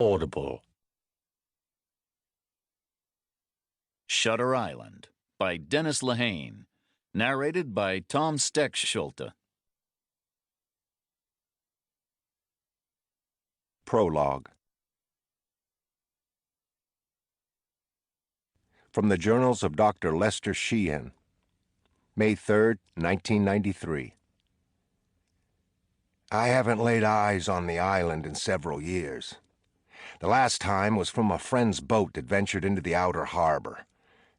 Audible. Shutter Island by Dennis Lehane. Narrated by Tom Steckschulte. Prologue. From the Journals of Dr. Lester Sheehan, May 3rd, 1993. I haven't laid eyes on the island in several years. The last time was from a friend's boat that ventured into the outer harbor,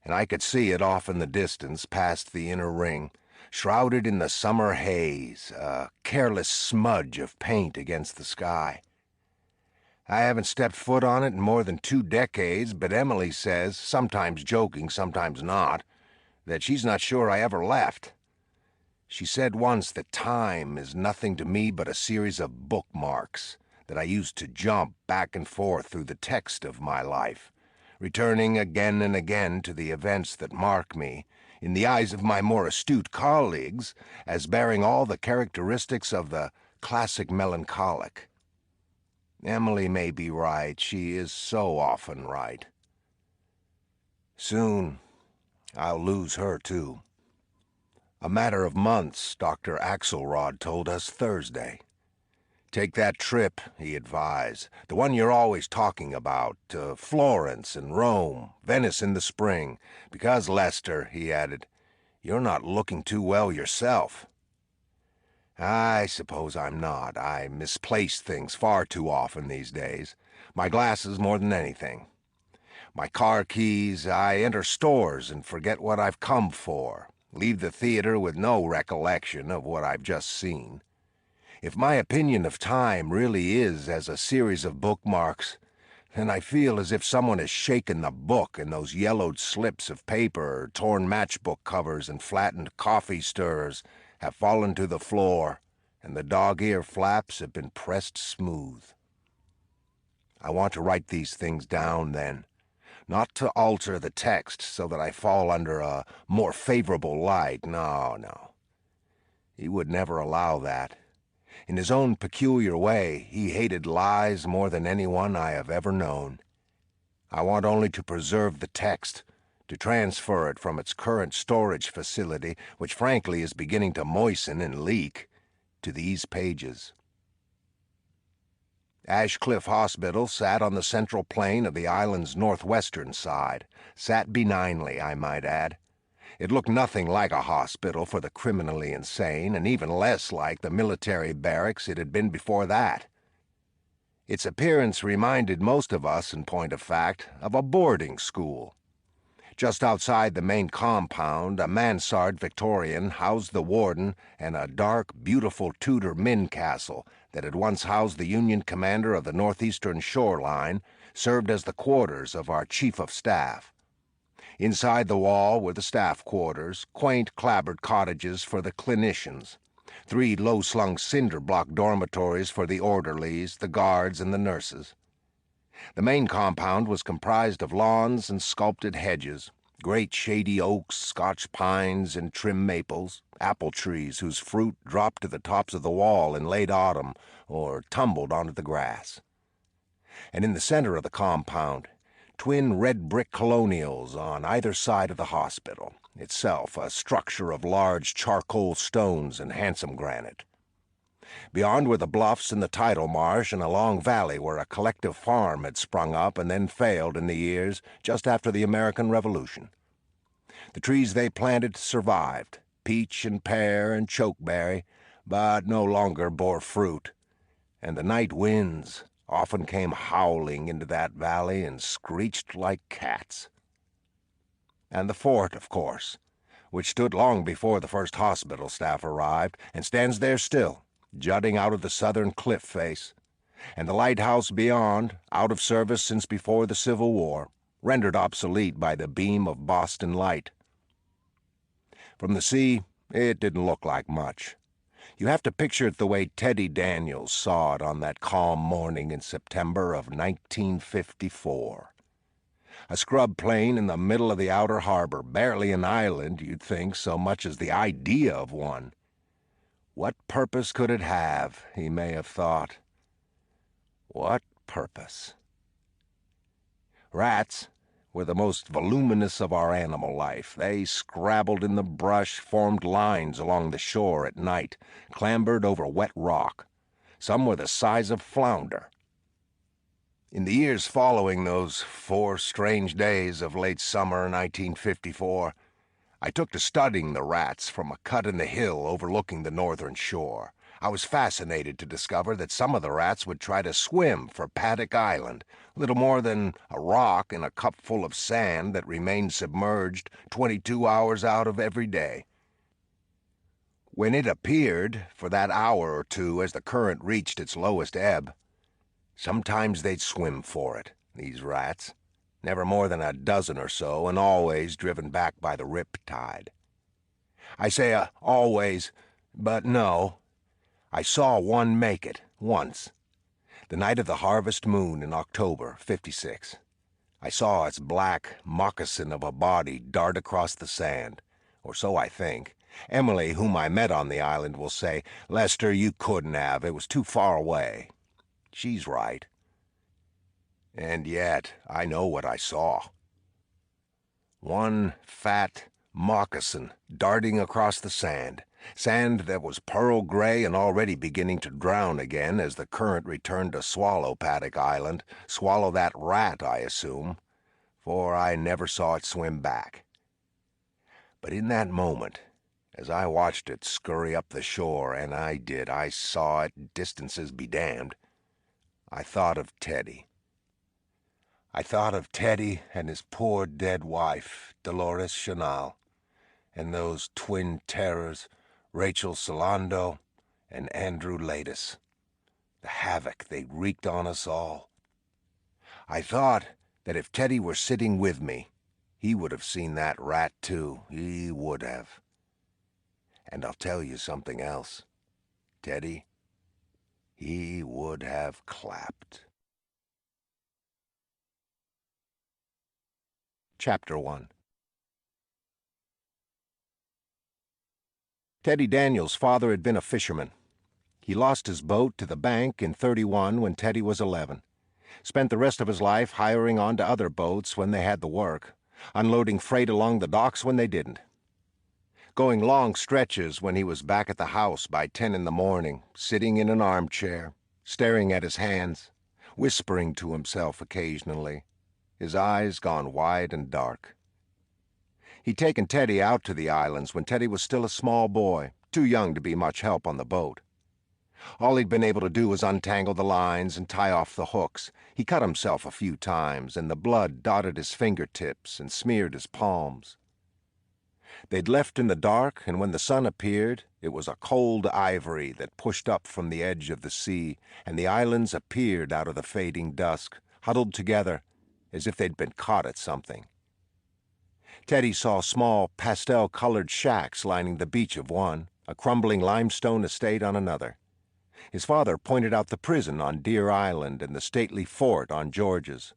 and I could see it off in the distance past the inner ring, shrouded in the summer haze, a careless smudge of paint against the sky. I haven't stepped foot on it in more than 2 decades, but Emily says, sometimes joking, sometimes not, that she's not sure I ever left. She said once that time is nothing to me but a series of bookmarks that I used to jump back and forth through the text of my life, returning again and again to the events that mark me, in the eyes of my more astute colleagues, as bearing all the characteristics of the classic melancholic. Emily may be right. She is so often right. Soon, I'll lose her, too. A matter of months, Dr. Axelrod told us Thursday. Take that trip, he advised, the one you're always talking about, to Florence and Rome, Venice in the spring, because, Lester, he added, you're not looking too well yourself. I suppose I'm not. I misplace things far too often these days. My glasses more than anything. My car keys, I enter stores and forget what I've come for. Leave the theater with no recollection of what I've just seen. If my opinion of time really is as a series of bookmarks, then I feel as if someone has shaken the book and those yellowed slips of paper, torn matchbook covers, and flattened coffee stirrers have fallen to the floor, and the dog-ear flaps have been pressed smooth. I want to write these things down, then, not to alter the text so that I fall under a more favorable light. No. He would never allow that. In his own peculiar way, he hated lies more than anyone I have ever known. I want only to preserve the text, to transfer it from its current storage facility, which frankly is beginning to moisten and leak, to these pages. Ashecliffe Hospital sat on the central plain of the island's northwestern side, sat benignly, I might add. It looked nothing like a hospital for the criminally insane, and even less like the military barracks it had been before that. Its appearance reminded most of us, in point of fact, of a boarding school. Just outside the main compound, a mansard Victorian housed the warden and a dark, beautiful Tudor Min castle that had once housed the Union commander of the northeastern shoreline, served as the quarters of our chief of staff. Inside the wall were the staff quarters, quaint clapboard cottages for the clinicians, 3 low-slung cinder-block dormitories for the orderlies, the guards, and the nurses. The main compound was comprised of lawns and sculpted hedges, great shady oaks, Scotch pines, and trim maples, apple trees whose fruit dropped to the tops of the wall in late autumn or tumbled onto the grass. And in the center of the compound, twin red-brick colonials on either side of the hospital, itself a structure of large charcoal stones and handsome granite. Beyond were the bluffs and the tidal marsh and a long valley where a collective farm had sprung up and then failed in the years just after the American Revolution. The trees they planted survived, peach and pear and chokeberry, but no longer bore fruit, and the night winds often came howling into that valley and screeched like cats. And the fort, of course, which stood long before the first hospital staff arrived, and stands there still, jutting out of the southern cliff face, and the lighthouse beyond, out of service since before the Civil War, rendered obsolete by the beam of Boston light. From the sea, it didn't look like much. You have to picture it the way Teddy Daniels saw it on that calm morning in September of 1954. A scrub plane in the middle of the outer harbor, barely an island, you'd think, so much as the idea of one. What purpose could it have, he may have thought. What purpose? Rats were the most voluminous of our animal life. They scrabbled in the brush, formed lines along the shore at night, clambered over wet rock. Some were the size of flounder. In the years following those 4 strange days of late summer 1954, I took to studying the rats from a cut in the hill overlooking the northern shore. I was fascinated to discover that some of the rats would try to swim for Paddock Island, little more than a rock in a cup full of sand that remained submerged 22 hours out of every day. When it appeared, for that hour or two as the current reached its lowest ebb, sometimes they'd swim for it, these rats, never more than a dozen or so, and always driven back by the rip tide. I say always, but no. I saw one make it, once, the night of the harvest moon in October, '56. I saw its black moccasin of a body dart across the sand, or so I think. Emily, whom I met on the island, will say, "Lester, you couldn't have. It was too far away." She's right. And yet, I know what I saw. One fat moccasin darting across the sand that was pearl gray and already beginning to drown again as the current returned to swallow Paddock Island, swallow that rat, I assume, for I never saw it swim back. But in that moment, as I watched it scurry up the shore, and I saw it, distances be damned, I thought of Teddy. I thought of Teddy and his poor dead wife, Dolores Chanal, and those twin terrors, Rachel Solando and Andrew Latus. The havoc they wreaked on us all. I thought that if Teddy were sitting with me, he would have seen that rat too. He would have. And I'll tell you something else. Teddy, he would have clapped. Chapter 1. Teddy Daniels' father had been a fisherman. He lost his boat to the bank in '31 when Teddy was 11. Spent the rest of his life hiring on to other boats when they had the work, unloading freight along the docks when they didn't. Going long stretches when he was back at the house by 10 in the morning, sitting in an armchair, staring at his hands, whispering to himself occasionally, his eyes gone wide and dark. He'd taken Teddy out to the islands when Teddy was still a small boy, too young to be much help on the boat. All he'd been able to do was untangle the lines and tie off the hooks. He cut himself a few times, and the blood dotted his fingertips and smeared his palms. They'd left in the dark, and when the sun appeared, it was a cold ivory that pushed up from the edge of the sea, and the islands appeared out of the fading dusk, huddled together as if they'd been caught at something. Teddy saw small, pastel-colored shacks lining the beach of one, a crumbling limestone estate on another. His father pointed out the prison on Deer Island and the stately fort on George's.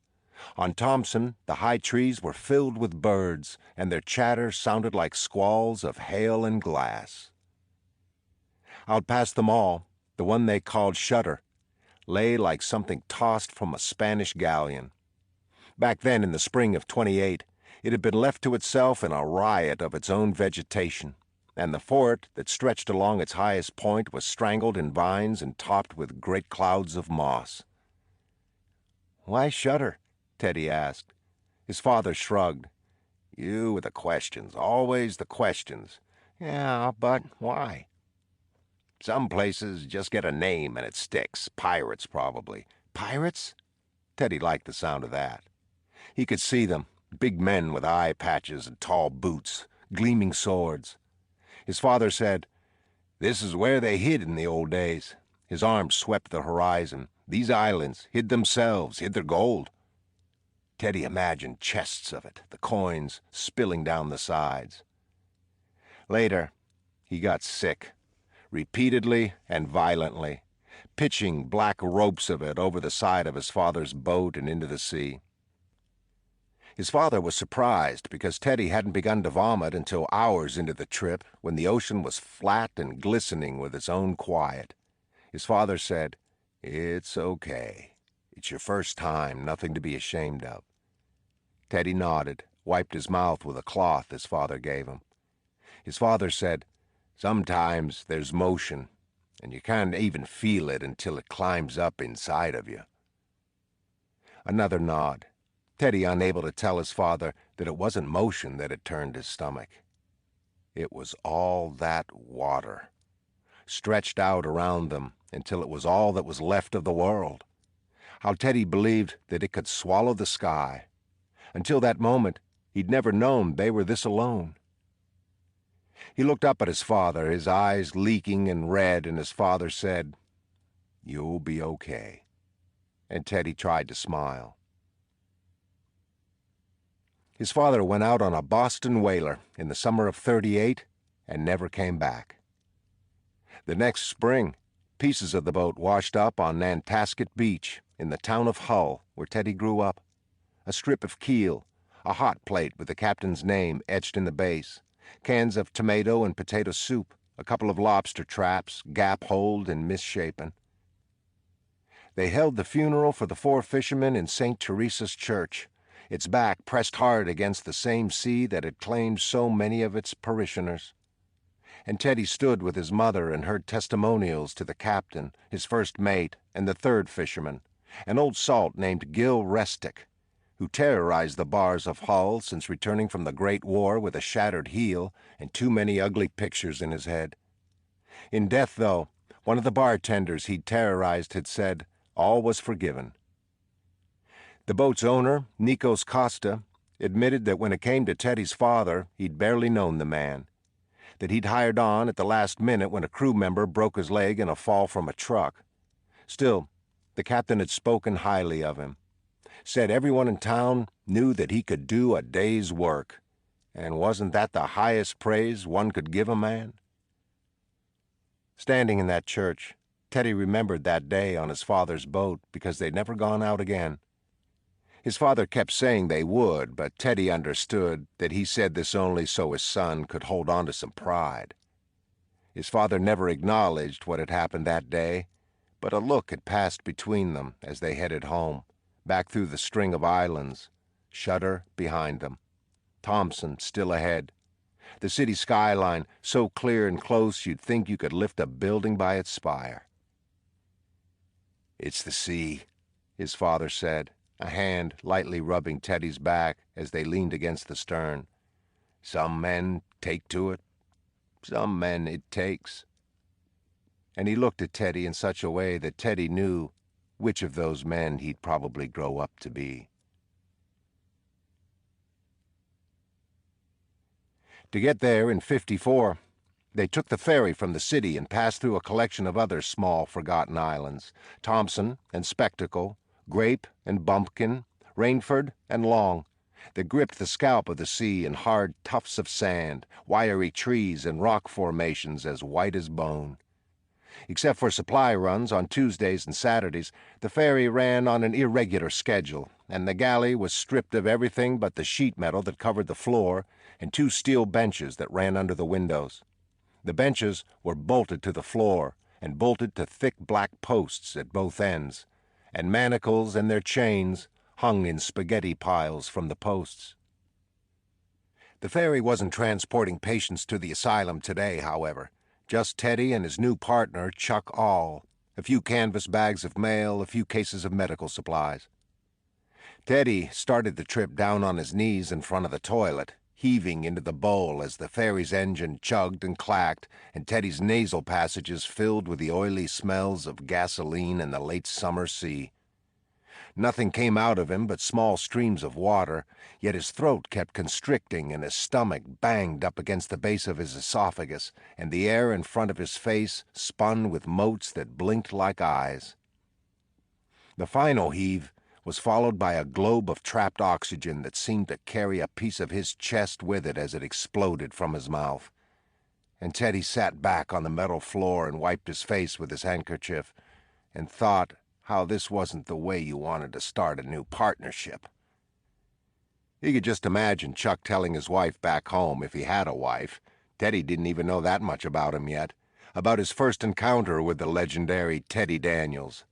On Thompson, the high trees were filled with birds, and their chatter sounded like squalls of hail and glass. Out past them all, the one they called Shutter lay like something tossed from a Spanish galleon. Back then, in the spring of '28, it had been left to itself in a riot of its own vegetation, and the fort that stretched along its highest point was strangled in vines and topped with great clouds of moss. "Why Shutter?" Teddy asked. His father shrugged. "You with the questions, always the questions." "Yeah, but why?" "Some places just get a name and it sticks. Pirates, probably." "Pirates?" Teddy liked the sound of that. He could see them, big men with eye patches and tall boots, gleaming swords. His father said, "This is where they hid in the old days." His arm swept the horizon. These islands hid themselves, hid their gold. Teddy imagined chests of it, the coins spilling down the sides. Later, he got sick, repeatedly and violently, pitching black ropes of it over the side of his father's boat and into the sea. His father was surprised because Teddy hadn't begun to vomit until hours into the trip, when the ocean was flat and glistening with its own quiet. His father said, "It's okay. It's your first time, nothing to be ashamed of." Teddy nodded, wiped his mouth with a cloth his father gave him. His father said, "Sometimes there's motion, and you can't even feel it until it climbs up inside of you." Another nod. Teddy unable to tell his father that it wasn't motion that had turned his stomach. It was all that water, stretched out around them until it was all that was left of the world. How Teddy believed that it could swallow the sky. Until that moment, he'd never known they were this alone. He looked up at his father, his eyes leaking and red, and his father said, "You'll be okay." And Teddy tried to smile. His father went out on a Boston whaler in the summer of '38 and never came back. The next spring, pieces of the boat washed up on Nantasket Beach in the town of Hull, where Teddy grew up. A strip of keel, a hot plate with the captain's name etched in the base, cans of tomato and potato soup, a couple of lobster traps, gap-holed and misshapen. They held the funeral for the 4 fishermen in St. Teresa's Church, its back pressed hard against the same sea that had claimed so many of its parishioners. And Teddy stood with his mother and heard testimonials to the captain, his first mate, and the 3rd fisherman, an old salt named Gil Restic, who terrorized the bars of Hull since returning from the Great War with a shattered heel and too many ugly pictures in his head. In death, though, one of the bartenders he'd terrorized had said all was forgiven. The boat's owner, Nikos Costa, admitted that when it came to Teddy's father, he'd barely known the man, that he'd hired on at the last minute when a crew member broke his leg in a fall from a truck. Still, the captain had spoken highly of him, said everyone in town knew that he could do a day's work, and wasn't that the highest praise one could give a man? Standing in that church, Teddy remembered that day on his father's boat because they'd never gone out again. His father kept saying they would, but Teddy understood that he said this only so his son could hold on to some pride. His father never acknowledged what had happened that day, but a look had passed between them as they headed home, back through the string of islands, Shutter behind them, Thompson still ahead, the city skyline so clear and close you'd think you could lift a building by its spire. "It's the sea," his father said, a hand lightly rubbing Teddy's back as they leaned against the stern. "Some men take to it, some men it takes." And he looked at Teddy in such a way that Teddy knew which of those men he'd probably grow up to be. To get there in '54, they took the ferry from the city and passed through a collection of other small, forgotten islands, Thompson and Spectacle, Grape and Bumpkin, Rainford and Long, that gripped the scalp of the sea in hard tufts of sand, wiry trees and rock formations as white as bone. Except for supply runs on Tuesdays and Saturdays, the ferry ran on an irregular schedule, and the galley was stripped of everything but the sheet metal that covered the floor and 2 steel benches that ran under the windows. The benches were bolted to the floor and bolted to thick black posts at both ends, and manacles and their chains hung in spaghetti piles from the posts. The ferry wasn't transporting patients to the asylum today, however. Just Teddy and his new partner, Chuck All, a few canvas bags of mail, a few cases of medical supplies. Teddy started the trip down on his knees in front of the toilet, heaving into the bowl as the ferry's engine chugged and clacked, and Teddy's nasal passages filled with the oily smells of gasoline and the late summer sea. Nothing came out of him but small streams of water, yet his throat kept constricting and his stomach banged up against the base of his esophagus, and the air in front of his face spun with motes that blinked like eyes. The final heave was followed by a globe of trapped oxygen that seemed to carry a piece of his chest with it as it exploded from his mouth. And Teddy sat back on the metal floor and wiped his face with his handkerchief, and thought how this wasn't the way you wanted to start a new partnership. He could just imagine Chuck telling his wife back home, if he had a wife. Teddy didn't even know that much about him yet, about his first encounter with the legendary Teddy Daniels.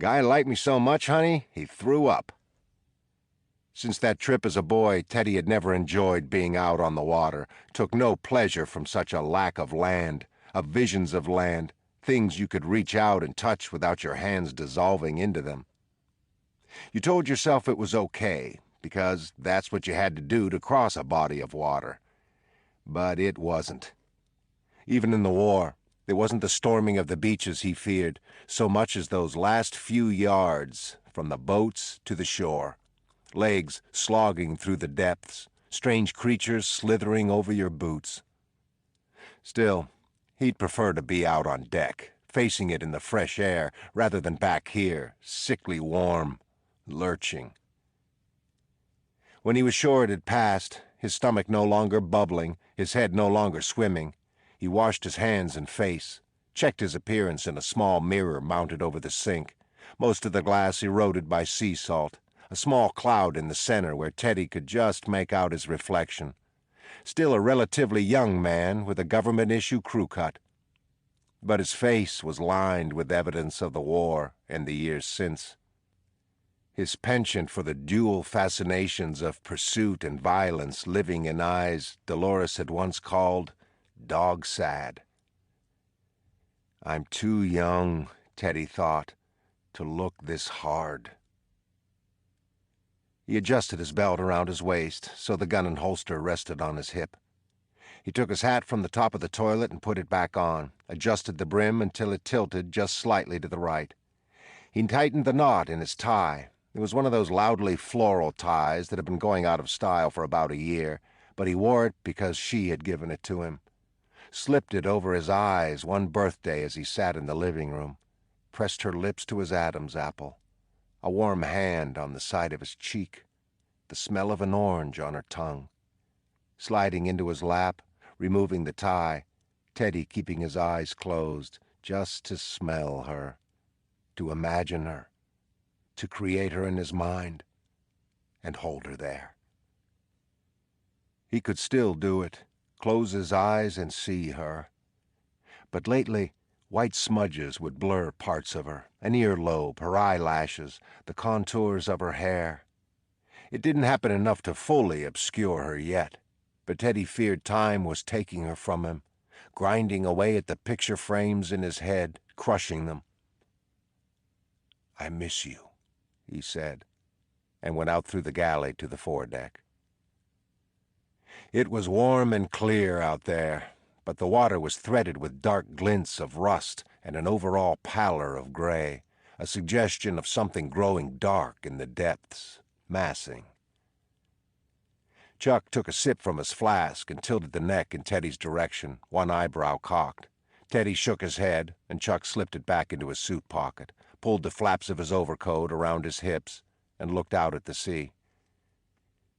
"Guy liked me so much, honey, he threw up." Since that trip as a boy, Teddy had never enjoyed being out on the water, took no pleasure from such a lack of land, of visions of land, things you could reach out and touch without your hands dissolving into them. You told yourself it was okay, because that's what you had to do to cross a body of water. But it wasn't. Even in the war, it wasn't the storming of the beaches he feared, so much as those last few yards from the boats to the shore. Legs slogging through the depths, strange creatures slithering over your boots. Still, he'd prefer to be out on deck, facing it in the fresh air, rather than back here, sickly warm, lurching. When he was sure it had passed, his stomach no longer bubbling, his head no longer swimming, he washed his hands and face, checked his appearance in a small mirror mounted over the sink, most of the glass eroded by sea salt, a small cloud in the center where Teddy could just make out his reflection. Still a relatively young man with a government-issue crew cut. But his face was lined with evidence of the war and the years since. His penchant for the dual fascinations of pursuit and violence living in eyes Dolores had once called dog-sad. I'm too young, Teddy thought, to look this hard. He adjusted his belt around his waist so the gun and holster rested on his hip. He took his hat from the top of the toilet and put it back on, adjusted the brim until it tilted just slightly to the right. He tightened the knot in his tie. It was one of those loudly floral ties that had been going out of style for about a year, but he wore it because she had given it to him. Slipped it over his eyes one birthday as he sat in the living room, pressed her lips to his Adam's apple, a warm hand on the side of his cheek, the smell of an orange on her tongue. Sliding into his lap, removing the tie, Teddy keeping his eyes closed, just to smell her, to imagine her, to create her in his mind, and hold her there. He could still do it, close his eyes and see her. But lately, white smudges would blur parts of her, an earlobe, her eyelashes, the contours of her hair. It didn't happen enough to fully obscure her yet, but Teddy feared time was taking her from him, grinding away at the picture frames in his head, crushing them. I miss you, he said, and went out through the galley to the foredeck. It was warm and clear out there, but the water was threaded with dark glints of rust and an overall pallor of gray, a suggestion of something growing dark in the depths, massing. Chuck took a sip from his flask and tilted the neck in Teddy's direction, one eyebrow cocked. Teddy shook his head, and Chuck slipped it back into his suit pocket, pulled the flaps of his overcoat around his hips, and looked out at the sea.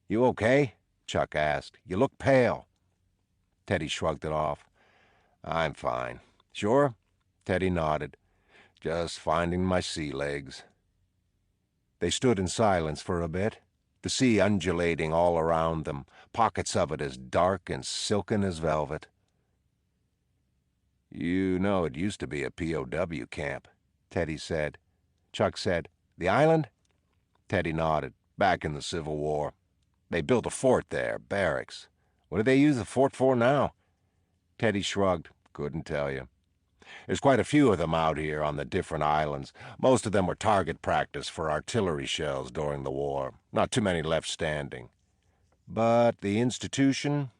You okay? Chuck asked. You look pale. Teddy shrugged it off. I'm fine. Sure? Teddy nodded. Just finding my sea legs. They stood in silence for a bit, the sea undulating all around them, pockets of it as dark and silken as velvet. You know it used to be a POW camp, Teddy said. Chuck said, The island? Teddy nodded. Back in the Civil War. They built a fort there, barracks. What do they use the fort for now? Teddy shrugged. Couldn't tell you. There's quite a few of them out here on the different islands. Most of them were target practice for artillery shells during the war. Not too many left standing. But the institution?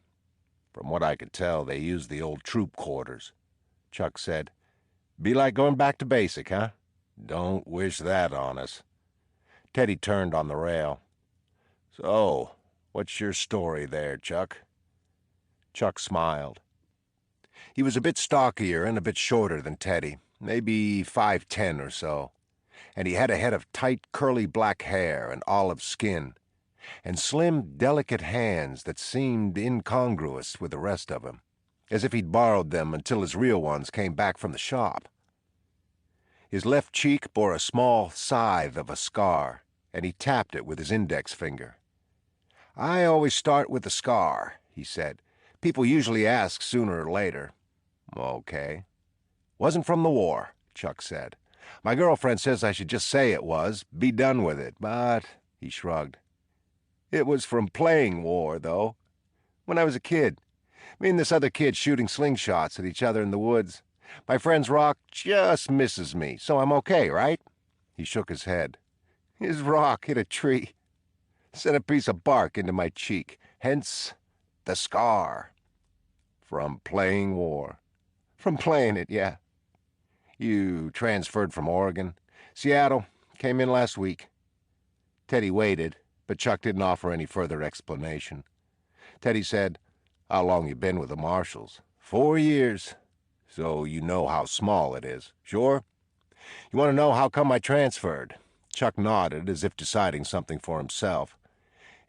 From what I could tell, they used the old troop quarters. Chuck said, Be like going back to basic, huh? Don't wish that on us. Teddy turned on the rail. So, what's your story there, Chuck? Chuck smiled. He was a bit stockier and a bit shorter than Teddy, maybe 5'10" or so, and he had a head of tight, curly black hair and olive skin, and slim, delicate hands that seemed incongruous with the rest of him, as if he'd borrowed them until his real ones came back from the shop. His left cheek bore a small scythe of a scar, and he tapped it with his index finger. I always start with the scar, he said. People usually ask sooner or later. Okay. Wasn't from the war, Chuck said. My girlfriend says I should just say it was, be done with it, but, he shrugged. It was from playing war, though. When I was a kid, me and this other kid shooting slingshots at each other in the woods. My friend's rock just misses me, so I'm okay, right? He shook his head. His rock hit a tree, sent a piece of bark into my cheek, hence the scar. From playing war. From playing it, yeah. You transferred from Oregon? Seattle. Came in last week. Teddy waited, but Chuck didn't offer any further explanation. Teddy said, "How long you been with the Marshals?" 4 years. So you know how small it is. Sure? You want to know how come I transferred? Chuck nodded, as if deciding something for himself.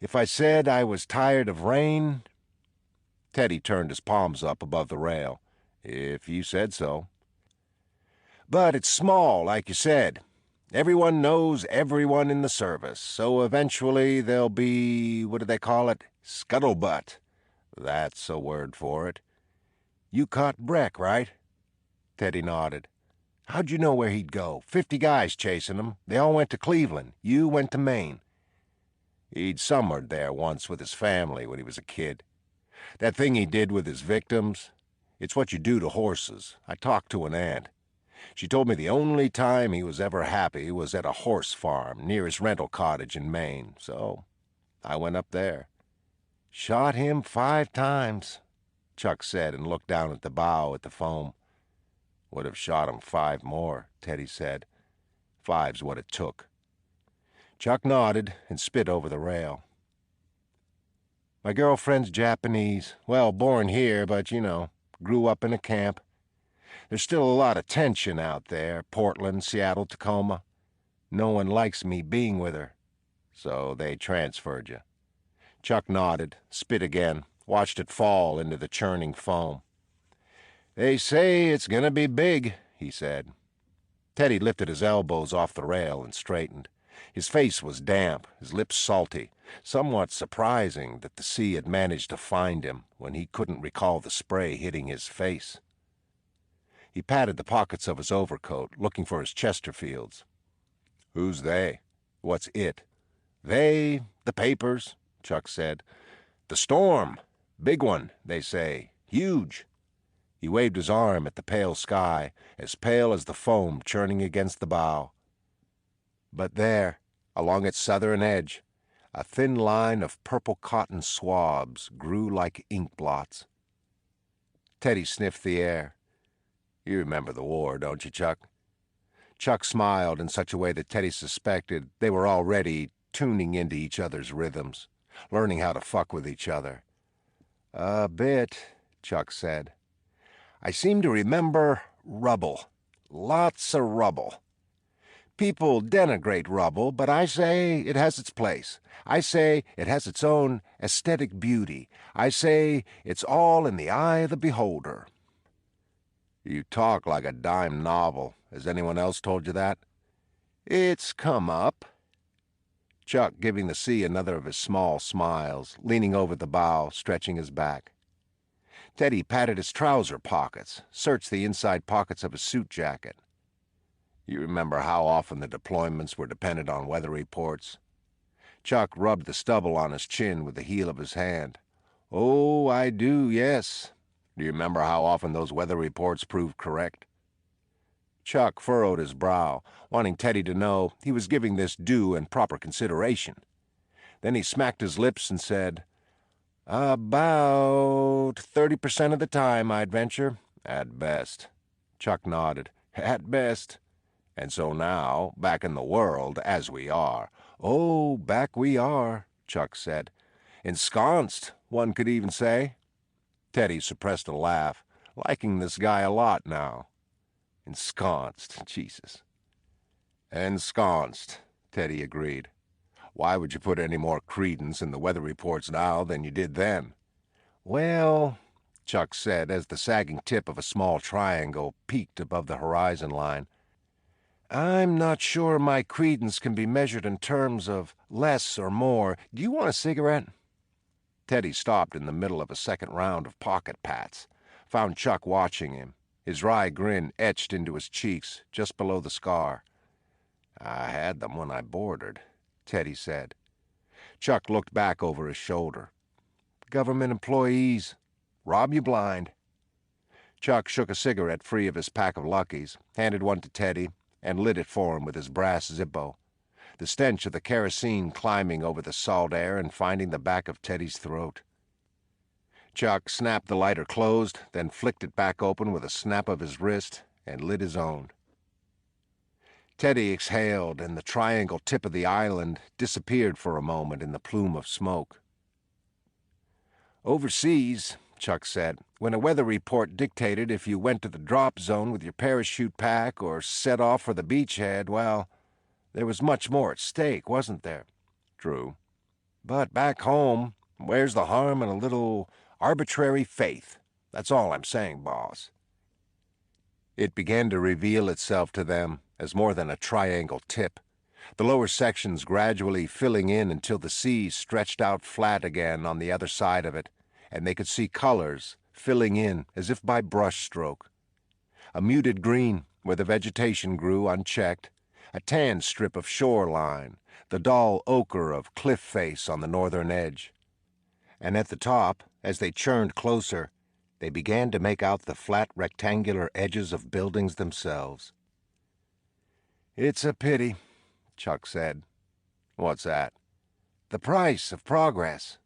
If I said I was tired of rain... Teddy turned his palms up above the rail. If you said so. But it's small, like you said. Everyone knows everyone in the service, so eventually there'll be, what do they call it? Scuttlebutt. That's a word for it. You caught Breck, right? Teddy nodded. How'd you know where he'd go? 50 guys chasing him. They all went to Cleveland. You went to Maine. He'd summered there once with his family when he was a kid. That thing he did with his victims, it's what you do to horses. I talked to an aunt. She told me the only time he was ever happy was at a horse farm near his rental cottage in Maine, so I went up there. Shot him 5 times, Chuck said and looked down at the bow at the foam. Would have shot him 5 more, Teddy said. 5's what it took. Chuck nodded and spit over the rail. My girlfriend's Japanese. Well, born here, but, grew up in a camp. There's still a lot of tension out there, Portland, Seattle, Tacoma. No one likes me being with her. So they transferred you. Chuck nodded, spit again, watched it fall into the churning foam. They say it's gonna be big, he said. Teddy lifted his elbows off the rail and straightened. His face was damp, his lips salty, somewhat surprising that the sea had managed to find him when he couldn't recall the spray hitting his face. He patted the pockets of his overcoat, looking for his Chesterfields. Who's they? What's it? They, the papers, Chuck said. The storm. Big one, they say. Huge. He waved his arm at the pale sky, as pale as the foam churning against the bow. But there, along its southern edge, a thin line of purple cotton swabs grew like ink blots. Teddy sniffed the air. You remember the war, don't you, Chuck? Chuck smiled in such a way that Teddy suspected they were already tuning into each other's rhythms, learning how to fuck with each other. A bit, Chuck said. I seem to remember rubble. Lots of rubble. People denigrate rubble, but I say it has its place. I say it has its own aesthetic beauty. I say it's all in the eye of the beholder. You talk like a dime novel. Has anyone else told you that? It's come up. Chuck giving the sea another of his small smiles, leaning over the bow, stretching his back. Teddy patted his trouser pockets, searched the inside pockets of his suit jacket. You remember how often the deployments were dependent on weather reports? Chuck rubbed the stubble on his chin with the heel of his hand. Oh, I do, yes. Do you remember how often those weather reports proved correct? Chuck furrowed his brow, wanting Teddy to know he was giving this due and proper consideration. Then he smacked his lips and said, About 30% of the time, I'd venture. At best. Chuck nodded. At best. And so now, back in the world, as we are. Oh, back we are, Chuck said. Ensconced, one could even say. Teddy suppressed a laugh, liking this guy a lot now. Ensconced, Jesus. Ensconced, Teddy agreed. Why would you put any more credence in the weather reports now than you did then? Well, Chuck said as the sagging tip of a small triangle peaked above the horizon line, I'm not sure my credence can be measured in terms of less or more. Do you want a cigarette? Teddy stopped in the middle of a second round of pocket pats, found Chuck watching him, his wry grin etched into his cheeks just below the scar. I had them when I boarded, Teddy said. Chuck looked back over his shoulder. Government employees. Rob you blind. Chuck shook a cigarette free of his pack of Luckies, handed one to Teddy, and lit it for him with his brass Zippo, the stench of the kerosene climbing over the salt air and finding the back of Teddy's throat. Chuck snapped the lighter closed, then flicked it back open with a snap of his wrist and lit his own. Teddy exhaled, and the triangle tip of the island disappeared for a moment in the plume of smoke. Overseas, Chuck said, when a weather report dictated if you went to the drop zone with your parachute pack or set off for the beachhead, well, there was much more at stake, wasn't there? True. But back home, where's the harm in a little arbitrary faith? That's all I'm saying, boss. It began to reveal itself to them as more than a triangle tip, the lower sections gradually filling in until the sea stretched out flat again on the other side of it, and they could see colors filling in as if by brushstroke. A muted green where the vegetation grew unchecked, a tan strip of shoreline, the dull ochre of cliff face on the northern edge. And at the top, as they churned closer, they began to make out the flat rectangular edges of buildings themselves. It's a pity, Chuck said. What's that? The price of progress.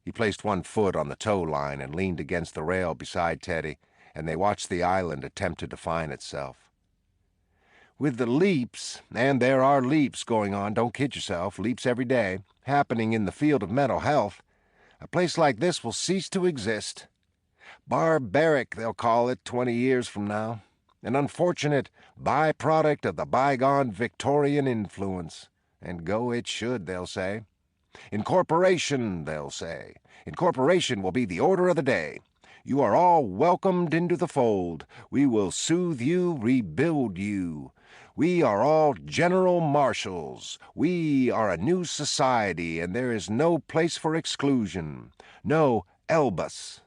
He placed one foot on the tow line and leaned against the rail beside Teddy, and they watched the island attempt to define itself. With the leaps, and there are leaps going on, don't kid yourself, leaps every day, happening in the field of mental health, a place like this will cease to exist. Barbaric, they'll call it 20 years from now. An unfortunate byproduct of the bygone Victorian influence. And go it should, they'll say. Incorporation, they'll say. Incorporation will be the order of the day. You are all welcomed into the fold. We will soothe you, rebuild you. We are all general marshals. We are a new society, and there is no place for exclusion. No Elbus.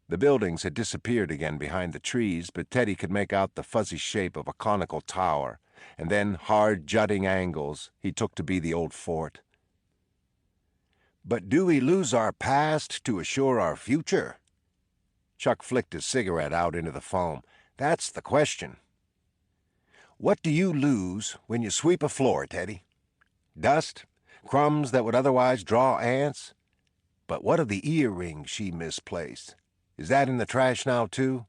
The buildings had disappeared again behind the trees, but Teddy could make out the fuzzy shape of a conical tower, and then hard jutting angles he took to be the old fort. But do we lose our past to assure our future? Chuck flicked his cigarette out into the foam. That's the question. What do you lose when you sweep a floor, Teddy? Dust? Crumbs that would otherwise draw ants? But what of the earring she misplaced? Is that in the trash now, too?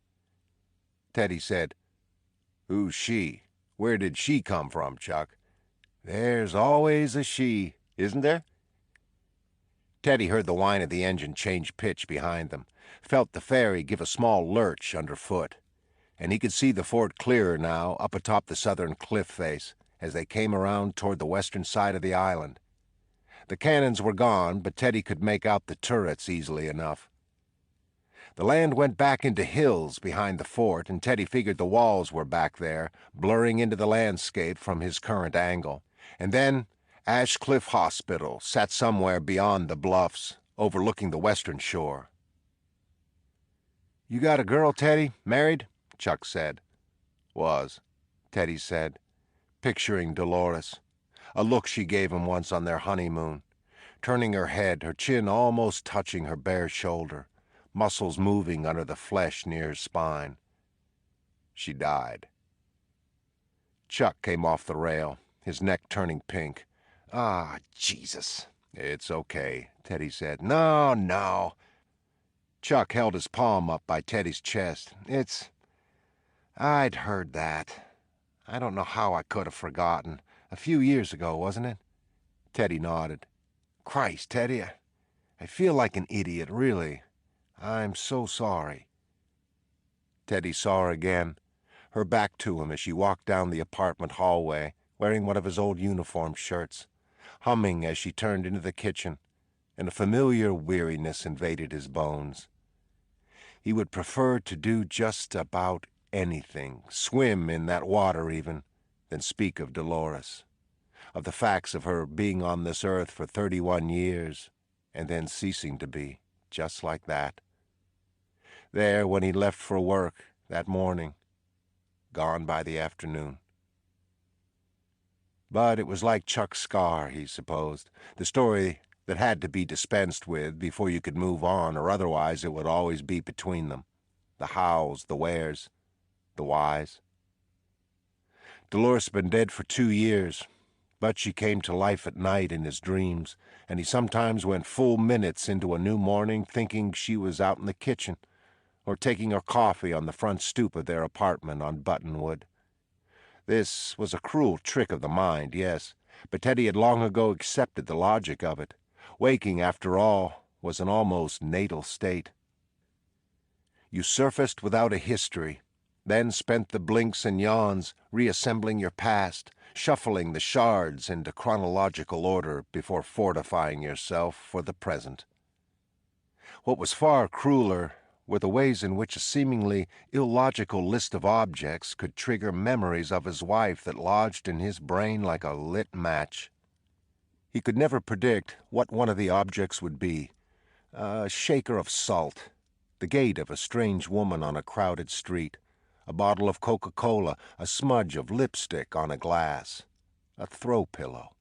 Teddy said, Who's she? Where did she come from, Chuck? There's always a she, isn't there? Teddy heard the whine of the engine change pitch behind them, felt the ferry give a small lurch underfoot, and he could see the fort clearer now up atop the southern cliff face as they came around toward the western side of the island. The cannons were gone, but Teddy could make out the turrets easily enough. The land went back into hills behind the fort, and Teddy figured the walls were back there, blurring into the landscape from his current angle. And then Ashecliffe Hospital sat somewhere beyond the bluffs, overlooking the western shore. You got a girl, Teddy? Married? Chuck said. Was, Teddy said, picturing Dolores, a look she gave him once on their honeymoon, turning her head, her chin almost touching her bare shoulder, muscles moving under the flesh near her spine. She died. Chuck came off the rail, his neck turning pink. Ah, Jesus. It's okay, Teddy said. No. Chuck held his palm up by Teddy's chest. I'd heard that. I don't know how I could have forgotten. A few years ago, wasn't it? Teddy nodded. Christ, Teddy, I feel like an idiot, really. I'm so sorry. Teddy saw her again, her back to him as she walked down the apartment hallway, wearing one of his old uniform shirts, humming as she turned into the kitchen, and a familiar weariness invaded his bones. He would prefer to do just about anything, swim in that water even, than speak of Dolores, of the facts of her being on this earth for 31 years, and then ceasing to be, just like that. There when he left for work that morning, gone by the afternoon. But it was like Chuck's scar, he supposed, the story that had to be dispensed with before you could move on, or otherwise it would always be between them. The hows, the wheres, the whys. Dolores had been dead for 2 years, but she came to life at night in his dreams, and he sometimes went full minutes into a new morning thinking she was out in the kitchen, or taking her coffee on the front stoop of their apartment on Buttonwood. This was a cruel trick of the mind, yes, but Teddy had long ago accepted the logic of it. Waking, after all, was an almost natal state. You surfaced without a history, then spent the blinks and yawns reassembling your past, shuffling the shards into chronological order before fortifying yourself for the present. What was far crueler were the ways in which a seemingly illogical list of objects could trigger memories of his wife that lodged in his brain like a lit match. He could never predict what one of the objects would be. A shaker of salt, the gait of a strange woman on a crowded street, a bottle of Coca-Cola, a smudge of lipstick on a glass, a throw pillow.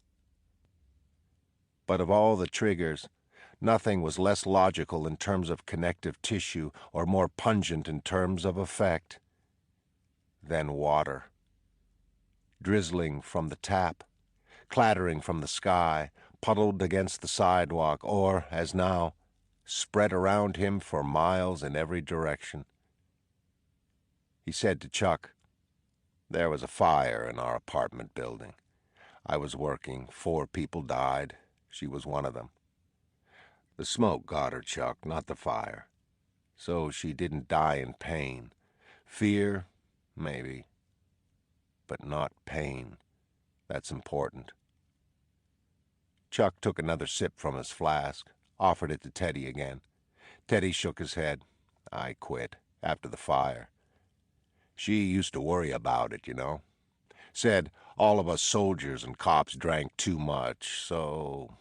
But of all the triggers, nothing was less logical in terms of connective tissue or more pungent in terms of effect than water. Drizzling from the tap, clattering from the sky, puddled against the sidewalk, or, as now, spread around him for miles in every direction. He said to Chuck, "There was a fire in our apartment building. I was working. 4 people died. She was one of them. The smoke got her, Chuck, not the fire. So she didn't die in pain. Fear, maybe, but not pain. That's important." Chuck took another sip from his flask, offered it to Teddy again. Teddy shook his head. "I quit, after the fire. She used to worry about it, you know. Said all of us soldiers and cops drank too much, so..."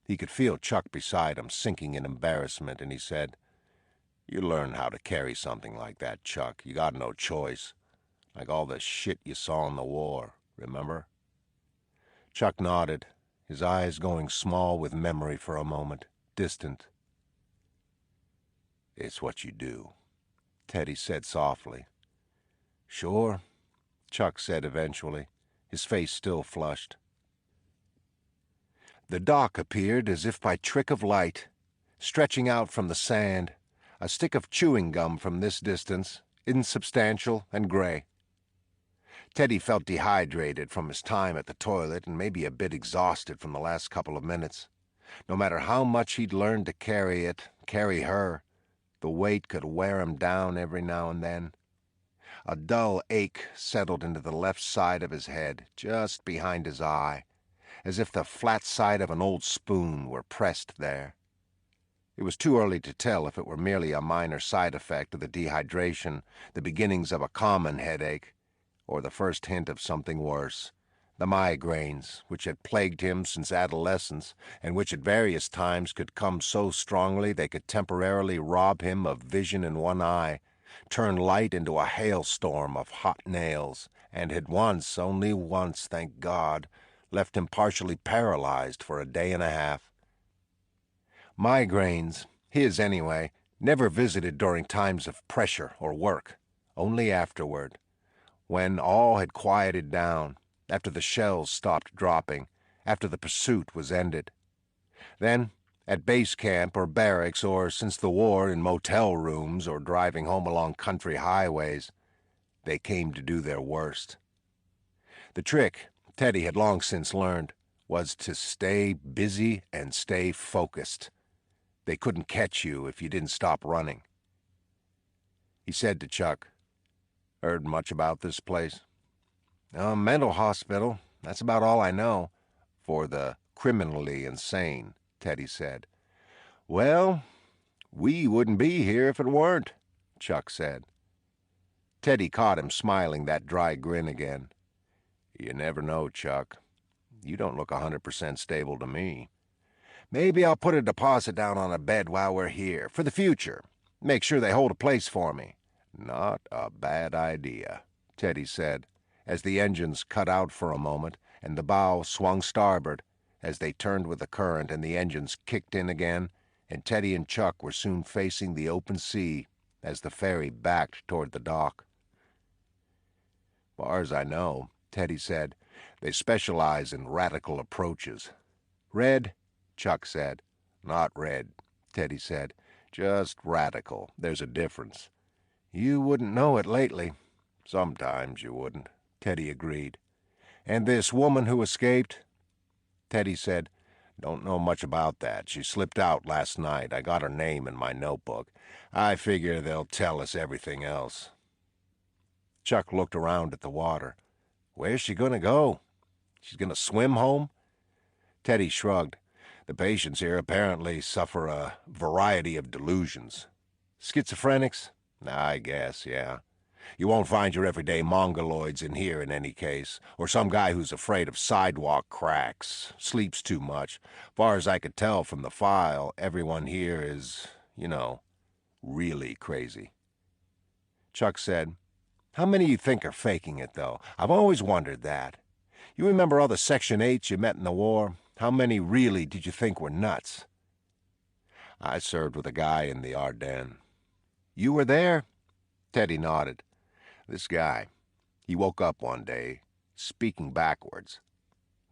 He could feel Chuck beside him sinking in embarrassment, and he said, "You learn how to carry something like that, Chuck. You got no choice. Like all the shit you saw in the war, remember?" Chuck nodded, his eyes going small with memory for a moment, distant. "It's what you do," Teddy said softly. "Sure," Chuck said eventually, his face still flushed. The dock appeared as if by trick of light, stretching out from the sand, a stick of chewing gum from this distance, insubstantial and gray. Teddy felt dehydrated from his time at the toilet and maybe a bit exhausted from the last couple of minutes. No matter how much he'd learned to carry her, the weight could wear him down every now and then. A dull ache settled into the left side of his head, just behind his eye, as if the flat side of an old spoon were pressed there. It was too early to tell if it were merely a minor side effect of the dehydration, the beginnings of a common headache, or the first hint of something worse, the migraines, which had plagued him since adolescence, and which at various times could come so strongly they could temporarily rob him of vision in one eye, turn light into a hailstorm of hot nails, and had once, only once, thank God, left him partially paralyzed for a day and a half. Migraines, his anyway, never visited during times of pressure or work, only afterward, when all had quieted down, after the shells stopped dropping, after the pursuit was ended. Then, at base camp or barracks, or since the war in motel rooms or driving home along country highways, they came to do their worst. The trick, Teddy had long since learned, was to stay busy and stay focused. They couldn't catch you if you didn't stop running. He said to Chuck, "Heard much about this place?" "A mental hospital. That's about all I know." "For the criminally insane," Teddy said. "Well, we wouldn't be here if it weren't," Chuck said. Teddy caught him smiling that dry grin again. "You never know, Chuck. You don't look 100% stable to me. Maybe I'll put a deposit down on a bed while we're here, for the future. Make sure they hold a place for me." "Not a bad idea," Teddy said, as the engines cut out for a moment and the bow swung starboard, as they turned with the current and the engines kicked in again, and Teddy and Chuck were soon facing the open sea as the ferry backed toward the dock. "Far as I know," Teddy said, "they specialize in radical approaches." "Red?" Chuck said. "Not red," Teddy said. "Just radical. There's a difference." "You wouldn't know it lately." "Sometimes you wouldn't," Teddy agreed. "And this woman who escaped?" Teddy said, "Don't know much about that. She slipped out last night. I got her name in my notebook. I figure they'll tell us everything else." Chuck looked around at the water. "Where's she gonna go? She's gonna swim home?" Teddy shrugged. "The patients here apparently suffer a variety of delusions." "Schizophrenics?" "I guess, yeah. You won't find your everyday mongoloids in here in any case, or some guy who's afraid of sidewalk cracks, sleeps too much. Far as I could tell from the file, everyone here is, really crazy." Chuck said, "How many you think are faking it, though? I've always wondered that. You remember all the Section 8s you met in the war? How many really did you think were nuts?" "I served with a guy in the Ardennes." "You were there?" Teddy nodded. "This guy, he woke up one day, speaking backwards."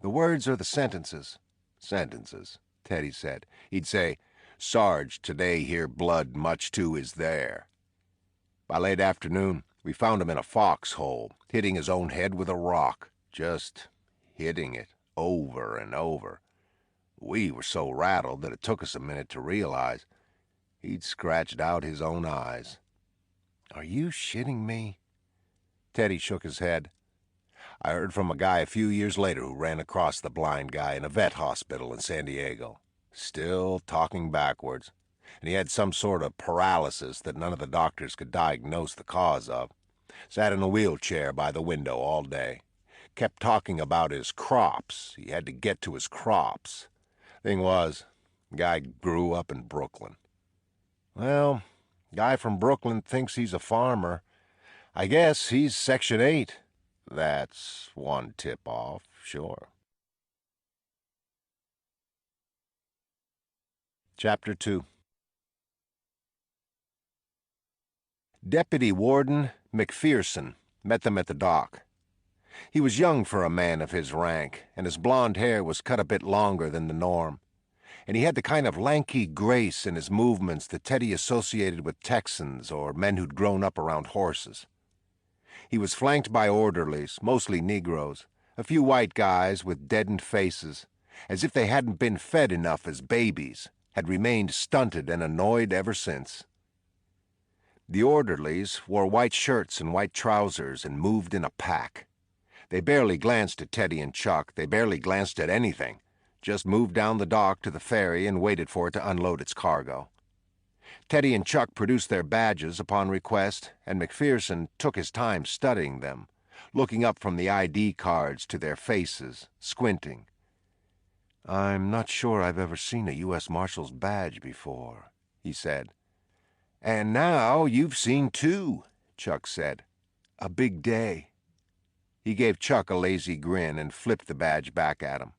"The words or the sentences?" "Sentences," Teddy said. He'd say, 'Sarge, today here blood much too is there.' By late afternoon, we found him in a foxhole, hitting his own head with a rock, just hitting it over and over. We were so rattled that it took us a minute to realize he'd scratched out his own eyes." "Are you shitting me?" Teddy shook his head. "I heard from a guy a few years later who ran across the blind guy in a vet hospital in San Diego. Still talking backwards. And he had some sort of paralysis that none of the doctors could diagnose the cause of. Sat in a wheelchair by the window all day. Kept talking about his crops. He had to get to his crops. Thing was, guy grew up in Brooklyn." "Well, guy from Brooklyn thinks he's a farmer. I guess he's Section 8. "That's one tip-off, sure." Chapter 2. Deputy Warden McPherson met them at the dock. He was young for a man of his rank, and his blond hair was cut a bit longer than the norm. And he had the kind of lanky grace in his movements that Teddy associated with Texans or men who'd grown up around horses. He was flanked by orderlies, mostly Negroes, a few white guys with deadened faces, as if they hadn't been fed enough as babies, had remained stunted and annoyed ever since. The orderlies wore white shirts and white trousers and moved in a pack. They barely glanced at Teddy and Chuck. They barely glanced at anything. Just moved down the dock to the ferry and waited for it to unload its cargo. Teddy and Chuck produced their badges upon request, and McPherson took his time studying them, looking up from the ID cards to their faces, squinting. "I'm not sure I've ever seen a U.S. Marshal's badge before," he said. "And now you've seen two," Chuck said. "A big day." He gave Chuck a lazy grin and flipped the badge back at him.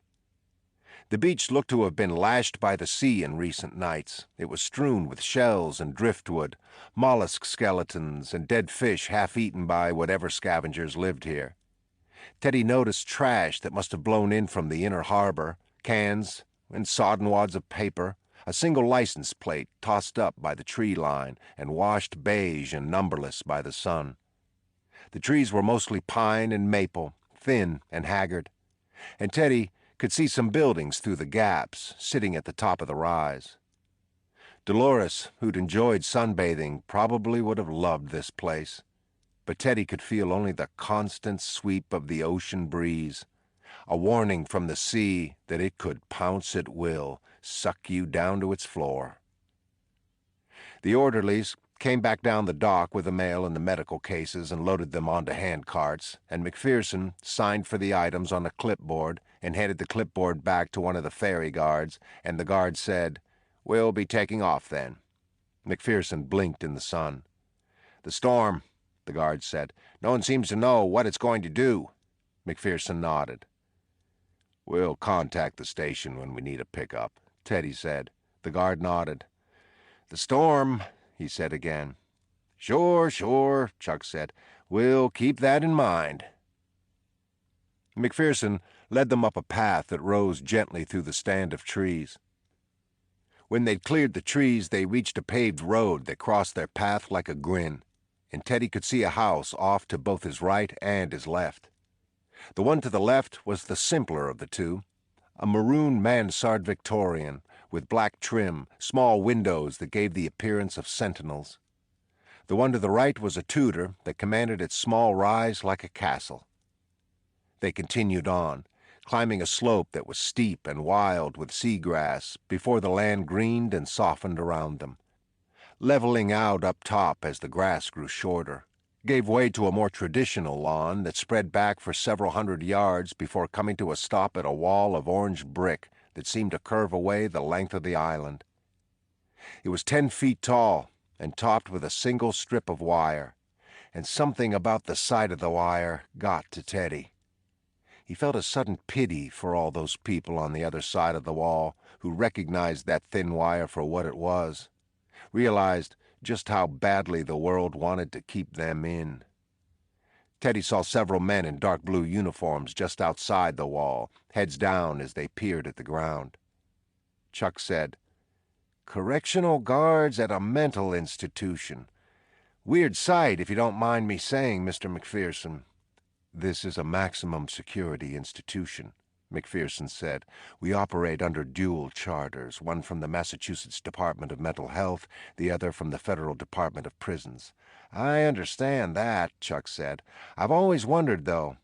The beach looked to have been lashed by the sea in recent nights. It was strewn with shells and driftwood, mollusk skeletons, and dead fish half-eaten by whatever scavengers lived here. Teddy noticed trash that must have blown in from the inner harbor, cans and sodden wads of paper, a single license plate tossed up by the tree line and washed beige and numberless by the sun. The trees were mostly pine and maple, thin and haggard, and Teddy could see some buildings through the gaps, sitting at the top of the rise. Dolores, who'd enjoyed sunbathing, probably would have loved this place, but Teddy could feel only the constant sweep of the ocean breeze, a warning from the sea that it could pounce at will, suck you down to its floor. The orderlies came back down the dock with the mail and the medical cases and loaded them onto hand carts, and McPherson signed for the items on a clipboard and handed the clipboard back to one of the ferry guards, and the guard said, "We'll be taking off then." McPherson blinked in the sun. "The storm," the guard said. "No one seems to know what it's going to do." McPherson nodded. "We'll contact the station when we need a pickup," Teddy said. The guard nodded. "The storm," he said again. "Sure, sure," Chuck said. "We'll keep that in mind." McPherson led them up a path that rose gently through the stand of trees. When they'd cleared the trees, they reached a paved road that crossed their path like a grin, and Teddy could see a house off to both his right and his left. The one to the left was the simpler of the two, a maroon mansard Victorian with black trim, small windows that gave the appearance of sentinels. The one to the right was a Tudor that commanded its small rise like a castle. They continued on, climbing a slope that was steep and wild with seagrass before the land greened and softened around them, leveling out up top as the grass grew shorter, gave way to a more traditional lawn that spread back for several hundred yards before coming to a stop at a wall of orange brick that seemed to curve away the length of the island. It was 10 feet tall and topped with a single strip of wire, and something about the sight of the wire got to Teddy. He felt a sudden pity for all those people on the other side of the wall who recognized that thin wire for what it was, realized just how badly the world wanted to keep them in. Teddy saw several men in dark blue uniforms just outside the wall, heads down as they peered at the ground. Chuck said, "Correctional guards at a mental institution. Weird sight, if you don't mind me saying, Mr. McPherson." "This is a maximum security institution," McPherson said. "We operate under dual charters, one from the Massachusetts Department of Mental Health, the other from the Federal Department of Prisons." "I understand that," Chuck said. "I've always wondered, though.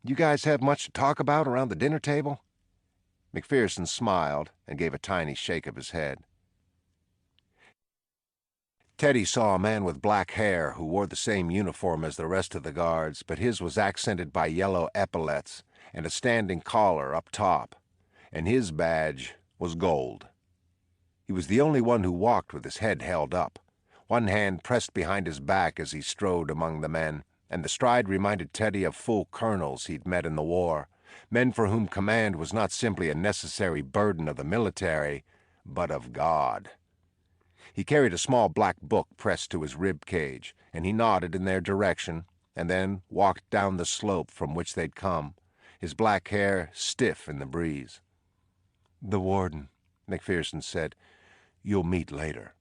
You guys have much to talk about around the dinner table?" McPherson smiled and gave a tiny shake of his head. Teddy saw a man with black hair who wore the same uniform as the rest of the guards, but his was accented by yellow epaulets and a standing collar up top, and his badge was gold. He was the only one who walked with his head held up, one hand pressed behind his back as he strode among the men, and the stride reminded Teddy of full colonels he'd met in the war, men for whom command was not simply a necessary burden of the military, but of God. He carried a small black book pressed to his rib cage, and he nodded in their direction, and then walked down the slope from which they'd come, his black hair stiff in the breeze. "The Warden," McPherson said. "You'll meet later."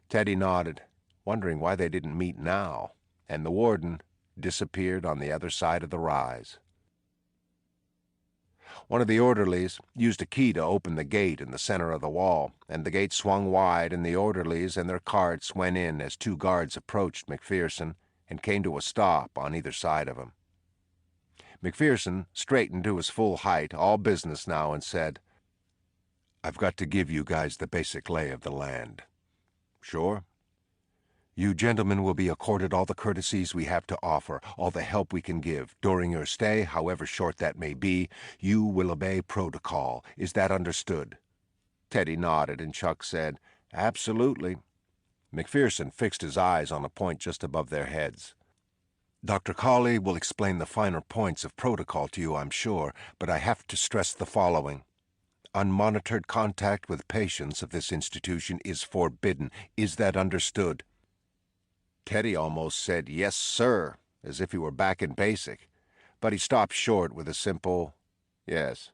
Teddy nodded, wondering why they didn't meet now, and the Warden disappeared on the other side of the rise. One of the orderlies used a key to open the gate in the center of the wall, and the gate swung wide, and the orderlies and their carts went in as two guards approached McPherson and came to a stop on either side of him. McPherson straightened to his full height, all business now, and said, "I've got to give you guys the basic lay of the land." "Sure." "You gentlemen will be accorded all the courtesies we have to offer, all the help we can give. During your stay, however short that may be, you will obey protocol. Is that understood?" Teddy nodded, and Chuck said, "Absolutely." McPherson fixed his eyes on a point just above their heads. "Dr. Cawley will explain the finer points of protocol to you, I'm sure, but I have to stress the following. Unmonitored contact with patients of this institution is forbidden. Is that understood?" Teddy almost said, "Yes, sir," as if he were back in basic, but he stopped short with a simple, "Yes."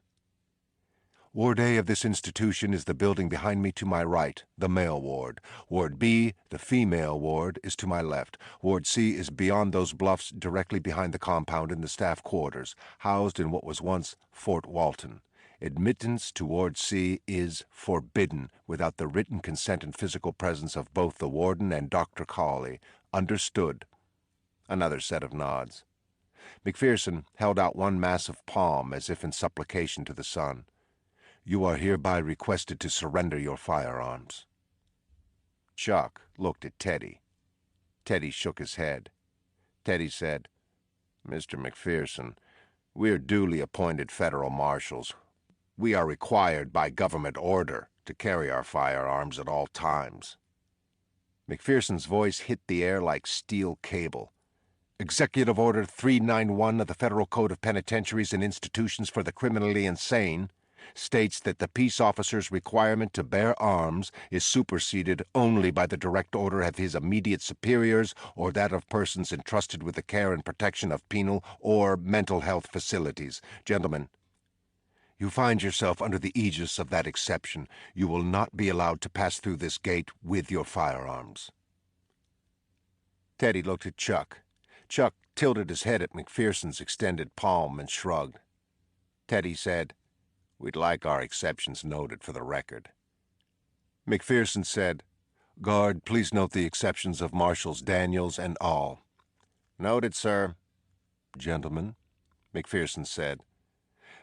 "Ward A of this institution is the building behind me to my right, the male ward. Ward B, the female ward, is to my left. Ward C is beyond those bluffs directly behind the compound in the staff quarters, housed in what was once Fort Walton. Admittance to Ward C is forbidden without the written consent and physical presence of both the warden and Dr. Cawley. Understood?" Another set of nods. McPherson held out one massive palm as if in supplication to the sun. "You are hereby requested to surrender your firearms." Chuck looked at Teddy. Teddy shook his head. Teddy said, "Mr. McPherson, we're duly appointed federal marshals. We are required by government order to carry our firearms at all times." McPherson's voice hit the air like steel cable. Executive Order 391 of the Federal Code of Penitentiaries and Institutions for the Criminally Insane states that the peace officer's requirement to bear arms is superseded only by the direct order of his immediate superiors or that of persons entrusted with the care and protection of penal or mental health facilities. Gentlemen, you find yourself under the aegis of that exception. You will not be allowed to pass through this gate with your firearms. Teddy looked at Chuck. Chuck tilted his head at McPherson's extended palm and shrugged. Teddy said, "We'd like our exceptions noted for the record." McPherson said, "Guard, please note the exceptions of Marshals Daniels and all." "Noted, sir." "Gentlemen," McPherson said.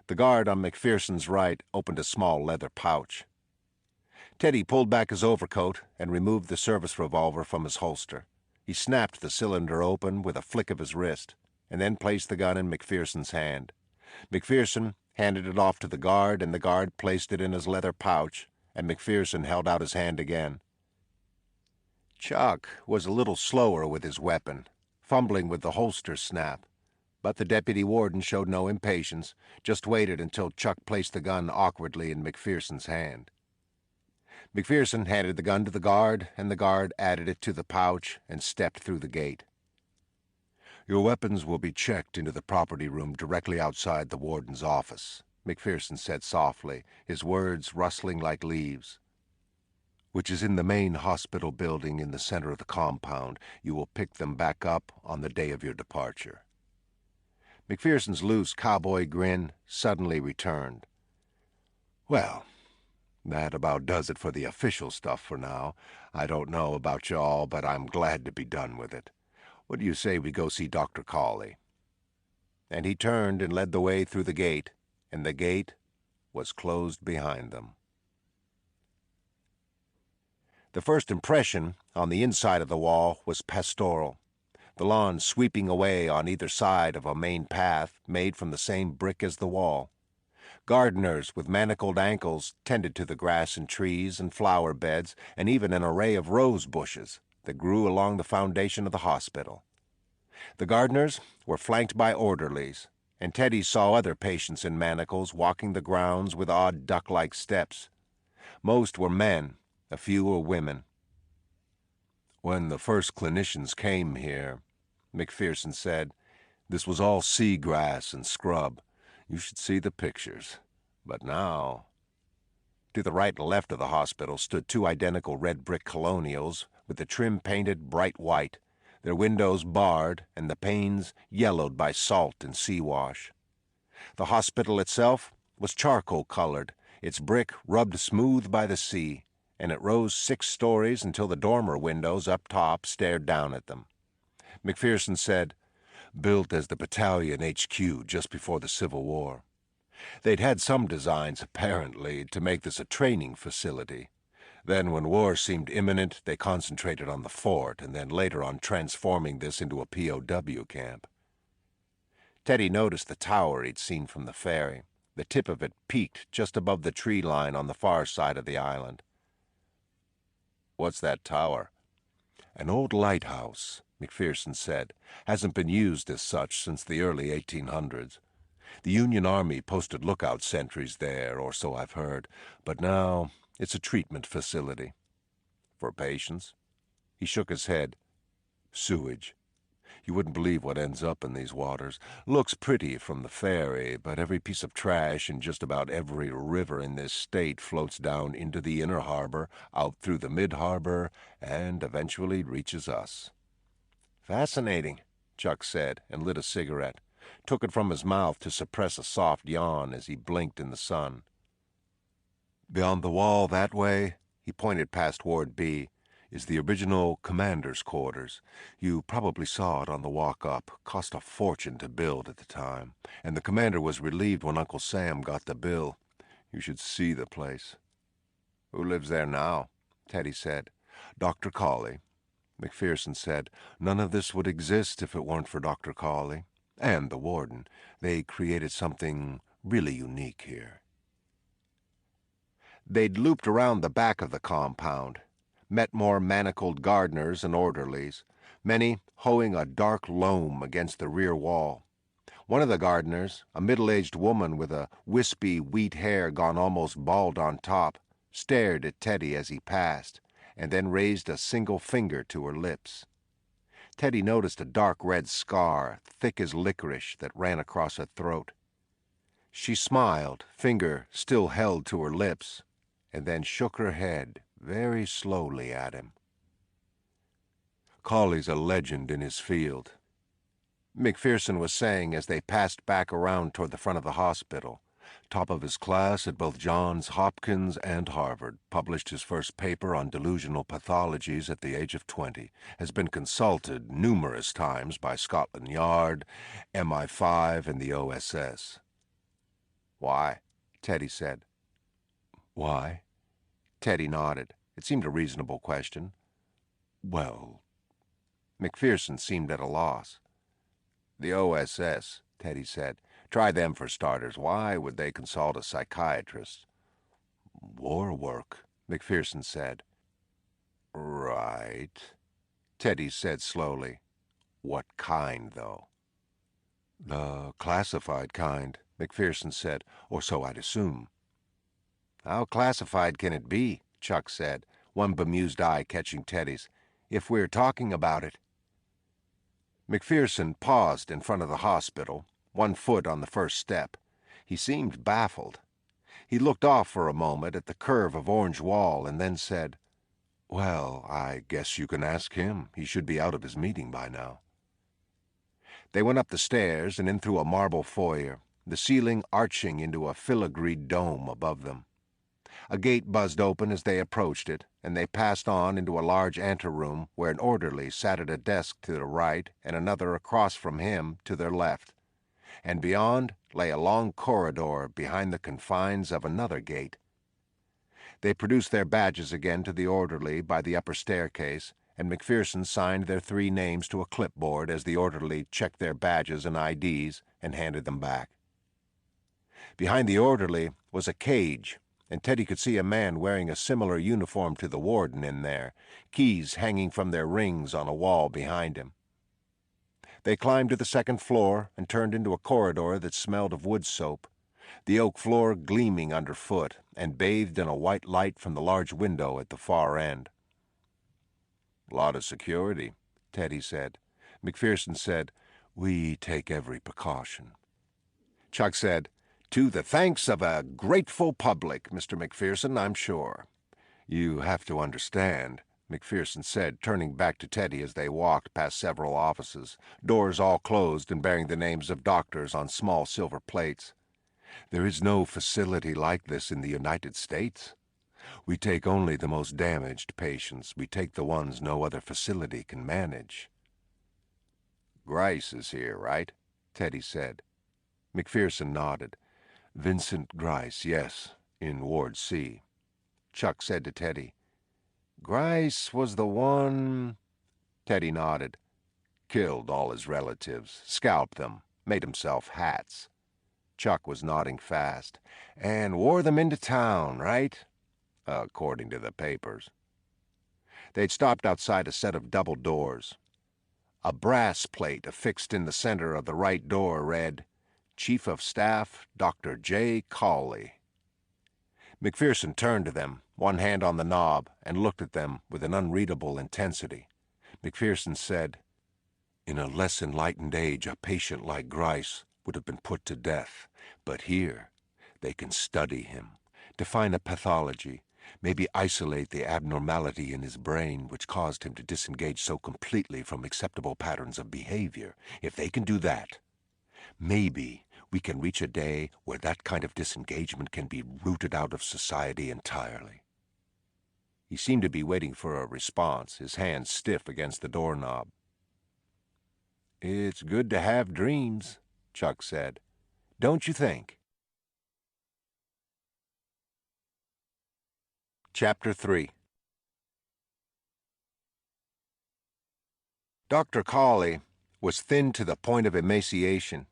The guard on McPherson's right opened a small leather pouch. Teddy pulled back his overcoat and removed the service revolver from his holster. He snapped the cylinder open with a flick of his wrist, and then placed the gun in McPherson's hand. McPherson handed it off to the guard, and the guard placed it in his leather pouch, and McPherson held out his hand again. Chuck was a little slower with his weapon, fumbling with the holster snap, but the deputy warden showed no impatience, just waited until Chuck placed the gun awkwardly in McPherson's hand. McPherson handed the gun to the guard, and the guard added it to the pouch and stepped through the gate. "Your weapons will be checked into the property room directly outside the warden's office," McPherson said softly, his words rustling like leaves, "which is in the main hospital building in the center of the compound. You will pick them back up on the day of your departure." McPherson's loose cowboy grin suddenly returned. "Well, that about does it for the official stuff for now. I don't know about y'all, but I'm glad to be done with it. What do you say we go see Dr. Cawley?" And he turned and led the way through the gate, and the gate was closed behind them. The first impression on the inside of the wall was pastoral, the lawn sweeping away on either side of a main path made from the same brick as the wall. Gardeners with manacled ankles tended to the grass and trees and flower beds, and even an array of rose bushes that grew along the foundation of the hospital. The gardeners were flanked by orderlies, and Teddy saw other patients in manacles walking the grounds with odd duck-like steps. Most were men, a few were women. "When the first clinicians came here," McPherson said, "this was all seagrass and scrub. You should see the pictures. But now—" To the right and left of the hospital stood two identical red brick colonials with the trim painted bright white, their windows barred and the panes yellowed by salt and sea wash. The hospital itself was charcoal-colored, its brick rubbed smooth by the sea, and it rose 6 stories until the dormer windows up top stared down at them. McPherson said, "Built as the battalion HQ just before the Civil War. They'd had some designs, apparently, to make this a training facility. Then when war seemed imminent, they concentrated on the fort, and then later on transforming this into a POW camp." Teddy noticed the tower he'd seen from the ferry. The tip of it peaked just above the tree line on the far side of the island. "What's that tower?" "An old lighthouse," McPherson said. "Hasn't been used as such since the early 1800s. The Union Army posted lookout sentries there, or so I've heard, but now it's a treatment facility." "For patients?" He shook his head. "Sewage. You wouldn't believe what ends up in these waters. Looks pretty from the ferry, but every piece of trash in just about every river in this state floats down into the inner harbor, out through the mid-harbor, and eventually reaches us." "Fascinating," Chuck said, and lit a cigarette, took it from his mouth to suppress a soft yawn as he blinked in the sun. "Beyond the wall that way," he pointed past Ward B, "is the original commander's quarters. You probably saw it on the walk up. Cost a fortune to build at the time, and the commander was relieved when Uncle Sam got the bill. You should see the place." "Who lives there now?" Teddy said. "Dr. Cawley." McPherson said, "None of this would exist if it weren't for Dr. Cawley and the warden. They created something really unique here." They'd looped around the back of the compound. met more manacled gardeners and orderlies, many hoeing a dark loam against the rear wall. One of the gardeners, a middle-aged woman with a wispy wheat hair gone almost bald on top, stared at Teddy as he passed, and then raised a single finger to her lips. Teddy noticed a dark red scar, thick as licorice, that ran across her throat. She smiled, finger still held to her lips, and then shook her head very slowly at him. "Cawley's a legend in his field," McPherson was saying as they passed back around toward the front of the hospital. "Top of his class at both Johns Hopkins and Harvard. Published his first paper on delusional pathologies at the age of 20. Has been consulted numerous times by Scotland Yard, MI5, and the OSS. "Why?" Teddy said. "Why?" Teddy nodded. It seemed a reasonable question. "Well..." McPherson seemed at a loss. "The OSS," Teddy said. "Try them for starters. Why would they consult a psychiatrist?" "War work," McPherson said. "Right," Teddy said slowly. "What kind, though?" "The classified kind," McPherson said. "Or so I'd assume." "How classified can it be?" Chuck said, one bemused eye catching Teddy's. "If we're talking about it." McPherson paused in front of the hospital, one foot on the first step. He seemed baffled. He looked off for a moment at the curve of orange wall and then said, "Well, I guess you can ask him. He should be out of his meeting by now." They went up the stairs and in through a marble foyer, the ceiling arching into a filigreed dome above them. A gate buzzed open as they approached it, and they passed on into a large anteroom where an orderly sat at a desk to their right and another across from him to their left. And beyond lay a long corridor behind the confines of another gate. They produced their badges again to the orderly by the upper staircase, and McPherson signed their 3 names to a clipboard as the orderly checked their badges and IDs and handed them back. Behind the orderly was a cage, and Teddy could see a man wearing a similar uniform to the warden in there, keys hanging from their rings on a wall behind him. They climbed to the second floor and turned into a corridor that smelled of wood soap, the oak floor gleaming underfoot and bathed in a white light from the large window at the far end. "Lot of security," Teddy said. McPherson said, "We take every precaution." Chuck said, "To the thanks of a grateful public, Mr. McPherson, I'm sure." "You have to understand," McPherson said, turning back to Teddy as they walked past several offices, doors all closed and bearing the names of doctors on small silver plates. "There is no facility like this in the United States. We take only the most damaged patients. We take the ones no other facility can manage." "Grice is here, right?" Teddy said. McPherson nodded. "Vincent Grice, yes, in Ward C." Chuck said to Teddy, "Grice was the one—" Teddy nodded. "Killed all his relatives, scalped them, made himself hats." Chuck was nodding fast. "And wore them into town, right? According to the papers." They'd stopped outside a set of double doors. A brass plate affixed in the center of the right door read, "Chief of Staff, Dr. J. Cawley." McPherson turned to them, one hand on the knob, and looked at them with an unreadable intensity. McPherson said, "In a less enlightened age, a patient like Grice would have been put to death. But here, they can study him, define a pathology, maybe isolate the abnormality in his brain which caused him to disengage so completely from acceptable patterns of behavior. If they can do that, maybe we can reach a day where that kind of disengagement can be rooted out of society entirely." He seemed to be waiting for a response, his hand stiff against the doorknob. "It's good to have dreams," Chuck said. "Don't you think?" Chapter 3. Dr. Cawley was thin to the point of emaciation.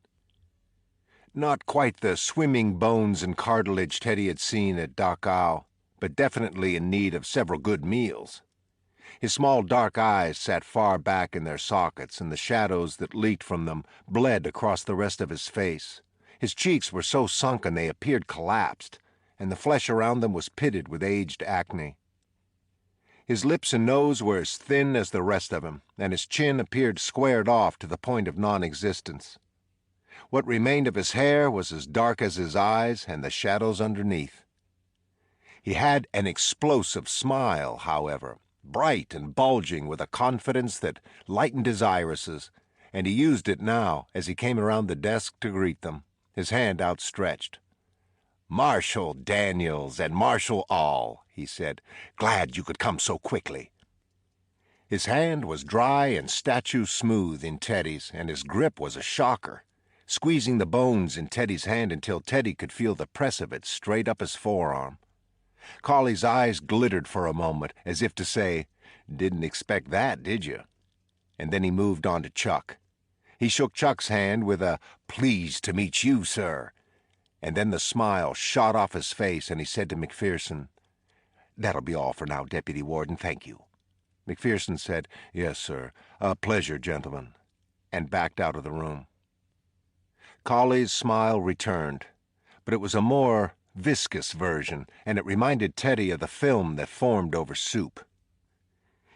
Not quite the swimming bones and cartilage Teddy had seen at Dachau, but definitely in need of several good meals. His small dark eyes sat far back in their sockets, and the shadows that leaked from them bled across the rest of his face. His cheeks were so sunken they appeared collapsed, and the flesh around them was pitted with aged acne. His lips and nose were as thin as the rest of him, and his chin appeared squared off to the point of non-existence. What remained of his hair was as dark as his eyes and the shadows underneath. He had an explosive smile, however, bright and bulging with a confidence that lightened his irises, and he used it now as he came around the desk to greet them, his hand outstretched. "Marshal Daniels and Marshal All," he said. "Glad you could come so quickly." His hand was dry and statue smooth in Teddy's, and his grip was a shocker, squeezing the bones in Teddy's hand until Teddy could feel the press of it straight up his forearm. Cawley's eyes glittered for a moment, as if to say, "Didn't expect that, did you?" And then he moved on to Chuck. He shook Chuck's hand with a "Pleased to meet you, sir." And then the smile shot off his face, and he said to McPherson, "That'll be all for now, Deputy Warden, thank you." McPherson said, "Yes, sir. A pleasure, gentlemen," and backed out of the room. Cawley's smile returned, but it was a more viscous version, and it reminded Teddy of the film that formed over soup.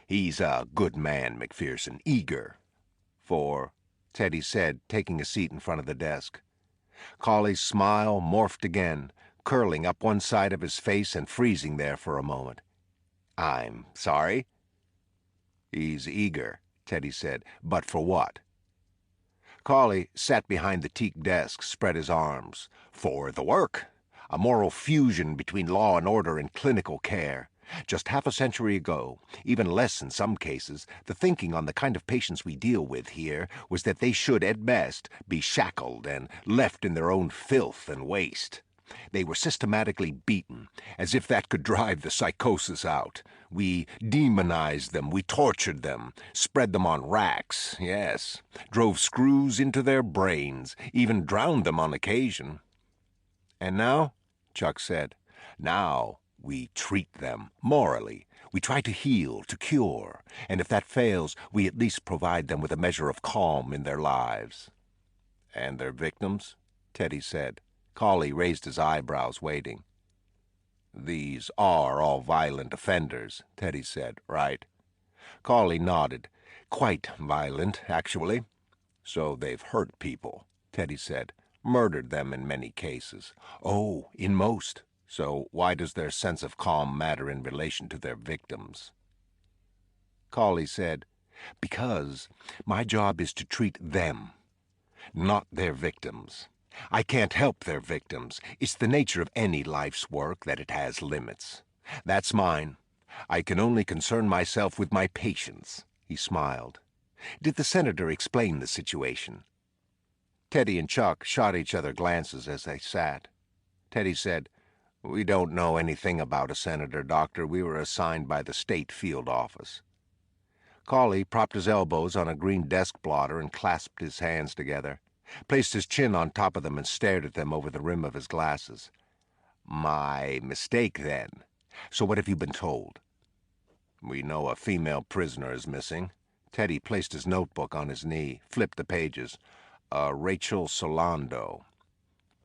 "He's a good man, McPherson, eager for," Teddy said, taking a seat in front of the desk. Cawley's smile morphed again, curling up one side of his face and freezing there for a moment. "I'm sorry?" "He's eager," Teddy said. "But for what?" Cawley sat behind the teak desk, spread his arms. "For the work. A moral fusion between law and order and clinical care. Just half a century ago, even less in some cases, the thinking on the kind of patients we deal with here was that they should, at best, be shackled and left in their own filth and waste. They were systematically beaten, as if that could drive the psychosis out. We demonized them, we tortured them, spread them on racks, yes, drove screws into their brains, even drowned them on occasion." "And now?" Chuck said. "Now we treat them morally. We try to heal, to cure, and if that fails, we at least provide them with a measure of calm in their lives." "And their victims?" Teddy said. Cawley raised his eyebrows, waiting. "These are all violent offenders," Teddy said, "right?" Cawley nodded. "Quite violent, actually." "So they've hurt people," Teddy said. "Murdered them in many cases." "Oh, in most. So why does their sense of calm matter in relation to their victims?" Cawley said, "Because my job is to treat them, not their victims. I can't help their victims. It's the nature of any life's work that it has limits. That's mine. I can only concern myself with my patients." He smiled. "Did the senator explain the situation?" Teddy and Chuck shot each other glances as they sat. Teddy said, "We don't know anything about a senator, Doctor. We were assigned by the state field office." Cawley propped his elbows on a green desk blotter and clasped his hands together, placed his chin on top of them and stared at them over the rim of his glasses. "My mistake, then. So what have you been told?" "We know a female prisoner is missing." Teddy placed his notebook on his knee, flipped the pages. Rachel Solando."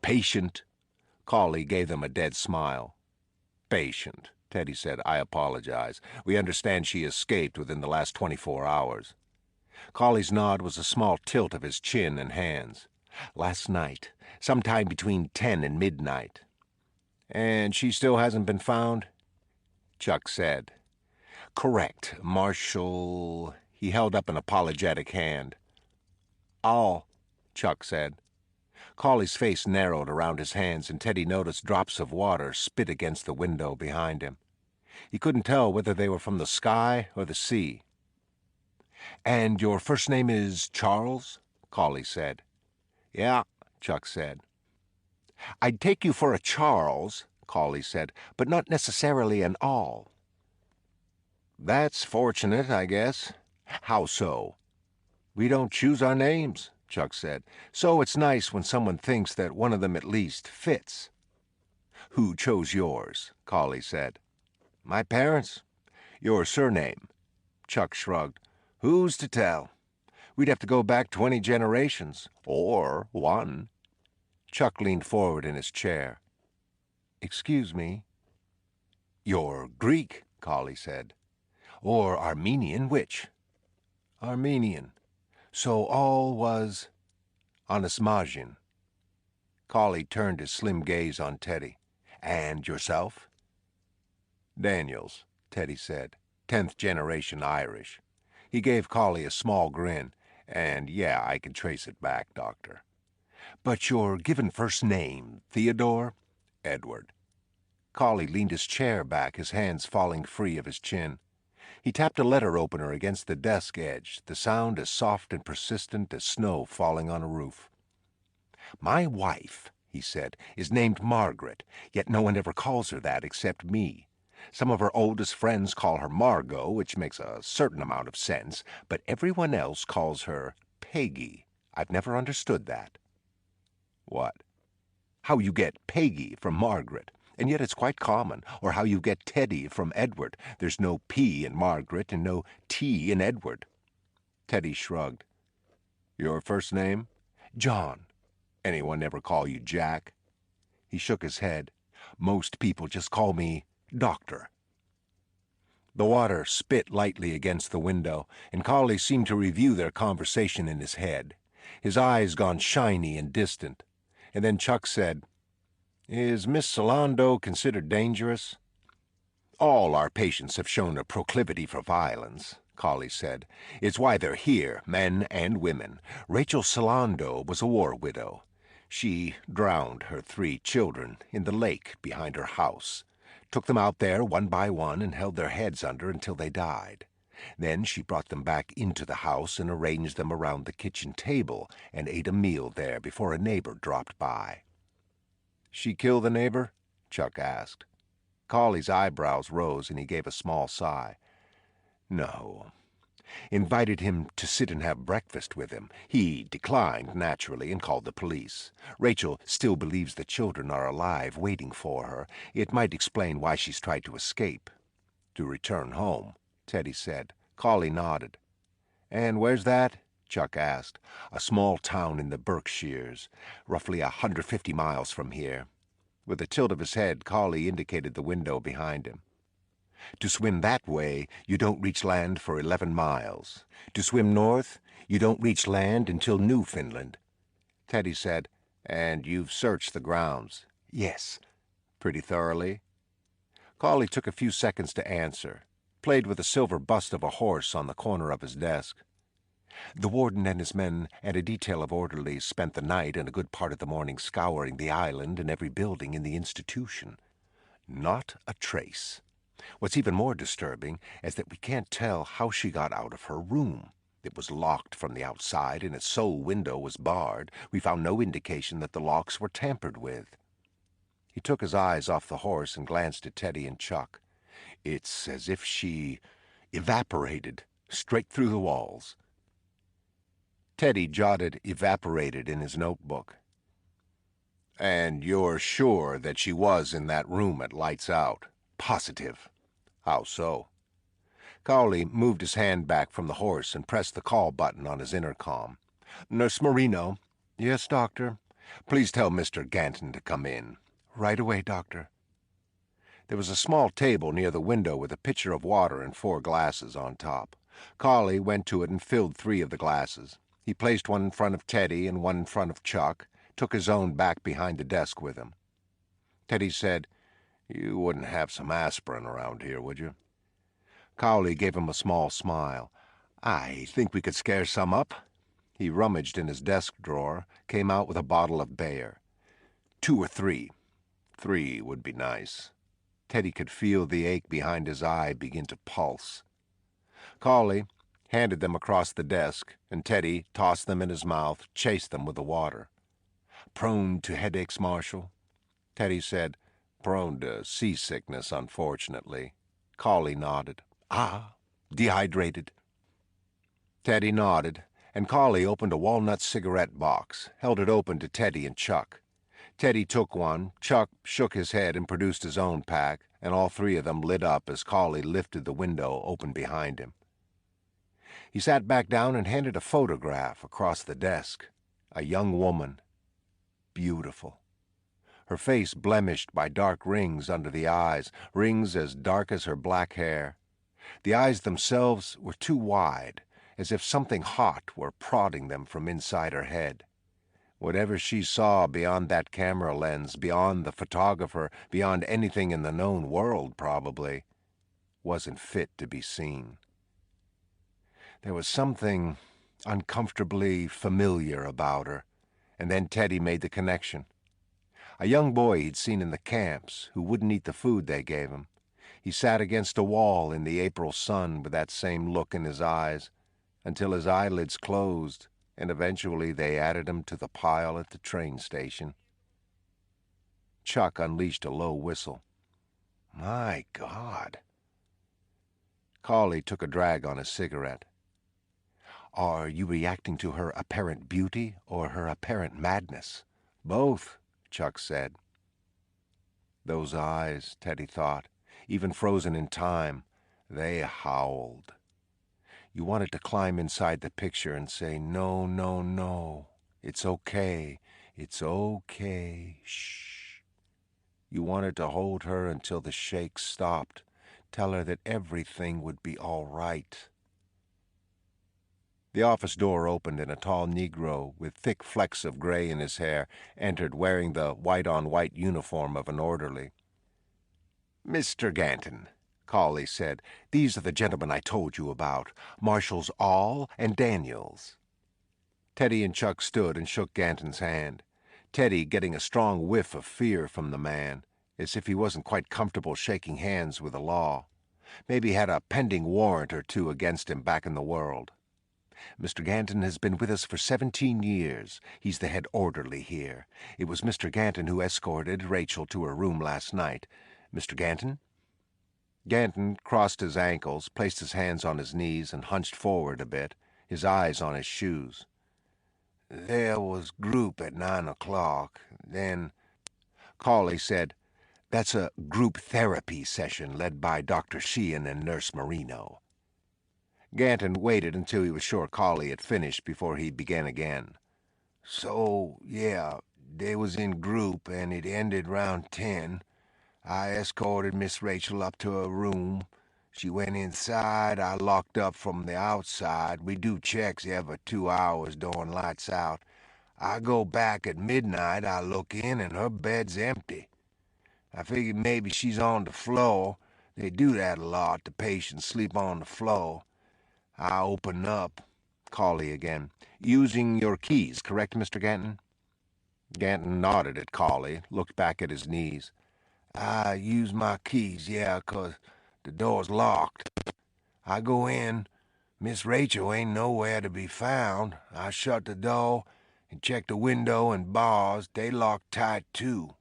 "Patient?" Cawley gave them a dead smile. "Patient," Teddy said. "I apologize. We understand she escaped within the last 24 hours. Cawley's nod was a small tilt of his chin and hands. "Last night, sometime between 10 and midnight." "And she still hasn't been found?" Chuck said. "Correct, Marshal." He held up an apologetic hand. "All," Chuck said. Cawley's face narrowed around his hands, and Teddy noticed drops of water spit against the window behind him. He couldn't tell whether they were from the sky or the sea. "And your first name is Charles?" Cawley said. "Yeah," Chuck said. "I'd take you for a Charles," Cawley said, "but not necessarily an All." "That's fortunate, I guess." "How so?" "We don't choose our names," Chuck said. "So it's nice when someone thinks that one of them at least fits." "Who chose yours?" Cawley said. "My parents." "Your surname?" Chuck shrugged. Who's to tell? We'd have to go back 20 generations. Or one. Chuck leaned forward in his chair. Excuse me? You're Greek, Cawley said. Or Armenian, which? Armenian. So all was Anasmajian. Cawley turned his slim gaze on Teddy. And yourself? Daniels, Teddy said. 10th generation Irish. He gave Cawley a small grin. And yeah, I can trace it back, Doctor. But your given first name, Theodore? Edward. Cawley leaned his chair back, his hands falling free of his chin. He tapped a letter opener against the desk edge, the sound as soft and persistent as snow falling on a roof. My wife, he said, is named Margaret, yet no one ever calls her that except me. Some of her oldest friends call her Margot, which makes a certain amount of sense, but everyone else calls her Peggy. I've never understood that. What? How you get Peggy from Margaret, and yet it's quite common, or how you get Teddy from Edward. There's no P in Margaret and no T in Edward. Teddy shrugged. Your first name? John. Anyone ever call you Jack? He shook his head. Most people just call me Doctor. The water spit lightly against the window, and Cawley seemed to review their conversation in his head, his eyes gone shiny and distant. And then Chuck said, Is Miss Solando considered dangerous? All our patients have shown a proclivity for violence, Cawley said. It's why they're here, men and women. Rachel Solando was a war widow. She drowned her 3 children in the lake behind her house, took them out there one by one and held their heads under until they died. Then she brought them back into the house and arranged them around the kitchen table and ate a meal there before a neighbor dropped by. She kill the neighbor? Chuck asked. Cawley's eyebrows rose and he gave a small sigh. No. Invited him to sit and have breakfast with him. He declined, naturally, and called the police. Rachel still believes the children are alive, waiting for her. It might explain why she's tried to escape. To return home, Teddy said. Cawley nodded. And where's that? Chuck asked. A small town in the Berkshires, roughly 150 miles from here. With a tilt of his head, Cawley indicated the window behind him. To swim that way, you don't reach land for 11 miles. To swim north, you don't reach land until Newfoundland. Teddy said, And you've searched the grounds? Yes. Pretty thoroughly? Cawley took a few seconds to answer, played with a silver bust of a horse on the corner of his desk. The warden and his men and a detail of orderlies spent the night and a good part of the morning scouring the island and every building in the institution. Not a trace. What's even more disturbing is that we can't tell how she got out of her room. It was locked from the outside and its sole window was barred. We found no indication that the locks were tampered with. He took his eyes off the horse and glanced at Teddy and Chuck. It's as if she evaporated straight through the walls. Teddy jotted evaporated in his notebook. And you're sure that she was in that room at lights out? Positive. How so? Cawley moved his hand back from the horse and pressed the call button on his intercom. Nurse Marino. Yes, doctor. Please tell Mr. Ganton to come in. Right away, doctor. There was a small table near the window with a pitcher of water and 4 glasses on top. Cawley went to it and filled 3 of the glasses. He placed one in front of Teddy and one in front of Chuck, took his own back behind the desk with him. Teddy said, You wouldn't have some aspirin around here, would you? Cawley gave him a small smile. I think we could scare some up. He rummaged in his desk drawer, came out with a bottle of Bayer. 2 or 3. 3 would be nice. Teddy could feel the ache behind his eye begin to pulse. Cawley handed them across the desk, and Teddy tossed them in his mouth, chased them with the water. Prone to headaches, Marshal? Teddy said, Prone to seasickness, unfortunately. Cawley nodded. Ah, dehydrated. Teddy nodded, and Cawley opened a walnut cigarette box, held it open to Teddy and Chuck. Teddy took one, Chuck shook his head and produced his own pack, and all 3 of them lit up as Cawley lifted the window open behind him. He sat back down and handed a photograph across the desk. A young woman. Beautiful. Her face blemished by dark rings under the eyes, rings as dark as her black hair. The eyes themselves were too wide, as if something hot were prodding them from inside her head. Whatever she saw beyond that camera lens, beyond the photographer, beyond anything in the known world, probably, wasn't fit to be seen. There was something uncomfortably familiar about her, and then Teddy made the connection. A young boy he'd seen in the camps who wouldn't eat the food they gave him. He sat against a wall in the April sun with that same look in his eyes, until his eyelids closed, and eventually they added him to the pile at the train station. Chuck unleashed a low whistle. My God. Cawley took a drag on his cigarette. Are you reacting to her apparent beauty or her apparent madness? Both, Chuck said. Those eyes, Teddy thought, even frozen in time, they howled. You wanted to climb inside the picture and say, no, no, no, it's okay, shh. You wanted to hold her until the shake stopped, tell her that everything would be all right. The office door opened and a tall Negro with thick flecks of gray in his hair entered wearing the white-on-white uniform of an orderly. Mr. Ganton, Cawley said, these are the gentlemen I told you about, Marshals All and Daniels. Teddy and Chuck stood and shook Ganton's hand, Teddy getting a strong whiff of fear from the man, as if he wasn't quite comfortable shaking hands with the law. Maybe had a pending warrant or two against him back in the world. Mr. Ganton has been with us for 17 years. He's the head orderly here. It was Mr. Ganton who escorted Rachel to her room last night. Mr. Ganton? Ganton crossed his ankles, placed his hands on his knees, and hunched forward a bit, his eyes on his shoes. There was group at 9 o'clock. Then Cawley said, that's a group therapy session led by Dr. Sheehan and Nurse Marino. Ganton waited until he was sure Cawley had finished before he began again. So, yeah, they was in group, and it ended round 10. I escorted Miss Rachel up to her room. She went inside. I locked up from the outside. We do checks every 2 hours during lights out. I go back at midnight. I look in, and her bed's empty. I figured maybe she's on the floor. They do that a lot. The patients sleep on the floor. I open up. Cawley again. Using your keys, correct, Mr. Ganton? Ganton nodded at Cawley, looked back at his knees. I use my keys, yeah, 'cause the door's locked. I go in. Miss Rachel ain't nowhere to be found. I shut the door and check the window and bars. They locked tight, too.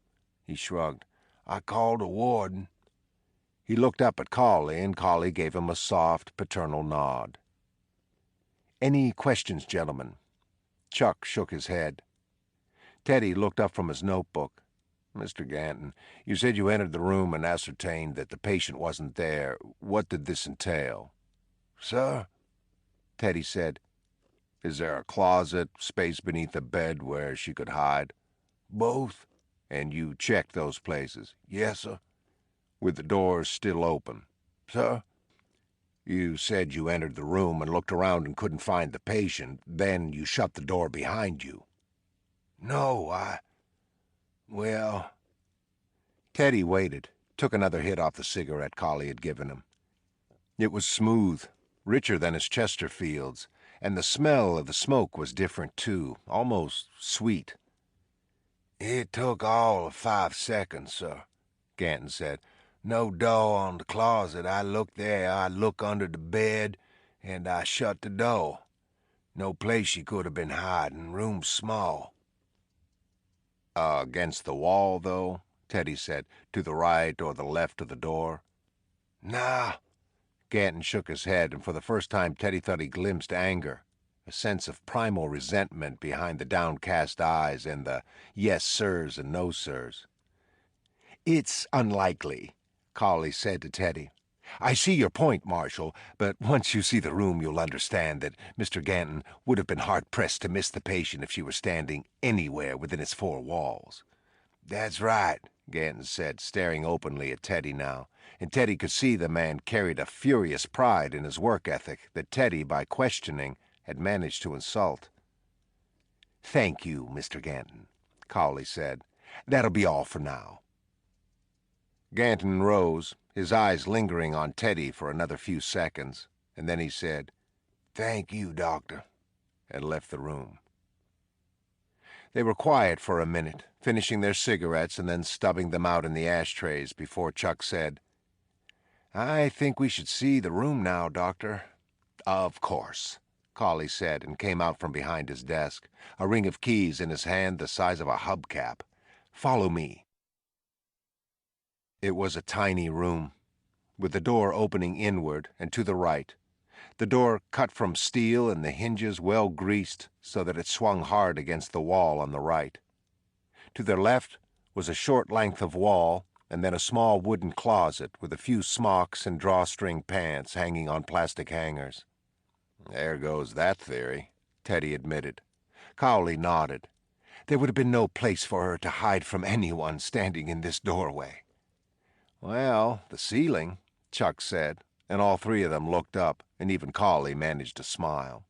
He shrugged. I called the warden. He looked up at Cawley, and Cawley gave him a soft, paternal nod. Any questions, gentlemen? Chuck shook his head. Teddy looked up from his notebook. Mr. Ganton, you said you entered the room and ascertained that the patient wasn't there. What did this entail? Sir? Teddy said, is there a closet, space beneath the bed where she could hide? Both. And you checked those places? Yes, sir. With the doors still open? Sir? You said you entered the room and looked around and couldn't find the patient. Then you shut the door behind you. No, well... Teddy waited, took another hit off the cigarette Cawley had given him. It was smooth, richer than his Chesterfield's, and the smell of the smoke was different too, almost sweet. It took all of 5 seconds, sir, Ganton said. No door on the closet. I looked there, I look under the bed, and I shut the door. No place she could have been hiding. Room small. Against the wall, though? Teddy said, to the right or the left of the door. Nah. Ganton shook his head, and for the first time Teddy thought he glimpsed anger, a sense of primal resentment behind the downcast eyes and the yes sirs and no sirs. It's unlikely, Cawley said to Teddy. I see your point, Marshal, but once you see the room, you'll understand that Mr. Ganton would have been hard-pressed to miss the patient if she were standing anywhere within its four walls. That's right, Ganton said, staring openly at Teddy now, and Teddy could see the man carried a furious pride in his work ethic that Teddy, by questioning, had managed to insult. Thank you, Mr. Ganton, Cawley said. That'll be all for now. Ganton rose, his eyes lingering on Teddy for another few seconds, and then he said, Thank you, Doctor, and left the room. They were quiet for a minute, finishing their cigarettes and then stubbing them out in the ashtrays before Chuck said, I think we should see the room now, Doctor. Of course, Cawley said, and came out from behind his desk, a ring of keys in his hand the size of a hubcap. Follow me. It was a tiny room, with the door opening inward and to the right, the door cut from steel and the hinges well greased so that it swung hard against the wall on the right. To their left was a short length of wall, and then a small wooden closet with a few smocks and drawstring pants hanging on plastic hangers. There goes that theory, Teddy admitted. Cawley nodded. There would have been no place for her to hide from anyone standing in this doorway. Well, the ceiling, Chuck said, and all three of them looked up, and even Cawley managed to smile.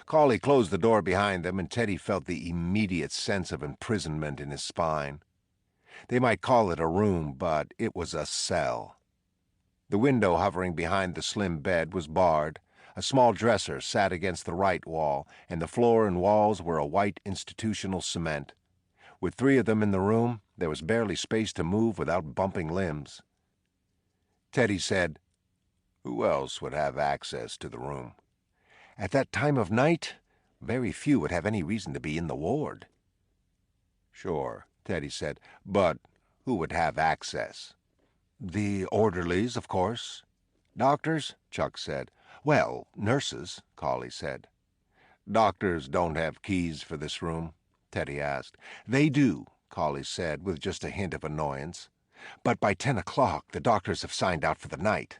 Cawley closed the door behind them, and Teddy felt the immediate sense of imprisonment in his spine. They might call it a room, but it was a cell. The window hovering behind the slim bed was barred. A small dresser sat against the right wall, and the floor and walls were a white institutional cement. With three of them in the room, there was barely space to move without bumping limbs. Teddy said, Who else would have access to the room? At that time of night, very few would have any reason to be in the ward. Sure, Teddy said, but who would have access? The orderlies, of course. Doctors, Chuck said. Well, nurses, Cawley said. Doctors don't have keys for this room, Teddy asked. They do, Cawley said, with just a hint of annoyance. But by 10 o'clock, the doctors have signed out for the night.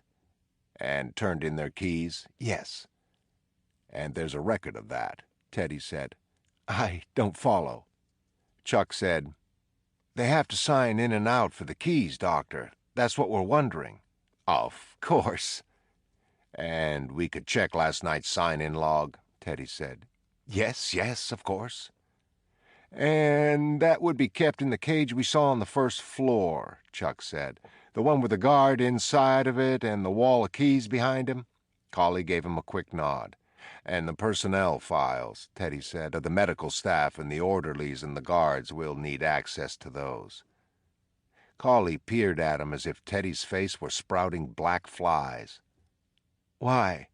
And turned in their keys? Yes. And there's a record of that, Teddy said. I don't follow. Chuck said, They have to sign in and out for the keys, Doctor. That's what we're wondering. Of course. And we could check last night's sign-in log, Teddy said. Yes, of course. And that would be kept in the cage we saw on the first floor, Chuck said. The one with the guard inside of it and the wall of keys behind him? Cawley gave him a quick nod. And the personnel files, Teddy said, of the medical staff and the orderlies and the guards will need access to those. Cawley peered at him as if Teddy's face were sprouting black flies. Why?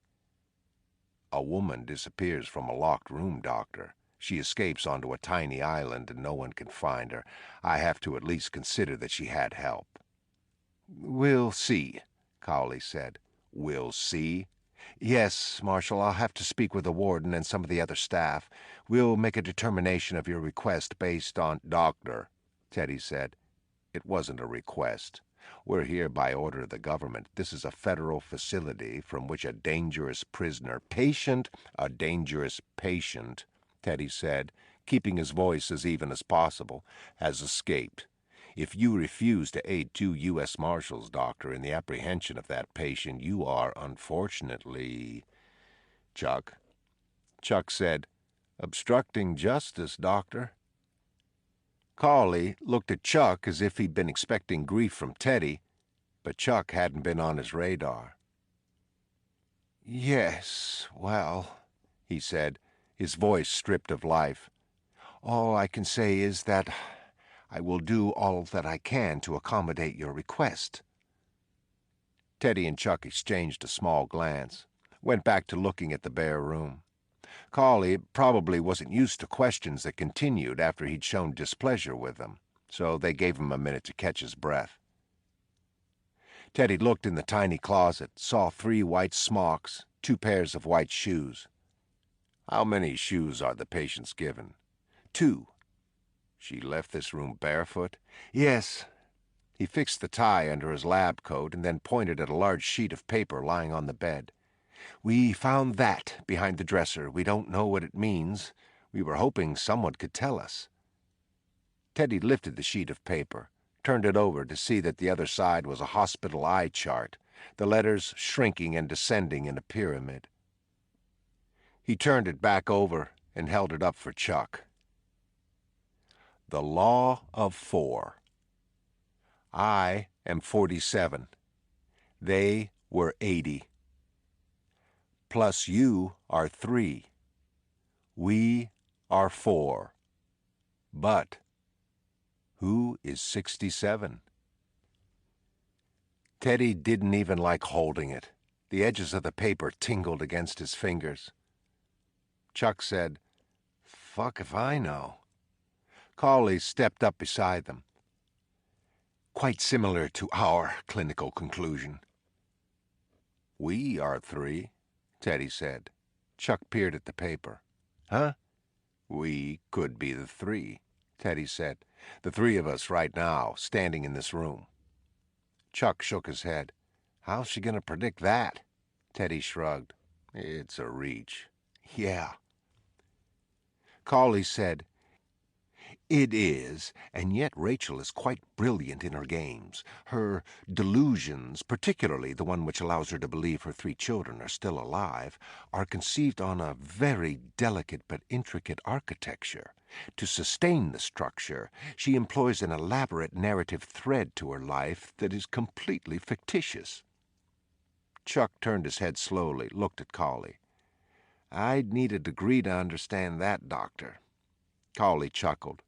A woman disappears from a locked room, Doctor. She escapes onto a tiny island and no one can find her. I have to at least consider that she had help. We'll see, Cawley said. We'll see? Yes, Marshal, I'll have to speak with the warden and some of the other staff. We'll make a determination of your request based on... Doctor, Teddy said. It wasn't a request. We're here by order of the government. This is a federal facility from which a dangerous prisoner... A dangerous patient, Teddy said, keeping his voice as even as possible, has escaped. If you refuse to aid 2 U.S. Marshals, Doctor, in the apprehension of that patient, you are, unfortunately... Chuck said, Obstructing justice, Doctor. Cawley looked at Chuck as if he'd been expecting grief from Teddy, but Chuck hadn't been on his radar. Yes, well, he said, his voice stripped of life. All I can say is that I will do all that I can to accommodate your request. Teddy and Chuck exchanged a small glance, went back to looking at the bare room. Cawley probably wasn't used to questions that continued after he'd shown displeasure with them, so they gave him a minute to catch his breath. Teddy looked in the tiny closet, saw 3 white smocks, 2 pairs of white shoes. How many shoes are the patients given? 2. She left this room barefoot? Yes. He fixed the tie under his lab coat and then pointed at a large sheet of paper lying on the bed. "We found that behind the dresser. We don't know what it means. We were hoping someone could tell us." Teddy lifted the sheet of paper, turned it over to see that the other side was a hospital eye chart, the letters shrinking and descending in a pyramid. He turned it back over and held it up for Chuck. "The law of 4. I am 47. They were 80. Plus you are 3. We are 4. But who is 67? Teddy didn't even like holding it. The edges of the paper tingled against his fingers. Chuck said, "Fuck if I know." Cawley stepped up beside them. "Quite similar to our clinical conclusion." "We are 3, Teddy said. Chuck peered at the paper. "Huh?" "We could be the 3, Teddy said. "The 3 of us right now, standing in this room." Chuck shook his head. "How's she gonna predict that?" Teddy shrugged. "It's a reach." "Yeah." Cawley said, "It is, and yet Rachel is quite brilliant in her games. Her delusions, particularly the one which allows her to believe her 3 children are still alive, are conceived on a very delicate but intricate architecture. To sustain the structure, she employs an elaborate narrative thread to her life that is completely fictitious." Chuck turned his head slowly, looked at Cawley. "I'd need a degree to understand that, Doctor." Cawley chuckled.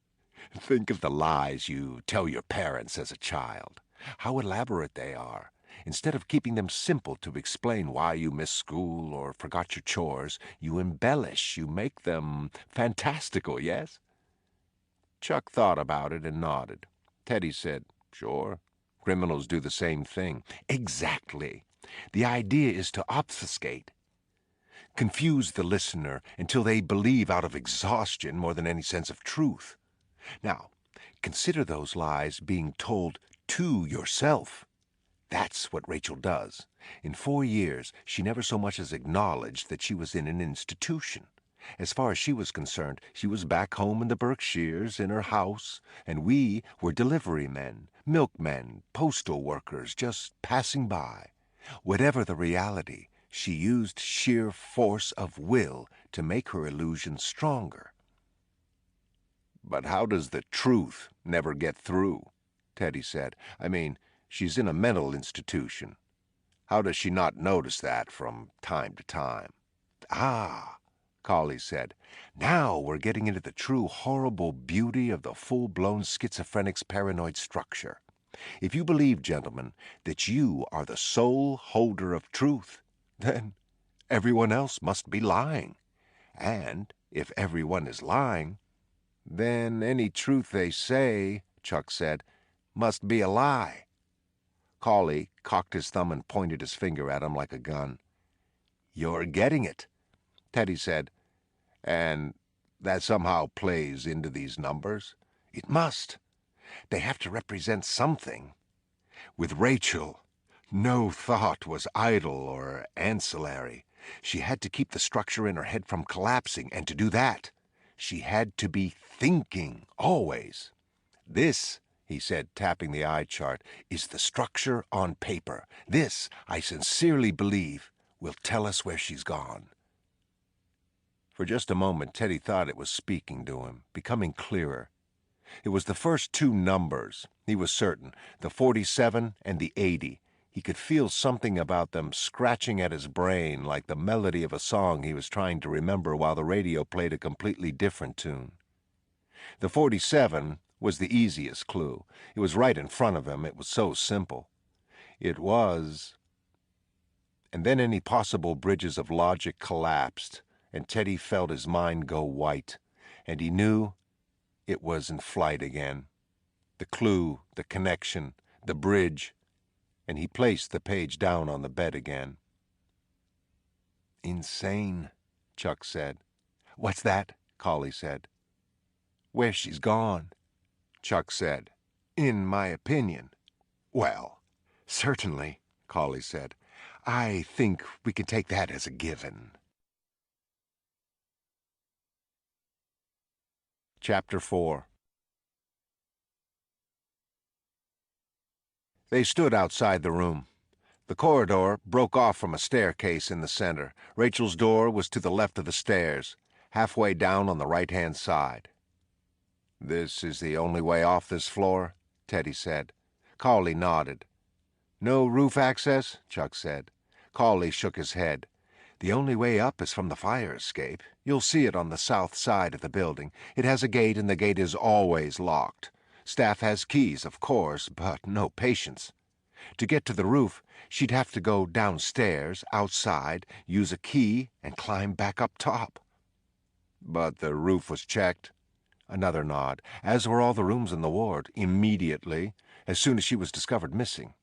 "Think of the lies you tell your parents as a child. How elaborate they are. Instead of keeping them simple to explain why you missed school or forgot your chores, you embellish, you make them fantastical, yes?" Chuck thought about it and nodded. Teddy said, "Sure. Criminals do the same thing." "Exactly. The idea is to obfuscate. Confuse the listener until they believe out of exhaustion more than any sense of truth. Now, consider those lies being told to yourself. That's what Rachel does. In 4 years, she never so much as acknowledged that she was in an institution. As far as she was concerned, she was back home in the Berkshires, in her house, and we were delivery men, milkmen, postal workers, just passing by. Whatever the reality, she used sheer force of will to make her illusion stronger." "But how does the truth never get through?" Teddy said. "I mean, she's in a mental institution. How does she not notice that from time to time?" "Ah," Cawley said. "Now we're getting into the true horrible beauty of the full-blown schizophrenic's paranoid structure. If you believe, gentlemen, that you are the sole holder of truth, then everyone else must be lying. And if everyone is lying, then any truth they say," Chuck said, "must be a lie." Cawley cocked his thumb and pointed his finger at him like a gun. "You're getting it," Teddy said. "And that somehow plays into these numbers?" "It must. They have to represent something. With Rachel, no thought was idle or ancillary. She had to keep the structure in her head from collapsing, and to do that, she had to be thinking, always. This," he said, tapping the eye chart, "is the structure on paper. This, I sincerely believe, will tell us where she's gone." For just a moment, Teddy thought it was speaking to him, becoming clearer. It was the first 2 numbers, he was certain, the 47 and the 80. He could feel something about them scratching at his brain like the melody of a song he was trying to remember while the radio played a completely different tune. The 47 was the easiest clue. It was right in front of him. It was so simple. It was... And then any possible bridges of logic collapsed, and Teddy felt his mind go white, and he knew it was in flight again. The clue, the connection, the bridge, and he placed the page down on the bed again. "Insane," Chuck said. "What's that?" Cawley said. "Where she's gone," Chuck said. "In my opinion." Well, certainly, Cawley said. I think we can take that as a given. Chapter 4. They stood outside the room. The corridor broke off from a staircase in the center. Rachel's door was to the left of the stairs, halfway down on the right-hand side. "This is the only way off this floor?" Teddy said. Cawley nodded. "No roof access?" Chuck said. Cawley shook his head. "The only way up is from the fire escape. You'll see it on the south side of the building. It has a gate, and the gate is always locked. Staff has keys, of course, but no patients. To get to the roof, she'd have to go downstairs, outside, use a key, and climb back up top." "But the roof was checked?" Another nod, as were all the rooms in the ward, immediately, as soon as she was discovered missing.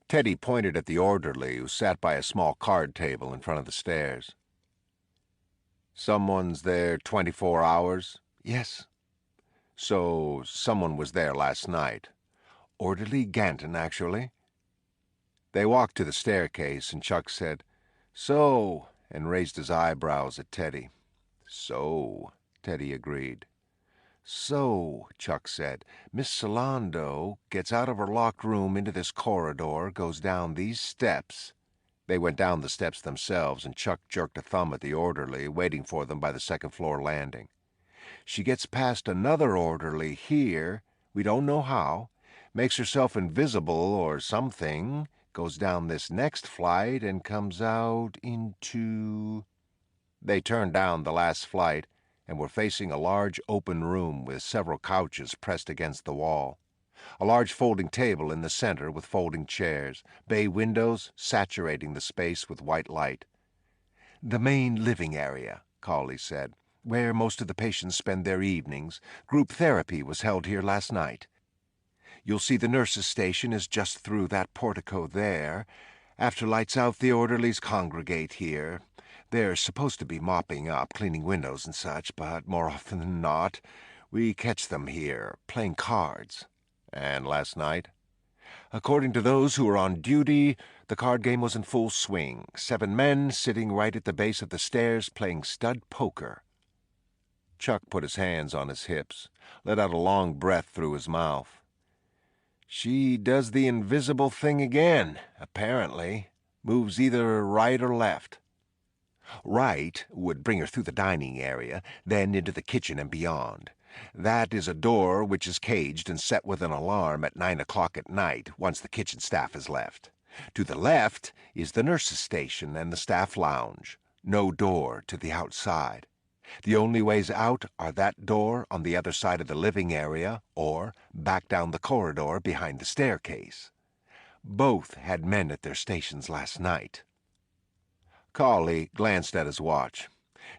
Teddy pointed at the orderly who sat by a small card table in front of the stairs. "Someone's there 24 hours?" "Yes." "So someone was there last night?" "Orderly Ganton, actually." They walked to the staircase, and Chuck said, "So," and raised his eyebrows at Teddy. "So," Teddy agreed. "So," Chuck said, "Miss Solando gets out of her locked room into this corridor, goes down these steps." They went down the steps themselves, and Chuck jerked a thumb at the orderly, waiting for them by the second-floor landing. "She gets past another orderly here, we don't know how, makes herself invisible or something, goes down this next flight, and comes out into—" They turned down the last flight and were facing a large open room with several couches pressed against the wall. A large folding table in the center with folding chairs, bay windows saturating the space with white light. "The main living area," Cawley said, "where most of the patients spend their evenings. Group therapy was held here last night. You'll see the nurses' station is just through that portico there. After lights out, the orderlies congregate here. They're supposed to be mopping up, cleaning windows and such, but more often than not, we catch them here, playing cards." "And last night?" "According to those who were on duty, the card game was in full swing. 7 men sitting right at the base of the stairs playing stud poker." Chuck put his hands on his hips, let out a long breath through his mouth. "She does the invisible thing again, apparently. Moves either right or left." "Right would bring her through the dining area, then into the kitchen and beyond. That is a door which is caged and set with an alarm at 9 o'clock at night, once the kitchen staff has left. To the left is the nurse's station and the staff lounge. No door to the outside. The only ways out are that door on the other side of the living area or back down the corridor behind the staircase. Both had men at their stations last night." Cawley glanced at his watch.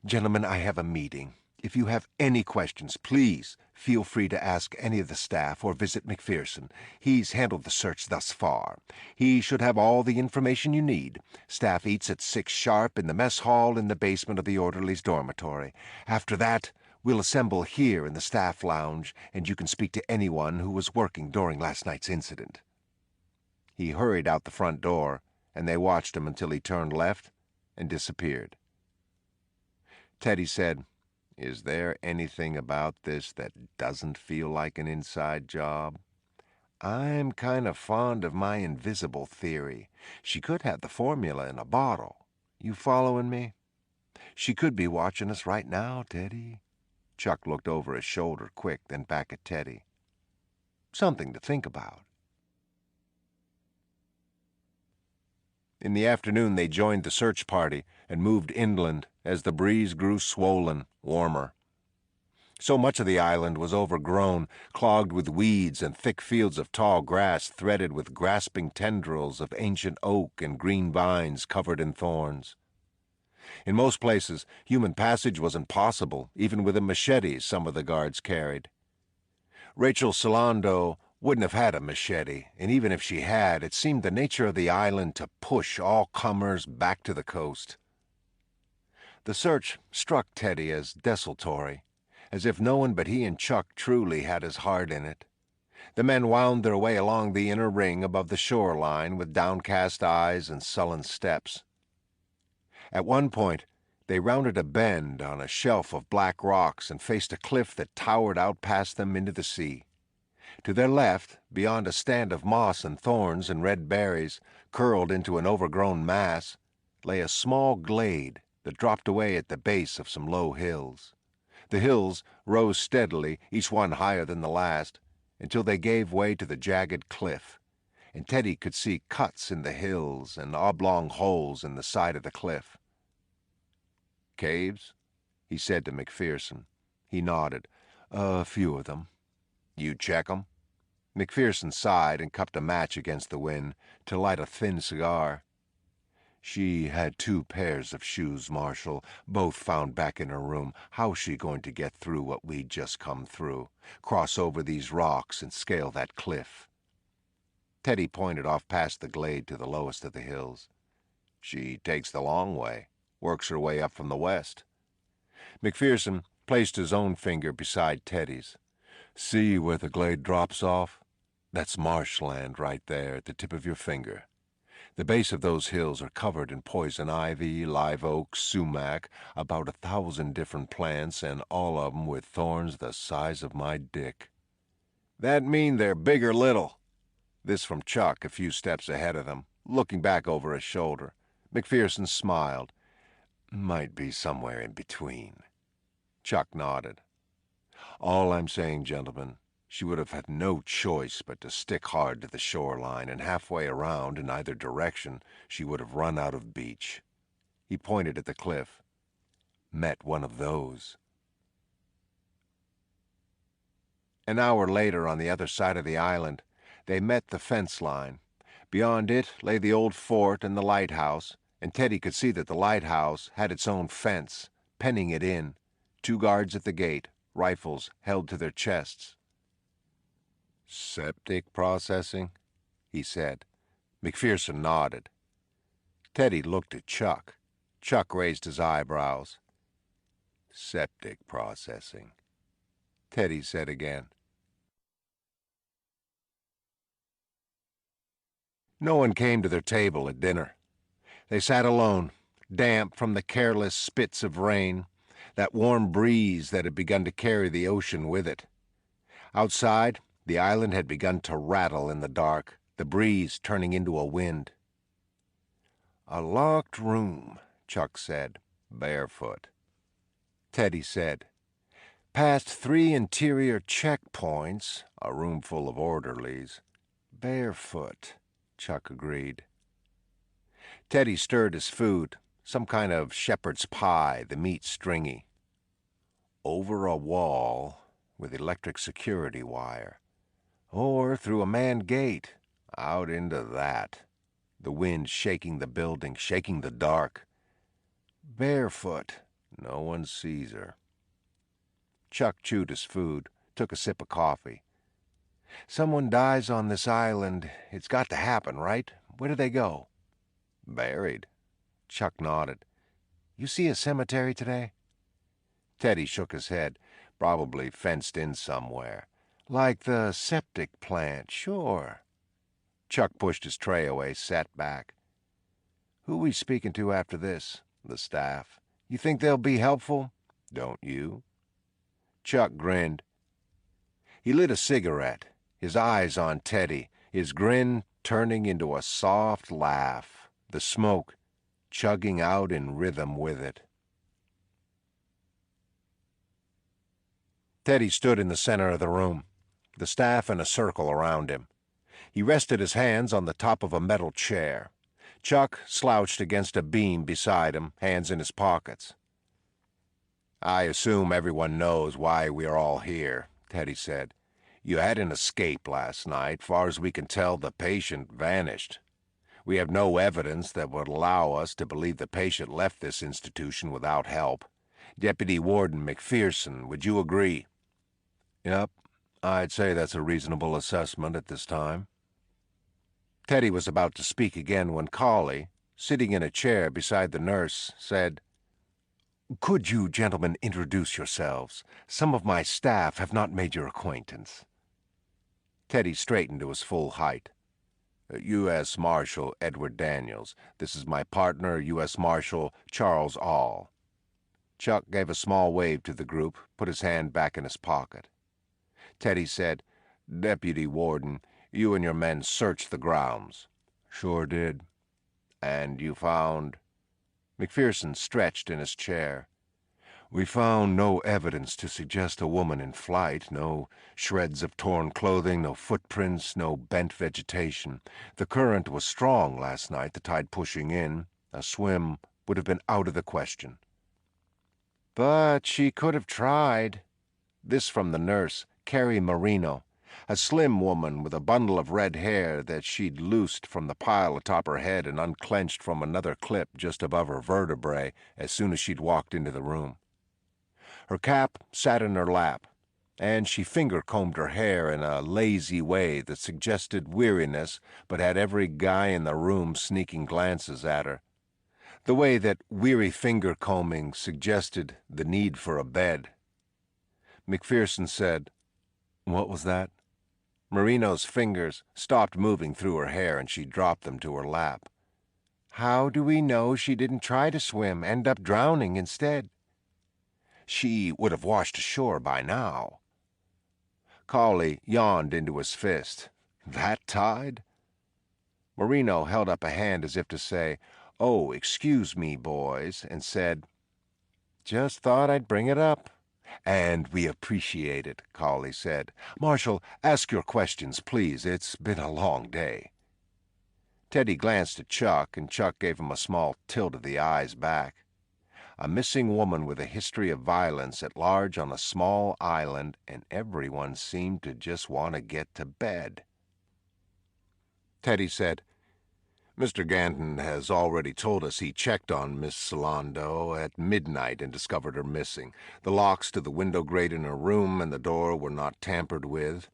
"Gentlemen, I have a meeting. If you have any questions, please feel free to ask any of the staff or visit McPherson. He's handled the search thus far. He should have all the information you need. Staff eats at 6 sharp in the mess hall in the basement of the orderly's dormitory. After that, we'll assemble here in the staff lounge, and you can speak to anyone who was working during last night's incident." He hurried out the front door, and they watched him until he turned left and disappeared. Teddy said, "Is there anything about this that doesn't feel like an inside job? I'm kind of fond of my invisible theory. She could have the formula in a bottle. You following me? She could be watching us right now, Teddy." Chuck looked over his shoulder quick, then back at Teddy. "Something to think about." In the afternoon they joined the search party and moved inland as the breeze grew swollen, warmer. So much of the island was overgrown, clogged with weeds and thick fields of tall grass threaded with grasping tendrils of ancient oak and green vines covered in thorns. In most places, human passage was impossible, even with the machetes some of the guards carried. Rachel Solando wouldn't have had a machete, and even if she had, it seemed the nature of the island to push all comers back to the coast. The search struck Teddy as desultory, as if no one but he and Chuck truly had his heart in it. The men wound their way along the inner ring above the shoreline with downcast eyes and sullen steps. At one point, they rounded a bend on a shelf of black rocks and faced a cliff that towered out past them into the sea. To their left, beyond a stand of moss and thorns and red berries, curled into an overgrown mass, lay a small glade that dropped away at the base of some low hills. The hills rose steadily, each one higher than the last, until they gave way to the jagged cliff, and Teddy could see cuts in the hills and oblong holes in the side of the cliff. "Caves?" he said to McPherson. He nodded. "A few of them." "You check 'em?" McPherson sighed and cupped a match against the wind to light a thin cigar. "She had 2 pairs of shoes, Marshal, both found back in her room. How's she going to get through what we'd just come through? Cross over these rocks and scale that cliff?" Teddy pointed off past the glade to the lowest of the hills. "She takes the long way, works her way up from the west." McPherson placed his own finger beside Teddy's. "See where the glade drops off? That's marshland right there at the tip of your finger. The base of those hills are covered in poison ivy, live oak, sumac, about 1,000 different plants, and all of 'em with thorns the size of my dick." "That mean they're big or little?" This from Chuck a few steps ahead of them, looking back over his shoulder. McPherson smiled. "Might be somewhere in between." Chuck nodded. "All I'm saying, gentlemen, she would have had no choice but to stick hard to the shoreline, and halfway around in either direction she would have run out of beach." He pointed at the cliff. "Met one of those." An hour later, on the other side of the island, they met the fence line. Beyond it lay the old fort and the lighthouse, and Teddy could see that the lighthouse had its own fence, penning it in, 2 guards at the gate, rifles held to their chests. "Septic processing?" he said. McPherson nodded. Teddy looked at Chuck. Chuck raised his eyebrows. "Septic processing," Teddy said again. No one came to their table at dinner. They sat alone, damp from the careless spits of rain, that warm breeze that had begun to carry the ocean with it. Outside, the island had begun to rattle in the dark, the breeze turning into a wind. "A locked room," Chuck said, "barefoot." Teddy said, "Past 3 interior checkpoints, a room full of orderlies." "Barefoot," Chuck agreed. Teddy stirred his food, some kind of shepherd's pie, the meat stringy. "Over a wall with electric security wire. Or through a manned gate, out into that. The wind shaking the building, shaking the dark. Barefoot, no one sees her." Chuck chewed his food, took a sip of coffee. "Someone dies on this island, it's got to happen, right? Where do they go?" "Buried." Chuck nodded. "You see a cemetery today?" Teddy shook his head. "Probably fenced in somewhere." "Like the septic plant, sure." Chuck pushed his tray away, sat back. "Who we speaking to after this?" "The staff." "You think they'll be helpful?" "Don't you?" Chuck grinned. He lit a cigarette, his eyes on Teddy, his grin turning into a soft laugh, the smoke chugging out in rhythm with it. Teddy stood in the center of the room, the staff in a circle around him. He rested his hands on the top of a metal chair. Chuck slouched against a beam beside him, hands in his pockets. "I assume everyone knows why we are all here," Teddy said. "You had an escape last night. Far as we can tell, the patient vanished. We have no evidence that would allow us to believe the patient left this institution without help. Deputy Warden McPherson, would you agree?" "Yep, I'd say that's a reasonable assessment at this time." Teddy was about to speak again when Cawley, sitting in a chair beside the nurse, said, "Could you gentlemen introduce yourselves? Some of my staff have not made your acquaintance." Teddy straightened to his full height. U.S. Marshal Edward Daniels. This is my partner, U.S. Marshal Charles All. Chuck gave a small wave to the group, put his hand back in his pocket. Teddy said, Deputy Warden, you and your men searched the grounds. Sure did. And you found... McPherson stretched in his chair. We found no evidence to suggest a woman in flight, no shreds of torn clothing, no footprints, no bent vegetation. The current was strong last night, the tide pushing in. A swim would have been out of the question. But she could have tried. This from the nurse, Carrie Marino, a slim woman with a bundle of red hair that she'd loosed from the pile atop her head and unclenched from another clip just above her vertebrae as soon as she'd walked into the room. Her cap sat in her lap, and she finger-combed her hair in a lazy way that suggested weariness but had every guy in the room sneaking glances at her. The way that weary finger-combing suggested the need for a bed. McPherson said, What was that? Marino's fingers stopped moving through her hair and she dropped them to her lap. How do we know she didn't try to swim, end up drowning instead? She would have washed ashore by now. Cawley yawned into his fist. That tide? Marino held up a hand as if to say, Oh, excuse me, boys, and said, Just thought I'd bring it up. And we appreciate it, Cawley said. Marshal, ask your questions, please. It's been a long day. Teddy glanced at Chuck, and Chuck gave him a small tilt of the eyes back. A missing woman with a history of violence at large on a small island, and everyone seemed to just want to get to bed. Teddy said, Mr. Ganton has already told us he checked on Miss Solando at midnight and discovered her missing. The locks to the window grate in her room and the door were not tampered with.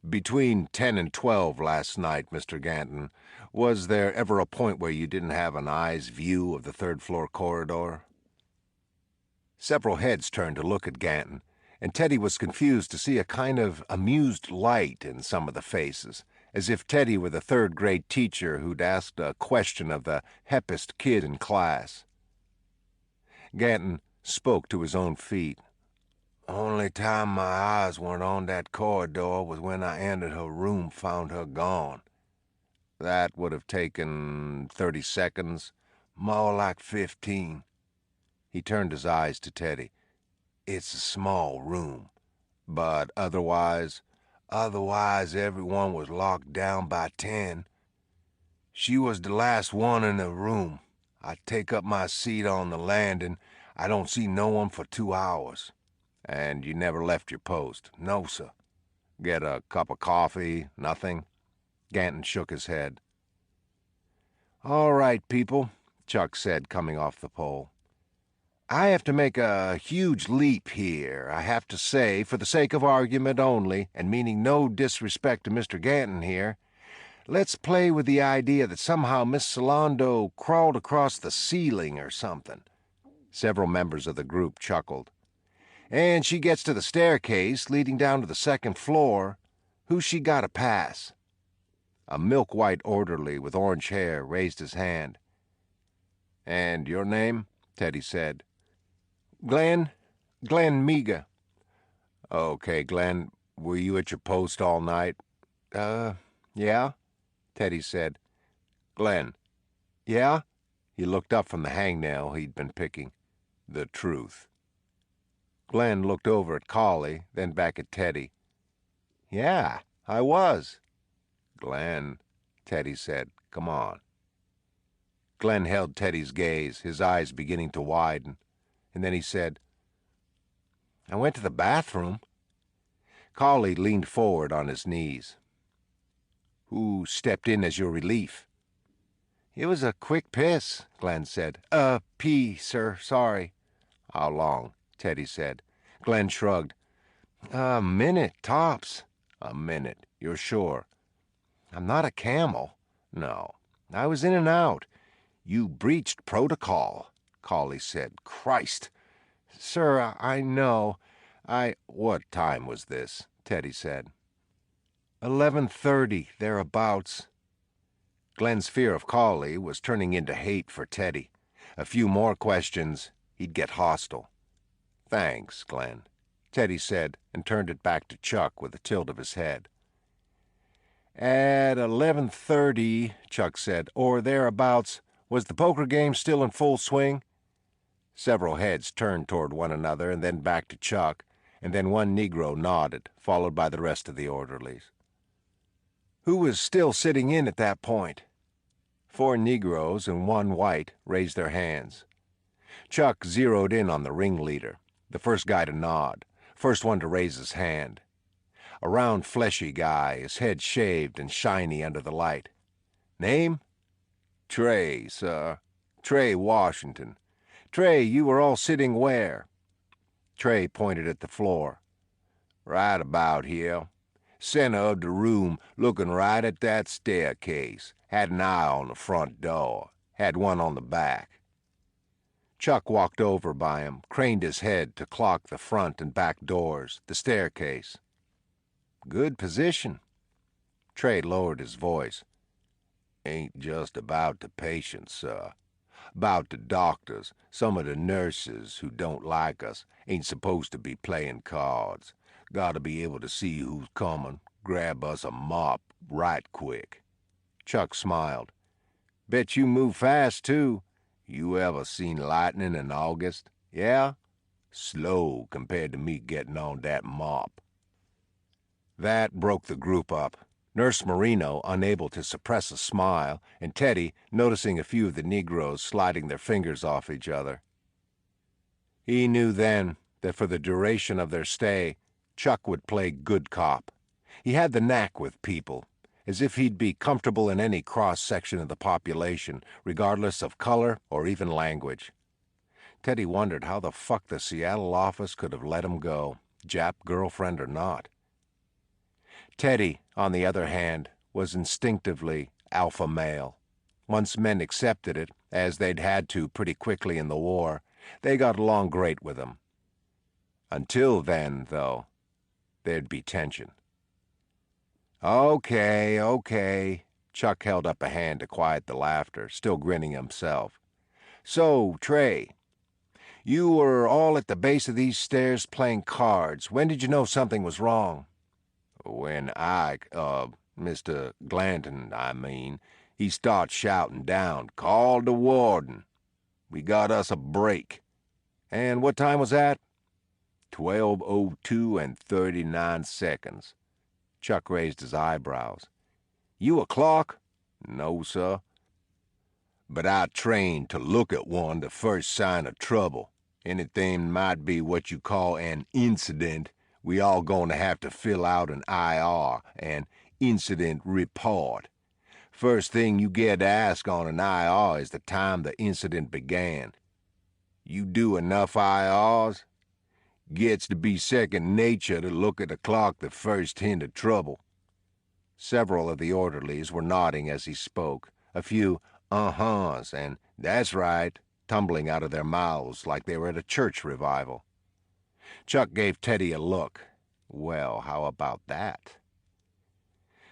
Between 10 and 12 last night, Mr. Ganton, was there ever a point where you didn't have an eye's view of the third-floor corridor? Several heads turned to look at Ganton, and Teddy was confused to see a kind of amused light in some of the faces, as if Teddy were the third-grade teacher who'd asked a question of the heppest kid in class. Ganton spoke to his own feet. Only time my eyes weren't on that corridor was when I entered her room, found her gone. That would have taken 30 seconds, more like 15. He turned his eyes to Teddy. It's a small room, but otherwise everyone was locked down by 10. She was the last one in the room. I take up my seat on the landing. I don't see no one for 2 hours. And you never left your post? No, sir. Get a cup of coffee? Nothing? Ganton shook his head. All right, people, Chuck said, coming off the pole. I have to make a huge leap here, I have to say, for the sake of argument only, and meaning no disrespect to Mr. Ganton here. Let's play with the idea that somehow Miss Solando crawled across the ceiling or something. Several members of the group chuckled. And she gets to the staircase leading down to the second floor. Who's she got to pass? A milk-white orderly with orange hair raised his hand. And your name? Teddy said. Glenn Meager. Okay, Glenn, were you at your post all night? Yeah, Teddy said. Glenn. Yeah? He looked up from the hangnail he'd been picking. The truth. Glenn looked over at Cawley, then back at Teddy. Yeah, I was. Glenn, Teddy said, come on. Glenn held Teddy's gaze, his eyes beginning to widen, and then he said, I went to the bathroom. Cawley leaned forward on his knees. Who stepped in as your relief? It was a quick piss, Glenn said. Pee, sir, sorry. How long? Teddy said. Glenn shrugged. A minute, tops. A minute, you're sure? I'm not a camel. No, I was in and out. You breached protocol, Cawley said. Christ. Sir, I know. What time was this? Teddy said. 11:30, thereabouts. Glenn's fear of Cawley was turning into hate for Teddy. A few more questions, he'd get hostile. Thanks, Glenn, Teddy said, and turned it back to Chuck with a tilt of his head. At 11:30, Chuck said, or thereabouts, was the poker game still in full swing? Several heads turned toward one another and then back to Chuck, and then one Negro nodded, followed by the rest of the orderlies. Who was still sitting in at that point? 4 Negroes and 1 white raised their hands. Chuck zeroed in on the ringleader, the first guy to nod, first one to raise his hand. A round, fleshy guy, his head shaved and shiny under the light. Name? Trey, sir. Trey Washington. Trey, you were all sitting where? Trey pointed at the floor. Right about here. Center of the room, looking right at that staircase. Had an eye on the front door. Had one on the back. Chuck walked over by him, craned his head to clock the front and back doors, the staircase. Good position. Trey lowered his voice. Ain't just about the patients, sir. About the doctors, some of the nurses who don't like us, ain't supposed to be playing cards. Gotta be able to see who's coming, grab us a mop right quick. Chuck smiled. Bet you move fast, too. You ever seen lightning in August? Yeah? Slow compared to me getting on that mop. That broke the group up. Nurse Marino, unable to suppress a smile, and Teddy, noticing a few of the Negroes sliding their fingers off each other. He knew then that for the duration of their stay, Chuck would play good cop. He had the knack with people, as if he'd be comfortable in any cross-section of the population, regardless of color or even language. Teddy wondered how the fuck the Seattle office could have let him go, Jap girlfriend or not. Teddy, on the other hand, was instinctively alpha male. Once men accepted it, as they'd had to pretty quickly in the war, they got along great with him. Until then, though, there'd be tension. Okay. Chuck held up a hand to quiet the laughter, still grinning himself. So, Trey, you were all at the base of these stairs playing cards. When did you know something was wrong? When Mr. Glanton, I mean, he starts shouting down, call the warden. We got us a break. And what time was that? 12:02 and 39 seconds. Chuck raised his eyebrows. You a clock? No, sir. But I trained to look at one the first sign of trouble. Anything might be what you call an incident. We all going to have to fill out an IR, an incident report. First thing you get to ask on an IR is the time the incident began. You do enough IRs? Gets to be second nature to look at the clock the first hint of trouble. Several of the orderlies were nodding as he spoke, a few uh-huhs and that's right tumbling out of their mouths like they were at a church revival. Chuck gave Teddy a look. Well, how about that?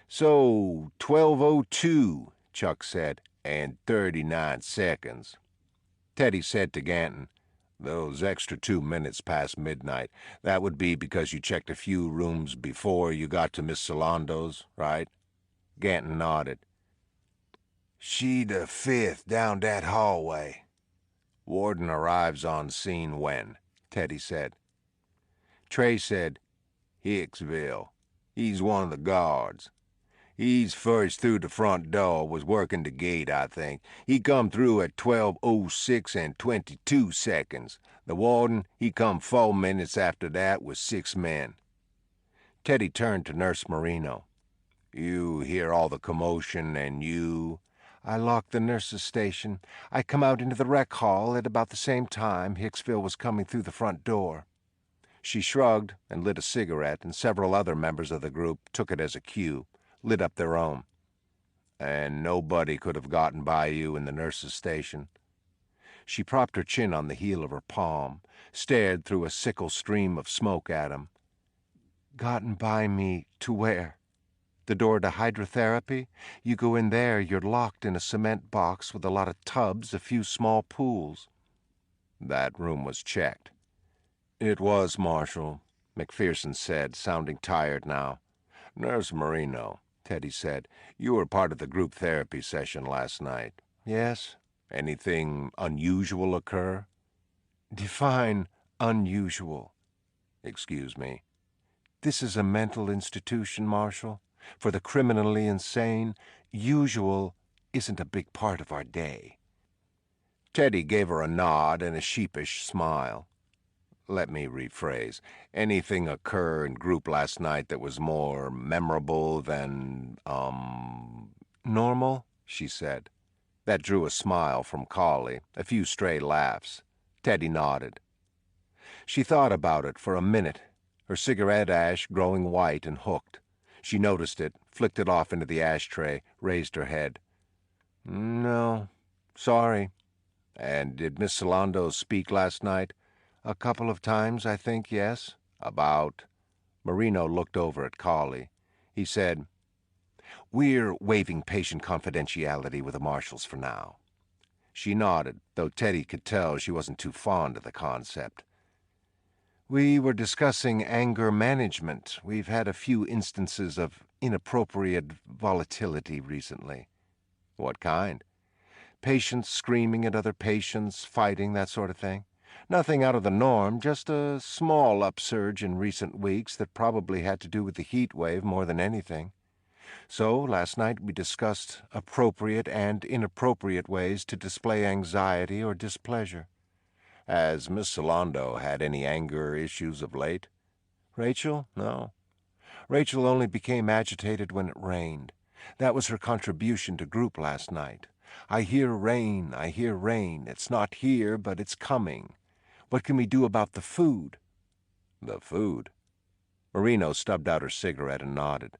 So, 12:02, Chuck said, and 39 seconds. Teddy said to Ganton, those extra 2 minutes past midnight, that would be because you checked a few rooms before you got to Miss Solando's, right? Ganton nodded. She the 5th down that hallway. Warden arrives on scene when? Teddy said. Trey said, Hicksville. He's one of the guards. He's first through the front door, was working the gate, I think. He come through at 12:06 and 22 seconds. The warden, he come 4 minutes after that with 6 men. Teddy turned to Nurse Marino. You hear all the commotion and you... I locked the nurse's station. I come out into the rec hall at about the same time Hicksville was coming through the front door. She shrugged and lit a cigarette, and several other members of the group took it as a cue, lit up their own. And nobody could have gotten by you in the nurse's station. She propped her chin on the heel of her palm, stared through a sickle stream of smoke at him. Gotten by me to where? The door to hydrotherapy? You go in there, you're locked in a cement box with a lot of tubs, a few small pools. That room was checked. It was, Marshal, McPherson said, sounding tired now. Nurse Marino, Teddy said, you were part of the group therapy session last night. Yes? Anything unusual occur? Define unusual. Excuse me. This is a mental institution, Marshal. For the criminally insane, usual isn't a big part of our day. Teddy gave her a nod and a sheepish smile. Let me rephrase. Anything occur in group last night that was more memorable than, normal? She said. That drew a smile from Cawley, a few stray laughs. Teddy nodded. She thought about it for a minute, her cigarette ash growing white and hooked. She noticed it, flicked it off into the ashtray, raised her head. No, sorry. And did Miss Solando speak last night? A couple of times, I think, yes. About... Marino looked over at Cawley. He said, we're waiving patient confidentiality with the marshals for now. She nodded, though Teddy could tell she wasn't too fond of the concept. We were discussing anger management. We've had a few instances of inappropriate volatility recently. What kind? Patients screaming at other patients, fighting, that sort of thing. Nothing out of the norm, just a small upsurge in recent weeks that probably had to do with the heat wave more than anything. So, last night we discussed appropriate and inappropriate ways to display anxiety or displeasure. Has Miss Solando had any anger issues of late? Rachel? No. Rachel only became agitated when it rained. That was her contribution to group last night. I hear rain, I hear rain. It's not here, but it's coming. What can we do about the food? The food? Marino stubbed out her cigarette and nodded.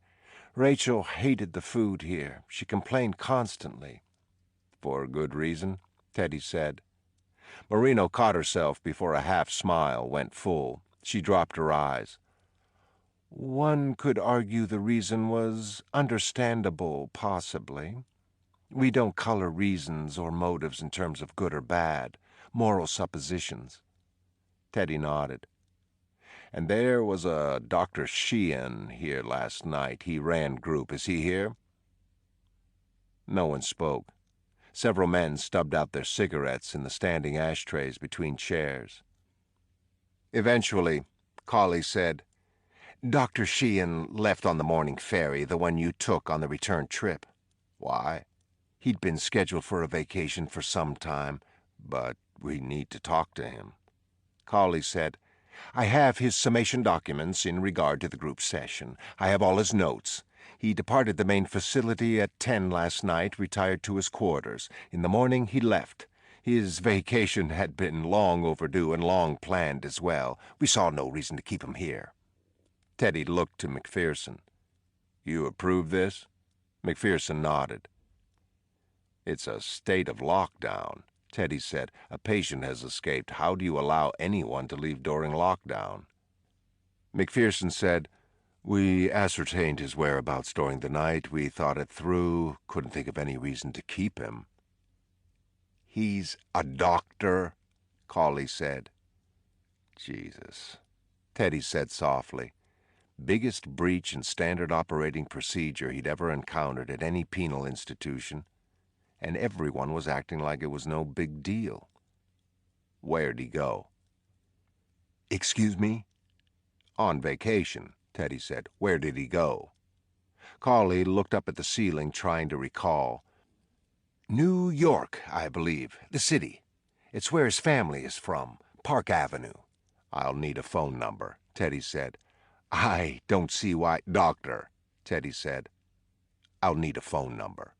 Rachel hated the food here. She complained constantly. For good reason, Teddy said. Marino caught herself before a half-smile went full. She dropped her eyes. One could argue the reason was understandable, possibly. We don't color reasons or motives in terms of good or bad, moral suppositions. Teddy nodded. And there was a Dr. Sheehan here last night. He ran group. Is he here? No one spoke. Several men stubbed out their cigarettes in the standing ashtrays between chairs. Eventually, Cawley said, Dr. Sheehan left on the morning ferry, the one you took on the return trip. Why? He'd been scheduled for a vacation for some time, but we need to talk to him. Cawley said, I have his summation documents in regard to the group session. I have all his notes. He departed the main facility at 10 last night, retired to his quarters. In the morning, he left. His vacation had been long overdue and long planned as well. We saw no reason to keep him here. Teddy looked to McPherson. You approve this? McPherson nodded. It's a state of lockdown, Teddy said. A patient has escaped. How do you allow anyone to leave during lockdown? McPherson said, We ascertained his whereabouts during the night. We thought it through. Couldn't think of any reason to keep him. He's a doctor, Cawley said. Jesus, Teddy said softly. Biggest breach in standard operating procedure he'd ever encountered at any penal institution, and everyone was acting like it was no big deal. Where'd he go? Excuse me? On vacation, Teddy said. Where did he go? Cawley looked up at the ceiling, trying to recall. New York, I believe. The city. It's where his family is from. Park Avenue. I'll need a phone number, Teddy said. I don't see why... Doctor, Teddy said. I'll need a phone number.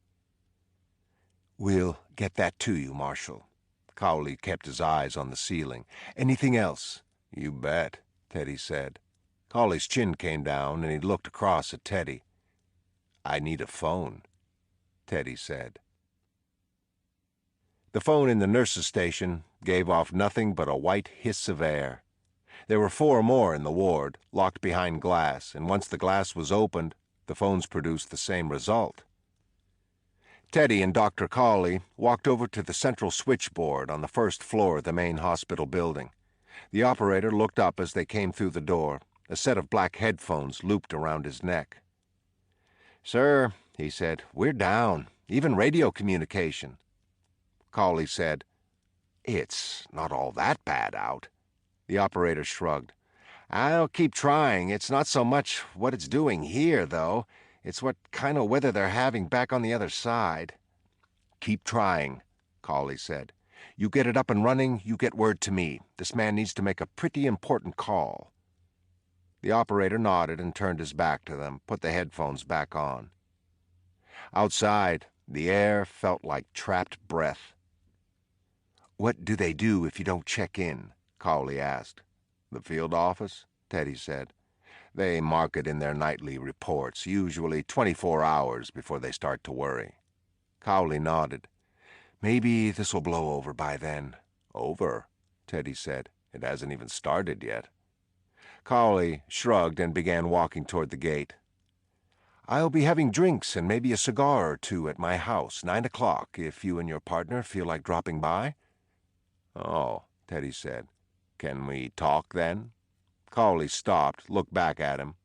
We'll get that to you, Marshal. Cawley kept his eyes on the ceiling. Anything else? You bet, Teddy said. Cawley's chin came down, and he looked across at Teddy. I need a phone, Teddy said. The phone in the nurse's station gave off nothing but a white hiss of air. There were 4 more in the ward, locked behind glass, and once the glass was opened, The phones produced the same result. Teddy and Dr. Cawley walked over to the central switchboard on the first floor of the main hospital building. The operator looked up as they came through the door, a set of black headphones looped around his neck. "Sir," he said, "we're down, even radio communication." Cawley said, "It's not all that bad out." The operator shrugged. "I'll keep trying. It's not so much what it's doing here, though. It's what kind of weather they're having back on the other side." "Keep trying," Cawley said. "You get it up and running, you get word to me. This man needs to make a pretty important call." The operator nodded and turned his back to them, put the headphones back on. Outside, the air felt like trapped breath. "What do they do if you don't check in?" Cawley asked. "The field office," Teddy said. "They mark it in their nightly reports, usually 24 hours before they start to worry." Cawley nodded. "Maybe this'll blow over by then." "Over?" Teddy said. "It hasn't even started yet." Cawley shrugged and began walking toward the gate. "I'll be having drinks and maybe a cigar or two at my house, 9 o'clock, if you and your partner feel like dropping by." "Oh," Teddy said. "Can we talk then?" Cawley stopped, looked back at him.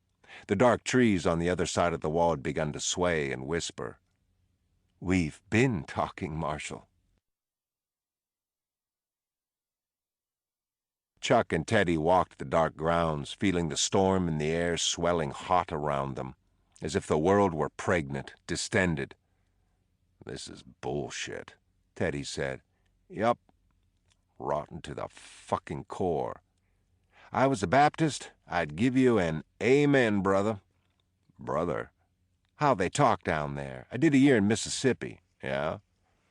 The dark trees on the other side of the wall had begun to sway and whisper. "We've been talking, Marshal." Chuck and Teddy walked the dark grounds, feeling the storm in the air swelling hot around them, as if the world were pregnant, distended. "This is bullshit," Teddy said. "Yup. Rotten to the fucking core. I was a Baptist, I'd give you an amen, brother." "Brother?" "How they talk down there. I did a year in Mississippi." "Yeah?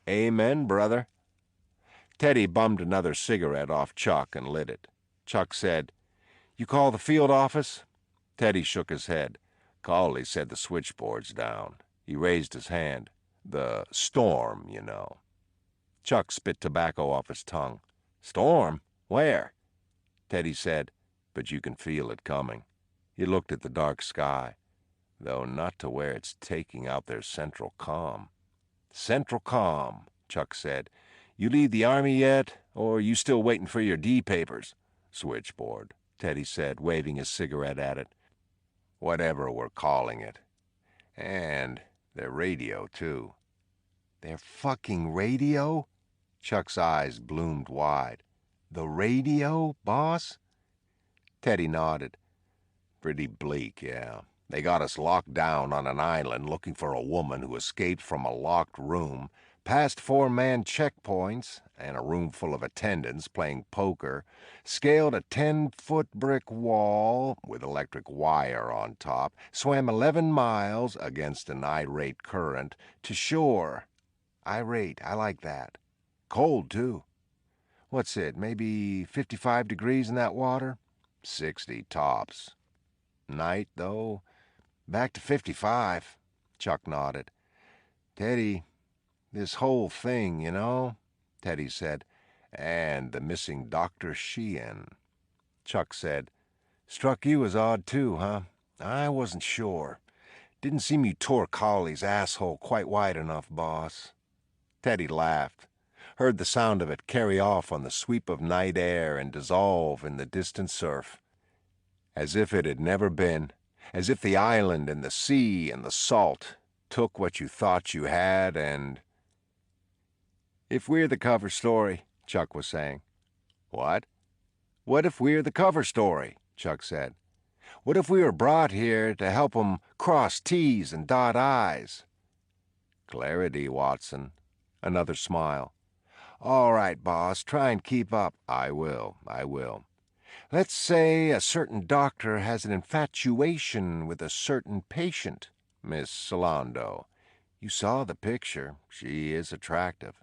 Amen, brother." Teddy bummed another cigarette off Chuck and lit it. Chuck said, "You call the field office?" Teddy shook his head. "Cawley said the switchboard's down." He raised his hand. "The storm, you know." Chuck spit tobacco off his tongue. "Storm? Where?" Teddy said, "But you can feel it coming." He looked at the dark sky, though not to where it's taking out their central comm. "Central comm," Chuck said. "You leave the Army yet, or you still waiting for your D papers?" "Switchboard," Teddy said, waving his cigarette at it. "Whatever we're calling it. And their radio, too." "Their fucking radio?" Chuck's eyes bloomed wide. "The radio, boss?" Teddy nodded. "Pretty bleak, yeah. They got us locked down on an island looking for a woman who escaped from a locked room, passed 4-man checkpoints and a room full of attendants playing poker, scaled a 10-foot brick wall with electric wire on top, swam 11 miles against an irate current to shore." "Irate, I like that." "Cold, too." "What's it, maybe 55 degrees in that water?" 60 tops. "Night, though?" "Back to 55. Chuck nodded. "Teddy, this whole thing, you know," Teddy said. "And the missing Dr. Sheehan." Chuck said, "Struck you as odd, too, huh? I wasn't sure. Didn't seem you tore Cawley's asshole quite wide enough, boss." Teddy laughed, heard the sound of it carry off on the sweep of night air and dissolve in the distant surf. As if it had never been, as if the island and the sea and the salt took what you thought you had and... "If we're the cover story," Chuck was saying. "What?" "What if we're the cover story?" Chuck said. "What if we were brought here to help 'em cross T's and dot I's?" "Clarity, Watson." Another smile. "All right, boss, try and keep up." I will. "Let's say a certain doctor has an infatuation with a certain patient, Miss Solando. You saw the picture. She is attractive."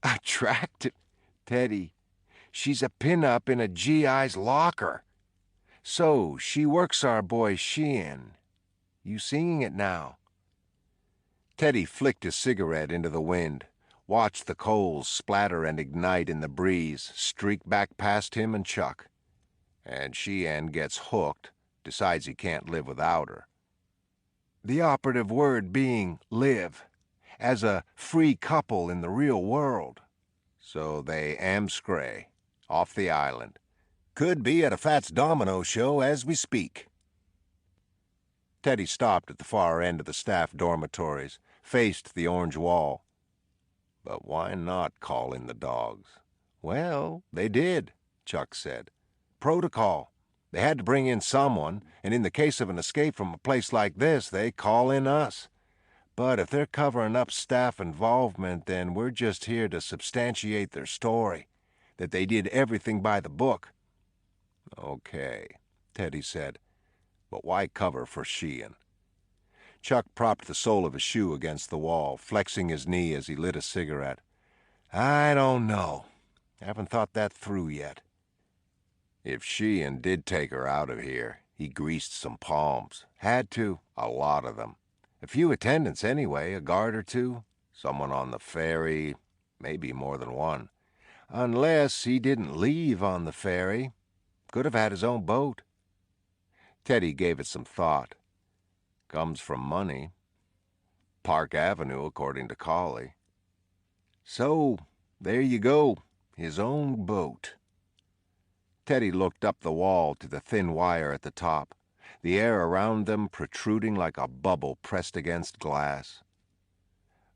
"Attractive? Teddy, she's a pin-up in a GI's locker. So she works our boy Sheehan. You singing it now?" Teddy flicked his cigarette into the wind, watched the coals splatter and ignite in the breeze, streak back past him and Chuck. "And Sheehan gets hooked, decides he can't live without her." The operative word being live, as a free couple in the real world. So they amscray, off the island. Could be at a Fats Domino show as we speak. Teddy stopped at the far end of the staff dormitories, faced the orange wall. But why not call in the dogs? Well, they did, Chuck said. Protocol. They had to bring in someone, and in the case of an escape from a place like this, they call in us. But if they're covering up staff involvement, then we're just here to substantiate their story, that they did everything by the book. Okay, Teddy said, but why cover for Sheehan? Chuck propped the sole of his shoe against the wall, flexing his knee as he lit a cigarette. I don't know. Haven't thought that through yet. If Sheehan did take her out of here, he greased some palms. Had to, a lot of them. A few attendants anyway, a guard or two, someone on the ferry, maybe more than one. Unless he didn't leave on the ferry. Could have had his own boat. Teddy gave it some thought. Comes from money. Park Avenue, according to Cawley. So, there you go, his own boat. Teddy looked up the wall to the thin wire at the top, the air around them protruding like a bubble pressed against glass.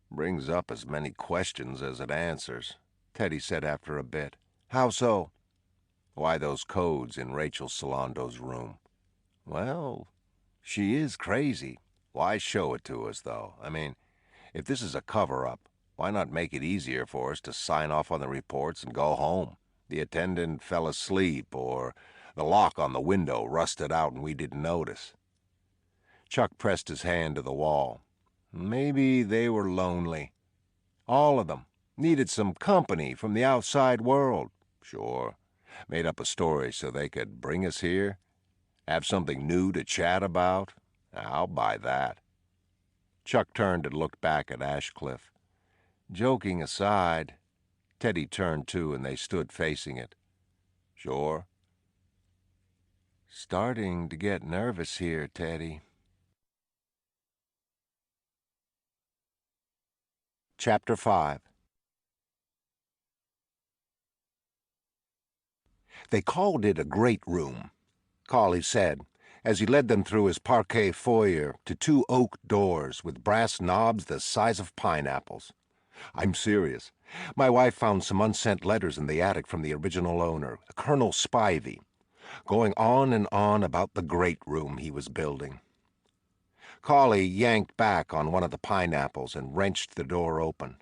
Brings up as many questions as it answers, Teddy said after a bit. How so? Why those codes in Rachel Solando's room? Well, she is crazy. Why show it to us, though? I mean, if this is a cover-up, why not make it easier for us to sign off on the reports and go home? The attendant fell asleep, or the lock on the window rusted out and we didn't notice. Chuck pressed his hand to the wall. Maybe they were lonely. All of them. Needed some company from the outside world. Sure. Made up a story so they could bring us here. Have something new to chat about. I'll buy that. Chuck turned and looked back at Ashecliffe. Joking aside, Teddy turned too and they stood facing it. Sure. Starting to get nervous here, Teddy. Chapter 5. They called it a great room, Cawley said, as he led them through his parquet foyer to two oak doors with brass knobs the size of pineapples. I'm serious. My wife found some unsent letters in the attic from the original owner, Colonel Spivey, going on and on about the great room he was building. Cawley yanked back on one of the pineapples and wrenched the door open.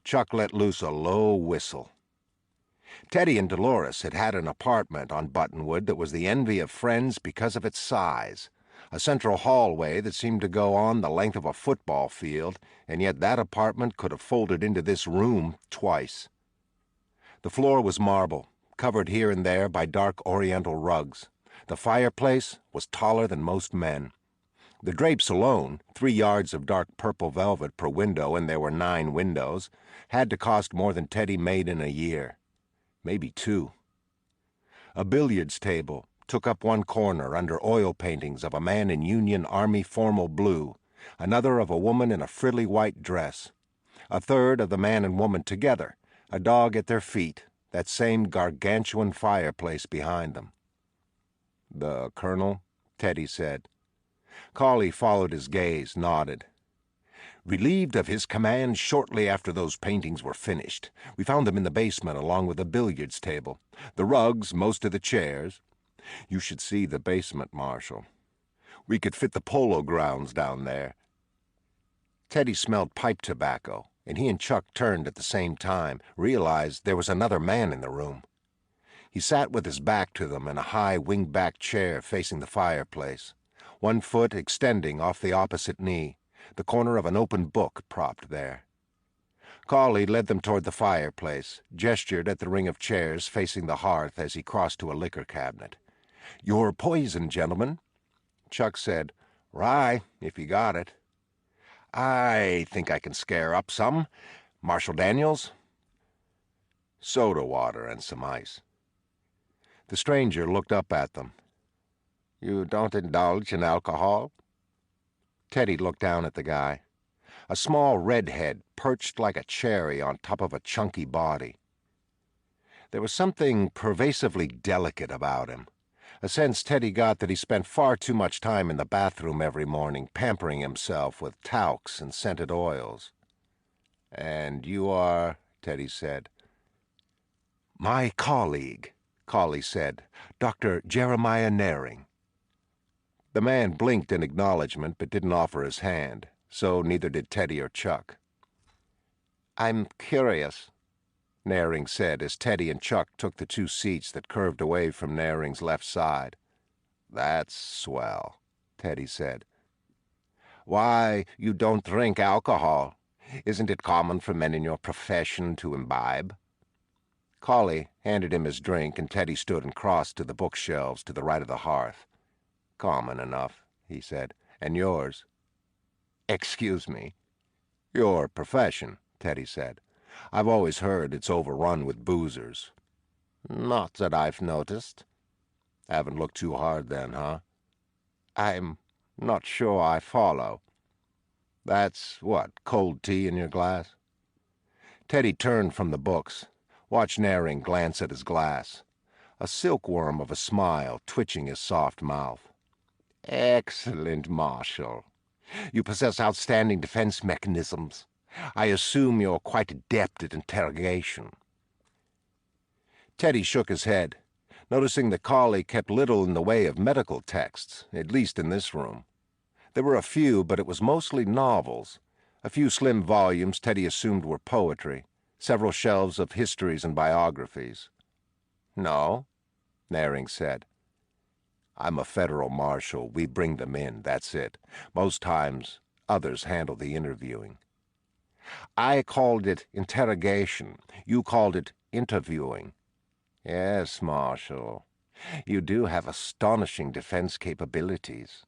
Chuck let loose a low whistle. Teddy and Dolores had had an apartment on Buttonwood that was the envy of friends because of its size, a central hallway that seemed to go on the length of a football field, and yet that apartment could have folded into this room twice. The floor was marble, covered here and there by dark oriental rugs. The fireplace was taller than most men. The drapes alone, 3 yards of dark purple velvet per window, and there were 9 windows, had to cost more than Teddy made in a year. Maybe 2. A billiards table took up one corner under oil paintings of a man in Union Army formal blue, another of a woman in a frilly white dress, a third of the man and woman together, a dog at their feet, that same gargantuan fireplace behind them. The Colonel, Teddy said. Cawley followed his gaze, nodded. Relieved of his command shortly after those paintings were finished. We found them in the basement along with the billiards table, the rugs, most of the chairs. You should see the basement, Marshal. We could fit the polo grounds down there. Teddy smelled pipe tobacco, and he and Chuck turned at the same time, realized there was another man in the room. He sat with his back to them in a high wing-back chair facing the fireplace, one foot extending off the opposite knee, the corner of an open book propped there. Cawley led them toward the fireplace, gestured at the ring of chairs facing the hearth as he crossed to a liquor cabinet. Your poison, gentlemen. Chuck said, Rye, if you got it. I think I can scare up some. Marshal Daniels? Soda water and some ice. The stranger looked up at them. You don't indulge in alcohol? Teddy looked down at the guy. A small redhead perched like a cherry on top of a chunky body. There was something pervasively delicate about him, a sense Teddy got that he spent far too much time in the bathroom every morning pampering himself with talcs and scented oils. "And you are," Teddy said. "My colleague," Cawley said, "Dr. Jeremiah Naring." The man blinked in acknowledgement but didn't offer his hand, so neither did Teddy or Chuck. "I'm curious," Naring said as Teddy and Chuck took the two seats that curved away from Naring's left side. "That's swell," Teddy said. "Why, you don't drink alcohol. Isn't it common for men in your profession to imbibe?" Cawley handed him his drink, and Teddy stood and crossed to the bookshelves to the right of the hearth. "Common enough," he said. "And yours?" "Excuse me?" "Your profession," Teddy said. "I've always heard it's overrun with boozers." "Not that I've noticed." "Haven't looked too hard then, huh?" "I'm not sure I follow." "That's what, cold tea in your glass?" Teddy turned from the books, watched Naring glance at his glass, a silkworm of a smile twitching his soft mouth. "Excellent, Marshal. You possess outstanding defense mechanisms. I assume you're quite adept at interrogation." Teddy shook his head, noticing that Cawley kept little in the way of medical texts, at least in this room. There were a few, but it was mostly novels. A few slim volumes Teddy assumed were poetry, several shelves of histories and biographies. "No," Naring said. "I'm a federal marshal. We bring them in, that's it. Most times, others handle the interviewing." "I called it interrogation. You called it interviewing." "Yes, Marshal. You do have astonishing defense capabilities."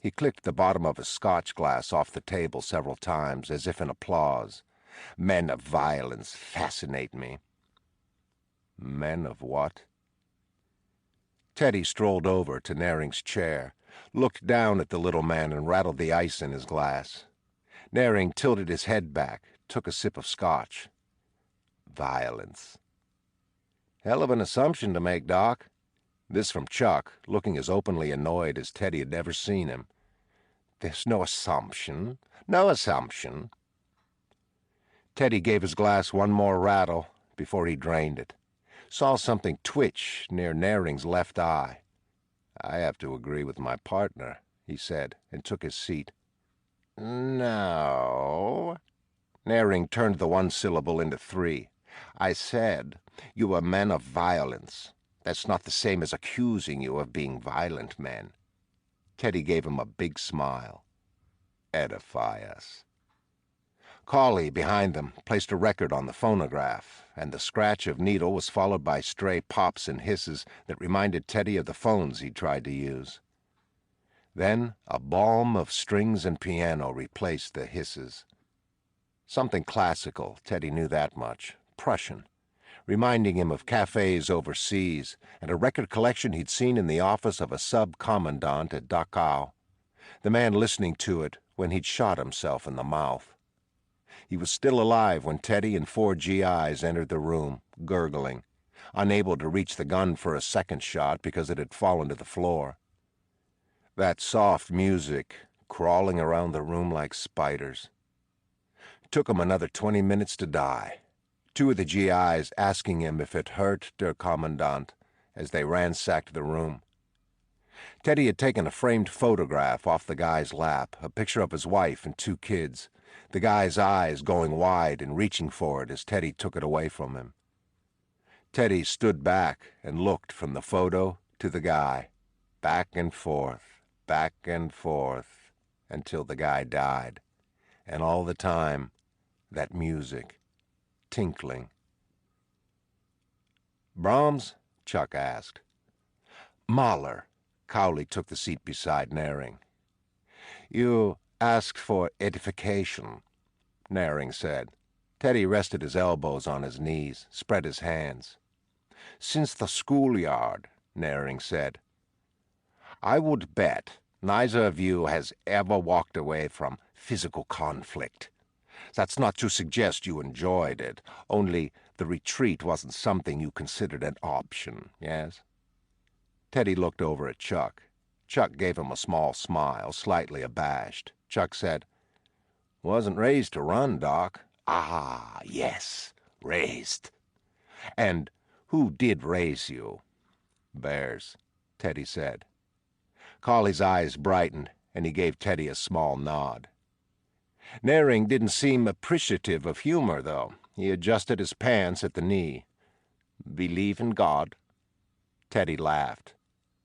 He clicked the bottom of his scotch glass off the table several times, as if in applause. "Men of violence fascinate me." "Men of what?" Teddy strolled over to Naring's chair, looked down at the little man and rattled the ice in his glass. Naring tilted his head back, took a sip of scotch. "Violence. Hell of an assumption to make, Doc." This from Chuck, looking as openly annoyed as Teddy had ever seen him. "There's no assumption. No assumption." Teddy gave his glass one more rattle before he drained it. Saw something twitch near Naring's left eye. "I have to agree with my partner," he said, and took his seat. "No." Naring turned the one syllable into three. "I said you were men of violence. That's not the same as accusing you of being violent men." Teddy gave him a big smile. "Edify us." Cawley, behind them, placed a record on the phonograph, and the scratch of needle was followed by stray pops and hisses that reminded Teddy of the phones he'd tried to use. Then a balm of strings and piano replaced the hisses. Something classical, Teddy knew that much, Prussian, reminding him of cafes overseas and a record collection he'd seen in the office of a sub-commandant at Dachau, the man listening to it when he'd shot himself in the mouth. He was still alive when Teddy and 4 GIs entered the room, gurgling, unable to reach the gun for a second shot because it had fallen to the floor. That soft music, crawling around the room like spiders. Took him another 20 minutes to die. 2 of the GIs asking him if it hurt, der Kommandant, as they ransacked the room. Teddy had taken a framed photograph off the guy's lap, a picture of his wife and 2 kids, the guy's eyes going wide and reaching for it as Teddy took it away from him. Teddy stood back and looked from the photo to the guy, back and forth, until the guy died. And all the time, that music, tinkling. "Brahms?" Chuck asked. "Mahler." Cawley took the seat beside Naring. "You asked for edification," Naring said. Teddy rested his elbows on his knees, spread his hands. "Since the schoolyard," Naring said. "I would bet," Neither of you has ever walked away from physical conflict. That's not to suggest you enjoyed it, only the retreat wasn't something you considered an option, yes? Teddy looked over at Chuck. Chuck gave him a small smile, slightly abashed. Chuck said, "Wasn't raised to run, Doc." "Ah, yes, raised. And who did raise you?" "Bears," Teddy said. Cawley's eyes brightened, and he gave Teddy a small nod. Naring didn't seem appreciative of humor, though. He adjusted his pants at the knee. "Believe in God?" Teddy laughed.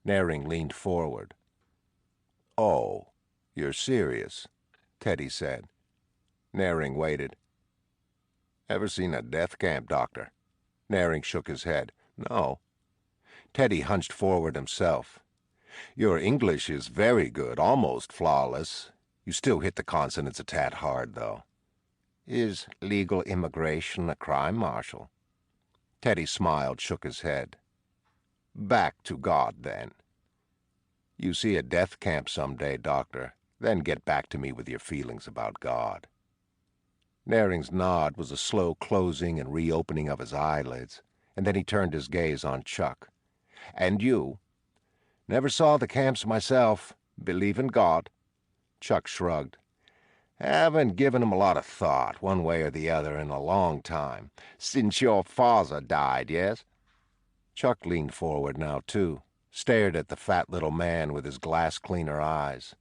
Naring leaned forward. "Oh, you're serious," Teddy said. Naring waited. "Ever seen a death camp, Doctor?" Naring shook his head. "No." Teddy hunched forward himself. "Your English is very good, almost flawless. You still hit the consonants a tad hard, though. Is legal immigration a crime, Marshal?" Teddy smiled, shook his head. "Back to God, then. You see a death camp someday, Doctor, then get back to me with your feelings about God." Naring's nod was a slow closing and reopening of his eyelids, and then he turned his gaze on Chuck. "And you?" "Never saw the camps myself. Believe in God." Chuck shrugged. "Haven't given 'em a lot of thought, one way or the other, in a long time. Since your father died, yes?" Chuck leaned forward now, too, stared at the fat little man with his glass-cleaner eyes.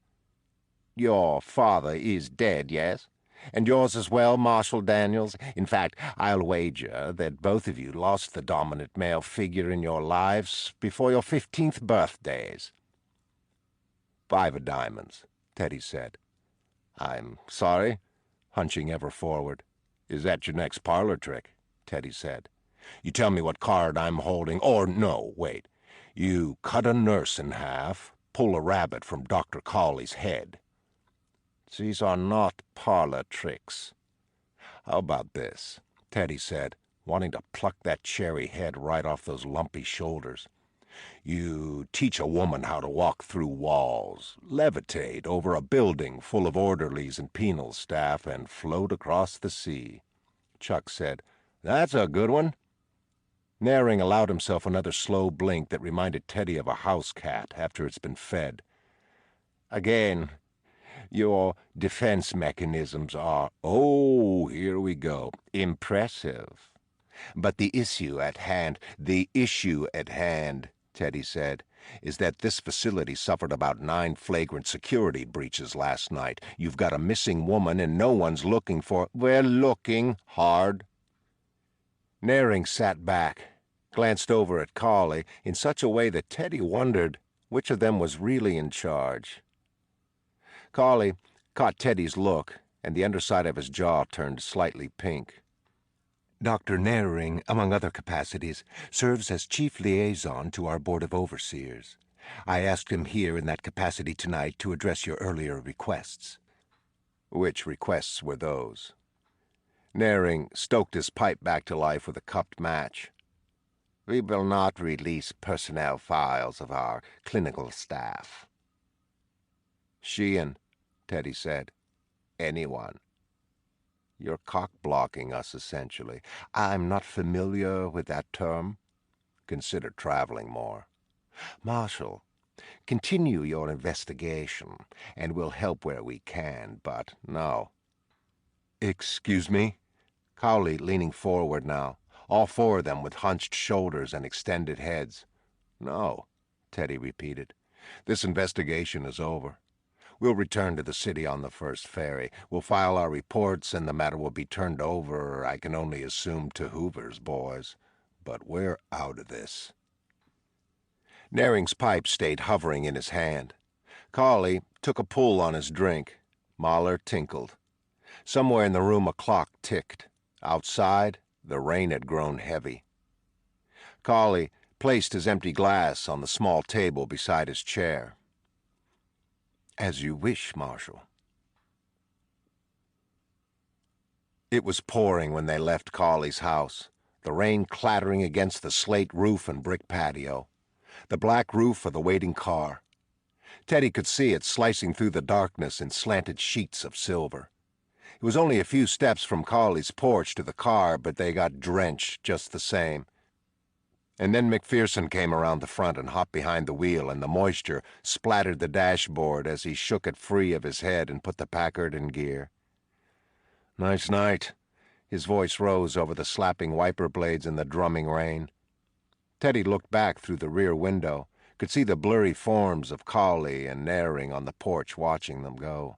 "Your father is dead, yes? And yours as well, Marshal Daniels? In fact, I'll wager that both of you lost the dominant male figure in your lives before your 15th birthdays." "5 of diamonds," Teddy said. "I'm sorry," hunching ever forward. "Is that your next parlor trick?" Teddy said. "You tell me what card I'm holding, or no, wait. You cut a nurse in half, pull a rabbit from Dr. Cawley's head. These are not parlor tricks." "How about this?" Teddy said, wanting to pluck that cherry head right off those lumpy shoulders. "You teach a woman how to walk through walls, levitate over a building full of orderlies and penal staff, and float across the sea." Chuck said, "That's a good one." Naring allowed himself another slow blink that reminded Teddy of a house cat after it's been fed. "Again, your defense mechanisms are, oh, here we go, impressive. But the issue at hand, Teddy said, is that this facility suffered about 9 flagrant security breaches last night. You've got a missing woman and no one's looking for—" "We're looking hard." Naring sat back, glanced over at Cawley in such a way that Teddy wondered which of them was really in charge. Cawley caught Teddy's look, and the underside of his jaw turned slightly pink. "Dr. Naring, among other capacities, serves as chief liaison to our Board of Overseers. I asked him here in that capacity tonight to address your earlier requests." "Which requests were those?" Naring stoked his pipe back to life with a cupped match. "We will not release personnel files of our clinical staff." "Sheehan," Teddy said. "Anyone." "You're cock-blocking us, essentially." "I'm not familiar with that term." "Consider traveling more." "Marshal, continue your investigation, and we'll help where we can, but no." "Excuse me?" Cawley leaning forward now, all 4 of them with hunched shoulders and extended heads. "No," Teddy repeated. "This investigation is over. We'll return to the city on the first ferry. We'll file our reports, and the matter will be turned over, I can only assume, to Hoover's boys. But we're out of this." Naring's pipe stayed hovering in his hand. Cawley took a pull on his drink. Mahler tinkled. Somewhere in the room a clock ticked. Outside, the rain had grown heavy. Cawley placed his empty glass on the small table beside his chair. "As you wish, Marshal." It was pouring when they left Cawley's house, the rain clattering against the slate roof and brick patio, the black roof of the waiting car. Teddy could see it slicing through the darkness in slanted sheets of silver. It was only a few steps from Cawley's porch to the car, but they got drenched just the same. And then McPherson came around the front and hopped behind the wheel, and the moisture splattered the dashboard as he shook it free of his head and put the Packard in gear. "Nice night." His voice rose over the slapping wiper blades in the drumming rain. Teddy looked back through the rear window, could see the blurry forms of Cawley and Naring on the porch watching them go.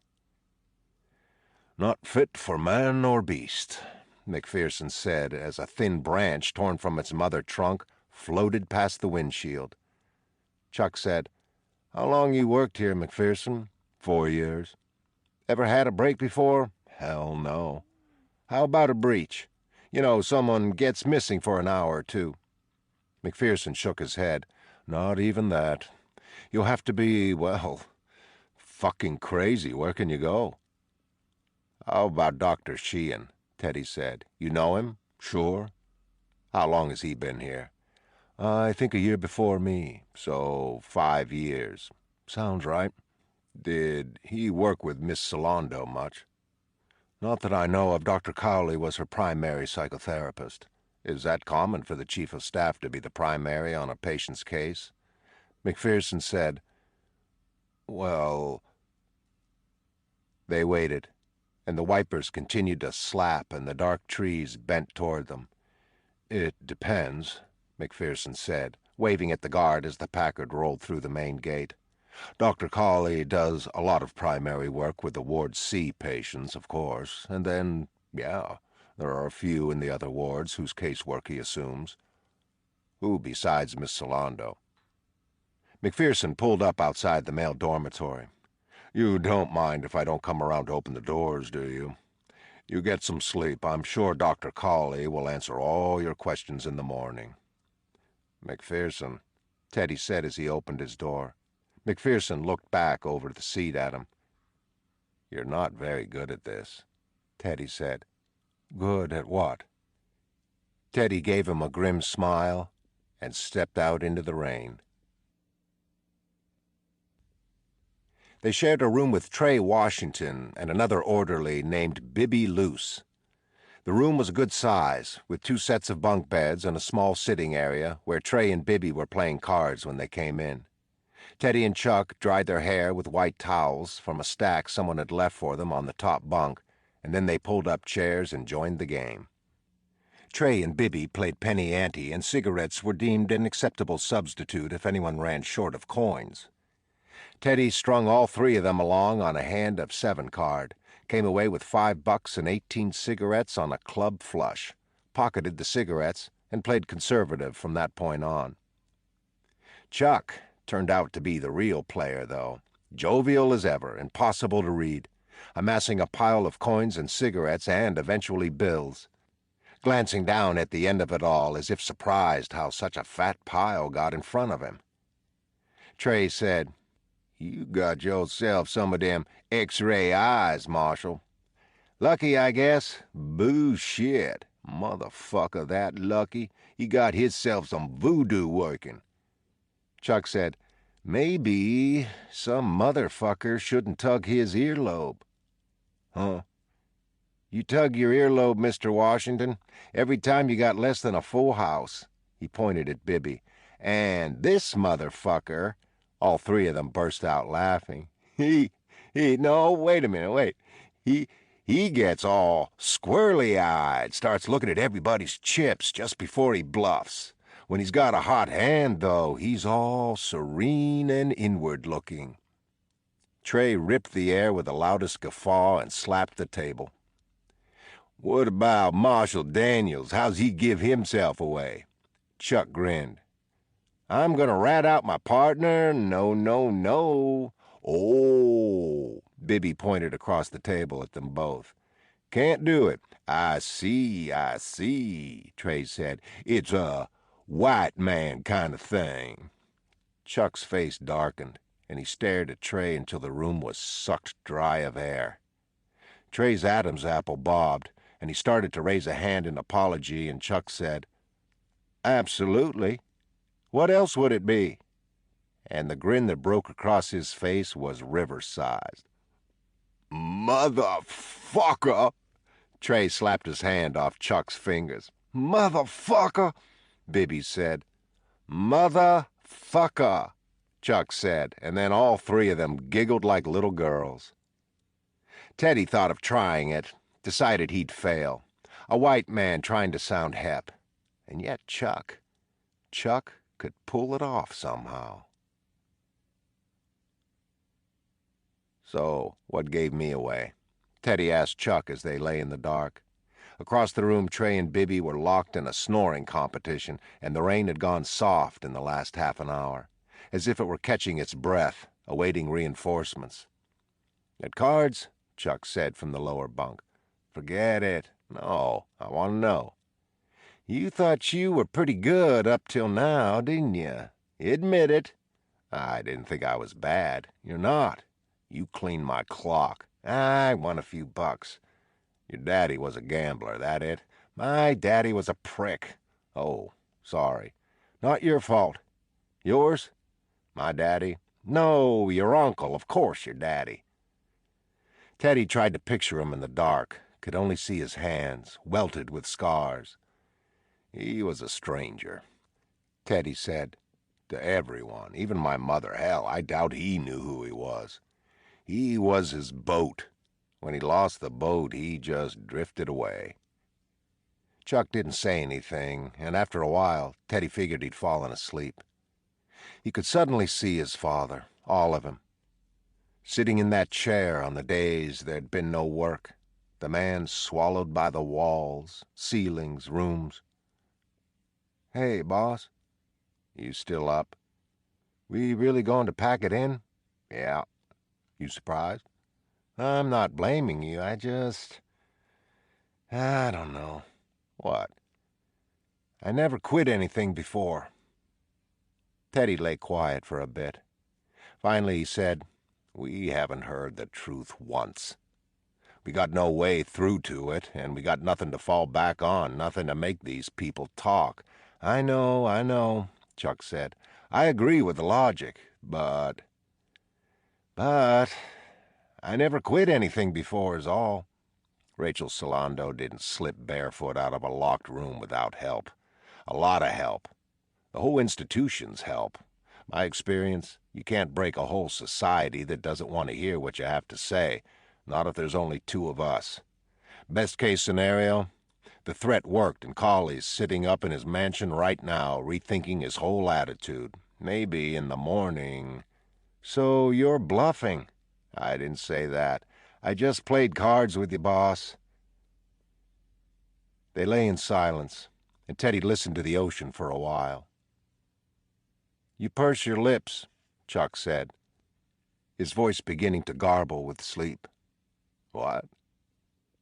"Not fit for man nor beast," McPherson said as a thin branch torn from its mother trunk floated past the windshield. Chuck said, "How long you worked here, McPherson?" 4 years. "Ever had a break before?" "Hell no." "How about a breach? You know, someone gets missing for an hour or two." McPherson shook his head. "Not even that. You'll have to be, well, fucking crazy. Where can you go?" "How about Dr. Sheehan?" Teddy said. "You know him? Sure. How long has he been here?" "I think a year before me, so 5 years. Sounds right." "Did he work with Miss Solando much?" "Not that I know of. Dr. Cawley was her primary psychotherapist." "Is that common for the chief of staff to be the primary on a patient's case?" McPherson said, "Well..." They waited, and the wipers continued to slap and the dark trees bent toward them. "It depends," McPherson said, waving at the guard as the Packard rolled through the main gate. "Dr. Cawley does a lot of primary work with the Ward C patients, of course, and then, yeah, there are a few in the other wards whose casework he assumes." "Who besides Miss Solando?" McPherson pulled up outside the male dormitory. "You don't mind if I don't come around to open the doors, do you? You get some sleep. I'm sure Dr. Cawley will answer all your questions in the morning." "McPherson," Teddy said as he opened his door. McPherson looked back over the seat at him. "You're not very good at this," Teddy said. "Good at what?" Teddy gave him a grim smile and stepped out into the rain. They shared a room with Trey Washington and another orderly named Bibby Luce. The room was a good size, with 2 sets of bunk beds and a small sitting area where Trey and Bibby were playing cards when they came in. Teddy and Chuck dried their hair with white towels from a stack someone had left for them on the top bunk, and then they pulled up chairs and joined the game. Trey and Bibby played penny ante, and cigarettes were deemed an acceptable substitute if anyone ran short of coins. Teddy strung all 3 of them along on a hand of 7 card, came away with $5 and 18 cigarettes on a club flush, pocketed the cigarettes, and played conservative from that point on. Chuck turned out to be the real player, though, jovial as ever, impossible to read, amassing a pile of coins and cigarettes and eventually bills, glancing down at the end of it all as if surprised how such a fat pile got in front of him. Trey said, "You got yourself some of them X-ray eyes, Marshal." "Lucky, I guess." "Bullshit. Motherfucker that lucky. He got hisself some voodoo working." Chuck said, "Maybe some motherfucker shouldn't tug his earlobe." "Huh?" "You tug your earlobe, Mr. Washington, every time you got less than a full house." He pointed at Bibby. "And this motherfucker..." All 3 of them burst out laughing. No, wait a minute, wait. He gets all squirrely-eyed, starts looking at everybody's chips just before he bluffs. When he's got a hot hand, though, he's all serene and inward-looking." Trey ripped the air with the loudest guffaw and slapped the table. "What about Marshal Daniels? How's he give himself away?" Chuck grinned. "I'm gonna rat out my partner? No, no, no." "Oh," Bibby pointed across the table at them both. "Can't do it." I see," Trey said. "It's a white man kind of thing." Chuck's face darkened, and he stared at Trey until the room was sucked dry of air. Trey's Adam's apple bobbed, and he started to raise a hand in apology, and Chuck said, "Absolutely. What else would it be?" and the grin that broke across his face was river-sized. "Motherfucker!" Trey slapped his hand off Chuck's fingers. "Motherfucker!" Bibby said. "Motherfucker!" Chuck said, and then all three of them giggled like little girls. Teddy thought of trying it, decided he'd fail. A white man trying to sound hep. And yet Chuck could pull it off somehow. "So, what gave me away?" Teddy asked Chuck as they lay in the dark. Across the room, Trey and Bibby were locked in a snoring competition, and the rain had gone soft in the last half an hour, as if it were catching its breath, awaiting reinforcements. "At cards?" Chuck said from the lower bunk. "Forget it. No, I want to know. You thought you were pretty good up till now, didn't you? Admit it." "I didn't think I was bad." "You're not. You cleaned my clock. I won a few bucks. Your daddy was a gambler, that it?" "My daddy was a prick." "Oh, sorry. Not your fault." "Yours?" "My daddy?" "No, your uncle. Of course your daddy." Teddy tried to picture him in the dark, could only see his hands, welted with scars. "He was a stranger," Teddy said. "To everyone, even my mother. Hell, I doubt he knew who he was. He was his boat. When he lost the boat, he just drifted away." Chuck didn't say anything, and after a while, Teddy figured he'd fallen asleep. He could suddenly see his father, all of him. Sitting in that chair on the days there'd been no work, the man swallowed by the walls, ceilings, rooms. "Hey, boss. You still up? We really going to pack it in?" "Yeah. You surprised?" "I'm not blaming you. I don't know." "What?" "I never quit anything before." Teddy lay quiet for a bit. Finally he said, "We haven't heard the truth once. We got no way through to it, and we got nothing to fall back on, nothing to make these people talk." I know," Chuck said. "I agree with the logic, but I never quit anything before is all." Rachel Solando didn't slip barefoot out of a locked room without help. A lot of help. The whole institution's help. My experience, you can't break a whole society that doesn't want to hear what you have to say, not if there's only two of us. Best case scenario, the threat worked and Cawley's sitting up in his mansion right now, rethinking his whole attitude. Maybe in the morning. "So you're bluffing." "I didn't say that. I just played cards with you, boss." They lay in silence, and Teddy listened to the ocean for a while. "You purse your lips," Chuck said, his voice beginning to garble with sleep. "What?"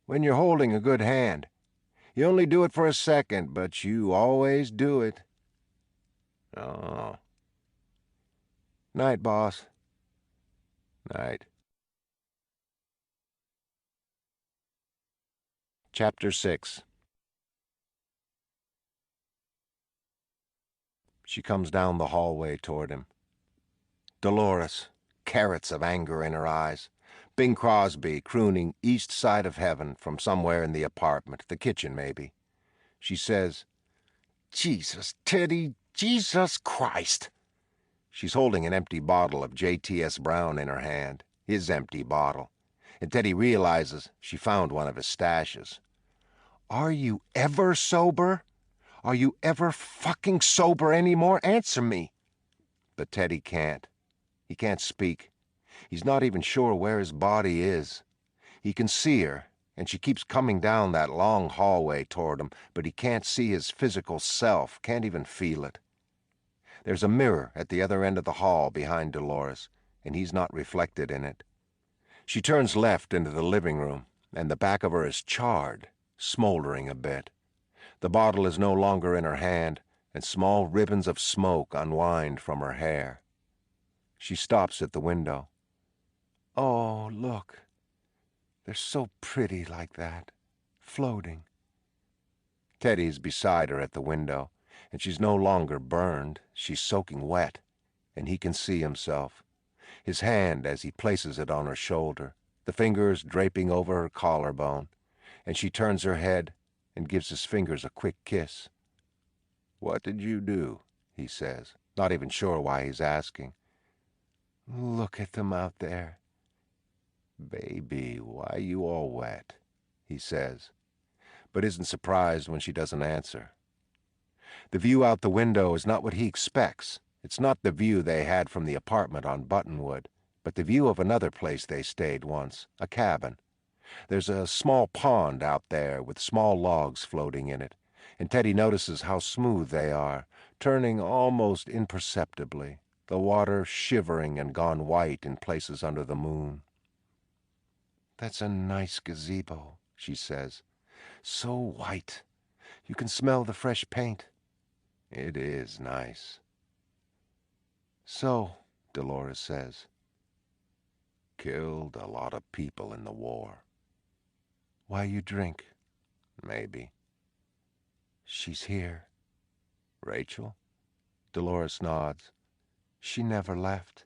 "When you're holding a good hand. You only do it for a second, but you always do it." "Oh." "Night, boss." "Night." Chapter 6. She comes down the hallway toward him. Dolores, carrots of anger in her eyes. Bing Crosby crooning East Side of Heaven from somewhere in the apartment, the kitchen maybe. She says, "Jesus, Teddy, Jesus Christ." She's holding an empty bottle of JTS Brown in her hand, his empty bottle, and Teddy realizes she found one of his stashes. "Are you ever sober? Are you ever fucking sober anymore? Answer me." But Teddy can't. He can't speak. He's not even sure where his body is. He can see her, and she keeps coming down that long hallway toward him, but he can't see his physical self, can't even feel it. There's a mirror at the other end of the hall behind Dolores, and he's not reflected in it. She turns left into the living room, and the back of her is charred, smoldering a bit. The bottle is no longer in her hand, and small ribbons of smoke unwind from her hair. She stops at the window. "Oh, look. They're so pretty like that, floating." Teddy's beside her at the window, and she's no longer burned. She's soaking wet. and he can see himself. His hand as he places it on her shoulder, the fingers draping over her collarbone, and she turns her head and gives his fingers a quick kiss. "What did you do?" he says, not even sure why he's asking. "Look at them out there." "Baby, why you all wet?" he says, but isn't surprised when she doesn't answer. The view out the window is not what he expects. It's not the view they had from the apartment on Buttonwood, but the view of another place they stayed once, a cabin. There's a small pond out there with small logs floating in it, and Teddy notices how smooth they are, turning almost imperceptibly, the water shivering and gone white in places under the moon. "That's a nice gazebo," she says. "So white. You can smell the fresh paint." "It is nice." "So," Dolores says, "killed a lot of people in the war." "Why you drink?" "Maybe." "She's here." "Rachel?" Dolores nods. "She never left.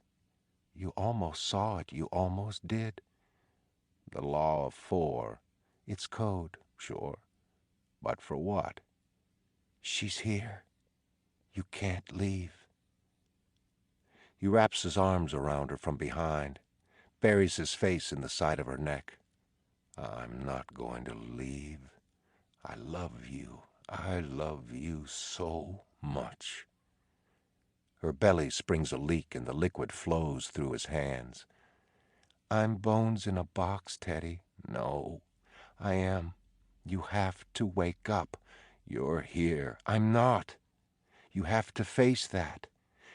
You almost saw it. You almost did." "The law of 4. "It's code." "Sure. But for what?" "She's here. You can't leave." He wraps his arms around her from behind, buries his face in the side of her neck. "I'm not going to leave. I love you. I love you so much." Her belly springs a leak and the liquid flows through his hands. "I'm bones in a box, Teddy." "No." "I am. You have to wake up." "You're here." "I'm not. You have to face that.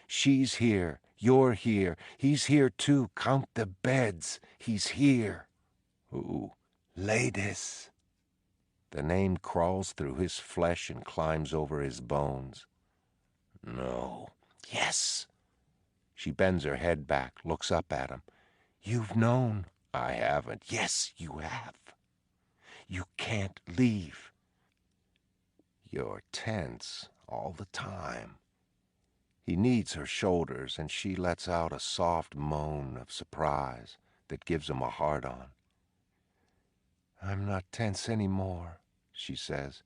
She's here. You're here. He's here too. Count the beds. He's here." "Who?" "Latus." The name crawls through his flesh and climbs over his bones. "No." "Yes." She bends her head back, looks up at him. "You've known." "I haven't." "Yes, you have. You can't leave." "You're tense all the time." He kneads her shoulders, and she lets out a soft moan of surprise that gives him a hard-on. "I'm not tense anymore," she says.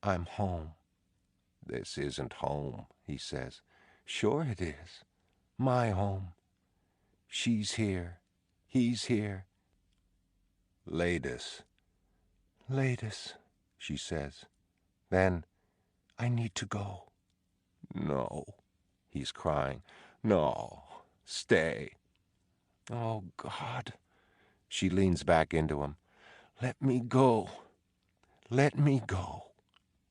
"I'm home." "This isn't home," he says. "Sure it is. My home. She's here. He's here." "Latus." "Latus," she says. Then, "I need to go." "No." He's crying. "No. Stay." "Oh, God." She leans back into him. "Let me go. Let me go."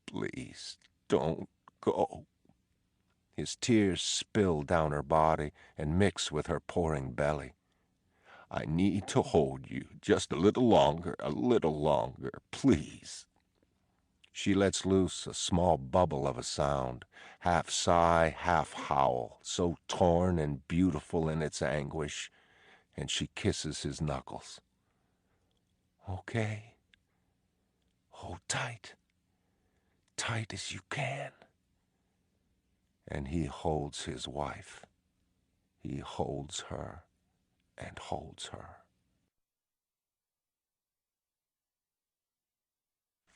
"Please, don't go." His tears spill down her body and mix with her pouring belly. "I need to hold you just a little longer, please." She lets loose a small bubble of a sound, half sigh, half howl, so torn and beautiful in its anguish, and she kisses his knuckles. "Okay. Hold tight. Tight as you can." And he holds his wife. He holds her and holds her.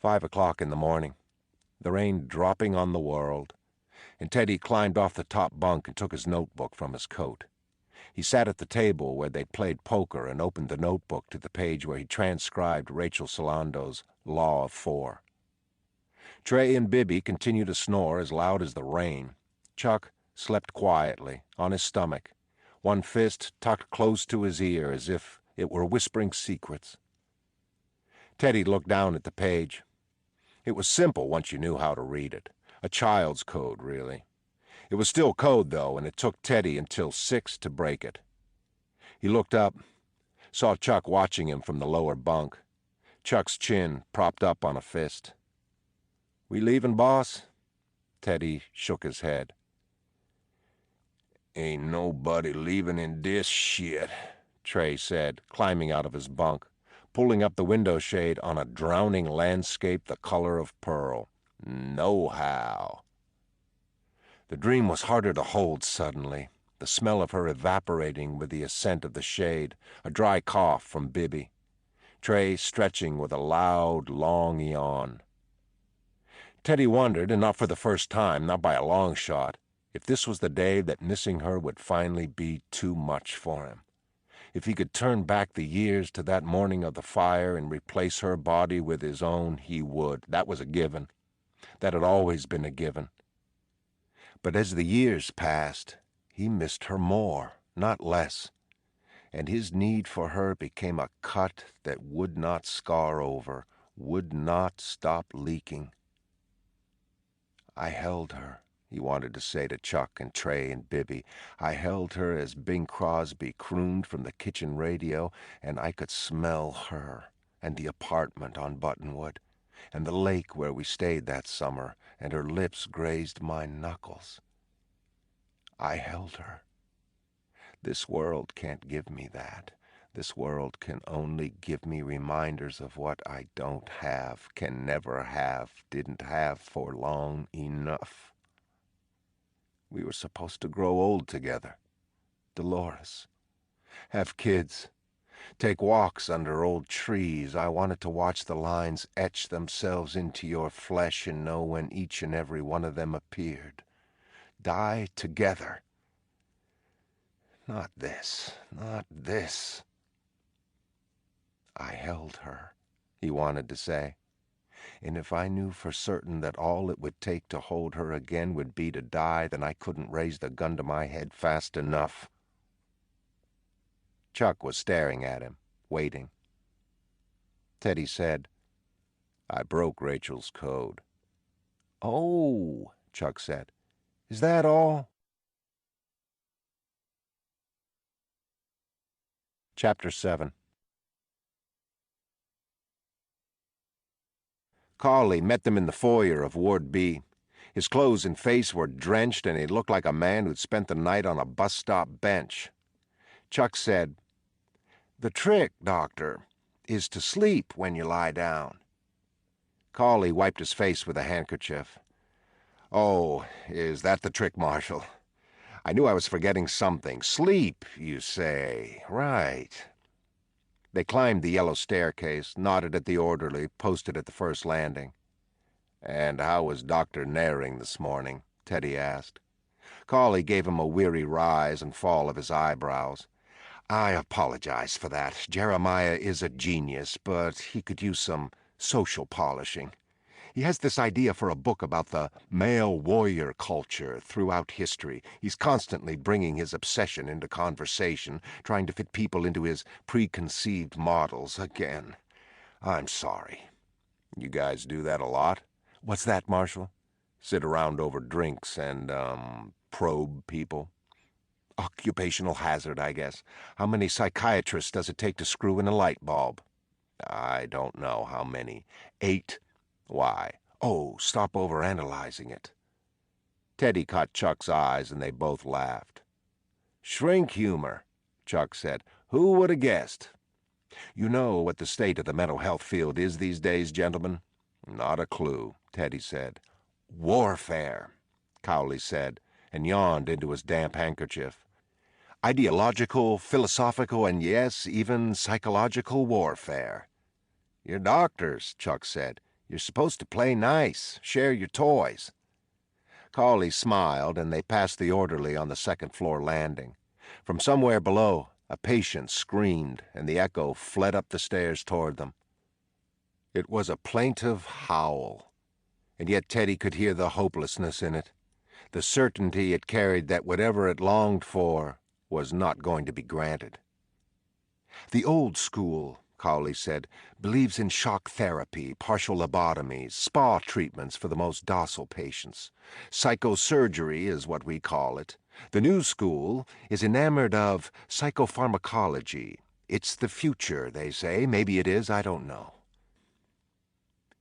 5 o'clock in the morning, the rain dropping on the world, and Teddy climbed off the top bunk and took his notebook from his coat. He sat at the table where they'd played poker and opened the notebook to the page where he transcribed Rachel Solando's Law of 4. Trey and Bibby continued to snore as loud as the rain. Chuck slept quietly, on his stomach, one fist tucked close to his ear as if it were whispering secrets. Teddy looked down at the page. It was simple once you knew how to read it. A child's code, really. It was still code, though, and it took Teddy until 6 to break it. He looked up, saw Chuck watching him from the lower bunk, Chuck's chin propped up on a fist. "We leaving, boss?" Teddy shook his head. "Ain't nobody leaving in this shit," Trey said, climbing out of his bunk, pulling up the window shade on a drowning landscape the color of pearl. "Nohow." The dream was harder to hold suddenly. the smell of her evaporating with the ascent of the shade, a dry cough from Bibby. Trey stretching with a loud, long yawn. Teddy wondered, and not for the first time, not by a long shot, if this was the day that missing her would finally be too much for him. If he could turn back the years to that morning of the fire and replace her body with his own, he would. That was a given. That had always been a given. But as the years passed, he missed her more, not less, and his need for her became a cut that would not scar over, would not stop leaking. I held her, he wanted to say to Chuck and Trey and Bibby. I held her as Bing Crosby crooned from the kitchen radio, and I could smell her, and the apartment on Buttonwood, and the lake where we stayed that summer, and her lips grazed my knuckles. I held her. This world can't give me that. This world can only give me reminders of what I don't have, can never have, didn't have for long enough. We were supposed to grow old together. Dolores. Have kids. Take walks under old trees. I wanted to watch the lines etch themselves into your flesh and know when each and every one of them appeared. Die together. Not this, not this. I held her, he wanted to say. And if I knew for certain that all it would take to hold her again would be to die, then I couldn't raise the gun to my head fast enough. Chuck was staring at him, waiting. Teddy said, I broke Rachel's code. Oh, Chuck said. Is that all? Chapter 7. Cawley met them in the foyer of Ward B. His clothes and face were drenched, and he looked like a man who'd spent the night on a bus stop bench. Chuck said, The trick, Doctor, is to sleep when you lie down. Cawley wiped his face with a handkerchief. Oh, is that the trick, Marshal? I knew I was forgetting something. Sleep, you say. Right. They climbed the yellow staircase, nodded at the orderly, posted at the first landing. And how was Dr. Naring this morning? Teddy asked. Cawley gave him a weary rise and fall of his eyebrows. I apologize for that. Jeremiah is a genius, but he could use some social polishing. He has this idea for a book about the male warrior culture throughout history. He's constantly bringing his obsession into conversation, trying to fit people into his preconceived models again. I'm sorry. You guys do that a lot? What's that, Marshal? Sit around over drinks and, probe people? Occupational hazard, I guess. How many psychiatrists does it take to screw in a light bulb? I don't know how many. 8. Why? Oh, stop overanalyzing it. Teddy caught Chuck's eyes, and they both laughed. Shrink humor, Chuck said. Who would have guessed? You know what the state of the mental health field is these days, gentlemen? Not a clue, Teddy said. Warfare, Cawley said, and yawned into his damp handkerchief. Ideological, philosophical, and yes, even psychological warfare. You're doctors, Chuck said. You're supposed to play nice, share your toys. Cawley smiled, and they passed the orderly on the second-floor landing. From somewhere below, a patient screamed, and the echo fled up the stairs toward them. It was a plaintive howl, and yet Teddy could hear the hopelessness in it, the certainty it carried that whatever it longed for was not going to be granted. The old school, Cawley said, believes in shock therapy, partial lobotomies, spa treatments for the most docile patients. Psychosurgery is what we call it. The new school is enamored of psychopharmacology. It's the future, they say. Maybe it is, I don't know.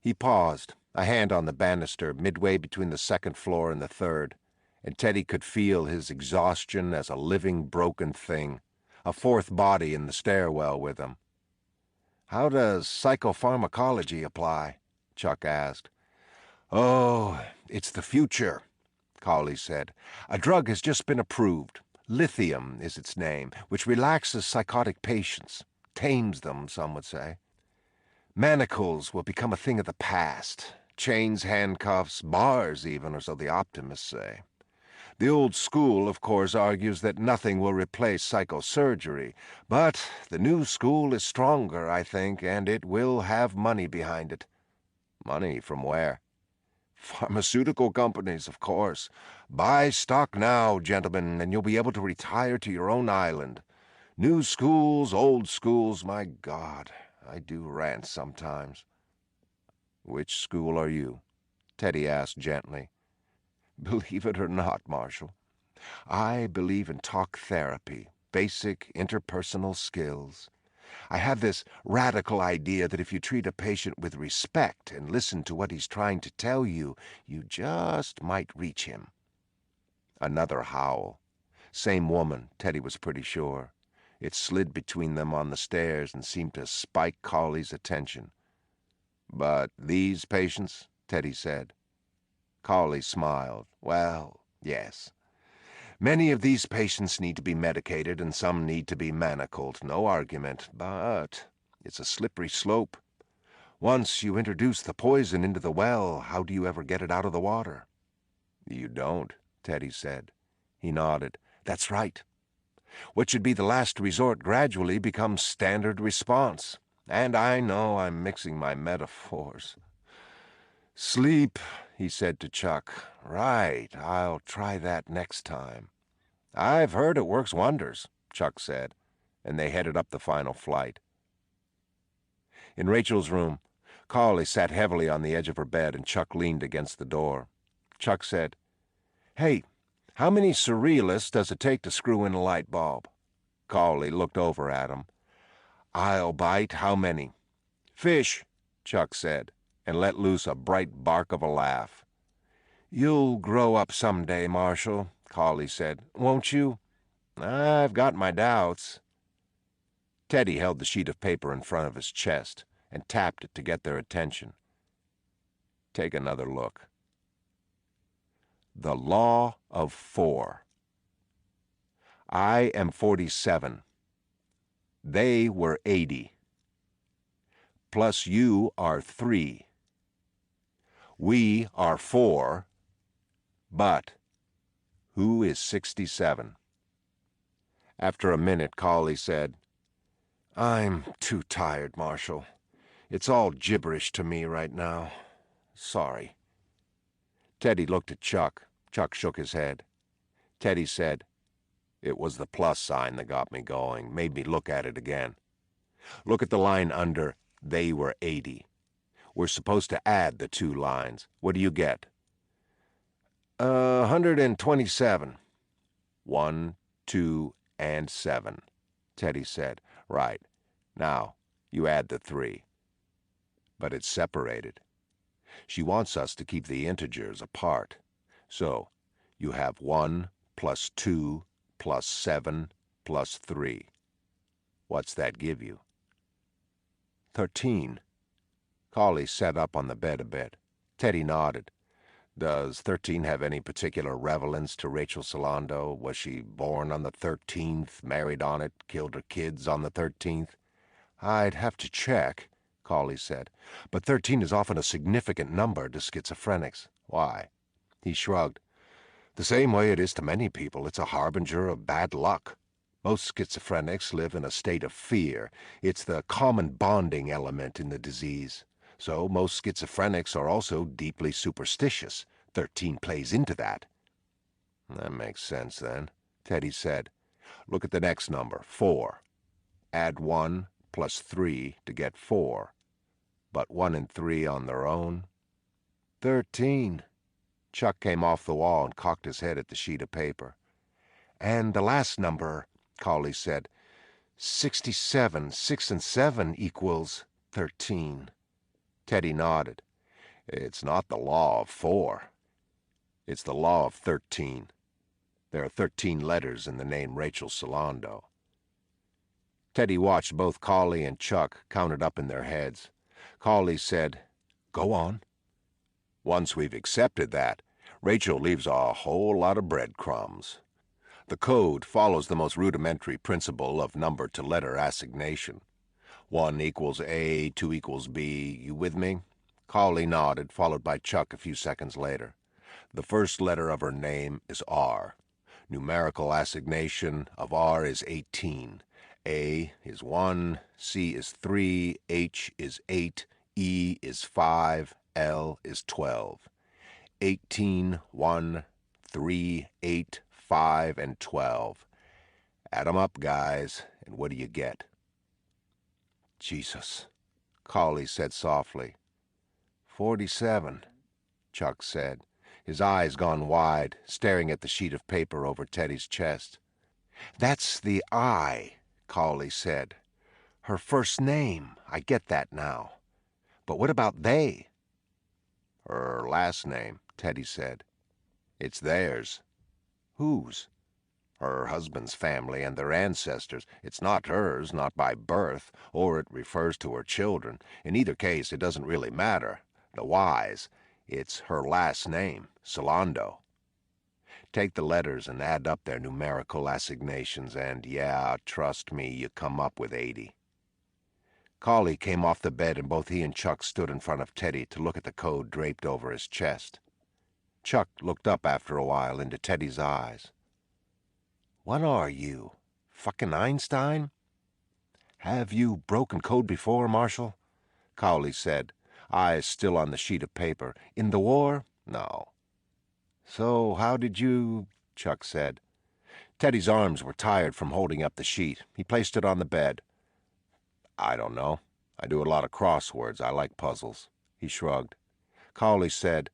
He paused, a hand on the banister midway between the second floor and the third, and Teddy could feel his exhaustion as a living, broken thing, a fourth body in the stairwell with him. How does psychopharmacology apply? Chuck asked. Oh, it's the future, Cawley said. A drug has just been approved. Lithium is its name, which relaxes psychotic patients. Tames them, some would say. Manacles will become a thing of the past. Chains, handcuffs, bars even, or so the optimists say. The old school, of course, argues that nothing will replace psychosurgery, but the new school is stronger, I think, and it will have money behind it. Money from where? Pharmaceutical companies, of course. Buy stock now, gentlemen, and you'll be able to retire to your own island. New schools, old schools, my God, I do rant sometimes. Which school are you? Teddy asked gently. Believe it or not, Marshal, I believe in talk therapy, basic interpersonal skills. I have this radical idea that if you treat a patient with respect and listen to what he's trying to tell you, you just might reach him. Another howl. Same woman, Teddy was pretty sure. It slid between them on the stairs and seemed to spike Cawley's attention. But these patients, Teddy said. Cawley smiled. Well, yes. Many of these patients need to be medicated and some need to be manacled. No argument, but it's a slippery slope. Once you introduce the poison into the well, how do you ever get it out of the water? You don't, Teddy said. He nodded. That's right. What should be the last resort gradually becomes standard response. And I know I'm mixing my metaphors. Sleep, he said to Chuck. Right, I'll try that next time. I've heard it works wonders, Chuck said, and they headed up the final flight. In Rachel's room, Cawley sat heavily on the edge of her bed and Chuck leaned against the door. Chuck said, Hey, how many surrealists does it take to screw in a light bulb? Cawley looked over at him. I'll bite. How many? Fish, Chuck said, and let loose a bright bark of a laugh. You'll grow up someday, Marshal, Cawley said. Won't you? I've got my doubts. Teddy held the sheet of paper in front of his chest and tapped it to get their attention. Take another look. The Law of 4. I am 47. They were 80. Plus you are 3. We are 4. But who is 67? After a minute, Cawley said, I'm too tired, Marshal. It's all gibberish to me right now. Sorry. Teddy looked at Chuck. Chuck shook his head. Teddy said, It was the plus sign that got me going, made me look at it again. Look at the line under, they were 80. We're supposed to add the 2 lines. What do you get? 127. 1, 2, and 7, Teddy said. Right. Now, you add the 3. But it's separated. She wants us to keep the integers apart. So, you have 1 plus 2 plus 7 plus 3. What's that give you? 13. Cawley sat up on the bed a bit. Teddy nodded. Does 13 have any particular relevance to Rachel Solando? Was she born on the 13th, married on it, killed her kids on the 13th? I'd have to check, Cawley said. But 13 is often a significant number to schizophrenics. Why? He shrugged. The same way it is to many people. It's a harbinger of bad luck. Most schizophrenics live in a state of fear. It's the common bonding element in the disease. So most schizophrenics are also deeply superstitious. 13 plays into that. That makes sense, then, Teddy said. Look at the next number, 4. Add 1 plus 3 to get 4. But 1 and 3 on their own? 13. Chuck came off the wall and cocked his head at the sheet of paper. And the last number, Cawley said, 67. 6 and 7 equals 13. Teddy nodded. It's not the law of 4. It's the law of 13. There are 13 letters in the name Rachel Solando. Teddy watched both Cawley and Chuck count it up in their heads. Cawley said, Go on. Once we've accepted that, Rachel leaves a whole lot of breadcrumbs. The code follows the most rudimentary principle of number-to-letter assignation. 1 equals A, 2 equals B. You with me? Cawley nodded, followed by Chuck a few seconds later. The first letter of her name is R. Numerical assignation of R is 18. A is 1, C is 3, H is 8, E is 5, L is 12. 18, 1, 3, 8, 5, and 12. Add 'em up, guys, and what do you get? Jesus, Cawley said softly. 47, Chuck said, his eyes gone wide, staring at the sheet of paper over Teddy's chest. That's the I, Cawley said. Her first name, I get that now. But what about they? Her last name, Teddy said. It's theirs. Whose? Her husband's family and their ancestors. It's not hers, not by birth, or it refers to her children. In either case, it doesn't really matter. The Y's. It's her last name, Solando. Take the letters and add up their numerical assignations, and yeah, trust me, you come up with 80. Cawley came off the bed, and both he and Chuck stood in front of Teddy to look at the code draped over his chest. Chuck looked up after a while into Teddy's eyes. What are you, fucking Einstein? Have you broken code before, Marshal? Cawley said, eyes still on the sheet of paper. In the war? No. So how did you... Chuck said. Teddy's arms were tired from holding up the sheet. He placed it on the bed. I don't know. I do a lot of crosswords. I like puzzles. He shrugged. Cawley said,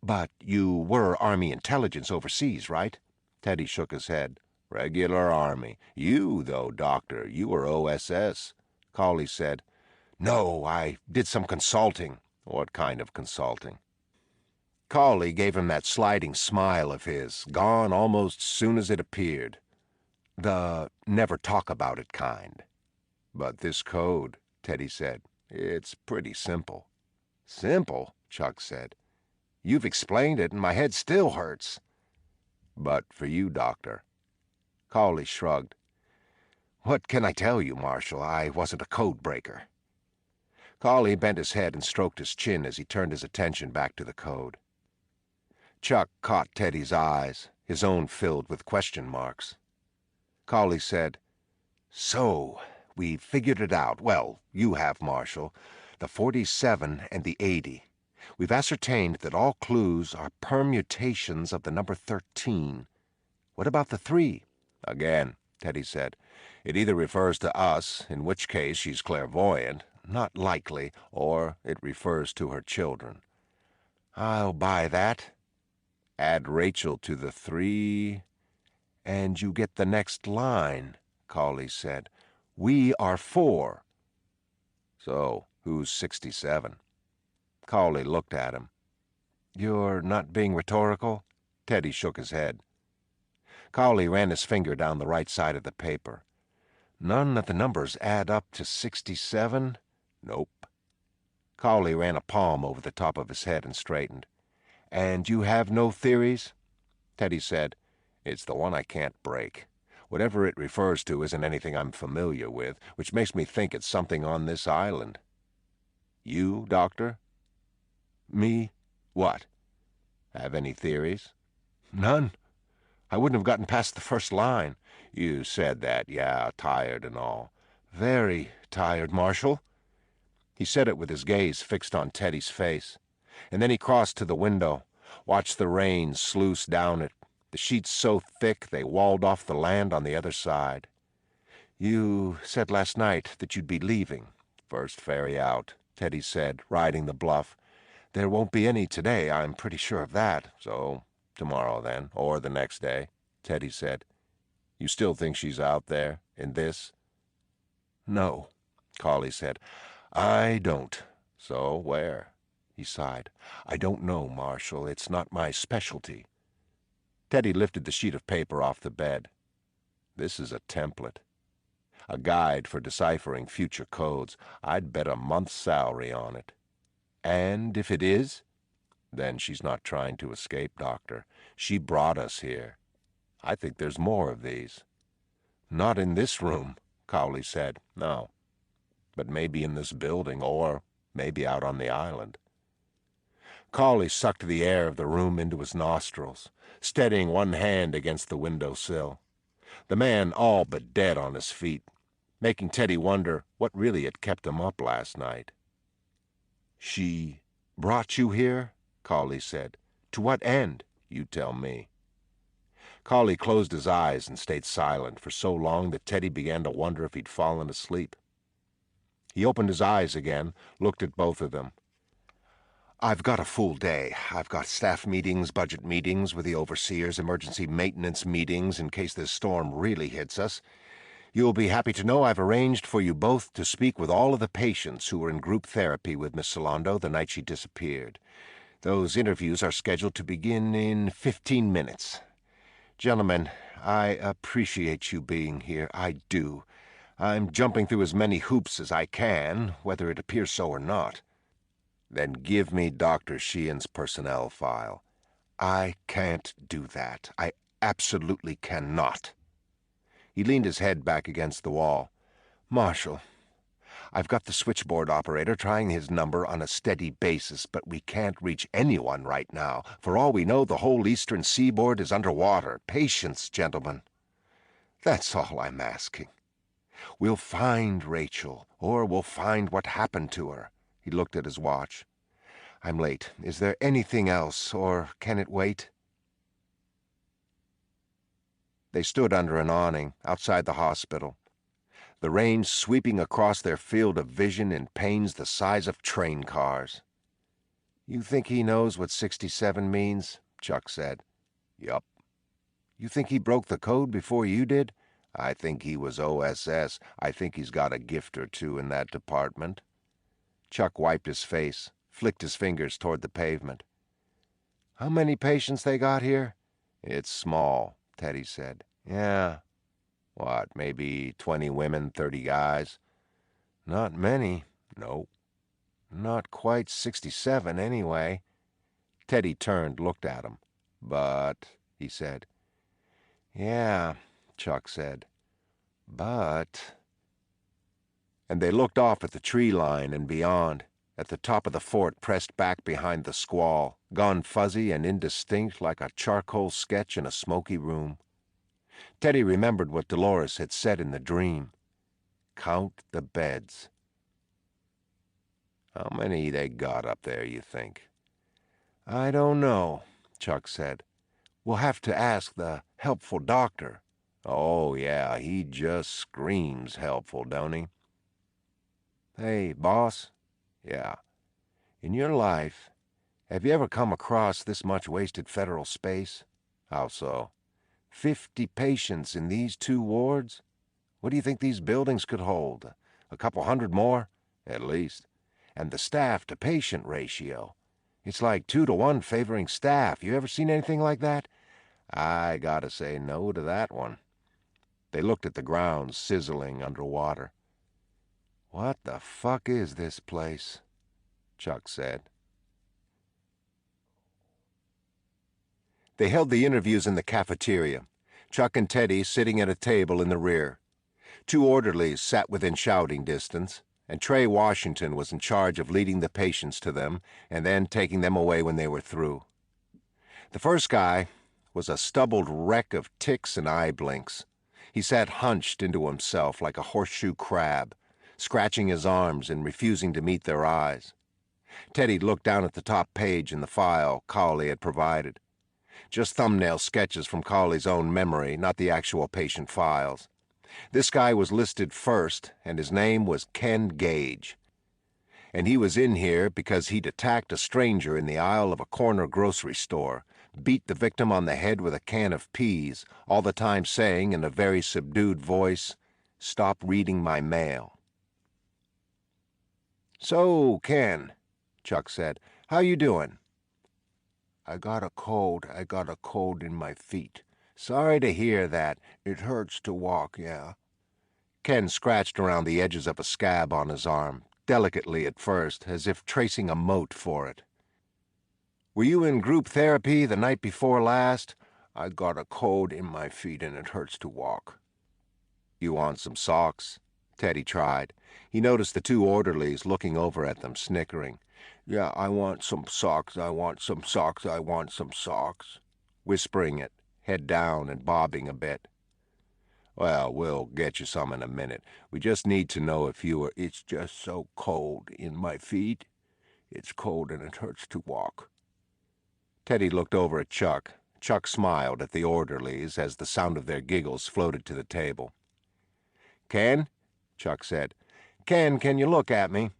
But you were Army intelligence overseas, right? Teddy shook his head. Regular Army. You, though, Doctor, you were OSS. Cawley said, No, I did some consulting. What kind of consulting? Cawley gave him that sliding smile of his, gone almost soon as it appeared. The never talk about it kind. But this code, Teddy said, it's pretty simple. Simple, Chuck said. You've explained it and my head still hurts. But for you, Doctor. Cawley shrugged. What can I tell you, Marshal? I wasn't a code breaker. Cawley bent his head and stroked his chin as he turned his attention back to the code. Chuck caught Teddy's eyes, his own filled with question marks. Cawley said, So, we figured it out. Well, you have, Marshal. The 47 and the 80. We've ascertained that all clues are permutations of the number 13. What about the 3? Again, Teddy said, it either refers to us, in which case she's clairvoyant, not likely, or it refers to her children. I'll buy that. Add Rachel to the 3, and you get the next line, Cawley said. We are 4. So, who's 67? Cawley looked at him. You're not being rhetorical? Teddy shook his head. Cawley ran his finger down the right side of the paper. None of the numbers add up to 67? Nope. Cawley ran a palm over the top of his head and straightened. And you have no theories? Teddy said, it's the one I can't break. Whatever it refers to isn't anything I'm familiar with, which makes me think it's something on this island. You, Doctor? Me? What? Have any theories? None. I wouldn't have gotten past the first line. You said that, yeah, tired and all. Very tired, Marshal. He said it with his gaze fixed on Teddy's face. And then he crossed to the window, watched the rain sluice down it, the sheets so thick they walled off the land on the other side. You said last night that you'd be leaving. First ferry out, Teddy said, riding the bluff. There won't be any today, I'm pretty sure of that. So, tomorrow then, or the next day, Teddy said. You still think she's out there, in this? No, Cawley said. I don't. So, where? He sighed. I don't know, Marshal. It's not my specialty. Teddy lifted the sheet of paper off the bed. This is a template. A guide for deciphering future codes. I'd bet a month's salary on it. And if it is? Then she's not trying to escape, Doctor. She brought us here. I think there's more of these. Not in this room, Cawley said. No. But maybe in this building, or maybe out on the island. Cawley sucked the air of the room into his nostrils, steadying one hand against the windowsill. The man all but dead on his feet, making Teddy wonder what really had kept him up last night. "She brought you here?" Cawley said. "To what end? You tell me." Cawley closed his eyes and stayed silent for so long that Teddy began to wonder if he'd fallen asleep. He opened his eyes again, looked at both of them. "I've got a full day. I've got staff meetings, budget meetings with the overseers, emergency maintenance meetings in case this storm really hits us. You'll be happy to know I've arranged for you both to speak with all of the patients who were in group therapy with Miss Solando the night she disappeared. Those interviews are scheduled to begin in 15 minutes. Gentlemen, I appreciate you being here. I do. I'm jumping through as many hoops as I can, whether it appears so or not." "Then give me Dr. Sheehan's personnel file." "I can't do that. I absolutely cannot." He leaned his head back against the wall. "Marshal, I've got the switchboard operator trying his number on a steady basis, but we can't reach anyone right now. For all we know, the whole eastern seaboard is underwater. Patience, gentlemen. That's all I'm asking. We'll find Rachel, or we'll find what happened to her." He looked at his watch. "I'm late. Is there anything else, or can it wait?" They stood under an awning outside the hospital, the rain sweeping across their field of vision in panes the size of train cars. "You think he knows what 67 means?" Chuck said. "Yup." "You think he broke the code before you did?" "I think he was OSS. I think he's got a gift or two in that department." Chuck wiped his face, flicked his fingers toward the pavement. "How many patients they got here?" "It's small," Teddy said. "Yeah. What, maybe 20 women, 30 guys?" "Not many." "Nope." "Not quite 67, anyway." Teddy turned, looked at him. "But," he said. "Yeah," Chuck said. "But—" And they looked off at the tree line and beyond, at the top of the fort pressed back behind the squall, gone fuzzy and indistinct like a charcoal sketch in a smoky room. Teddy remembered what Dolores had said in the dream. Count the beds. "How many they got up there, you think?" "I don't know," Chuck said. "We'll have to ask the helpful doctor." "Oh, yeah, he just screams helpful, don't he?" "Hey, boss." "Yeah." "In your life, have you ever come across this much wasted federal space?" "How so?" 50 patients in these 2 wards? What do you think these buildings could hold? A couple hundred more? At least. And the staff-to-patient ratio. It's like 2 to 1 favoring staff. You ever seen anything like that? I gotta say no to that one." They looked at the ground sizzling underwater. "What the fuck is this place?" Chuck said. They held the interviews in the cafeteria, Chuck and Teddy sitting at a table in the rear. 2 orderlies sat within shouting distance, and Trey Washington was in charge of leading the patients to them and then taking them away when they were through. The first guy was a stubbled wreck of ticks and eye blinks. He sat hunched into himself like a horseshoe crab, scratching his arms and refusing to meet their eyes. Teddy looked down at the top page in the file Cawley had provided. Just thumbnail sketches from Cawley's own memory, not the actual patient files. This guy was listed first, and his name was Ken Gage. And he was in here because he'd attacked a stranger in the aisle of a corner grocery store, beat the victim on the head with a can of peas, all the time saying in a very subdued voice, "Stop reading my mail." "So, Ken," Chuck said, "how you doing?" "I got a cold in my feet." "Sorry to hear that. It hurts to walk, yeah." Ken scratched around the edges of a scab on his arm, delicately at first, as if tracing a moat for it. "Were you in group therapy the night before last?" I got a cold in my feet and it hurts to walk." "You want some socks?" Teddy tried. He noticed the two orderlies looking over at them, snickering. "Yeah, I want some socks, I want some socks, I want some socks," whispering it, head down and bobbing a bit. "Well, we'll get you some in a minute. We just need to know if you are—" "It's just so cold in my feet. It's cold and it hurts to walk." Teddy looked over at Chuck. Chuck smiled at the orderlies as the sound of their giggles floated to the table. "Ken," Chuck said. "Ken, can you look at me?"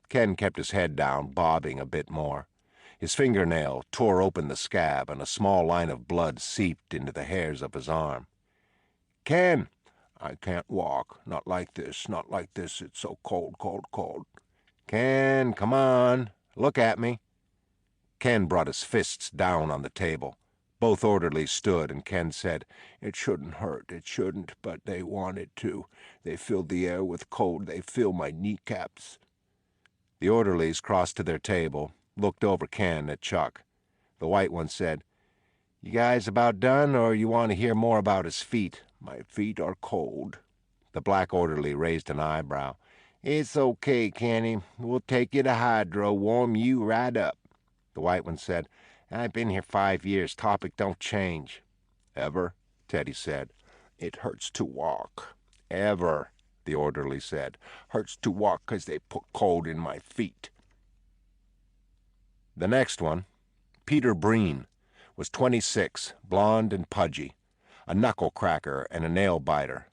Ken kept his head down, bobbing a bit more. His fingernail tore open the scab, and a small line of blood seeped into the hairs of his arm. "Ken!" "I can't walk. Not like this, not like this. It's so cold, cold, cold." "Ken, come on. Look at me." Ken brought his fists down on the table. Both orderlies stood, and Ken said, "It shouldn't hurt, it shouldn't, but they want it to. They filled the air with cold. They fill my kneecaps." The orderlies crossed to their table, looked over Ken at Chuck. The white one said, "You guys about done, or you want to hear more about his feet?" "My feet are cold." The black orderly raised an eyebrow. "It's okay, Kenny. We'll take you to Hydro, warm you right up." The white one said, "I've been here 5 years. Topic don't change." "Ever?" Teddy said. "It hurts to walk." "Ever," the orderly said. "Hurts to walk 'cause they put cold in my feet." The next one, Peter Breen, was 26, blond and pudgy, a knuckle cracker and a nail biter.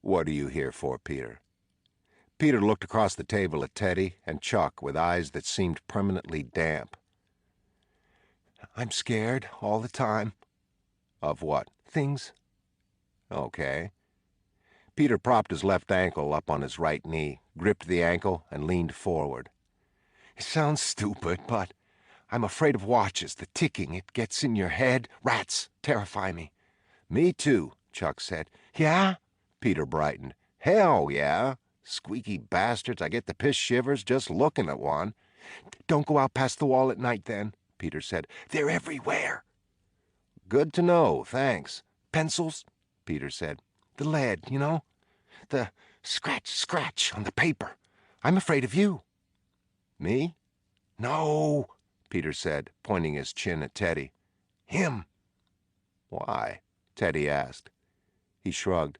"What are you here for, Peter?" Peter looked across the table at Teddy and Chuck with eyes that seemed permanently damp. "I'm scared all the time." "Of what?" "Things." "Okay." Peter propped his left ankle up on his right knee, gripped the ankle, and leaned forward. "It sounds stupid, but I'm afraid of watches, the ticking. It gets in your head. Rats terrify me." "Me too," Chuck said. "Yeah?" Peter brightened. "Hell yeah. Squeaky bastards. I get the piss shivers just looking at one." "Don't go out past the wall at night, then," Peter said. "They're everywhere." "Good to know, thanks." "Pencils," Peter said. "The lead, you know? The scratch on the paper. I'm afraid of you." "Me?" "No," Peter said, pointing his chin at Teddy. "Him." "Why?" Teddy asked. He shrugged.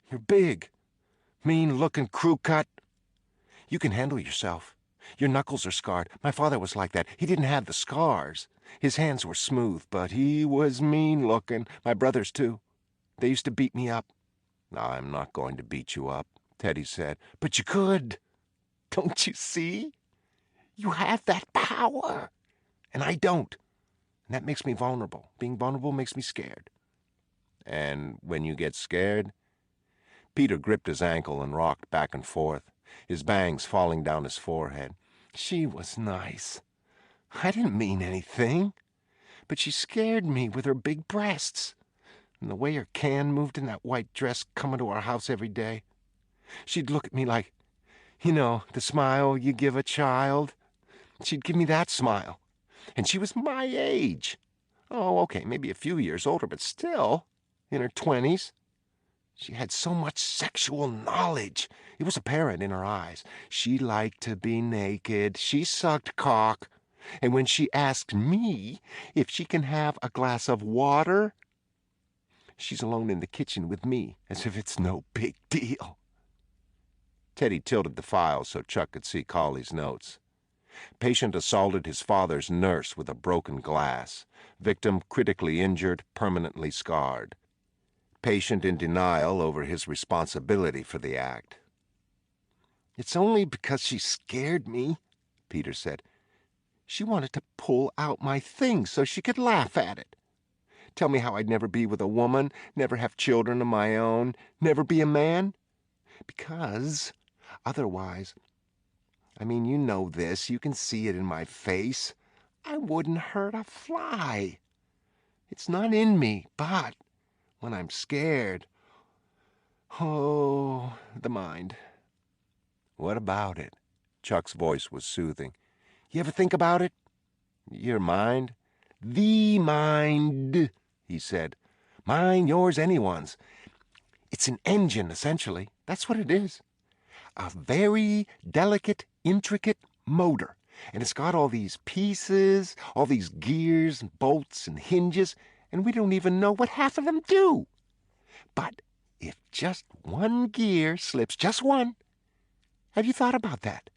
"You're big. Mean-looking crew cut. You can handle yourself. Your knuckles are scarred. My father was like that. He didn't have the scars. His hands were smooth, but he was mean-looking. My brothers, too. They used to beat me up." "I'm not going to beat you up," Teddy said. "But you could. Don't you see? You have that power. And I don't. And that makes me vulnerable. Being vulnerable makes me scared." "And when you get scared?" Peter gripped his ankle and rocked back and forth, his bangs falling down his forehead. "She was nice. I didn't mean anything. But she scared me with her big breasts. And the way her can moved in that white dress coming to our house every day. She'd look at me like, you know, the smile you give a child. She'd give me that smile. And she was my age. Oh, okay, maybe a few years older, but still, in her 20s. She had so much sexual knowledge. It was apparent in her eyes. She liked to be naked. She sucked cock. And when she asked me if she can have a glass of water, she's alone in the kitchen with me, as if it's no big deal." Teddy tilted the file so Chuck could see Cawley's notes. Patient assaulted his father's nurse with a broken glass. Victim critically injured, permanently scarred. Patient in denial over his responsibility for the act. "It's only because she scared me," Peter said. "She wanted to pull out my things so she could laugh at it. Tell me how I'd never be with a woman, never have children of my own, never be a man. Because otherwise, I mean, you know this, you can see it in my face, I wouldn't hurt a fly. It's not in me, but when I'm scared, oh, the mind." "What about it?" Chuck's voice was soothing. "You ever think about it?" "Your mind?" The mind, he said. Mine, yours, anyone's. It's an engine, essentially. That's what it is. A very delicate, intricate motor. And it's got all these pieces, all these gears and bolts and hinges, and we don't even know what half of them do. But if just one gear slips, just one, have you thought about that?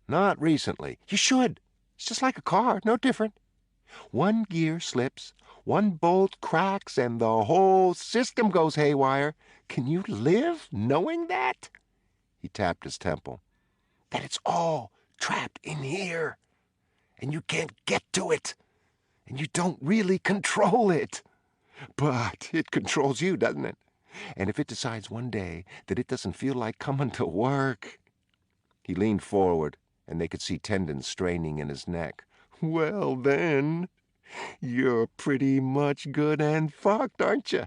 Not recently. You should. It's just like a car, no different. One gear slips, one bolt cracks, and the whole system goes haywire. Can you live knowing that? He tapped his temple. That it's all trapped in here, and you can't get to it, and you don't really control it. But it controls you, doesn't it? And if it decides one day that it doesn't feel like coming to work... He leaned forward, and they could see tendons straining in his neck. Well, then, you're pretty much good and fucked, aren't you?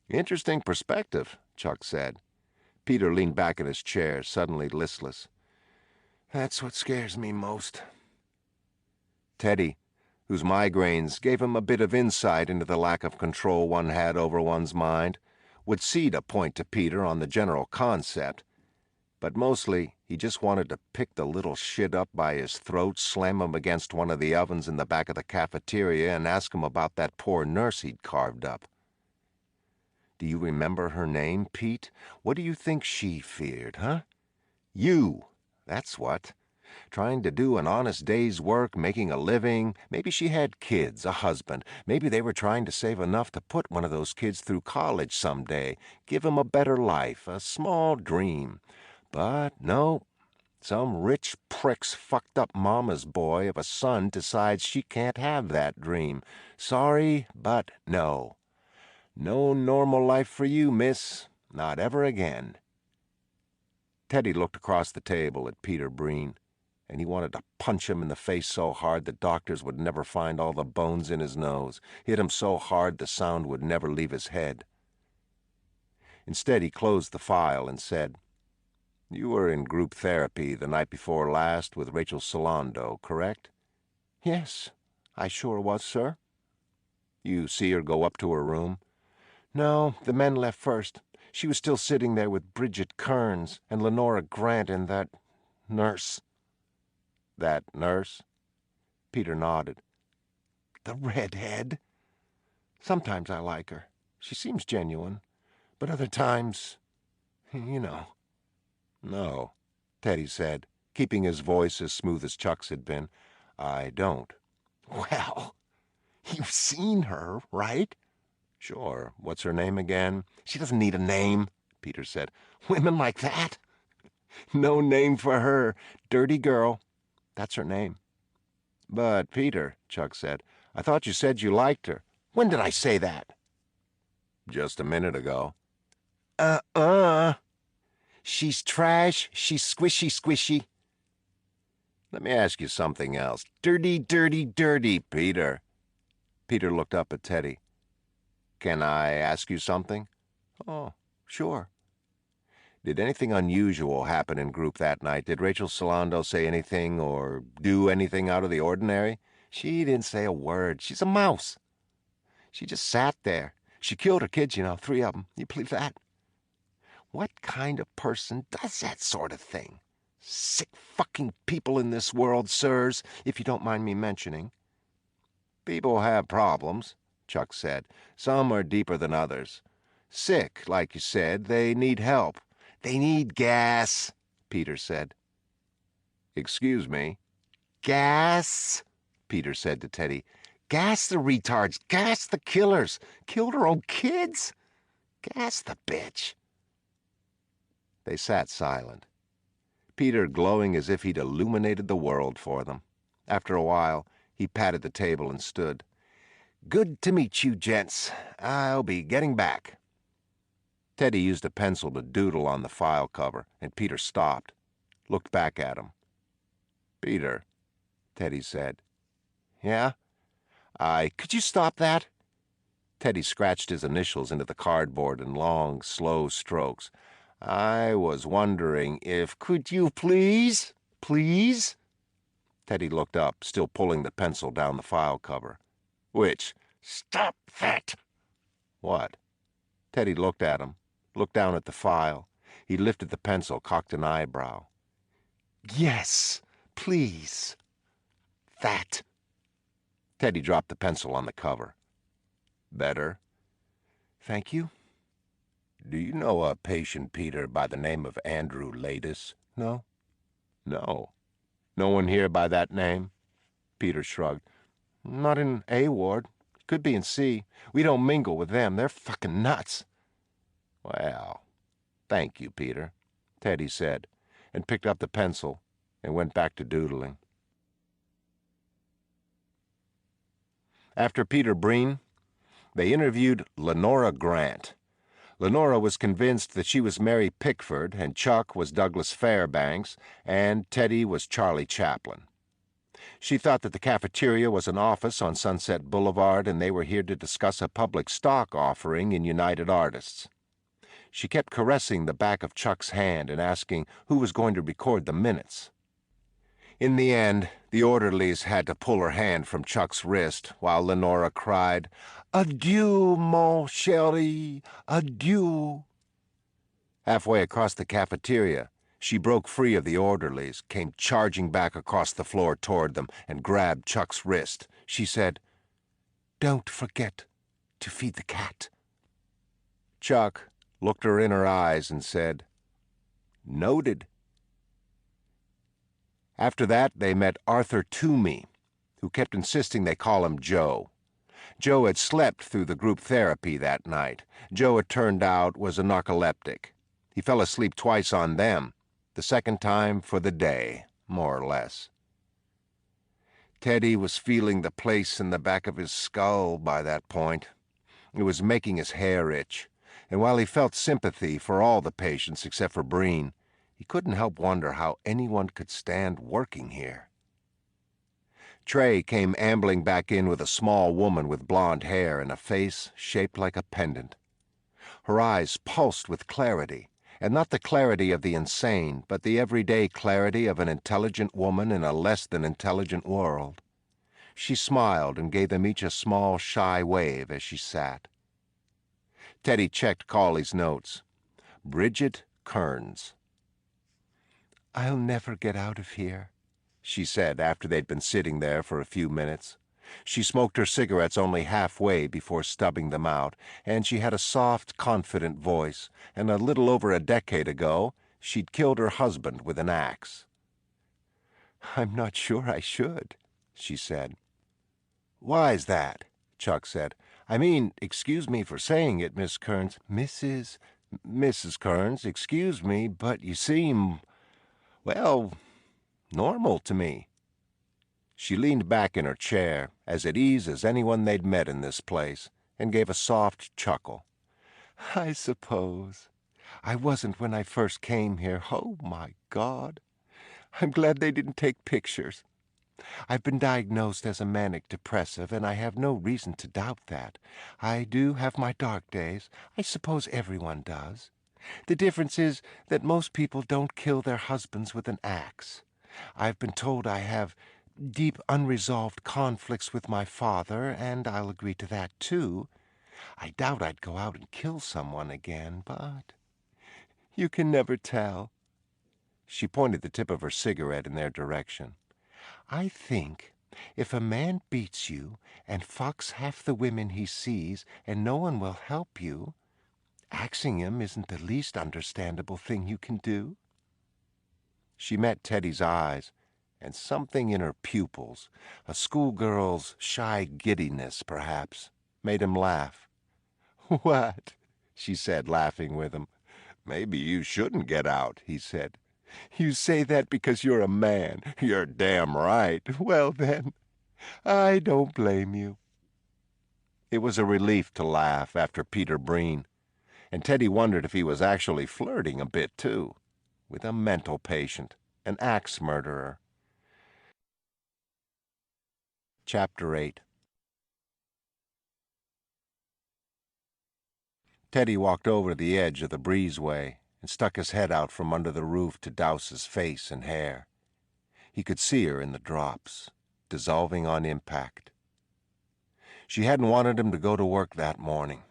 Interesting perspective, Chuck said. Peter leaned back in his chair, suddenly listless. That's what scares me most. Teddy, whose migraines gave him a bit of insight into the lack of control one had over one's mind, would see to point to Peter on the general concept, but mostly he just wanted to pick the little shit up by his throat, slam him against one of the ovens in the back of the cafeteria, and ask him about that poor nurse he'd carved up. Do you remember her name, Pete? What do you think she feared, huh? You, that's what. Trying to do an honest day's work, making a living. Maybe she had kids, a husband. Maybe they were trying to save enough to put one of those kids through college someday, give him a better life, a small dream. But no, some rich prick's fucked up mama's boy of a son decides she can't have that dream. Sorry, but no. No normal life for you, miss. Not ever again. Teddy looked across the table at Peter Breen, and he wanted to punch him in the face so hard the doctors would never find all the bones in his nose, hit him so hard the sound would never leave his head. Instead, he closed the file and said, "You were in group therapy the night before last with Rachel Solando, correct?" Yes, I sure was, sir. You see her go up to her room? No, the men left first. She was still sitting there with Bridget Kearns and Lenora Grant and that nurse. That nurse? Peter nodded. The redhead. Sometimes I like her. She seems genuine. But other times, you know. No, Teddy said, keeping his voice as smooth as Chuck's had been. I don't. Well, you've seen her, right? Sure. What's her name again? She doesn't need a name, Peter said. Women like that? No name for her. Dirty girl. That's her name. But, Peter, Chuck said, I thought you said you liked her. When did I say that? Just a minute ago. She's trash. She's squishy. Let me ask you something else. Dirty, Peter. Peter looked up at Teddy. Can I ask you something? Oh, sure. Did anything unusual happen in group that night? Did Rachel Solando say anything or do anything out of the ordinary? She didn't say a word. She's a mouse. She just sat there. She killed her kids, 3 of them. You believe that? What kind of person does that sort of thing? Sick fucking people in this world, sirs, if you don't mind me mentioning. People have problems, Chuck said. Some are deeper than others. Sick, like you said, they need help. They need gas, Peter said. Excuse me? Gas, Peter said to Teddy. Gas the retards. Gas the killers. Killed her own kids. Gas the bitch. They sat silent, Peter glowing as if he'd illuminated the world for them. After a while, he patted the table and stood. Good to meet you, gents. I'll be getting back. Teddy used a pencil to doodle on the file cover, and Peter stopped, looked back at him. Peter, Teddy said. Yeah? Could you stop that? Teddy scratched his initials into the cardboard in long, slow strokes. I was wondering if... Could you please? Please? Teddy looked up, still pulling the pencil down the file cover. "Which?" Stop that! "What?" Teddy looked at him, looked down at the file. He lifted the pencil, cocked an eyebrow. Yes, please. That. Teddy dropped the pencil on the cover. "Better?" Thank you. "Do you know a patient, Peter, by the name of Andrew Latus?" No? "No. No one here by that name?" Peter shrugged. Not in A ward. Could be in C. We don't mingle with them. They're fucking nuts." "Well, thank you, Peter," Teddy said, and picked up the pencil and went back to doodling. After Peter Breen, they interviewed Lenora Grant. Lenora was convinced that she was Mary Pickford, and Chuck was Douglas Fairbanks, and Teddy was Charlie Chaplin. She thought that the cafeteria was an office on Sunset Boulevard, and they were here to discuss a public stock offering in United Artists. She kept caressing the back of Chuck's hand and asking who was going to record the minutes. In the end, the orderlies had to pull her hand from Chuck's wrist while Lenora cried, "Adieu, mon chéri, adieu." Halfway across the cafeteria, she broke free of the orderlies, came charging back across the floor toward them, and grabbed Chuck's wrist. She said, "Don't forget to feed the cat." Chuck looked her in her eyes and said, "Noted." After that, they met Arthur Toomey, who kept insisting they call him Joe. Joe had slept through the group therapy that night. Joe, it turned out, was a narcoleptic. He fell asleep twice on them, the second time for the day, more or less. Teddy was feeling the place in the back of his skull by that point. It was making his hair itch, and while he felt sympathy for all the patients except for Breen, he couldn't help wonder how anyone could stand working here. Trey came ambling back in with a small woman with blonde hair and a face shaped like a pendant. Her eyes pulsed with clarity, and not the clarity of the insane, but the everyday clarity of an intelligent woman in a less than intelligent world. She smiled and gave them each a small, shy wave as she sat. Teddy checked Cawley's notes. Bridget Kearns. "I'll never get out of here," she said after they'd been sitting there for a few minutes. She smoked her cigarettes only halfway before stubbing them out, and she had a soft, confident voice, and a little over a decade ago, she'd killed her husband with an axe. "I'm not sure I should," she said. "Why's that?" Chuck said. "I mean, excuse me for saying it, Miss Kearns." Mrs. Kearns, excuse me, but you seem, well, normal to me." She leaned back in her chair, as at ease as anyone they'd met in this place, and gave a soft chuckle. "I suppose. I wasn't when I first came here. Oh, my God. I'm glad they didn't take pictures. I've been diagnosed as a manic depressive, and I have no reason to doubt that. I do have my dark days. I suppose everyone does. The difference is that most people don't kill their husbands with an axe. I've been told I have deep unresolved conflicts with my father, and I'll agree to that, too. I doubt I'd go out and kill someone again, but you can never tell." She pointed the tip of her cigarette in their direction. "I think if a man beats you and fucks half the women he sees and no one will help you, axing him isn't the least understandable thing you can do." She met Teddy's eyes, and something in her pupils, a schoolgirl's shy giddiness, perhaps, made him laugh. "What?" she said, laughing with him. "Maybe you shouldn't get out," he said. "You say that because you're a man." "You're damn right." "Well, then, I don't blame you." It was a relief to laugh after Peter Breen, and Teddy wondered if he was actually flirting a bit, too, with a mental patient, an axe murderer. Chapter 8. Teddy walked over to the edge of the breezeway and stuck his head out from under the roof to douse his face and hair. He could see her in the drops, dissolving on impact. She hadn't wanted him to go to work that morning.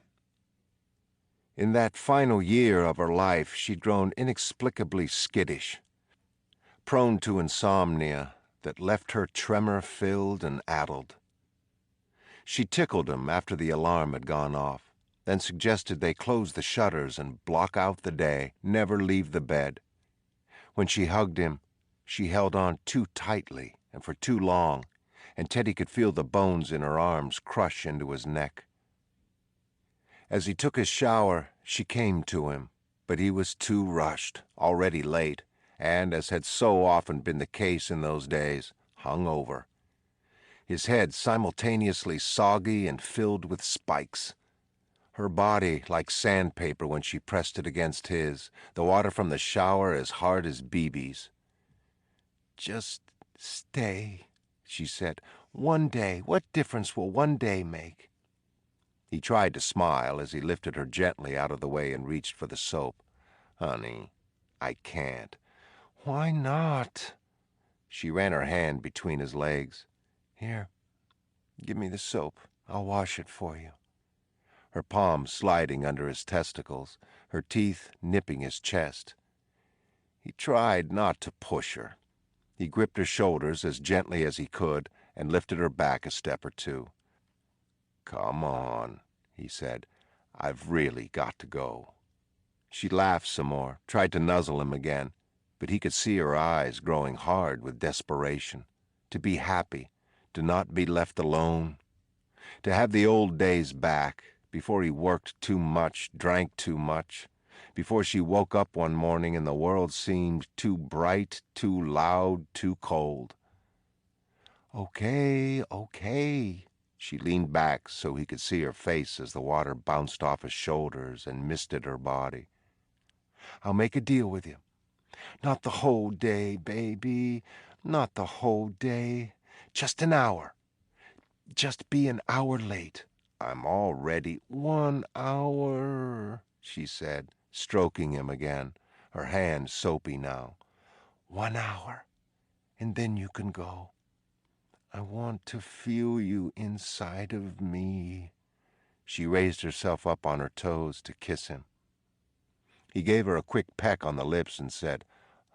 In that final year of her life, she'd grown inexplicably skittish, prone to insomnia that left her tremor-filled and addled. She tickled him after the alarm had gone off, then suggested they close the shutters and block out the day, never leave the bed. When she hugged him, she held on too tightly and for too long, and Teddy could feel the bones in her arms crush into his neck. As he took his shower, she came to him, but he was too rushed, already late, and, as had so often been the case in those days, hungover. His head simultaneously soggy and filled with spikes. Her body like sandpaper when she pressed it against his, the water from the shower as hard as BBs. "Just stay," she said. "One day. What difference will one day make?" He tried to smile as he lifted her gently out of the way and reached for the soap. "Honey, I can't." "Why not?" She ran her hand between his legs. "Here, give me the soap. I'll wash it for you." Her palm sliding under his testicles, her teeth nipping his chest. He tried not to push her. He gripped her shoulders as gently as he could and lifted her back a step or two. "Come on," he said. "I've really got to go." She laughed some more, tried to nuzzle him again, but he could see her eyes growing hard with desperation. To be happy, to not be left alone, to have the old days back, before he worked too much, drank too much, before she woke up one morning and the world seemed too bright, too loud, too cold. "Okay, okay." She leaned back so he could see her face as the water bounced off his shoulders and misted her body. "I'll make a deal with you. Not the whole day, baby. Not the whole day. Just an hour. Just be an hour late." "I'm already 1 hour," she said, stroking him again, her hand soapy now. 1 hour, and then you can go. I want to feel you inside of me." She raised herself up on her toes to kiss him. He gave her a quick peck on the lips and said,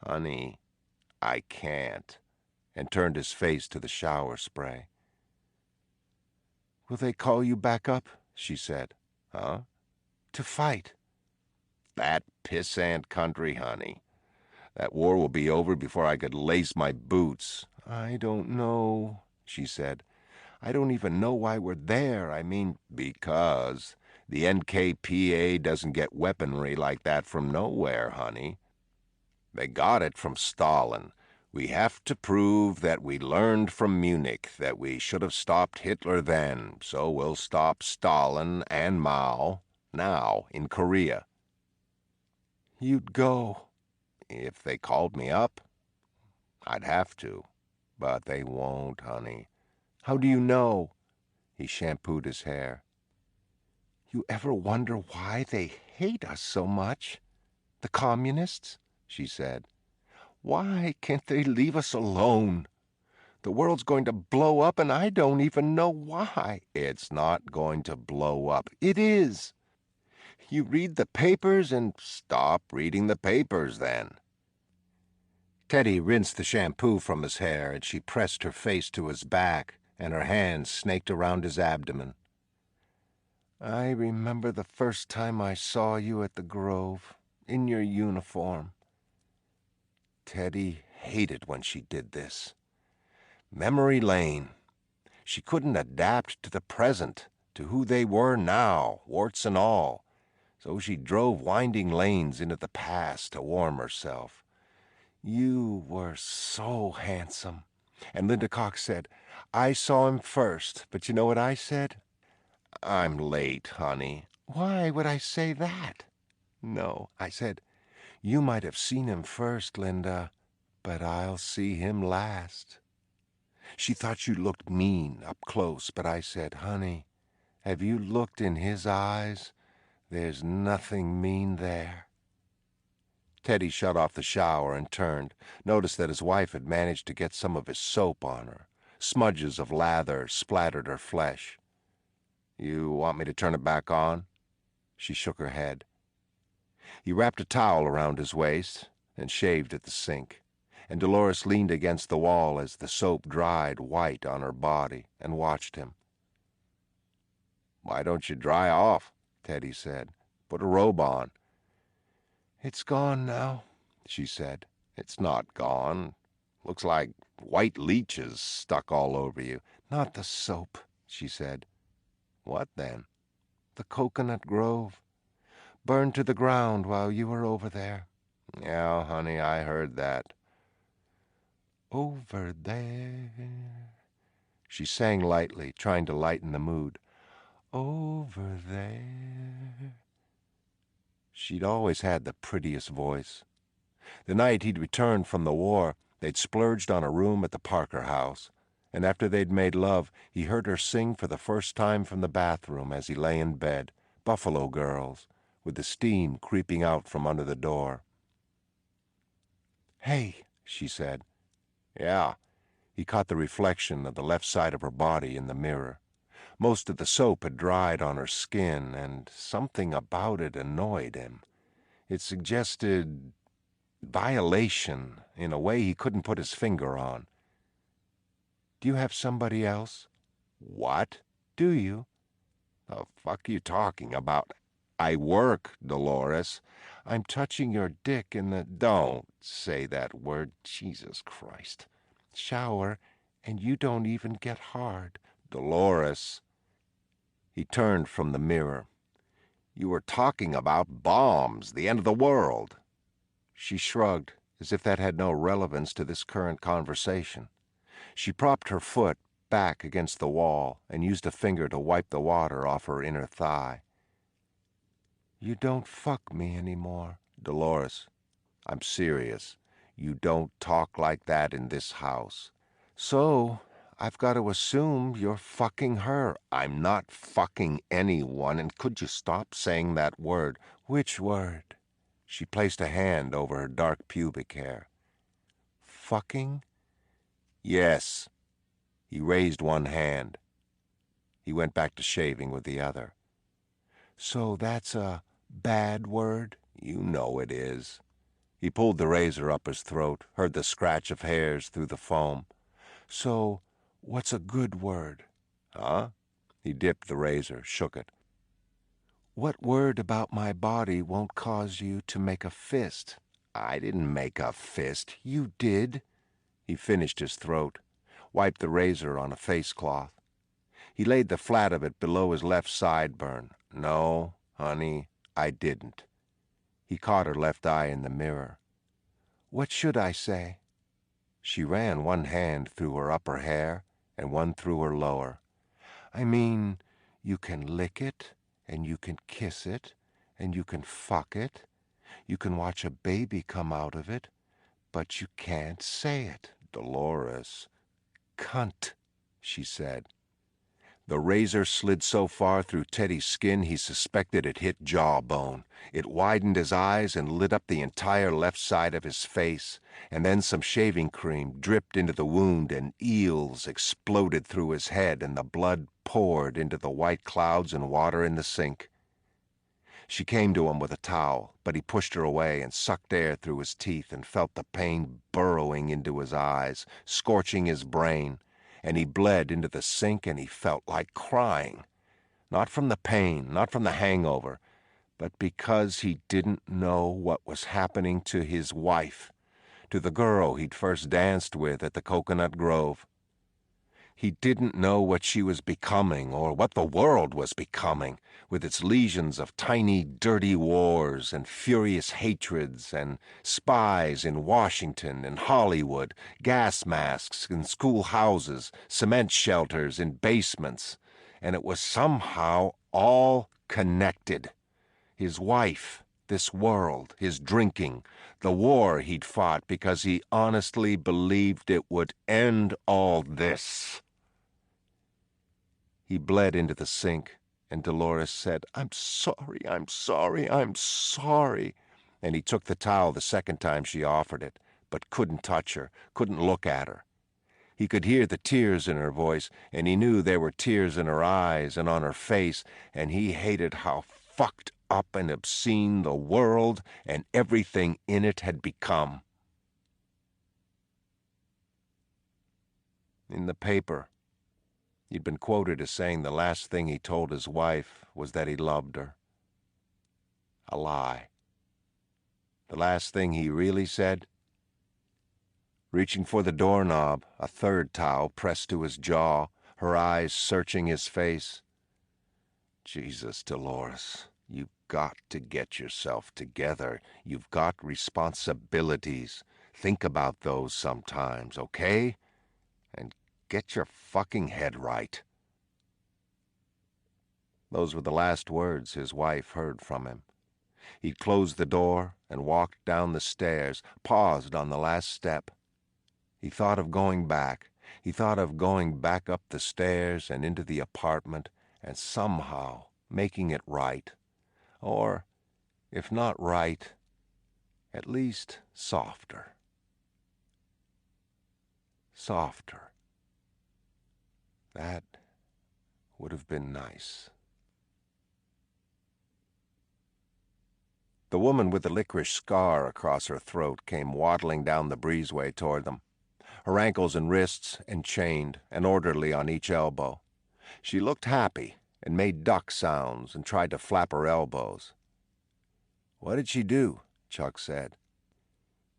"Honey, I can't," and turned his face to the shower spray. "Will they call you back up?" she said. "Huh?" "To fight." "That pissant country, honey. That war will be over before I could lace my boots." "I don't know," she said. "I don't even know why we're there. I mean, because the NKPA doesn't get weaponry like that from nowhere, honey. They got it from Stalin. We have to prove that we learned from Munich, that we should have stopped Hitler then, so we'll stop Stalin and Mao now in Korea." "You'd go?" "If they called me up, I'd have to. But they won't, honey." "How do you know?" He shampooed his hair. "You ever wonder why they hate us so much? The communists?" she said. "Why can't they leave us alone? The world's going to blow up and I don't even know why." "It's not going to blow up." "It is. You read the papers and—" "Stop reading the papers, then." Teddy rinsed the shampoo from his hair, and she pressed her face to his back, and her hands snaked around his abdomen. "I remember the first time I saw you at the Grove, in your uniform." Teddy hated when she did this. Memory lane. She couldn't adapt to the present, to who they were now, warts and all. So she drove winding lanes into the past to warm herself. "You were so handsome." And Linda Cox said, "I saw him first, but you know what I said?" "I'm late, honey." "Why would I say that?" "No," I said, "you might have seen him first, Linda, but I'll see him last." She thought you looked mean up close, but I said, "Honey, have you looked in his eyes? There's nothing mean there." Teddy shut off the shower and turned, noticed that his wife had managed to get some of his soap on her. Smudges of lather splattered her flesh. "You want me to turn it back on?" She shook her head. He wrapped a towel around his waist and shaved at the sink, and Dolores leaned against the wall as the soap dried white on her body and watched him. "Why don't you dry off?" Teddy said. "Put a robe on." "It's gone now," she said. "It's not gone. Looks like white leeches stuck all over you." "Not the soap," she said. "What then?" "The coconut grove. Burned to the ground while you were over there." "Yeah, honey, I heard that." "Over there." She sang lightly, trying to lighten the mood. "Over there." She'd always had the prettiest voice. The night he'd returned from the war, they'd splurged on a room at the Parker house, and after they'd made love, he heard her sing for the first time from the bathroom as he lay in bed, Buffalo Girls, with the steam creeping out from under the door. "Hey," she said. "Yeah." He caught the reflection of the left side of her body in the mirror. Most of the soap had dried on her skin, and something about it annoyed him. It suggested violation in a way he couldn't put his finger on. "Do you have somebody else?" "What?" "Do you?" "The fuck you talking about?" "I work, Dolores." "I'm touching your dick in the—" "Don't say that word, Jesus Christ." "Shower, and you don't even get hard." "Dolores." He turned from the mirror. "You were talking about bombs, the end of the world." She shrugged, as if that had no relevance to this current conversation. She propped her foot back against the wall and used a finger to wipe the water off her inner thigh. "You don't fuck me anymore." "Dolores, I'm serious. You don't talk like that in this house." "So I've got to assume you're fucking her." "I'm not fucking anyone, and could you stop saying that word?" "Which word?" She placed a hand over her dark pubic hair. "Fucking?" "Yes." He raised one hand. He went back to shaving with the other. "So that's a bad word?" "You know it is." He pulled the razor up his throat, heard the scratch of hairs through the foam. "So what's a good word?" "Huh?" He dipped the razor, shook it. "What word about my body won't cause you to make a fist?" "I didn't make a fist." "You did." He finished his throat, wiped the razor on a face cloth. He laid the flat of it below his left sideburn. "No, honey, I didn't." He caught her left eye in the mirror. "What should I say?" She ran one hand through her upper hair and one through her lower. "I mean, you can lick it, and you can kiss it, and you can fuck it. You can watch a baby come out of it, but you can't say it." "Dolores." "Cunt," she said. The razor slid so far through Teddy's skin he suspected it hit jawbone. It widened his eyes and lit up the entire left side of his face, and then some shaving cream dripped into the wound and eels exploded through his head and the blood poured into the white clouds and water in the sink. She came to him with a towel, but he pushed her away and sucked air through his teeth and felt the pain burrowing into his eyes, scorching his brain, and he bled into the sink and he felt like crying. Not from the pain, not from the hangover, but because he didn't know what was happening to his wife, to the girl he'd first danced with at the Coconut Grove. He didn't know what she was becoming or what the world was becoming, with its legions of tiny, dirty wars and furious hatreds and spies in Washington and Hollywood, gas masks in schoolhouses, cement shelters in basements, and it was somehow all connected. His wife, this world, his drinking, the war he'd fought because he honestly believed it would end all this. He bled into the sink, and Dolores said, I'm sorry, I'm sorry, I'm sorry." and he took the towel the second time she offered it, but couldn't touch her, couldn't look at her. He could hear the tears in her voice, and he knew there were tears in her eyes and on her face, and he hated how fucked up and obscene the world and everything in it had become. In the paper, he'd been quoted as saying the last thing he told his wife was that he loved her. A lie. The last thing he really said? Reaching for the doorknob, a third towel pressed to his jaw, her eyes searching his face. Jesus, Dolores, you've got to get yourself together. You've got responsibilities. Think about those sometimes, okay? And get your fucking head right. Those were the last words his wife heard from him. He closed the door and walked down the stairs, paused on the last step. He thought of going back. He thought of going back up the stairs and into the apartment and somehow making it right. Or, if not right, at least softer. Softer. That would have been nice. The woman with the licorice scar across her throat came waddling down the breezeway toward them, her ankles and wrists enchained, an orderly on each elbow. She looked happy and made duck sounds and tried to flap her elbows. "What did she do?" Chuck said.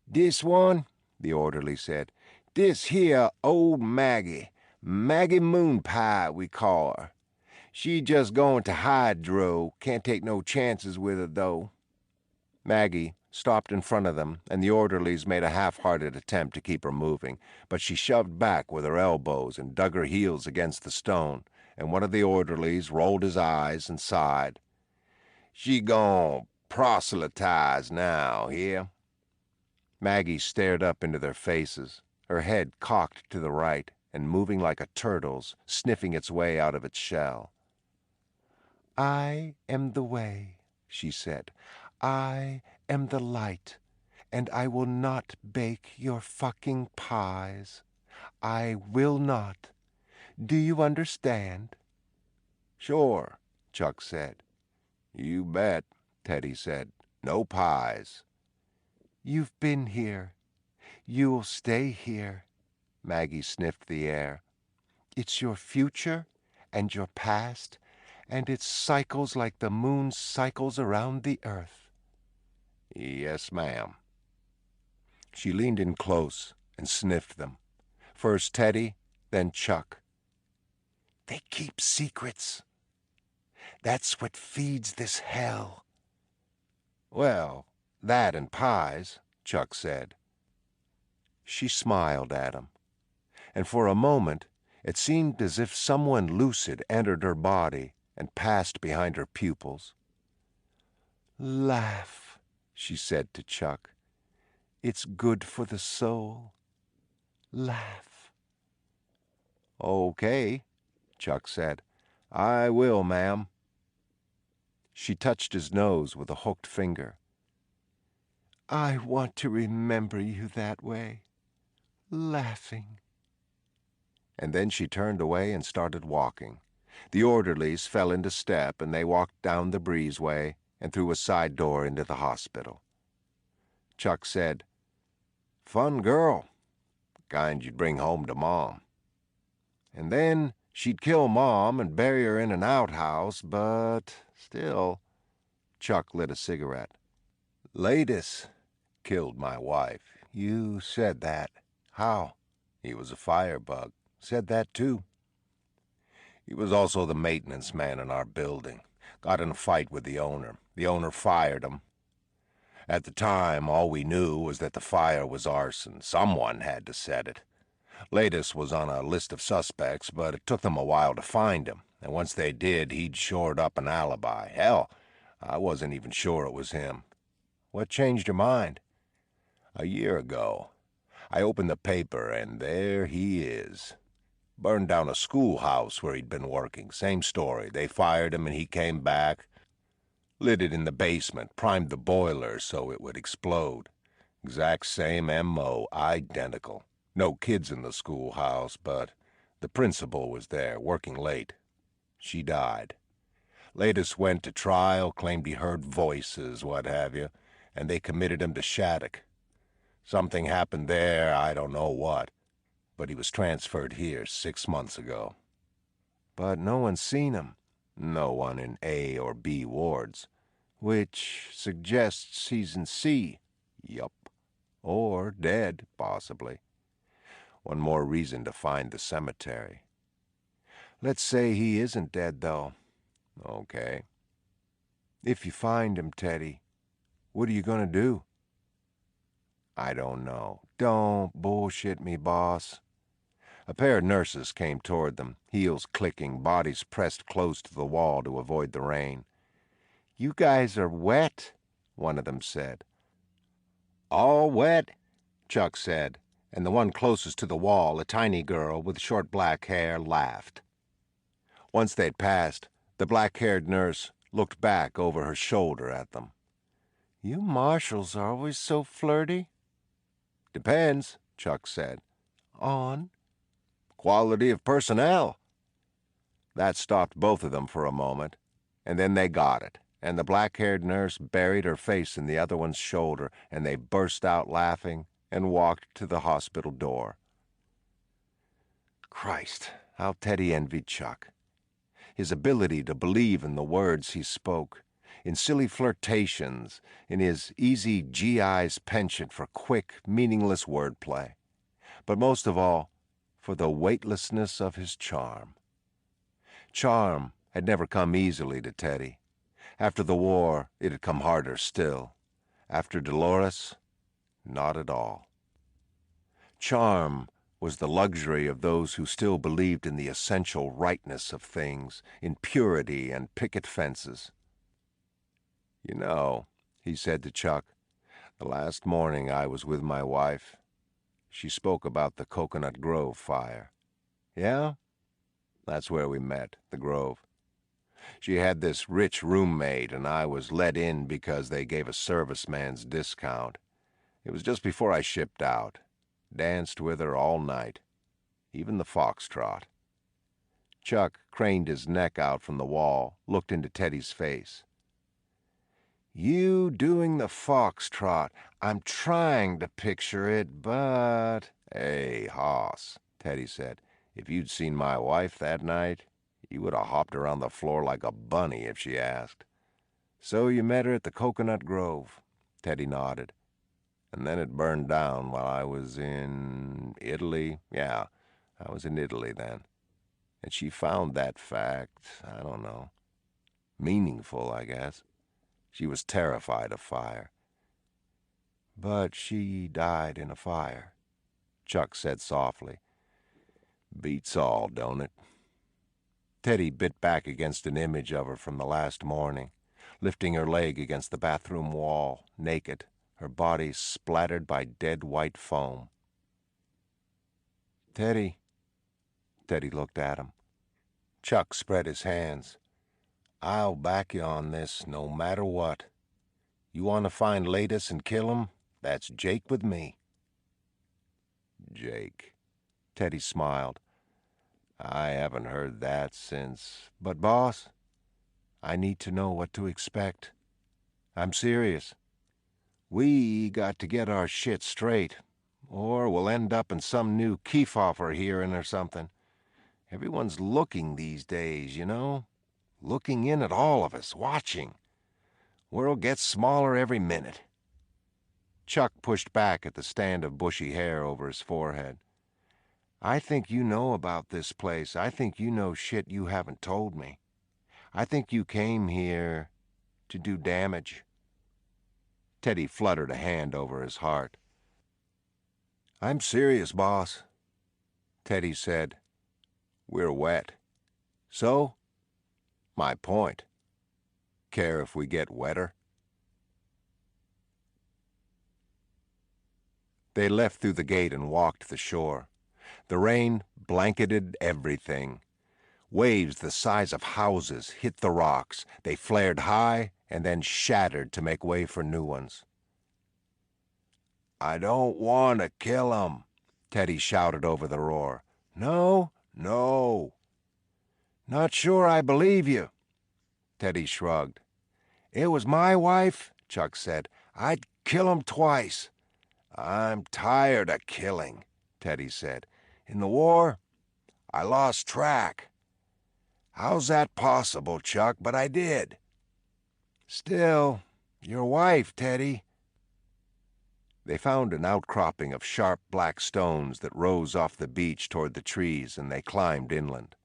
"This one," the orderly said. "This here old Maggie. Maggie Moonpie, we call her. She just going to hydro. Can't take no chances with her, though." Maggie stopped in front of them, and the orderlies made a half-hearted attempt to keep her moving, but she shoved back with her elbows and dug her heels against the stone, and one of the orderlies rolled his eyes and sighed. "She gon' proselytize now, here?" Maggie stared up into their faces, her head cocked to the right and moving like a turtle's, sniffing its way out of its shell. "I am the way," she said. "I am the light, and I will not bake your fucking pies. I will not. Do you understand?" "Sure," Chuck said. "You bet," Teddy said. "No pies." "You've been here. You'll stay here." Maggie sniffed the air. "It's your future and your past, and it cycles like the moon cycles around the earth." "Yes, ma'am." She leaned in close and sniffed them. First Teddy, then Chuck. "They keep secrets. That's what feeds this hell." "Well, that and pies," Chuck said. She smiled at him, and for a moment it seemed as if someone lucid entered her body and passed behind her pupils. "Laugh," she said to Chuck. "It's good for the soul. Laugh." "Okay," Chuck said. "I will, ma'am." She touched his nose with a hooked finger. "I want to remember you that way, laughing." And then she turned away and started walking. The orderlies fell into step, and they walked down the breezeway and through a side door into the hospital. Chuck said, "Fun girl. Kind you'd bring home to Mom. And then she'd kill Mom and bury her in an outhouse, but still." Chuck lit a cigarette. "Latus killed my wife. You said that." "How?" "He was a firebug. Said that too. He was also the maintenance man in our building. Got in a fight with the owner. The owner fired him. At the time, all we knew was that the fire was arson. Someone had to set it. Latus was on a list of suspects, but it took them a while to find him. And once they did, he'd shored up an alibi. Hell, I wasn't even sure it was him." "What changed your mind?" "A year ago. I opened the paper, and there he is. Burned down a schoolhouse where he'd been working. Same story. They fired him, and he came back." Lit it in the basement, primed the boiler so it would explode. Exact same M.O., identical. No kids in the schoolhouse, but the principal was there, working late. She died. Latus went to trial, claimed he heard voices, what have you, and they committed him to Shattuck. Something happened there, I don't know what, but he was transferred here 6 months ago. But no one's seen him. No one in A or B wards. Which suggests he's in C. Yup. Or dead, possibly. One more reason to find the cemetery. Let's say he isn't dead, though. Okay. If you find him, Teddy, what are you gonna do? I don't know. Don't bullshit me, boss. A pair of nurses came toward them, heels clicking, bodies pressed close to the wall to avoid the rain. You guys are wet, one of them said. All wet, Chuck said, and the one closest to the wall, a tiny girl with short black hair, laughed. Once they'd passed, the black-haired nurse looked back over her shoulder at them. You marshals are always so flirty. Depends, Chuck said. On? Quality of personnel. That stopped both of them for a moment, and then they got it, and the black-haired nurse buried her face in the other one's shoulder, and they burst out laughing and walked to the hospital door. Christ, how Teddy envied Chuck. His ability to believe in the words he spoke, in silly flirtations, in his easy GI's penchant for quick, meaningless wordplay, but most of all, for the weightlessness of his charm. Charm had never come easily to Teddy. After the war, it had come harder still. After Dolores, not at all. Charm was the luxury of those who still believed in the essential rightness of things, in purity and picket fences. You know, he said to Chuck, the last morning I was with my wife, she spoke about the Coconut Grove fire. Yeah? That's where we met, the Grove. She had this rich roommate, and I was let in because they gave a serviceman's discount. It was just before I shipped out. Danced with her all night, even the foxtrot. Chuck craned his neck out from the wall, looked into Teddy's face. You doing the foxtrot. I'm trying to picture it, but... Hey, Hoss, Teddy said, if you'd seen my wife that night, you would have hopped around the floor like a bunny if she asked. So you met her at the Coconut Grove? Teddy nodded. And then it burned down while I was in Italy. Yeah, I was in Italy then. And she found that fact, I don't know, meaningful, I guess. She was terrified of fire. But she died in a fire, Chuck said softly. Beats all, don't it? Teddy bit back against an image of her from the last morning, lifting her leg against the bathroom wall, naked, her body splattered by dead white foam. Teddy looked at him. Chuck spread his hands. I'll back you on this, no matter what. You want to find Latus and kill him? That's Jake with me. Jake. Teddy smiled. I haven't heard that since... But, boss, I need to know what to expect. I'm serious. We got to get our shit straight, or we'll end up in some new Kefauver hearing or something. Everyone's looking these days, you know? Looking in at all of us, watching. World gets smaller every minute. Chuck pushed back at the stand of bushy hair over his forehead. I think you know about this place. I think you know shit you haven't told me. I think you came here to do damage. Teddy fluttered a hand over his heart. I'm serious, boss. Teddy said, we're wet. So? My point. Care if we get wetter? They left through the gate and walked the shore. The rain blanketed everything. Waves the size of houses hit the rocks. They flared high and then shattered to make way for new ones. "I don't want to kill 'em," Teddy shouted over the roar. "No, no." "Not sure I believe you." Teddy shrugged. "It was my wife," Chuck said. "I'd kill 'em twice." "I'm tired of killing," Teddy said. "In the war, I lost track." "How's that possible, Chuck? But I did." "Still, your wife, Teddy." They found an outcropping of sharp black stones that rose off the beach toward the trees, and they climbed inland.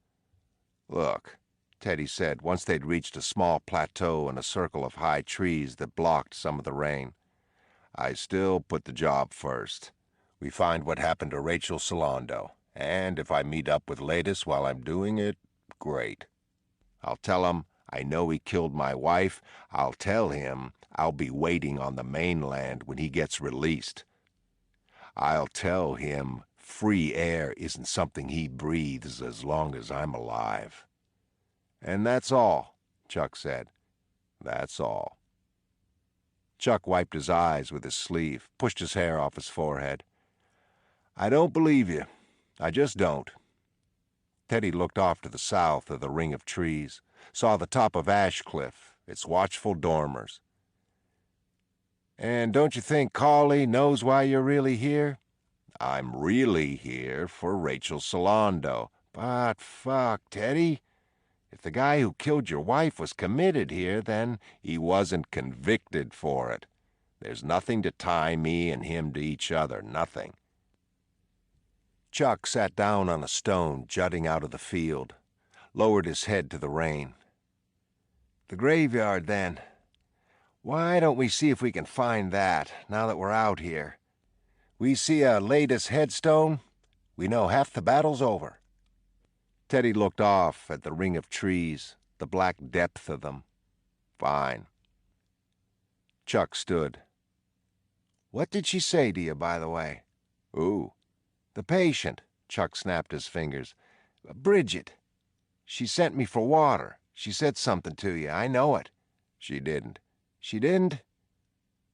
"Look," Teddy said once they'd reached a small plateau and a circle of high trees that blocked some of the rain. "I still put the job first. We find what happened to Rachel Solando, and if I meet up with Latus while I'm doing it, great. I'll tell him I know he killed my wife. I'll tell him I'll be waiting on the mainland when he gets released. I'll tell him free air isn't something he breathes as long as I'm alive." "And that's all," Chuck said. "That's all." Chuck wiped his eyes with his sleeve, pushed his hair off his forehead. "I don't believe you. I just don't." Teddy looked off to the south of the ring of trees, saw the top of Ashecliffe, its watchful dormers. "And don't you think Cawley knows why you're really here?" "I'm really here for Rachel Solando." "But fuck, Teddy. If the guy who killed your wife was committed here, then—" "He wasn't convicted for it. There's nothing to tie me and him to each other, nothing." Chuck sat down on a stone jutting out of the field, lowered his head to the rain. "The graveyard, then. Why don't we see if we can find that, now that we're out here? We see a latus headstone, we know half the battle's over." Teddy looked off at the ring of trees, the black depth of them. "Fine." Chuck stood. "What did she say to you, by the way?" "Who?" "The patient," Chuck snapped his fingers. "Bridget. She sent me for water. She said something to you. I know it." "She didn't." "She didn't?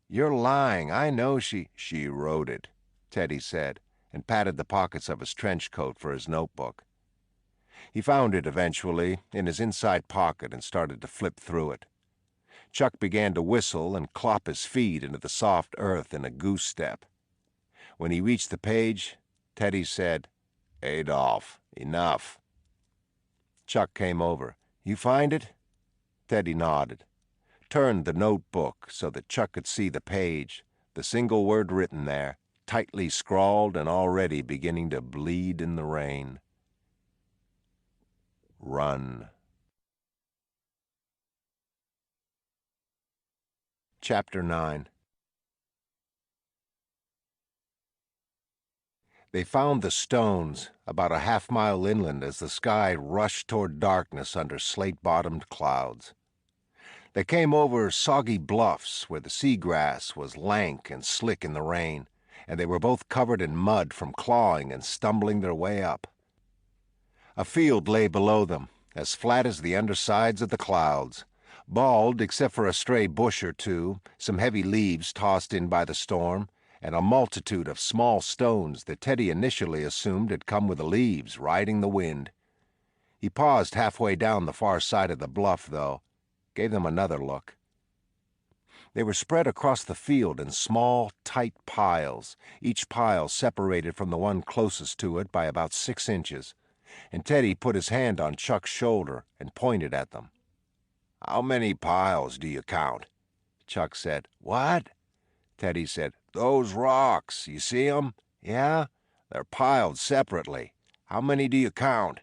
You're lying. I know she—" "She wrote it," Teddy said, and patted the pockets of his trench coat for his notebook. He found it eventually in his inside pocket and started to flip through it. Chuck began to whistle and clop his feet into the soft earth in a goose step. When he reached the page, Teddy said, "Adolf, enough." Chuck came over. "You find it?" Teddy nodded, turned the notebook so that Chuck could see the page, the single word written there, tightly scrawled and already beginning to bleed in the rain. Run. Chapter 9. They found the stones about a half-mile inland as the sky rushed toward darkness under slate-bottomed clouds. They came over soggy bluffs where the seagrass was lank and slick in the rain, and they were both covered in mud from clawing and stumbling their way up. A field lay below them, as flat as the undersides of the clouds, bald except for a stray bush or two, some heavy leaves tossed in by the storm, and a multitude of small stones that Teddy initially assumed had come with the leaves, riding the wind. He paused halfway down the far side of the bluff, though, gave them another look. They were spread across the field in small, tight piles, each pile separated from the one closest to it by about 6 inches, and Teddy put his hand on Chuck's shoulder and pointed at them. "How many piles do you count?" Chuck said. "What?" Teddy said. "Those rocks, you see 'em? Yeah? They're piled separately. How many do you count?"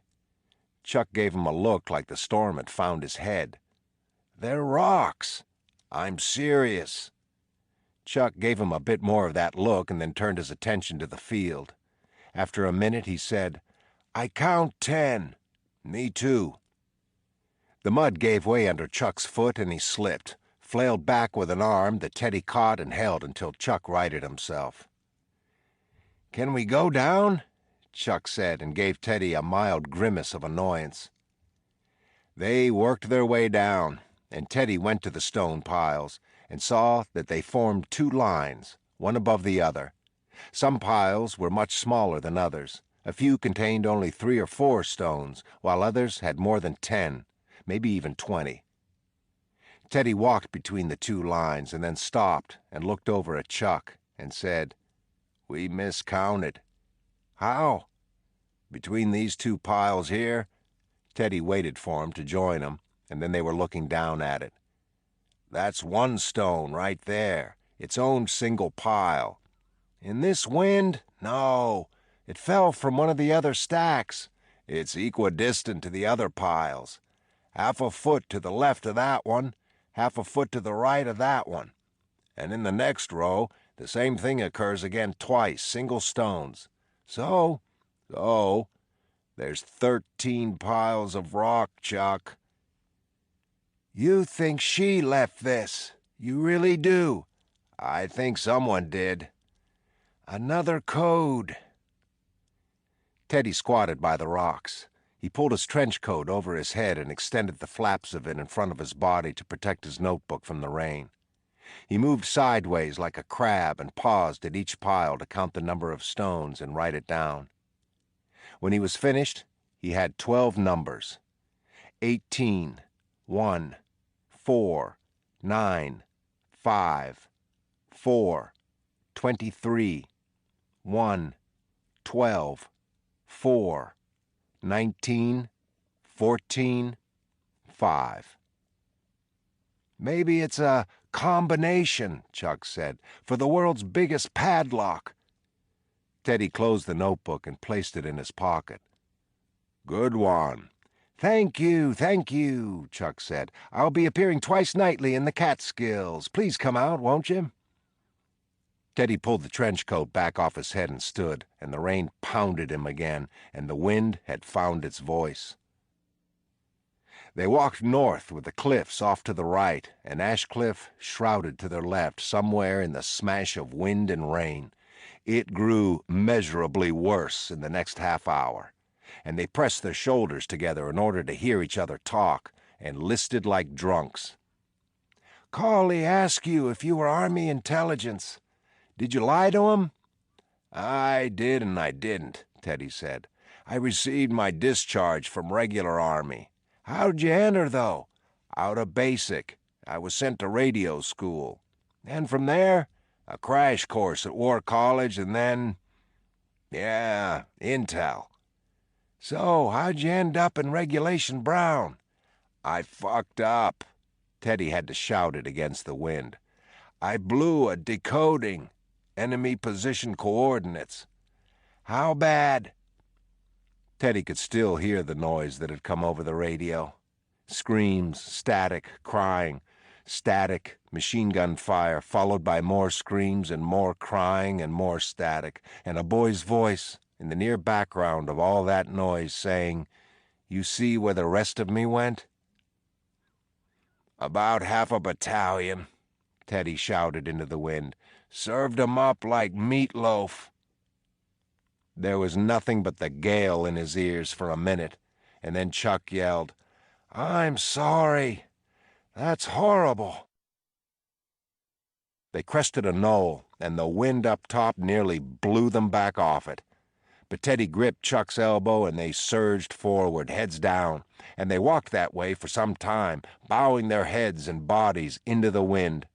Chuck gave him a look like the storm had found his head. "They're rocks. I'm serious." Chuck gave him a bit more of that look and then turned his attention to the field. After a minute, he said, "I count 10. Me too." The mud gave way under Chuck's foot and he slipped, flailed back with an arm that Teddy caught and held until Chuck righted himself. "Can we go down?" Chuck said, and gave Teddy a mild grimace of annoyance. They worked their way down, and Teddy went to the stone piles and saw that they formed two lines, one above the other. Some piles were much smaller than others. A few contained only 3 or 4 stones, while others had more than 10, maybe even 20. Teddy walked between the two lines and then stopped and looked over at Chuck and said, "We miscounted." "How?" "Between these two piles here." Teddy waited for him to join him, and then they were looking down at it. "That's one stone right there, its own single pile. In this wind? No. It fell from one of the other stacks. It's equidistant to the other piles. Half a foot to the left of that one, half a foot to the right of that one. And in the next row, the same thing occurs again twice, single stones. So, there's 13 piles of rock, Chuck." "You think she left this? You really do?" "I think someone did." "Another code." Teddy squatted by the rocks. He pulled his trench coat over his head and extended the flaps of it in front of his body to protect his notebook from the rain. He moved sideways like a crab and paused at each pile to count the number of stones and write it down. When he was finished, he had 12 numbers. 18, 1, 4, 9, 5, 4, 23, 1, 12, 4, 19, 14, 5. "Maybe it's a combination," Chuck said, "for the world's biggest padlock." Teddy closed the notebook and placed it in his pocket. "Good one." Thank you," Chuck said. "I'll be appearing twice nightly in the Catskills. Please come out, won't you?" Teddy pulled the trench coat back off his head and stood, and the rain pounded him again, and the wind had found its voice. They walked north with the cliffs off to the right, and Ashecliffe shrouded to their left somewhere in the smash of wind and rain. It grew measurably worse in the next half hour, and they pressed their shoulders together in order to hear each other talk, and listed like drunks. "Cawley asked you if you were Army intelligence. Did you lie to him?" "I did and I didn't," Teddy said. "I received my discharge from regular Army." "How'd you enter, though?" "Out of basic. I was sent to radio school. And from there, a crash course at War College, and then, intel." "So, how'd you end up in Regulation Brown?" "I fucked up." Teddy had to shout it against the wind. "I blew a decoding. Enemy position coordinates." "How bad?" Teddy could still hear the noise that had come over the radio. Screams, static, crying, static, machine gun fire, followed by more screams and more crying and more static, and a boy's voice in the near background of all that noise saying, "You see where the rest of me went?" "About half a battalion," Teddy shouted into the wind. "Served 'em up like meatloaf." There was nothing but the gale in his ears for a minute, and then Chuck yelled, "I'm sorry. That's horrible." They crested a knoll, and the wind up top nearly blew them back off it. But Teddy gripped Chuck's elbow, and they surged forward, heads down, and they walked that way for some time, bowing their heads and bodies into the wind.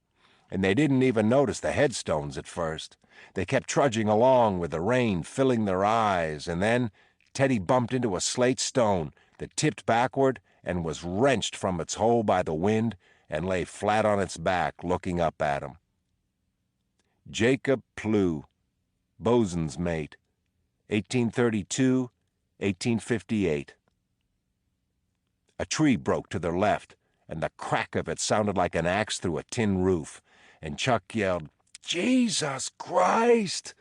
And they didn't even notice the headstones at first. They kept trudging along with the rain filling their eyes, and then Teddy bumped into a slate stone that tipped backward and was wrenched from its hole by the wind and lay flat on its back looking up at him. Jacob Plew, bosun's mate, 1832, 1858. A tree broke to their left, and the crack of it sounded like an axe through a tin roof, and Chuck yelled, "Jesus Christ!"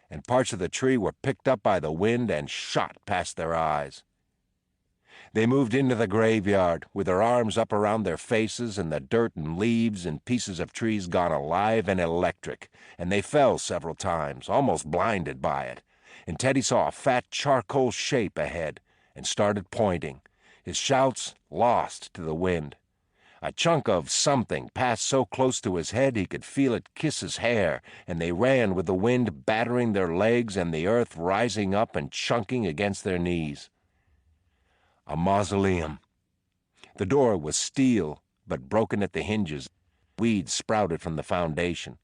and parts of the tree were picked up by the wind and shot past their eyes. They moved into the graveyard, with their arms up around their faces and the dirt and leaves and pieces of trees gone alive and electric, and they fell several times, almost blinded by it, and Teddy saw a fat charcoal shape ahead and started pointing. his shouts lost to the wind. A chunk of something passed so close to his head he could feel it kiss his hair, and they ran with the wind battering their legs and the earth rising up and chunking against their knees. A mausoleum. The door was steel, but broken at the hinges. Weeds sprouted from the foundation.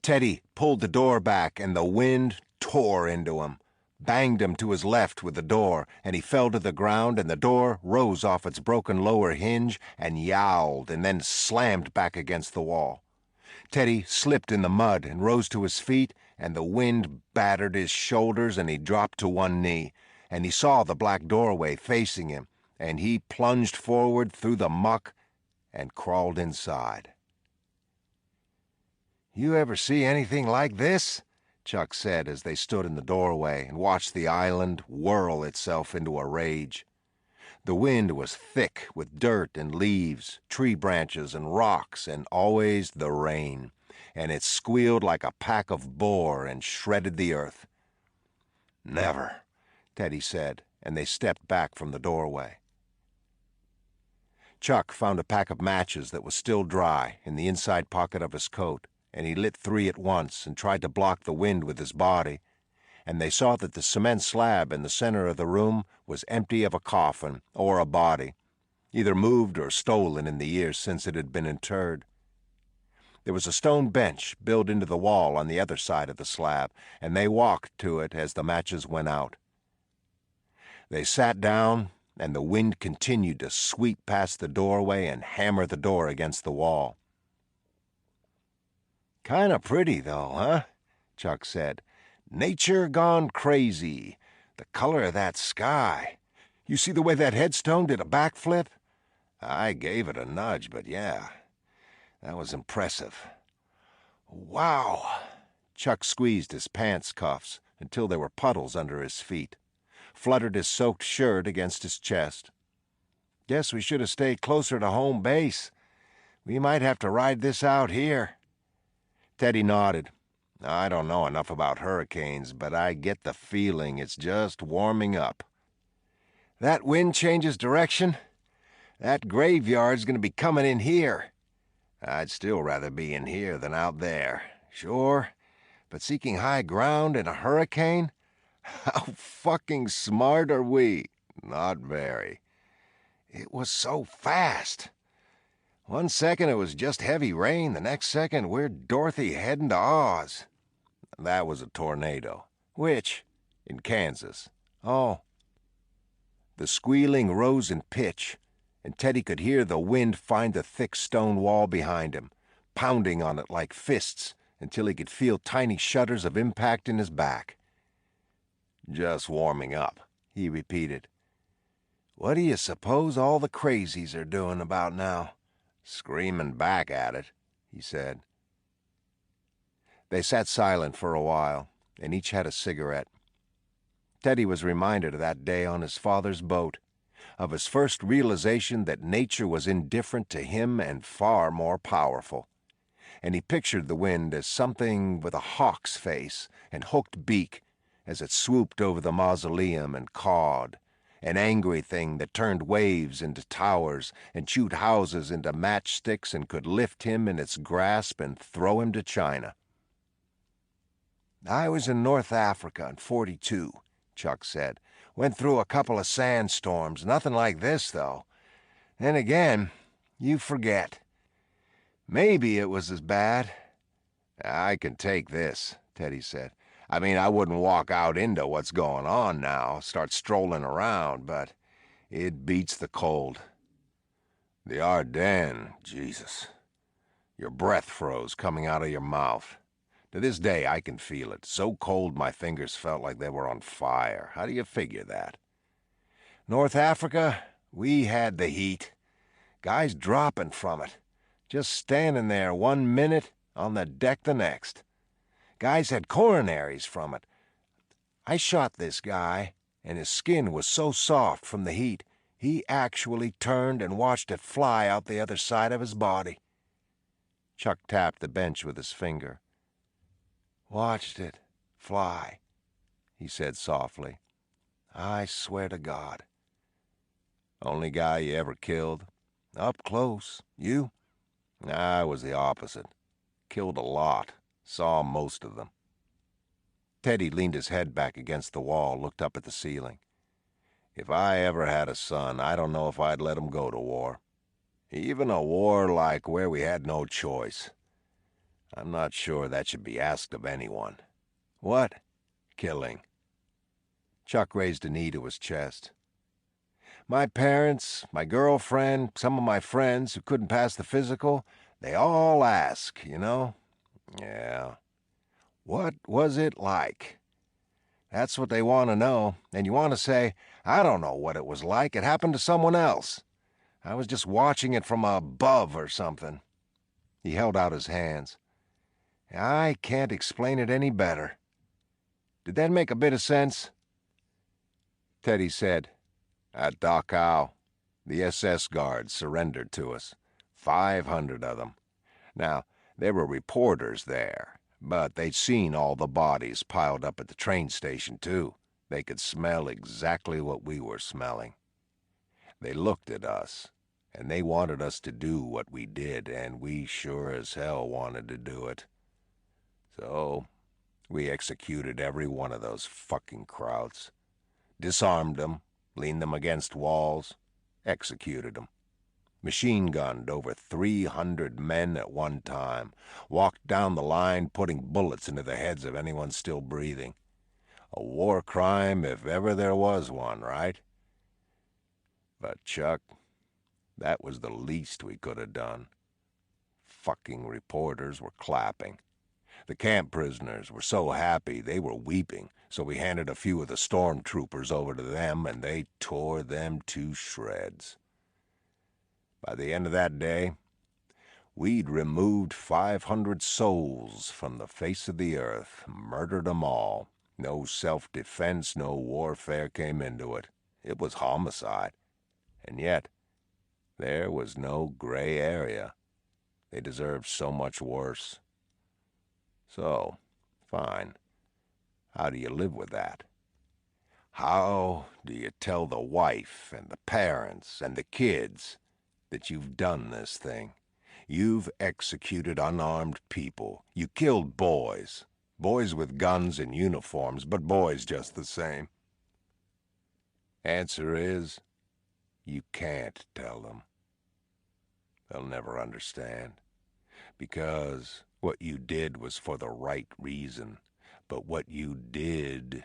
Teddy pulled the door back, and the wind tore into him, banged him to his left with the door, and he fell to the ground, and the door rose off its broken lower hinge and yowled and then slammed back against the wall. Teddy slipped in the mud and rose to his feet, and the wind battered his shoulders, and he dropped to one knee, and he saw the black doorway facing him, and he plunged forward through the muck and crawled inside. "You ever see anything like this?" Chuck said as they stood in the doorway and watched the island whirl itself into a rage. The wind was thick with dirt and leaves, tree branches and rocks, and always the rain, and it squealed like a pack of boar and shredded the earth. "Never," Teddy said, and they stepped back from the doorway. Chuck found a pack of matches that was still dry in the inside pocket of his coat, and he lit 3 at once and tried to block the wind with his body, and they saw that the cement slab in the center of the room was empty of a coffin or a body, either moved or stolen in the years since it had been interred. There was a stone bench built into the wall on the other side of the slab, and they walked to it as the matches went out. They sat down, and the wind continued to sweep past the doorway and hammer the door against the wall. "Kinda pretty, though, huh?" Chuck said. "Nature gone crazy. The color of that sky. You see the way that headstone did a backflip? I gave it a nudge, but yeah, that was impressive. Wow!" Chuck squeezed his pants cuffs until there were puddles under his feet, fluttered his soaked shirt against his chest. "Guess we should have stayed closer to home base. We might have to ride this out here." Teddy nodded. "I don't know enough about hurricanes, but I get the feeling it's just warming up." "That wind changes direction? That graveyard's going to be coming in here." "I'd still rather be in here than out there. Sure, but seeking high ground in a hurricane? How fucking smart are we?" "Not very." "It was so fast. One second it was just heavy rain, the next second we're Dorothy heading to Oz." "That was a tornado." "Which?" "In Kansas." "Oh." The squealing rose in pitch, and Teddy could hear the wind find the thick stone wall behind him, pounding on it like fists until he could feel tiny shudders of impact in his back. "Just warming up," he repeated. "What do you suppose all the crazies are doing about now?" "Screaming back at it," he said. They sat silent for a while, and each had a cigarette. Teddy was reminded of that day on his father's boat, of his first realization that nature was indifferent to him and far more powerful, and he pictured the wind as something with a hawk's face and hooked beak as it swooped over the mausoleum and cawed, an angry thing that turned waves into towers and chewed houses into matchsticks and could lift him in its grasp and throw him to China. "I was in North Africa in '42, Chuck said. "Went through a couple of sandstorms. Nothing like this, though. Then again, you forget. Maybe it was as bad." "I can take this," Teddy said. "I mean, I wouldn't walk out into what's going on now, start strolling around, but it beats the cold. The Ardennes, Jesus. Your breath froze coming out of your mouth. To this day, I can feel it. So cold my fingers felt like they were on fire. How do you figure that?" "North Africa, we had the heat. Guys dropping from it. Just standing there 1 minute, on the deck the next. Guys had coronaries from it. I shot this guy, and his skin was so soft from the heat, he actually turned and watched it fly out the other side of his body." Chuck tapped the bench with his finger. "Watched it fly," he said softly. "I swear to God." Only guy you ever killed? Up close. You? I was the opposite. Killed a lot. Saw most of them. Teddy leaned his head back against the wall, looked up at the ceiling. If I ever had a son, I don't know if I'd let him go to war. Even a war like where we had no choice. I'm not sure that should be asked of anyone. What? Killing. Chuck raised a knee to his chest. My parents, my girlfriend, some of my friends who couldn't pass the physical, they all ask, you know? Yeah. What was it like? That's what they want to know, and you want to say, I don't know what it was like, it happened to someone else. I was just watching it from above or something. He held out his hands. I can't explain it any better. Did that make a bit of sense? Teddy said, At Dachau, the SS guards surrendered to us. 500 of them. Now, there were reporters there, but they'd seen all the bodies piled up at the train station, too. They could smell exactly what we were smelling. They looked at us, and they wanted us to do what we did, and we sure as hell wanted to do it. So, we executed every one of those fucking krauts. Disarmed them, leaned them against walls, executed them. Machine-gunned over 300 men at one time, walked down the line putting bullets into the heads of anyone still breathing. A war crime if ever there was one, right? But, Chuck, that was the least we could have done. Fucking reporters were clapping. The camp prisoners were so happy they were weeping, so we handed a few of the stormtroopers over to them, and they tore them to shreds. By the end of that day, we'd removed 500 souls from the face of the earth, murdered them all. No self-defense, no warfare came into it. It was homicide. And yet, there was no gray area. They deserved so much worse. So, fine. How do you live with that? How do you tell the wife and the parents and the kids that you've done this thing? You've executed unarmed people. You killed boys. Boys with guns and uniforms, but boys just the same. Answer is, you can't tell them. They'll never understand. Because what you did was for the right reason. But what you did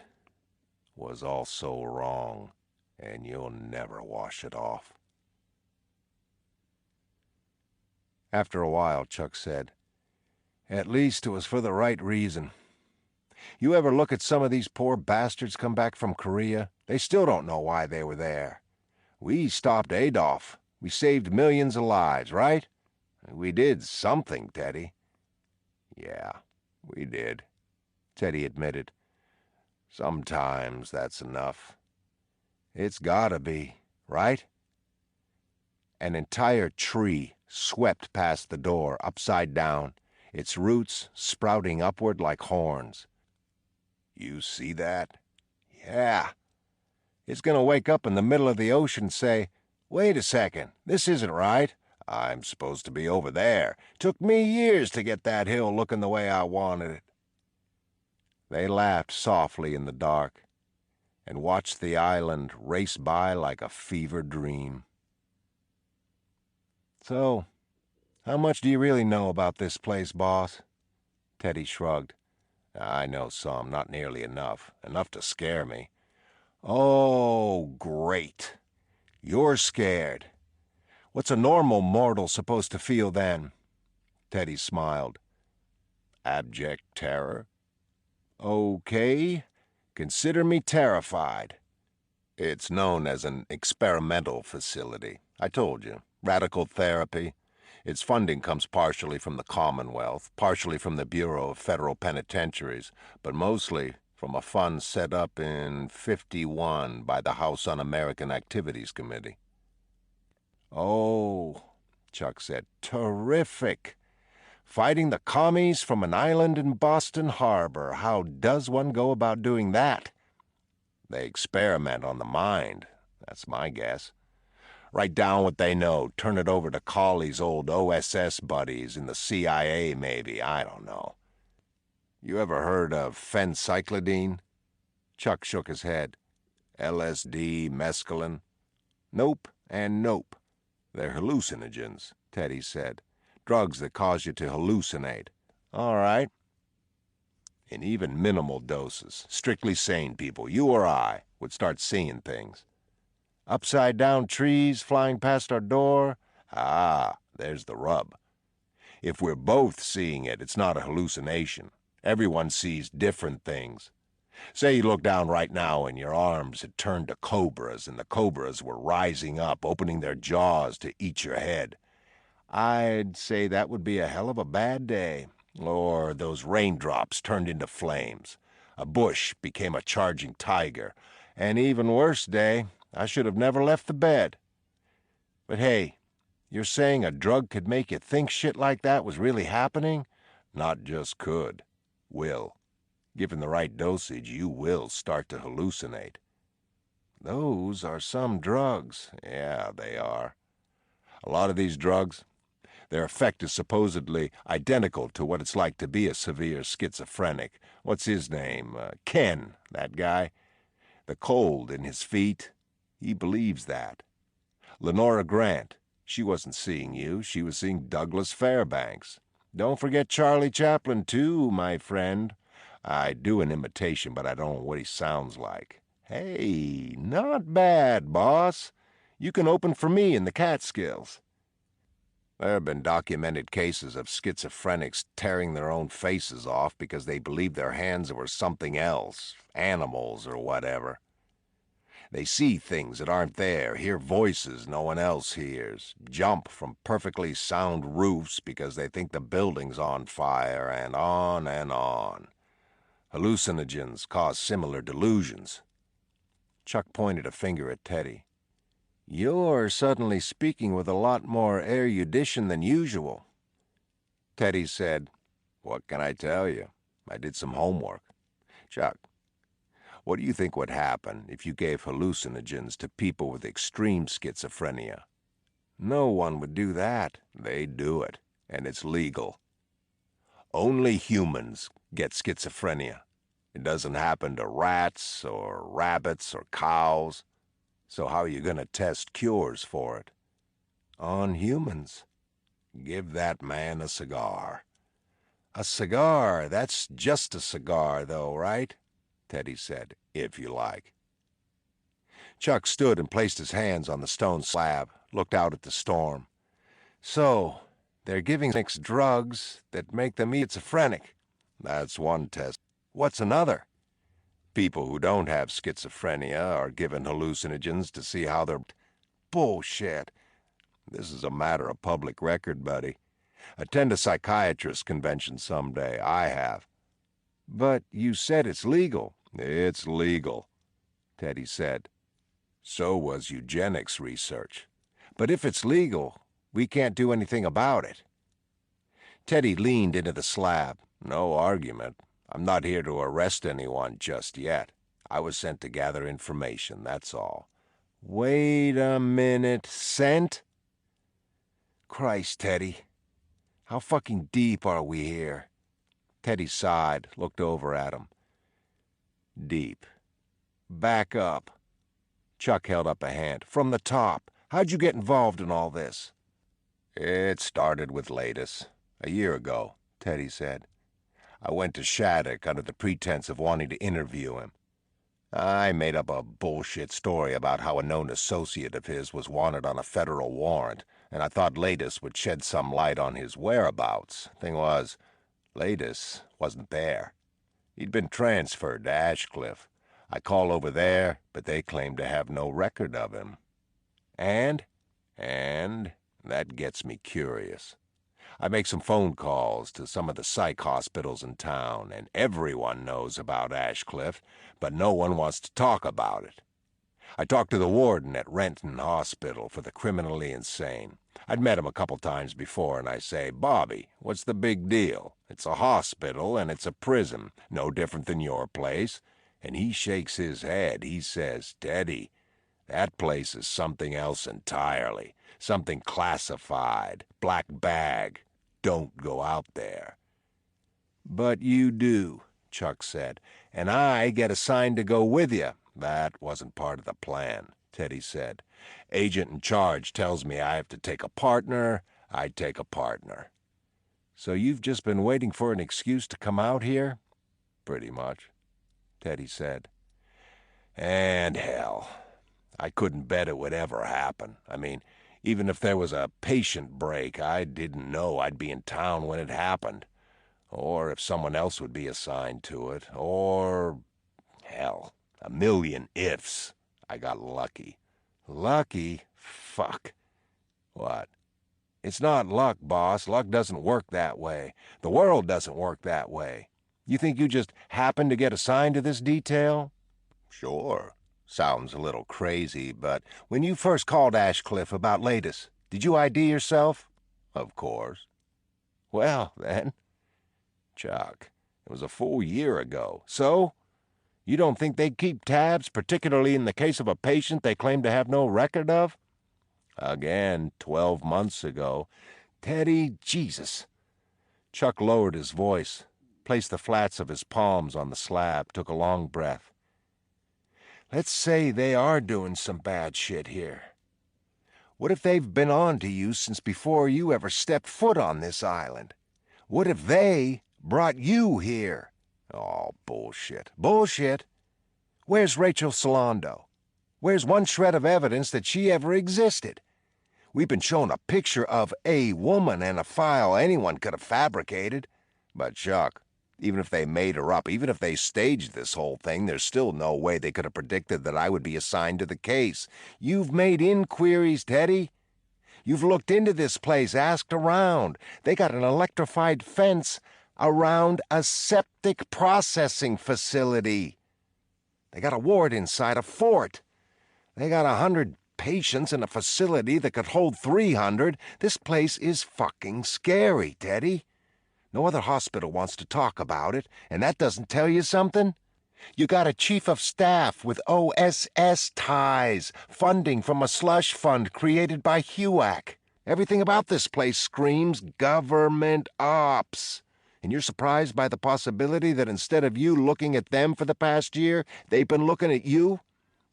was also wrong, and you'll never wash it off. After a while, Chuck said, At least it was for the right reason. You ever look at some of these poor bastards come back from Korea? They still don't know why they were there. We stopped Adolf. We saved millions of lives, right? We did something, Teddy. Yeah, we did, Teddy admitted. Sometimes that's enough. It's gotta be, right? An entire tree swept past the door, upside down, its roots sprouting upward like horns. You see that? Yeah. It's gonna wake up in the middle of the ocean and say, Wait a second, this isn't right. I'm supposed to be over there. Took me years to get that hill looking the way I wanted it. They laughed softly in the dark and watched the island race by like a fever dream. So, how much do you really know about this place, boss? Teddy shrugged. I know some, not nearly enough. Enough to scare me. Oh, great. You're scared. What's a normal mortal supposed to feel then? Teddy smiled. Abject terror. Okay, consider me terrified. It's known as an experimental facility. I told you, radical therapy. Its funding comes partially from the Commonwealth, partially from the Bureau of Federal Penitentiaries, but mostly from a fund set up in '51 by the House Un-American Activities Committee. Oh, Chuck said, terrific. Fighting the commies from an island in Boston Harbor. How does one go about doing that? They experiment on the mind. That's my guess. Write down what they know. Turn it over to Cawley's old OSS buddies in the CIA, maybe. I don't know. You ever heard of phencyclidine? Chuck shook his head. LSD, mescaline? Nope and nope. They're hallucinogens, Teddy said. Drugs that cause you to hallucinate. All right. In even minimal doses, strictly sane people, you or I, would start seeing things. Upside-down trees flying past our door? Ah, there's the rub. If we're both seeing it, it's not a hallucination. Everyone sees different things. Say you look down right now and your arms had turned to cobras and the cobras were rising up, opening their jaws to eat your head. I'd say that would be a hell of a bad day. Or those raindrops turned into flames. A bush became a charging tiger. An even worse day, I should have never left the bed. But hey, you're saying a drug could make you think shit like that was really happening? Not just could. Will. Given the right dosage, you will start to hallucinate. Those are some drugs. Yeah, they are. A lot of these drugs, their effect is supposedly identical to what it's like to be a severe schizophrenic. What's his name? Ken, that guy. The cold in his feet. He believes that. Lenora Grant, she wasn't seeing you. She was seeing Douglas Fairbanks. Don't forget Charlie Chaplin, too, my friend. I do an imitation, but I don't know what he sounds like. Hey, not bad, boss. You can open for me in the Catskills. There have been documented cases of schizophrenics tearing their own faces off because they believed their hands were something else, animals or whatever. They see things that aren't there, hear voices no one else hears, jump from perfectly sound roofs because they think the building's on fire, and on and on. Hallucinogens cause similar delusions. Chuck pointed a finger at Teddy. You're suddenly speaking with a lot more erudition than usual. Teddy said, What can I tell you? I did some homework. Chuck, what do you think would happen if you gave hallucinogens to people with extreme schizophrenia? No one would do that. They do it, and it's legal. Only humans get schizophrenia. It doesn't happen to rats or rabbits or cows. So how are you going to test cures for it? On humans. Give that man a cigar. A cigar? That's just a cigar, though, right? Teddy said, if you like. Chuck stood and placed his hands on the stone slab, looked out at the storm. So, they're giving mixed drugs that make them schizophrenic. That's one test. What's another? People who don't have schizophrenia are given hallucinogens to see how they're... Bullshit. This is a matter of public record, buddy. Attend a psychiatrist convention someday. I have. But you said it's legal. It's legal, Teddy said. So was eugenics research. But if it's legal, we can't do anything about it. Teddy leaned into the slab. No argument. I'm not here to arrest anyone just yet. I was sent to gather information, that's all. Wait a minute. Sent? Christ, Teddy. How fucking deep are we here? Teddy sighed, looked over at him. Deep. Back up. Chuck held up a hand. From the top. How'd you get involved in all this? It started with Latus. A year ago, Teddy said. I went to Shattuck under the pretense of wanting to interview him. I made up a bullshit story about how a known associate of his was wanted on a federal warrant, and I thought Latus would shed some light on his whereabouts. Thing was, Latus wasn't there. He'd been transferred to Ashecliffe. I called over there, but they claimed to have no record of him. And that gets me curious. I make some phone calls to some of the psych hospitals in town, and everyone knows about Ashecliffe, but no one wants to talk about it. I talked to the warden at Renton Hospital for the criminally insane. I'd met him a couple times before, and I say, Bobby, what's the big deal? It's a hospital, and it's a prison, no different than your place. And he shakes his head. He says, Teddy, That place is something else entirely. Something classified. Black bag. Don't go out there. But you do, Chuck said, and I get assigned to go with you. That wasn't part of the plan, Teddy said. Agent in charge tells me I have to take a partner. I take a partner. So you've just been waiting for an excuse to come out here? Pretty much, Teddy said. And hell, I couldn't bet it would ever happen. I mean, even if there was a patient break, I didn't know I'd be in town when it happened. Or if someone else would be assigned to it. Or, hell, a million ifs. I got lucky. Lucky? Fuck. What? It's not luck, boss. Luck doesn't work that way. The world doesn't work that way. You think you just happened to get assigned to this detail? Sure. Sounds a little crazy, but when you first called Ashecliffe about latus, did you ID yourself? Of course. Well, then. Chuck, it was a full year ago. So? You don't think they'd keep tabs, particularly in the case of a patient they claim to have no record of? Again, 12 months ago. Teddy, Jesus. Chuck lowered his voice, placed the flats of his palms on the slab, took a long breath. Let's say they are doing some bad shit here. What if they've been on to you since before you ever stepped foot on this island? What if they brought you here? Oh, bullshit. Bullshit. Where's Rachel Solando? Where's one shred of evidence that she ever existed? We've been shown a picture of a woman and a file anyone could have fabricated. But Chuck, even if they made her up, even if they staged this whole thing, there's still no way they could have predicted that I would be assigned to the case. You've made inquiries, Teddy. You've looked into this place, asked around. They got an electrified fence around a septic processing facility. They got a ward inside a fort. They got 100 patients in a facility that could hold 300. This place is fucking scary, Teddy. No other hospital wants to talk about it, and that doesn't tell you something? You got a chief of staff with OSS ties, funding from a slush fund created by HUAC. Everything about this place screams government ops. And you're surprised by the possibility that instead of you looking at them for the past year, they've been looking at you?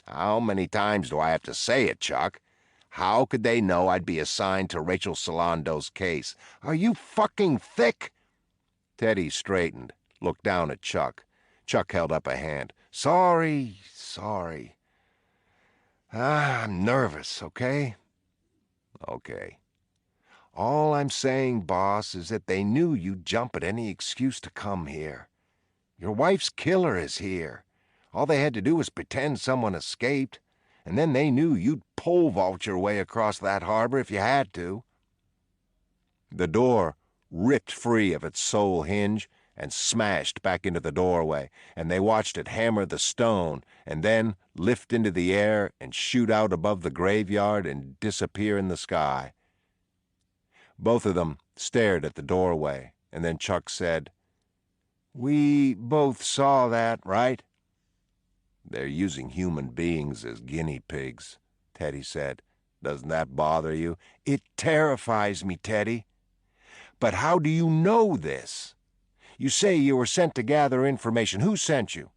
How many times do I have to say it, Chuck? How could they know I'd be assigned to Rachel Solando's case? Are you fucking thick? Teddy straightened, looked down at Chuck. Chuck held up a hand. Sorry. I'm nervous, okay? Okay. All I'm saying, boss, is that they knew you'd jump at any excuse to come here. Your wife's killer is here. All they had to do was pretend someone escaped, and then they knew you'd pole vault your way across that harbor if you had to. The door ripped free of its sole hinge and smashed back into the doorway, and they watched it hammer the stone and then lift into the air and shoot out above the graveyard and disappear in the sky. Both of them stared at the doorway, and then Chuck said, "We both saw that, right?" "They're using human beings as guinea pigs," Teddy said. "Doesn't that bother you?" "It terrifies me, Teddy." "But how do you know this? You say you were sent to gather information. Who sent you?"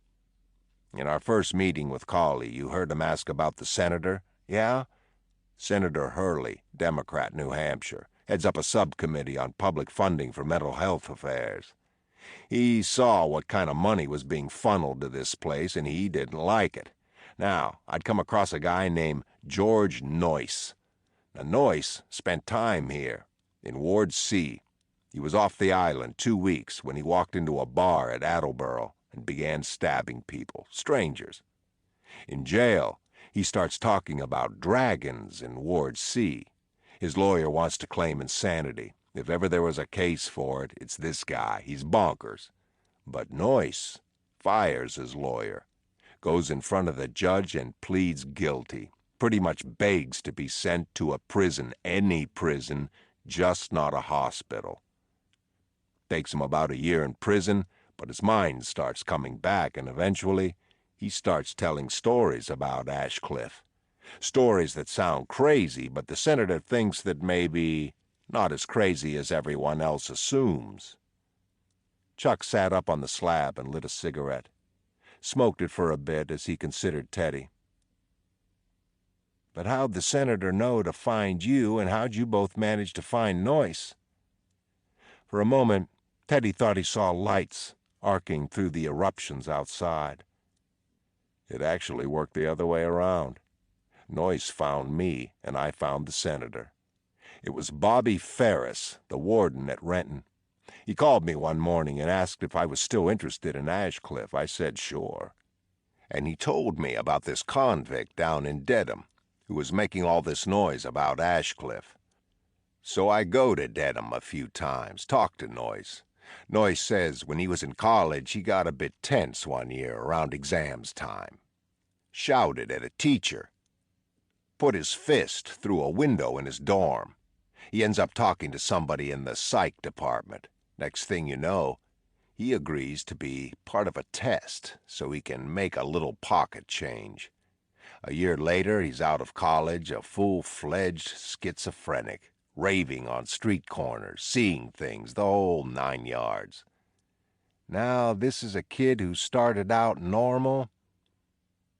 "In our first meeting with Cawley, you heard him ask about the senator, yeah? Senator Hurley, Democrat, New Hampshire, heads up a subcommittee on public funding for mental health affairs. He saw what kind of money was being funneled to this place, and he didn't like it. Now, I'd come across a guy named George Noyce. Now, Noyce spent time here, in Ward C. He was off the island 2 weeks when he walked into a bar at Attleboro and began stabbing people, strangers. In jail, he starts talking about dragons in Ward C. His lawyer wants to claim insanity. If ever there was a case for it, it's this guy. He's bonkers. But Noyce fires his lawyer, goes in front of the judge and pleads guilty, pretty much begs to be sent to a prison, any prison, just not a hospital. Takes him about a year in prison, but his mind starts coming back, and eventually he starts telling stories about Ashecliffe. Stories that sound crazy, but the senator thinks that maybe not as crazy as everyone else assumes. Chuck sat up on the slab and lit a cigarette, smoked it for a bit as he considered Teddy. But how'd the senator know to find you, and how'd you both manage to find Noyce? For a moment, Teddy thought he saw lights arcing through the eruptions outside. It actually worked the other way around. Noyce found me, and I found the senator. It was Bobby Ferris, the warden at Renton. He called me one morning and asked if I was still interested in Ashecliffe. I said sure. And he told me about this convict down in Dedham who was making all this noise about Ashecliffe. So I go to Dedham a few times, talk to Noyce. Noyce says when he was in college he got a bit tense one year around exams time. Shouted at a teacher. Put his fist through a window in his dorm. He ends up talking to somebody in the psych department. Next thing you know, he agrees to be part of a test so he can make a little pocket change. A year later, he's out of college, a full-fledged schizophrenic, raving on street corners, seeing things, the whole 9 yards. Now, this is a kid who started out normal.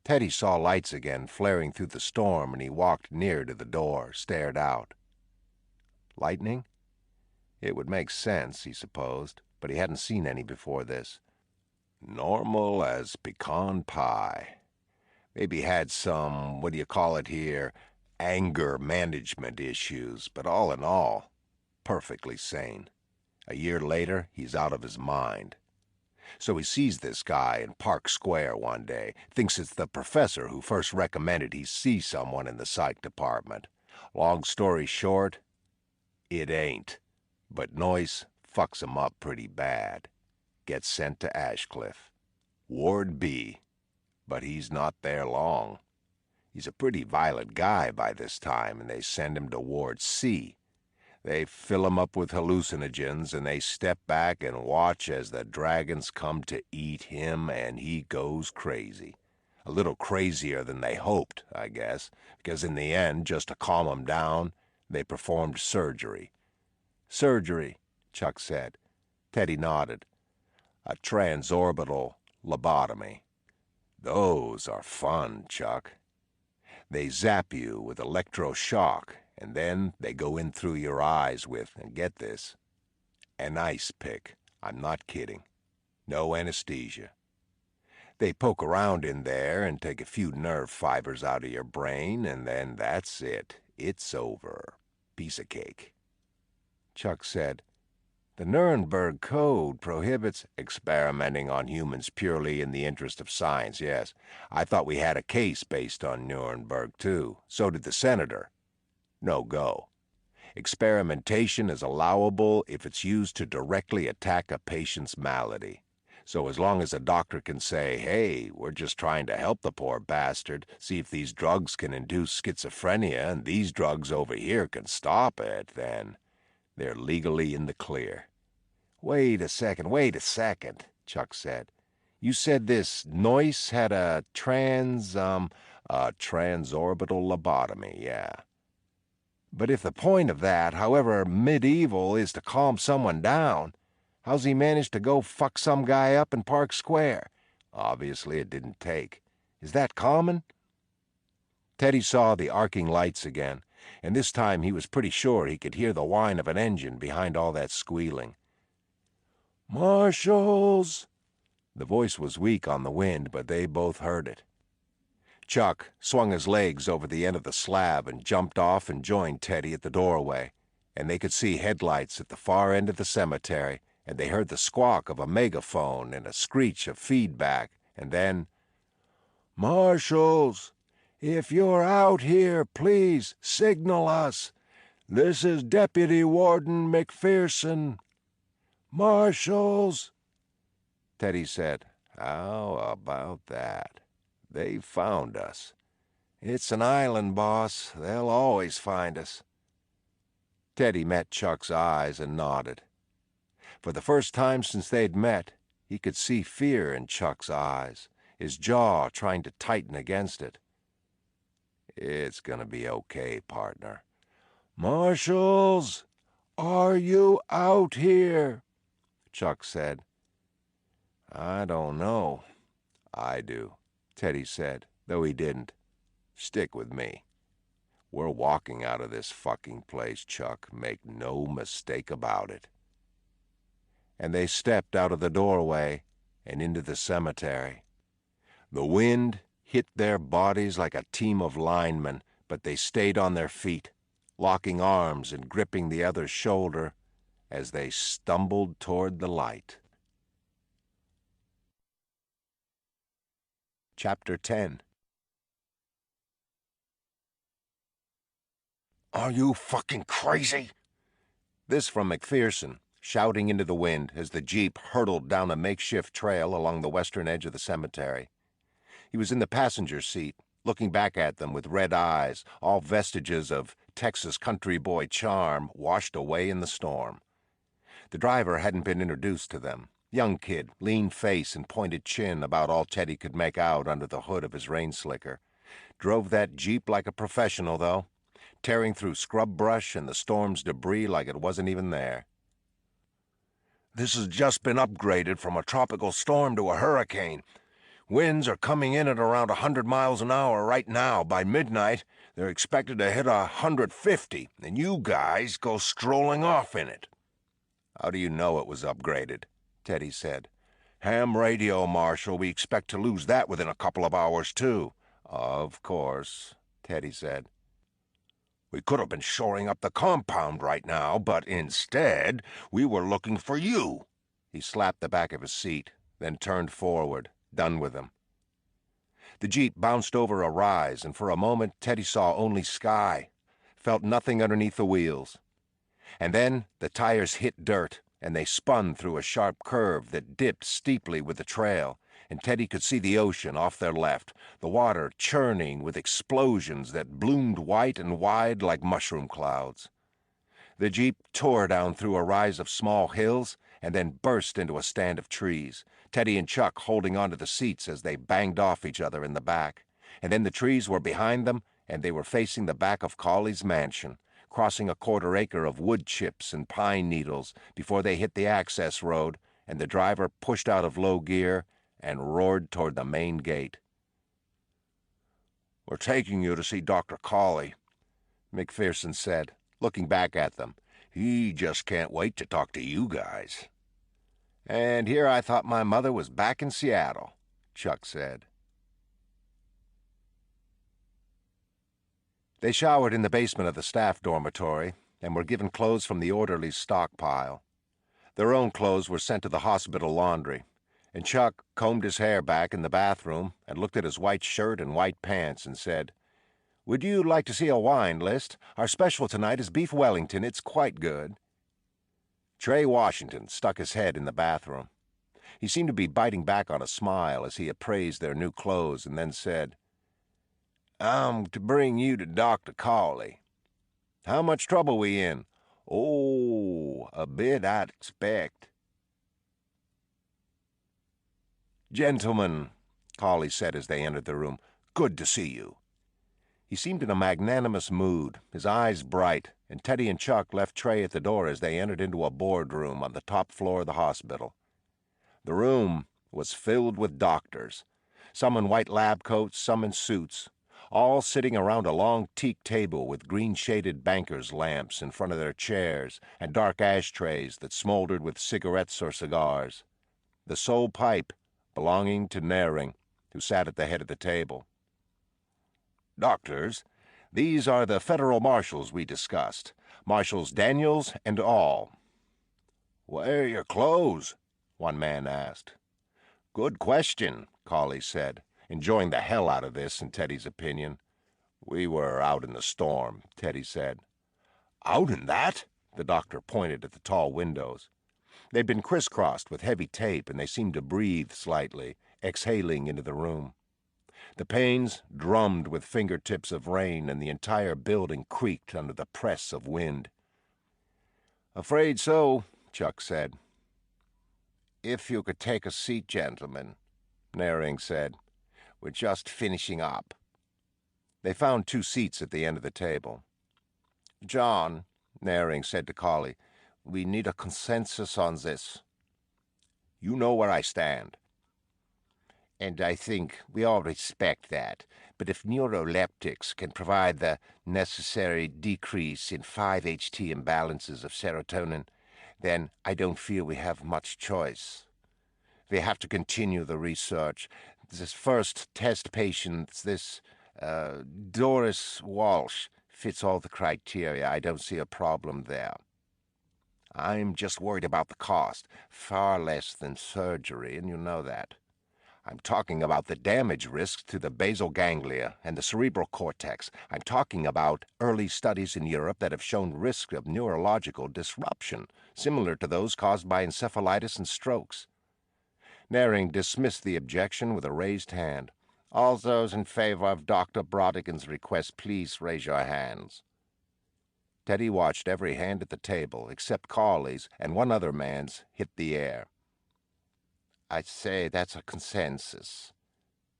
Teddy saw lights again flaring through the storm, and he walked near to the door, stared out. Lightning? It would make sense, he supposed, but he hadn't seen any before this. Normal as pecan pie. Maybe had some, what do you call it here, anger management issues, but all in all, perfectly sane. A year later, he's out of his mind. So he sees this guy in Park Square one day, thinks it's the professor who first recommended he see someone in the psych department. Long story short, it ain't. But Noyce fucks him up pretty bad. Gets sent to Ashecliffe. Ward B. But he's not there long. He's a pretty violent guy by this time, and they send him to Ward C. They fill him up with hallucinogens, and they step back and watch as the dragons come to eat him, and he goes crazy. A little crazier than they hoped, I guess, because in the end, just to calm him down, they performed surgery. Surgery, Chuck said. Teddy nodded. A transorbital lobotomy. Those are fun, Chuck. They zap you with electroshock, and then they go in through your eyes with, and get this, an ice pick. I'm not kidding. No anesthesia. They poke around in there and take a few nerve fibers out of your brain, and then that's it. It's over. Piece of cake. Chuck said, "The Nuremberg Code prohibits experimenting on humans purely in the interest of science, yes. I thought we had a case based on Nuremberg, too. So did the senator. No go. Experimentation is allowable if it's used to directly attack a patient's malady. So as long as a doctor can say, hey, we're just trying to help the poor bastard, see if these drugs can induce schizophrenia and these drugs over here can stop it, then they're legally in the clear." Wait a second, Chuck said. You said this Noyce had a transorbital lobotomy, yeah. But if the point of that, however medieval, is to calm someone down, how's he managed to go fuck some guy up in Park Square? Obviously it didn't take. Is that common? Teddy saw the arcing lights again, and this time he was pretty sure he could hear the whine of an engine behind all that squealing. "Marshals!" The voice was weak on the wind, but they both heard it. Chuck swung his legs over the end of the slab and jumped off and joined Teddy at the doorway, and they could see headlights at the far end of the cemetery, and they heard the squawk of a megaphone and a screech of feedback, and then, "Marshals! If you're out here, please signal us. This is Deputy Warden McPherson. Marshals!" Teddy said, "How about that? They found us. It's an island, boss. They'll always find us." Teddy met Chuck's eyes and nodded. For the first time since they'd met, he could see fear in Chuck's eyes, his jaw trying to tighten against it. It's gonna be okay, partner. Marshals, are you out here? Chuck said. I don't know. I do, Teddy said, though he didn't. Stick with me. We're walking out of this fucking place, Chuck. Make no mistake about it. And they stepped out of the doorway and into the cemetery. The wind hit their bodies like a team of linemen, but they stayed on their feet, locking arms and gripping the other's shoulder as they stumbled toward the light. Chapter 10. Are you fucking crazy? This from McPherson, shouting into the wind as the Jeep hurtled down a makeshift trail along the western edge of the cemetery. He was in the passenger seat, looking back at them with red eyes, all vestiges of Texas country boy charm washed away in the storm. The driver hadn't been introduced to them. Young kid, lean face and pointed chin, about all Teddy could make out under the hood of his rain slicker. Drove that Jeep like a professional, though, tearing through scrub brush and the storm's debris like it wasn't even there. This has just been upgraded from a tropical storm to a hurricane. Winds are coming in at around 100 miles an hour right now. By midnight, they're expected to hit 150, and you guys go strolling off in it. How do you know it was upgraded? Teddy said. Ham radio, Marshal. We expect to lose that within a couple of hours, too. Of course, Teddy said. We could have been shoring up the compound right now, but instead, we were looking for you. He slapped the back of his seat, then turned forward, done with him. The Jeep bounced over a rise, and for a moment Teddy saw only sky, felt nothing underneath the wheels. And then the tires hit dirt, and they spun through a sharp curve that dipped steeply with the trail, and Teddy could see the ocean off their left, the water churning with explosions that bloomed white and wide like mushroom clouds. The Jeep tore down through a rise of small hills and then burst into a stand of trees, Teddy and Chuck holding onto the seats as they banged off each other in the back. And then the trees were behind them, and they were facing the back of Cawley's mansion, crossing a quarter-acre of wood chips and pine needles before they hit the access road, and the driver pushed out of low gear and roared toward the main gate. We're taking you to see Dr. Cawley, McPherson said, looking back at them. He just can't wait to talk to you guys. And here I thought my mother was back in Seattle, Chuck said. They showered in the basement of the staff dormitory and were given clothes from the orderly's stockpile. Their own clothes were sent to the hospital laundry, and Chuck combed his hair back in the bathroom and looked at his white shirt and white pants and said, Would you like to see a wine list? Our special tonight is beef Wellington. It's quite good. Trey Washington stuck his head in the bathroom. He seemed to be biting back on a smile as he appraised their new clothes and then said, I'm to bring you to Dr. Cawley. How much trouble we in? Oh, a bit, I'd expect. Gentlemen, Cawley said as they entered the room, good to see you. He seemed in a magnanimous mood, his eyes bright, and Teddy and Chuck left Trey at the door as they entered into a boardroom on the top floor of the hospital. The room was filled with doctors, some in white lab coats, some in suits, all sitting around a long teak table with green-shaded banker's lamps in front of their chairs and dark ashtrays that smoldered with cigarettes or cigars, the sole pipe belonging to Naring, who sat at the head of the table. Doctors, these are the federal marshals we discussed, Marshals Daniels and all. Where are your clothes? One man asked. Good question, Cawley said, enjoying the hell out of this, in Teddy's opinion. We were out in the storm, Teddy said. Out in that? The doctor pointed at the tall windows. They'd been crisscrossed with heavy tape, and they seemed to breathe slightly, exhaling into the room. The panes drummed with fingertips of rain, and the entire building creaked under the press of wind. Afraid so, Chuck said. If you could take a seat, gentlemen, Naring said. We're just finishing up. They found 2 seats at the end of the table. "John," Naring said to Cawley, "we need a consensus on this." "You know where I stand." "And I think we all respect that. But if neuroleptics can provide the necessary decrease in 5-HT imbalances of serotonin, then I don't feel we have much choice. We have to continue the research. This first test patient, this Doris Walsh, fits all the criteria. I don't see a problem there. I'm just worried about the cost. Far less than surgery, and you know that. I'm talking about the damage risk to the basal ganglia and the cerebral cortex. I'm talking about early studies in Europe that have shown risk of neurological disruption, similar to those caused by encephalitis and strokes." Naring dismissed the objection with a raised hand. "All those in favor of Dr. Brodigan's request, please raise your hands." Teddy watched every hand at the table, except Cawley's and one other man's, hit the air. "I'd say that's a consensus,"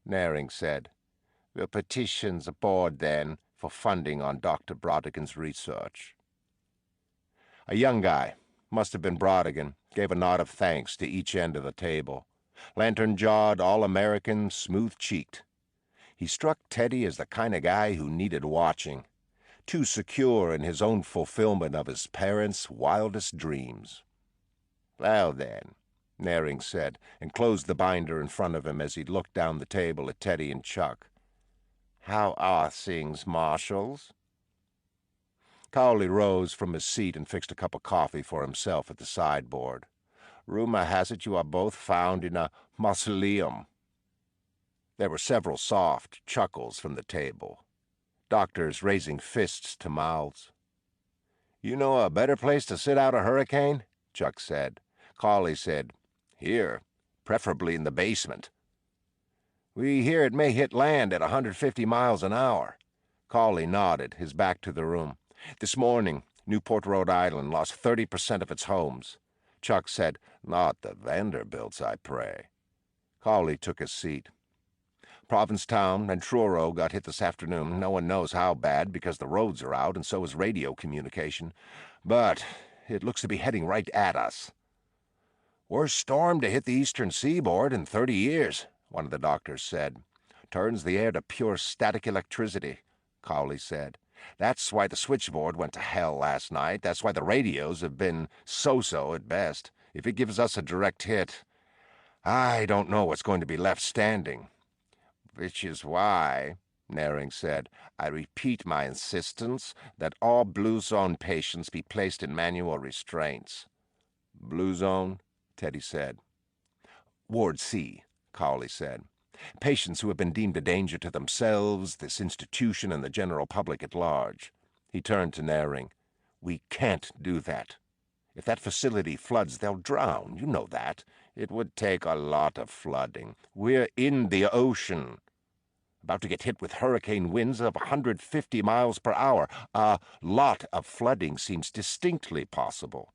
Naring said. "We'll petition the board, then, for funding on Dr. Brodigan's research." A young guy, must have been Brodigan, gave a nod of thanks to each end of the table. Lantern-jawed, all-American, smooth-cheeked. He struck Teddy as the kind of guy who needed watching, too secure in his own fulfillment of his parents' wildest dreams. "Well, then," Naring said, and closed the binder in front of him as he looked down the table at Teddy and Chuck. "How are things, Marshals?" Cawley rose from his seat and fixed a cup of coffee for himself at the sideboard. "Rumor has it you are both found in a mausoleum." There were several soft chuckles from the table. Doctors raising fists to mouths. "You know a better place to sit out a hurricane?" Chuck said. Cawley said, "Here, preferably in the basement." "We hear it may hit land at 150 miles an hour." Cawley nodded, his back to the room. "This morning, Newport, Rhode Island, lost 30% of its homes." Chuck said, "Not the Vanderbilts, I pray." Cawley took his seat. "Provincetown and Truro got hit this afternoon. No one knows how bad because the roads are out and so is radio communication. But it looks to be heading right at us." "Worst storm to hit the eastern seaboard in 30 years, one of the doctors said. "Turns the air to pure static electricity," Cawley said. "That's why the switchboard went to hell last night. That's why the radios have been so-so at best. If it gives us a direct hit, I don't know what's going to be left standing." "Which is why," Naring said, "I repeat my insistence that all Blue Zone patients be placed in manual restraints." "Blue Zone?" Teddy said. "Ward C," Cawley said. "Patients who have been deemed a danger to themselves, this institution, and the general public at large." He turned to Naring. "We can't do that. If that facility floods, they'll drown. You know that. It would take a lot of flooding. We're in the ocean, about to get hit with hurricane winds of 150 miles per hour. A lot of flooding seems distinctly possible.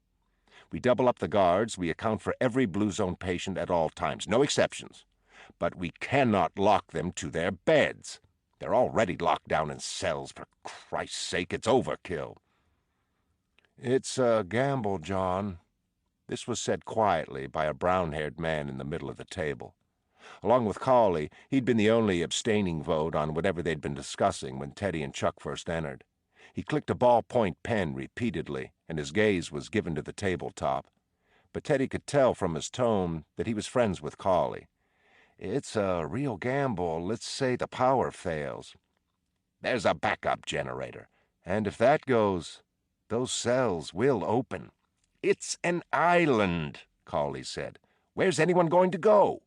We double up the guards. We account for every Blue Zone patient at all times, no exceptions. But we cannot lock them to their beds. They're already locked down in cells. For Christ's sake, it's overkill." "It's a gamble, John." This was said quietly by a brown-haired man in the middle of the table. Along with Cawley, he'd been the only abstaining vote on whatever they'd been discussing when Teddy and Chuck first entered. He clicked a ballpoint pen repeatedly, and his gaze was given to the tabletop. But Teddy could tell from his tone that he was friends with Cawley. "It's a real gamble. Let's say the power fails." "There's a backup generator. And if that goes, those cells will open." "It's an island," Cawley said. "Where's anyone going to go?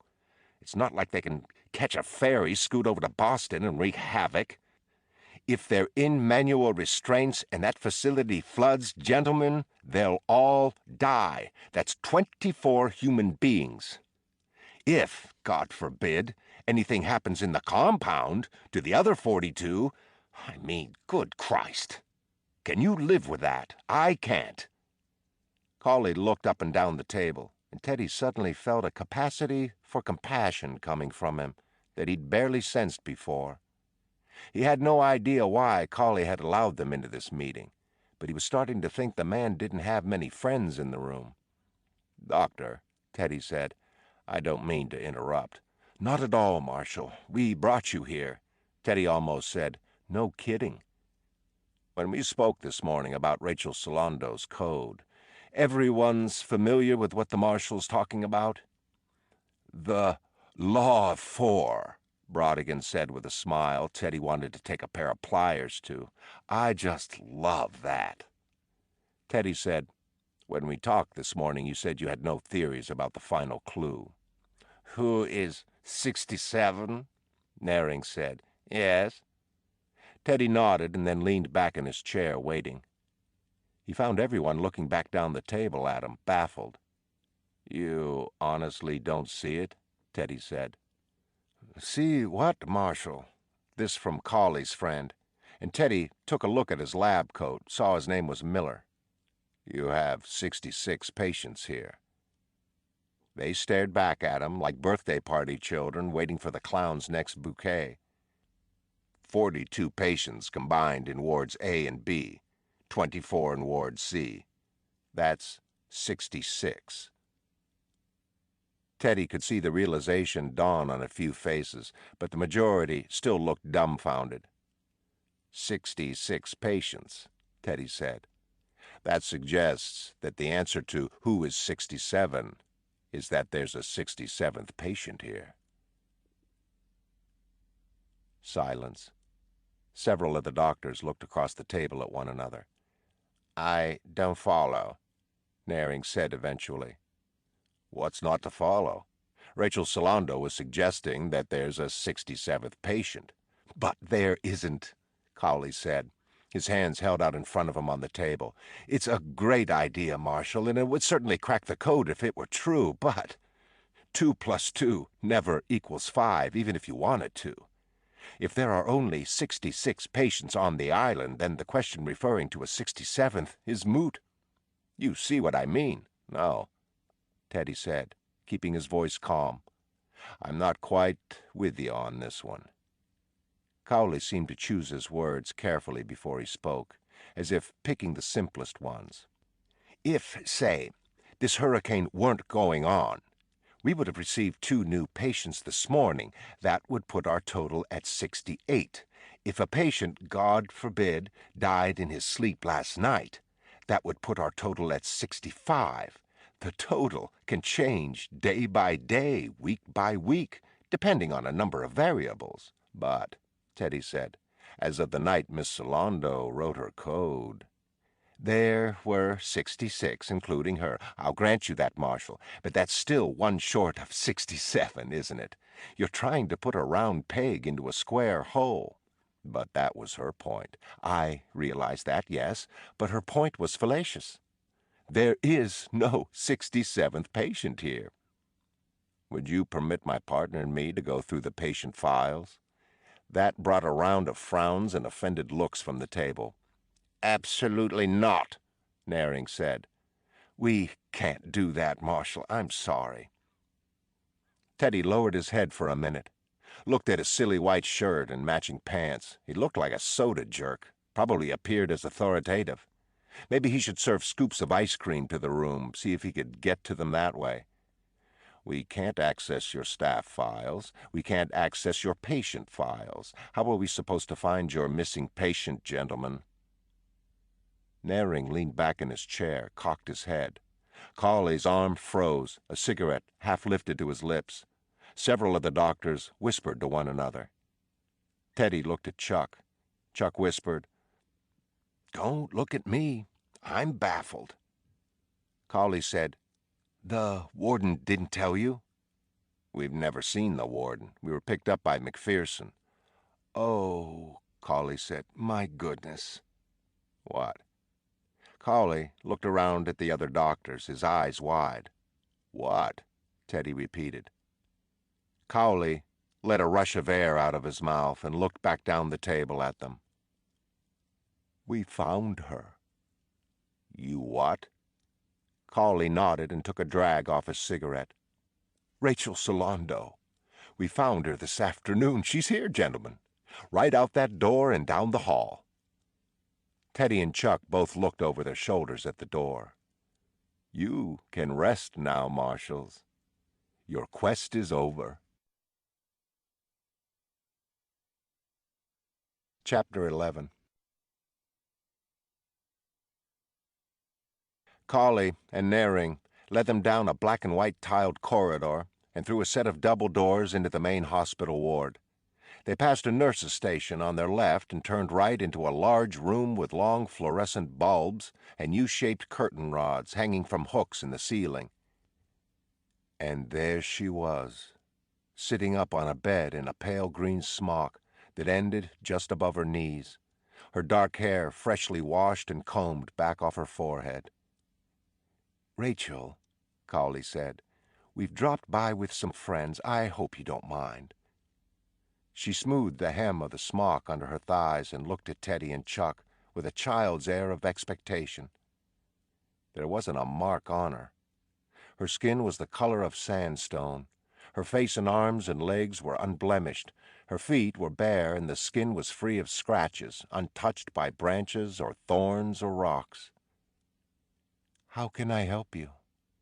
It's not like they can catch a ferry, scoot over to Boston, and wreak havoc. If they're in manual restraints and that facility floods, gentlemen, they'll all die. That's 24 human beings. If, God forbid, anything happens in the compound to the other 42, I mean, good Christ. Can you live with that? I can't." Cawley looked up and down the table, and Teddy suddenly felt a capacity for compassion coming from him that he'd barely sensed before. He had no idea why Cawley had allowed them into this meeting, but he was starting to think the man didn't have many friends in the room. "Doctor," Teddy said, "I don't mean to interrupt." "Not at all, Marshal. We brought you here." Teddy almost said, "No kidding." "When we spoke this morning about Rachel Solando's code, everyone's familiar with what the Marshal's talking about?" "The Law of Four," Brodigan said with a smile Teddy wanted to take a pair of pliers to. "I just love that." Teddy said, "When we talked this morning, you said you had no theories about the final clue." "Who is 67? Naring said. "Yes." Teddy nodded and then leaned back in his chair, waiting. He found everyone looking back down the table at him, baffled. "You honestly don't see it?" Teddy said. "See what, Marshal?" This from Cawley's friend, and Teddy took a look at his lab coat, saw his name was Miller. "You have 66 patients here." They stared back at him like birthday party children waiting for the clown's next bouquet. 42 patients combined in wards A and B, 24 in ward C. That's 66. Teddy could see the realization dawn on a few faces, but the majority still looked dumbfounded. 66 patients, Teddy said. That suggests that the answer to who is 67 is that there's a 67th patient here. Silence. Several of the doctors looked across the table at one another. "I don't follow," Naring said eventually. "What's not to follow? Rachel Solando was suggesting that there's a 67th patient." "But there isn't," Cawley said, his hands held out in front of him on the table. "It's a great idea, Marshal, and it would certainly crack the code if it were true, but 2 plus 2 never equals 5, even if you wanted to. If there are only 66 patients on the island, then the question referring to a 67th is moot. You see what I mean?" "No," Teddy said, keeping his voice calm. "I'm not quite with you on this one." Cawley seemed to choose his words carefully before he spoke, as if picking the simplest ones. "If, say, this hurricane weren't going on, we would have received 2 new patients this morning. That would put our total at 68. If a patient, God forbid, died in his sleep last night, that would put our total at 65. The total can change day by day, week by week, depending on a number of variables. But," Teddy said, "as of the night Miss Solando wrote her code, there were 66, including her. I'll grant you that, Marshal, but that's still one short of 67, isn't it? You're trying to put a round peg into a square hole." "But that was her point." "I realize that, yes, but her point was fallacious. There is no 67th patient here." "Would you permit my partner and me to go through the patient files?" That brought a round of frowns and offended looks from the table. "Absolutely not," Naring said. "We can't do that, Marshal. I'm sorry." Teddy lowered his head for a minute, looked at his silly white shirt and matching pants. He looked like a soda jerk, probably appeared as authoritative. Maybe he should serve scoops of ice cream to the room, see if he could get to them that way. "We can't access your staff files. We can't access your patient files. How are we supposed to find your missing patient, gentlemen?" Naring leaned back in his chair, cocked his head. Cawley's arm froze, a cigarette half lifted to his lips. Several of the doctors whispered to one another. Teddy looked at Chuck. Chuck whispered, "Don't look at me. I'm baffled." Cawley said, "The warden didn't tell you?" "We've never seen the warden. We were picked up by McPherson." "Oh," Cawley said, "my goodness." "What?" Cawley looked around at the other doctors, his eyes wide. "What?" Teddy repeated. Cawley let a rush of air out of his mouth and looked back down the table at them. "We found her." "You what?" Cawley nodded and took a drag off his cigarette. "Rachel Solando. We found her this afternoon. She's here, gentlemen. Right out that door and down the hall." Teddy and Chuck both looked over their shoulders at the door. "You can rest now, Marshals. Your quest is over." Chapter 11. Cawley and Naring led them down a black and white tiled corridor and through a set of double doors into the main hospital ward. They passed a nurse's station on their left and turned right into a large room with long fluorescent bulbs and U-shaped curtain rods hanging from hooks in the ceiling. And there she was, sitting up on a bed in a pale green smock that ended just above her knees, her dark hair freshly washed and combed back off her forehead. "Rachel," Cawley said, "we've dropped by with some friends. I hope you don't mind." She smoothed the hem of the smock under her thighs and looked at Teddy and Chuck with a child's air of expectation. There wasn't a mark on her. Her skin was the color of sandstone. Her face and arms and legs were unblemished. Her feet were bare and the skin was free of scratches, untouched by branches or thorns or rocks. "How can I help you?"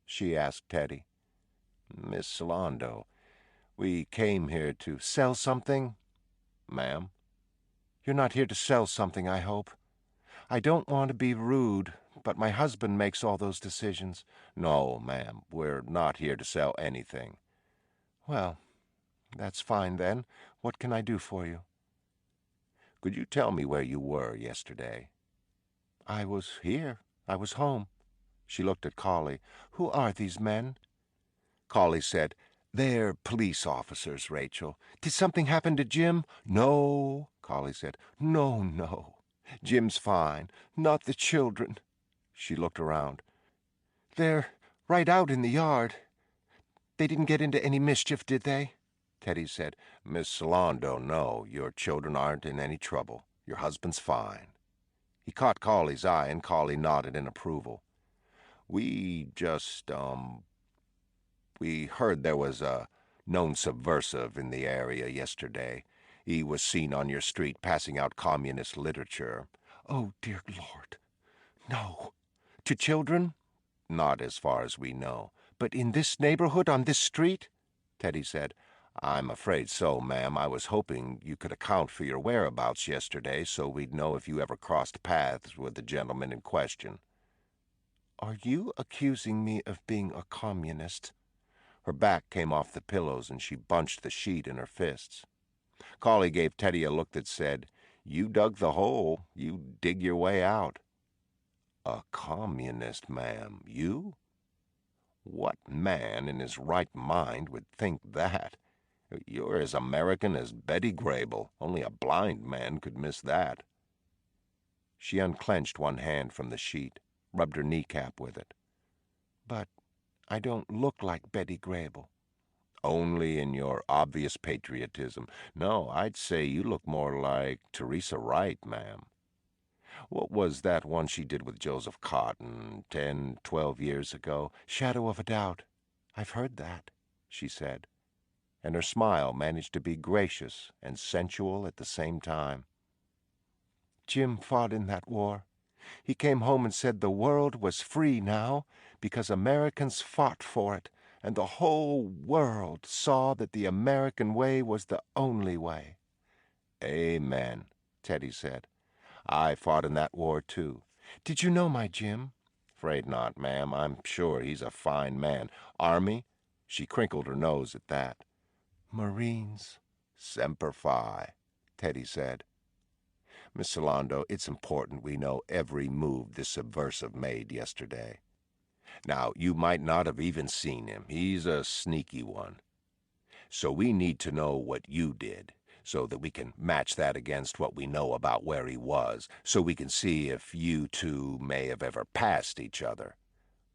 she asked Teddy. "Miss Solando, we came here to—" "Sell something?" "Ma'am?" "You're not here to sell something, I hope. I don't want to be rude, but my husband makes all those decisions." "No, ma'am, we're not here to sell anything." "Well, that's fine then. What can I do for you?" "Could you tell me where you were yesterday?" "I was here. I was home." She looked at Cawley. "Who are these men?" Cawley said, "They're police officers, Rachel. Did something happen to Jim?" "No," Cawley said. No. Jim's fine. Not the children." She looked around. "They're right out in the yard. They didn't get into any mischief, did they?" Teddy said, "Miss Solando, no. Your children aren't in any trouble. Your husband's fine." He caught Cawley's eye, and Cawley nodded in approval. We heard there was a known subversive in the area yesterday. He was seen on your street passing out communist literature." "Oh, dear Lord. No. To children?" "Not as far as we know." "But in this neighborhood, on this street?" Teddy said, "I'm afraid so, ma'am. I was hoping you could account for your whereabouts yesterday so we'd know if you ever crossed paths with the gentleman in question." "Are you accusing me of being a communist?" Her back came off the pillows and she bunched the sheet in her fists. Cawley gave Teddy a look that said, "You dug the hole. You dig your way out." "A communist, ma'am, you? What man in his right mind would think that? You're as American as Betty Grable. Only a blind man could miss that." She unclenched one hand from the sheet, rubbed her kneecap with it. "But I don't look like Betty Grable." "Only in your obvious patriotism. No, I'd say you look more like Teresa Wright, ma'am. What was that one she did with Joseph Cotton 10, 12 years ago?" "Shadow of a Doubt. I've heard that," she said, and her smile managed to be gracious and sensual at the same time. "Jim fought in that war. He came home and said the world was free now because Americans fought for it, and the whole world saw that the American way was the only way." "Amen," Teddy said. "I fought in that war, too." "Did you know my Jim?" "Afraid not, ma'am. I'm sure he's a fine man. Army?" She crinkled her nose at that. "Marines." "Semper Fi," Teddy said. "Miss Solando, it's important we know every move this subversive made yesterday. Now, you might not have even seen him. He's a sneaky one. So we need to know what you did, so that we can match that against what we know about where he was, so we can see if you two may have ever passed each other."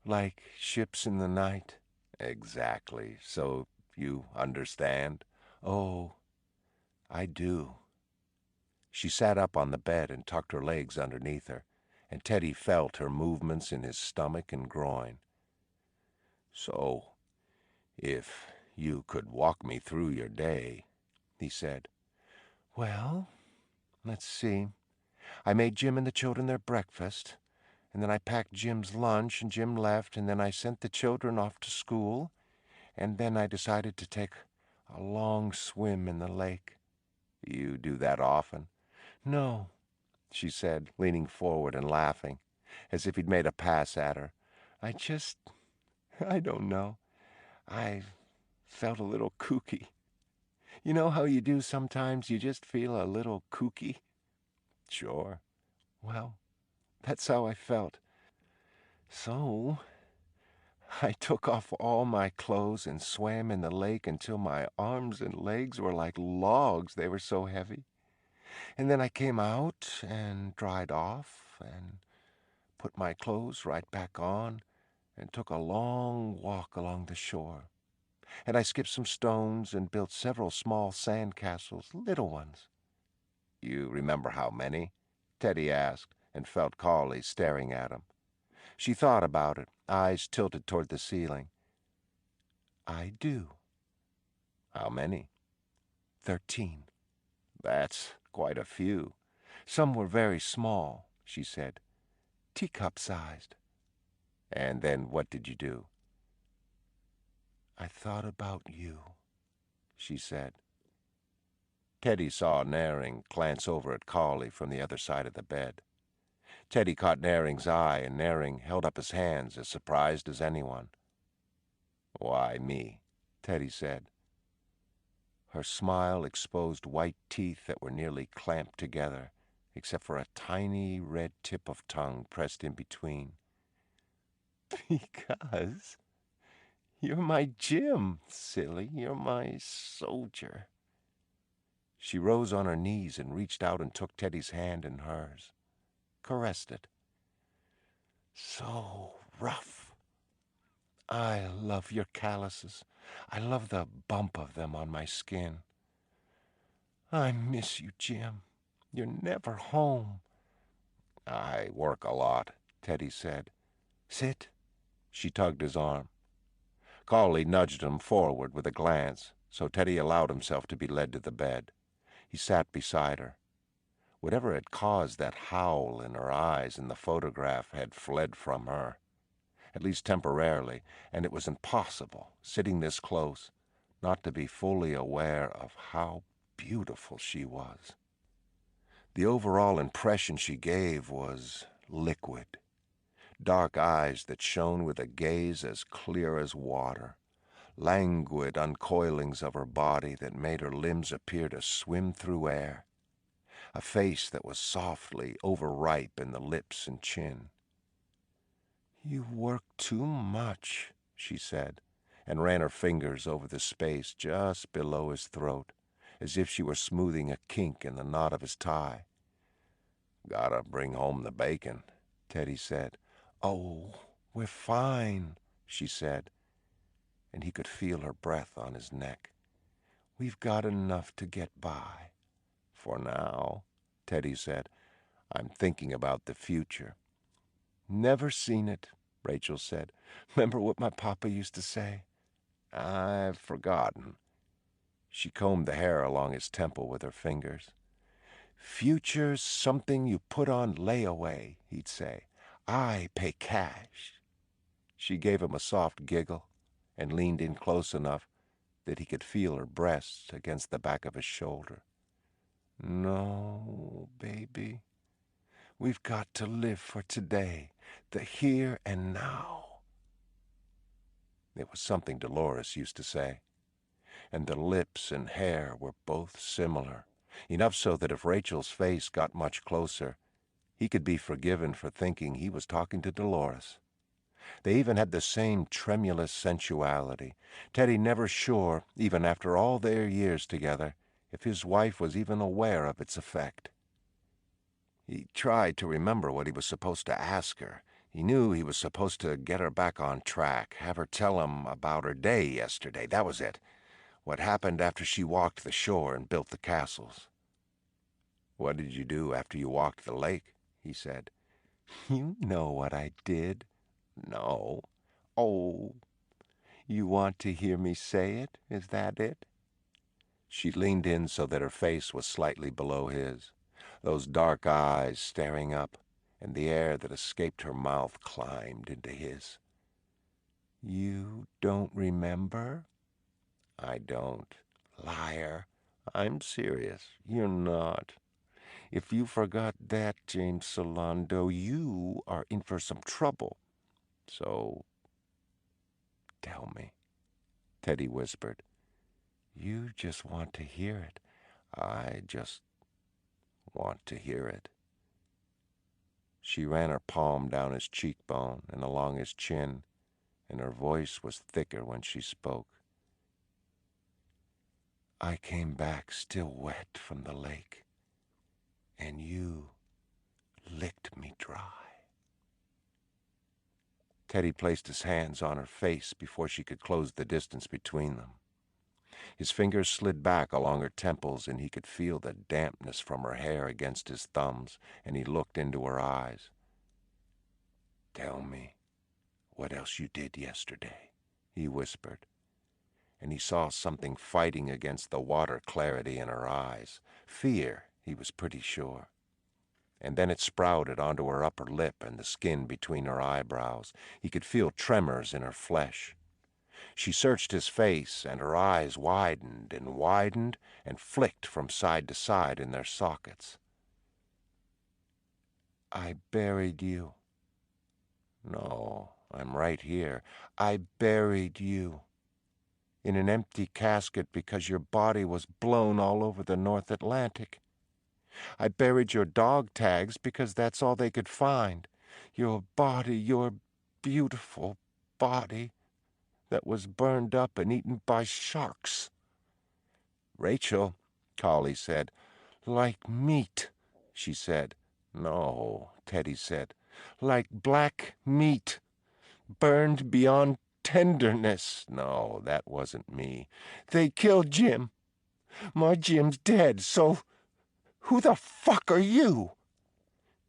"Like ships in the night?" "Exactly. So you understand?" "Oh, I do." She sat up on the bed and tucked her legs underneath her, and Teddy felt her movements in his stomach and groin. "So, if you could walk me through your day," he said. Well, let's see. I made Jim and the children their breakfast, and then I packed Jim's lunch, and Jim left, and then I sent the children off to school, and then I decided to take a long swim in the lake. You do that often? No, she said, leaning forward and laughing, as if he'd made a pass at her. I don't know. I felt a little kooky. You know how you do sometimes? You just feel a little kooky? Sure. Well, that's how I felt. So, I took off all my clothes and swam in the lake until my arms and legs were like logs, they were so heavy. And then I came out and dried off and put my clothes right back on and took a long walk along the shore. And I skipped some stones and built several small sand castles, little ones. You remember how many? Teddy asked, and felt Cawley staring at him. She thought about it, eyes tilted toward the ceiling. I do. How many? 13. That's quite a few. Some were very small, she said, teacup-sized. And then what did you do? I thought about you, she said. Teddy saw Naring glance over at Cawley from the other side of the bed. Teddy caught Naring's eye, and Naring held up his hands as surprised as anyone. Why me? Teddy said. Her smile exposed white teeth that were nearly clamped together, except for a tiny red tip of tongue pressed in between. Because you're my Jim, silly. You're my soldier. She rose on her knees and reached out and took Teddy's hand in hers, caressed it. So rough. I love your calluses. I love the bump of them on my skin. I miss you, Jim. You're never home. I work a lot, Teddy said. Sit. She tugged his arm. Cawley nudged him forward with a glance, so Teddy allowed himself to be led to the bed. He sat beside her. Whatever had caused that howl in her eyes in the photograph had fled from her, at least temporarily, and it was impossible, sitting this close, not to be fully aware of how beautiful she was. The overall impression she gave was liquid, dark eyes that shone with a gaze as clear as water, languid uncoilings of her body that made her limbs appear to swim through air, a face that was softly overripe in the lips and chin. You work too much, she said, and ran her fingers over the space just below his throat, as if she were smoothing a kink in the knot of his tie. Gotta bring home the bacon, Teddy said. Oh, we're fine, she said, and he could feel her breath on his neck. We've got enough to get by. For now, Teddy said. I'm thinking about the future. Never seen it, Rachel said. Remember what my papa used to say? I've forgotten. She combed the hair along his temple with her fingers. Future's something you put on layaway, he'd say. I pay cash. She gave him a soft giggle and leaned in close enough that he could feel her breasts against the back of his shoulder. No, baby. We've got to live for today, the here and now. It was something Dolores used to say, and the lips and hair were both similar, enough so that if Rachel's face got much closer, he could be forgiven for thinking he was talking to Dolores. They even had the same tremulous sensuality, Teddy never sure, even after all their years together, if his wife was even aware of its effect. He tried to remember what he was supposed to ask her. He knew he was supposed to get her back on track, have her tell him about her day yesterday. That was it. What happened after she walked the shore and built the castles. What did you do after you walked the lake? He said. You know what I did. No. Oh, you want to hear me say it? Is that it? She leaned in so that her face was slightly below his, those dark eyes staring up, and the air that escaped her mouth climbed into his. "You don't remember?" "I don't." "Liar. I'm serious. You're not. If you forgot that, James Solando, you are in for some trouble. So, tell me," Teddy whispered. "You just want to hear it. I just want to hear it." She ran her palm down his cheekbone and along his chin, and her voice was thicker when she spoke. "I came back still wet from the lake, and you licked me dry." Teddy placed his hands on her face before she could close the distance between them. His fingers slid back along her temples, and he could feel the dampness from her hair against his thumbs, and he looked into her eyes. "Tell me what else you did yesterday," he whispered, and he saw something fighting against the water clarity in her eyes. Fear, he was pretty sure. And then it sprouted onto her upper lip and the skin between her eyebrows. He could feel tremors in her flesh. She searched his face, and her eyes widened and flicked from side to side in their sockets. "I buried you." "No, I'm right here. I buried you in an empty casket because your body was blown all over the North Atlantic. I buried your dog tags because that's all they could find. Your body, your beautiful body that was burned up and eaten by sharks." "Rachel," Cawley said. "Like meat," she said. "No," Teddy said. "Like black meat, burned beyond tenderness." "No, that wasn't me." "They killed Jim. My Jim's dead, so who the fuck are you?"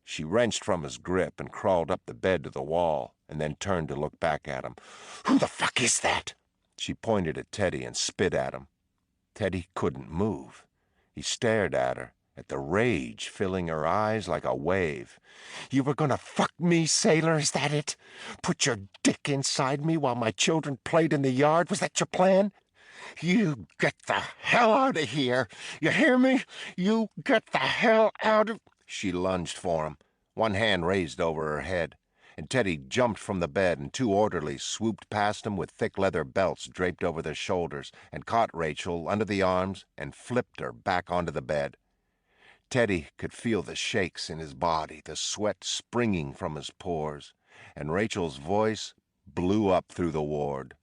She wrenched from his grip and crawled up the bed to the wall, and then turned to look back at him. "Who the fuck is that?" She pointed at Teddy and spit at him. Teddy couldn't move. He stared at her, at the rage filling her eyes like a wave. "You were gonna fuck me, sailor, is that it? Put your dick inside me while my children played in the yard? Was that your plan? You get the hell out of here! You hear me? You get the hell out of—" She lunged for him, one hand raised over her head, and Teddy jumped from the bed, and two orderlies swooped past him with thick leather belts draped over their shoulders and caught Rachel under the arms and flipped her back onto the bed. Teddy could feel the shakes in his body, the sweat springing from his pores, and Rachel's voice blew up through the ward.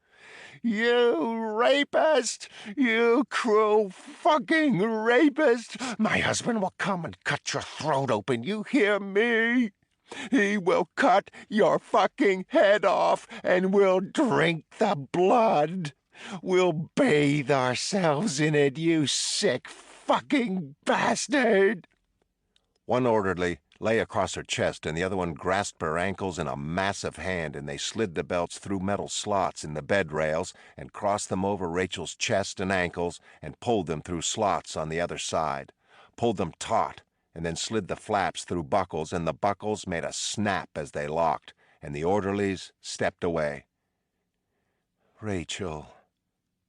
"You rapist! You cruel fucking rapist! My husband will come and cut your throat open, you hear me? He will cut your fucking head off, and we'll drink the blood. We'll bathe ourselves in it, you sick fucking bastard!" One orderly lay across her chest, and the other one grasped her ankles in a massive hand, and they slid the belts through metal slots in the bed rails and crossed them over Rachel's chest and ankles and pulled them through slots on the other side, pulled them taut, and then slid the flaps through buckles, and the buckles made a snap as they locked, and the orderlies stepped away. "Rachel,"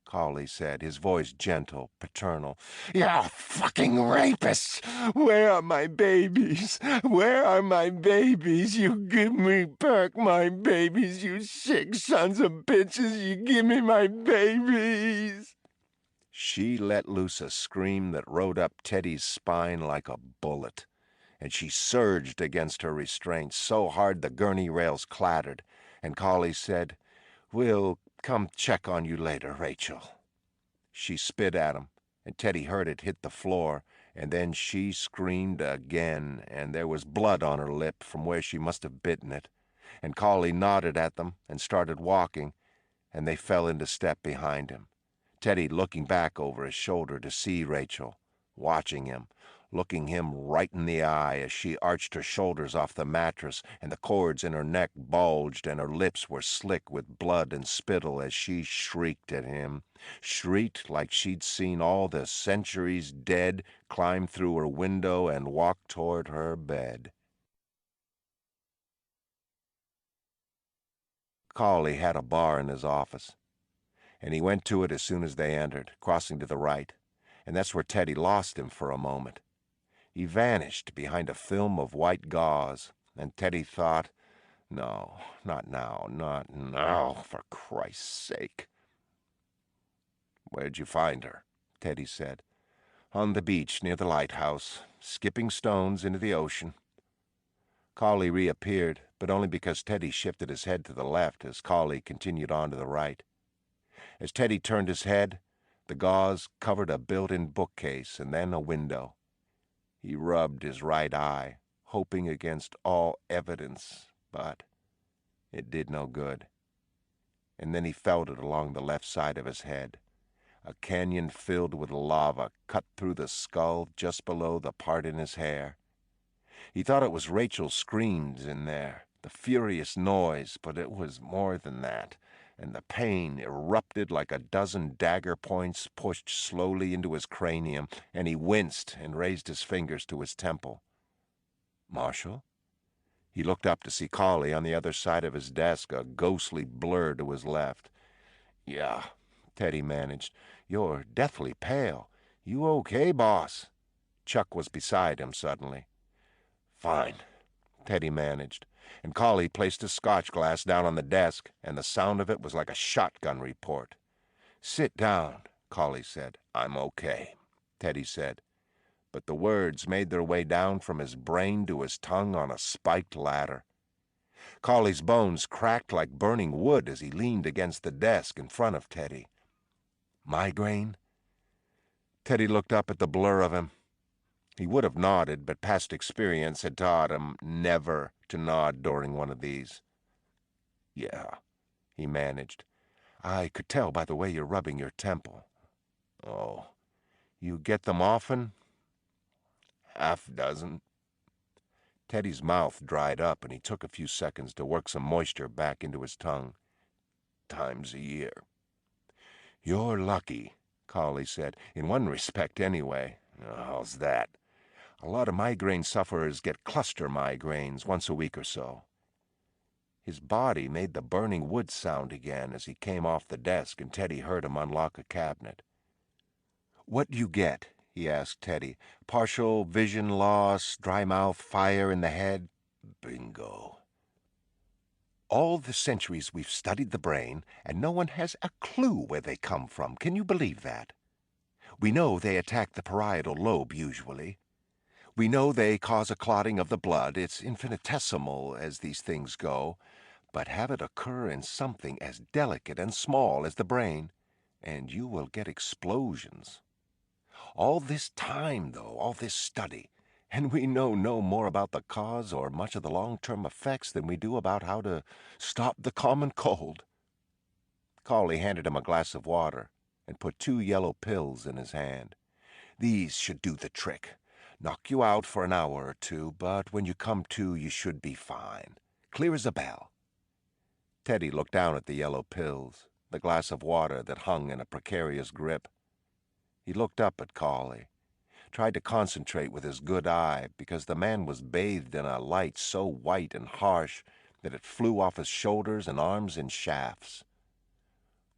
Cawley said, his voice gentle, paternal. "You fucking rapists! Where are my babies? Where are my babies? You give me back my babies, you sick sons of bitches! You give me my babies!" She let loose a scream that rode up Teddy's spine like a bullet, and she surged against her restraints so hard the gurney rails clattered, and Cawley said, "We'll come check on you later, Rachel." She spit at him, and Teddy heard it hit the floor, and then she screamed again, and there was blood on her lip from where she must have bitten it, and Cawley nodded at them and started walking, and they fell into step behind him, Teddy looking back over his shoulder to see Rachel, watching him, looking him right in the eye as she arched her shoulders off the mattress and the cords in her neck bulged and her lips were slick with blood and spittle as she shrieked at him, shrieked like she'd seen all the centuries dead climb through her window and walk toward her bed. Cawley had a bar in his office, and he went to it as soon as they entered, crossing to the right, and that's where Teddy lost him for a moment. He vanished behind a film of white gauze, and Teddy thought, no, not now, not now, for Christ's sake. Where'd you find her? Teddy said. On the beach near the lighthouse, skipping stones into the ocean. Cawley reappeared, but only because Teddy shifted his head to the left as Cawley continued on to the right. As Teddy turned his head, the gauze covered a built-in bookcase and then a window. He rubbed his right eye, hoping against all evidence, but it did no good. And then he felt it along the left side of his head. A canyon filled with lava cut through the skull just below the part in his hair. He thought it was Rachel's screams in there, the furious noise, but it was more than that, and the pain erupted like a dozen dagger points pushed slowly into his cranium, and he winced and raised his fingers to his temple. Marshal? He looked up to see Cawley on the other side of his desk, a ghostly blur to his left. Yeah, Teddy managed. You're deathly pale. You okay, boss? Chuck was beside him suddenly. Fine, Teddy managed, and Cawley placed his scotch glass down on the desk, and the sound of it was like a shotgun report. Sit down, Cawley said. I'm okay, Teddy said. But the words made their way down from his brain to his tongue on a spiked ladder. Cawley's bones cracked like burning wood as he leaned against the desk in front of Teddy. Migraine? Teddy looked up at the blur of him. He would have nodded, but past experience had taught him never to nod during one of these. Yeah, he managed. I could tell by the way you're rubbing your temple. Oh, you get them often? Half dozen. Teddy's mouth dried up, and he took a few seconds to work some moisture back into his tongue. Times a year. You're lucky, Cawley said. In one respect, anyway. How's that? A lot of migraine sufferers get cluster migraines once a week or so. His body made the burning wood sound again as he came off the desk, and Teddy heard him unlock a cabinet. What do you get? He asked Teddy. Partial vision loss, dry mouth, fire in the head? Bingo. All the centuries we've studied the brain, and no one has a clue where they come from. Can you believe that? We know they attack the parietal lobe usually. We know they cause a clotting of the blood. It's infinitesimal as these things go. But have it occur in something as delicate and small as the brain, and you will get explosions. All this time, though, all this study, and we know no more about the cause or much of the long-term effects than we do about how to stop the common cold. Cawley handed him a glass of water and put 2 yellow pills in his hand. These should do the trick. Knock you out for an hour or two, but when you come to, you should be fine. Clear as a bell. Teddy looked down at the yellow pills, the glass of water that hung in a precarious grip. He looked up at Cawley, tried to concentrate with his good eye, because the man was bathed in a light so white and harsh that it flew off his shoulders and arms in shafts.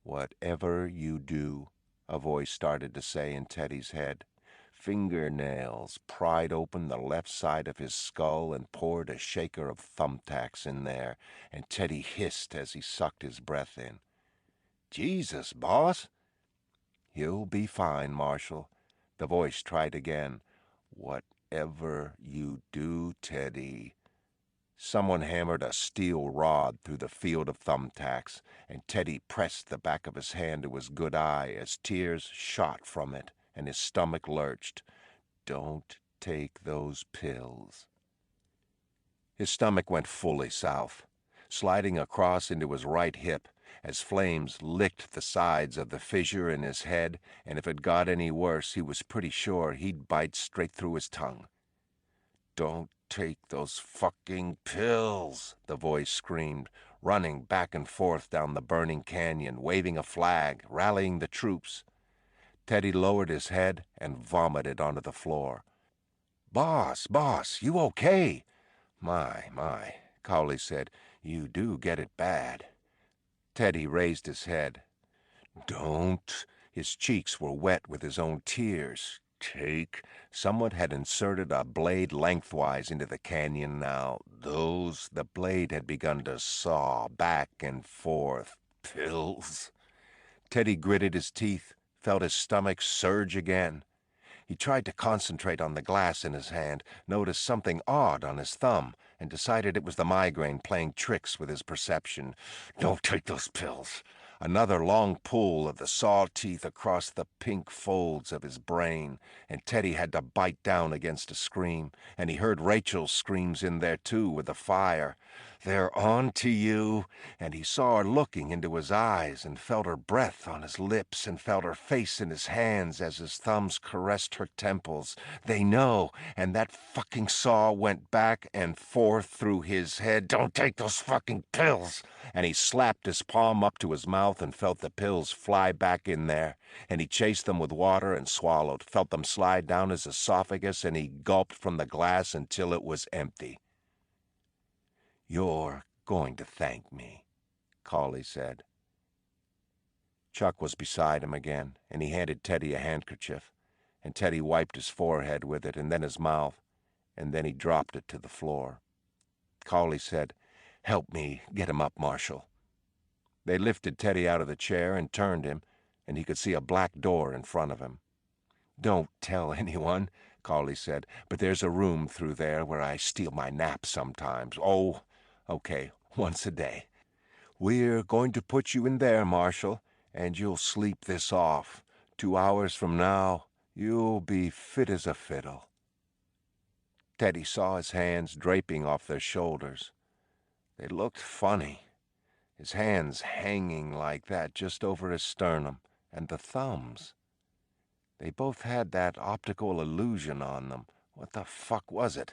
Whatever you do, a voice started to say in Teddy's head. Fingernails pried open the left side of his skull and poured a shaker of thumbtacks in there, and Teddy hissed as he sucked his breath in. Jesus, boss! You'll be fine, Marshal. The voice tried again. Whatever you do, Teddy. Someone hammered a steel rod through the field of thumbtacks, and Teddy pressed the back of his hand to his good eye as tears shot from it, and his stomach lurched. Don't take those pills. His stomach went fully south, sliding across into his right hip, as flames licked the sides of the fissure in his head, and if it got any worse, he was pretty sure he'd bite straight through his tongue. "Don't take those fucking pills," the voice screamed, running back and forth down the burning canyon, waving a flag, rallying the troops. Teddy lowered his head and vomited onto the floor. Boss, you okay?" My, Cawley said. "You do get it bad." Teddy raised his head. "Don't." His cheeks were wet with his own tears. "Take." Someone had inserted a blade lengthwise into the canyon now. The blade had begun to saw back and forth. "Pills." Teddy gritted his teeth, felt his stomach surge again. He tried to concentrate on the glass in his hand, noticed something odd on his thumb, and decided it was the migraine playing tricks with his perception. "Don't take those pills." Another long pull of the saw teeth across the pink folds of his brain, and Teddy had to bite down against a scream, and he heard Rachel's screams in there too with the fire. "They're on to you," and he saw her looking into his eyes and felt her breath on his lips and felt her face in his hands as his thumbs caressed her temples. "They know," and that fucking saw went back and forth through his head. "Don't take those fucking pills." And he slapped his palm up to his mouth and felt the pills fly back in there, and he chased them with water and swallowed, felt them slide down his esophagus, and he gulped from the glass until it was empty. "You're going to thank me," Cawley said. Chuck was beside him again, and he handed Teddy a handkerchief, and Teddy wiped his forehead with it and then his mouth, and then he dropped it to the floor. Cawley said, "Help me get him up, Marshal." They lifted Teddy out of the chair and turned him, and he could see a black door in front of him. "Don't tell anyone," Cawley said, "but there's a room through there where I steal my naps sometimes. Oh, okay, once a day. We're going to put you in there, Marshal, and you'll sleep this off. 2 hours from now, you'll be fit as a fiddle." Teddy saw his hands draping off their shoulders. They looked funny, his hands hanging like that just over his sternum, and the thumbs. They both had that optical illusion on them. What the fuck was it?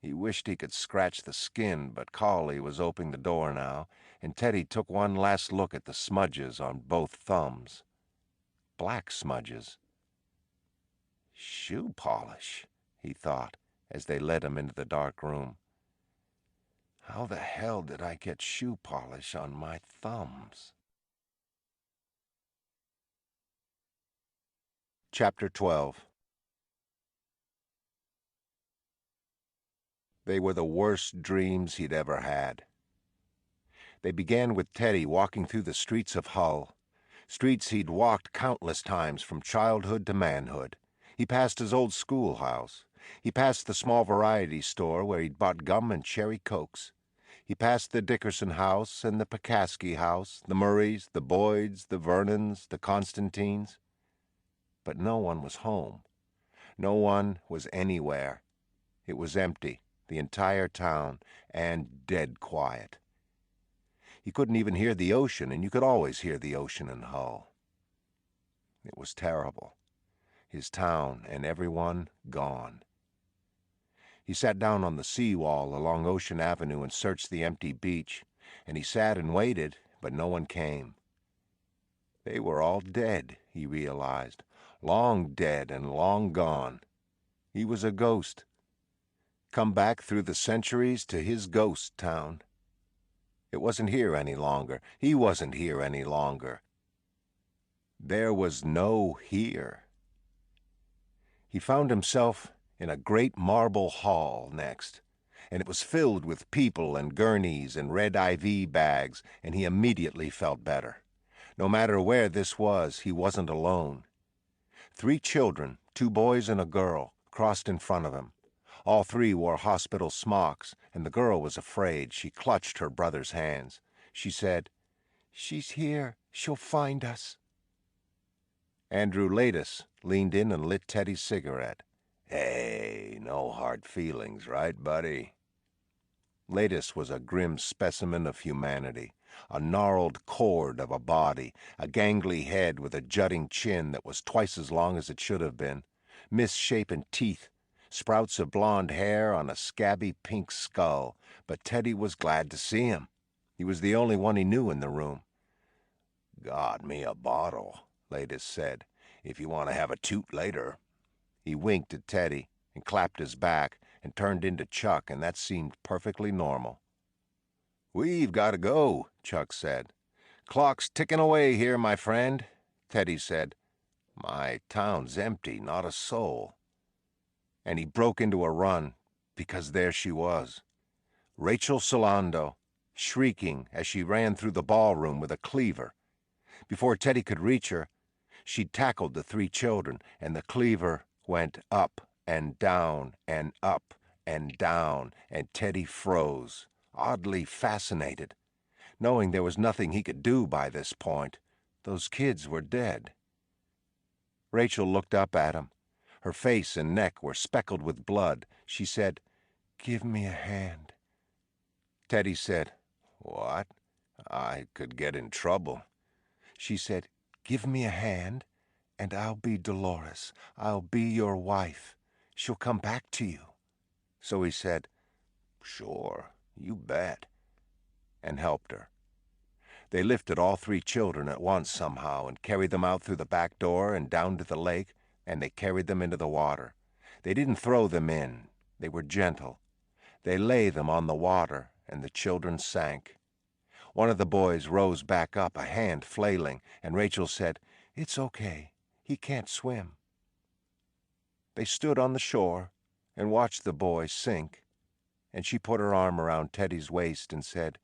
He wished he could scratch the skin, but Cawley was opening the door now, and Teddy took one last look at the smudges on both thumbs. Black smudges. "Shoe polish," he thought, as they led him into the dark room. "How the hell did I get shoe polish on my thumbs?" Chapter 12. They were the worst dreams he'd ever had. They began with Teddy walking through the streets of Hull, streets he'd walked countless times from childhood to manhood. He passed his old schoolhouse. He passed the small variety store where he'd bought gum and cherry cokes. He passed the Dickerson house and the Pekaski house, the Murrays, the Boyds, the Vernons, the Constantines. But no one was home. No one was anywhere. It was empty, the entire town, and dead quiet. You couldn't even hear the ocean, and you could always hear the ocean in Hull. It was terrible. His town and everyone gone. He sat down on the seawall along Ocean Avenue and searched the empty beach, and he sat and waited, but no one came. They were all dead, he realized, long dead and long gone. He was a ghost, come back through the centuries to his ghost town. It wasn't here any longer. He wasn't here any longer. There was no here. He found himself in a great marble hall next, and it was filled with people and gurneys and red IV bags, and he immediately felt better. No matter where this was, he wasn't alone. 3 children, 2 boys and a girl, crossed in front of him. All 3 wore hospital smocks, and the girl was afraid. She clutched her brother's hands. She said, "She's here. She'll find us." Andrew Latus leaned in and lit Teddy's cigarette. "Hey, no hard feelings, right, buddy?" Latus was a grim specimen of humanity, A gnarled cord of a body, a gangly head with a jutting chin that was twice as long as it should have been, misshapen teeth, sprouts of blonde hair on a scabby pink skull, but Teddy was glad to see him. He was the only one he knew in the room. "Got me a bottle," Latus said, "if you want to have a toot later." He winked at Teddy and clapped his back and turned into Chuck, and that seemed perfectly normal. "We've got to go," Chuck said. "Clock's ticking away here, my friend." Teddy said, "My town's empty, not a soul." And he broke into a run, because there she was, Rachel Solando, shrieking as she ran through the ballroom with a cleaver. Before Teddy could reach her, she'd tackled the 3 children, and the cleaver went up and down and up and down, and Teddy froze, oddly fascinated, knowing there was nothing he could do by this point. Those kids were dead. Rachel looked up at him. Her face and neck were speckled with blood. She said, "Give me a hand." Teddy said, "What? I could get in trouble." She said, "Give me a hand, and I'll be Dolores. I'll be your wife. She'll come back to you." So he said, "Sure, you bet," and helped her. They lifted all 3 children at once somehow and carried them out through the back door and down to the lake, and they carried them into the water. They didn't throw them in. They were gentle. They lay them on the water, and the children sank. One of the boys rose back up, a hand flailing, and Rachel said, "It's okay. He can't swim." They stood on the shore and watched the boy sink, and she put her arm around Teddy's waist and said,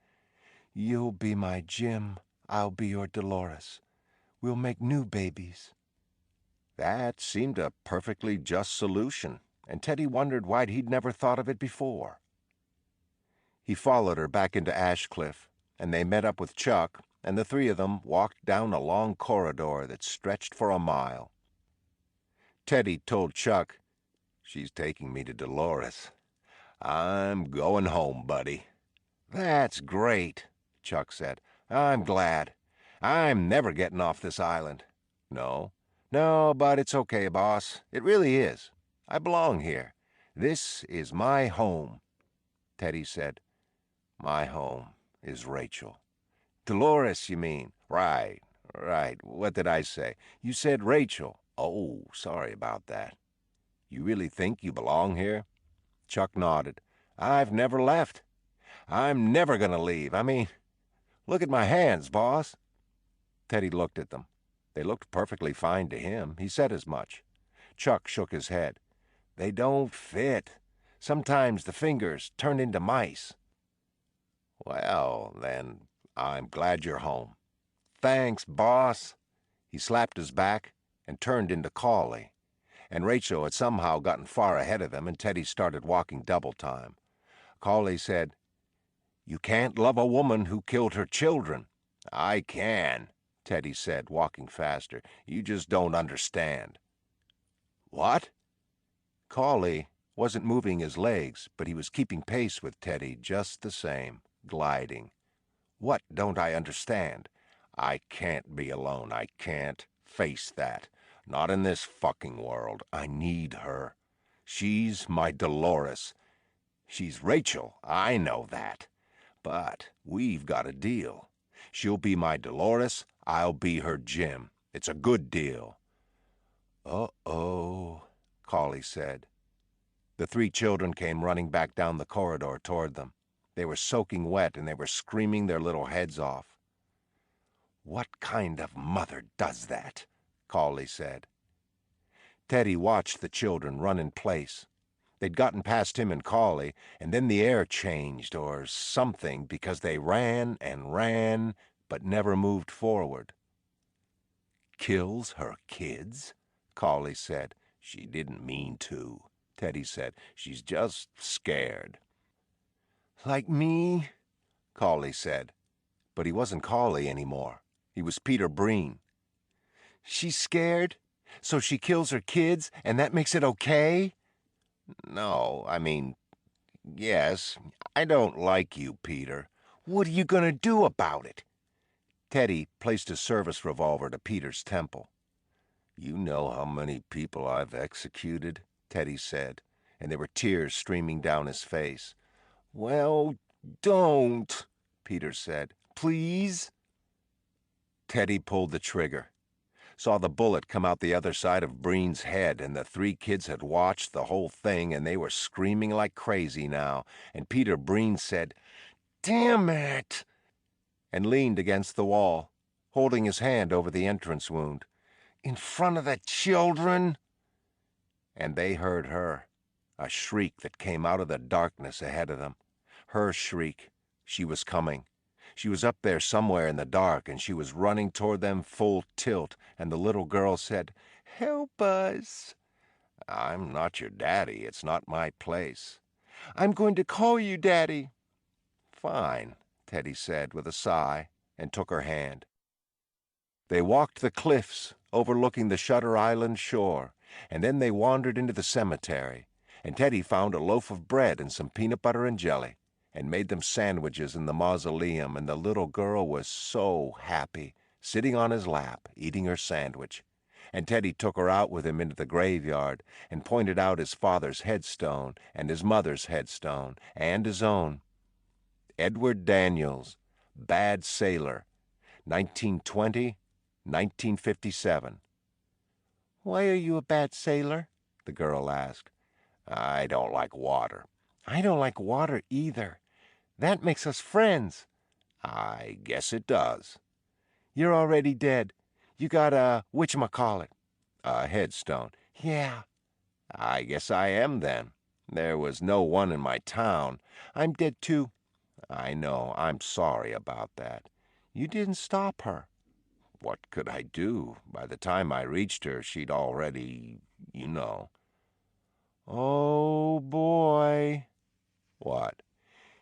"You'll be my Jim. I'll be your Dolores. We'll make new babies." That seemed a perfectly just solution, and Teddy wondered why he'd never thought of it before. He followed her back into Ashecliffe, and they met up with Chuck, and the 3 of them walked down a long corridor that stretched for a mile. Teddy told Chuck, "She's taking me to Dolores. I'm going home, buddy." "That's great," Chuck said. "I'm glad. I'm never getting off this island." No, but it's okay, boss. It really is. I belong here. This is my home." Teddy said, "My home is Rachel." "Dolores, you mean?" Right. What did I say? You said Rachel." "Oh, sorry about that." "You really think you belong here?" Chuck nodded. "I've never left. I'm never gonna leave. I mean, look at my hands, boss." Teddy looked at them. They looked perfectly fine to him. He said as much. Chuck shook his head. "They don't fit. Sometimes the fingers turn into mice." "Well, then, I'm glad you're home." "Thanks, boss." He slapped his back and turned into Cawley. And Rachel had somehow gotten far ahead of him, and Teddy started walking double time. Cawley said, "You can't love a woman who killed her children." "I can," Teddy said, walking faster. "You just don't understand." "What?" Cawley wasn't moving his legs, but he was keeping pace with Teddy just the same, gliding. "What don't I understand?" "I can't be alone. I can't face that. Not in this fucking world. I need her. She's my Dolores. She's Rachel. I know that. But we've got a deal. She'll be my Dolores. I'll be her Jim. It's a good deal." "Uh-oh," Cawley said. The 3 children came running back down the corridor toward them. They were soaking wet, and they were screaming their little heads off. "What kind of mother does that?" Cawley said. Teddy watched the children run in place. They'd gotten past him and Cawley, and then the air changed or something because they ran and ran, but never moved forward. "Kills her kids?" Cawley said. "She didn't mean to," Teddy said. "She's just scared." "Like me?" Cawley said. But he wasn't Cawley anymore. He was Peter Breen. "She's scared? So she kills her kids, and that makes it okay?" "No, I mean, yes. I don't like you, Peter. What are you going to do about it? Teddy placed his service revolver to Peter's temple. "You know how many people I've executed," Teddy said, and there were tears streaming down his face. "Well, don't," Peter said. "Please?" Teddy pulled the trigger, saw the bullet come out the other side of Breen's head, and the three kids had watched the whole thing, and they were screaming like crazy now. And Peter Breen said, "Damn it!" and leaned against the wall, holding his hand over the entrance wound. "In front of the children?" And they heard her, a shriek that came out of the darkness ahead of them. Her shriek. She was coming. She was up there somewhere in the dark, and she was running toward them full tilt, and the little girl said, "Help us." "I'm not your daddy. It's not my place." "I'm going to call you Daddy." "Fine," Teddy said with a sigh, and took her hand. They walked the cliffs overlooking the Shutter Island shore, and then they wandered into the cemetery, and Teddy found a loaf of bread and some peanut butter and jelly, and made them sandwiches in the mausoleum, and the little girl was so happy, sitting on his lap, eating her sandwich. And Teddy took her out with him into the graveyard, and pointed out his father's headstone, and his mother's headstone, and his own. Edward Daniels, bad sailor, 1920, 1957. "Why are you a bad sailor?" the girl asked. "I don't like water." "I don't like water either. That makes us friends." "I guess it does." "You're already dead. You got a whatchamacallit." "A headstone." "Yeah." "I guess I am then. There was no one in my town." "I'm dead too." "I know. I'm sorry about that." "You didn't stop her." "What could I do? By the time I reached her, she'd already, you know." "Oh, boy." "What?"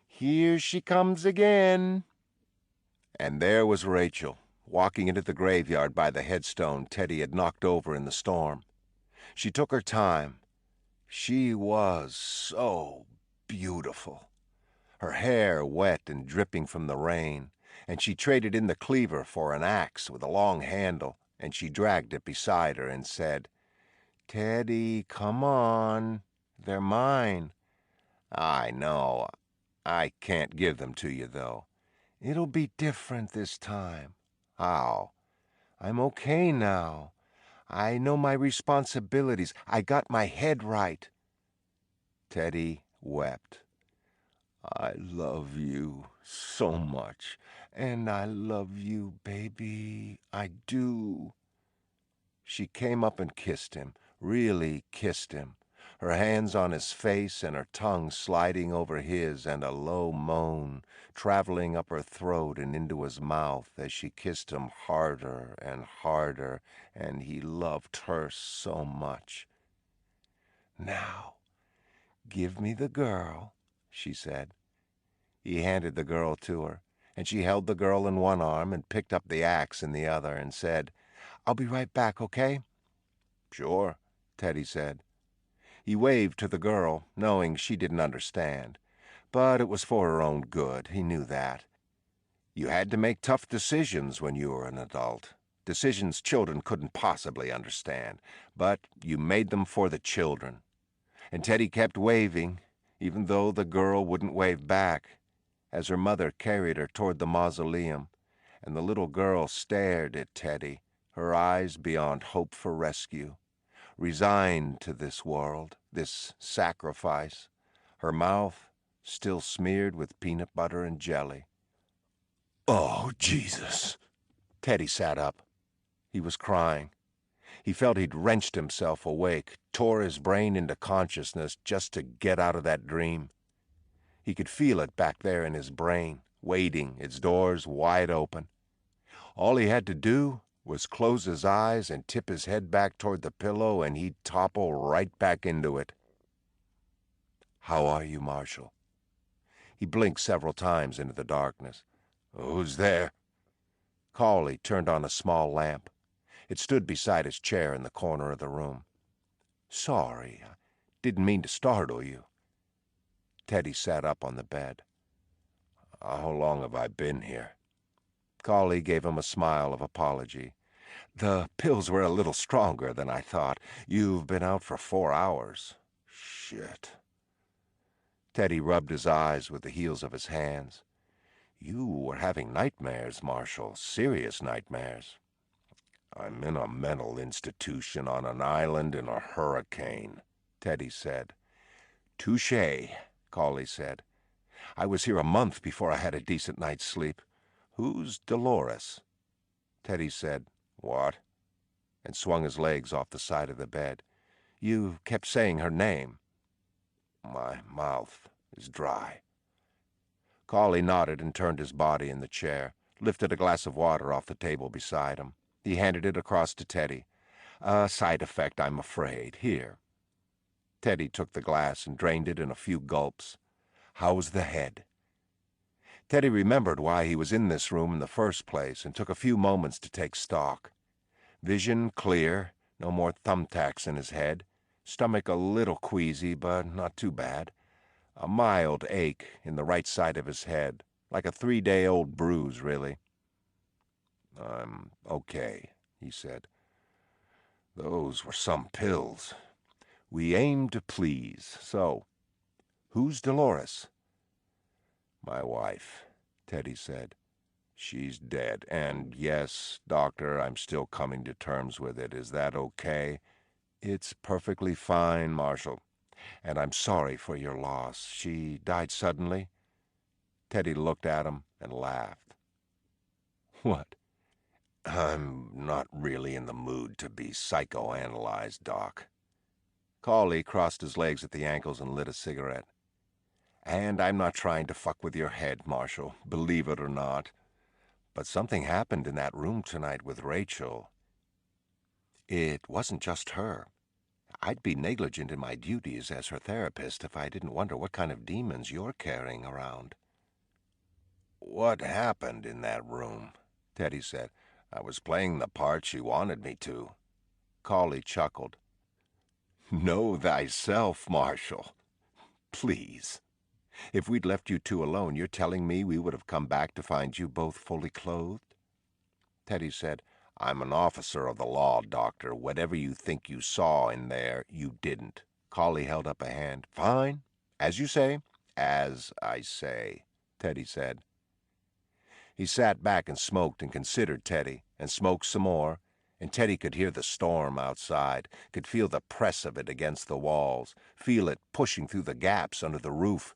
"Here she comes again." And there was Rachel, walking into the graveyard by the headstone Teddy had knocked over in the storm. She took her time. She was so beautiful. Her hair wet and dripping from the rain, and she traded in the cleaver for an axe with a long handle, and she dragged it beside her and said, "Teddy, come on. They're mine." "I know. I can't give them to you, though." "It'll be different this time." "How?" "I'm okay now. I know my responsibilities. I got my head right." Teddy wept. "I love you so much, and I love you, baby. I do." She came up and kissed him, really kissed him, her hands on his face and her tongue sliding over his, and a low moan traveling up her throat and into his mouth as she kissed him harder and harder, and he loved her so much. "Now, give me the girl," she said. He handed the girl to her, and she held the girl in one arm and picked up the axe in the other and said, "I'll be right back, okay?" "Sure," Teddy said. He waved to the girl, knowing she didn't understand. But it was for her own good, he knew that. You had to make tough decisions when you were an adult, decisions children couldn't possibly understand, but you made them for the children. And Teddy kept waving, even though the girl wouldn't wave back, as her mother carried her toward the mausoleum, and the little girl stared at Teddy, her eyes beyond hope for rescue, resigned to this world, this sacrifice, her mouth still smeared with peanut butter and jelly. "Oh, Jesus." Teddy sat up. He was crying. He felt he'd wrenched himself awake, tore his brain into consciousness just to get out of that dream. He could feel it back there in his brain, waiting, its doors wide open. All he had to do was close his eyes and tip his head back toward the pillow, and he'd topple right back into it. "How are you, Marshal?" He blinked several times into the darkness. "Who's there?" Cawley turned on a small lamp. It stood beside his chair in the corner of the room. "Sorry, I didn't mean to startle you." Teddy sat up on the bed. How long have I been here? Cawley gave him a smile of apology. The pills were a little stronger than I thought. You've been out for 4 hours. Shit. Teddy rubbed his eyes with the heels of his hands. You were having nightmares, Marshal. Serious nightmares. I'm in a mental institution on an island in a hurricane, Teddy said. Touché, Cawley said. I was here a month before I had a decent night's sleep. Who's Dolores? Teddy said, What? And swung his legs off the side of the bed. You kept saying her name. My mouth is dry. Cawley nodded and turned his body in the chair, lifted a glass of water off the table beside him. He handed it across to Teddy. A side effect, I'm afraid. Here. Teddy took the glass and drained it in a few gulps. How's the head? Teddy remembered why he was in this room in the first place and took a few moments to take stock. Vision clear, no more thumbtacks in his head. Stomach a little queasy, but not too bad. A mild ache in the right side of his head, like a 3-day-old bruise, really. I'm okay, he said. Those were some pills. We aim to please, so. Who's Dolores? My wife, Teddy said. She's dead, and yes, Doctor, I'm still coming to terms with it. Is that okay? It's perfectly fine, Marshal, and I'm sorry for your loss. She died suddenly? Teddy looked at him and laughed. What? I'm not really in the mood to be psychoanalyzed, Doc. Cawley crossed his legs at the ankles and lit a cigarette. And I'm not trying to fuck with your head, Marshal, believe it or not. But something happened in that room tonight with Rachel. It wasn't just her. I'd be negligent in my duties as her therapist if I didn't wonder what kind of demons you're carrying around. What happened in that room? Teddy said. I was playing the part she wanted me to. Cawley chuckled. Know thyself, Marshal. Please. If we'd left you two alone, you're telling me we would have come back to find you both fully clothed? Teddy said, I'm an officer of the law, Doctor. Whatever you think you saw in there, you didn't. Cawley held up a hand. Fine. As you say. As I say, Teddy said. He sat back and smoked and considered Teddy, and smoked some more, and Teddy could hear the storm outside, could feel the press of it against the walls, feel it pushing through the gaps under the roof,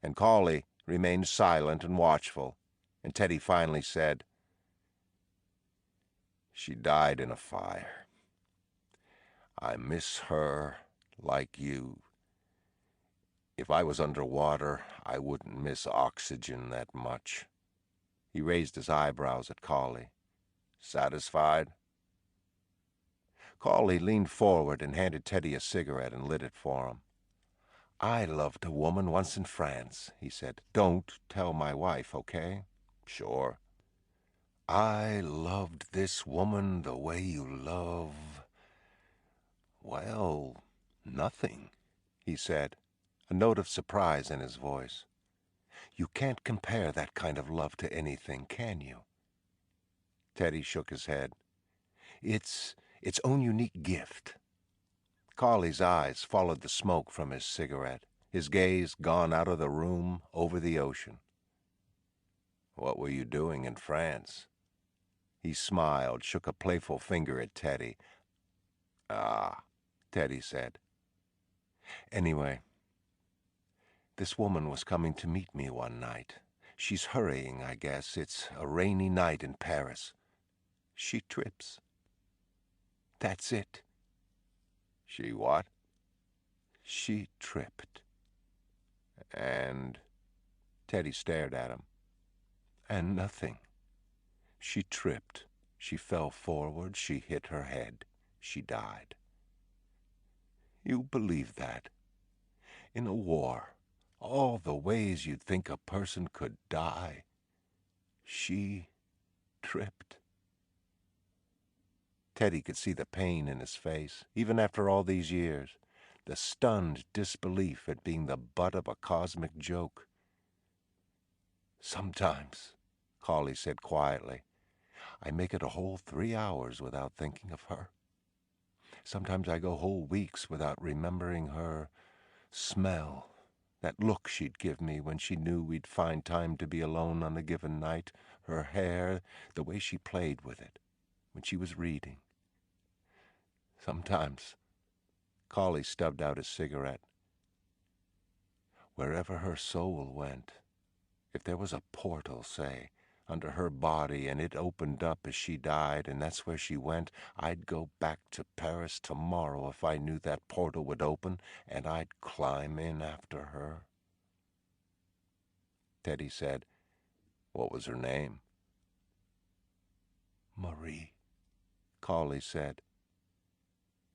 and Cawley remained silent and watchful, and Teddy finally said, She died in a fire. I miss her like you. If I was underwater, I wouldn't miss oxygen that much. He raised his eyebrows at Cawley. Satisfied? Cawley leaned forward and handed Teddy a cigarette and lit it for him. I loved a woman once in France, he said. Don't tell my wife, okay? Sure. I loved this woman the way you love... Well, nothing, he said, a note of surprise in his voice. You can't compare that kind of love to anything, can you? Teddy shook his head. It's its own unique gift. Cawley's eyes followed the smoke from his cigarette, his gaze gone out of the room over the ocean. What were you doing in France? He smiled, shook a playful finger at Teddy. Ah, Teddy said. Anyway, this woman was coming to meet me one night. She's hurrying, I guess. It's a rainy night in Paris. She trips. That's it. She what? She tripped. And... Teddy stared at him. And nothing. She tripped. She fell forward. She hit her head. She died. You believe that? In a war, all the ways you'd think a person could die. She tripped. Teddy could see the pain in his face, even after all these years, the stunned disbelief at being the butt of a cosmic joke. Sometimes, Cawley said quietly, I make it a whole 3 hours without thinking of her. Sometimes I go whole weeks without remembering her smell, that look she'd give me when she knew we'd find time to be alone on a given night, her hair, the way she played with it when she was reading. Sometimes, Cawley stubbed out his cigarette. Wherever her soul went, if there was a portal, say, under her body and it opened up as she died and that's where she went, I'd go back to Paris tomorrow if I knew that portal would open, and I'd climb in after her. Teddy said, What was her name? Marie, Cawley said,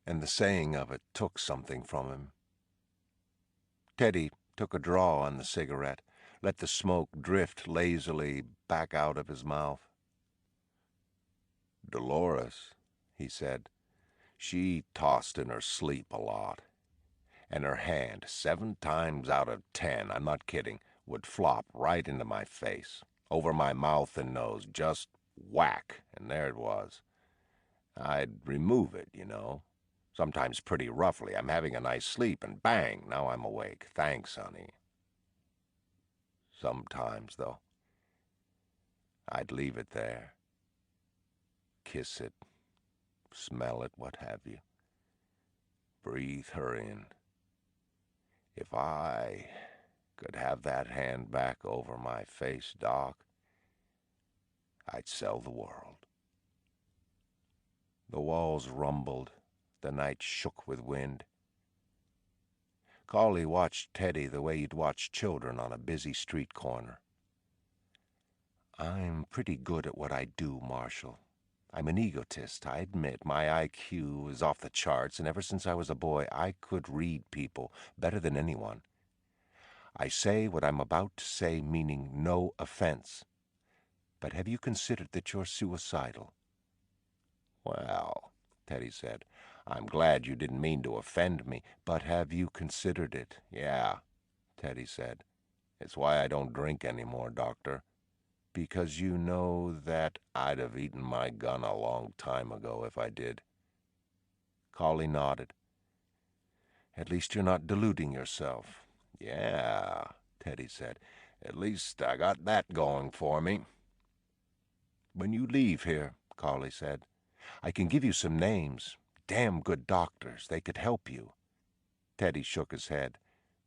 and the saying of it took something from him. Teddy took a draw on the cigarette, let the smoke drift lazily back out of his mouth. Dolores, he said, she tossed in her sleep a lot, and her hand, 7 times out of 10, I'm not kidding, would flop right into my face, over my mouth and nose, just whack, and there it was. I'd remove it, you know, sometimes pretty roughly. I'm having a nice sleep, and bang, now I'm awake. Thanks, honey. Sometimes, though, I'd leave it there. Kiss it, smell it, what have you. Breathe her in. If I could have that hand back over my face, Doc, I'd sell the world. The walls rumbled. The night shook with wind. Cawley watched Teddy the way you'd watch children on a busy street corner. I'm pretty good at what I do, Marshal. I'm an egotist, I admit. My IQ is off the charts, and ever since I was a boy, I could read people better than anyone. I say what I'm about to say, meaning no offense. But have you considered that you're suicidal? Well, Teddy said, I'm glad you didn't mean to offend me, but have you considered it? Yeah, Teddy said. It's why I don't drink anymore, Doctor. Because you know that I'd have eaten my gun a long time ago if I did. Cawley nodded. At least you're not deluding yourself. Yeah, Teddy said. At least I got that going for me. When you leave here, Cawley said, I can give you some names. Damn good doctors. They could help you. Teddy shook his head.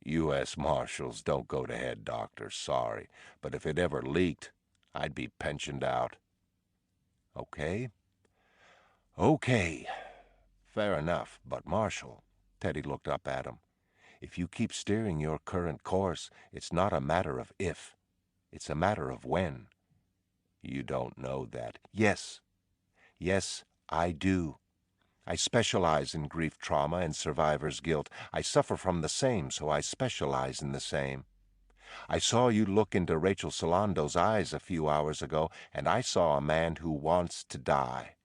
U.S. Marshals don't go to head doctors, sorry. But if it ever leaked, I'd be pensioned out. Okay? Okay. Fair enough, but Marshal, Teddy looked up at him, if you keep steering your current course, it's not a matter of if. It's a matter of when. You don't know that. Yes. Yes, I do. I specialize in grief trauma and survivor's guilt. I suffer from the same, so I specialize in the same. I saw you look into Rachel Solando's eyes a few hours ago, and I saw a man who wants to die.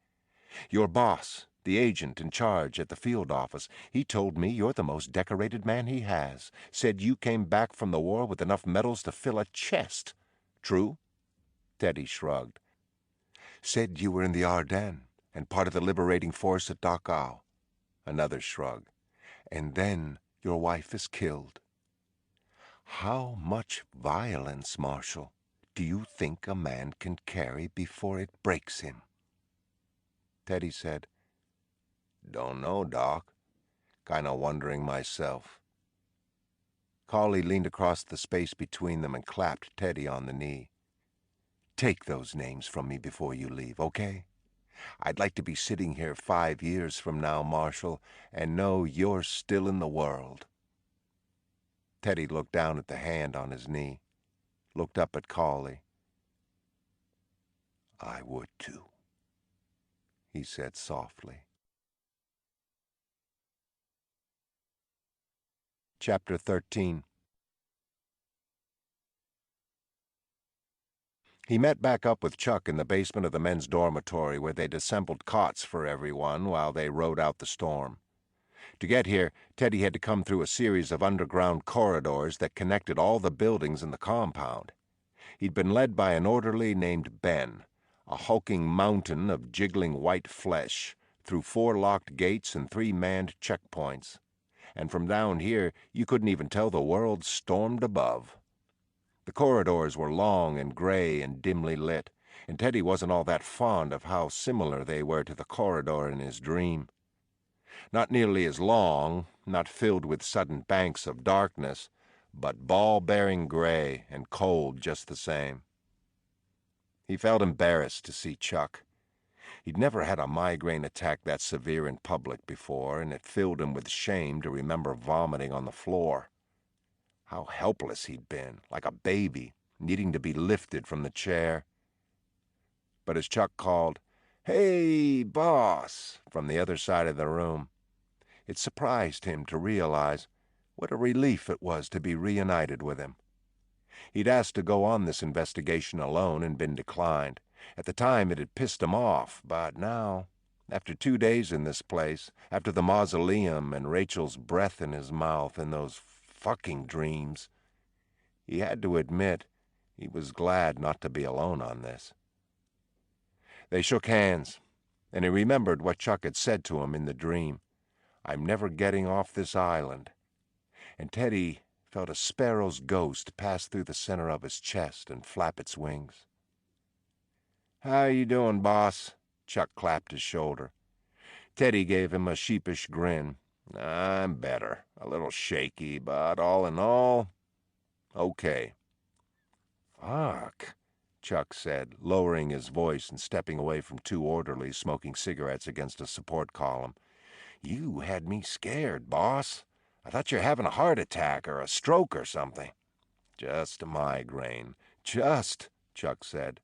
Your boss, the agent in charge at the field office, he told me you're the most decorated man he has. Said you came back from the war with enough medals to fill a chest. True? Teddy shrugged. Said you were in the Ardennes and part of the liberating force at Dachau. Another shrug. And then your wife is killed. How much violence, Marshal, do you think a man can carry before it breaks him? Teddy said, Don't know, Doc. Kinda wondering myself. Cawley leaned across the space between them and clapped Teddy on the knee. Take those names from me before you leave, okay? I'd like to be sitting here 5 years from now, Marshal, and know you're still in the world. Teddy looked down at the hand on his knee, looked up at Cawley. I would too, he said softly. Chapter 13. He met back up with Chuck in the basement of the men's dormitory where they'd assembled cots for everyone while they rode out the storm. To get here, Teddy had to come through a series of underground corridors that connected all the buildings in the compound. He'd been led by an orderly named Ben, a hulking mountain of jiggling white flesh, through 4 locked gates and 3 manned checkpoints. And from down here you couldn't even tell the world stormed above. The corridors were long and gray and dimly lit, and Teddy wasn't all that fond of how similar they were to the corridor in his dream. Not nearly as long, not filled with sudden banks of darkness, but ball-bearing gray and cold just the same. He felt embarrassed to see Chuck. He'd never had a migraine attack that severe in public before, and it filled him with shame to remember vomiting on the floor. How helpless he'd been, like a baby, needing to be lifted from the chair. But as Chuck called, "Hey, boss," from the other side of the room, it surprised him to realize what a relief it was to be reunited with him. He'd asked to go on this investigation alone and been declined. At the time it had pissed him off, but now, after 2 days in this place, after the mausoleum and Rachel's breath in his mouth and those fucking dreams, he had to admit he was glad not to be alone on this. They shook hands, and he remembered what Chuck had said to him in the dream. "I'm never getting off this island." And Teddy felt a sparrow's ghost pass through the center of his chest and flap its wings. "How you doing, boss?" Chuck clapped his shoulder. Teddy gave him a sheepish grin. "I'm better. A little shaky, but all in all, okay." "Fuck," Chuck said, lowering his voice and stepping away from 2 orderlies smoking cigarettes against a support column. "You had me scared, boss. I thought you were having a heart attack or a stroke or something." "Just a migraine. Just," Chuck said.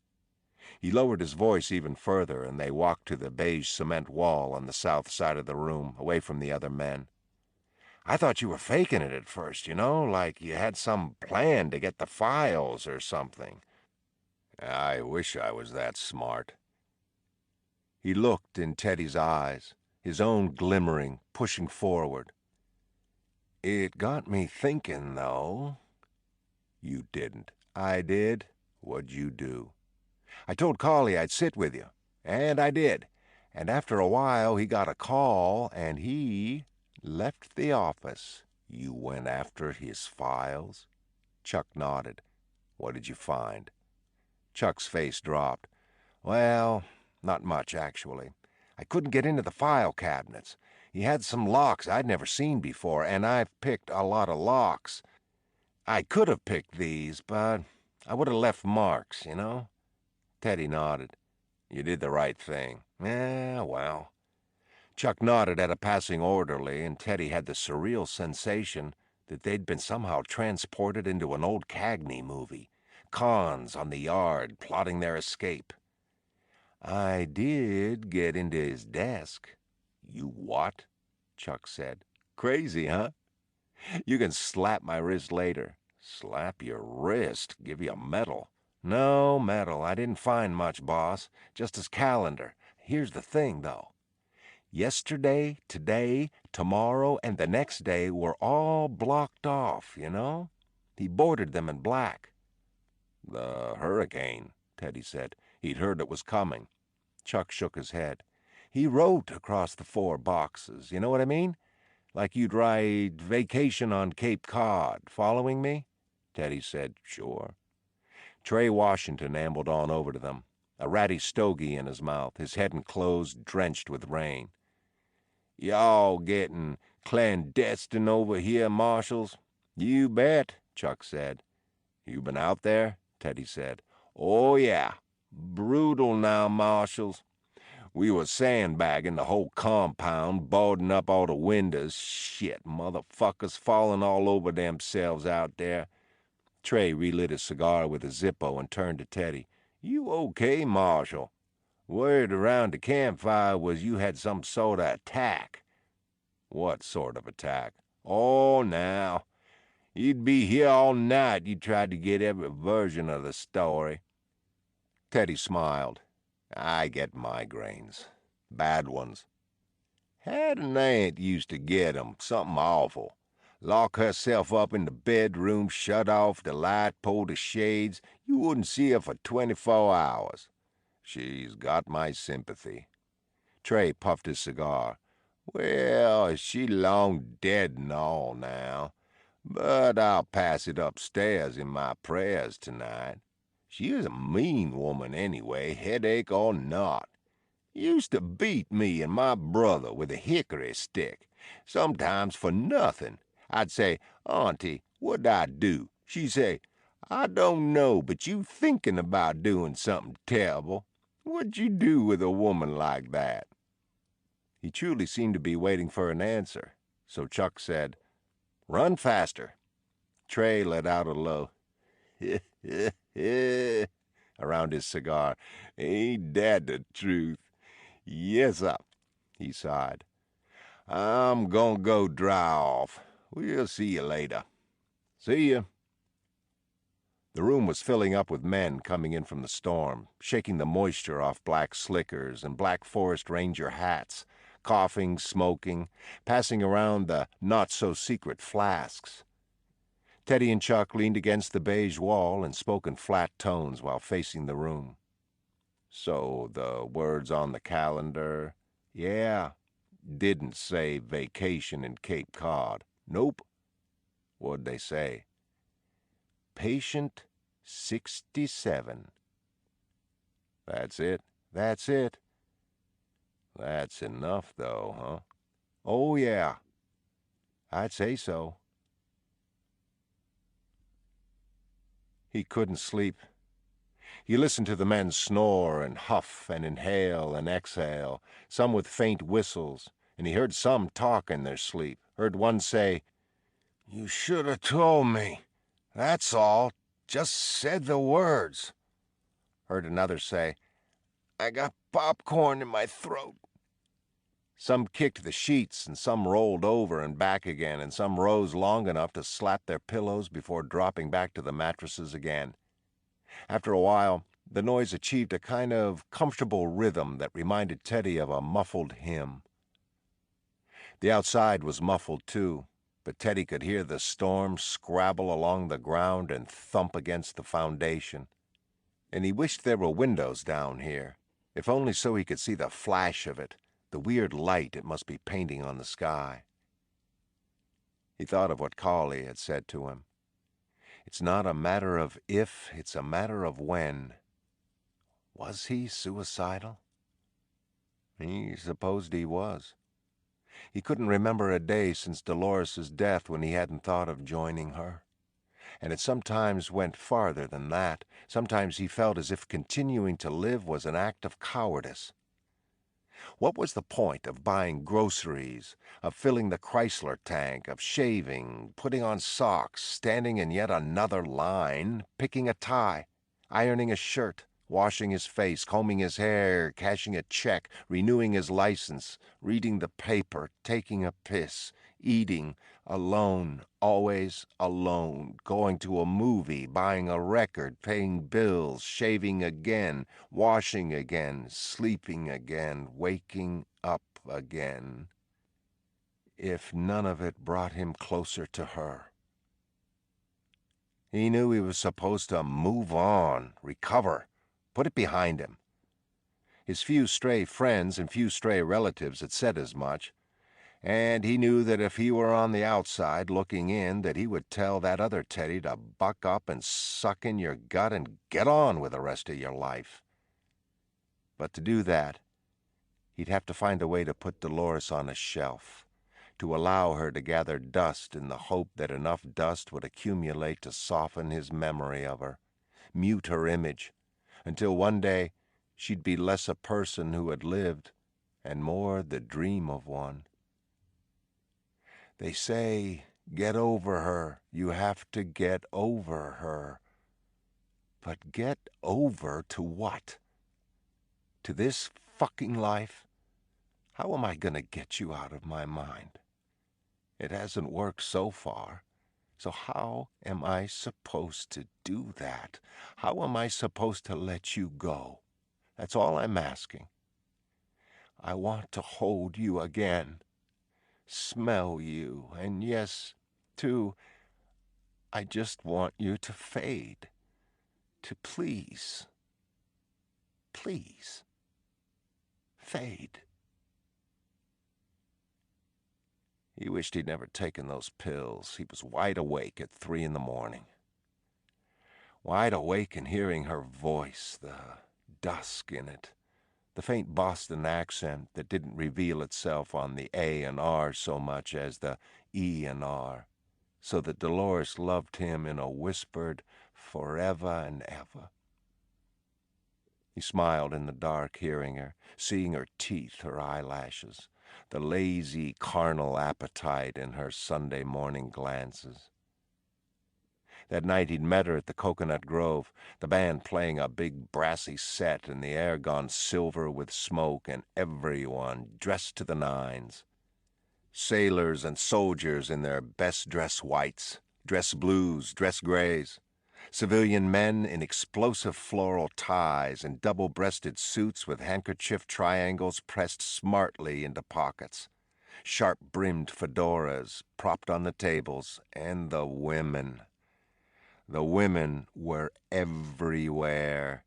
He lowered his voice even further, and they walked to the beige cement wall on the south side of the room, away from the other men. "I thought you were faking it at first, like you had some plan to get the files or something." "I wish I was that smart." He looked in Teddy's eyes, his own glimmering, pushing forward. "It got me thinking, though." "You didn't." "I did." "What'd you do?" "I told Cawley I'd sit with you." "And I did. And after a while he got a call, and he left the office." "You went after his files?" Chuck nodded. "What did you find?" Chuck's face dropped. "Well, not much, actually. I couldn't get into the file cabinets. He had some locks I'd never seen before, and I've picked a lot of locks. I could have picked these, but I would have left marks, Teddy nodded. "You did the right thing." Well." Chuck nodded at a passing orderly, and Teddy had the surreal sensation that they'd been somehow transported into an old Cagney movie. Cons on the yard, plotting their escape. "I did get into his desk." "You what?" Chuck said. "Crazy, huh? You can slap my wrist later." "Slap your wrist? Give you a medal?" "No medal. I didn't find much, boss. Just his calendar. Here's the thing, though. Yesterday, today, tomorrow, and the next day were all blocked off, He bordered them in black." "The hurricane," Teddy said. He'd heard it was coming. Chuck shook his head. "He wrote across the 4 boxes, you know what I mean? Like you'd write vacation on Cape Cod. Following me?" Teddy said, "Sure." Trey Washington ambled on over to them, a ratty stogie in his mouth, his head and clothes drenched with rain. "Y'all getting clandestine over here, marshals?" "You bet," Chuck said. "You been out there?" Teddy said. "Oh, yeah. Brutal now, marshals. We was sandbagging the whole compound, boarding up all the windows. Shit, motherfuckers falling all over themselves out there." Trey relit his cigar with a Zippo and turned to Teddy. "You okay, Marshal? Word around the campfire was you had some sort of attack." "What sort of attack?" "Oh, now. You'd be here all night. You tried to get every version of the story." Teddy smiled. "I get migraines. Bad ones. Had an aunt used to get 'em, something awful. Lock herself up in the bedroom, shut off the light, pull the shades. You wouldn't see her for 24 hours. She's got my sympathy." Trey puffed his cigar. "Well, she long dead and all now, but I'll pass it upstairs in my prayers tonight. She is a mean woman anyway, headache or not. Used to beat me and my brother with a hickory stick, sometimes for nothing. I'd say, 'Auntie, what'd I do?' She'd say, 'I don't know, but you thinking about doing something terrible. What'd you do with a woman like that?'" He truly seemed to be waiting for an answer, so Chuck said, "Run faster." Trey let out a low around his cigar. "Ain't that the truth? Yes, sir," he sighed. "I'm gonna go dry off. We'll see you later." "See you." The room was filling up with men coming in from the storm, shaking the moisture off black slickers and black forest ranger hats, coughing, smoking, passing around the not-so-secret flasks. Teddy and Chuck leaned against the beige wall and spoke in flat tones while facing the room. "So the words on the calendar, yeah, didn't say vacation in Cape Cod. Nope. What'd they say? Patient 67. That's it. That's it. That's enough, though, huh? Oh, yeah. I'd say so." He couldn't sleep. He listened to the men snore and huff and inhale and exhale, some with faint whistles, and he heard some talk in their sleep, heard one say, "You should have told me. That's all. Just said the words." Heard another say, "I got popcorn in my throat." Some kicked the sheets, and some rolled over and back again, and some rose long enough to slap their pillows before dropping back to the mattresses again. After a while, the noise achieved a kind of comfortable rhythm that reminded Teddy of a muffled hymn. The outside was muffled too, but Teddy could hear the storm scrabble along the ground and thump against the foundation. And he wished there were windows down here, if only so he could see the flash of it, the weird light it must be painting on the sky. He thought of what Cawley had said to him. It's not a matter of if, it's a matter of when. Was he suicidal? He supposed he was. He couldn't remember a day since Dolores' death when he hadn't thought of joining her. And it sometimes went farther than that. Sometimes he felt as if continuing to live was an act of cowardice. What was the point of buying groceries, of filling the Chrysler tank, of shaving, putting on socks, standing in yet another line, picking a tie, ironing a shirt, washing his face, combing his hair, cashing a check, renewing his license, reading the paper, taking a piss, eating, alone, always alone, going to a movie, buying a record, paying bills, shaving again, washing again, sleeping again, waking up again, if none of it brought him closer to her? He knew he was supposed to move on, recover, put it behind him. His few stray friends and few stray relatives had said as much, and he knew that if he were on the outside looking in, that he would tell that other Teddy to buck up and suck in your gut and get on with the rest of your life. But to do that, he'd have to find a way to put Dolores on a shelf, to allow her to gather dust in the hope that enough dust would accumulate to soften his memory of her, mute her image, until one day she'd be less a person who had lived and more the dream of one. They say, get over her. You have to get over her. But get over to what? To this fucking life? How am I gonna get you out of my mind? It hasn't worked so far. So how am I supposed to do that? How am I supposed to let you go? That's all I'm asking. I want to hold you again, smell you, and yes, to, I just want you to fade. To please, please, fade. He wished he'd never taken those pills. He was wide awake at 3 in the morning. Wide awake and hearing her voice, the dusk in it, the faint Boston accent that didn't reveal itself on the A and R so much as the E and R, so that Dolores loved him in a whispered forever and ever. He smiled in the dark, hearing her, seeing her teeth, her eyelashes, the lazy, carnal appetite in her Sunday morning glances. That night he'd met her at the Coconut Grove, the band playing a big brassy set and the air gone silver with smoke and everyone dressed to the nines. Sailors and soldiers in their best dress whites, dress blues, dress grays. Civilian men in explosive floral ties and double-breasted suits with handkerchief triangles pressed smartly into pockets. Sharp-brimmed fedoras propped on the tables, and the women. The women were everywhere.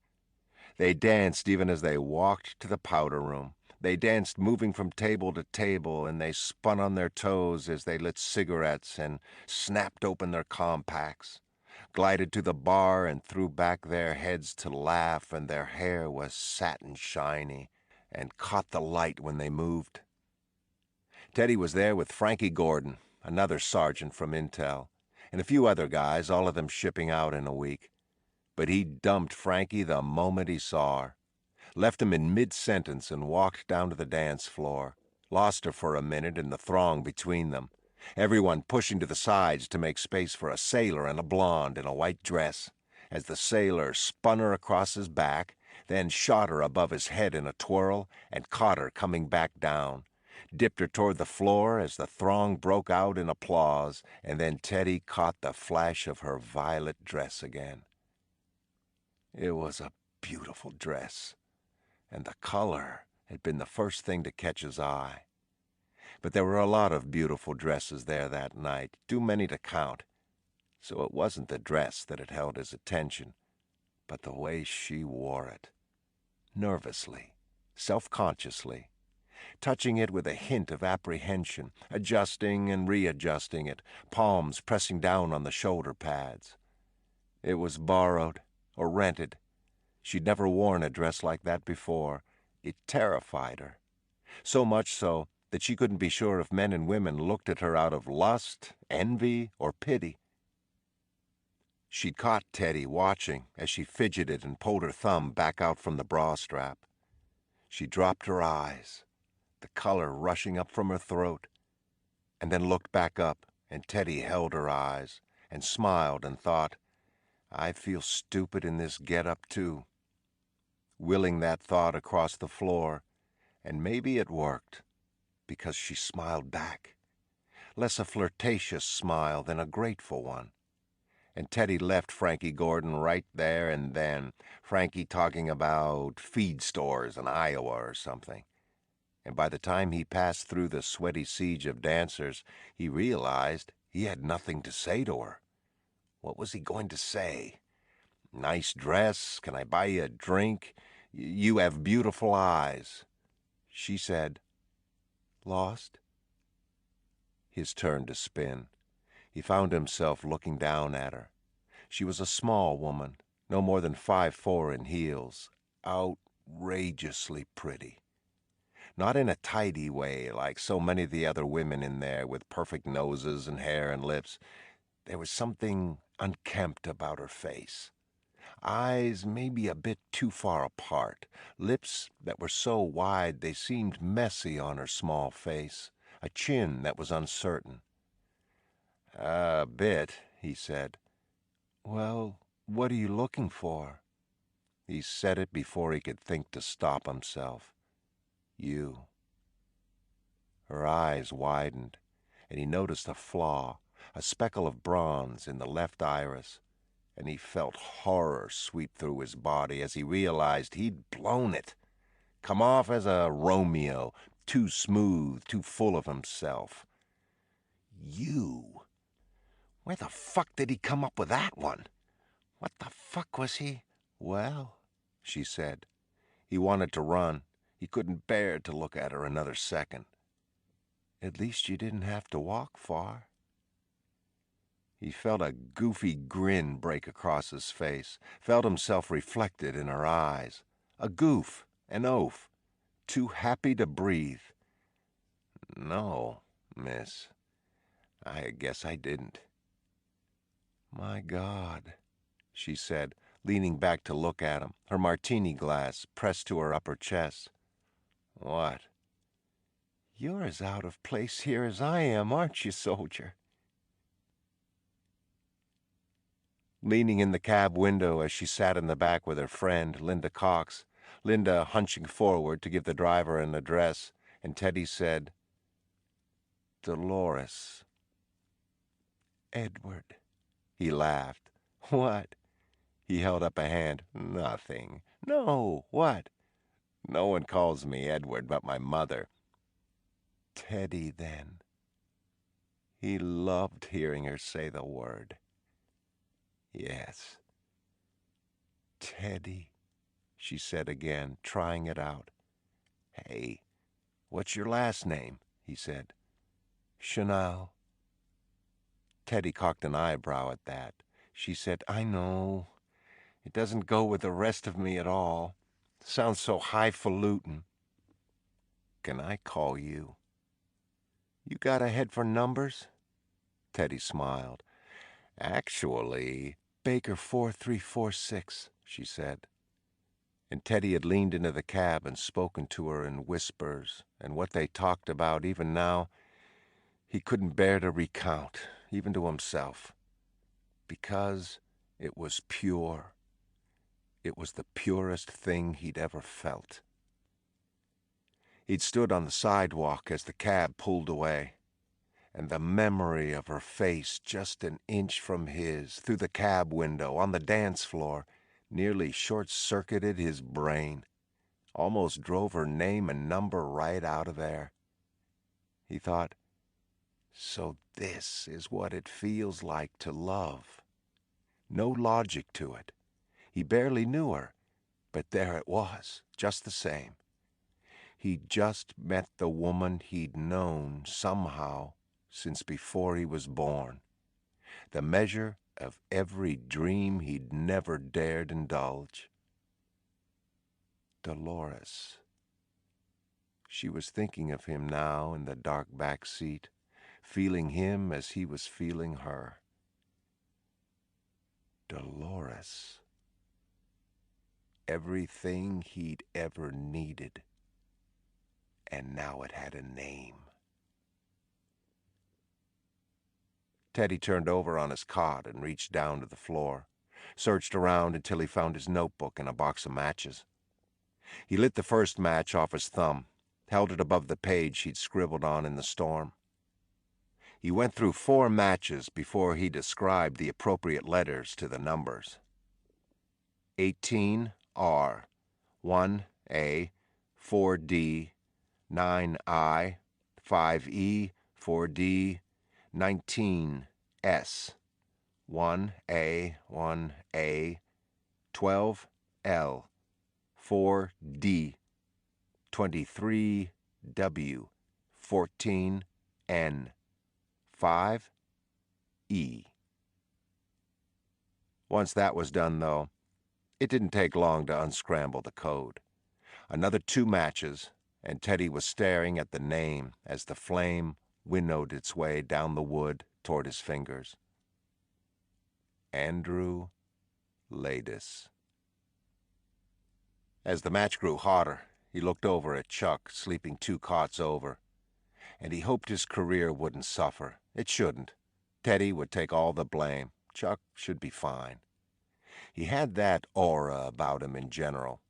They danced even as they walked to the powder room. They danced moving from table to table, and they spun on their toes as they lit cigarettes and snapped open their compacts, glided to the bar and threw back their heads to laugh, and their hair was satin shiny and caught the light when they moved. Teddy was there with Frankie Gordon, another sergeant from Intel, and a few other guys, all of them shipping out in a week. But he dumped Frankie the moment he saw her, left him in mid-sentence and walked down to the dance floor, lost her for a minute in the throng between them, everyone pushing to the sides to make space for a sailor and a blonde in a white dress, as the sailor spun her across his back, then shot her above his head in a twirl and caught her coming back down, dipped her toward the floor as the throng broke out in applause, and then Teddy caught the flash of her violet dress again. It was a beautiful dress, and the color had been the first thing to catch his eye. But there were a lot of beautiful dresses there that night, too many to count, so it wasn't the dress that had held his attention, but the way she wore it, nervously, self-consciously, touching it with a hint of apprehension, adjusting and readjusting it, palms pressing down on the shoulder pads. It was borrowed or rented. She'd never worn a dress like that before. It terrified her, so much so that she couldn't be sure if men and women looked at her out of lust, envy, or pity. She'd caught Teddy watching as she fidgeted and pulled her thumb back out from the bra strap. She dropped her eyes, the color rushing up from her throat, and then looked back up, and Teddy held her eyes and smiled and thought, I feel stupid in this get-up too. Willing that thought across the floor, and maybe it worked, because she smiled back, less a flirtatious smile than a grateful one. And Teddy left Frankie Gordon right there and then, Frankie talking about feed stores in Iowa or something. And by the time he passed through the sweaty siege of dancers, he realized he had nothing to say to her. What was he going to say? Nice dress, can I buy you a drink? You have beautiful eyes. She said, Lost? His turn to spin. He found himself looking down at her. She was a small woman, no more than 5'4" in heels, outrageously pretty. Not in a tidy way like so many of the other women in there with perfect noses and hair and lips. There was something unkempt about her face. Eyes maybe a bit too far apart, lips that were so wide they seemed messy on her small face, a chin that was uncertain. A bit, he said. Well, what are you looking for? He said it before he could think to stop himself. You. Her eyes widened, and he noticed a flaw, a speckle of bronze in the left iris, and he felt horror sweep through his body as he realized he'd blown it, come off as a Romeo, too smooth, too full of himself. You. Where the fuck did he come up with that one? What the fuck was he? Well, she said. He wanted to run. He couldn't bear to look at her another second. At least you didn't have to walk far. He felt a goofy grin break across his face, felt himself reflected in her eyes. A goof, an oaf, too happy to breathe. No, miss, I guess I didn't. My God, she said, leaning back to look at him, her martini glass pressed to her upper chest. What? You're as out of place here as I am, aren't you, soldier? Leaning in the cab window as she sat in the back with her friend, Linda Cox, Linda hunching forward to give the driver an address, and Teddy said, Dolores. Edward. He laughed. What? He held up a hand. Nothing. No, what? No one calls me Edward but my mother. Teddy, then. He loved hearing her say the word. Yes. Teddy, she said again, trying it out. Hey, what's your last name? He said. Chanel. Teddy cocked an eyebrow at that. She said, I know. It doesn't go with the rest of me at all. Sounds so highfalutin. Can I call you? You got a head for numbers? Teddy smiled. Actually, Baker 4346, she said. And Teddy had leaned into the cab and spoken to her in whispers, and what they talked about even now, he couldn't bear to recount, even to himself, because it was pure. It was the purest thing he'd ever felt. He'd stood on the sidewalk as the cab pulled away, and the memory of her face just an inch from his, through the cab window, on the dance floor, nearly short-circuited his brain, almost drove her name and number right out of there. He thought, so this is what it feels like to love. No logic to it. He barely knew her, but there it was, just the same. He'd just met the woman he'd known somehow since before he was born. The measure of every dream he'd never dared indulge. Dolores. She was thinking of him now in the dark back seat, feeling him as he was feeling her. Dolores. Everything he'd ever needed. And now it had a name. Teddy turned over on his cot and reached down to the floor, searched around until he found his notebook and a box of matches. He lit the first match off his thumb, held it above the page he'd scribbled on in the storm. He went through 4 matches before he described the appropriate letters to the numbers. 18R, 1A, 4D, 9I, 5E, 4D, 19S, 1A, 1A, 12L, 4D, 23W, 14N, 5E. Once that was done, though, it didn't take long to unscramble the code. Another 2 matches, and Teddy was staring at the name as the flame winnowed its way down the wood toward his fingers. Andrew Latus. As the match grew hotter, he looked over at Chuck, sleeping 2 cots over, and he hoped his career wouldn't suffer. It shouldn't. Teddy would take all the blame. Chuck should be fine. He had that aura about him in general.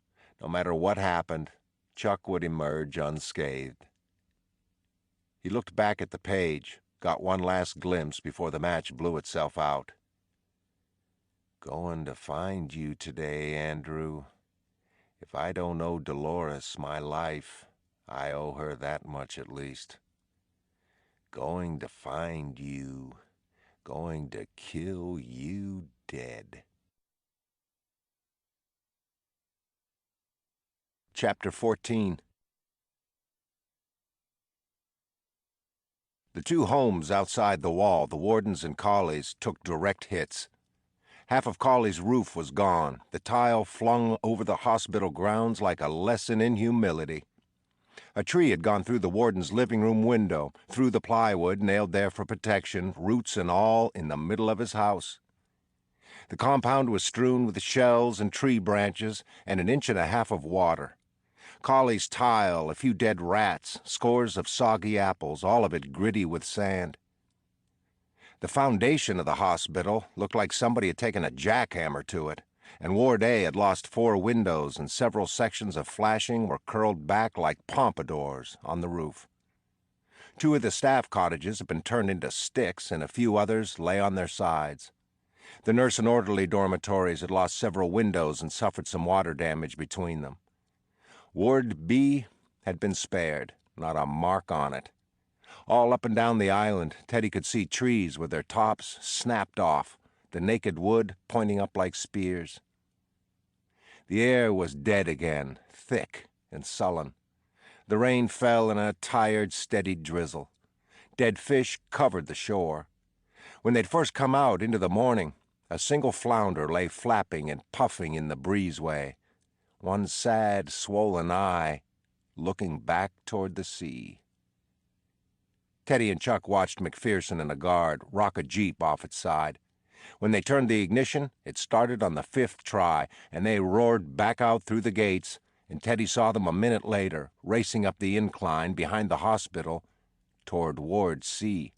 No matter what happened, Chuck would emerge unscathed. He looked back at the page, got one last glimpse before the match blew itself out. Going to find you today, Andrew. If I don't owe Dolores my life, I owe her that much at least. Going to find you. Going to kill you dead. Chapter 14. The two homes outside the wall, the Warden's and Cawley's, took direct hits. Half of Cawley's roof was gone, the tile flung over the hospital grounds like a lesson in humility. A tree had gone through the Warden's living room window, through the plywood nailed there for protection, roots and all, in the middle of his house. The compound was strewn with shells and tree branches and 1.5 inches of water. Cawley's tile, a few dead rats, scores of soggy apples, all of it gritty with sand. The foundation of the hospital looked like somebody had taken a jackhammer to it, and Ward A had lost 4 windows and several sections of flashing were curled back like pompadours on the roof. 2 of the staff cottages had been turned into sticks and a few others lay on their sides. The nurse and orderly dormitories had lost several windows and suffered some water damage between them. Ward B had been spared, not a mark on it. All up and down the island, Teddy could see trees with their tops snapped off, the naked wood pointing up like spears. The air was dead again, thick and sullen. The rain fell in a tired, steady drizzle. Dead fish covered the shore. When they'd first come out into the morning, a single flounder lay flapping and puffing in the breezeway, one sad, swollen eye looking back toward the sea. Teddy and Chuck watched McPherson and a guard rock a jeep off its side. When they turned the ignition, it started on the 5th try, and they roared back out through the gates, and Teddy saw them a minute later, racing up the incline behind the hospital toward Ward C.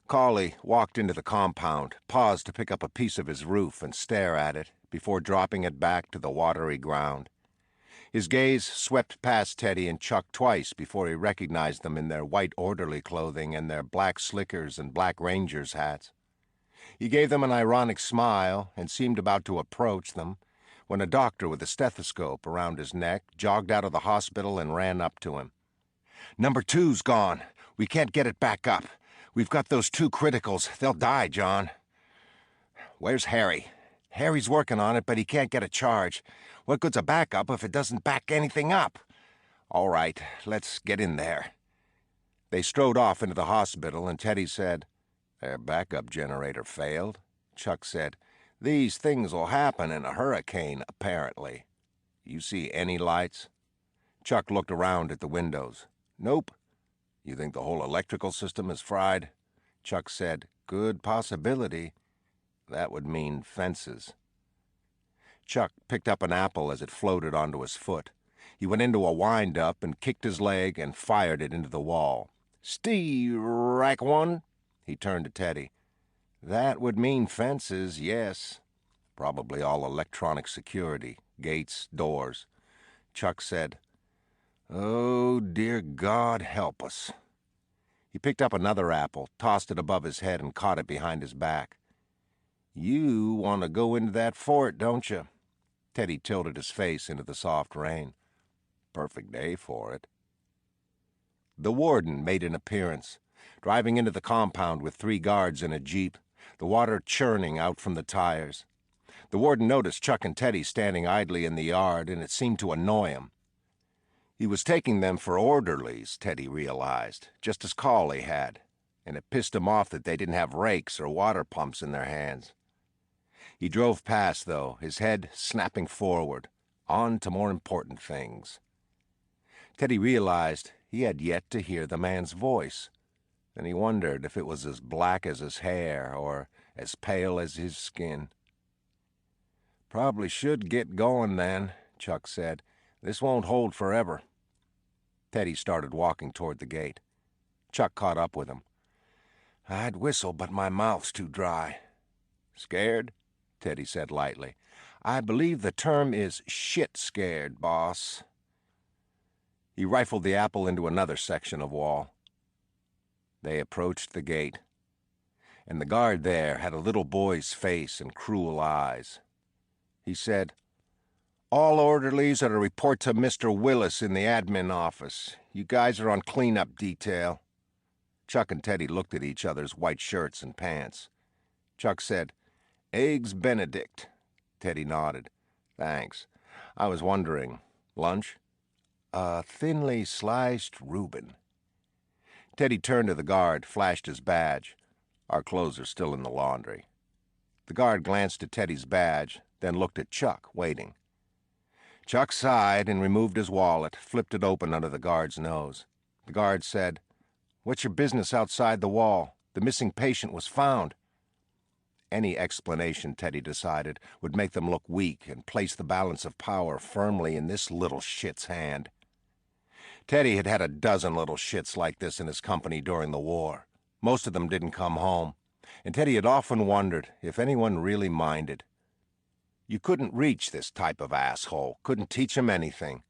Cawley walked into the compound, paused to pick up a piece of his roof and stare at it before dropping it back to the watery ground. His gaze swept past Teddy and Chuck twice before he recognized them in their white orderly clothing and their black slickers and black rangers' hats. He gave them an ironic smile and seemed about to approach them when a doctor with a stethoscope around his neck jogged out of the hospital and ran up to him. "Number 2's gone. We can't get it back up. We've got those 2 criticals. They'll die, John." "Where's Harry?" "Harry's working on it, but he can't get a charge. What good's a backup if it doesn't back anything up?" "All right, let's get in there." They strode off into the hospital, and Teddy said, "Their backup generator failed." Chuck said, "These things will happen in a hurricane, apparently. You see any lights?" Chuck looked around at the windows. "Nope." "You think the whole electrical system is fried?" Chuck said, "Good possibility. That would mean fences." Chuck picked up an apple as it floated onto his foot. He went into a wind-up and kicked his leg and fired it into the wall. "Rack one?" He turned to Teddy. "That would mean fences, yes. Probably all electronic security, gates, doors." Chuck said, "Oh, dear God, help us." He picked up another apple, tossed it above his head, and caught it behind his back. "You want to go into that fort, don't you?" Teddy tilted his face into the soft rain. "Perfect day for it." The warden made an appearance, driving into the compound with 3 guards in a jeep, the water churning out from the tires. The warden noticed Chuck and Teddy standing idly in the yard, and it seemed to annoy him. He was taking them for orderlies, Teddy realized, just as Cawley had, and it pissed him off that they didn't have rakes or water pumps in their hands. He drove past, though, his head snapping forward, on to more important things. Teddy realized he had yet to hear the man's voice. Then he wondered if it was as black as his hair or as pale as his skin. "Probably should get going then," Chuck said. "This won't hold forever." Teddy started walking toward the gate. Chuck caught up with him. "I'd whistle, but my mouth's too dry." "Scared?" Teddy said lightly. "I believe the term is shit-scared, boss." He rifled the apple into another section of wall. They approached the gate, and the guard there had a little boy's face and cruel eyes. He said, "All orderlies are to report to Mr. Willis in the admin office. You guys are on cleanup detail." Chuck and Teddy looked at each other's white shirts and pants. Chuck said, "Eggs Benedict." Teddy nodded. "Thanks. I was wondering, lunch?" "A thinly sliced Reuben." Teddy turned to the guard, flashed his badge. "Our clothes are still in the laundry." The guard glanced at Teddy's badge, then looked at Chuck, waiting. Chuck sighed and removed his wallet, flipped it open under the guard's nose. The guard said, "What's your business outside the wall? The missing patient was found." Any explanation, Teddy decided, would make them look weak and place the balance of power firmly in this little shit's hand. Teddy had had a dozen little shits like this in his company during the war. Most of them didn't come home, and Teddy had often wondered if anyone really minded. You couldn't reach this type of asshole, couldn't teach him anything,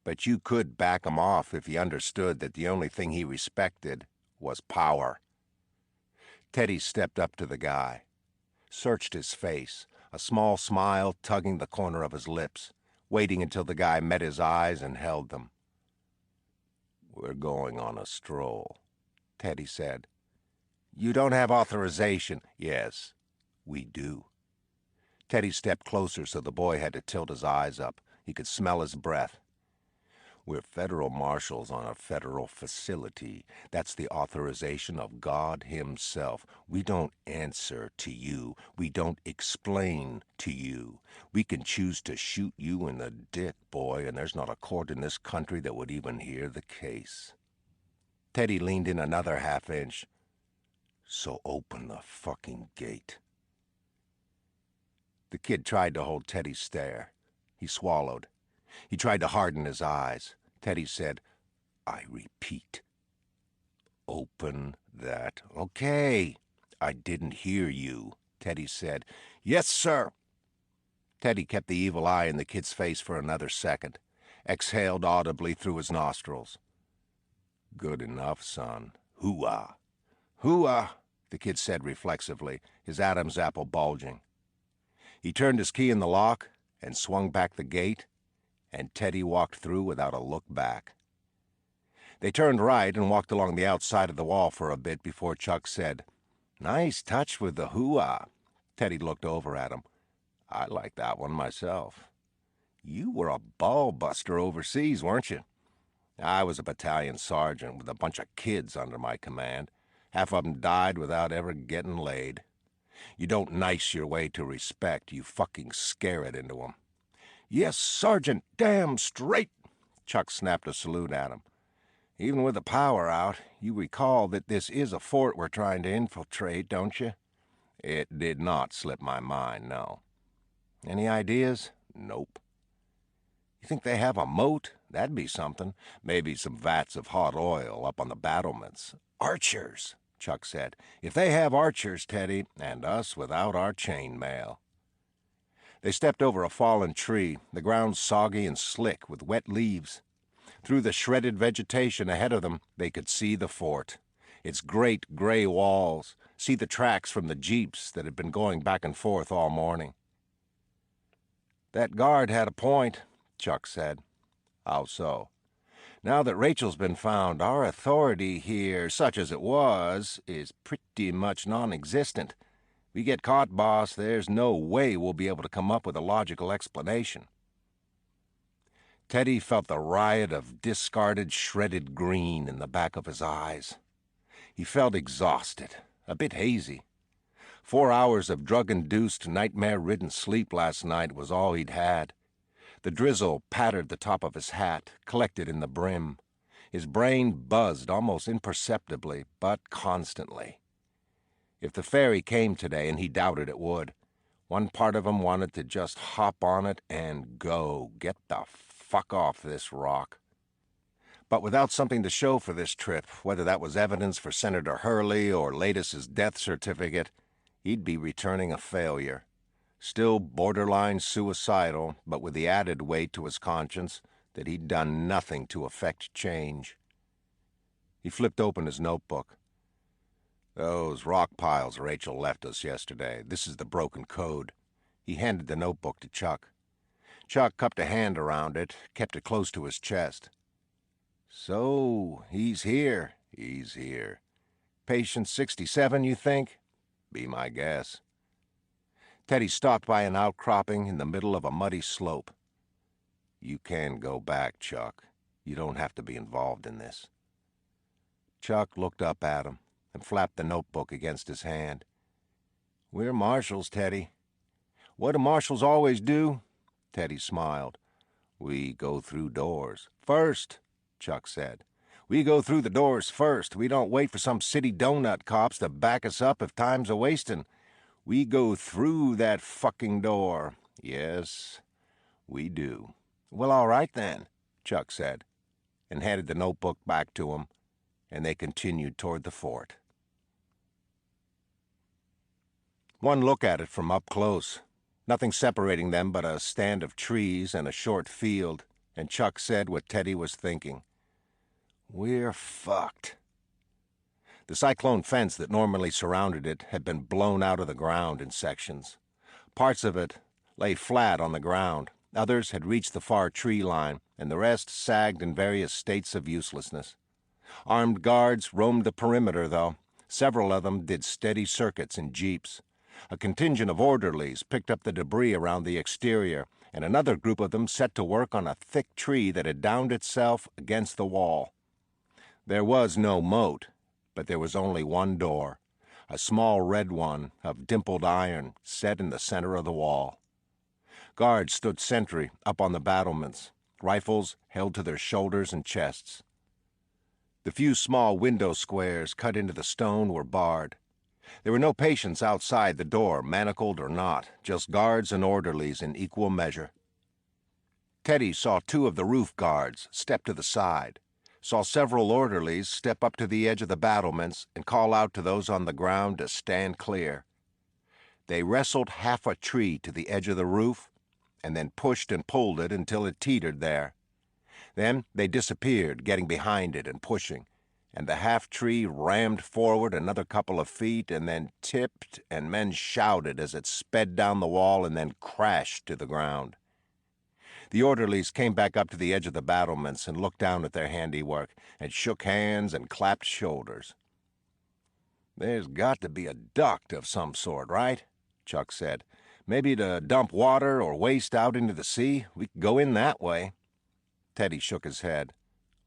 but you could back him off if he understood that the only thing he respected was power. Teddy stepped up to the guy, searched his face, a small smile tugging the corner of his lips, waiting until the guy met his eyes and held them. "We're going on a stroll," Teddy said. "You don't have authorization." "Yes, we do." Teddy stepped closer so the boy had to tilt his eyes up. He could smell his breath. "We're federal marshals on a federal facility. That's the authorization of God himself. We don't answer to you. We don't explain to you. We can choose to shoot you in the dick, boy, and there's not a court in this country that would even hear the case." Teddy leaned in another half-inch. "So open the fucking gate." The kid tried to hold Teddy's stare. He swallowed. He tried to harden his eyes. Teddy said, "I repeat, open that." "Okay." "I didn't hear you," Teddy said. "Yes, sir." Teddy kept the evil eye in the kid's face for another second, exhaled audibly through his nostrils. "Good enough, son. Hoo-ah." "Hoo-ah," the kid said reflexively, his Adam's apple bulging. He turned his key in the lock and swung back the gate, and Teddy walked through without a look back. They turned right and walked along the outside of the wall for a bit before Chuck said, "Nice touch with the hoo-ah." Teddy looked over at him. "I like that one myself. You were a ball-buster overseas, weren't you?" "I was a battalion sergeant with a bunch of kids under my command. Half of them died without ever getting laid. You don't nice your way to respect, you fucking scare it into them." "Yes, Sergeant, damn straight!" Chuck snapped a salute at him. "Even with the power out, you recall that this is a fort we're trying to infiltrate, don't you?" "It did not slip my mind, no." "Any ideas?" "Nope." "You think they have a moat? That'd be something. Maybe some vats of hot oil up on the battlements." "Archers," Chuck said. "If they have archers, Teddy, and us without our chainmail." They stepped over a fallen tree, the ground soggy and slick with wet leaves. Through the shredded vegetation ahead of them, they could see the fort, its great gray walls, see the tracks from the jeeps that had been going back and forth all morning. "That guard had a point," Chuck said. "How so?" "Now that Rachel's been found, our authority here, such as it was, is pretty much non-existent. We get caught, boss, there's no way we'll be able to come up with a logical explanation." Teddy felt the riot of discarded, shredded green in the back of his eyes. He felt exhausted, a bit hazy. 4 hours of drug-induced, nightmare-ridden sleep last night was all he'd had. The drizzle pattered the top of his hat, collected in the brim. His brain buzzed almost imperceptibly, but constantly. If the ferry came today, and he doubted it would, one part of him wanted to just hop on it and go, get the fuck off this rock. But without something to show for this trip, whether that was evidence for Senator Hurley or Latus's death certificate, he'd be returning a failure. Still borderline suicidal, but with the added weight to his conscience that he'd done nothing to affect change. He flipped open his notebook. "Those rock piles Rachel left us yesterday. This is the broken code." He handed the notebook to Chuck. Chuck cupped a hand around it, kept it close to his chest. "So, he's here." "He's here." Patient 67, you think? Be my guess. Teddy stopped by an outcropping in the middle of a muddy slope. You can go back, Chuck. You don't have to be involved in this. Chuck looked up at him and flapped the notebook against his hand. We're marshals, Teddy. What do marshals always do? Teddy smiled. We go through doors. First, Chuck said. We go through the doors first. We don't wait for some city donut cops to back us up if time's a-wastin'. We go through that fucking door. Yes, we do. Well, all right then, Chuck said, and handed the notebook back to him, and they continued toward the fort. One look at it from up close. Nothing separating them but a stand of trees and a short field, and Chuck said what Teddy was thinking. We're fucked. The cyclone fence that normally surrounded it had been blown out of the ground in sections. Parts of it lay flat on the ground. Others had reached the far tree line, and the rest sagged in various states of uselessness. Armed guards roamed the perimeter, though. Several of them did steady circuits in jeeps. A contingent of orderlies picked up the debris around the exterior, and another group of them set to work on a thick tree that had downed itself against the wall. There was no moat, but there was only one door, a small red one of dimpled iron set in the center of the wall. Guards stood sentry up on the battlements, rifles held to their shoulders and chests. The few small window squares cut into the stone were barred. There were no patients outside the door, manacled or not, just guards and orderlies in equal measure. Teddy saw two of the roof guards step to the side, saw several orderlies step up to the edge of the battlements and call out to those on the ground to stand clear. They wrestled half a tree to the edge of the roof and then pushed and pulled it until it teetered there. Then they disappeared, getting behind it and pushing, and the half-tree rammed forward another couple of feet and then tipped, and men shouted as it sped down the wall and then crashed to the ground. The orderlies came back up to the edge of the battlements and looked down at their handiwork and shook hands and clapped shoulders. There's got to be a duct of some sort, right? Chuck said. Maybe to dump water or waste out into the sea. We could go in that way. Teddy shook his head.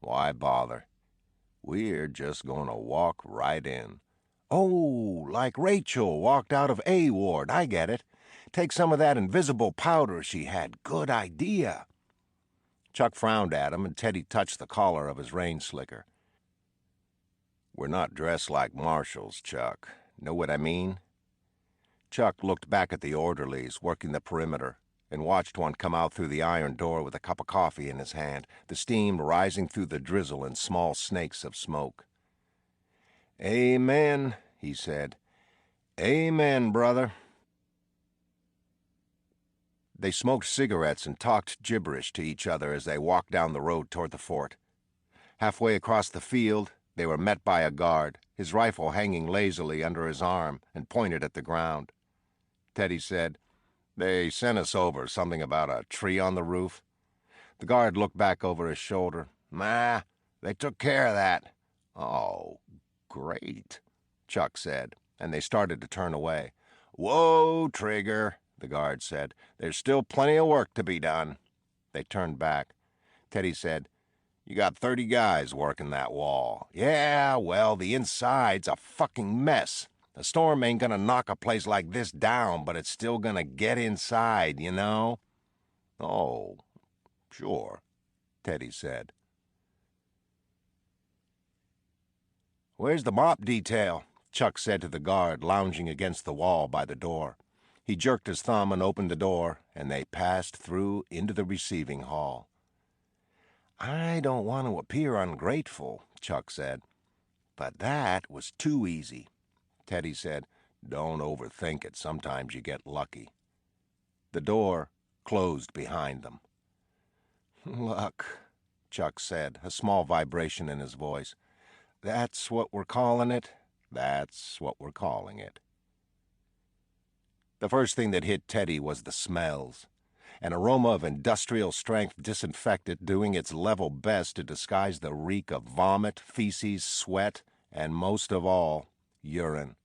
Why bother? We're just going to walk right in. Oh, like Rachel walked out of A ward. I get it. Take some of that invisible powder she had. Good idea. Chuck frowned at him, and Teddy touched the collar of his rain slicker. We're not dressed like marshals, Chuck. Know what I mean? Chuck looked back at the orderlies working the perimeter and watched one come out through the iron door with a cup of coffee in his hand, the steam rising through the drizzle in small snakes of smoke. Amen, he said. Amen, brother. They smoked cigarettes and talked gibberish to each other as they walked down the road toward the fort. Halfway across the field, they were met by a guard, his rifle hanging lazily under his arm and pointed at the ground. Teddy said, They sent us over something about a tree on the roof. The guard looked back over his shoulder. Nah, they took care of that. Oh, great, Chuck said, and they started to turn away. Whoa, Trigger, the guard said. There's still plenty of work to be done. They turned back. Teddy said, You got 30 guys working that wall. Yeah, well, the inside's a fucking mess. A storm ain't gonna knock a place like this down, but it's still gonna get inside, you know? Oh, sure, Teddy said. Where's the mop detail? Chuck said to the guard lounging against the wall by the door. He jerked his thumb and opened the door, and they passed through into the receiving hall. I don't want to appear ungrateful, Chuck said, but that was too easy. Teddy said, Don't overthink it. Sometimes you get lucky. The door closed behind them. Luck, Chuck said, a small vibration in his voice. That's what we're calling it? That's what we're calling it. The first thing that hit Teddy was the smells. An aroma of industrial-strength disinfectant doing its level best to disguise the reek of vomit, feces, sweat, and most of all, urine.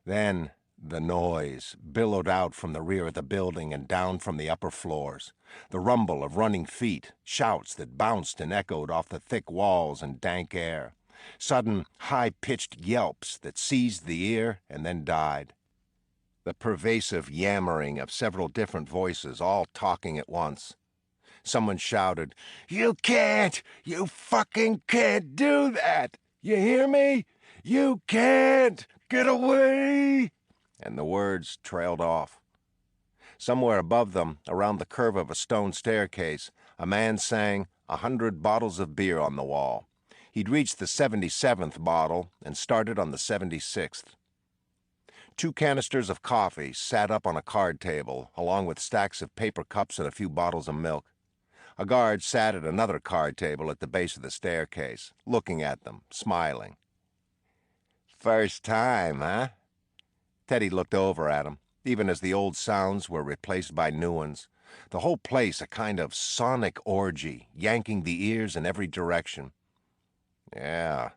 Then the noise billowed out from the rear of the building and down from the upper floors. The rumble of running feet, shouts that bounced and echoed off the thick walls and dank air. Sudden, high-pitched yelps that seized the ear and then died. The pervasive yammering of several different voices, all talking at once. Someone shouted, "You can't! You fucking can't do that! You hear me? You can't! Get away!" And the words trailed off. Somewhere above them, around the curve of a stone staircase, a man sang 100 bottles of beer on the wall. He'd reached the 77th bottle and started on the 76th. 2 canisters of coffee sat up on a card table, along with stacks of paper cups and a few bottles of milk. A guard sat at another card table at the base of the staircase, looking at them, smiling. "First time, huh?" Teddy looked over at him, even as the old sounds were replaced by new ones. The whole place a kind of sonic orgy, yanking the ears in every direction. "Yeah,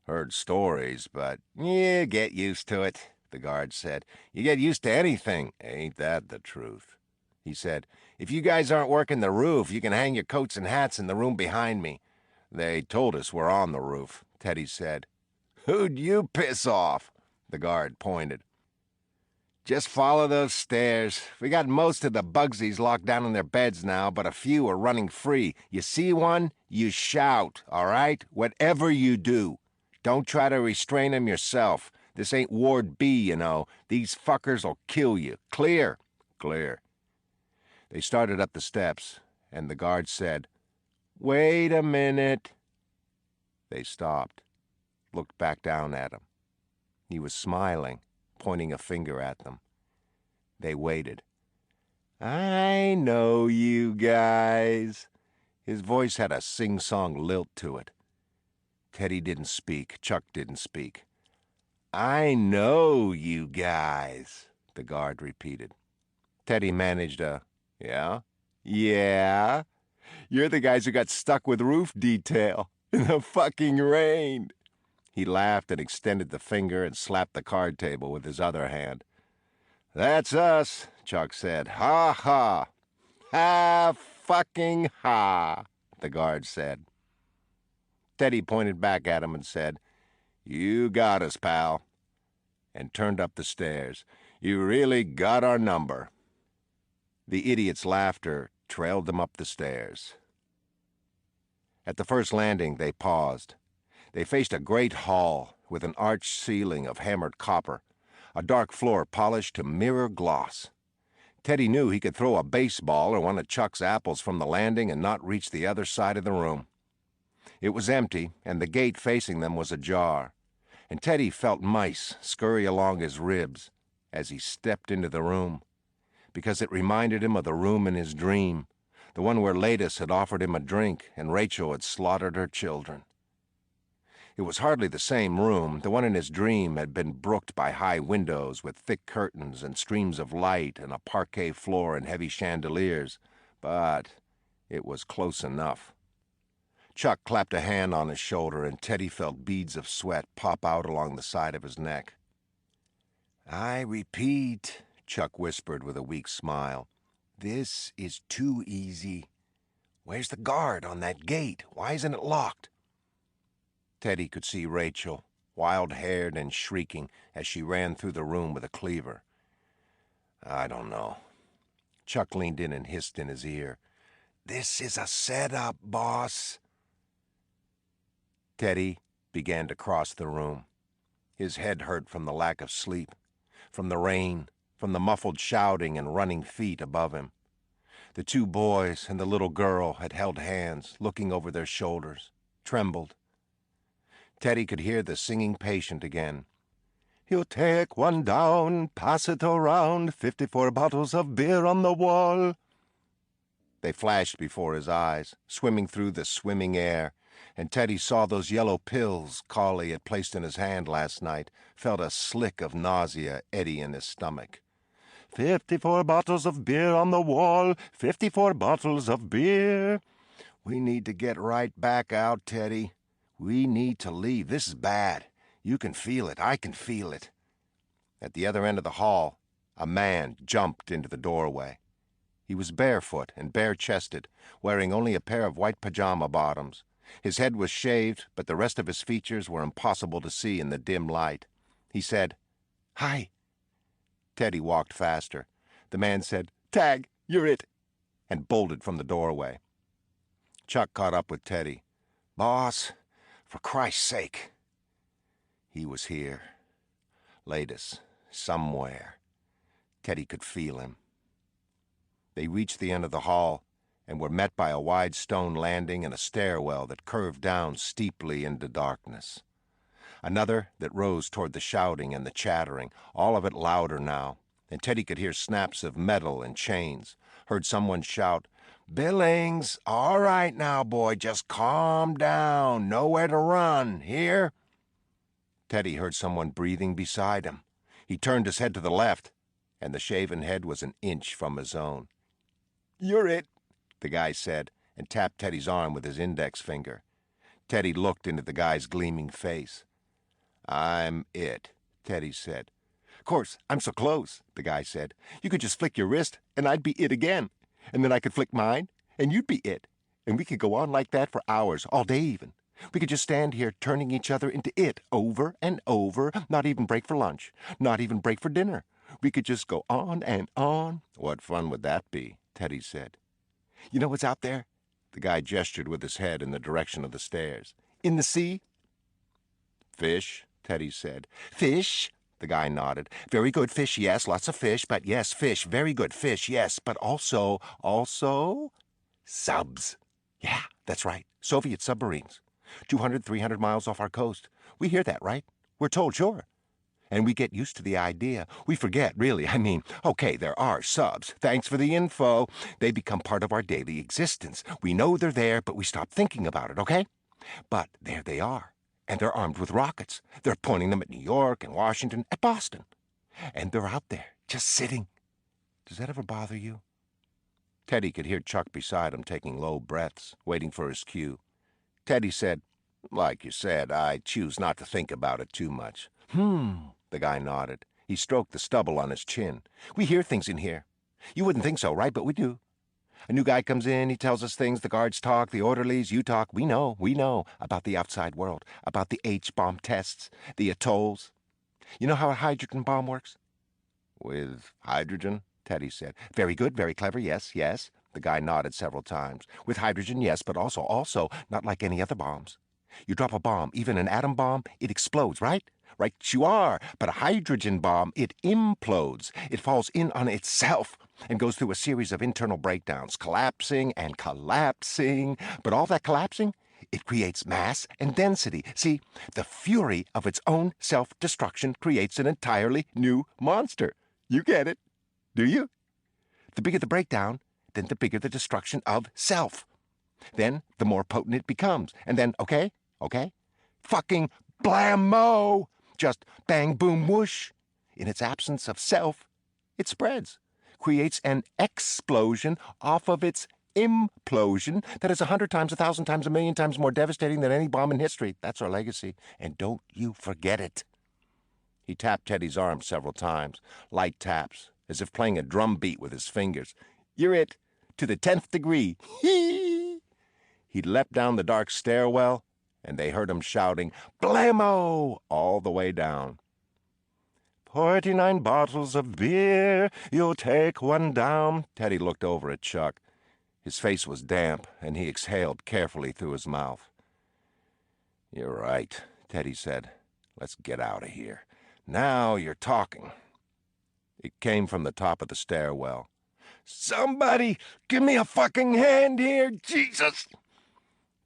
heard stories, but you get used to it," the guard said. "You get used to anything. Ain't that the truth?" He said, "If you guys aren't working the roof, you can hang your coats and hats in the room behind me." "They told us we're on the roof," Teddy said. "Who'd you piss off?" The guard pointed. "Just follow those stairs. We got most of the bugsies locked down in their beds now, but a few are running free. You see one, you shout, all right? Whatever you do. Don't try to restrain them yourself. This ain't Ward B, you know. These fuckers'll kill you. Clear?" "Clear." They started up the steps, and the guard said, "Wait a minute." They stopped, looked back down at him. He was smiling, pointing a finger at them. They waited. "I know you guys." His voice had a sing-song lilt to it. Teddy didn't speak. Chuck didn't speak. "I know you guys," the guard repeated. Teddy managed a, "Yeah? Yeah? You're the guys who got stuck with roof detail in the fucking rain." He laughed and extended the finger and slapped the card table with his other hand. "That's us," Chuck said. "Ha ha. Ha fucking ha," the guard said. Teddy pointed back at him and said, "You got us, pal," and turned up the stairs. "You really got our number." The idiot's laughter trailed them up the stairs. At the first landing, they paused. They faced a great hall with an arched ceiling of hammered copper, a dark floor polished to mirror gloss. Teddy knew he could throw a baseball or one of Chuck's apples from the landing and not reach the other side of the room. It was empty, and the gate facing them was ajar, and Teddy felt mice scurry along his ribs as he stepped into the room, because it reminded him of the room in his dream, the one where Latus had offered him a drink and Rachel had slaughtered her children. It was hardly the same room. The one in his dream had been brooked by high windows with thick curtains and streams of light and a parquet floor and heavy chandeliers, but it was close enough. Chuck clapped a hand on his shoulder, and Teddy felt beads of sweat pop out along the side of his neck. "I repeat," Chuck whispered with a weak smile, "this is too easy. Where's the guard on that gate? Why isn't it locked?" Teddy could see Rachel, wild-haired and shrieking, as she ran through the room with a cleaver. "I don't know." Chuck leaned in and hissed in his ear, "This is a setup, boss." Teddy began to cross the room. His head hurt from the lack of sleep, from the rain, from the muffled shouting and running feet above him. The 2 boys and the little girl had held hands, looking over their shoulders, trembled. Teddy could hear the singing patient again. "You take one down, pass it around, 54 bottles of beer on the wall." They flashed before his eyes, swimming through the swimming air, and Teddy saw those yellow pills Cawley had placed in his hand last night, felt a slick of nausea eddy in his stomach. 54 bottles of beer on the wall, 54 bottles of beer. "We need to get right back out, Teddy. We need to leave. This is bad. You can feel it. I can feel it. At the other end of the hall, a man jumped into the doorway. He was barefoot and bare-chested, wearing only a pair of white pajama bottoms. His head was shaved, but the rest of his features were impossible to see in the dim light. He said, "Hi." Teddy walked faster. The man said, "Tag, you're it," and bolted from the doorway. Chuck caught up with Teddy. "Boss, for Christ's sake." He was here. Latus, somewhere. Teddy could feel him. They reached the end of the hall and were met by a wide stone landing and a stairwell that curved down steeply into darkness. Another that rose toward the shouting and the chattering, all of it louder now, and Teddy could hear snaps of metal and chains, heard someone shout, "Billings, all right now, boy, just calm down, nowhere to run, here?" Teddy heard someone breathing beside him. He turned his head to the left, and the shaven head was an inch from his own. "You're it," the guy said, and tapped Teddy's arm with his index finger. Teddy looked into the guy's gleaming face. "I'm it," Teddy said. "Course, I'm so close," the guy said. "You could just flick your wrist, and I'd be it again. And then I could flick mine, and you'd be it. And we could go on like that for hours, all day even. We could just stand here turning each other into it over and over, not even break for lunch, not even break for dinner. We could just go on and on." "What fun would that be?" Teddy said. "You know what's out there?" The guy gestured with his head in the direction of the stairs. "In the sea?" "Fish," Teddy said. "Fish?" The guy nodded. "Very good fish, yes, lots of fish, but yes, fish, very good fish, yes, but also, subs. Yeah, that's right, Soviet submarines. 200, 300 miles off our coast. We hear that, right? We're told, sure. And we get used to the idea. We forget, really. I mean, okay, there are subs. Thanks for the info. They become part of our daily existence. We know they're there, but we stop thinking about it, okay? But there they are. And they're armed with rockets. They're pointing them at New York and Washington, at Boston. And they're out there, just sitting. Does that ever bother you?" Teddy could hear Chuck beside him taking low breaths, waiting for his cue. Teddy said, "Like you said, I choose not to think about it too much." The guy nodded. He stroked the stubble on his chin. "We hear things in here. You wouldn't think so, right? But we do. A new guy comes in, he tells us things, the guards talk, the orderlies, you talk. We know about the outside world, about the H-bomb tests, the atolls. You know how a hydrogen bomb works?" "With hydrogen?" Teddy said. "Very good, very clever, yes. The guy nodded several times. "With hydrogen, yes, but also, not like any other bombs. You drop a bomb, even an atom bomb, it explodes, right? Right you are, but a hydrogen bomb, it implodes. It falls in on itself and goes through a series of internal breakdowns, collapsing and collapsing. But all that collapsing, it creates mass and density. See, the fury of its own self-destruction creates an entirely new monster. You get it, do you? The bigger the breakdown, then the bigger the destruction of self. Then the more potent it becomes. And then, okay? Fucking blammo! Just bang, boom, whoosh. In its absence of self, it spreads, creates an explosion off of its implosion that is 100 times, 1,000 times, 1,000,000 times more devastating than any bomb in history. That's our legacy, and don't you forget it." He tapped Teddy's arm several times, light taps, as if playing a drum beat with his fingers. "You're it, to the 10th degree. Hee!" He leapt down the dark stairwell, and they heard him shouting, "Blammo!" all the way down. 49 bottles of beer, you'll take one down." Teddy looked over at Chuck. His face was damp, and he exhaled carefully through his mouth. "You're right," Teddy said. "Let's get out of here. Now you're talking." It came from the top of the stairwell. "Somebody, give me a fucking hand here, Jesus!"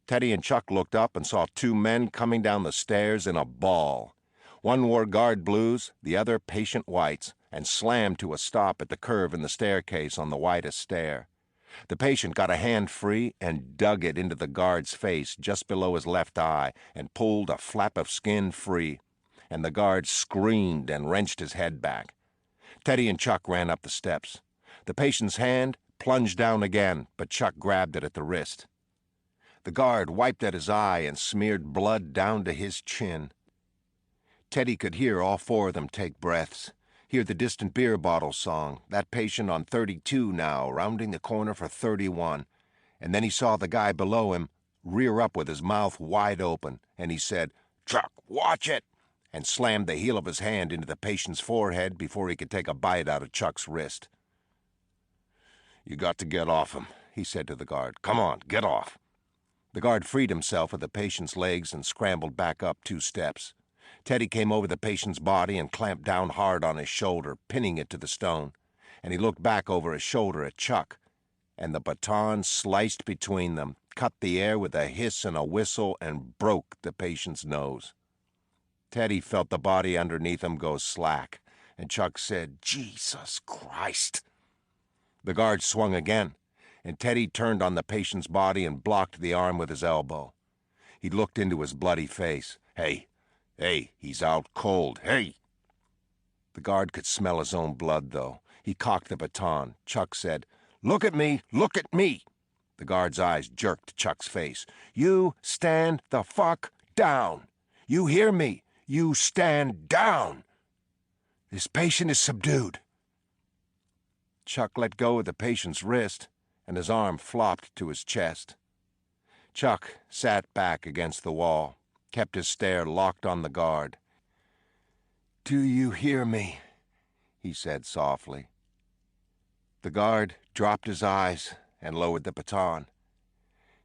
Teddy and Chuck looked up and saw two men coming down the stairs in a ball. One wore guard blues, the other patient whites, and slammed to a stop at the curve in the staircase on the widest stair. The patient got a hand free and dug it into the guard's face just below his left eye and pulled a flap of skin free, and the guard screamed and wrenched his head back. Teddy and Chuck ran up the steps. The patient's hand plunged down again, but Chuck grabbed it at the wrist. The guard wiped at his eye and smeared blood down to his chin. Teddy could hear all four of them take breaths, hear the distant beer bottle song, that patient on 32 now, rounding the corner for 31. And then he saw the guy below him rear up with his mouth wide open, and he said, "Chuck, watch it!" and slammed the heel of his hand into the patient's forehead before he could take a bite out of Chuck's wrist. "You got to get off him," he said to the guard. "Come on, get off." The guard freed himself of the patient's legs and scrambled back up 2 steps. Teddy came over the patient's body and clamped down hard on his shoulder, pinning it to the stone, and he looked back over his shoulder at Chuck, and the baton sliced between them, cut the air with a hiss and a whistle, and broke the patient's nose. Teddy felt the body underneath him go slack, and Chuck said, "Jesus Christ." The guard swung again, and Teddy turned on the patient's body and blocked the arm with his elbow. He looked into his bloody face. Hey, he's out cold, hey." The guard could smell his own blood, though. He cocked the baton. Chuck said, "Look at me, look at me." The guard's eyes jerked to Chuck's face. "You stand the fuck down. You hear me? You stand down. This patient is subdued." Chuck let go of the patient's wrist, and his arm flopped to his chest. Chuck sat back against the wall, kept his stare locked on the guard. "Do you hear me?" he said softly. The guard dropped his eyes and lowered the baton.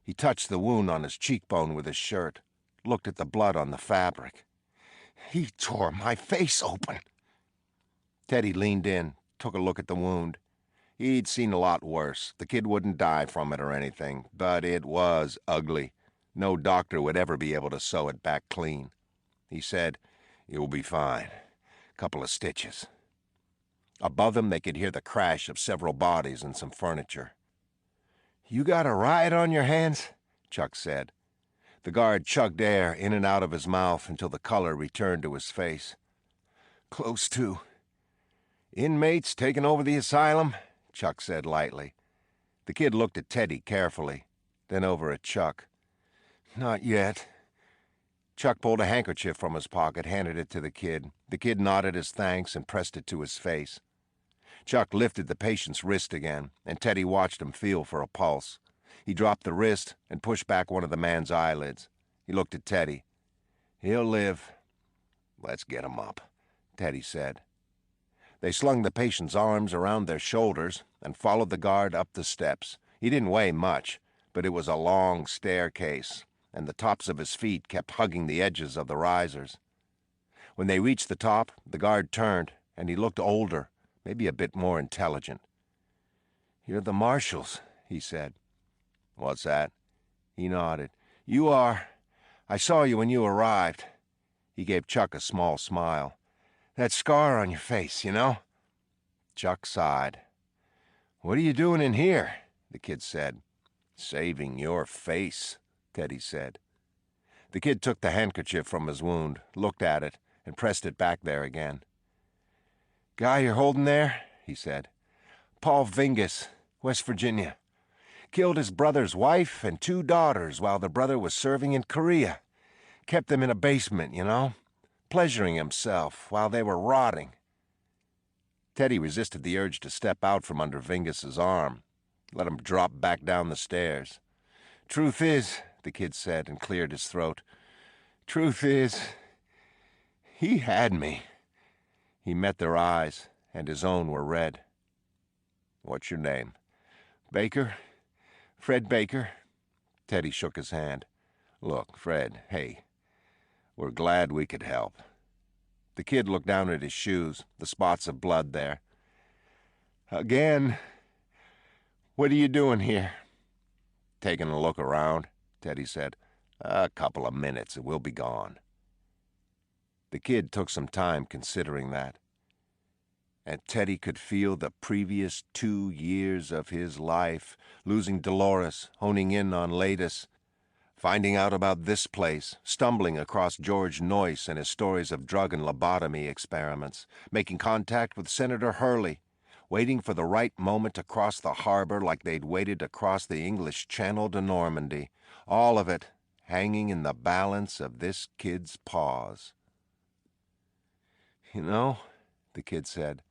He touched the wound on his cheekbone with his shirt, looked at the blood on the fabric. "He tore my face open." Teddy leaned in, took a look at the wound. He'd seen a lot worse. The kid wouldn't die from it or anything, but it was ugly. No doctor would ever be able to sew it back clean. He said, "You'll be fine. Couple of stitches." Above them they could hear the crash of several bodies and some furniture. "You got a riot on your hands?" Chuck said. The guard chugged air in and out of his mouth until the color returned to his face. "Close to. Inmates taking over the asylum?" Chuck said lightly. The kid looked at Teddy carefully, then over at Chuck. "Not yet." Chuck pulled a handkerchief from his pocket, handed it to the kid. The kid nodded his thanks and pressed it to his face. Chuck lifted the patient's wrist again, and Teddy watched him feel for a pulse. He dropped the wrist and pushed back one of the man's eyelids. He looked at Teddy. "He'll live." "Let's get him up," Teddy said. They slung the patient's arms around their shoulders and followed the guard up the steps. He didn't weigh much, but it was a long staircase, and the tops of his feet kept hugging the edges of the risers. When they reached the top, the guard turned, and he looked older, maybe a bit more intelligent. "You're the marshals," he said. "What's that?" He nodded. "You are. I saw you when you arrived." He gave Chuck a small smile. "That scar on your face, you know?" Chuck sighed. "What are you doing in here?" the kid said. "Saving your face," Teddy said. The kid took the handkerchief from his wound, looked at it, and pressed it back there again. "Guy you're holding there?" he said. "Paul Vingus, West Virginia. Killed his brother's wife and 2 daughters while the brother was serving in Korea. Kept them in a basement, you know, pleasuring himself while they were rotting." Teddy resisted the urge to step out from under Vingus's arm, let him drop back down the stairs. "Truth is," the kid said and cleared his throat, "truth is, he had me." He met their eyes, and his own were red. "What's your name?" "Baker. Fred Baker." Teddy shook his hand. "Look, Fred, hey, we're glad we could help." The kid looked down at his shoes, the spots of blood there. "Again, what are you doing here?" "Taking a look around," Teddy said. "A couple of minutes and we'll be gone." The kid took some time considering that. And Teddy could feel the previous 2 years of his life, losing Dolores, honing in on latus, finding out about this place, stumbling across George Noyce and his stories of drug and lobotomy experiments, making contact with Senator Hurley, waiting for the right moment to cross the harbor like they'd waited to cross the English Channel to Normandy. All of it hanging in the balance of this kid's paws. "You know," the kid said,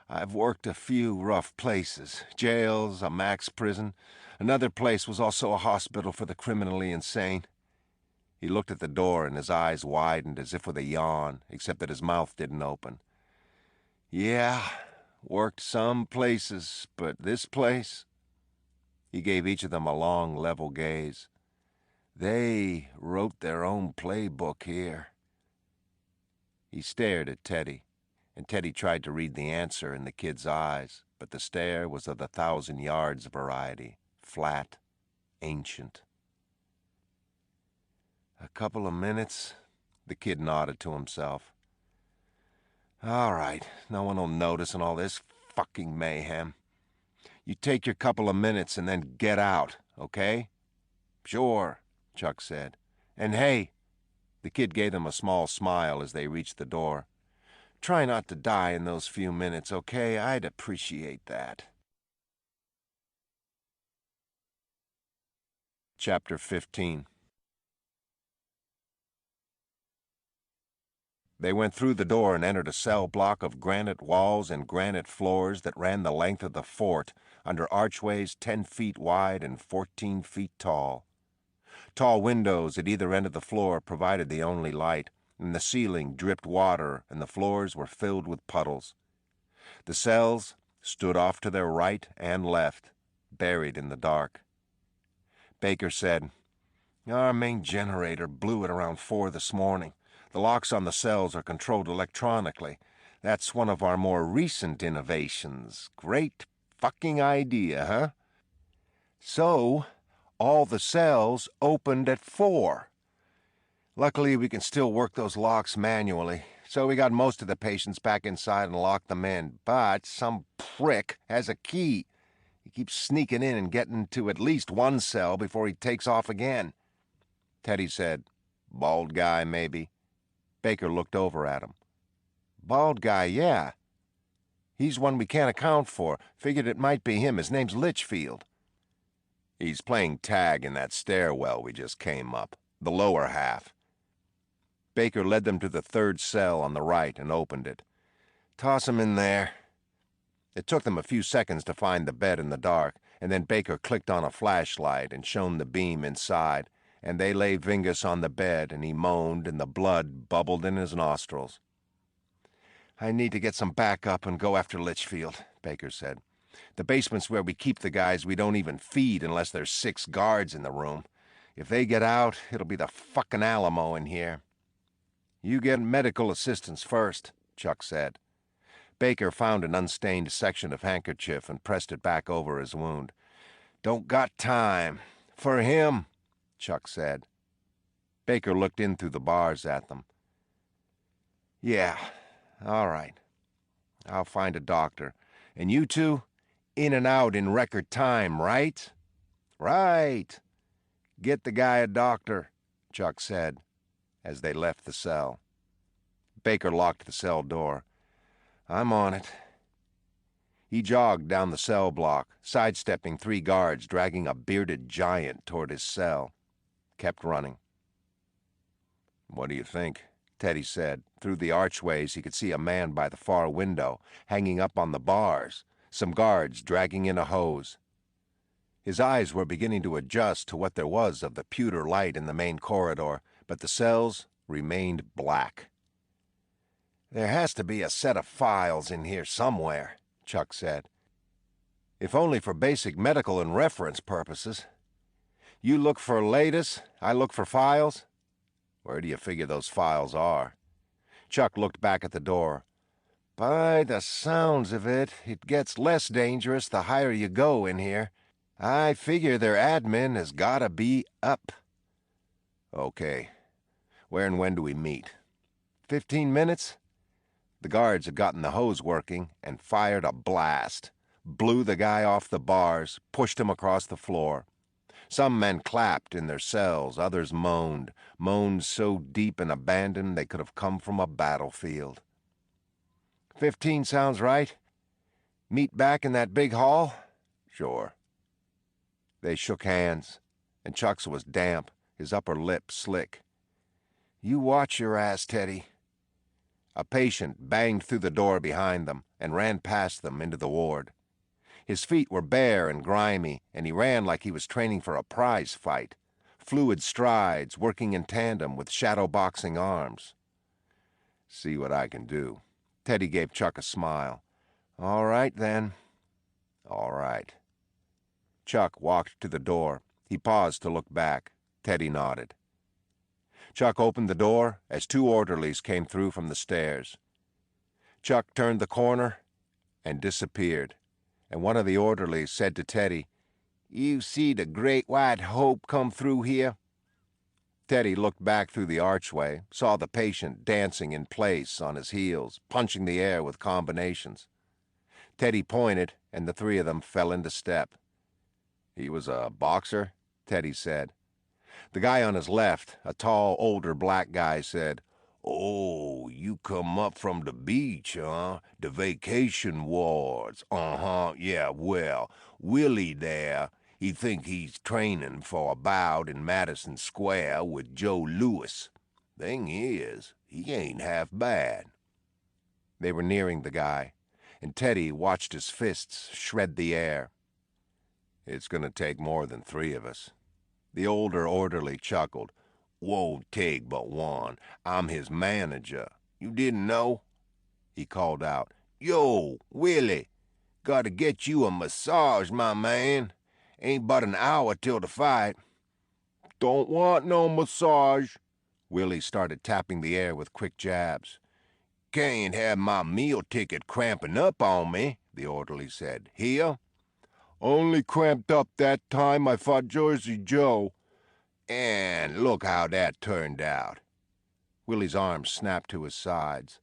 "I've worked a few rough places. Jails, a max prison. Another place was also a hospital for the criminally insane." He looked at the door and his eyes widened as if with a yawn, except that his mouth didn't open. "Yeah, worked some places, but this place..." He gave each of them a long, level gaze. "They wrote their own playbook here." He stared at Teddy, and Teddy tried to read the answer in the kid's eyes, but the stare was of the 1,000 yards variety, flat, ancient. "A couple of minutes," the kid nodded to himself. "All right, no one will notice in all this fucking mayhem. You take your couple of minutes and then get out, okay?" "Sure," Chuck said. "And hey," the kid gave them a small smile as they reached the door, "try not to die in those few minutes, okay? I'd appreciate that." Chapter 15. They went through the door and entered a cell block of granite walls and granite floors that ran the length of the fort, under archways 10 feet wide and 14 feet tall. Tall windows at either end of the floor provided the only light, and the ceiling dripped water and the floors were filled with puddles. The cells stood off to their right and left, buried in the dark. Baker said, "Our main generator blew at around 4 this morning. The locks on the cells are controlled electronically. That's one of our more recent innovations. Great fucking idea, huh? So, all the cells opened at 4. Luckily, we can still work those locks manually, so we got most of the patients back inside and locked them in. But some prick has a key. He keeps sneaking in and getting to at least one cell before he takes off again." Teddy said, "Bald guy, maybe?" Baker looked over at him. "Bald guy, yeah. He's one we can't account for. Figured it might be him. His name's Litchfield." "He's playing tag in that stairwell we just came up, the lower half." Baker led them to the third cell on the right and opened it. "Toss him in there." It took them a few seconds to find the bed in the dark, and then Baker clicked on a flashlight and shone the beam inside, and they lay Vingus on the bed, and he moaned, and the blood bubbled in his nostrils. "I need to get some backup and go after Litchfield," Baker said. "The basement's where we keep the guys we don't even feed unless there's 6 guards in the room. If they get out, it'll be the fucking Alamo in here." "You get medical assistance first," Chuck said. Baker found an unstained section of handkerchief and pressed it back over his wound. "Don't got time. For him," Chuck said. Baker looked in through the bars at them. "Yeah, all right. I'll find a doctor. And you two, in and out in record time, right?" "Right. Get the guy a doctor," Chuck said, as they left the cell. Baker locked the cell door. "I'm on it." He jogged down the cell block, sidestepping 3 guards dragging a bearded giant toward his cell. Kept running. "What do you think?" Teddy said. Through the archways he could see a man by the far window, hanging up on the bars, some guards dragging in a hose. His eyes were beginning to adjust to what there was of the pewter light in the main corridor, but the cells remained black. "There has to be a set of files in here somewhere," Chuck said. "If only for basic medical and reference purposes. You look for latus, I look for files. Where do you figure those files are?" Chuck looked back at the door. "By the sounds of it, it gets less dangerous the higher you go in here. I figure their admin has gotta be up." "Okay. Where and when do we meet?" 15 minutes? The guards had gotten the hose working and fired a blast. Blew the guy off the bars, pushed him across the floor. Some men clapped in their cells, others moaned so deep and abandoned they could have come from a battlefield. 15 sounds right. Meet back in that big hall? Sure. They shook hands, and Chuck's was damp, his upper lip slick. You watch your ass, Teddy. A patient banged through the door behind them and ran past them into the ward. His feet were bare and grimy, and he ran like he was training for a prize fight. Fluid strides, working in tandem with shadow-boxing arms. See what I can do. Teddy gave Chuck a smile. All right, then. All right. Chuck walked to the door. He paused to look back. Teddy nodded. Chuck opened the door as two orderlies came through from the stairs. Chuck turned the corner and disappeared, and one of the orderlies said to Teddy, You see the great white hope come through here? Teddy looked back through the archway, saw the patient dancing in place on his heels, punching the air with combinations. Teddy pointed, and the three of them fell into step. He was a boxer, Teddy said. The guy on his left, a tall, older black guy, said, Oh, you come up from the beach, huh? The vacation wards. Yeah, well, Willie there, he think he's training for a bout in Madison Square with Joe Louis. Thing is, he ain't half bad. They were nearing the guy, and Teddy watched his fists shred the air. It's gonna take more than three of us. The older orderly chuckled. Won't take but one. I'm his manager. You didn't know? He called out. Yo, Willie, gotta get you a massage, my man. Ain't but an hour till the fight. Don't want no massage. Willie started tapping the air with quick jabs. Can't have my meal ticket cramping up on me, the orderly said. Here? Only cramped up that time I fought Jersey Joe. And look how that turned out. Willie's arms snapped to his sides.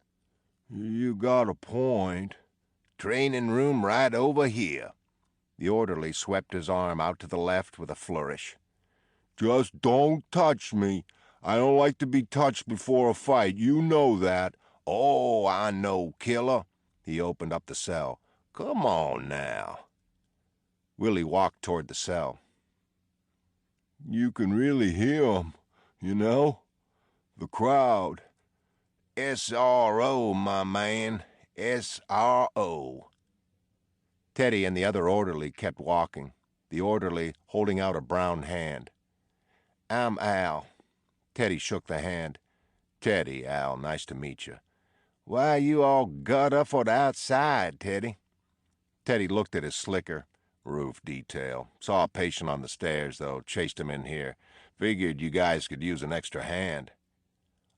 You got a point. Training room right over here. The orderly swept his arm out to the left with a flourish. Just don't touch me. I don't like to be touched before a fight. You know that. Oh, I know, killer. He opened up the cell. Come on now. Willie walked toward the cell. You can really hear 'em, you know? The crowd. SRO, my man. SRO. Teddy and the other orderly kept walking, the orderly holding out a brown hand. I'm Al. Teddy shook the hand. Teddy, Al, nice to meet you. Why you all got up for the outside, Teddy? Teddy looked at his slicker. Roof detail. Saw a patient on the stairs, though. Chased him in here. Figured you guys could use an extra hand.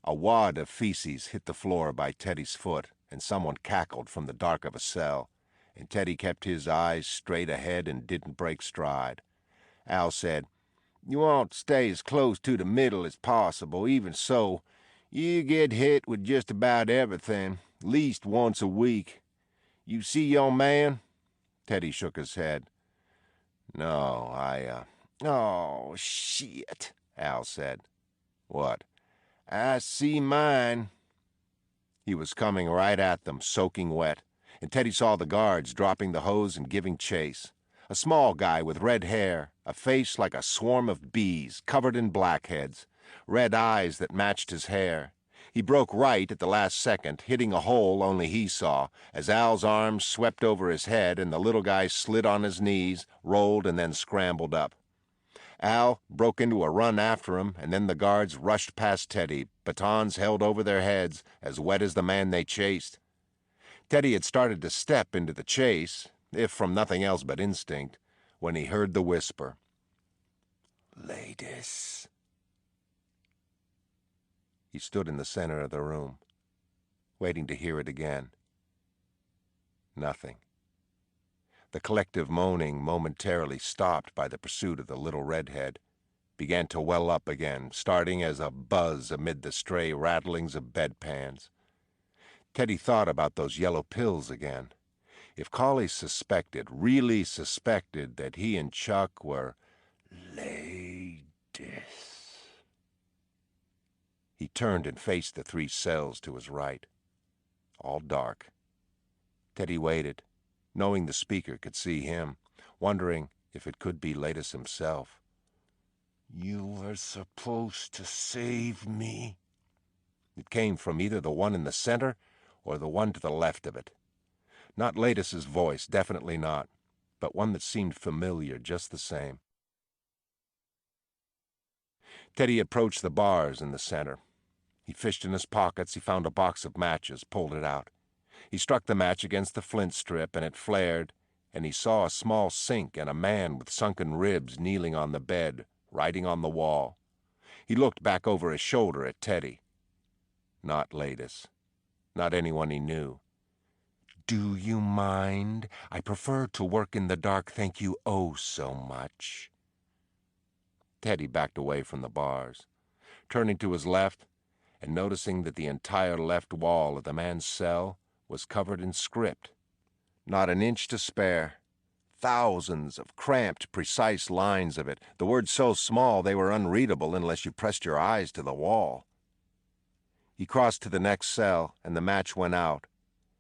A wad of feces hit the floor by Teddy's foot, and someone cackled from the dark of a cell, and Teddy kept his eyes straight ahead and didn't break stride. Al said, You want to stay as close to the middle as possible. Even so, you get hit with just about everything, least once a week. You see your man? Teddy shook his head. No, Oh, shit, Al said. What? I see mine. He was coming right at them, soaking wet, and Teddy saw the guards dropping the hose and giving chase. A small guy with red hair, a face like a swarm of bees, covered in blackheads, red eyes that matched his hair. He broke right at the last second, hitting a hole only he saw, as Al's arms swept over his head and the little guy slid on his knees, rolled, and then scrambled up. Al broke into a run after him, and then the guards rushed past Teddy, batons held over their heads, as wet as the man they chased. Teddy had started to step into the chase, if from nothing else but instinct, when he heard the whisper. Latus. He stood in the center of the room, waiting to hear it again. Nothing. The collective moaning momentarily stopped by the pursuit of the little redhead, began to well up again, starting as a buzz amid the stray rattlings of bedpans. Teddy thought about those yellow pills again. If Cawley suspected, really suspected, that he and Chuck were latus. He turned and faced the 3 cells to his right. All dark. Teddy waited. knowing the speaker could see him, wondering if it could be Latus himself. "You were supposed to save me." It came from either the one in the center or the one to the left of it. Not Latus's voice, definitely not, but one that seemed familiar just the same. Teddy approached the bars in the center. He fished in his pockets. He found a box of matches, pulled it out. He struck the match against the flint strip, and it flared, and he saw a small sink and a man with sunken ribs kneeling on the bed, writing on the wall. He looked back over his shoulder at Teddy. Not Latus. Not anyone he knew. "Do you mind? I prefer to work in the dark, thank you oh so much." Teddy backed away from the bars, turning to his left and noticing that the entire left wall of the man's cell was covered in script. Not an inch to spare. Thousands of cramped, precise lines of it, the words so small they were unreadable unless you pressed your eyes to the wall. He crossed to the next cell, and the match went out,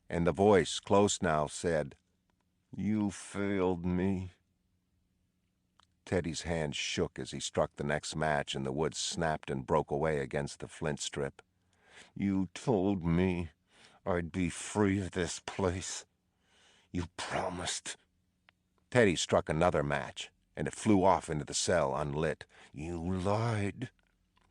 and the voice, close now, said, "You failed me." Teddy's hand shook as he struck the next match, and the wood snapped and broke away against the flint strip. "You told me I'd be free of this place. You promised." Teddy struck another match, and it flew off into the cell unlit. "You lied."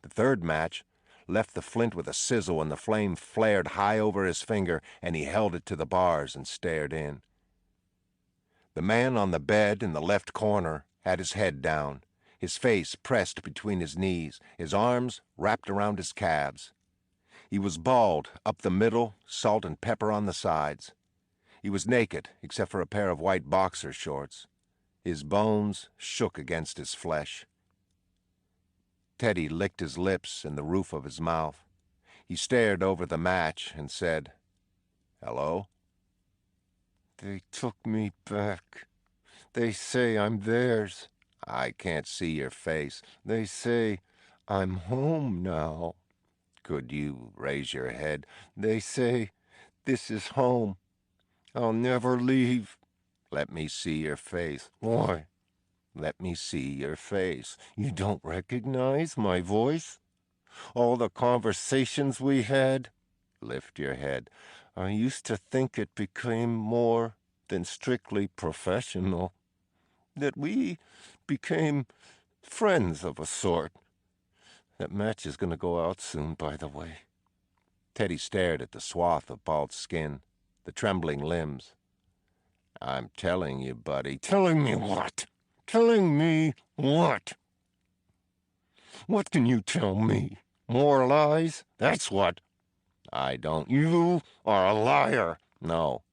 The third match left the flint with a sizzle, and the flame flared high over his finger, and he held it to the bars and stared in. The man on the bed in the left corner had his head down, his face pressed between his knees, his arms wrapped around his calves. He was bald up the middle, salt and pepper on the sides. He was naked, except for a pair of white boxer shorts. His bones shook against his flesh. Teddy licked his lips and the roof of his mouth. He stared over the match and said, "Hello?" "They took me back. They say I'm theirs." "I can't see your face." "They say I'm home now." "Could you raise your head?" "They say this is home. I'll never leave." "Let me see your face." "Why?" "Let me see your face." "You don't recognize my voice? All the conversations we had?" "Lift your head." "I used to think it became more than strictly professional. That we became friends of a sort. That match is going to go out soon, by the way." Teddy stared at the swath of bald skin, the trembling limbs. "I'm telling you, buddy." "Telling me what? Telling me what? What can you tell me? More lies? That's what." "I don't." "You are a liar." "No,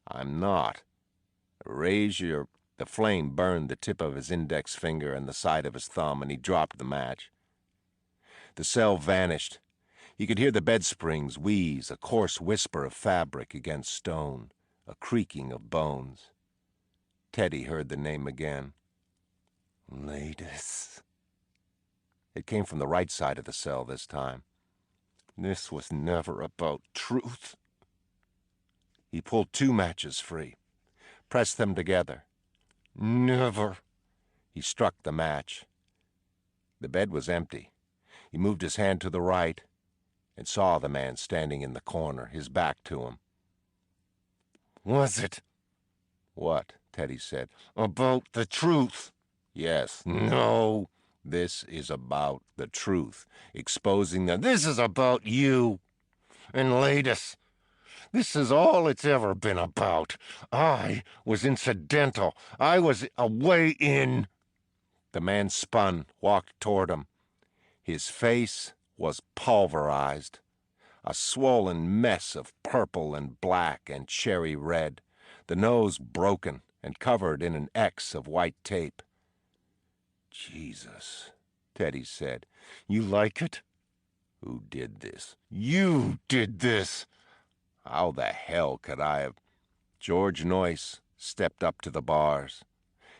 I'm not." Raise your... The flame burned the tip of his index finger and the side of his thumb, and he dropped the match. The cell vanished. He could hear the bed springs wheeze, a coarse whisper of fabric against stone, a creaking of bones. Teddy heard the name again. "Latus." It came from the right side of the cell this time. "This was never about truth." He pulled 2 matches free, pressed them together. "Never." He struck the match. The bed was empty. He moved his hand to the right and saw the man standing in the corner, his back to him. "Was it?" "What?" Teddy said. "About the truth?" "Yes." "No." "This is about the truth, exposing the..." "This is about you and Latus. This is all it's ever been about. I was incidental. I was a way in." The man spun, walked toward him. His face was pulverized, a swollen mess of purple and black and cherry red, the nose broken and covered in an X of white tape. "Jesus," Teddy said. "You like it?" "Who did this?" "You did this." "How the hell could I have..." George Noyce stepped up to the bars,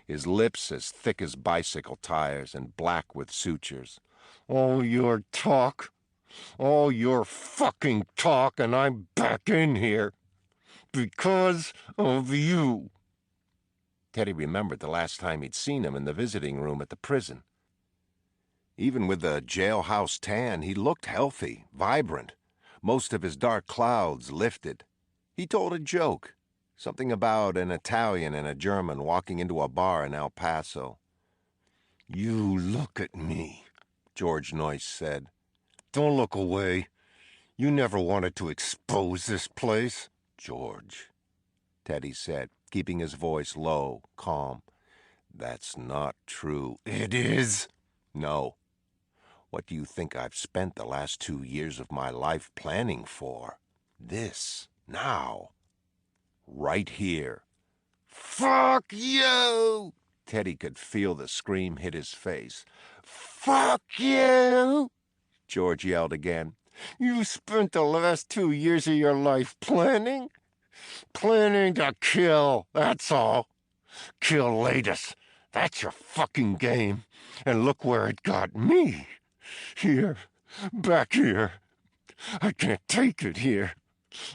his lips as thick as bicycle tires and black with sutures. "All your talk. All your fucking talk, and I'm back in here. Because of you. Teddy remembered the last time he'd seen him in the visiting room at the prison. Even with the jailhouse tan, he looked healthy, vibrant. Most of his dark clouds lifted. He told a joke, something about an Italian and a German walking into a bar in El Paso. "You look at me," George Noyce said. "Don't look away. You never wanted to expose this place." "George," Teddy said, keeping his voice low, calm. "That's not true." "It is." "No. What do you think I've spent the last 2 years of my life planning for? This, now. Right here." "Fuck you!" Teddy could feel the scream hit his face. "Fuck you!" George yelled again. "You spent the last 2 years of your life planning to kill, that's all. Kill Latus. That's your fucking game. And look where it got me. Here. Back here. I can't take it here.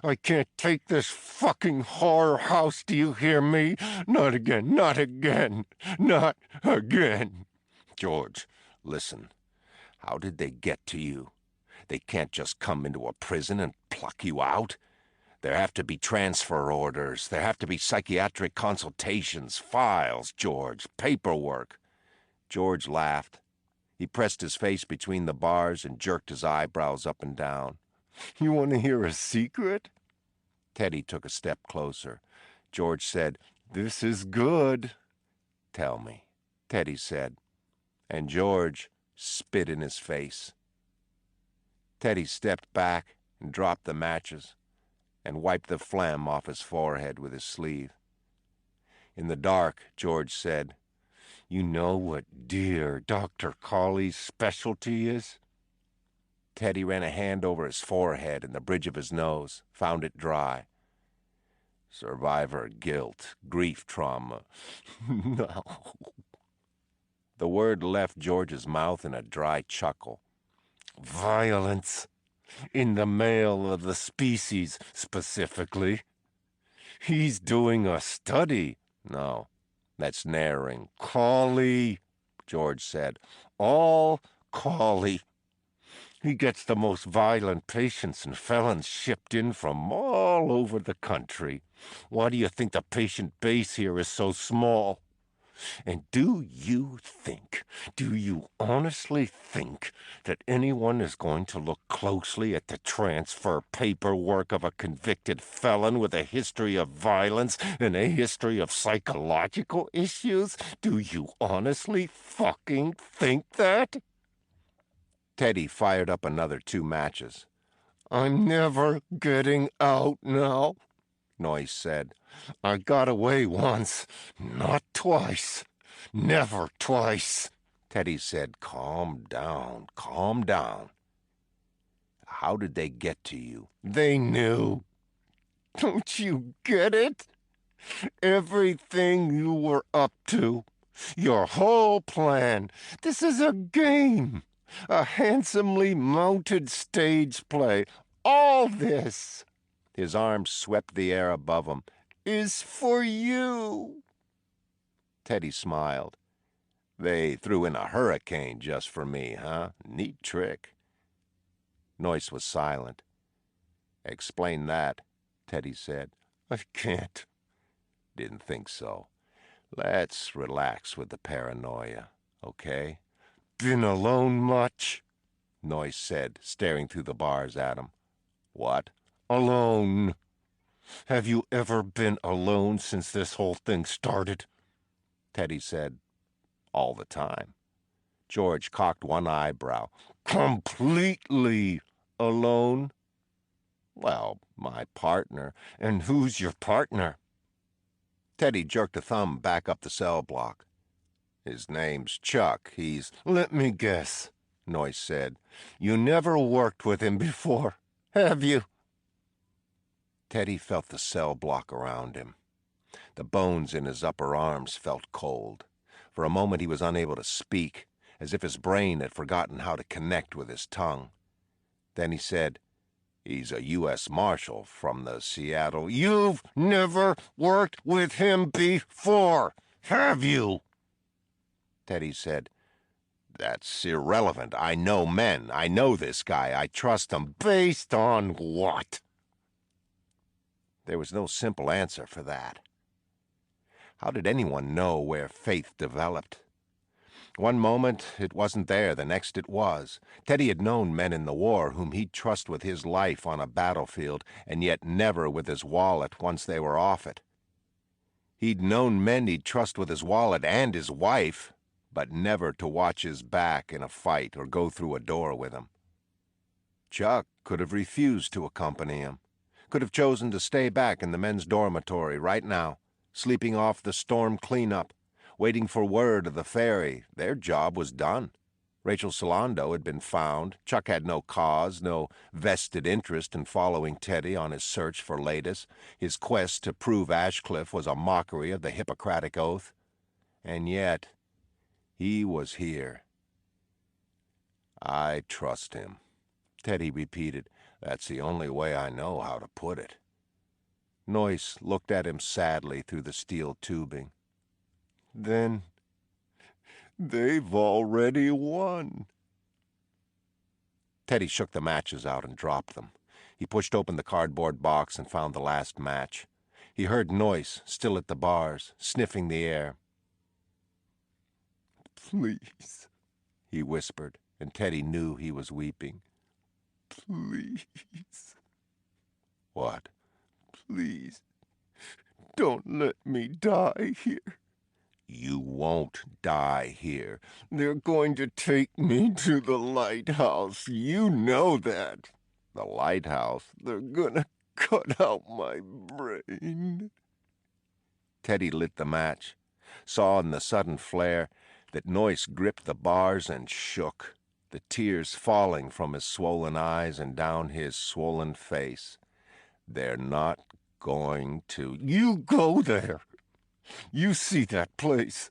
I can't take this fucking horror house, do you hear me? Not again, not again, not again." "George, listen. How did they get to you? They can't just come into a prison and pluck you out. There have to be transfer orders. There have to be psychiatric consultations, files, George, paperwork." George laughed. He pressed his face between the bars and jerked his eyebrows up and down. "You want to hear a secret?" Teddy took a step closer. George said, "This is good." "Tell me," Teddy said. And George spit in his face. Teddy stepped back and dropped the matches and wiped the phlegm off his forehead with his sleeve. In the dark, George said, "You know what dear Dr. Cawley's specialty is?" Teddy ran a hand over his forehead and the bridge of his nose, found it dry. "Survivor guilt, grief trauma." "No." The word left George's mouth in a dry chuckle. "Violence. In the male of the species, specifically. He's doing a study." "No, that's Naring." "Cawley," George said. "All Cawley. He gets the most violent patients and felons shipped in from all over the country. Why do you think the patient base here is so small? And do you honestly think that anyone is going to look closely at the transfer paperwork of a convicted felon with a history of violence and a history of psychological issues? Do you honestly fucking think that?" Teddy fired up another 2 matches. "I'm never getting out now," Noyce said. "I got away once, not twice. Never twice." Teddy said, calm down. "How did they get to you?" "They knew. Don't you get it? Everything you were up to. Your whole plan. This is a game. A handsomely mounted stage play. All this," his arms swept the air above him, "is for you." Teddy smiled. "They threw in a hurricane just for me, huh? Neat trick." Noyce was silent. "Explain that," Teddy said. "I can't." "Didn't think so. Let's relax with the paranoia, okay?" "Been alone much?" Noyce said, staring through the bars at him. "What?" "Alone. Have you ever been alone since this whole thing started?" Teddy said, "All the time." George cocked one eyebrow. "Completely alone?" "Well, my partner." "And who's your partner?" Teddy jerked a thumb back up the cell block. "His name's Chuck. He's—" "Let me guess," Noyce said. "You never worked with him before, have you?" Teddy felt the cell block around him. The bones in his upper arms felt cold. For a moment he was unable to speak, as if his brain had forgotten how to connect with his tongue. Then he said, He's a U.S. Marshal from the Seattle. You've never worked with him before, have you? Teddy said, That's irrelevant. I know men. I know this guy. I trust him. Based on what? There was no simple answer for that. How did anyone know where faith developed? One moment it wasn't there, the next it was. Teddy had known men in the war whom he'd trust with his life on a battlefield, and yet never with his wallet once they were off it. He'd known men he'd trust with his wallet and his wife, but never to watch his back in a fight or go through a door with him. Chuck could have refused to accompany him, could have chosen to stay back in the men's dormitory right now, sleeping off the storm cleanup, waiting for word of the ferry. Their job was done. Rachel Solando had been found. Chuck had no cause, no vested interest in following Teddy on his search for latus. His quest to prove Ashecliffe was a mockery of the Hippocratic Oath. And yet, he was here. I trust him, Teddy repeated. That's the only way I know how to put it. Noyce looked at him sadly through the steel tubing. Then they've already won. Teddy shook the matches out and dropped them. He pushed open the cardboard box and found the last match. He heard Noyce, still at the bars, sniffing the air. Please, he whispered, and Teddy knew he was weeping. Please. What? Please, don't let me die here. You won't die here. They're going to take me to the lighthouse. You know that. The lighthouse? They're gonna cut out my brain. Teddy lit the match, saw in the sudden flare that Noyce gripped the bars and shook, the tears falling from his swollen eyes and down his swollen face. They're not going to. You go there. You see that place.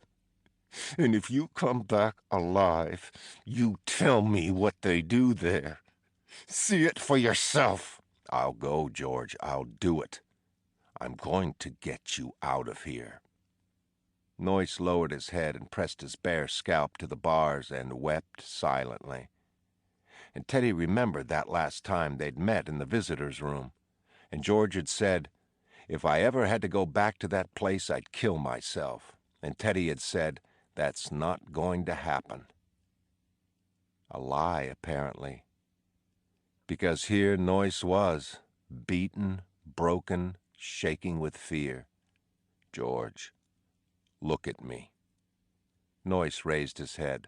And if you come back alive, you tell me what they do there. See it for yourself. I'll go, George. I'll do it. I'm going to get you out of here. Noyce lowered his head and pressed his bare scalp to the bars and wept silently. And Teddy remembered that last time they'd met in the visitor's room, and George had said, if I ever had to go back to that place, I'd kill myself. And Teddy had said, that's not going to happen. A lie, apparently. Because here Noyce was, beaten, broken, shaking with fear. George, look at me. Noyce raised his head.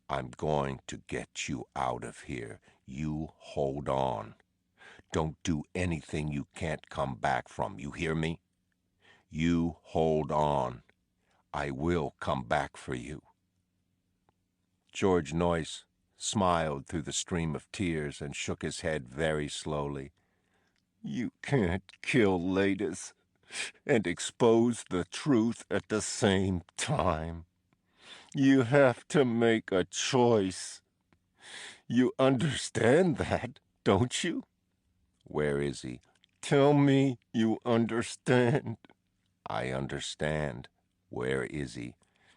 I'm going to get you out of here. You hold on. Don't do anything you can't come back from. You hear me? You hold on. I will come back for you. George Noyce smiled through the stream of tears and shook his head very slowly. You can't kill latus and expose the truth at the same time. You have to make a choice. You understand that, don't you? Where is he? Tell me you understand. I understand. Where is he?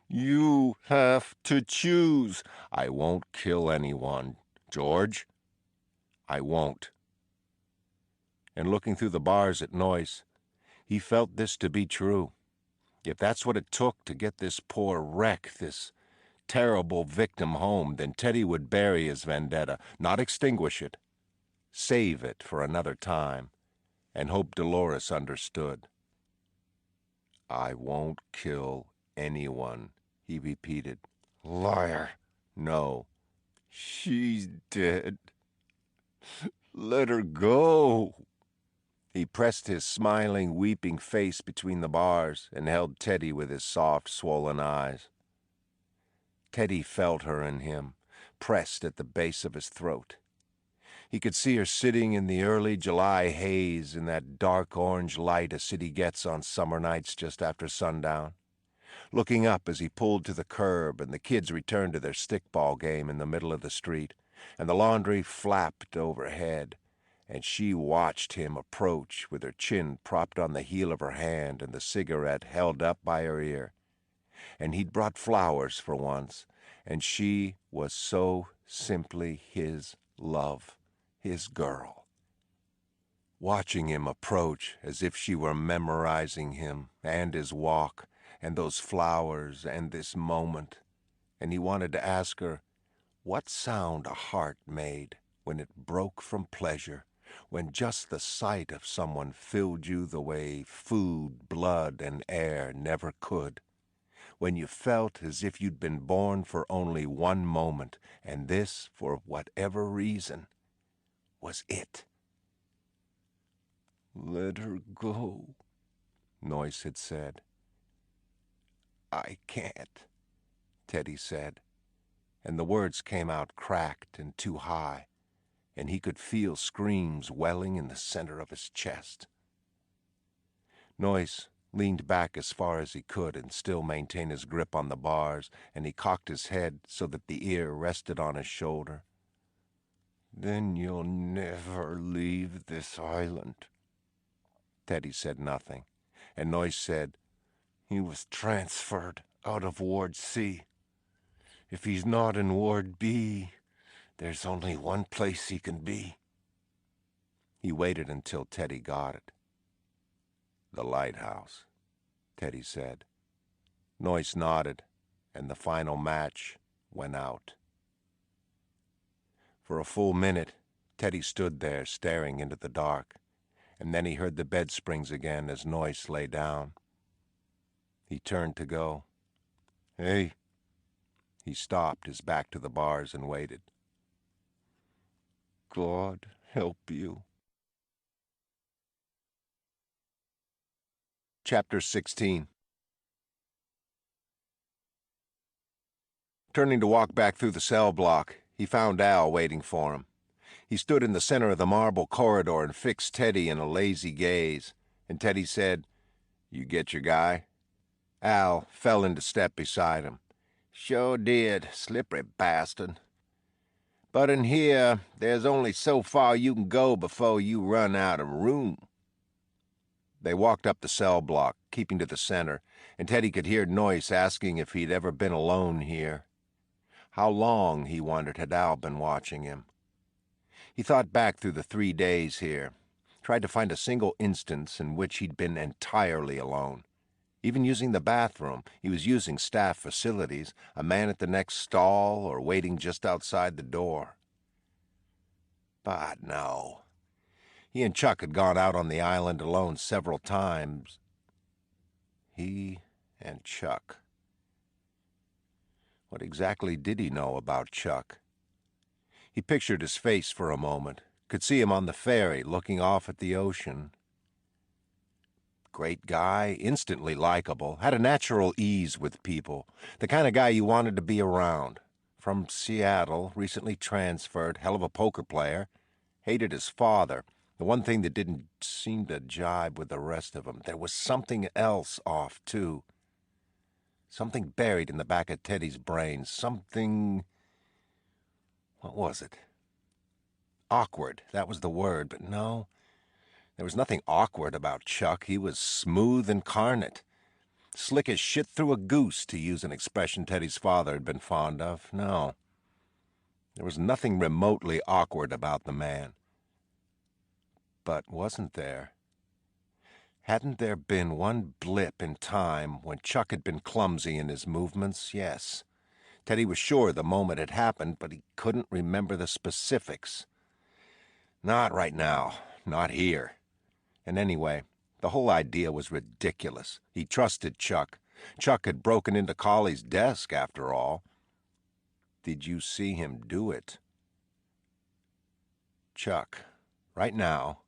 You have to choose. I won't kill anyone. George? I won't. And looking through the bars at Noyce, he felt this to be true. If that's what it took to get this poor wreck, this terrible victim home, then Teddy would bury his vendetta, not extinguish it. Save it for another time, and hope Dolores understood. I won't kill anyone, he repeated. Liar. No. She's dead. Let her go. He pressed his smiling, weeping face between the bars and held Teddy with his soft, swollen eyes. Teddy felt her in him, pressed at the base of his throat. He could see her sitting in the early July haze in that dark orange light a city gets on summer nights just after sundown, looking up as he pulled to the curb and the kids returned to their stickball game in the middle of the street, and the laundry flapped overhead, and she watched him approach with her chin propped on the heel of her hand and the cigarette held up by her ear. And he'd brought flowers for once, and she was so simply his love, his girl. Watching him approach as if she were memorizing him and his walk and those flowers and this moment, and he wanted to ask her what sound a heart made when it broke from pleasure, when just the sight of someone filled you the way food, blood, and air never could, when you felt as if you'd been born for only one moment, and this, for whatever reason, was it. "Let her go," Noyce had said. "I can't," Teddy said, and the words came out cracked and too high, and he could feel screams welling in the center of his chest. Noyce leaned back as far as he could and still maintain his grip on the bars, and he cocked his head so that the ear rested on his shoulder. "Then you'll never leave this island." Teddy said nothing, and Noyce said, "He was transferred out of Ward C. If he's not in Ward B, there's only one place he can be." He waited until Teddy got it. "The lighthouse," Teddy said. Noyce nodded, and the final match went out. For a full minute, Teddy stood there staring into the dark, and then he heard the bed springs again as Noyce lay down. He turned to go. "Hey." He stopped, his back to the bars, and waited. "God help you." Chapter 16. Turning to walk back through the cell block, he found Al waiting for him. He stood in the center of the marble corridor and fixed Teddy in a lazy gaze, and Teddy said, "You get your guy?" Al fell into step beside him. "Sure did, slippery bastard. But in here, there's only so far you can go before you run out of room." They walked up the cell block, keeping to the center, and Teddy could hear Noyce asking if he'd ever been alone here. How long, he wondered, had Al been watching him? He thought back through the 3 days here, tried to find a single instance in which he'd been entirely alone. Even using the bathroom, he was using staff facilities, a man at the next stall or waiting just outside the door. But no. He and Chuck had gone out on the island alone several times. He and Chuck. What exactly did he know about Chuck? He pictured his face for a moment, could see him on the ferry looking off at the ocean. Great guy, instantly likable, had a natural ease with people, the kind of guy you wanted to be around. From Seattle, recently transferred, hell of a poker player, hated his father, the one thing that didn't seem to jibe with the rest of him. There was something else off, too. Something buried in the back of Teddy's brain, something... What was it? Awkward, that was the word, but no. There was nothing awkward about Chuck. He was smooth incarnate. Slick as shit through a goose, to use an expression Teddy's father had been fond of. No. There was nothing remotely awkward about the man. But wasn't there? Hadn't there been one blip in time when Chuck had been clumsy in his movements? Yes. Teddy was sure the moment had happened, but he couldn't remember the specifics. Not right now. Not here. And anyway, the whole idea was ridiculous. He trusted Chuck. Chuck had broken into Cawley's desk, after all. Did you see him do it? Chuck, right now,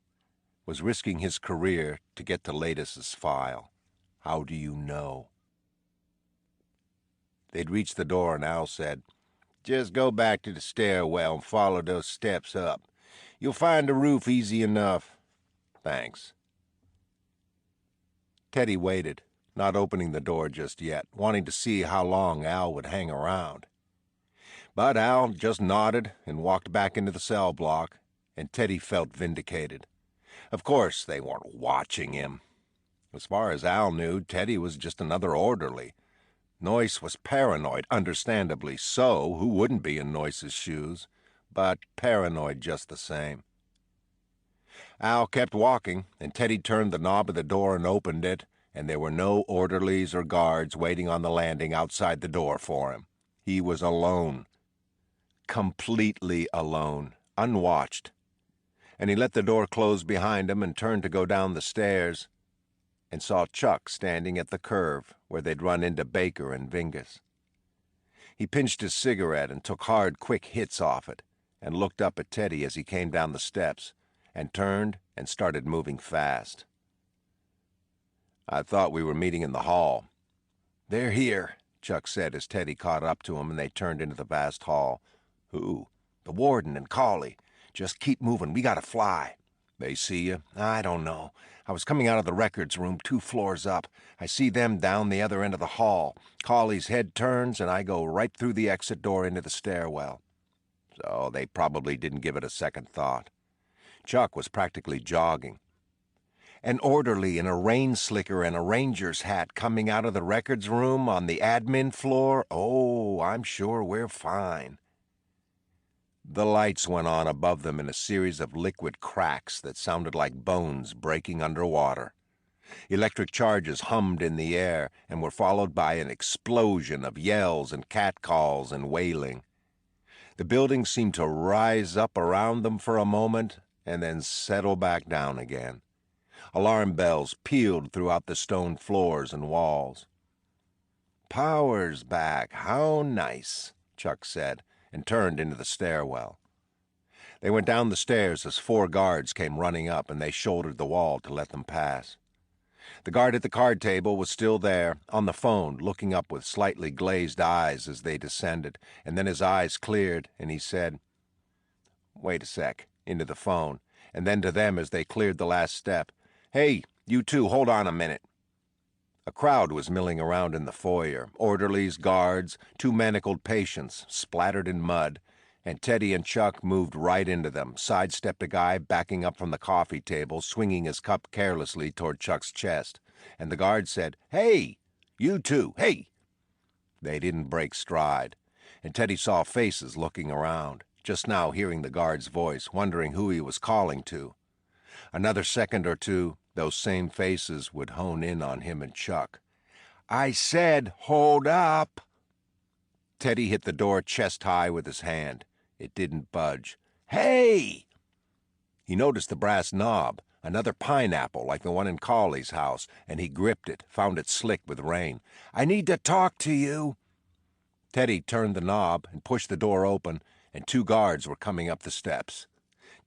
was risking his career to get to Latus's file. How do you know? They'd reached the door, and Al said, "Just go back to the stairwell and follow those steps up. You'll find the roof easy enough." "Thanks." Teddy waited, not opening the door just yet, wanting to see how long Al would hang around. But Al just nodded and walked back into the cell block, and Teddy felt vindicated. Of course, they weren't watching him. As far as Al knew, Teddy was just another orderly. Noyce was paranoid, understandably so. Who wouldn't be in Noyce's shoes? But paranoid just the same. Al kept walking, and Teddy turned the knob of the door and opened it, and there were no orderlies or guards waiting on the landing outside the door for him. He was alone. Completely alone, unwatched. And he let the door close behind him and turned to go down the stairs, and saw Chuck standing at the curve where they'd run into Baker and Vingus. He pinched his cigarette and took hard, quick hits off it, and looked up at Teddy as he came down the steps, and turned and started moving fast. "I thought we were meeting in the hall." "They're here," Chuck said as Teddy caught up to him and they turned into the vast hall. "Who?" "The Warden and Cawley. Just keep moving, we gotta fly." "They see you?" "I don't know. I was coming out of the records room 2 floors up. I see them down the other end of the hall. Cawley's head turns and I go right through the exit door into the stairwell." So they probably didn't give it a second thought. Chuck was practically jogging. An orderly in a rain slicker and a ranger's hat coming out of the records room on the admin floor? Oh, I'm sure we're fine. The lights went on above them in a series of liquid cracks that sounded like bones breaking underwater. Electric charges hummed in the air and were followed by an explosion of yells and catcalls and wailing. The building seemed to rise up around them for a moment and then settle back down again. Alarm bells pealed throughout the stone floors and walls. "Power's back. How nice," Chuck said, and turned into the stairwell. They went down the stairs as 4 guards came running up, and they shouldered the wall to let them pass. The guard at the card table was still there, on the phone, looking up with slightly glazed eyes as they descended, and then his eyes cleared, and he said, "Wait a sec," into the phone, and then to them as they cleared the last step, "Hey, you two, hold on a minute." A crowd was milling around in the foyer, orderlies, guards, 2 manacled patients, splattered in mud, and Teddy and Chuck moved right into them, sidestepped a guy backing up from the coffee table, swinging his cup carelessly toward Chuck's chest, and the guard said, "Hey, you two, hey!" They didn't break stride, and Teddy saw faces looking around, just now hearing the guard's voice, wondering who he was calling to. Another second or two, those same faces would hone in on him and Chuck. "I said, hold up!" Teddy hit the door chest high with his hand. It didn't budge. "Hey!" He noticed the brass knob, another pineapple like the one in Cawley's house, and he gripped it, found it slick with rain. "I need to talk to you." Teddy turned the knob and pushed the door open, and 2 guards were coming up the steps.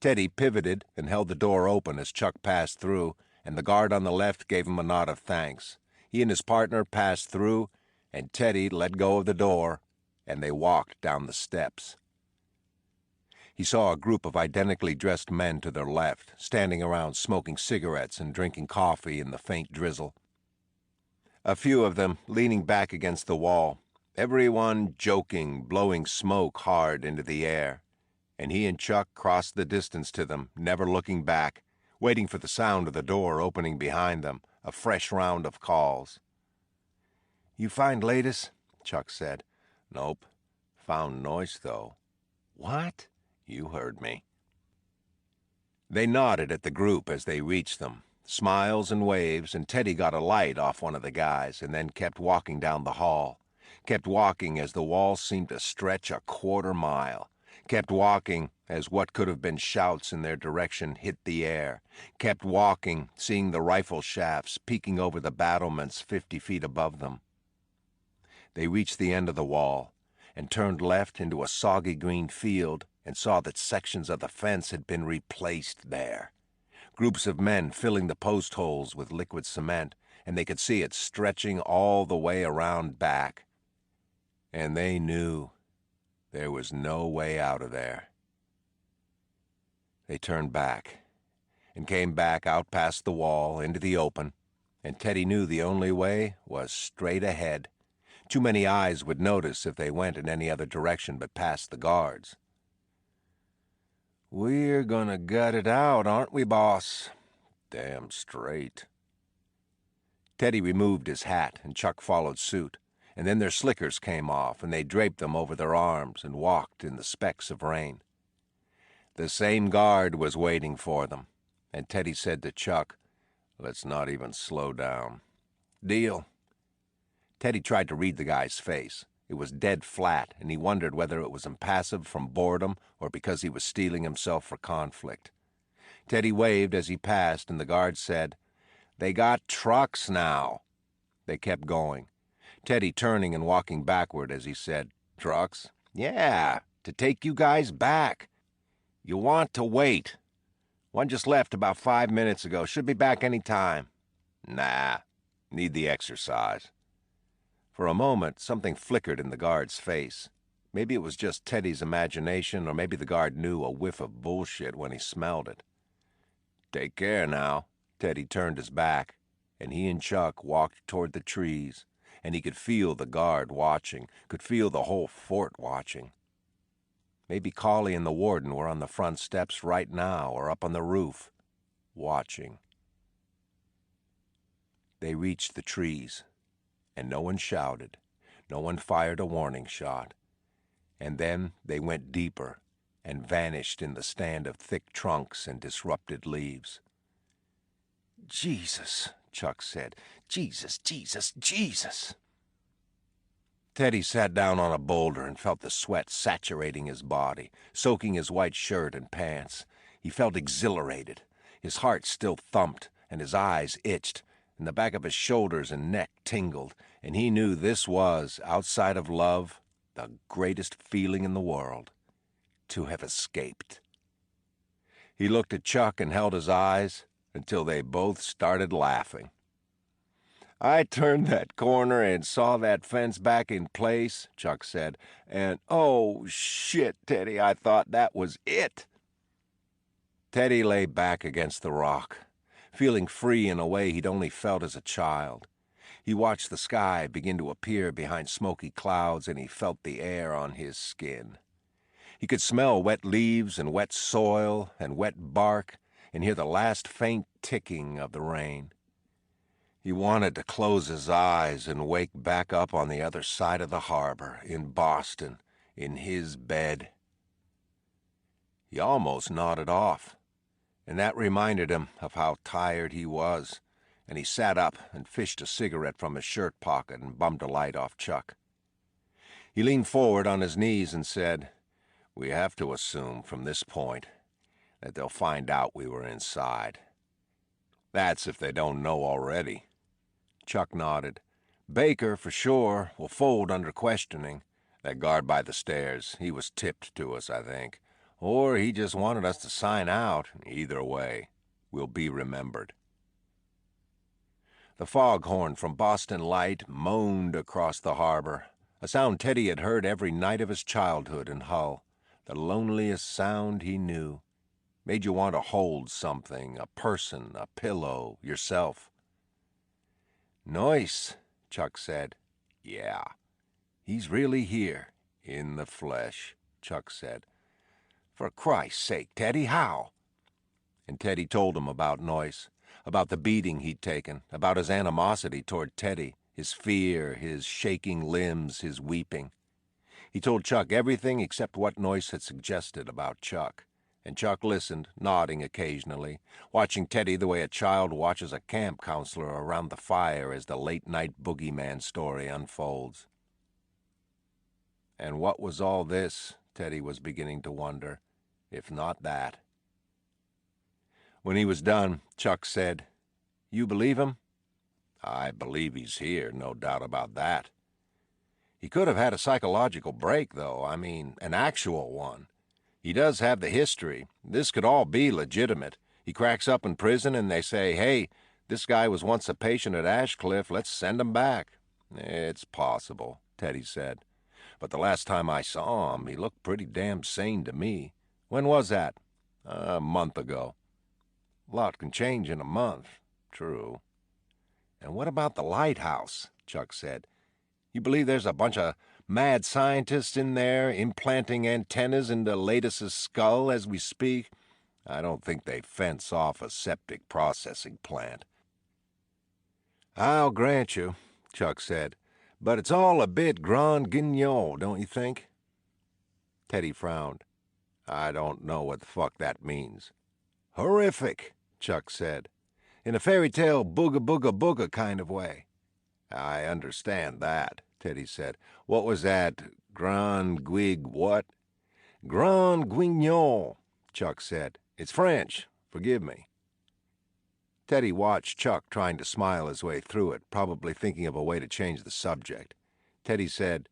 Teddy pivoted and held the door open as Chuck passed through, and the guard on the left gave him a nod of thanks. He and his partner passed through, and Teddy let go of the door, and they walked down the steps. He saw a group of identically dressed men to their left, standing around smoking cigarettes and drinking coffee in the faint drizzle. A few of them leaning back against the wall, everyone joking, blowing smoke hard into the air. And he and Chuck crossed the distance to them, never looking back, waiting for the sound of the door opening behind them, a fresh round of calls. "You find latus?" Chuck said. "Nope. Found Noyce, though." "What?" "You heard me." They nodded at the group as they reached them, smiles and waves, and Teddy got a light off one of the guys and then kept walking down the hall, kept walking as the wall seemed to stretch a 1/4 mile. Kept walking as what could have been shouts in their direction hit the air. Kept walking, seeing the rifle shafts peeking over the battlements 50 feet above them. They reached the end of the wall and turned left into a soggy green field and saw that sections of the fence had been replaced there. Groups of men filling the post holes with liquid cement, and they could see it stretching all the way around back. And they knew there was no way out of there. They turned back and came back out past the wall into the open, and Teddy knew the only way was straight ahead. Too many eyes would notice if they went in any other direction but past the guards. We're gonna gut it out, aren't we, boss? Damn straight. Teddy removed his hat, and Chuck followed suit, and then their slickers came off, and they draped them over their arms and walked in the specks of rain. The same guard was waiting for them, and Teddy said to Chuck, "Let's not even slow down. Deal?" Teddy tried to read the guy's face. It was dead flat, and he wondered whether it was impassive from boredom or because he was steeling himself for conflict. Teddy waved as he passed, and the guard said, "They got trucks now." They kept going, Teddy turning and walking backward as he said, "Trucks? Yeah, to take you guys back. You want to wait. One just left about 5 minutes ago. Should be back any time." "Nah, need the exercise." For a moment, something flickered in the guard's face. Maybe it was just Teddy's imagination, or maybe the guard knew a whiff of bullshit when he smelled it. "Take care now." Teddy turned his back, and he and Chuck walked toward the trees, and he could feel the guard watching, could feel the whole fort watching. Maybe Cawley and the Warden were on the front steps right now, or up on the roof, watching. They reached the trees, and no one shouted, no one fired a warning shot. And then they went deeper and vanished in the stand of thick trunks and disrupted leaves. "Jesus," Chuck said. "Jesus, Jesus, Jesus." Teddy sat down on a boulder and felt the sweat saturating his body, soaking his white shirt and pants. He felt exhilarated. His heart still thumped, and his eyes itched, and the back of his shoulders and neck tingled, and he knew this was, outside of love, the greatest feeling in the world, to have escaped. He looked at Chuck and held his eyes until they both started laughing. "I turned that corner and saw that fence back in place," Chuck said, "and oh, shit, Teddy, I thought that was it." Teddy lay back against the rock, feeling free in a way he'd only felt as a child. He watched the sky begin to appear behind smoky clouds, and he felt the air on his skin. He could smell wet leaves and wet soil and wet bark, and hear the last faint ticking of the rain. He wanted to close his eyes and wake back up on the other side of the harbor, in Boston, in his bed. He almost nodded off, and that reminded him of how tired he was, and he sat up and fished a cigarette from his shirt pocket and bummed a light off Chuck. He leaned forward on his knees and said, "We have to assume from this point that they'll find out we were inside. That's if they don't know already." Chuck nodded. "Baker, for sure, will fold under questioning. That guard by the stairs, he was tipped to us, I think. Or he just wanted us to sign out. Either way, we'll be remembered." The foghorn from Boston Light moaned across the harbor, a sound Teddy had heard every night of his childhood in Hull, the loneliest sound he knew. Made you want to hold something, a person, a pillow, yourself. "Noyce," Chuck said. "Yeah, he's really here, in the flesh," Chuck said. "For Christ's sake, Teddy, how?" And Teddy told him about Noyce, about the beating he'd taken, about his animosity toward Teddy, his fear, his shaking limbs, his weeping. He told Chuck everything except what Noyce had suggested about Chuck, and Chuck listened, nodding occasionally, watching Teddy the way a child watches a camp counselor around the fire as the late-night boogeyman story unfolds. And what was all this, Teddy was beginning to wonder, if not that? When he was done, Chuck said, "You believe him?" "I believe he's here, no doubt about that." "He could have had a psychological break, though. I mean, an actual one. He does have the history. This could all be legitimate. He cracks up in prison and they say, 'Hey, this guy was once a patient at Ashecliffe. Let's send him back.'" "It's possible," Teddy said. "But the last time I saw him, he looked pretty damn sane to me." "When was that?" "A month ago." "A lot can change in a month." "True." "And what about the lighthouse?" Chuck said. "You believe there's a bunch of Mad scientists in there implanting antennas into Latus's skull as we speak. I don't think they fence off a septic processing plant. I'll grant you, Chuck said, but it's all a bit grand guignol, don't you think? Teddy frowned. I don't know what the fuck that means. Horrific, Chuck said, in a fairy tale booga booga booga kind of way. I understand that, Teddy said. What was that? Grand guig what? Grand guignol, Chuck said. It's French. Forgive me. Teddy watched Chuck trying to smile his way through it, probably thinking of a way to change the subject. Teddy said,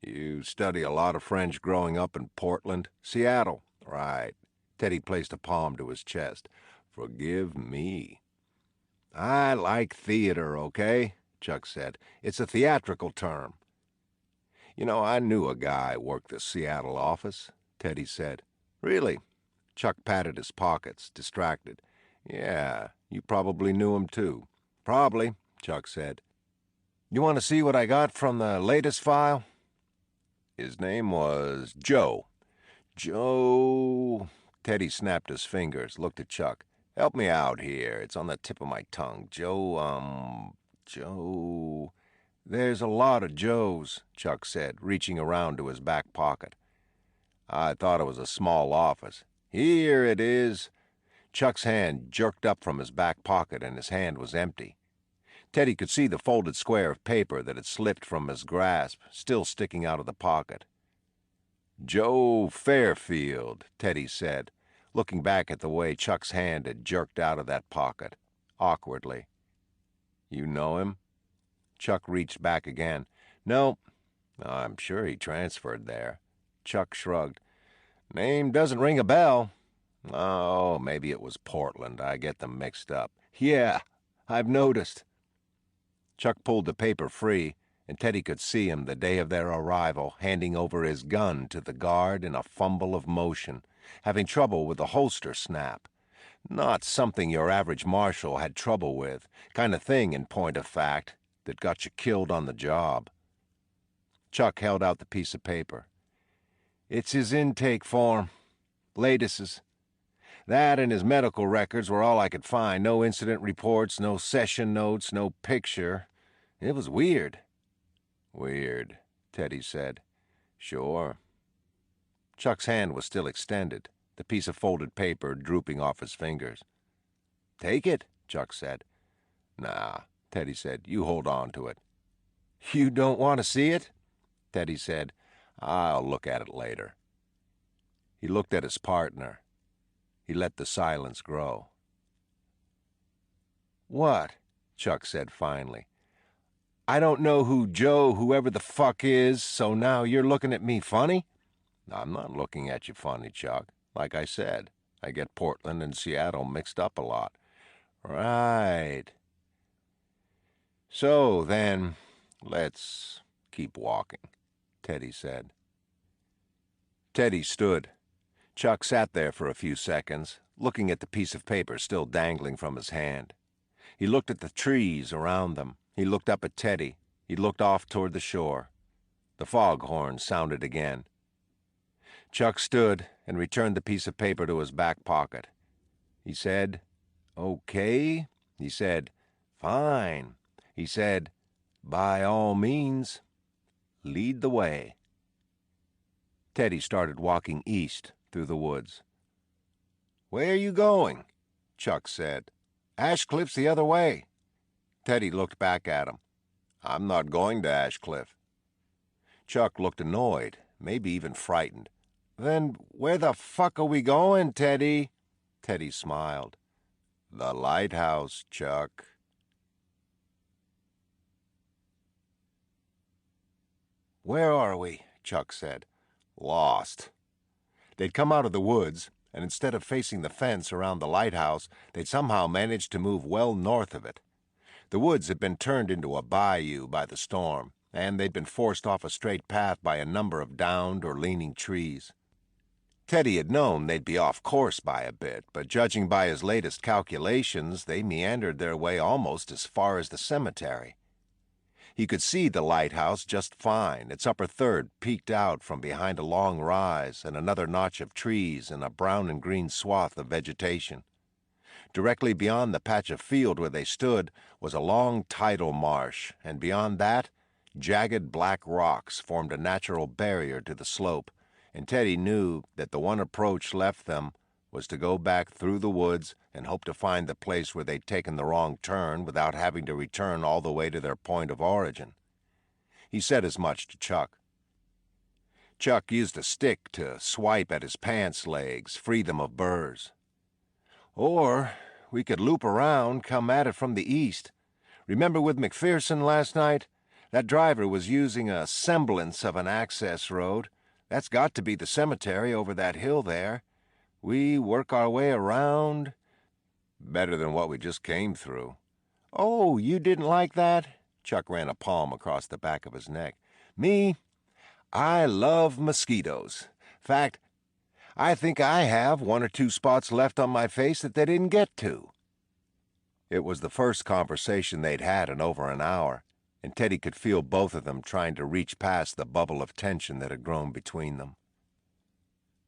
You study a lot of French growing up in Portland? Seattle. Right. Teddy placed a palm to his chest. Forgive me. I like theater, okay? Chuck said. It's a theatrical term. You know, I knew a guy worked the Seattle office, Teddy said. Really? Chuck patted his pockets, distracted. Yeah, you probably knew him too. Probably, Chuck said. You want to see what I got from the latest file? His name was Joe. Joe... Teddy snapped his fingers, looked at Chuck. Help me out here. It's on the tip of my tongue. Joe... There's a lot of Joes, Chuck said, reaching around to his back pocket. I thought it was a small office. Here it is. Chuck's hand jerked up from his back pocket and his hand was empty. Teddy could see the folded square of paper that had slipped from his grasp, still sticking out of the pocket. Joe Fairfield, Teddy said, looking back at the way Chuck's hand had jerked out of that pocket, awkwardly. You know him? Chuck reached back again. No, I'm sure he transferred there. Chuck shrugged. Name doesn't ring a bell. Oh, maybe it was Portland. I get them mixed up. Yeah, I've noticed. Chuck pulled the paper free, and Teddy could see him the day of their arrival, handing over his gun to the guard in a fumble of motion, having trouble with the holster snap. Not something your average marshal had trouble with, kind of thing, in point of fact, that got you killed on the job. Chuck held out the piece of paper. It's his intake form. Latus's. That and his medical records were all I could find. No incident reports, no session notes, no picture. It was weird. Weird, Teddy said. Sure. Chuck's hand was still extended, the piece of folded paper drooping off his fingers. Take it, Chuck said. Nah, Teddy said. You hold on to it. You don't want to see it? Teddy said. I'll look at it later. He looked at his partner. He let the silence grow. What? Chuck said finally. I don't know who Joe whoever the fuck is, so now you're looking at me funny? I'm not looking at you funny, Chuck. Like I said, I get Portland and Seattle mixed up a lot. Right. So then, let's keep walking, Teddy said. Teddy stood. Chuck sat there for a few seconds, looking at the piece of paper still dangling from his hand. He looked at the trees around them. He looked up at Teddy. He looked off toward the shore. The foghorn sounded again. Chuck stood and returned the piece of paper to his back pocket. He said, Okay. He said, Fine. He said, By all means, lead the way. Teddy started walking east through the woods. Where are you going? Chuck said. Ashecliffe's the other way. Teddy looked back at him. I'm not going to Ashecliffe. Chuck looked annoyed, maybe even frightened. Then where the fuck are we going, Teddy? Teddy smiled. The lighthouse, Chuck. Where are we? Chuck said. Lost. They'd come out of the woods, and instead of facing the fence around the lighthouse, they'd somehow managed to move well north of it. The woods had been turned into a bayou by the storm, and they'd been forced off a straight path by a number of downed or leaning trees. Teddy had known they'd be off course by a bit, but judging by his latest calculations, they meandered their way almost as far as the cemetery. He could see the lighthouse just fine. Its upper third peeked out from behind a long rise and another notch of trees and a brown and green swath of vegetation. Directly beyond the patch of field where they stood was a long tidal marsh, and beyond that, jagged black rocks formed a natural barrier to the slope, and Teddy knew that the one approach left them was to go back through the woods and hope to find the place where they'd taken the wrong turn without having to return all the way to their point of origin. He said as much to Chuck. Chuck used a stick to swipe at his pants legs, free them of burrs. "Or we could loop around, come at it from the east. Remember with McPherson last night? That driver was using a semblance of an access road. That's got to be the cemetery over that hill there. We work our way around." "Better than what we just came through." "Oh, you didn't like that?" Chuck ran a palm across the back of his neck. "Me? I love mosquitoes. Fact, I think I have one or two spots left on my face that they didn't get to." It was the first conversation they'd had in over an hour, and Teddy could feel both of them trying to reach past the bubble of tension that had grown between them.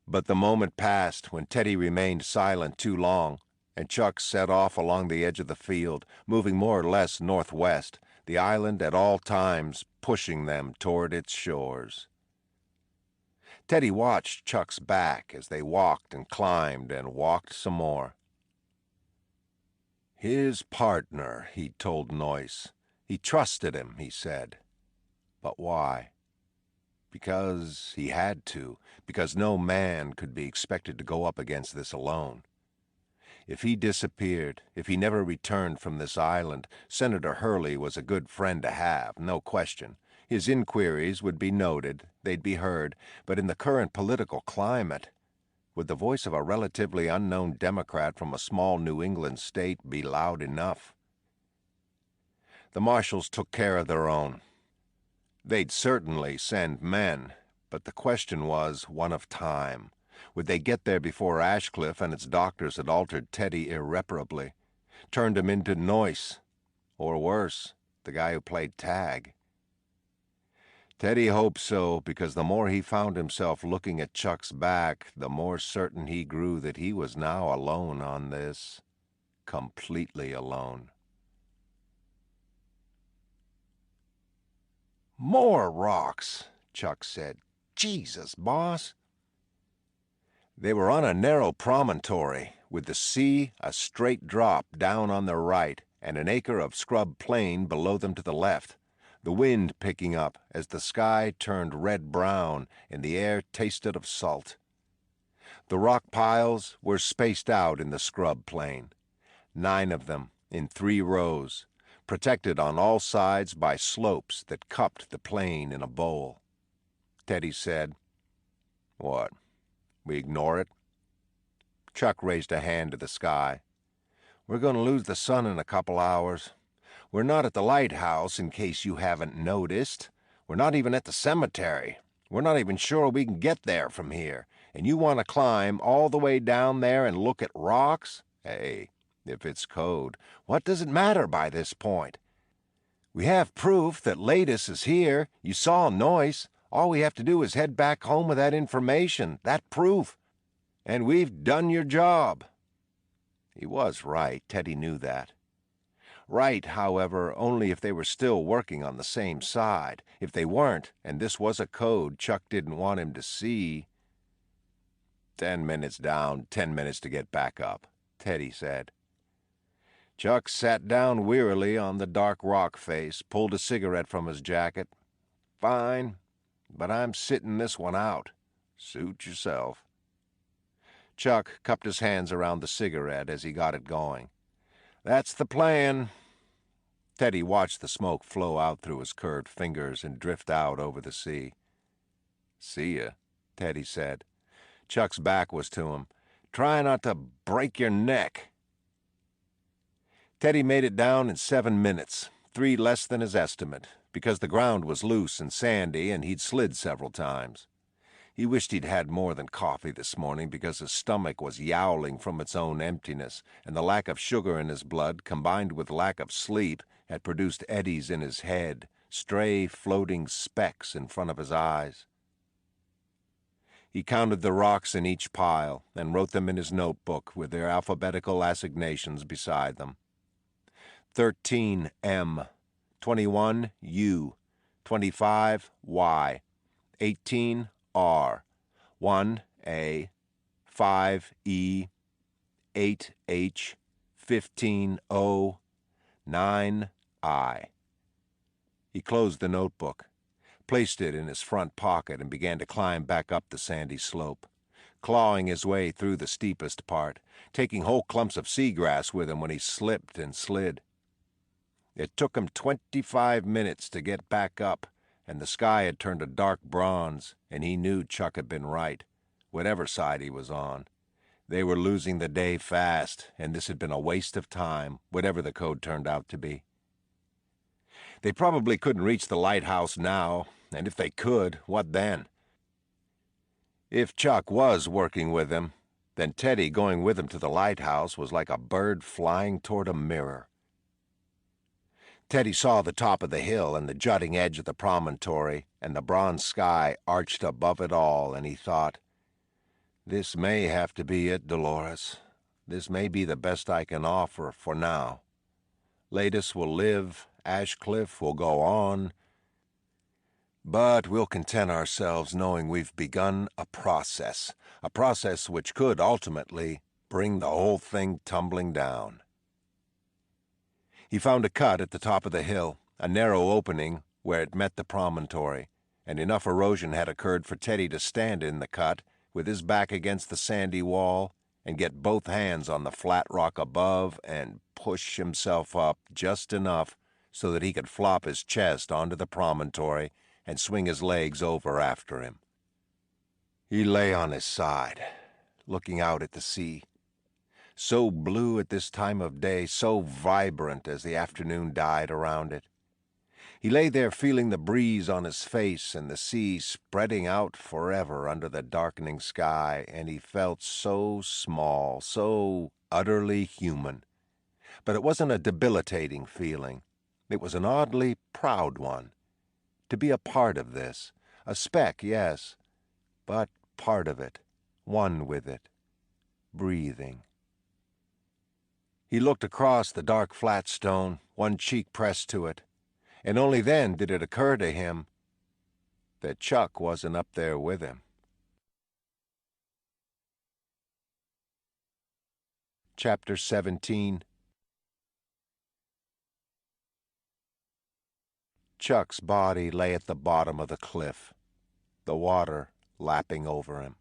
But the moment passed when Teddy remained silent too long, and Chuck set off along the edge of the field, moving more or less northwest, the island at all times pushing them toward its shores. Teddy watched Chuck's back as they walked and climbed and walked some more. His partner, he'd told Noyce. He trusted him, he said. But why? Because he had to, because no man could be expected to go up against this alone. If he disappeared, if he never returned from this island, Senator Hurley was a good friend to have, no question. His inquiries would be noted, they'd be heard, but in the current political climate, would the voice of a relatively unknown Democrat from a small New England state be loud enough? The marshals took care of their own. They'd certainly send men, but the question was one of time. Would they get there before Ashecliffe and its doctors had altered Teddy irreparably, turned him into Noyce, or worse, the guy who played tag? Teddy hoped so, because the more he found himself looking at Chuck's back, the more certain he grew that he was now alone on this. Completely alone. "More rocks," Chuck said. "Jesus, boss." They were on a narrow promontory, with the sea a straight drop down on their right and an acre of scrub plain below them to the left, the wind picking up as the sky turned red-brown and the air tasted of salt. The rock piles were spaced out in the scrub plain, 9 of them in 3 rows, protected on all sides by slopes that cupped the plain in a bowl. Teddy said, "What? We ignore it?" Chuck raised a hand to the sky. "We're going to lose the sun in a couple hours. We're not at the lighthouse, in case you haven't noticed. We're not even at the cemetery. We're not even sure we can get there from here. And you want to climb all the way down there and look at rocks? Hey, if it's code, what does it matter by this point? We have proof that latus is here. You saw Noyce. All we have to do is head back home with that information, that proof. And we've done your job." He was right. Teddy knew that. Right, however, only if they were still working on the same side. If they weren't, and this was a code Chuck didn't want him to see. 10 minutes down, 10 minutes to get back up, Teddy said. Chuck sat down wearily on the dark rock face, pulled a cigarette from his jacket. "Fine, but I'm sitting this one out. Suit yourself." Chuck cupped his hands around the cigarette as he got it going. "That's the plan." Teddy watched the smoke flow out through his curved fingers and drift out over the sea. "See ya," Teddy said. Chuck's back was to him. "Try not to break your neck." Teddy made it down in 7 minutes, 3 less than his estimate, because the ground was loose and sandy and he'd slid several times. He wished he'd had more than coffee this morning because his stomach was yowling from its own emptiness, and the lack of sugar in his blood, combined with lack of sleep, had produced eddies in his head, stray floating specks in front of his eyes. He counted the rocks in each pile and wrote them in his notebook with their alphabetical assignations beside them. 13 M, 21 U, 25 Y, 18 R, 1 A, 5 E, 8 H, 15 O, 9 I. He closed the notebook, placed it in his front pocket, and began to climb back up the sandy slope, clawing his way through the steepest part, taking whole clumps of seagrass with him when he slipped and slid. It took him 25 minutes to get back up, and the sky had turned a dark bronze, and he knew Chuck had been right, whatever side he was on. They were losing the day fast, and this had been a waste of time, whatever the code turned out to be. They probably couldn't reach the lighthouse now, and if they could, what then? If Chuck was working with him, then Teddy going with him to the lighthouse was like a bird flying toward a mirror. Teddy saw the top of the hill and the jutting edge of the promontory, and the bronze sky arched above it all, and he thought, "This may have to be it, Dolores. This may be the best I can offer for now. Latus will live, Ashecliffe will go on, but we'll content ourselves knowing we've begun a process which could ultimately bring the whole thing tumbling down." He found a cut at the top of the hill, a narrow opening where it met the promontory, and enough erosion had occurred for Teddy to stand in the cut, with his back against the sandy wall, and get both hands on the flat rock above and push himself up just enough so that he could flop his chest onto the promontory and swing his legs over after him. He lay on his side, looking out at the sea, so blue at this time of day, so vibrant as the afternoon died around it. He lay there feeling the breeze on his face and the sea spreading out forever under the darkening sky, and he felt so small, so utterly human. But it wasn't a debilitating feeling. It was an oddly proud one. To be a part of this, a speck, yes, but part of it, one with it, breathing. He looked across the dark flat stone, one cheek pressed to it, and only then did it occur to him that Chuck wasn't up there with him. Chapter 17. Chuck's body lay at the bottom of the cliff, the water lapping over him.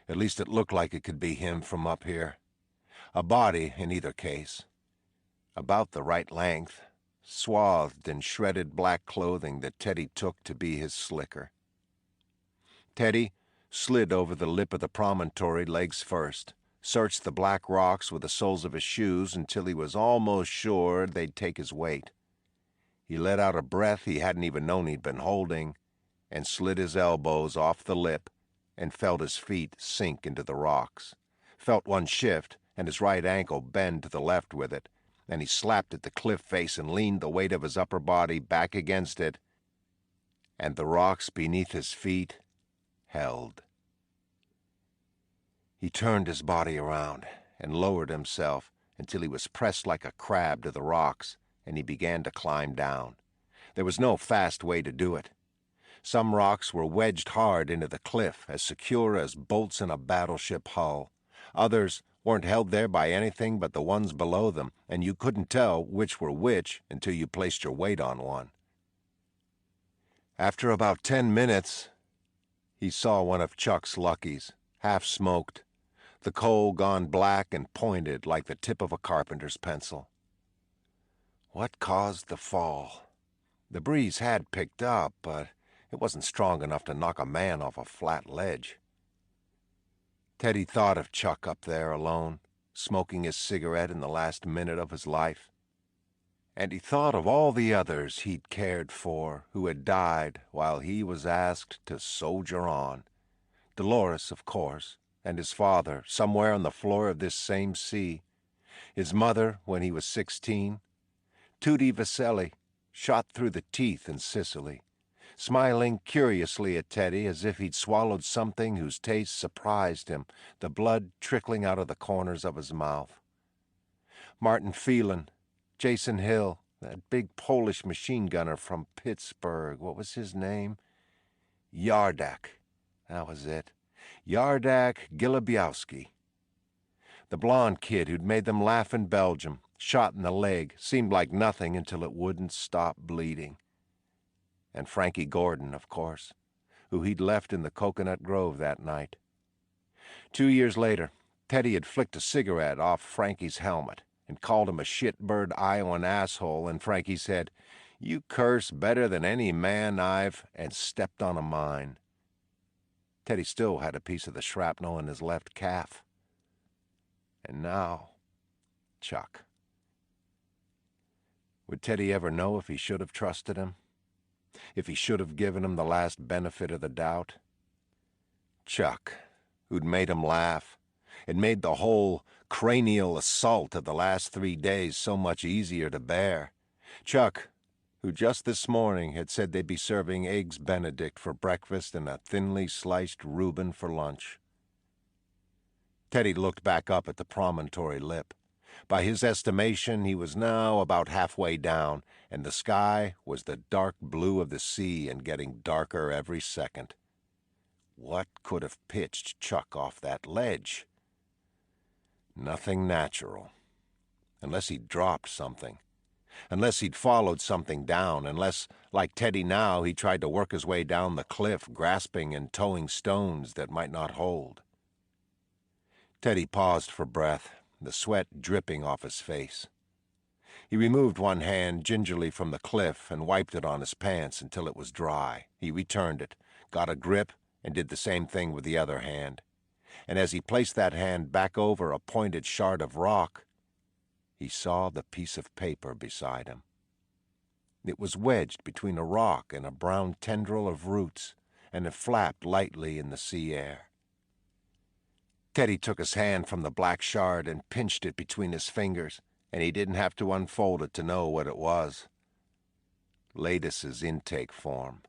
At least it looked like it could be him from up here. A body, in either case, about the right length, swathed in shredded black clothing that Teddy took to be his slicker. Teddy slid over the lip of the promontory legs first, searched the black rocks with the soles of his shoes until he was almost sure they'd take his weight. He let out a breath he hadn't even known he'd been holding, and slid his elbows off the lip and felt his feet sink into the rocks, felt one shift and his right ankle bend to the left with it, and he slapped at the cliff face and leaned the weight of his upper body back against it, and the rocks beneath his feet held. He turned his body around and lowered himself until he was pressed like a crab to the rocks, and he began to climb down. There was no fast way to do it. Some rocks were wedged hard into the cliff, as secure as bolts in a battleship hull. Others weren't held there by anything but the ones below them, and you couldn't tell which were which until you placed your weight on one. After about 10 minutes, he saw one of Chuck's luckies, half-smoked, the coal gone black and pointed like the tip of a carpenter's pencil. What caused the fall? The breeze had picked up, but it wasn't strong enough to knock a man off a flat ledge. Teddy thought of Chuck up there alone, smoking his cigarette in the last minute of his life. And he thought of all the others he'd cared for who had died while he was asked to soldier on. Dolores, of course, and his father, somewhere on the floor of this same sea. His mother, when he was 16. Tutti Vaselli, shot through the teeth in Sicily, smiling curiously at Teddy as if he'd swallowed something whose taste surprised him, the blood trickling out of the corners of his mouth. Martin Phelan, Jason Hill, that big Polish machine gunner from Pittsburgh, what was his name? Yardak, that was it. Yardak Gilebiowski. The blonde kid who'd made them laugh in Belgium, shot in the leg, seemed like nothing until it wouldn't stop bleeding. And Frankie Gordon, of course, who he'd left in the Coconut Grove that night. 2 years later, Teddy had flicked a cigarette off Frankie's helmet and called him a shitbird Iowan asshole, and Frankie said, "You curse better than any man I've," and stepped on a mine. Teddy still had a piece of the shrapnel in his left calf. And now, Chuck. Would Teddy ever know if he should have trusted him? If he should have given him the last benefit of the doubt? Chuck, who'd made him laugh, had made the whole cranial assault of the last 3 days so much easier to bear. Chuck, who just this morning had said they'd be serving eggs Benedict for breakfast and a thinly sliced Reuben for lunch. Teddy looked back up at the promontory lip. By his estimation, he was now about halfway down, and the sky was the dark blue of the sea and getting darker every second. What could have pitched Chuck off that ledge? Nothing natural. Unless he'd dropped something. Unless he'd followed something down. Unless, like Teddy now, he tried to work his way down the cliff, grasping and towing stones that might not hold. Teddy paused for breath, the sweat dripping off his face. He removed one hand gingerly from the cliff and wiped it on his pants until it was dry. He returned it, got a grip, and did the same thing with the other hand. And as he placed that hand back over a pointed shard of rock, he saw the piece of paper beside him. It was wedged between a rock and a brown tendril of roots, and it flapped lightly in the sea air. Teddy took his hand from the black shard and pinched it between his fingers, and he didn't have to unfold it to know what it was. Latus's intake form.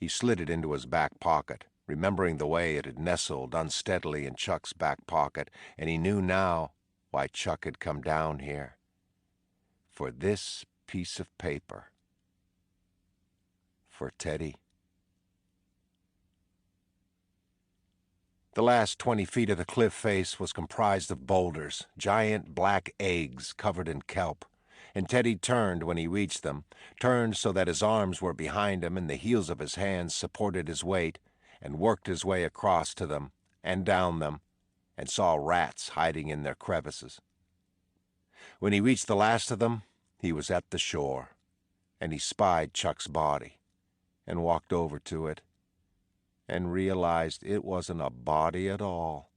He slid it into his back pocket, remembering the way it had nestled unsteadily in Chuck's back pocket, and he knew now why Chuck had come down here. For this piece of paper. For Teddy. The last 20 feet of the cliff face was comprised of boulders, giant black eggs covered in kelp, and Teddy turned when he reached them, turned so that his arms were behind him and the heels of his hands supported his weight, and worked his way across to them and down them, and saw rats hiding in their crevices. When he reached the last of them, he was at the shore, and he spied Chuck's body, and walked over to it, and realized it wasn't a body at all,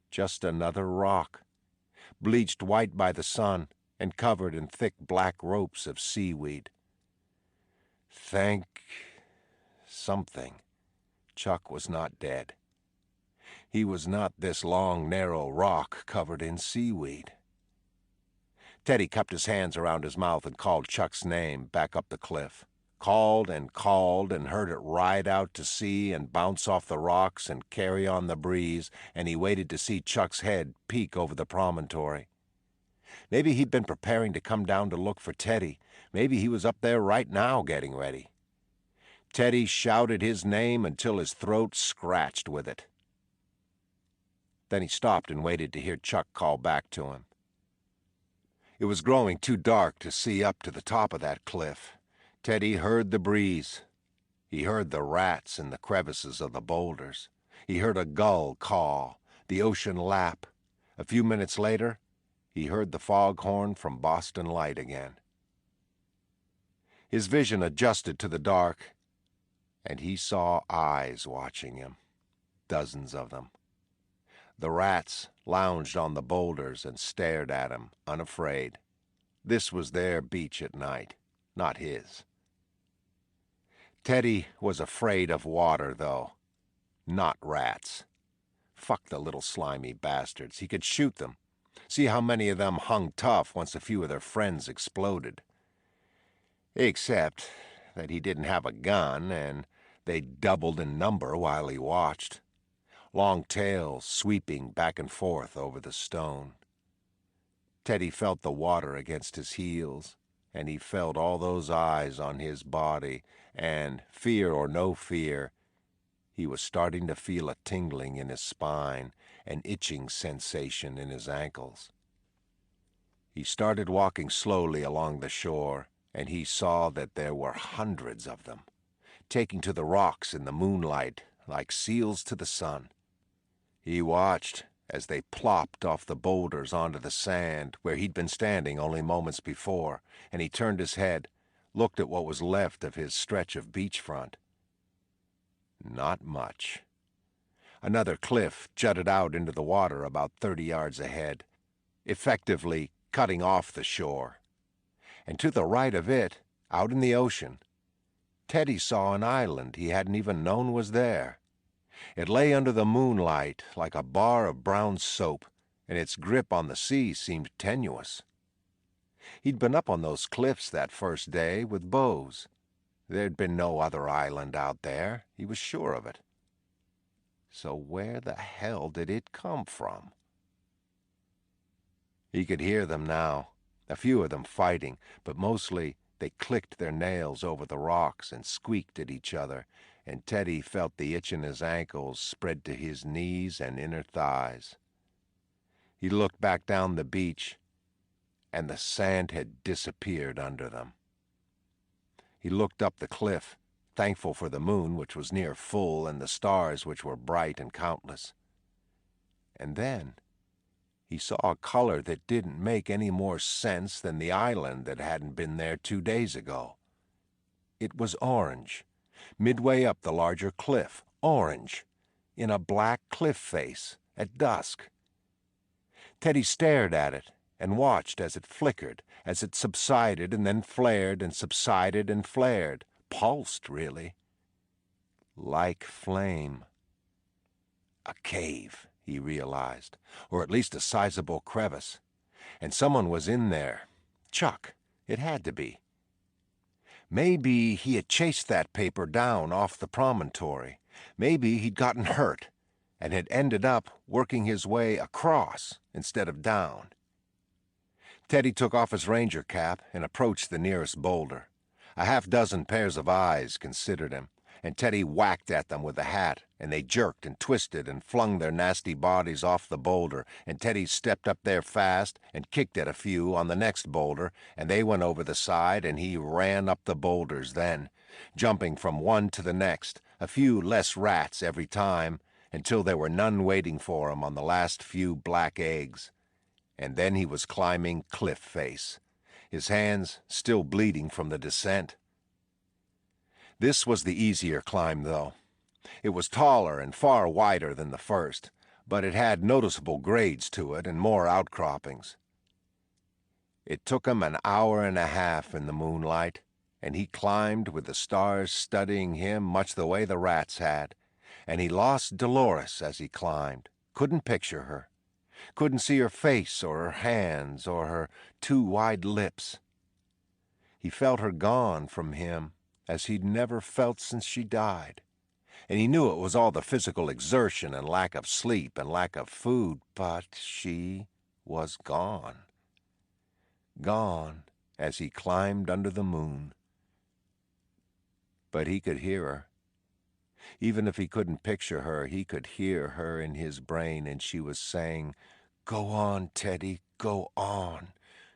just another rock, bleached white by the sun and covered in thick black ropes of seaweed. Thank something. Chuck was not dead. He was not this long, narrow rock covered in seaweed. Teddy cupped his hands around his mouth and called Chuck's name back up the cliff. Called and heard it ride out to sea and bounce off the rocks and carry on the breeze, and he waited to see Chuck's head peek over the promontory. Maybe he'd been preparing to come down to look for Teddy. Maybe he was up there right now getting ready. Teddy shouted his name until his throat scratched with it. Then he stopped and waited to hear Chuck call back to him. It was growing too dark to see up to the top of that cliff. Teddy heard the breeze. He heard the rats in the crevices of the boulders. He heard a gull caw, the ocean lap. A few minutes later, he heard the foghorn from Boston Light again. His vision adjusted to the dark, and he saw eyes watching him, dozens of them. The rats lounged on the boulders and stared at him, unafraid. This was their beach at night, not his. Teddy was afraid of water, though, not rats. Fuck the little slimy bastards. He could shoot them. See how many of them hung tough once a few of their friends exploded. Except that he didn't have a gun, and they doubled in number while he watched, long tails sweeping back and forth over the stone. Teddy felt the water against his heels, and he felt all those eyes on his body, and, fear or no fear, he was starting to feel a tingling in his spine, an itching sensation in his ankles. He started walking slowly along the shore, and he saw that there were hundreds of them, taking to the rocks in the moonlight like seals to the sun. He watched as they plopped off the boulders onto the sand where he'd been standing only moments before, and he turned his head, looked at what was left of his stretch of beachfront. Not much. Another cliff jutted out into the water about 30 yards ahead, effectively cutting off the shore. And to the right of it, out in the ocean, Teddy saw an island he hadn't even known was there. It lay under the moonlight like a bar of brown soap, and its grip on the sea seemed tenuous. He'd been up on those cliffs that first day with bows. There'd been no other island out there, he was sure of it. So where the hell did it come from? He could hear them now, a few of them fighting, but mostly they clicked their nails over the rocks and squeaked at each other, and Teddy felt the itch in his ankles spread to his knees and inner thighs. He looked back down the beach, and the sand had disappeared under them. He looked up the cliff, thankful for the moon, which was near full, and the stars, which were bright and countless. And then he saw a color that didn't make any more sense than the island that hadn't been there 2 days ago. It was orange, midway up the larger cliff, orange, in a black cliff face, at dusk. Teddy stared at it and watched as it flickered, as it subsided and then flared and subsided and flared, pulsed, really. Like flame. A cave, he realized, or at least a sizable crevice. And someone was in there. Chuck. It had to be. Maybe he had chased that paper down off the promontory. Maybe he'd gotten hurt and had ended up working his way across instead of down. Teddy took off his ranger cap and approached the nearest boulder. A half-dozen pairs of eyes considered him, and Teddy whacked at them with the hat, and they jerked and twisted and flung their nasty bodies off the boulder, and Teddy stepped up there fast and kicked at a few on the next boulder, and they went over the side, and he ran up the boulders then, jumping from one to the next, a few less rats every time, until there were none waiting for him on the last few black eggs. And then he was climbing cliff face, his hands still bleeding from the descent. This was the easier climb, though. It was taller and far wider than the first, but it had noticeable grades to it and more outcroppings. It took him an hour and a half in the moonlight, and he climbed with the stars studying him much the way the rats had, and he lost Dolores as he climbed, couldn't picture her. Couldn't see her face or her hands or her two wide lips. He felt her gone from him as he'd never felt since she died. And he knew it was all the physical exertion and lack of sleep and lack of food, but she was gone. Gone as he climbed under the moon. But he could hear her. Even if he couldn't picture her, he could hear her in his brain, and she was saying, "Go on, Teddy, go on.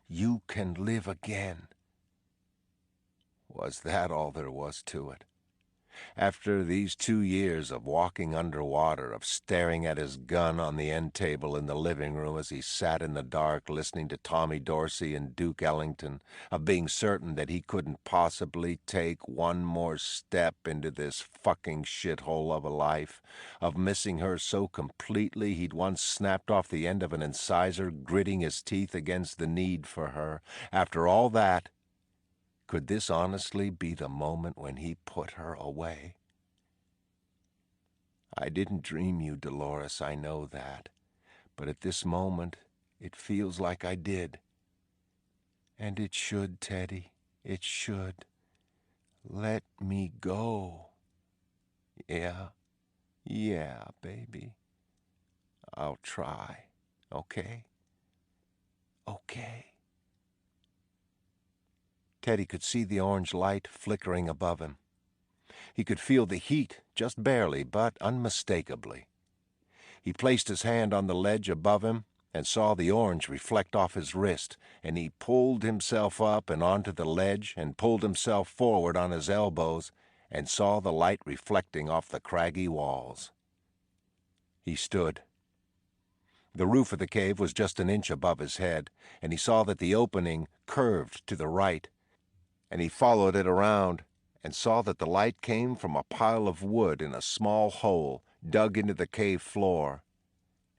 You can live again." Was that all there was to it? After these 2 years of walking underwater, of staring at his gun on the end table in the living room as he sat in the dark listening to Tommy Dorsey and Duke Ellington, of being certain that he couldn't possibly take one more step into this fucking shithole of a life, of missing her so completely he'd once snapped off the end of an incisor, gritting his teeth against the need for her. After all that, could this honestly be the moment when he put her away? "I didn't dream you, Dolores, I know that. But at this moment, it feels like I did. And it should, Teddy. It should let me go. Yeah, baby. I'll try, okay? Okay. Teddy could see the orange light flickering above him. He could feel the heat, just barely, but unmistakably. He placed his hand on the ledge above him and saw the orange reflect off his wrist, and he pulled himself up and onto the ledge and pulled himself forward on his elbows and saw the light reflecting off the craggy walls. He stood. The roof of the cave was just an inch above his head, and he saw that the opening curved to the right, and he followed it around and saw that the light came from a pile of wood in a small hole dug into the cave floor,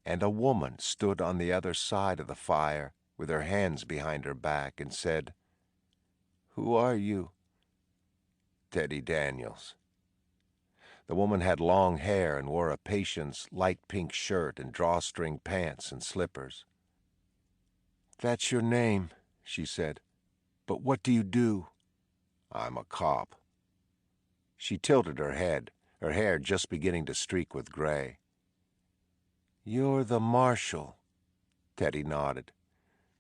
and a woman stood on the other side of the fire with her hands behind her back and said, "Who are you?" "Teddy Daniels." The woman had long hair and wore a patient's light pink shirt and drawstring pants and slippers. "That's your name," she said. "But what do you do?" "I'm a cop." She tilted her head, her hair just beginning to streak with gray. "You're the marshal." Teddy nodded.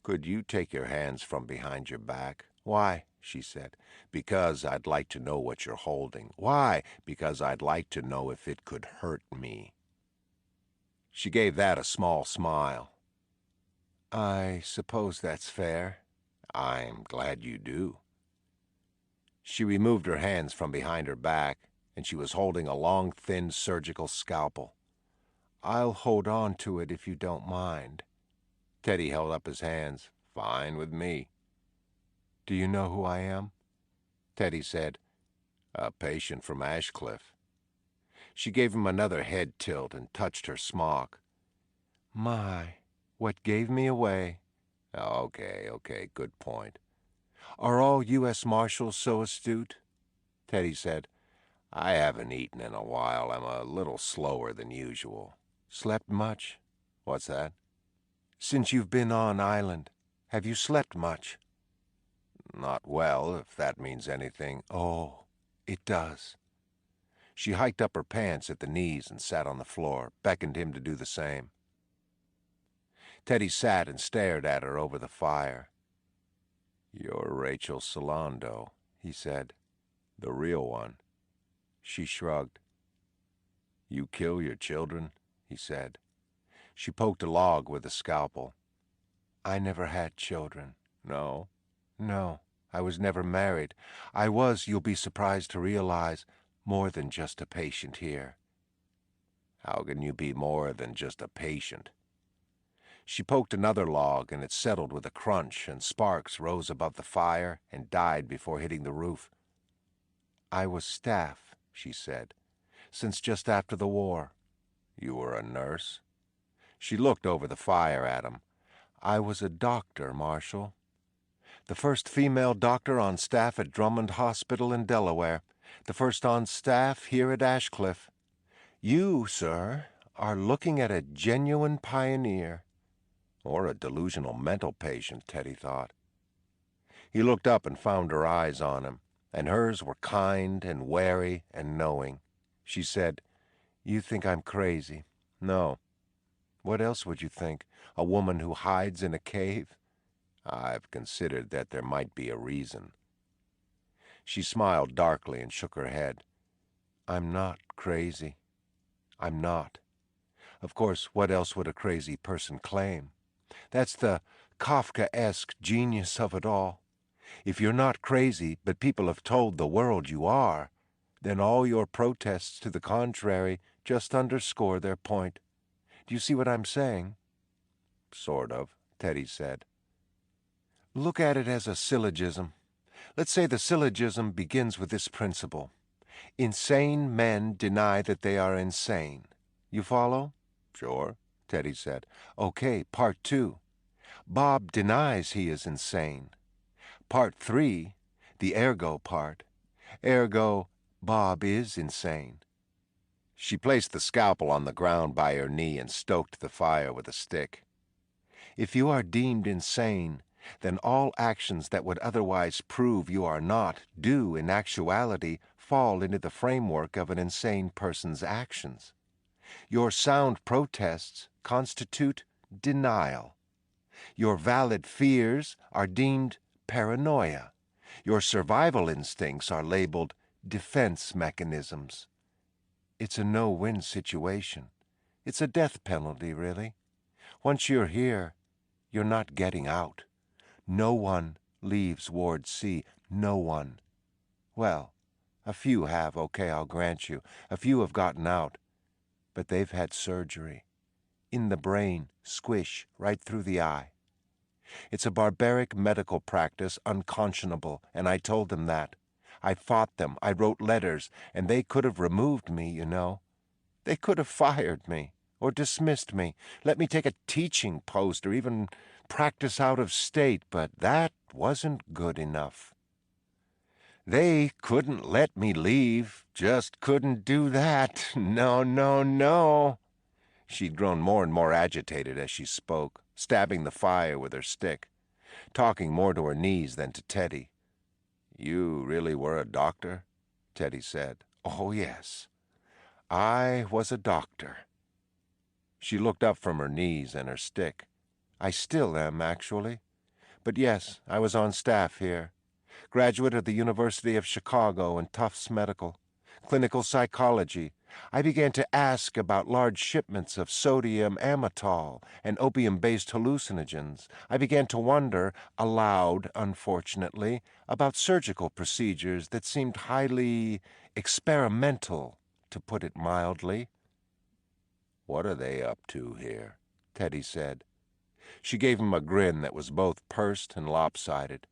"Could you take your hands from behind your back?" "Why?" she said. "Because I'd like to know what you're holding." "Why?" "Because I'd like to know if it could hurt me." She gave that a small smile. "I suppose that's fair." "I'm glad you do." She removed her hands from behind her back, and she was holding a long, thin surgical scalpel. "I'll hold on to it if you don't mind." Teddy held up his hands. "Fine with me." "Do you know who I am?" Teddy said, "A patient from Ashecliffe." She gave him another head tilt and touched her smock. "My, what gave me away?" Okay, good point." "Are all U.S. Marshals so astute?" Teddy said, "I haven't eaten in a while. I'm a little slower than usual." "Slept much?" "What's that?" "Since you've been on island, have you slept much?" "Not well, if that means anything." "Oh, it does." She hiked up her pants at the knees and sat on the floor, beckoned him to do the same. Teddy sat and stared at her over the fire. "You're Rachel Solando," he said. "The real one." She shrugged. "You kill your children?" he said. She poked a log with a scalpel. "I never had children." "No?" "No, I was never married. I was, you'll be surprised to realize, more than just a patient here." "How can you be more than just a patient?" She poked another log, and it settled with a crunch, and sparks rose above the fire and died before hitting the roof. "I was staff," she said, "since just after the war." "You were a nurse?" She looked over the fire at him. "I was a doctor, Marshal. The first female doctor on staff at Drummond Hospital in Delaware. The first on staff here at Ashecliffe. You, sir, are looking at a genuine pioneer." Or a delusional mental patient, Teddy thought. He looked up and found her eyes on him, and hers were kind and wary and knowing. She said, "You think I'm crazy." "No." "What else would you think? A woman who hides in a cave?" "I've considered that there might be a reason." She smiled darkly and shook her head. "I'm not crazy. I'm not. Of course, what else would a crazy person claim? That's the Kafkaesque genius of it all. If you're not crazy, but people have told the world you are, then all your protests to the contrary just underscore their point. Do you see what I'm saying?" "Sort of," Teddy said. "Look at it as a syllogism. Let's say the syllogism begins with this principle. Insane men deny that they are insane. You follow?" "Sure," Teddy said. "Okay, part 2. Bob denies he is insane. Part 3, the ergo part. Ergo, Bob is insane." She placed the scalpel on the ground by her knee and stoked the fire with a stick. "If you are deemed insane, then all actions that would otherwise prove you are not do in actuality fall into the framework of an insane person's actions. Your sound protests constitute denial. Your valid fears are deemed paranoia. Your survival instincts are labeled defense mechanisms. It's a no-win situation. It's a death penalty, really. Once you're here, you're not getting out. No one leaves Ward C. No one. Well, a few have, okay, I'll grant you. A few have gotten out. But they've had surgery. In the brain, squish, right through the eye. It's a barbaric medical practice, unconscionable, and I told them that. I fought them, I wrote letters, and they could have removed me, you know. They could have fired me, or dismissed me, let me take a teaching post, or even practice out of state, but that wasn't good enough. They couldn't let me leave, just couldn't do that. No, no, no. She'd grown more and more agitated as she spoke, stabbing the fire with her stick, talking more to her knees than to Teddy. "You really were a doctor?" Teddy said. "Oh, yes. I was a doctor." She looked up from her knees and her stick. "I still am, actually. But yes, I was on staff here. Graduate of the University of Chicago and Tufts Medical. Clinical psychology. I began to ask about large shipments of sodium amytal and opium-based hallucinogens. I began to wonder, aloud, unfortunately, about surgical procedures that seemed highly experimental, to put it mildly." "What are they up to here?" Teddy said. She gave him a grin that was both pursed and lopsided.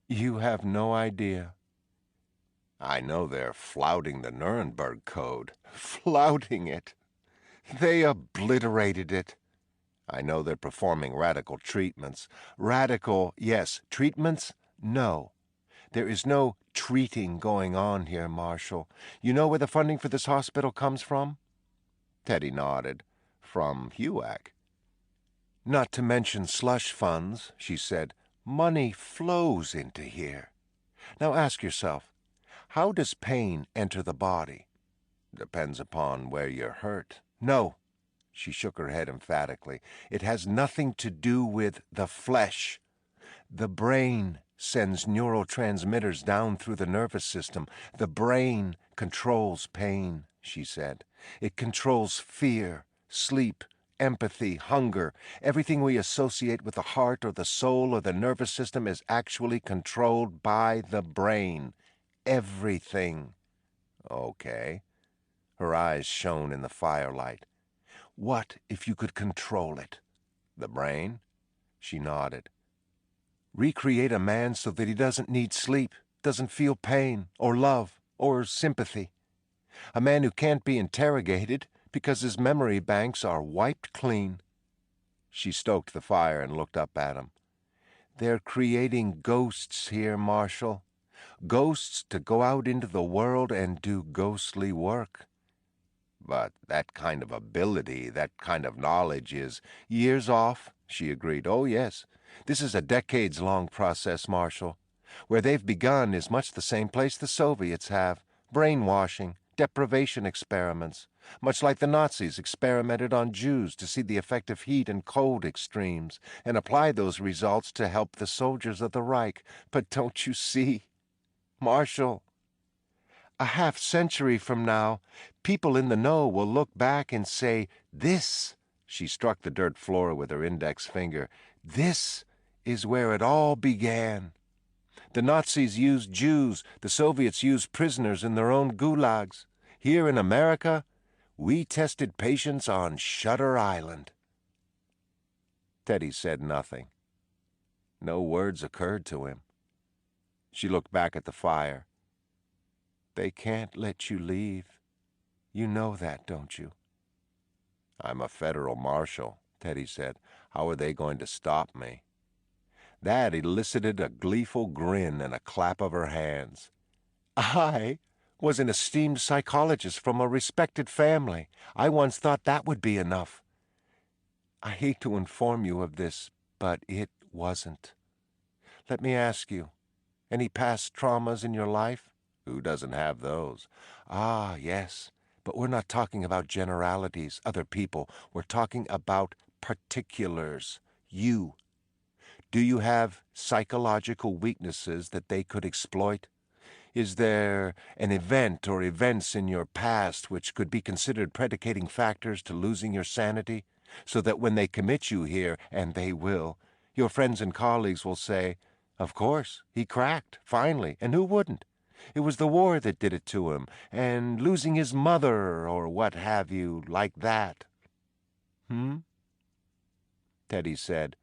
"You have no idea." "I know they're flouting the Nuremberg Code." "Flouting it? They obliterated it." "I know they're performing radical treatments." "Radical, yes. Treatments? No. There is no treating going on here, Marshal. You know where the funding for this hospital comes from?" Teddy nodded. "From HUAC." "Not to mention slush funds," she said. "Money flows into here. Now ask yourself, how does pain enter the body?" "Depends upon where you're hurt." "No." She shook her head emphatically. "It has nothing to do with the flesh. The brain sends neurotransmitters down through the nervous system. The brain controls pain," she said. "It controls fear, sleep, empathy, hunger. Everything we associate with the heart or the soul or the nervous system is actually controlled by the brain. Everything." "Okay." Her eyes shone in the firelight. "What if you could control it?" "The brain?" She nodded. "Recreate a man so that he doesn't need sleep, doesn't feel pain, or love, or sympathy. A man who can't be interrogated because his memory banks are wiped clean." She stoked the fire and looked up at him. "They're creating ghosts here, Marshal. Ghosts to go out into the world and do ghostly work." "But that kind of ability, that kind of knowledge is—" "Years off," she agreed. "Oh, yes. This is a decades-long process, Marshal. Where they've begun is much the same place the Soviets have. Brainwashing, deprivation experiments. Much like the Nazis experimented on Jews to see the effect of heat and cold extremes, and apply those results to help the soldiers of the Reich. But don't you see, Marshal? A half-century from now, people in the know will look back and say, 'This,'" she struck the dirt floor with her index finger, "this is where it all began. The Nazis used Jews, the Soviets used prisoners in their own gulags. Here in America, we tested patients on Shutter Island." Teddy said nothing. No words occurred to him. She looked back at the fire. "They can't let you leave. You know that, don't you?" "I'm a federal marshal," Teddy said. "How are they going to stop me?" That elicited a gleeful grin and a clap of her hands. "I was an esteemed psychologist from a respected family. I once thought that would be enough. I hate to inform you of this, but it wasn't. Let me ask you, any past traumas in your life? Who doesn't have those? Ah, yes. But we're not talking about generalities, other people. We're talking about particulars. You. Do you have psychological weaknesses that they could exploit? Is there an event or events in your past which could be considered predicating factors to losing your sanity, so that when they commit you here, and they will, your friends and colleagues will say, "Of course, he cracked, finally, and who wouldn't? It was the war that did it to him, and losing his mother, or what have you, like that." Teddy said,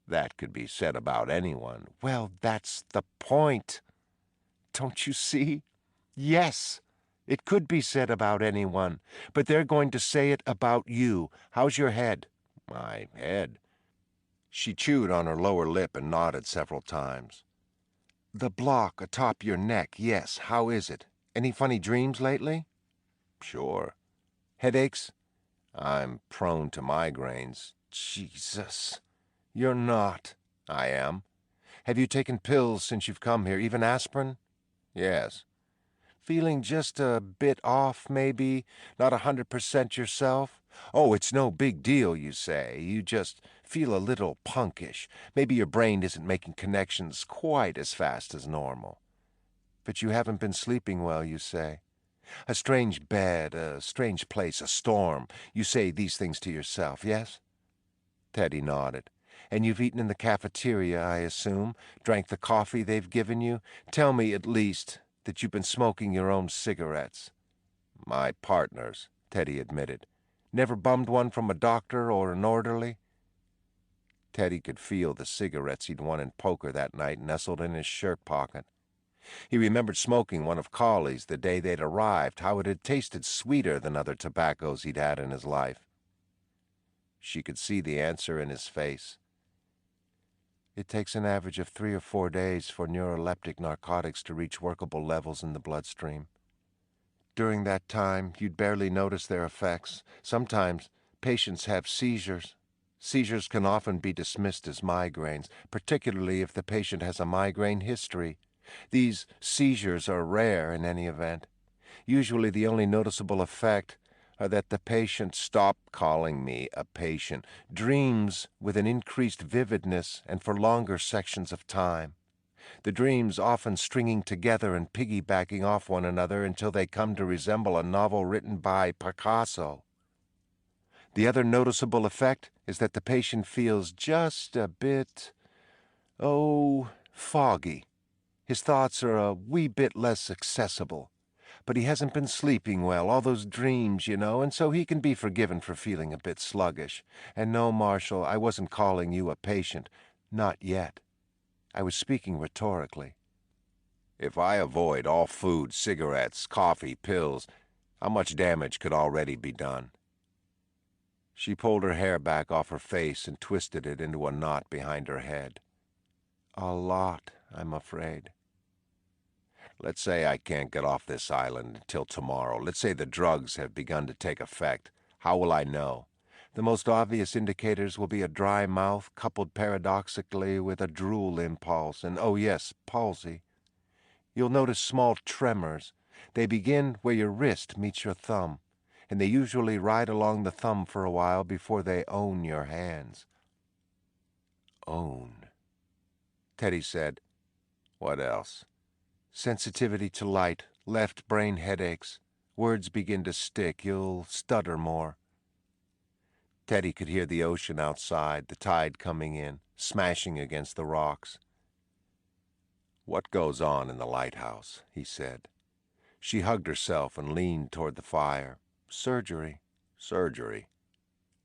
"That could be said about anyone." Well, that's the point. Don't you see? Yes, it could be said about anyone, but they're going to say it about you. How's your head? My head? She chewed on her lower lip and nodded several times. The block atop your neck, yes. How is it? Any funny dreams lately? Sure. Headaches? I'm prone to migraines. Jesus. You're not. I am. Have you taken pills since you've come here, even aspirin? Yes. Feeling just a bit off, maybe? Not 100% yourself? Oh, it's no big deal, you say. You just feel a little punkish. Maybe your brain isn't making connections quite as fast as normal. But you haven't been sleeping well, you say. A strange bed, a strange place, a storm. You say these things to yourself, yes? Teddy nodded. And you've eaten in the cafeteria, I assume? Drank the coffee they've given you? Tell me, at least, that you've been smoking your own cigarettes. My partner's, Teddy admitted. Never bummed one from a doctor or an orderly? Teddy could feel the cigarettes he'd won in poker that night nestled in his shirt pocket. He remembered smoking one of Cawley's the day they'd arrived, how it had tasted sweeter than other tobaccos he'd had in his life. She could see the answer in his face. It takes an average of 3 or 4 days for neuroleptic narcotics to reach workable levels in the bloodstream. During that time, you'd barely notice their effects. Sometimes patients have seizures. Seizures can often be dismissed as migraines, particularly if the patient has a migraine history. These seizures are rare in any event. Usually the only noticeable effect are that the patient, stop calling me a patient, dreams with an increased vividness and for longer sections of time. The dreams often stringing together and piggybacking off one another until they come to resemble a novel written by Picasso. The other noticeable effect is that the patient feels just a bit, foggy. His thoughts are a wee bit less accessible. But he hasn't been sleeping well, all those dreams, and so he can be forgiven for feeling a bit sluggish. And no, Marshal, I wasn't calling you a patient. Not yet. I was speaking rhetorically. If I avoid all food, cigarettes, coffee, pills, how much damage could already be done? She pulled her hair back off her face and twisted it into a knot behind her head. A lot, I'm afraid. Let's say I can't get off this island until tomorrow. Let's say the drugs have begun to take effect. How will I know? The most obvious indicators will be a dry mouth coupled paradoxically with a drool impulse and, oh yes, palsy. You'll notice small tremors. They begin where your wrist meets your thumb, and they usually ride along the thumb for a while before they own your hands. Own. Teddy said, What else? Sensitivity to light, left brain headaches. Words begin to stick. You'll stutter more. Teddy could hear the ocean outside, the tide coming in, smashing against the rocks. What goes on in the lighthouse? He said. She hugged herself and leaned toward the fire. Surgery. Surgery.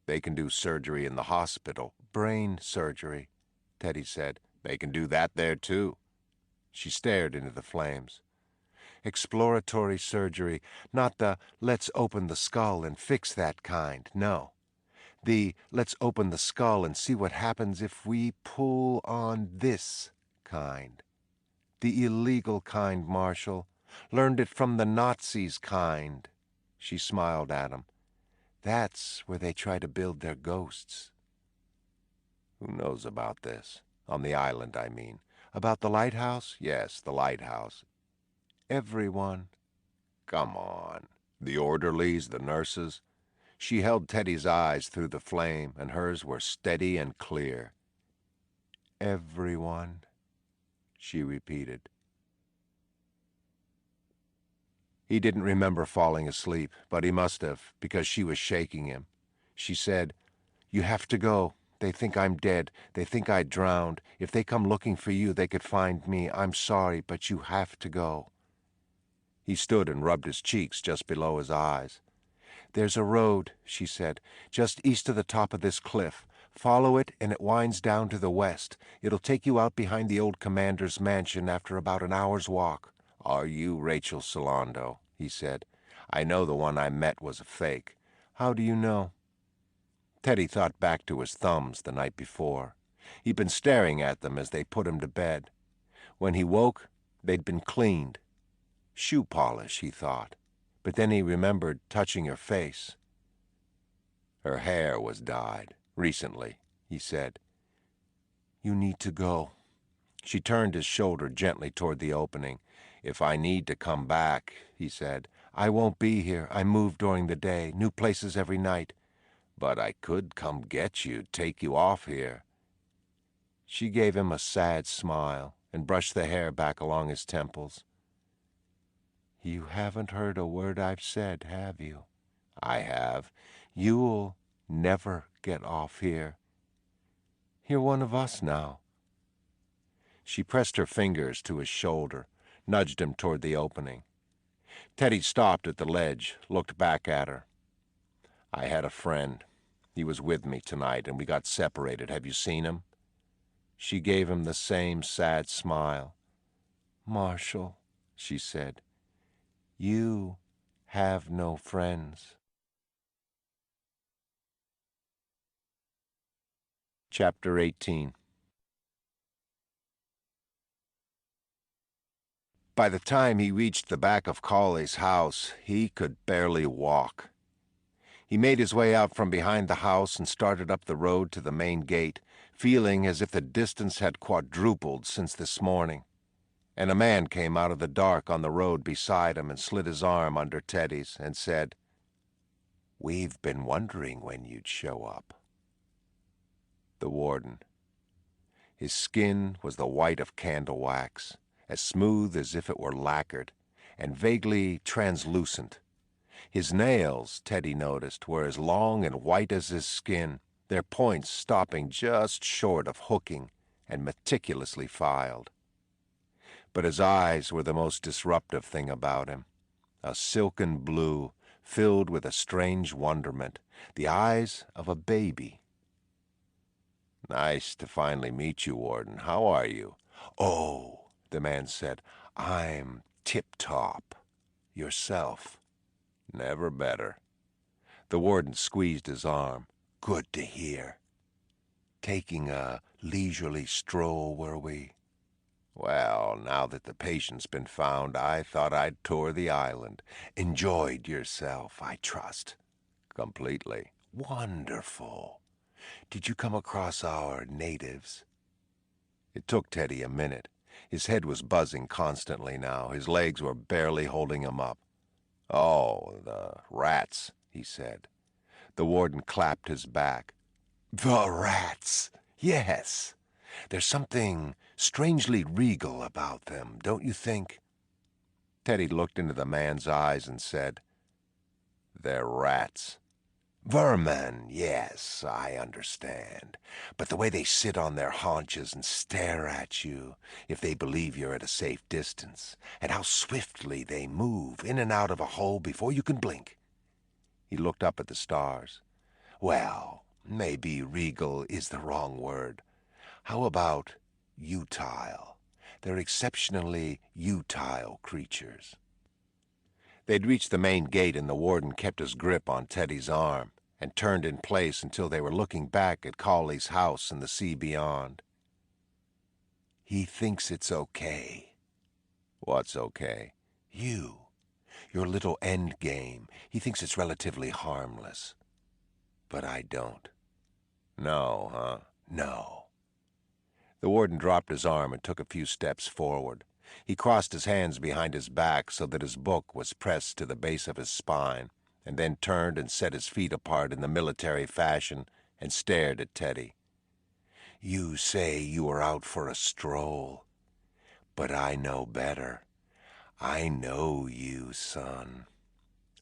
They can do surgery in the hospital. Brain surgery, Teddy said. They can do that there, too. She stared into the flames. Exploratory surgery, not the let's open the skull and fix that kind, no. The let's open the skull and see what happens if we pull on this kind. The illegal kind, Marshal. Learned it from the Nazis kind. She smiled at him. That's where they try to build their ghosts. Who knows about this? On the island, I mean. About the lighthouse? Yes, the lighthouse. Everyone. Come on. The orderlies, the nurses. She held Teddy's eyes through the flame, and hers were steady and clear. Everyone, she repeated. He didn't remember falling asleep, but he must have, because she was shaking him. She said, "You have to go. They think I'm dead. They think I drowned. If they come looking for you, they could find me. I'm sorry, but you have to go." He stood and rubbed his cheeks just below his eyes. "There's a road," she said, "just east of the top of this cliff. Follow it, and it winds down to the west. It'll take you out behind the old commander's mansion after about an hour's walk." "Are you Rachel Solando?" he said. "I know the one I met was a fake." "How do you know?" Teddy thought back to his thumbs the night before. He'd been staring at them as they put him to bed. When he woke, they'd been cleaned. Shoe polish, he thought. But then he remembered touching her face. Her hair was dyed, recently, he said. "You need to go." She turned his shoulder gently toward the opening. "If I need to come back," he said. "I won't be here. I move during the day, new places every night." "But I could come get you, take you off here." She gave him a sad smile and brushed the hair back along his temples. "You haven't heard a word I've said, have you?" "I have." "You'll never get off here. You're one of us now." She pressed her fingers to his shoulder, nudged him toward the opening. Teddy stopped at the ledge, looked back at her. "I had a friend. He was with me tonight, and we got separated. Have you seen him?" She gave him the same sad smile. "Marshal," she said, "you have no friends." Chapter 18. By the time he reached the back of Cawley's house, he could barely walk. He made his way out from behind the house and started up the road to the main gate, feeling as if the distance had quadrupled since this morning. And a man came out of the dark on the road beside him and slid his arm under Teddy's and said, "We've been wondering when you'd show up." The warden. His skin was the white of candle wax, as smooth as if it were lacquered, and vaguely translucent. His nails, Teddy noticed, were as long and white as his skin, their points stopping just short of hooking and meticulously filed. But his eyes were the most disruptive thing about him, a silken blue filled with a strange wonderment, the eyes of a baby. "Nice to finally meet you, Warden. How are you?" "Oh," the man said, "I'm tip-top. Yourself?" "Never better." The warden squeezed his arm. "Good to hear. Taking a leisurely stroll, were we?" "Well, now that the patient's been found, I thought I'd tour the island." "Enjoyed yourself, I trust?" "Completely." "Wonderful. Did you come across our natives?" It took Teddy a minute. His head was buzzing constantly now. His legs were barely holding him up. "Oh, the rats," he said. The warden clapped his back. "The rats! Yes. There's something strangely regal about them, don't you think?" Teddy looked into the man's eyes and said, "They're rats." "Vermin, yes, I understand. But the way they sit on their haunches and stare at you, if they believe you're at a safe distance, and how swiftly they move in and out of a hole before you can blink." He looked up at the stars. "Well, maybe regal is the wrong word. How about utile? They're exceptionally utile creatures." They'd reached the main gate, and the warden kept his grip on Teddy's arm and turned in place until they were looking back at Cawley's house and the sea beyond. "He thinks it's okay." "What's okay?" "You. Your little end game. He thinks it's relatively harmless. But I don't." "No, huh?" No. The warden dropped his arm and took a few steps forward. He crossed his hands behind his back so that his book was pressed to the base of his spine, and then turned and set his feet apart in the military fashion and stared at Teddy. You say you were out for a stroll, but I know better. I know you, son.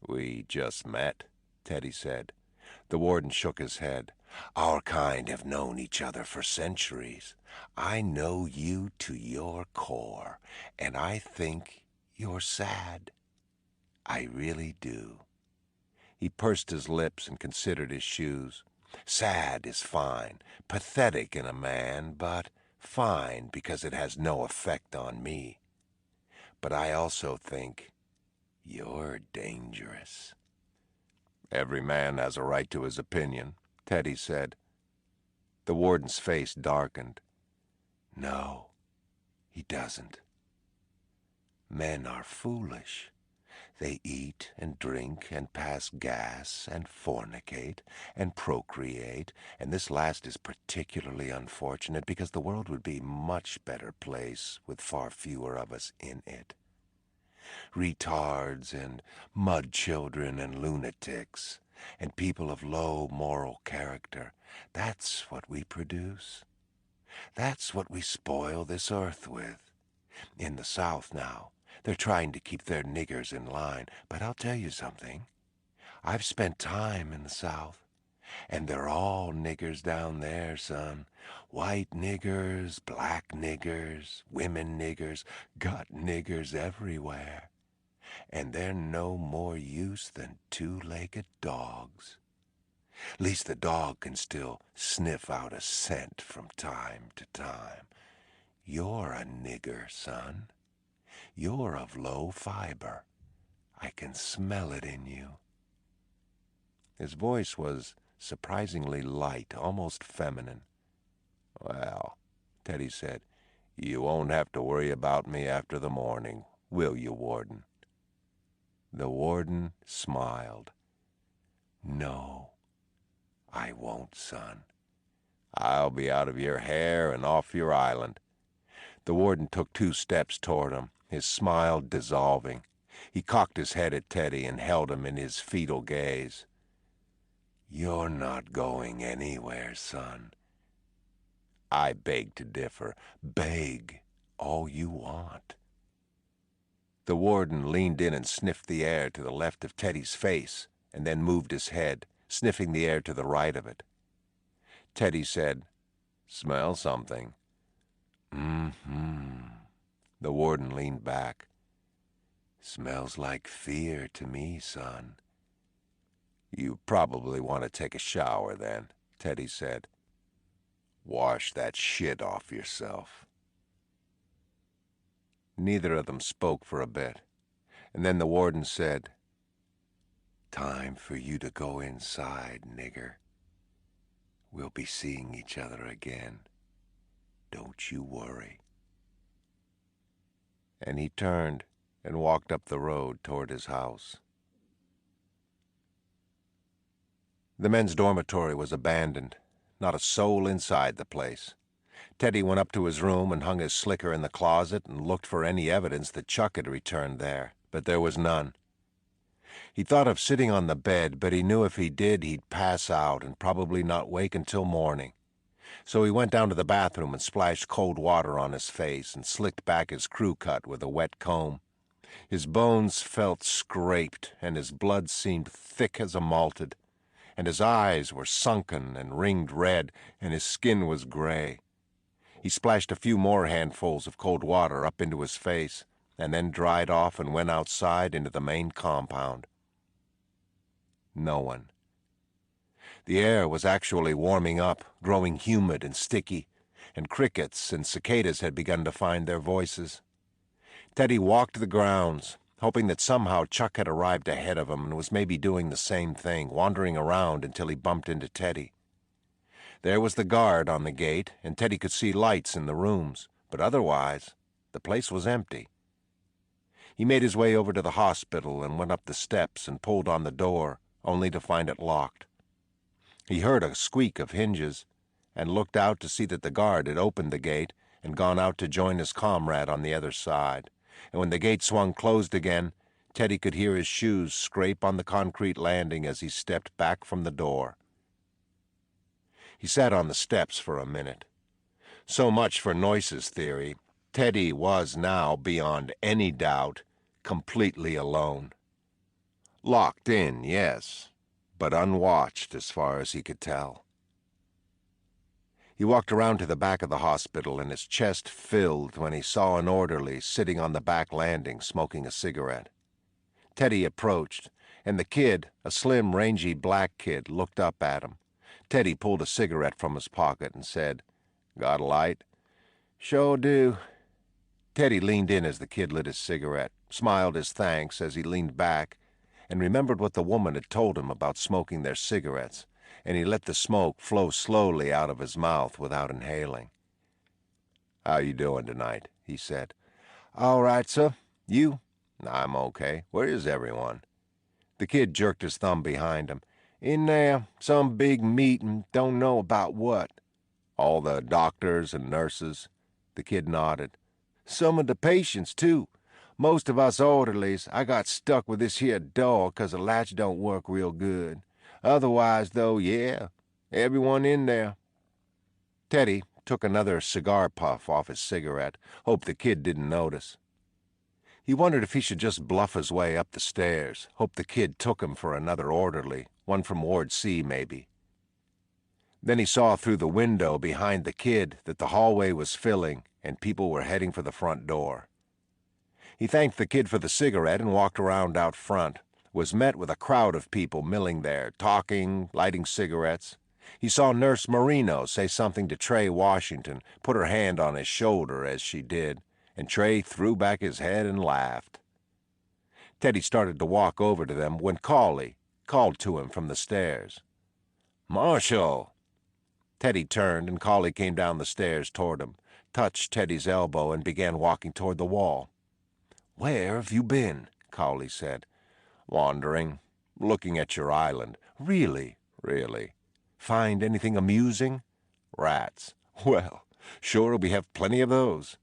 We just met, Teddy said. The warden shook his head. Our kind have known each other for centuries. I know you to your core, and I think you're sad. I really do. He pursed his lips and considered his shoes. Sad is fine, pathetic in a man, but fine because it has no effect on me. But I also think you're dangerous. Every man has a right to his opinion, Teddy said. The warden's face darkened. No, he doesn't. Men are foolish. They eat and drink and pass gas and fornicate and procreate, and this last is particularly unfortunate because the world would be a much better place with far fewer of us in it. Retards and mud children and lunatics and people of low moral character, that's what we produce. That's what we spoil this earth with. In the South now, they're trying to keep their niggers in line, but I'll tell you something. I've spent time in the South, and they're all niggers down there, son. White niggers, black niggers, women niggers, got niggers everywhere. And they're no more use than two-legged dogs. Least the dog can still sniff out a scent from time to time. You're a nigger, son. You're of low fiber. I can smell it in you. His voice was surprisingly light, almost feminine. Well, Teddy said, you won't have to worry about me after the morning, will you, Warden? The warden smiled. No, I won't, son. I'll be out of your hair and off your island. The warden took 2 steps toward him, his smile dissolving. He cocked his head at Teddy and held him in his fetal gaze. You're not going anywhere, son. I beg to differ. Beg all you want. The warden leaned in and sniffed the air to the left of Teddy's face, and then moved his head, sniffing the air to the right of it. Teddy said, "Smell something." Mm-hmm. The warden leaned back. Smells like fear to me, son. You probably want to take a shower then, Teddy said. Wash that shit off yourself. Neither of them spoke for a bit, and then the warden said, Time for you to go inside, nigger. We'll be seeing each other again. Don't you worry. And he turned and walked up the road toward his house. The men's dormitory was abandoned. Not a soul inside the place. Teddy went up to his room and hung his slicker in the closet and looked for any evidence that Chuck had returned there, but there was none. He thought of sitting on the bed, but he knew if he did, he'd pass out and probably not wake until morning. So he went down to the bathroom and splashed cold water on his face and slicked back his crew cut with a wet comb. His bones felt scraped, and his blood seemed thick as a malted, and his eyes were sunken and ringed red, and his skin was gray. He splashed a few more handfuls of cold water up into his face, and then dried off and went outside into the main compound. No one. The air was actually warming up, growing humid and sticky, and crickets and cicadas had begun to find their voices. Teddy walked the grounds, hoping that somehow Chuck had arrived ahead of him and was maybe doing the same thing, wandering around until he bumped into Teddy. There was the guard on the gate, and Teddy could see lights in the rooms, but otherwise, the place was empty. He made his way over to the hospital and went up the steps and pulled on the door, only to find it locked. He heard a squeak of hinges, and looked out to see that the guard had opened the gate and gone out to join his comrade on the other side. And when the gate swung closed again, Teddy could hear his shoes scrape on the concrete landing as he stepped back from the door. He sat on the steps for a minute. So much for Noyce's theory. Teddy was now, beyond any doubt, completely alone. Locked in, yes, but unwatched as far as he could tell. He walked around to the back of the hospital, and his chest filled when he saw an orderly sitting on the back landing smoking a cigarette. Teddy approached, and the kid, a slim, rangy black kid, looked up at him. Teddy pulled a cigarette from his pocket and said, "Got a light?" "Sure do." Teddy leaned in as the kid lit his cigarette, smiled his thanks as he leaned back, and remembered what the woman had told him about smoking their cigarettes, and he let the smoke flow slowly out of his mouth without inhaling. "How you doing tonight?" he said. "All right, sir. You?" "I'm okay. Where is everyone?" The kid jerked his thumb behind him. "In there. Some big meeting. Don't know about what." "All the doctors and nurses?" The kid nodded. "Some of the patients, too. Most of us orderlies. I got stuck with this here door 'cause the latch don't work real good. Otherwise, though, yeah, everyone in there." Teddy took another cigar puff off his cigarette, hoped the kid didn't notice. He wondered if he should just bluff his way up the stairs, hoped the kid took him for another orderly, one from Ward C, maybe. Then he saw through the window behind the kid that the hallway was filling and people were heading for the front door. He thanked the kid for the cigarette and walked around out front, was met with a crowd of people milling there, talking, lighting cigarettes. He saw Nurse Marino say something to Trey Washington, put her hand on his shoulder as she did, and Trey threw back his head and laughed. Teddy started to walk over to them when Cawley called to him from the stairs. "Marshal!" Teddy turned, and Cawley came down the stairs toward him, touched Teddy's elbow, and began walking toward the wall. "Where have you been?" Cawley said. "Wandering. Looking at your island." "Really?" "Really." "Find anything amusing?" "Rats." "Well, sure we have plenty of those."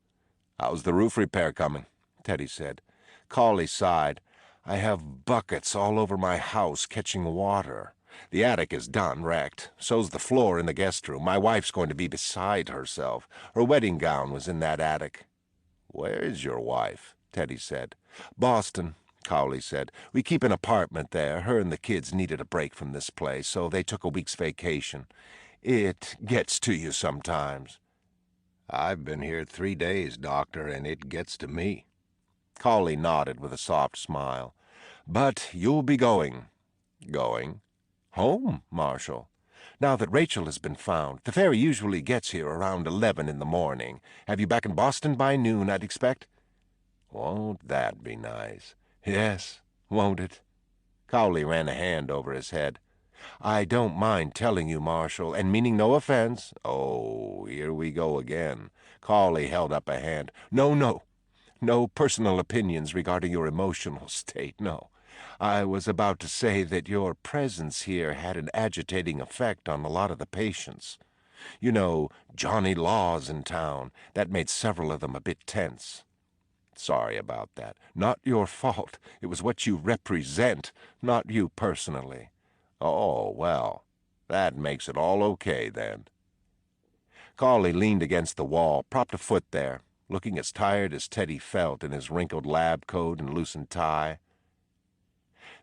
"How's the roof repair coming?" Teddy said. Cawley sighed. "I have buckets all over my house catching water. The attic is done, wrecked. So's the floor in the guest room. My wife's going to be beside herself. Her wedding gown was in that attic." "Where is your wife?" Teddy said. "Boston," Cawley said. "We keep an apartment there. Her and the kids needed a break from this place, so they took a week's vacation. It gets to you sometimes." "I've been here 3 days, Doctor, and it gets to me." Cawley nodded with a soft smile. "But you'll be going." "Going?" "Home, Marshal. Now that Rachel has been found. The ferry usually gets here around 11 in the morning. Have you back in Boston by noon, I'd expect?" "Won't that be nice?" "Yes, won't it?" Cawley ran a hand over his head. "I don't mind telling you, Marshal, and meaning no offense." "Oh, here we go again." Cawley held up a hand. No. No personal opinions regarding your emotional state, no. I was about to say that your presence here had an agitating effect on a lot of the patients. You know, Johnny Law's in town. That made several of them a bit tense." "Sorry about that." "Not your fault. It was what you represent, not you personally." "Oh, well, that makes it all okay, then." Cawley leaned against the wall, propped a foot there, looking as tired as Teddy felt in his wrinkled lab coat and loosened tie.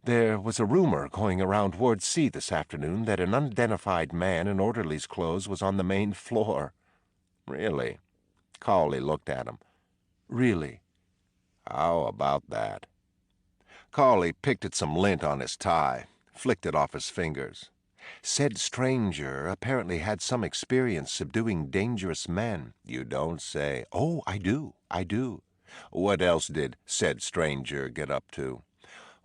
"There was a rumor going around Ward C this afternoon that an unidentified man in orderly's clothes was on the main floor." "Really?" Cawley looked at him. "Really." "How about that?" Cawley picked at some lint on his tie, flicked it off his fingers. "Said stranger apparently had some experience subduing dangerous men." "You don't say." "Oh, I do. What else did said stranger get up to?"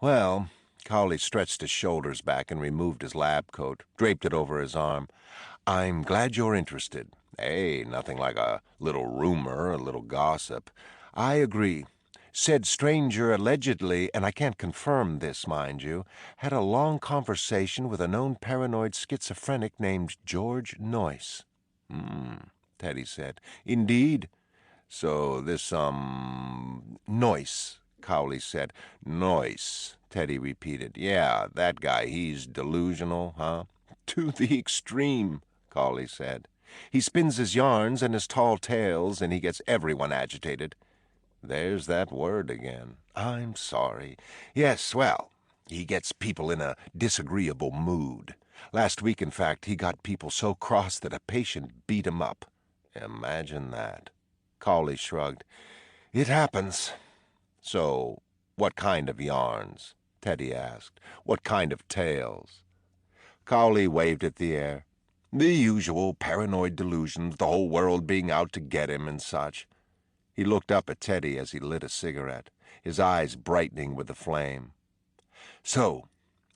"Well," Cawley stretched his shoulders back and removed his lab coat, draped it over his arm. "I'm glad you're interested." "Hey, nothing like a little rumor, a little gossip." "I agree. Said stranger allegedly, and I can't confirm this, mind you, had a long conversation with a known paranoid schizophrenic named George Noyce." Teddy said. Indeed. So this, Noyce, Cawley said. Noyce, Teddy repeated. Yeah, that guy, he's delusional, huh? To the extreme, Cawley said. He spins his yarns and his tall tales, and he gets everyone agitated. There's that word again. I'm sorry. Yes, well, he gets people in a disagreeable mood. Last week, in fact, he got people so cross that a patient beat him up. Imagine that. Cawley shrugged. It happens. So, what kind of yarns? Teddy asked. What kind of tales? Cawley waved at the air. The usual paranoid delusions, the whole world being out to get him and such. He looked up at Teddy as he lit a cigarette, his eyes brightening with the flame. So,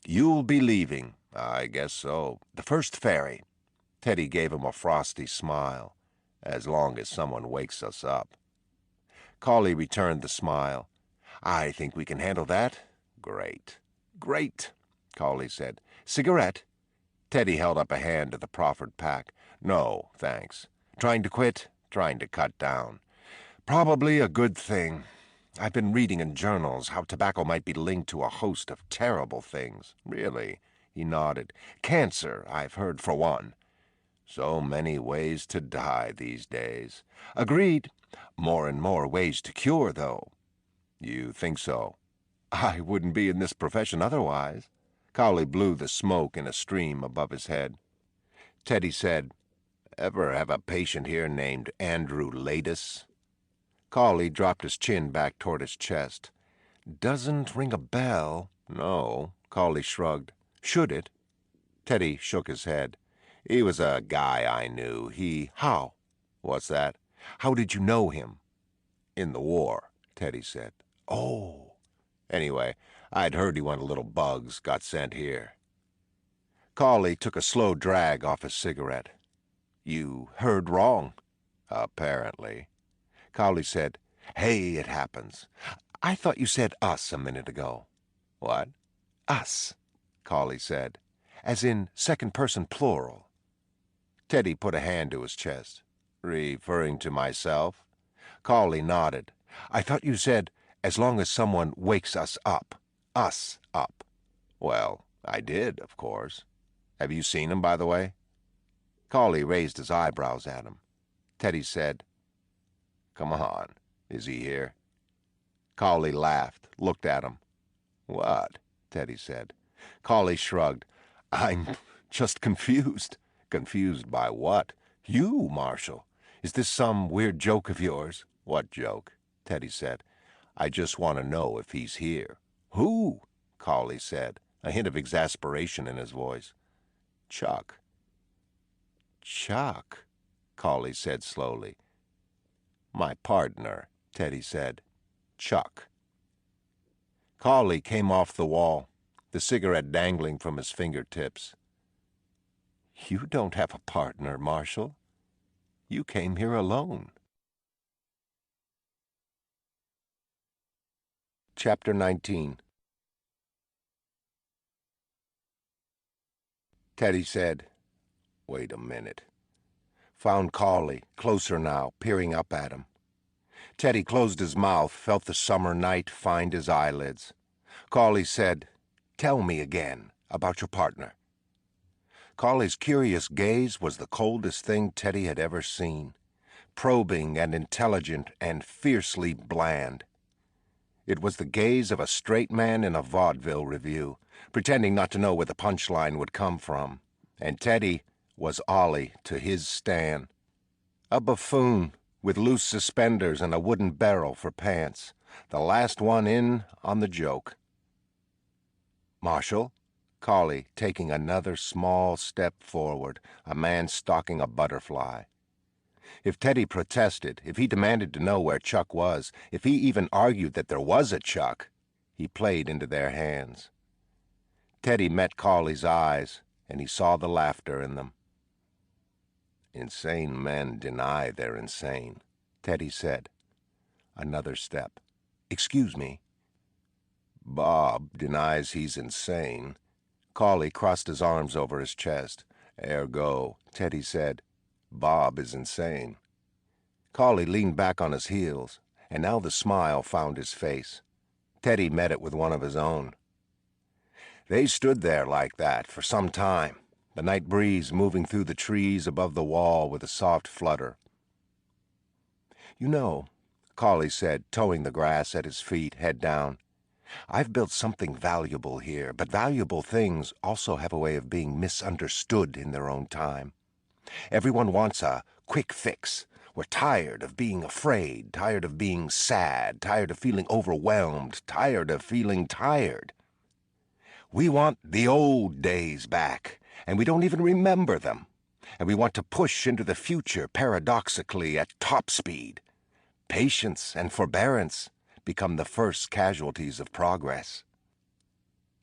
you'll be leaving. I guess so. The first ferry. Teddy gave him a frosty smile. As long as someone wakes us up. Cawley returned the smile. I think we can handle that. Great. Great, Cawley said. Cigarette? Teddy held up a hand to the proffered pack. No, thanks. Trying to quit? Trying to cut down. Probably a good thing. I've been reading in journals how tobacco might be linked to a host of terrible things. Really? He nodded. Cancer, I've heard, for one. So many ways to die these days. Agreed. More and more ways to cure, though. You think so? I wouldn't be in this profession otherwise. Cawley blew the smoke in a stream above his head. Teddy said, Ever have a patient here named Andrew Latus? Cawley dropped his chin back toward his chest. Doesn't ring a bell. No, Cawley shrugged. Should it? Teddy shook his head. He was a guy I knew. How? What's that? How did you know him? In the war, Teddy said. Oh. Anyway, I'd heard he went a little bugs, got sent here. Cawley took a slow drag off his cigarette. You heard wrong. Apparently. Cawley said, Hey, it happens. I thought you said us a minute ago. What? Us, Cawley said, as in second-person plural. Teddy put a hand to his chest. Referring to myself? Cawley nodded. I thought you said, as long as someone wakes us up. Us up. Well, I did, of course. Have you seen him, by the way? Cawley raised his eyebrows at him. Teddy said, Come on, is he here? Cawley laughed, looked at him. What? Teddy said. Cawley shrugged. I'm just confused. Confused by what? You, Marshal. Is this some weird joke of yours? What joke? Teddy said. I just want to know if he's here. Who? Cawley said, a hint of exasperation in his voice. Chuck. Chuck, Cawley said slowly. My partner, Teddy said. Chuck. Cawley came off the wall, the cigarette dangling from his fingertips. You don't have a partner, Marshal. You came here alone. Chapter 19. Teddy said, Wait a minute. Found Cawley, closer now, peering up at him. Teddy closed his mouth, felt the summer night find his eyelids. Cawley said, Tell me again about your partner. Cawley's curious gaze was the coldest thing Teddy had ever seen, probing and intelligent and fiercely bland. It was the gaze of a straight man in a vaudeville revue, pretending not to know where the punchline would come from, and Teddy was Ollie to his Stan. A buffoon with loose suspenders and a wooden barrel for pants, the last one in on the joke. Marshal? Cawley taking another small step forward, a man stalking a butterfly. If Teddy protested, if he demanded to know where Chuck was, if he even argued that there was a Chuck, he played into their hands. Teddy met Cawley's eyes, and he saw the laughter in them. Insane men deny they're insane, Teddy said. Another step. Excuse me. Bob denies he's insane. Cawley crossed his arms over his chest. Ergo, Teddy said, Bob is insane." Cawley leaned back on his heels, and now the smile found his face. Teddy met it with one of his own. They stood there like that for some time, the night breeze moving through the trees above the wall with a soft flutter. "You know," Cawley said, toeing the grass at his feet, head down, "I've built something valuable here, but valuable things also have a way of being misunderstood in their own time. Everyone wants a quick fix. We're tired of being afraid, tired of being sad, tired of feeling overwhelmed, tired of feeling tired. We want the old days back, and we don't even remember them. And we want to push into the future paradoxically at top speed. Patience and forbearance become the first casualties of progress.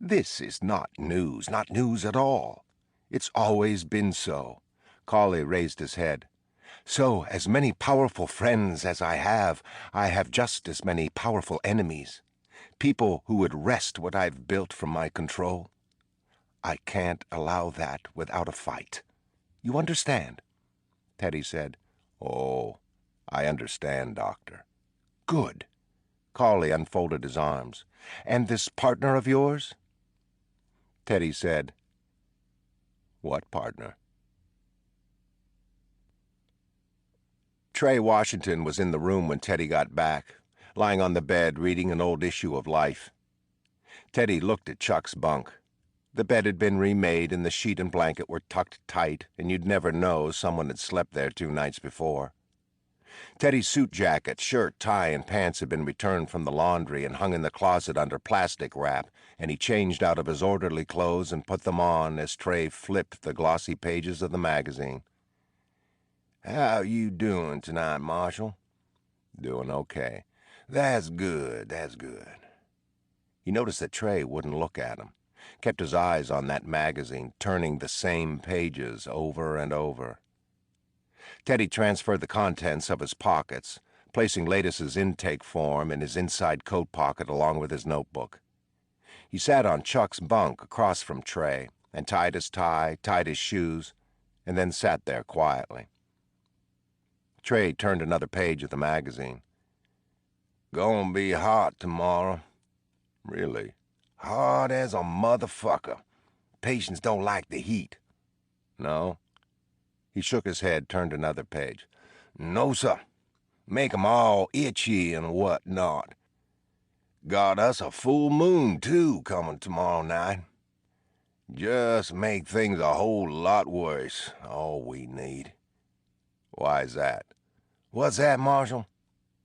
This is not news at all. It's always been so." Cawley raised his head. "So, as many powerful friends as I have just as many powerful enemies. People who would wrest what I've built from my control. I can't allow that without a fight. You understand?" Teddy said, "Oh, I understand, Doctor." "Good." Cawley unfolded his arms. "And this partner of yours?" Teddy said, "What partner?" Trey Washington was in the room when Teddy got back, lying on the bed reading an old issue of Life. Teddy looked at Chuck's bunk. The bed had been remade and the sheet and blanket were tucked tight, and you'd never know someone had slept there 2 nights before. Teddy's suit jacket, shirt, tie, and pants had been returned from the laundry and hung in the closet under plastic wrap, and he changed out of his orderly clothes and put them on as Trey flipped the glossy pages of the magazine. "How you doing tonight, Marshal?" "Doing okay." That's good. He noticed that Trey wouldn't look at him, kept his eyes on that magazine, turning the same pages over and over. Teddy transferred the contents of his pockets, placing Latus's intake form in his inside coat pocket along with his notebook. He sat on Chuck's bunk across from Trey and tied his tie, tied his shoes, and then sat there quietly. Trey turned another page of the magazine. "Gonna be hot tomorrow." "Really?" "Hot as a motherfucker. Patients don't like the heat." "No?" He shook his head, turned another page. "No, sir. Make 'em all itchy and what not. Got us a full moon, too, coming tomorrow night. Just make things a whole lot worse, all we need." "Why's that?" "What's that, Marshal?"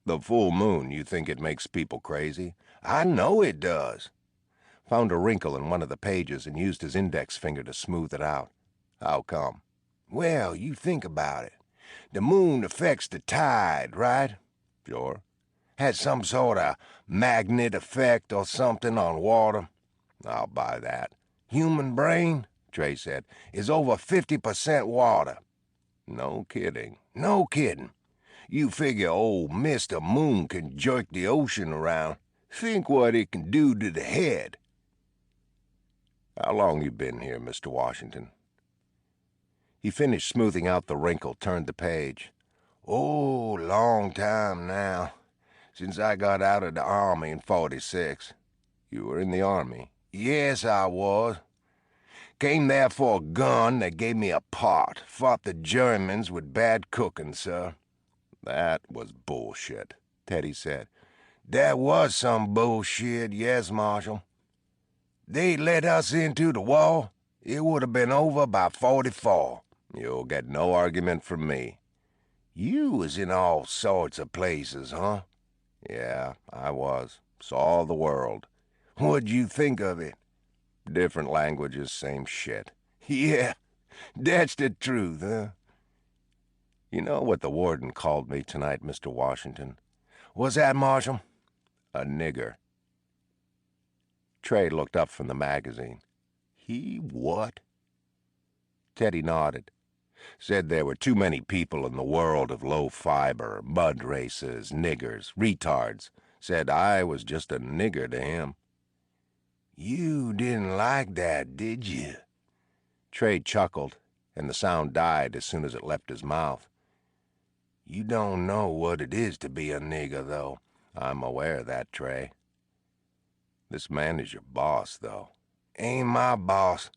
"The full moon. You think it makes people crazy?" "I know it does." Found a wrinkle in one of the pages and used his index finger to smooth it out. "How come?" "Well, you think about it. The moon affects the tide, right?" "Sure." "Has some sort of magnet effect or something on water." "I'll buy that." "Human brain," Trey said, "is over 50% water." "No kidding." "No kidding. You figure old Mr. Moon can jerk the ocean around. Think what it can do to the head." "How long you been here, Mr. Washington?" He finished smoothing out the wrinkle, turned the page. "Oh, long time now. Since I got out of the Army in 46. "You were in the Army?" "Yes, I was. Came there for a gun that gave me a part. Fought the Germans with bad cooking, sir." "That was bullshit," Teddy said. "That was some bullshit, yes, Marshal. They let us into the war. It would have been over by 44. "You'll get no argument from me." "You was in all sorts of places, huh?" "Yeah, I was. Saw the world." "What'd you think of it?" "Different languages, same shit." "Yeah, that's the truth, huh?" "You know what the warden called me tonight, Mr. Washington?" "What's that, Marshal?" "A nigger." Trey looked up from the magazine. "He what?" Teddy nodded. "Said there were too many people in the world of low fiber, mud races, niggers, retards. Said I was just a nigger to him." "You didn't like that, did you?" Trey chuckled. and the sound died as soon as it left his mouth. "You don't know what it is to be a nigger, though." "I'm aware of that, Trey. This man is your boss, though." "Ain't my boss.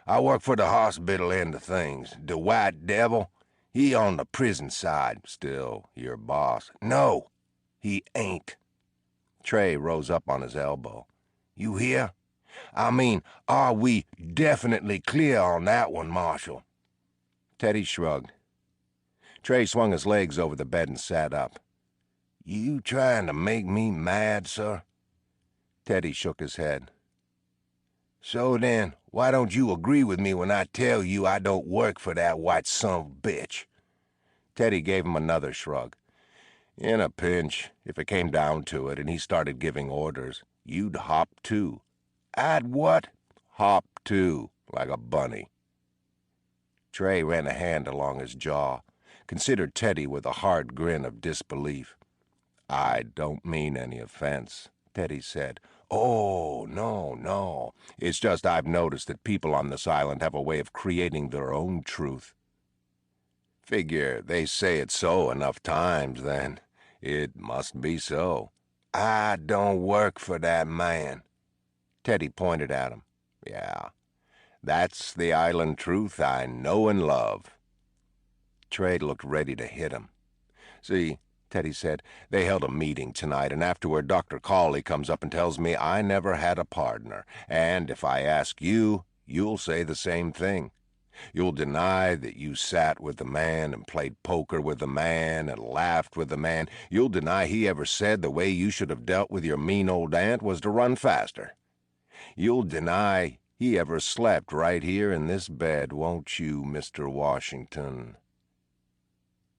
I work for the hospital end of things. The white devil, he on the prison side." "Still your boss." "No, he ain't." Trey rose up on his elbow. "You hear? I mean, are we definitely clear on that one, Marshal?" Teddy shrugged. Trey swung his legs over the bed and sat up. "You trying to make me mad, sir?" Teddy shook his head. "So then, why don't you agree with me when I tell you I don't work for that white son of a bitch?" Teddy gave him another shrug. "In a pinch, if it came down to it and he started giving orders, you'd hop too." "I'd what?" "Hop too, like a bunny." Trey ran a hand along his jaw, considered Teddy with a hard grin of disbelief. "I don't mean any offense," Teddy said. "Oh, no. It's just I've noticed that people on this island have a way of creating their own truth." "Figure they say it so enough times, then. It must be so." "I don't work for that man." Teddy pointed at him. "Yeah, that's the island truth I know and love." Trey looked ready to hit him. "See," Teddy said, "they held a meeting tonight, and afterward Dr. Cawley comes up and tells me I never had a partner, and if I ask you, you'll say the same thing. You'll deny that you sat with the man and played poker with the man and laughed with the man. You'll deny he ever said the way you should have dealt with your mean old aunt was to run faster. You'll deny he ever slept right here in this bed, won't you, Mr. Washington?"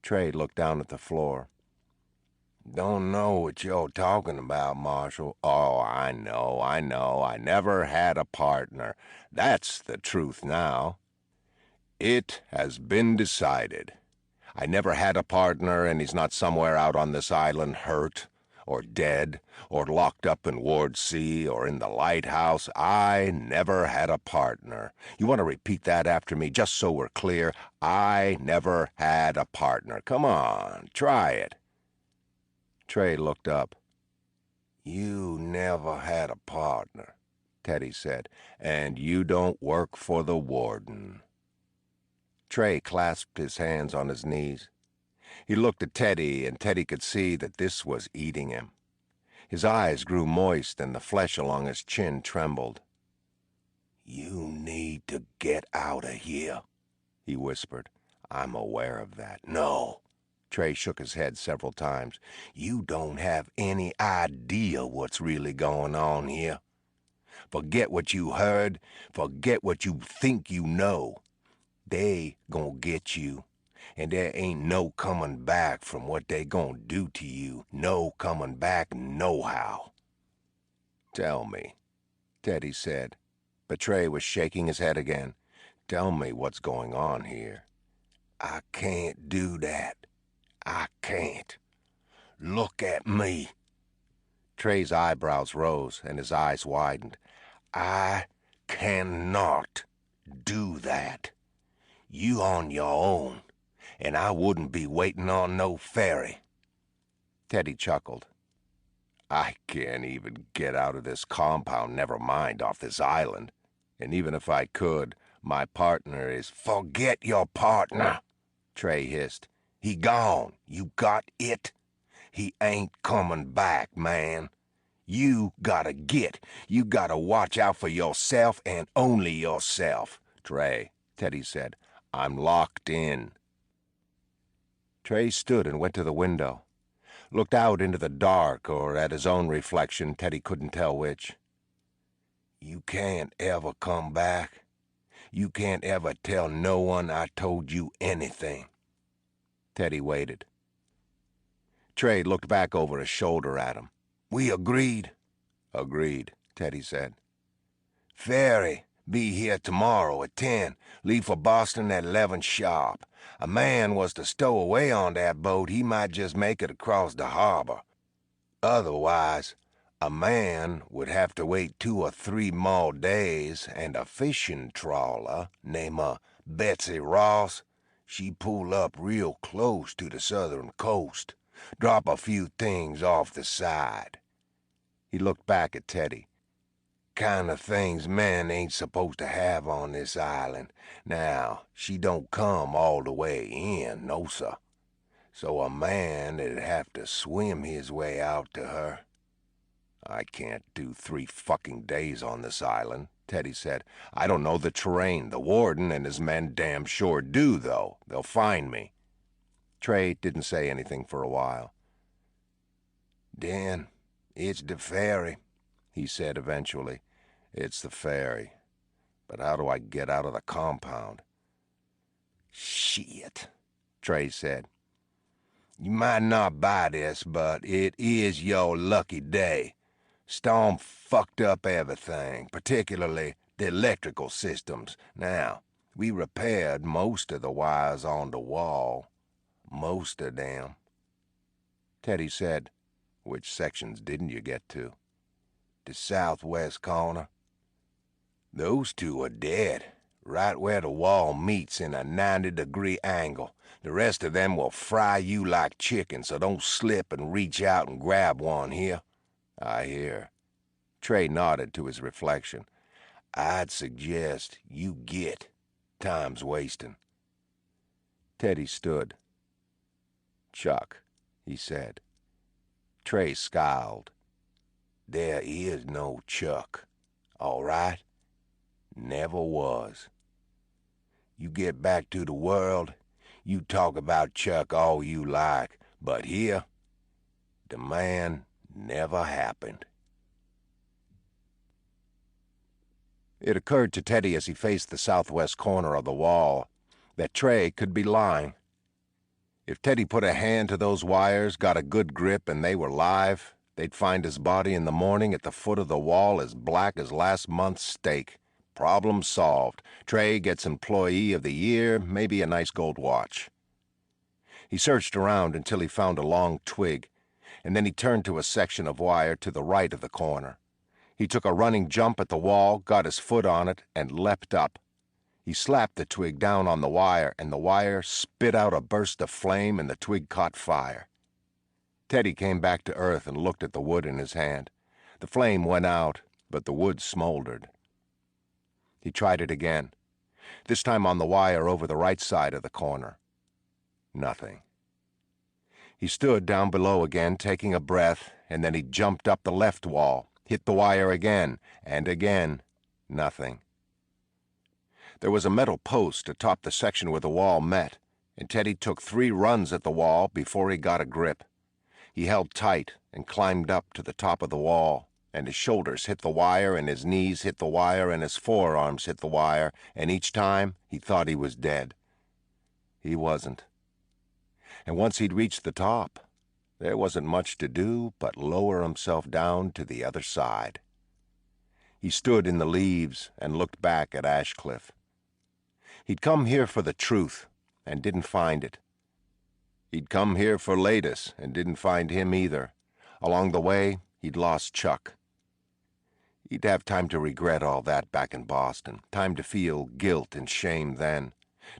Trey looked down at the floor. "Don't know what you're talking about, Marshal." "Oh, I know. I never had a partner. That's the truth now. It has been decided. I never had a partner, and he's not somewhere out on this island hurt, or dead, or locked up in Ward C, or in the lighthouse. I never had a partner. You want to repeat that after me, just so we're clear? I never had a partner. Come on, try it." Trey looked up. "You never had a partner," Teddy said, "and you don't work for the Warden." Trey clasped his hands on his knees. He looked at Teddy, and Teddy could see that this was eating him. His eyes grew moist, and the flesh along his chin trembled. "You need to get out of here," he whispered. "I'm aware of that." "No." Trey shook his head several times. "You don't have any idea what's really going on here. Forget what you heard. Forget what you think you know. They gonna get you, and there ain't no coming back from what they gonna do to you. No coming back nohow." "Tell me," Teddy said, but Trey was shaking his head again. "Tell me what's going on here." "I can't do that. I can't. Look at me." Trey's eyebrows rose and his eyes widened. "I cannot do that. You on your own, and I wouldn't be waiting on no ferry." Teddy chuckled. "I can't even get out of this compound, never mind off this island. And even if I could, my partner is—" "Forget your partner," Trey hissed. "He gone. You got it? He ain't coming back, man. You gotta get. You gotta watch out for yourself and only yourself." "Trey," Teddy said, "I'm locked in." Trey stood and went to the window, looked out into the dark or at his own reflection, Teddy couldn't tell which. "You can't ever come back. You can't ever tell no one I told you anything." Teddy waited. Trey looked back over his shoulder at him. "We agreed?" "Agreed," Teddy said. "Ferry. Be here tomorrow at 10. Leave for Boston at 11 sharp. A man was to stow away on that boat. He might just make it across the harbor. Otherwise, a man would have to wait 2 or 3 more days, and a fishing trawler named Betsy Ross, she pull up real close to the southern coast. Drop a few things off the side." He looked back at Teddy. "Kind of things men ain't supposed to have on this island. Now, she don't come all the way in, no sir. So a man 'd have to swim his way out to her." "I can't do 3 fucking days on this island," Teddy said. "I don't know the terrain. The warden and his men damn sure do, though. They'll find me." Trey didn't say anything for a while. "Den, it's the ferry," he said eventually. "It's the ferry. But how do I get out of the compound?" "Shit," Trey said. "You might not buy this, but it is your lucky day. Storm fucked up everything, particularly the electrical systems. Now, we repaired most of the wires on the wall. Most of them." Teddy said, "Which sections didn't you get to?" "The southwest corner. Those 2 are dead, right where the wall meets in a 90-degree angle. The rest of them will fry you like chicken, so don't slip and reach out and grab one here." "I hear." Trey nodded to his reflection. "I'd suggest you get. Time's wasting." Teddy stood. "Chuck," he said. Trey scowled. "There is no Chuck, all right? Never was. You get back to the world, you talk about Chuck all you like, but here, the man never happened." It occurred to Teddy as he faced the southwest corner of the wall that Trey could be lying. If Teddy put a hand to those wires, got a good grip, and they were live, they'd find his body in the morning at the foot of the wall as black as last month's steak. Problem solved. Trey gets Employee of the Year, maybe a nice gold watch. He searched around until he found a long twig, and then he turned to a section of wire to the right of the corner. He took a running jump at the wall, got his foot on it, and leapt up. He slapped the twig down on the wire, and the wire spit out a burst of flame, and the twig caught fire. Teddy came back to earth and looked at the wood in his hand. The flame went out, but the wood smoldered. He tried it again, this time on the wire over the right side of the corner. Nothing. He stood down below again, taking a breath, and then he jumped up the left wall, hit the wire again, and again. Nothing. There was a metal post atop the section where the wall met, and Teddy took 3 runs at the wall before he got a grip. He held tight and climbed up to the top of the wall, and his shoulders hit the wire, and his knees hit the wire, and his forearms hit the wire, and each time he thought he was dead. He wasn't. And once he'd reached the top, there wasn't much to do but lower himself down to the other side. He stood in the leaves and looked back at Ashecliffe. He'd come here for the truth and didn't find it. He'd come here for latus and didn't find him either. Along the way, he'd lost Chuck. He'd have time to regret all that back in Boston, time to feel guilt and shame then,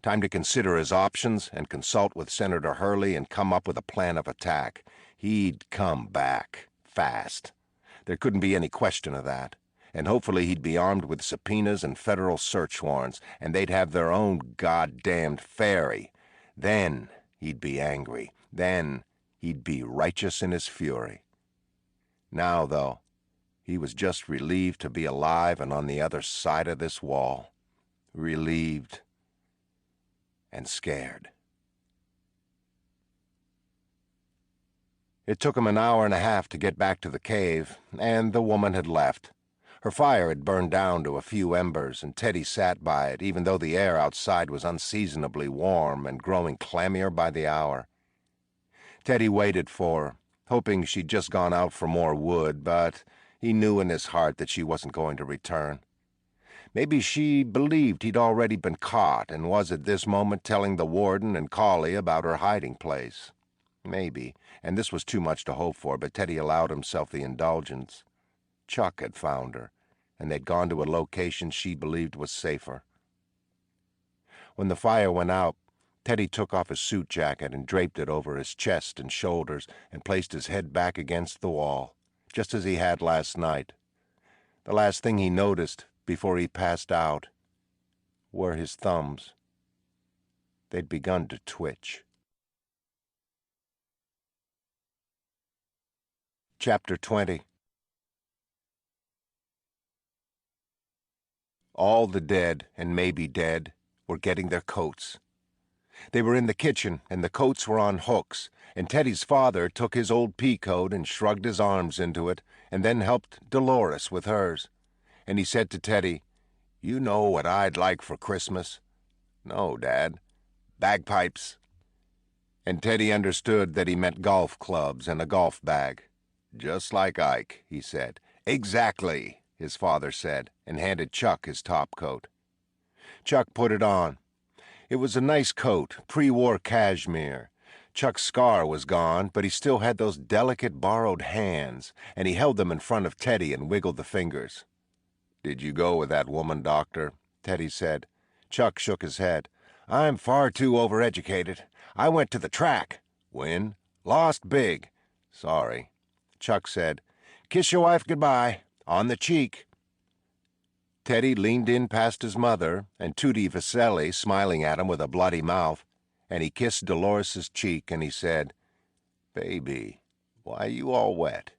time to consider his options and consult with Senator Hurley and come up with a plan of attack. He'd come back, fast. There couldn't be any question of that. And hopefully he'd be armed with subpoenas and federal search warrants, and they'd have their own goddamned ferry. Then he'd be angry. Then he'd be righteous in his fury. Now, though, he was just relieved to be alive and on the other side of this wall. Relieved and scared. It took him an hour and a half to get back to the cave, and the woman had left. Her fire had burned down to a few embers, and Teddy sat by it, even though the air outside was unseasonably warm and growing clammier by the hour. Teddy waited for her, hoping she'd just gone out for more wood, but he knew in his heart that she wasn't going to return. Maybe she believed he'd already been caught and was at this moment telling the Warden and Cawley about her hiding place. Maybe, and this was too much to hope for, but Teddy allowed himself the indulgence. Chuck had found her, and they'd gone to a location she believed was safer. When the fire went out, Teddy took off his suit jacket and draped it over his chest and shoulders and placed his head back against the wall, just as he had last night. The last thing he noticed before he passed out were his thumbs. They'd begun to twitch. Chapter 20. All the dead and maybe dead were getting their coats. They were in the kitchen, and the coats were on hooks, and Teddy's father took his old pea coat and shrugged his arms into it, and then helped Dolores with hers. And he said to Teddy, "You know what I'd like for Christmas?" "No, Dad." "Bagpipes." And Teddy understood that he meant golf clubs and a golf bag. "Just like Ike," he said. "Exactly," his father said, and handed Chuck his top coat. Chuck put it on. It was a nice coat, pre-war cashmere. Chuck's scar was gone, but he still had those delicate borrowed hands, and he held them in front of Teddy and wiggled the fingers. "Did you go with that woman, Doctor?" Teddy said. Chuck shook his head. "I'm far too overeducated. I went to the track." "Win?" "Lost big." "Sorry." Chuck said, "Kiss your wife goodbye. On the cheek." Teddy leaned in past his mother, and Tutti Vaselli smiling at him with a bloody mouth, and he kissed Dolores's cheek, and he said, "Baby, why you all wet?"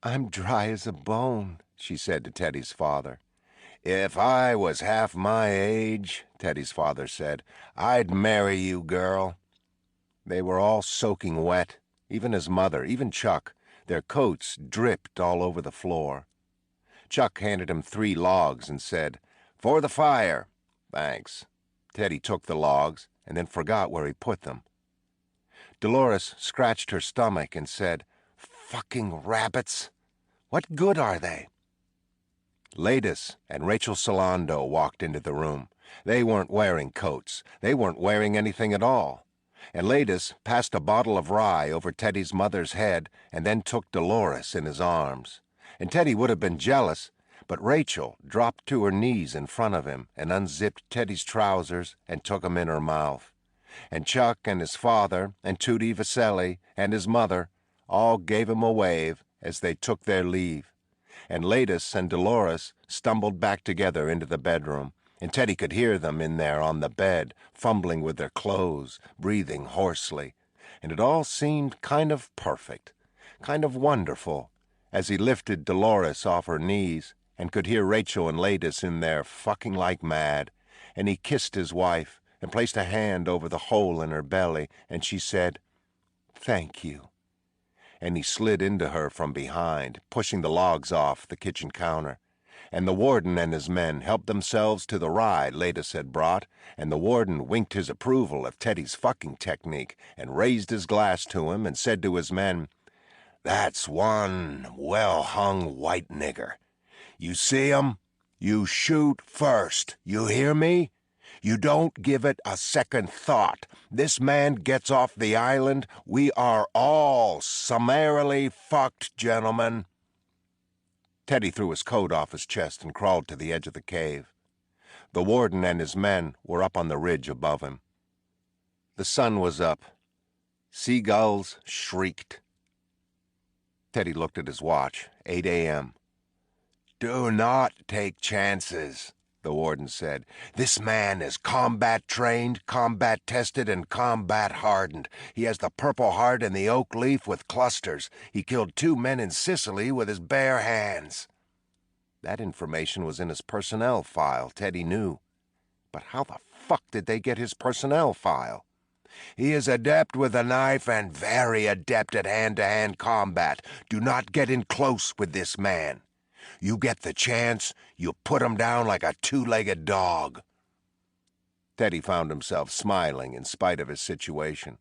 "I'm dry as a bone," she said to Teddy's father. "If I was half my age," Teddy's father said, "I'd marry you, girl." They were all soaking wet, even his mother, even Chuck. Their coats dripped all over the floor. Chuck handed him 3 logs and said, "For the fire." "Thanks." Teddy took the logs and then forgot where he put them. Dolores scratched her stomach and said, "Fucking rabbits. What good are they?" Latus and Rachel Solando walked into the room. They weren't wearing coats. They weren't wearing anything at all. And Latus passed a bottle of rye over Teddy's mother's head and then took Dolores in his arms. And Teddy would have been jealous, but Rachel dropped to her knees in front of him and unzipped Teddy's trousers and took 'em in her mouth. And Chuck and his father and Tutti Vaselli and his mother all gave him a wave as they took their leave. And Latus and Dolores stumbled back together into the bedroom, and Teddy could hear them in there on the bed, fumbling with their clothes, breathing hoarsely. And it all seemed kind of perfect, kind of wonderful, as he lifted Dolores off her knees and could hear Rachel and Latus in there fucking like mad. And he kissed his wife and placed a hand over the hole in her belly, and she said, "Thank you." And he slid into her from behind, pushing the logs off the kitchen counter. And the warden and his men helped themselves to the rye Latus had brought, and the warden winked his approval of Teddy's fucking technique and raised his glass to him and said to his men, "That's one well-hung white nigger. You see 'em? You shoot first. You hear me? You don't give it a second thought. This man gets off the island. We are all summarily fucked, gentlemen." Teddy threw his coat off his chest and crawled to the edge of the cave. The warden and his men were up on the ridge above him. The sun was up. Seagulls shrieked. Teddy looked at his watch. 8 a.m. "Do not take chances," the warden said. "This man is combat-trained, combat-tested, and combat-hardened. He has the Purple Heart and the oak leaf with clusters. He killed 2 men in Sicily with his bare hands." That information was in his personnel file, Teddy knew. But how the fuck did they get his personnel file? "He is adept with a knife and very adept at hand-to-hand combat. Do not get in close with this man. You get the chance, you put him down like a 2-legged dog." Teddy found himself smiling in spite of his situation.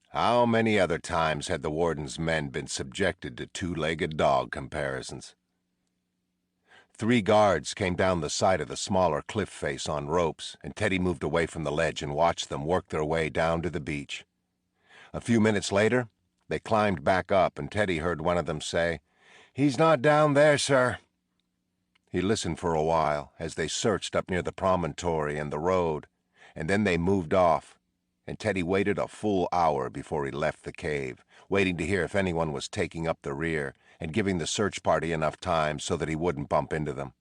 How many other times had the warden's men been subjected to 2-legged dog comparisons? 3 guards came down the side of the smaller cliff face on ropes, and Teddy moved away from the ledge and watched them work their way down to the beach. A few minutes later, they climbed back up, and Teddy heard one of them say, "He's not down there, sir." He listened for a while as they searched up near the promontory and the road, and then they moved off, and Teddy waited a full hour before he left the cave, waiting to hear if anyone was taking up the rear and giving the search party enough time so that he wouldn't bump into them.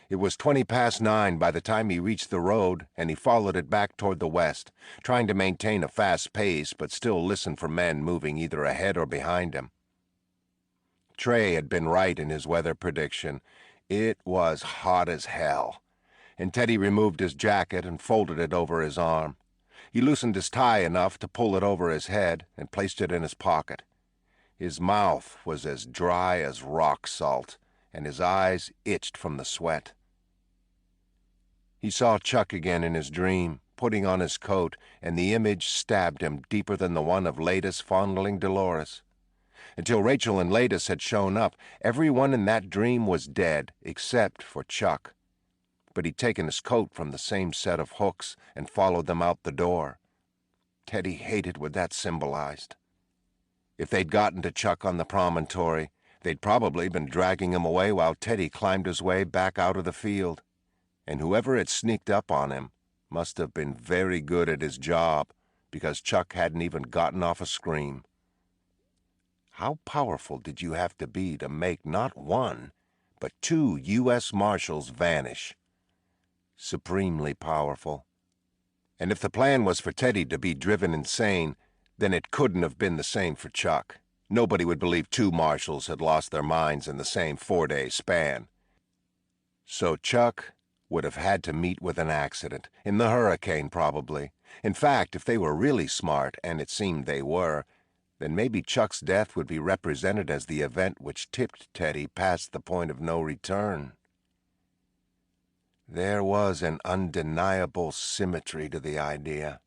It was 9:20 by the time he reached the road, and he followed it back toward the west, trying to maintain a fast pace but still listen for men moving either ahead or behind him. Trey had been right in his weather prediction. It was hot as hell, and Teddy removed his jacket and folded it over his arm. He loosened his tie enough to pull it over his head and placed it in his pocket. His mouth was as dry as rock salt, and his eyes itched from the sweat. He saw Chuck again in his dream, putting on his coat, and the image stabbed him deeper than the one of Latus fondling Dolores. Until Rachel and Latus had shown up, everyone in that dream was dead, except for Chuck. But he'd taken his coat from the same set of hooks and followed them out the door. Teddy hated what that symbolized. If they'd gotten to Chuck on the promontory, they'd probably been dragging him away while Teddy climbed his way back out of the field. And whoever had sneaked up on him must have been very good at his job, because Chuck hadn't even gotten off a scream. How powerful did you have to be to make not one, but 2 U.S. Marshals vanish? Supremely powerful. And if the plan was for Teddy to be driven insane, then it couldn't have been the same for Chuck. Nobody would believe 2 Marshals had lost their minds in the same 4-day span. So Chuck would have had to meet with an accident, in the hurricane probably. In fact, if they were really smart, and it seemed they were, then maybe Chuck's death would be represented as the event which tipped Teddy past the point of no return. There was an undeniable symmetry to the idea.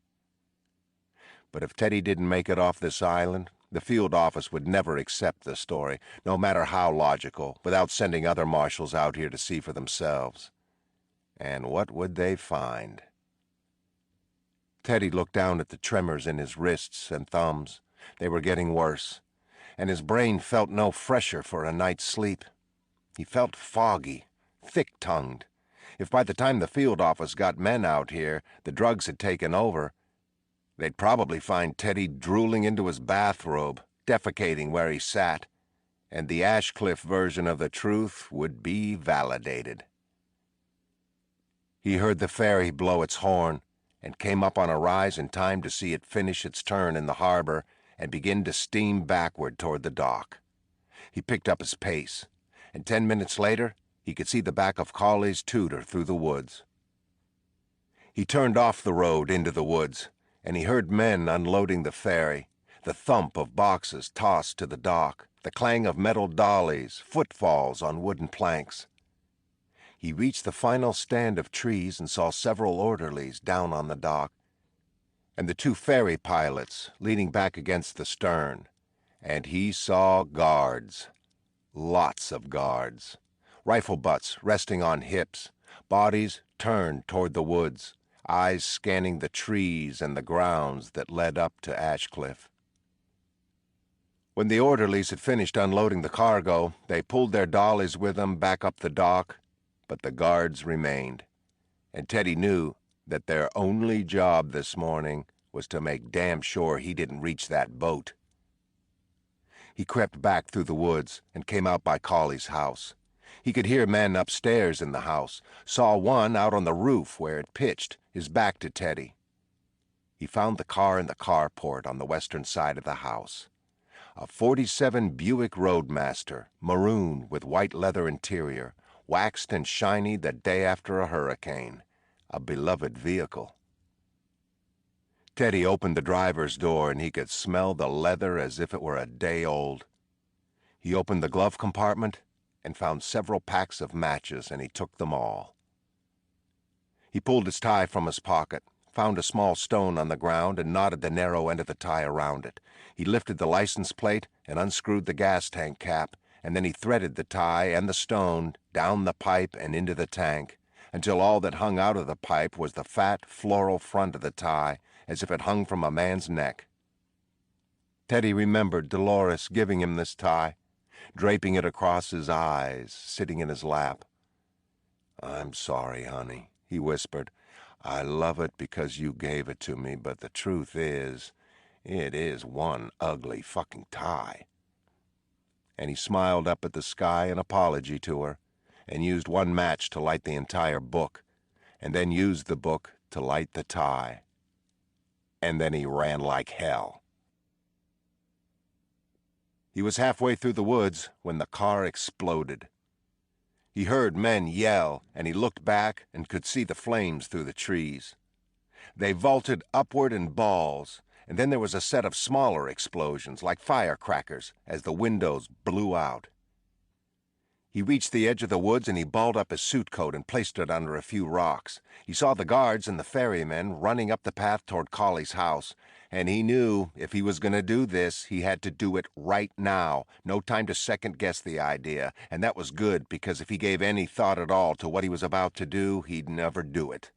But if Teddy didn't make it off this island, the field office would never accept the story, no matter how logical, without sending other marshals out here to see for themselves. And what would they find? Teddy looked down at the tremors in his wrists and thumbs. They were getting worse, and his brain felt no fresher for a night's sleep. He felt foggy, thick-tongued. If by the time the field office got men out here, the drugs had taken over, they'd probably find Teddy drooling into his bathrobe, defecating where he sat, and the Ashecliffe version of the truth would be validated. He heard the ferry blow its horn and came up on a rise in time to see it finish its turn in the harbor and begin to steam backward toward the dock. He picked up his pace, and 10 minutes later, he could see the back of Cawley's Tudor through the woods. He turned off the road into the woods, and he heard men unloading the ferry, the thump of boxes tossed to the dock, the clang of metal dollies, footfalls on wooden planks. He reached the final stand of trees and saw several orderlies down on the dock, and the 2 ferry pilots leaning back against the stern, and he saw guards. Lots of guards. Rifle butts resting on hips, bodies turned toward the woods, eyes scanning the trees and the grounds that led up to Ashecliffe. When the orderlies had finished unloading the cargo, they pulled their dollies with them back up the dock, but the guards remained, and Teddy knew that their only job this morning was to make damn sure he didn't reach that boat. He crept back through the woods and came out by Cawley's house. He could hear men upstairs in the house, saw one out on the roof where it pitched, his back to Teddy. He found the car in the carport on the western side of the house. A '47 Buick Roadmaster, maroon with white leather interior, waxed and shiny the day after a hurricane. A beloved vehicle. Teddy opened the driver's door and he could smell the leather as if it were a day old. He opened the glove compartment and found several packs of matches, and he took them all. He pulled his tie from his pocket, found a small stone on the ground, and knotted the narrow end of the tie around it. He lifted the license plate and unscrewed the gas tank cap, and then he threaded the tie and the stone down the pipe and into the tank, until all that hung out of the pipe was the fat, floral front of the tie, as if it hung from a man's neck. Teddy remembered Dolores giving him this tie. draping it across his eyes, sitting in his lap. "I'm sorry, honey," he whispered. "I love it because you gave it to me, but the truth is, it is one ugly fucking tie." And he smiled up at the sky in apology to her, and used one match to light the entire book, and then used the book to light the tie. And then he ran like hell. He was halfway through the woods when the car exploded. He heard men yell, and he looked back and could see the flames through the trees. They vaulted upward in balls, and then there was a set of smaller explosions, like firecrackers, as the windows blew out. He reached the edge of the woods and he balled up his suit coat and placed it under a few rocks. He saw the guards and the ferrymen running up the path toward Cawley's house, and he knew if he was going to do this, he had to do it right now. No time to second-guess the idea, and that was good because if he gave any thought at all to what he was about to do, he'd never do it.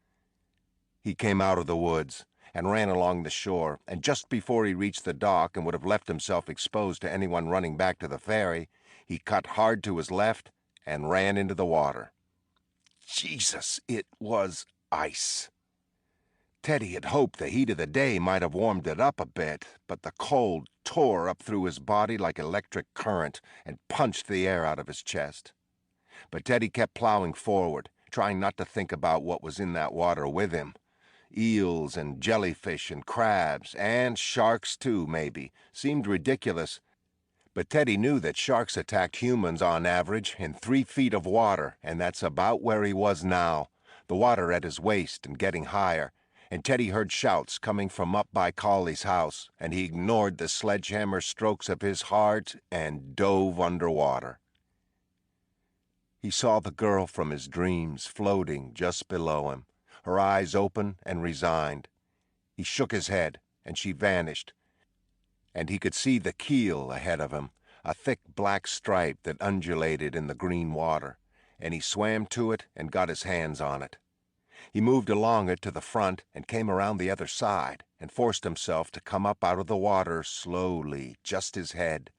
He came out of the woods and ran along the shore, and just before he reached the dock and would have left himself exposed to anyone running back to the ferry, he cut hard to his left and ran into the water. Jesus, it was ice. Teddy had hoped the heat of the day might have warmed it up a bit, but the cold tore up through his body like electric current and punched the air out of his chest. But Teddy kept plowing forward, trying not to think about what was in that water with him. Eels and jellyfish and crabs, and sharks too, maybe, seemed ridiculous. But Teddy knew that sharks attacked humans on average in 3 feet of water, and that's about where he was now, the water at his waist and getting higher. And Teddy heard shouts coming from up by Cawley's house, and he ignored the sledgehammer strokes of his heart and dove underwater. He saw the girl from his dreams floating just below him, her eyes open and resigned. He shook his head, and she vanished, and he could see the keel ahead of him, a thick black stripe that undulated in the green water, and he swam to it and got his hands on it. He moved along it to the front and came around the other side and forced himself to come up out of the water slowly, just his head.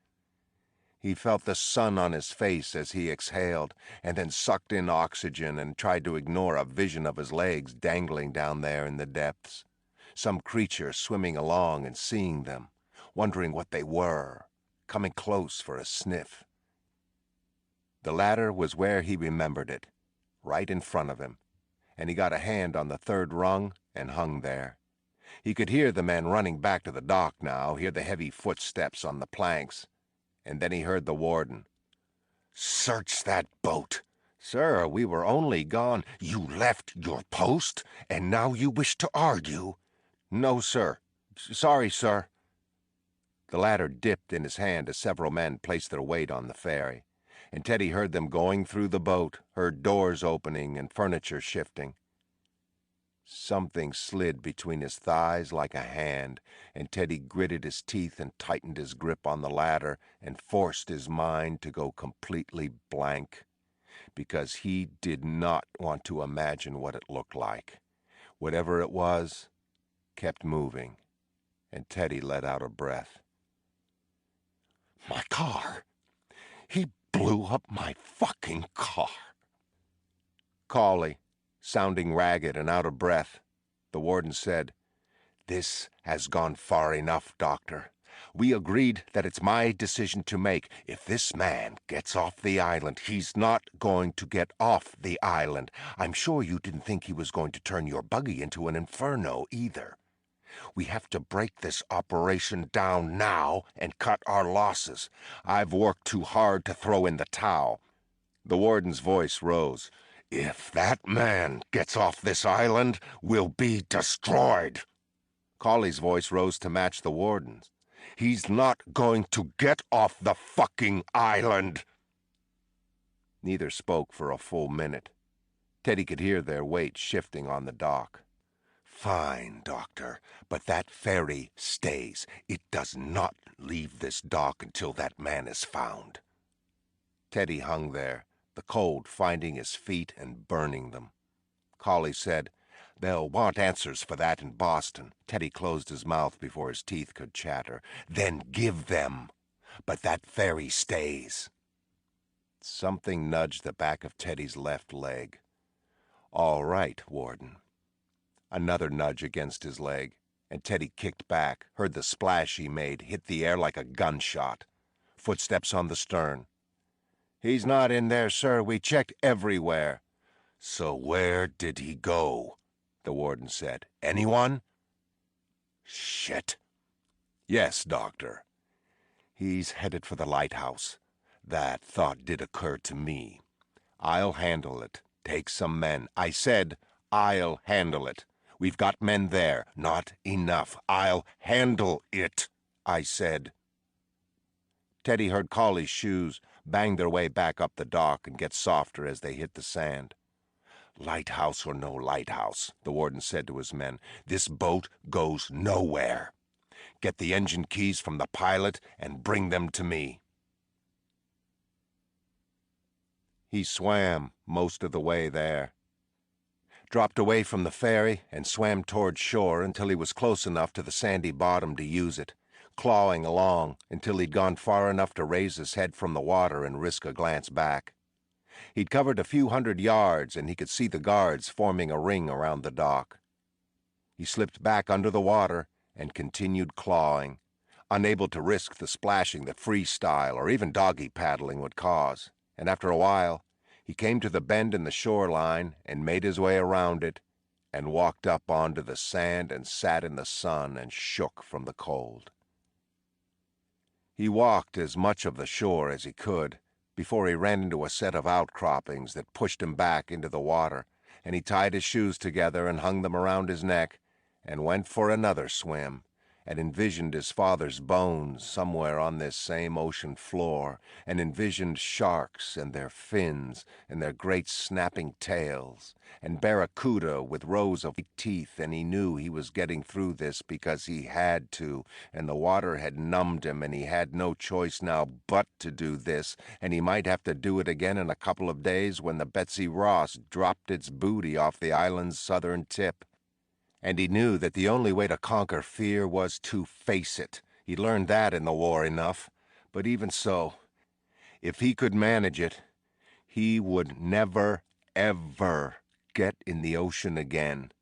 He felt the sun on his face as he exhaled, and then sucked in oxygen and tried to ignore a vision of his legs dangling down there in the depths. Some creature swimming along and seeing them, wondering what they were, coming close for a sniff. The ladder was where he remembered it, right in front of him, and he got a hand on the third rung and hung there. He could hear the men running back to the dock now, hear the heavy footsteps on the planks, and then he heard the warden. "Search that boat." "Sir, we were only gone—" "You left your post, and now you wish to argue?" "No, sir. Sorry, sir." The ladder dipped in his hand as several men placed their weight on the ferry, and Teddy heard them going through the boat, heard doors opening and furniture shifting. Something slid between his thighs like a hand, and Teddy gritted his teeth and tightened his grip on the ladder and forced his mind to go completely blank, because he did not want to imagine what it looked like. Whatever it was kept moving, and Teddy let out a breath. "My car! He blew up my fucking car!" Cawley, sounding ragged and out of breath, the warden said, "This has gone far enough, Doctor. We agreed that it's my decision to make. If this man gets off the island, he's not going to get off the island. I'm sure you didn't think he was going to turn your buggy into an inferno either. We have to break this operation down now and cut our losses. I've worked too hard to throw in the towel." The warden's voice rose. "If that man gets off this island, we'll be destroyed." Cawley's voice rose to match the warden's. "He's not going to get off the fucking island." Neither spoke for a full minute. Teddy could hear their weight shifting on the dock. "Fine, Doctor, but that ferry stays. It does not leave this dock until that man is found." Teddy hung there, the cold finding his feet and burning them. Cawley said, "They'll want answers for that in Boston." Teddy closed his mouth before his teeth could chatter. "Then give them. but that ferry stays." Something nudged the back of Teddy's left leg. "All right, Warden." Another nudge against his leg, and Teddy kicked back, heard the splash he made hit the air like a gunshot. Footsteps on the stern. "He's not in there, sir. We checked everywhere." "So where did he go?" the warden said. "Anyone?" "Shit." "Yes, Doctor. He's headed for the lighthouse. That thought did occur to me. I'll handle it. Take some men. I said I'll handle it. We've got men there. Not enough. I'll handle it, I said." Teddy heard Cawley's shoes bang their way back up the dock and get softer as they hit the sand. "Lighthouse or no lighthouse," the warden said to his men, "this boat goes nowhere. Get the engine keys from the pilot and bring them to me." He swam most of the way there. Dropped away from the ferry and swam toward shore until he was close enough to the sandy bottom to use it, clawing along until he'd gone far enough to raise his head from the water and risk a glance back. He'd covered a few 100 yards, and he could see the guards forming a ring around the dock. He slipped back under the water and continued clawing, unable to risk the splashing that freestyle or even doggy paddling would cause, and after a while, he came to the bend in the shoreline and made his way around it and walked up onto the sand and sat in the sun and shook from the cold. He walked as much of the shore as he could before he ran into a set of outcroppings that pushed him back into the water, and he tied his shoes together and hung them around his neck and went for another swim, and envisioned his father's bones somewhere on this same ocean floor, and envisioned sharks and their fins and their great snapping tails, and barracuda with rows of teeth, and he knew he was getting through this because he had to, and the water had numbed him, and he had no choice now but to do this, and he might have to do it again in a couple of days when the Betsy Ross dropped its booty off the island's southern tip. And he knew that the only way to conquer fear was to face it. He'd learned that in the war enough. But even so, if he could manage it, he would never, ever get in the ocean again.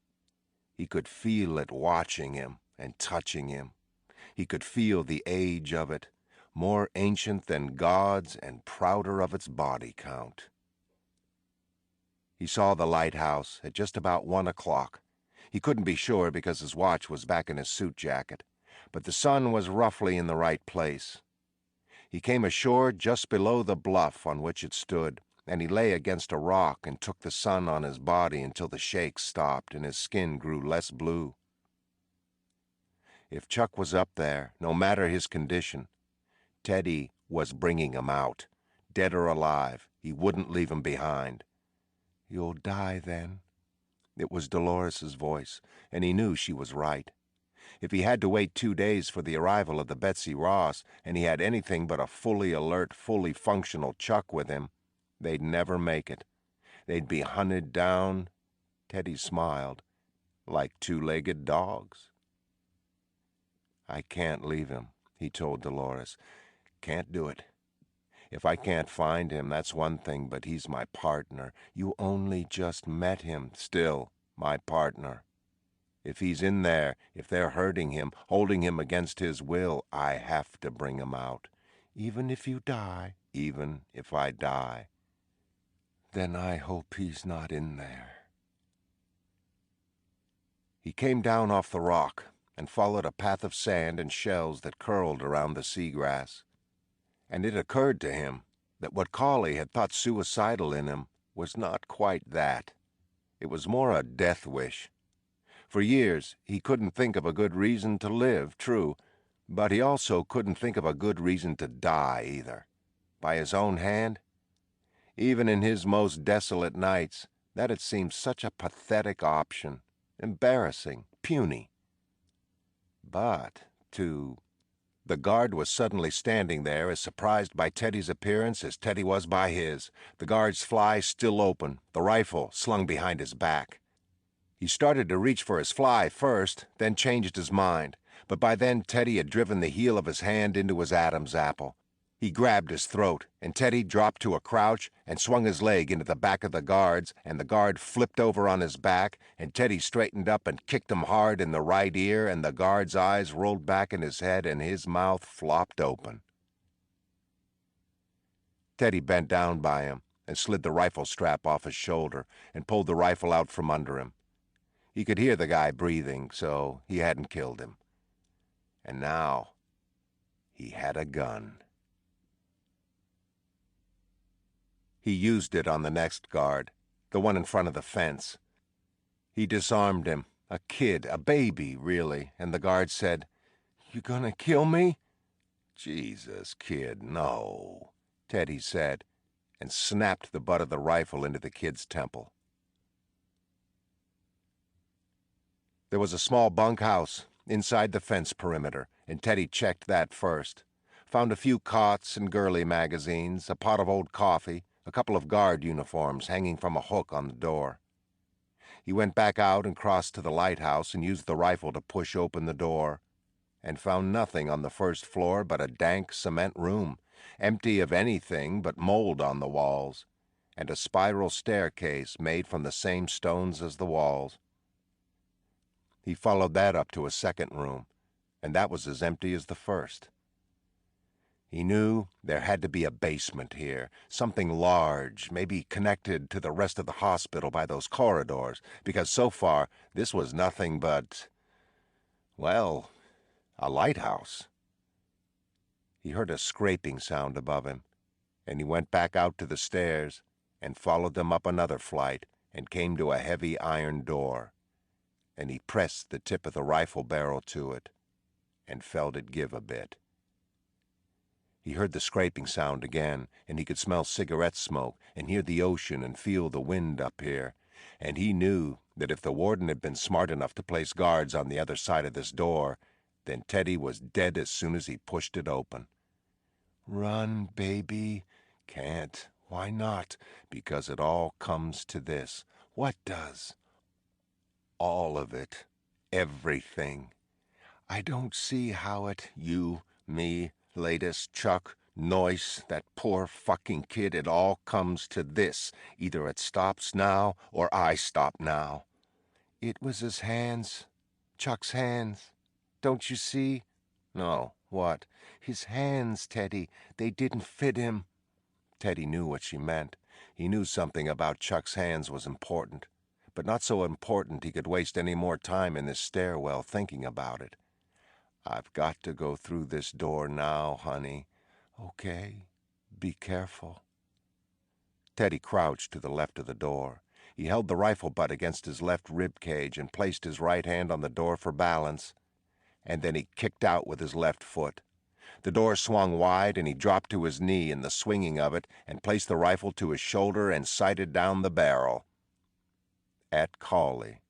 He could feel it watching him and touching him. He could feel the age of it, more ancient than gods and prouder of its body count. He saw the lighthouse at just about 1 o'clock. He couldn't be sure because his watch was back in his suit jacket, but the sun was roughly in the right place. He came ashore just below the bluff on which it stood, and he lay against a rock and took the sun on his body until the shakes stopped and his skin grew less blue. If Chuck was up there, no matter his condition, Teddy was bringing him out. Dead or alive, he wouldn't leave him behind. "You'll die then." It was Dolores' voice, and he knew she was right. If he had to wait 2 days for the arrival of the Betsy Ross, and he had anything but a fully alert, fully functional Chuck with him, they'd never make it. They'd be hunted down, Teddy smiled, like two-legged dogs. "I can't leave him," he told Dolores. "Can't do it. If I can't find him, that's one thing, but he's my partner. You only just met him, still my partner. If he's in there, if they're hurting him, holding him against his will, I have to bring him out. Even if you die, even if I die. Then I hope he's not in there." He came down off the rock and followed a path of sand and shells that curled around the seagrass. And it occurred to him that what Cawley had thought suicidal in him was not quite that. It was more a death wish. For years, he couldn't think of a good reason to live, true, but he also couldn't think of a good reason to die either. By his own hand? Even in his most desolate nights, that had seemed such a pathetic option, embarrassing, puny. But the guard was suddenly standing there, as surprised by Teddy's appearance as Teddy was by his, the guard's fly still open, the rifle slung behind his back. He started to reach for his fly first, then changed his mind, but by then Teddy had driven the heel of his hand into his Adam's apple, He grabbed his throat, and Teddy dropped to a crouch and swung his leg into the back of the guard's, and the guard flipped over on his back, and Teddy straightened up and kicked him hard in the right ear, and the guard's eyes rolled back in his head and his mouth flopped open. Teddy bent down by him and slid the rifle strap off his shoulder and pulled the rifle out from under him. He could hear the guy breathing, so he hadn't killed him. And now he had a gun. He used it on the next guard, the one in front of the fence. He disarmed him, a kid, a baby, really, and the guard said, "You gonna kill me?" "Jesus, kid, no," Teddy said, and snapped the butt of the rifle into the kid's temple. There was a small bunkhouse inside the fence perimeter, and Teddy checked that first. Found a few cots and girly magazines, a pot of old coffee, a couple of guard uniforms hanging from a hook on the door. He went back out and crossed to the lighthouse and used the rifle to push open the door, and found nothing on the first floor but a dank cement room, empty of anything but mold on the walls, and a spiral staircase made from the same stones as the walls. He followed that up to a second room, and that was as empty as the first. He knew there had to be a basement here, something large, maybe connected to the rest of the hospital by those corridors, because so far this was nothing but, well, a lighthouse. He heard a scraping sound above him, and he went back out to the stairs and followed them up another flight and came to a heavy iron door, and he pressed the tip of the rifle barrel to it and felt it give a bit. He heard the scraping sound again, and he could smell cigarette smoke and hear the ocean and feel the wind up here, and he knew that if the warden had been smart enough to place guards on the other side of this door, then Teddy was dead as soon as he pushed it open. "Run, baby." "Can't." "Why not?" "Because it all comes to this." "What does?" "All of it. Everything." "I don't see how it—" "You, me, latus, Chuck, Noyce, that poor fucking kid, it all comes to this. Either it stops now or I stop now." "It was his hands. Chuck's hands. Don't you see?" "No, what?" "His hands, Teddy. They didn't fit him." Teddy knew what she meant. He knew something about Chuck's hands was important, but not so important he could waste any more time in this stairwell thinking about it. "I've got to go through this door now, honey." "Okay. Be careful." Teddy crouched to the left of the door. He held the rifle butt against his left rib cage and placed his right hand on the door for balance, and then he kicked out with his left foot. The door swung wide, and he dropped to his knee in the swinging of it and placed the rifle to his shoulder and sighted down the barrel. At Cawley,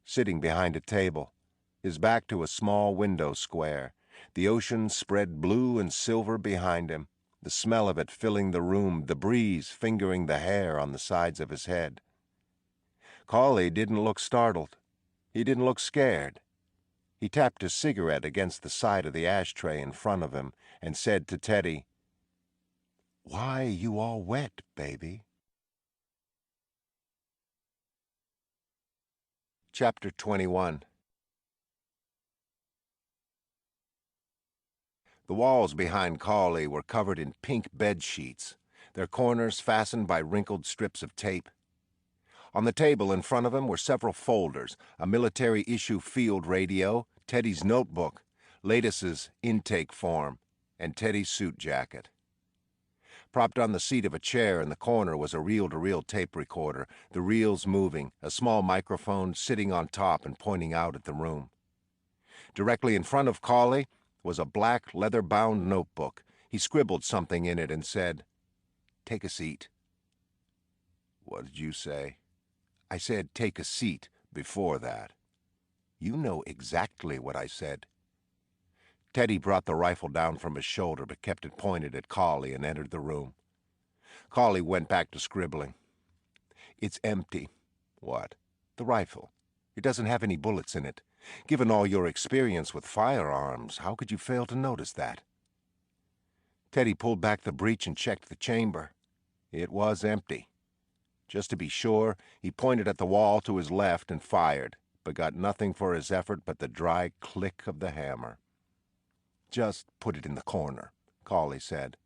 sitting behind a table, his back to a small window square, the ocean spread blue and silver behind him, the smell of it filling the room, the breeze fingering the hair on the sides of his head. Cawley didn't look startled. He didn't look scared. He tapped his cigarette against the side of the ashtray in front of him and said to Teddy, "Why are you all wet, baby?" Chapter 21. The walls behind Cawley were covered in pink bed sheets, their corners fastened by wrinkled strips of tape. On the table in front of him were several folders, a military-issue field radio, Teddy's notebook, Latus's intake form, and Teddy's suit jacket. Propped on the seat of a chair in the corner was a reel-to-reel tape recorder, the reels moving, a small microphone sitting on top and pointing out at the room. Directly in front of Cawley was a black leather-bound notebook. He scribbled something in it and said, "Take a seat." "What did you say?" "I said take a seat before that." "You know exactly what I said." Teddy brought the rifle down from his shoulder but kept it pointed at Cawley and entered the room. Cawley went back to scribbling. "It's empty." "What?" "The rifle. It doesn't have any bullets in it. Given all your experience with firearms, how could you fail to notice that?" Teddy pulled back the breech and checked the chamber. It was empty. Just to be sure, he pointed at the wall to his left and fired, but got nothing for his effort but the dry click of the hammer. "Just put it in the corner," Cawley said.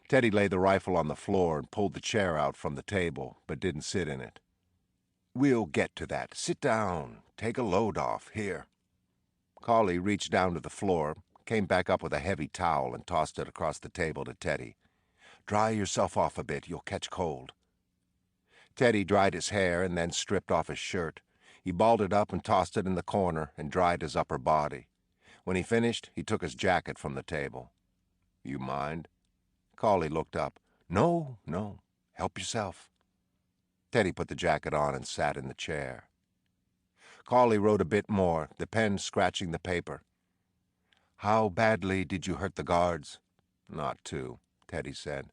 Teddy laid the rifle on the floor and pulled the chair out from the table, but didn't sit in it. "We'll get to that. Sit down. Take a load off. Here." Cawley reached down to the floor, came back up with a heavy towel and tossed it across the table to Teddy. "Dry yourself off a bit. You'll catch cold." Teddy dried his hair and then stripped off his shirt. He balled it up and tossed it in the corner and dried his upper body. When he finished, he took his jacket from the table. "You mind?" Cawley looked up. No. Help yourself." Teddy put the jacket on and sat in the chair. Cawley wrote a bit more, the pen scratching the paper. "How badly did you hurt the guards?" "Not too," Teddy said.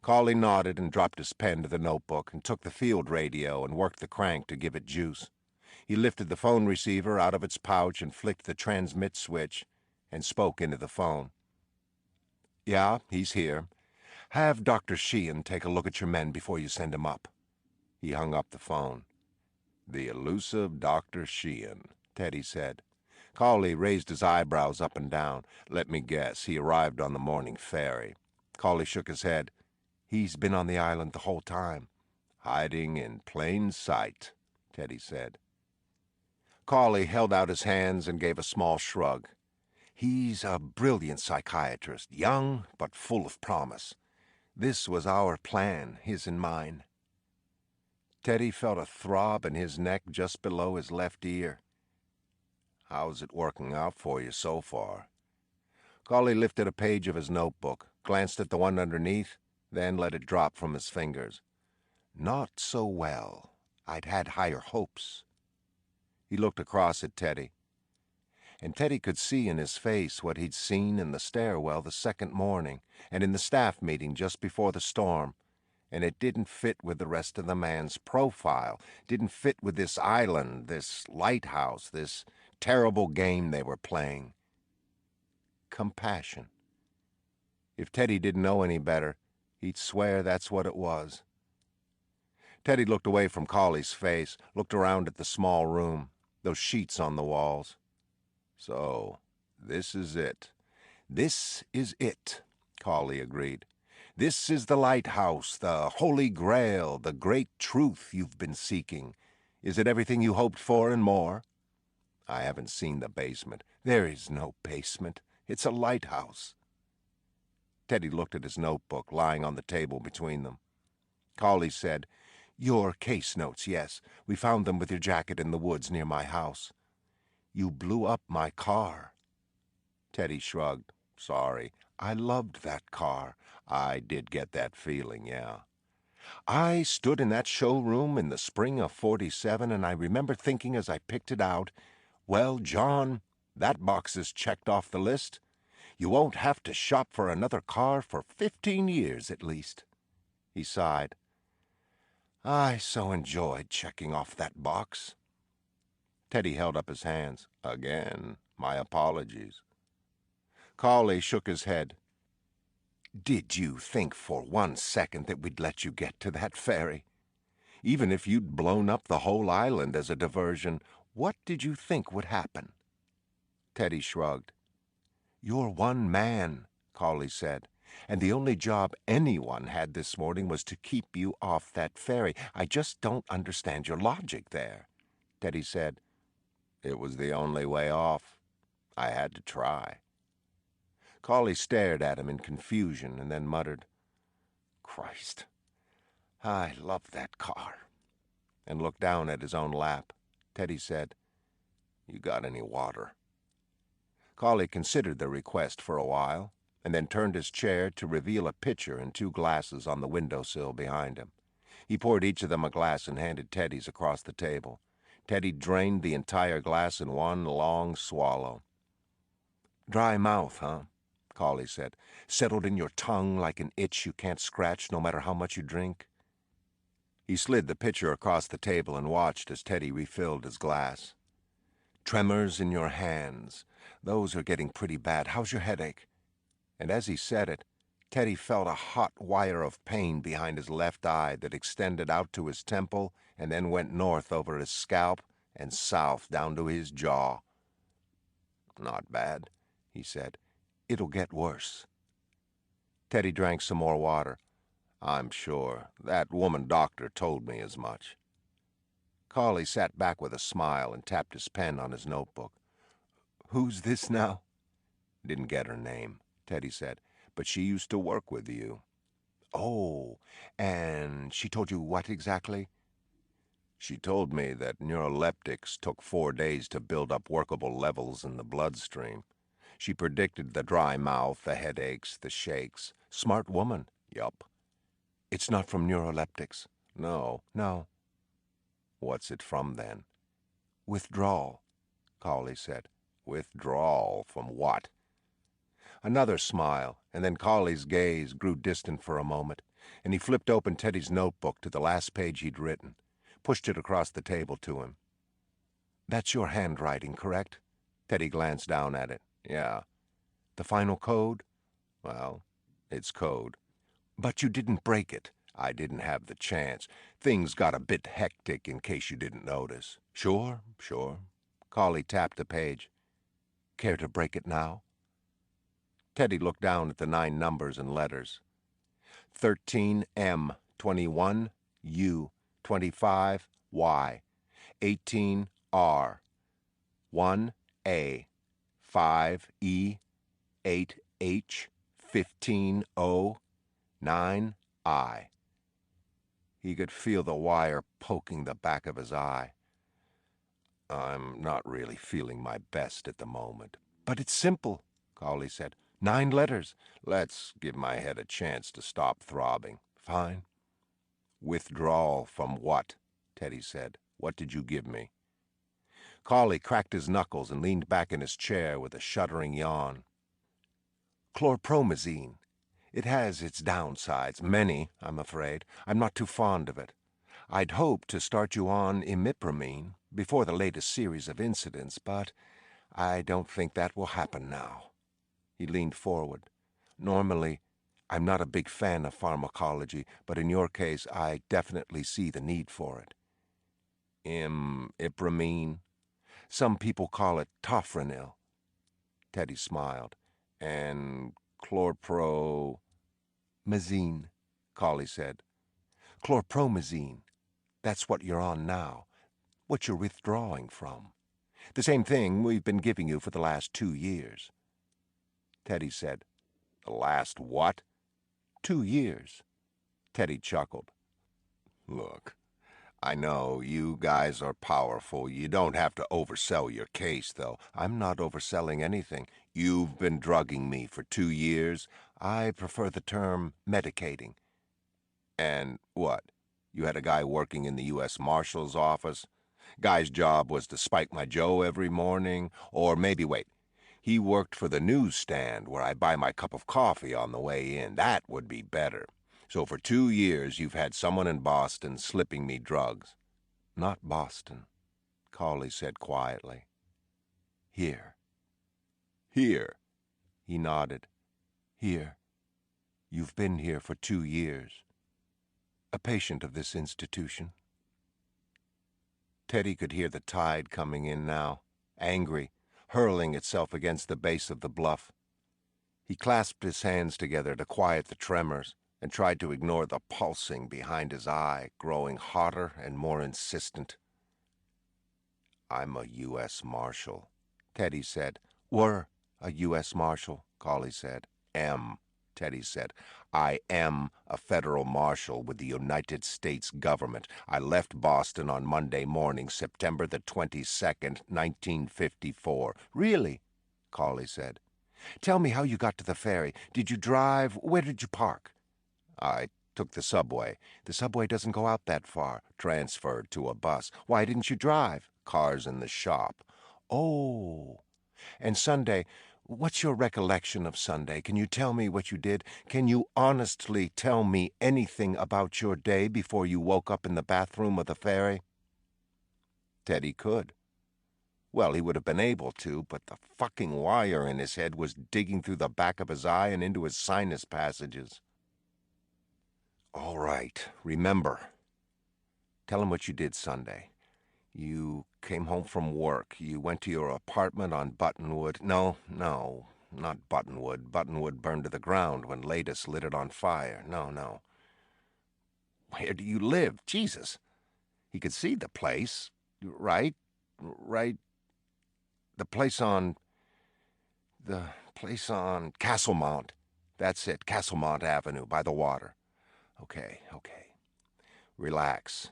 Cawley nodded and dropped his pen to the notebook and took the field radio and worked the crank to give it juice. He lifted the phone receiver out of its pouch and flicked the transmit switch and spoke into the phone. "Yeah, he's here. Have Dr. Sheehan take a look at your men before you send him up." He hung up the phone. "The elusive Dr. Sheehan," Teddy said. Cawley raised his eyebrows up and down. "Let me guess, he arrived on the morning ferry." Cawley shook his head. "He's been on the island the whole time." "Hiding in plain sight," Teddy said. Cawley held out his hands and gave a small shrug. "He's a brilliant psychiatrist, young but full of promise. This was our plan, his and mine." Teddy felt a throb in his neck just below his left ear. "How's it working out for you so far?" Cawley lifted a page of his notebook, glanced at the one underneath, then let it drop from his fingers. "Not so well. I'd had higher hopes." He looked across at Teddy. And Teddy could see in his face what he'd seen in the stairwell the second morning and in the staff meeting just before the storm, and it didn't fit with the rest of the man's profile, didn't fit with this island, this lighthouse, this terrible game they were playing. Compassion. If Teddy didn't know any better, he'd swear that's what it was. Teddy looked away from Cawley's face, looked around at the small room, those sheets on the walls. "So, this is it." "This is it," Cawley agreed. "This is the lighthouse, the holy grail, the great truth you've been seeking. Is it everything you hoped for and more?" "I haven't seen the basement." "There is no basement. It's a lighthouse." Teddy looked at his notebook lying on the table between them. Cawley said, "Your case notes, yes. We found them with your jacket in the woods near my house." "You blew up my car." Teddy shrugged. "Sorry. I loved that car. I did get that feeling, yeah. I stood in that showroom in the spring of '47, and I remember thinking as I picked it out, well, John, that box is checked off the list. You won't have to shop for another car for 15 years at least." He sighed. "I so enjoyed checking off that box." Teddy held up his hands. "Again, my apologies." Cawley shook his head. "Did you think for 1 second that we'd let you get to that ferry? Even if you'd blown up the whole island as a diversion, what did you think would happen?" Teddy shrugged. "You're one man," Cawley said, "and the only job anyone had this morning was to keep you off that ferry. I just don't understand your logic there." Teddy said, "It was the only way off. I had to try." Cawley stared at him in confusion and then muttered, "Christ, I love that car," and looked down at his own lap. Teddy said, "You got any water?" Cawley considered the request for a while, and then turned his chair to reveal a pitcher and 2 glasses on the windowsill behind him. He poured each of them a glass and handed Teddy's across the table. Teddy drained the entire glass in one long swallow. "Dry mouth, huh?" Cawley said. "Settled in your tongue like an itch you can't scratch no matter how much you drink?" He slid the pitcher across the table and watched as Teddy refilled his glass. "Tremors in your hands. Those are getting pretty bad. How's your headache?" And as he said it, Teddy felt a hot wire of pain behind his left eye that extended out to his temple and then went north over his scalp and south down to his jaw. "Not bad," he said. "It'll get worse." Teddy drank some more water. "I'm sure. That woman doctor told me as much." Cawley sat back with a smile and tapped his pen on his notebook. "Who's this now?" "Didn't get her name," Teddy said, "but she used to work with you." "Oh, and she told you what exactly?" "She told me that neuroleptics took 4 days to build up workable levels in the bloodstream. She predicted the dry mouth, the headaches, the shakes. Smart woman, yup." "It's not from neuroleptics." "No." "No." "What's it from, then?" "Withdrawal," Cawley said. "Withdrawal from what?" Another smile, and then Cawley's gaze grew distant for a moment, and he flipped open Teddy's notebook to the last page he'd written, pushed it across the table to him. "That's your handwriting, correct?" Teddy glanced down at it. "Yeah." "The final code?" "Well, it's code." "But you didn't break it." "I didn't have the chance. Things got a bit hectic, in case you didn't notice." "Sure, sure." Cawley tapped the page. "Care to break it now?" Teddy looked down at the 9 numbers and letters. 13M, 21, U, 25, Y, 18R, 1A, 5E, 8H, 15O, 9I. He could feel the wire poking the back of his eye. "I'm not really feeling my best at the moment." "But it's simple," Cawley said. 9 letters. "Let's give my head a chance to stop throbbing." "Fine." "Withdrawal from what?" Teddy said. "What did you give me?" Cawley cracked his knuckles and leaned back in his chair with a shuddering yawn. "Chlorpromazine. It has its downsides, many, I'm afraid. I'm not too fond of it. I'd hoped to start you on imipramine before the latest series of incidents, but I don't think that will happen now." He leaned forward. "Normally, I'm not a big fan of pharmacology, but in your case, I definitely see the need for it." "Imipramine?" "Some people call it tofranil." Teddy smiled. "And chlorpromazine," Cawley said. "Chlorpromazine. That's what you're on now. What you're withdrawing from. The same thing we've been giving you for the last 2 years." Teddy said, "The last what?" 2 years. Teddy chuckled. "Look, I know you guys are powerful. You don't have to oversell your case, though." "I'm not overselling anything." "You've been drugging me for 2 years." "I prefer the term medicating." "And what? You had a guy working in the U.S. Marshal's office? Guy's job was to spike my Joe every morning? Or maybe, wait, he worked for the newsstand where I buy my cup of coffee on the way in. That would be better. So for 2 years you've had someone in Boston slipping me drugs." "Not Boston," Cawley said quietly. "Here." "Here?" He nodded. "Here. You've been here for 2 years. A patient of this institution." Teddy could hear the tide coming in now, angry, hurling itself against the base of the bluff. He clasped his hands together to quiet the tremors and tried to ignore the pulsing behind his eye, growing hotter and more insistent. "I'm a U.S. Marshal," Teddy said. "Were a U.S. Marshal," Cawley said. "Am," Teddy said. "I am a federal marshal with the United States government. I left Boston on Monday morning, September the 22nd, 1954. "Really?" Cawley said. "Tell me how you got to the ferry. Did you drive? Where did you park?" "I took the subway." "The subway doesn't go out that far." "Transferred to a bus." "Why didn't you drive?" "Car's in the shop." "Oh. And Sunday, what's your recollection of Sunday? Can you tell me what you did? Can you honestly tell me anything about your day before you woke up in the bathroom of the ferry?" Teddy could. Well, he would have been able to, but the fucking wire in his head was digging through the back of his eye and into his sinus passages. All right, remember. Tell him what you did Sunday. You came home from work. You went to your apartment on Buttonwood. No, not Buttonwood. Buttonwood burned to the ground when Latus lit it on fire. No. Where do you live? Jesus. He could see the place. Right. The place on Castlemont. That's it, Castlemont Avenue, by the water. Okay. Relax.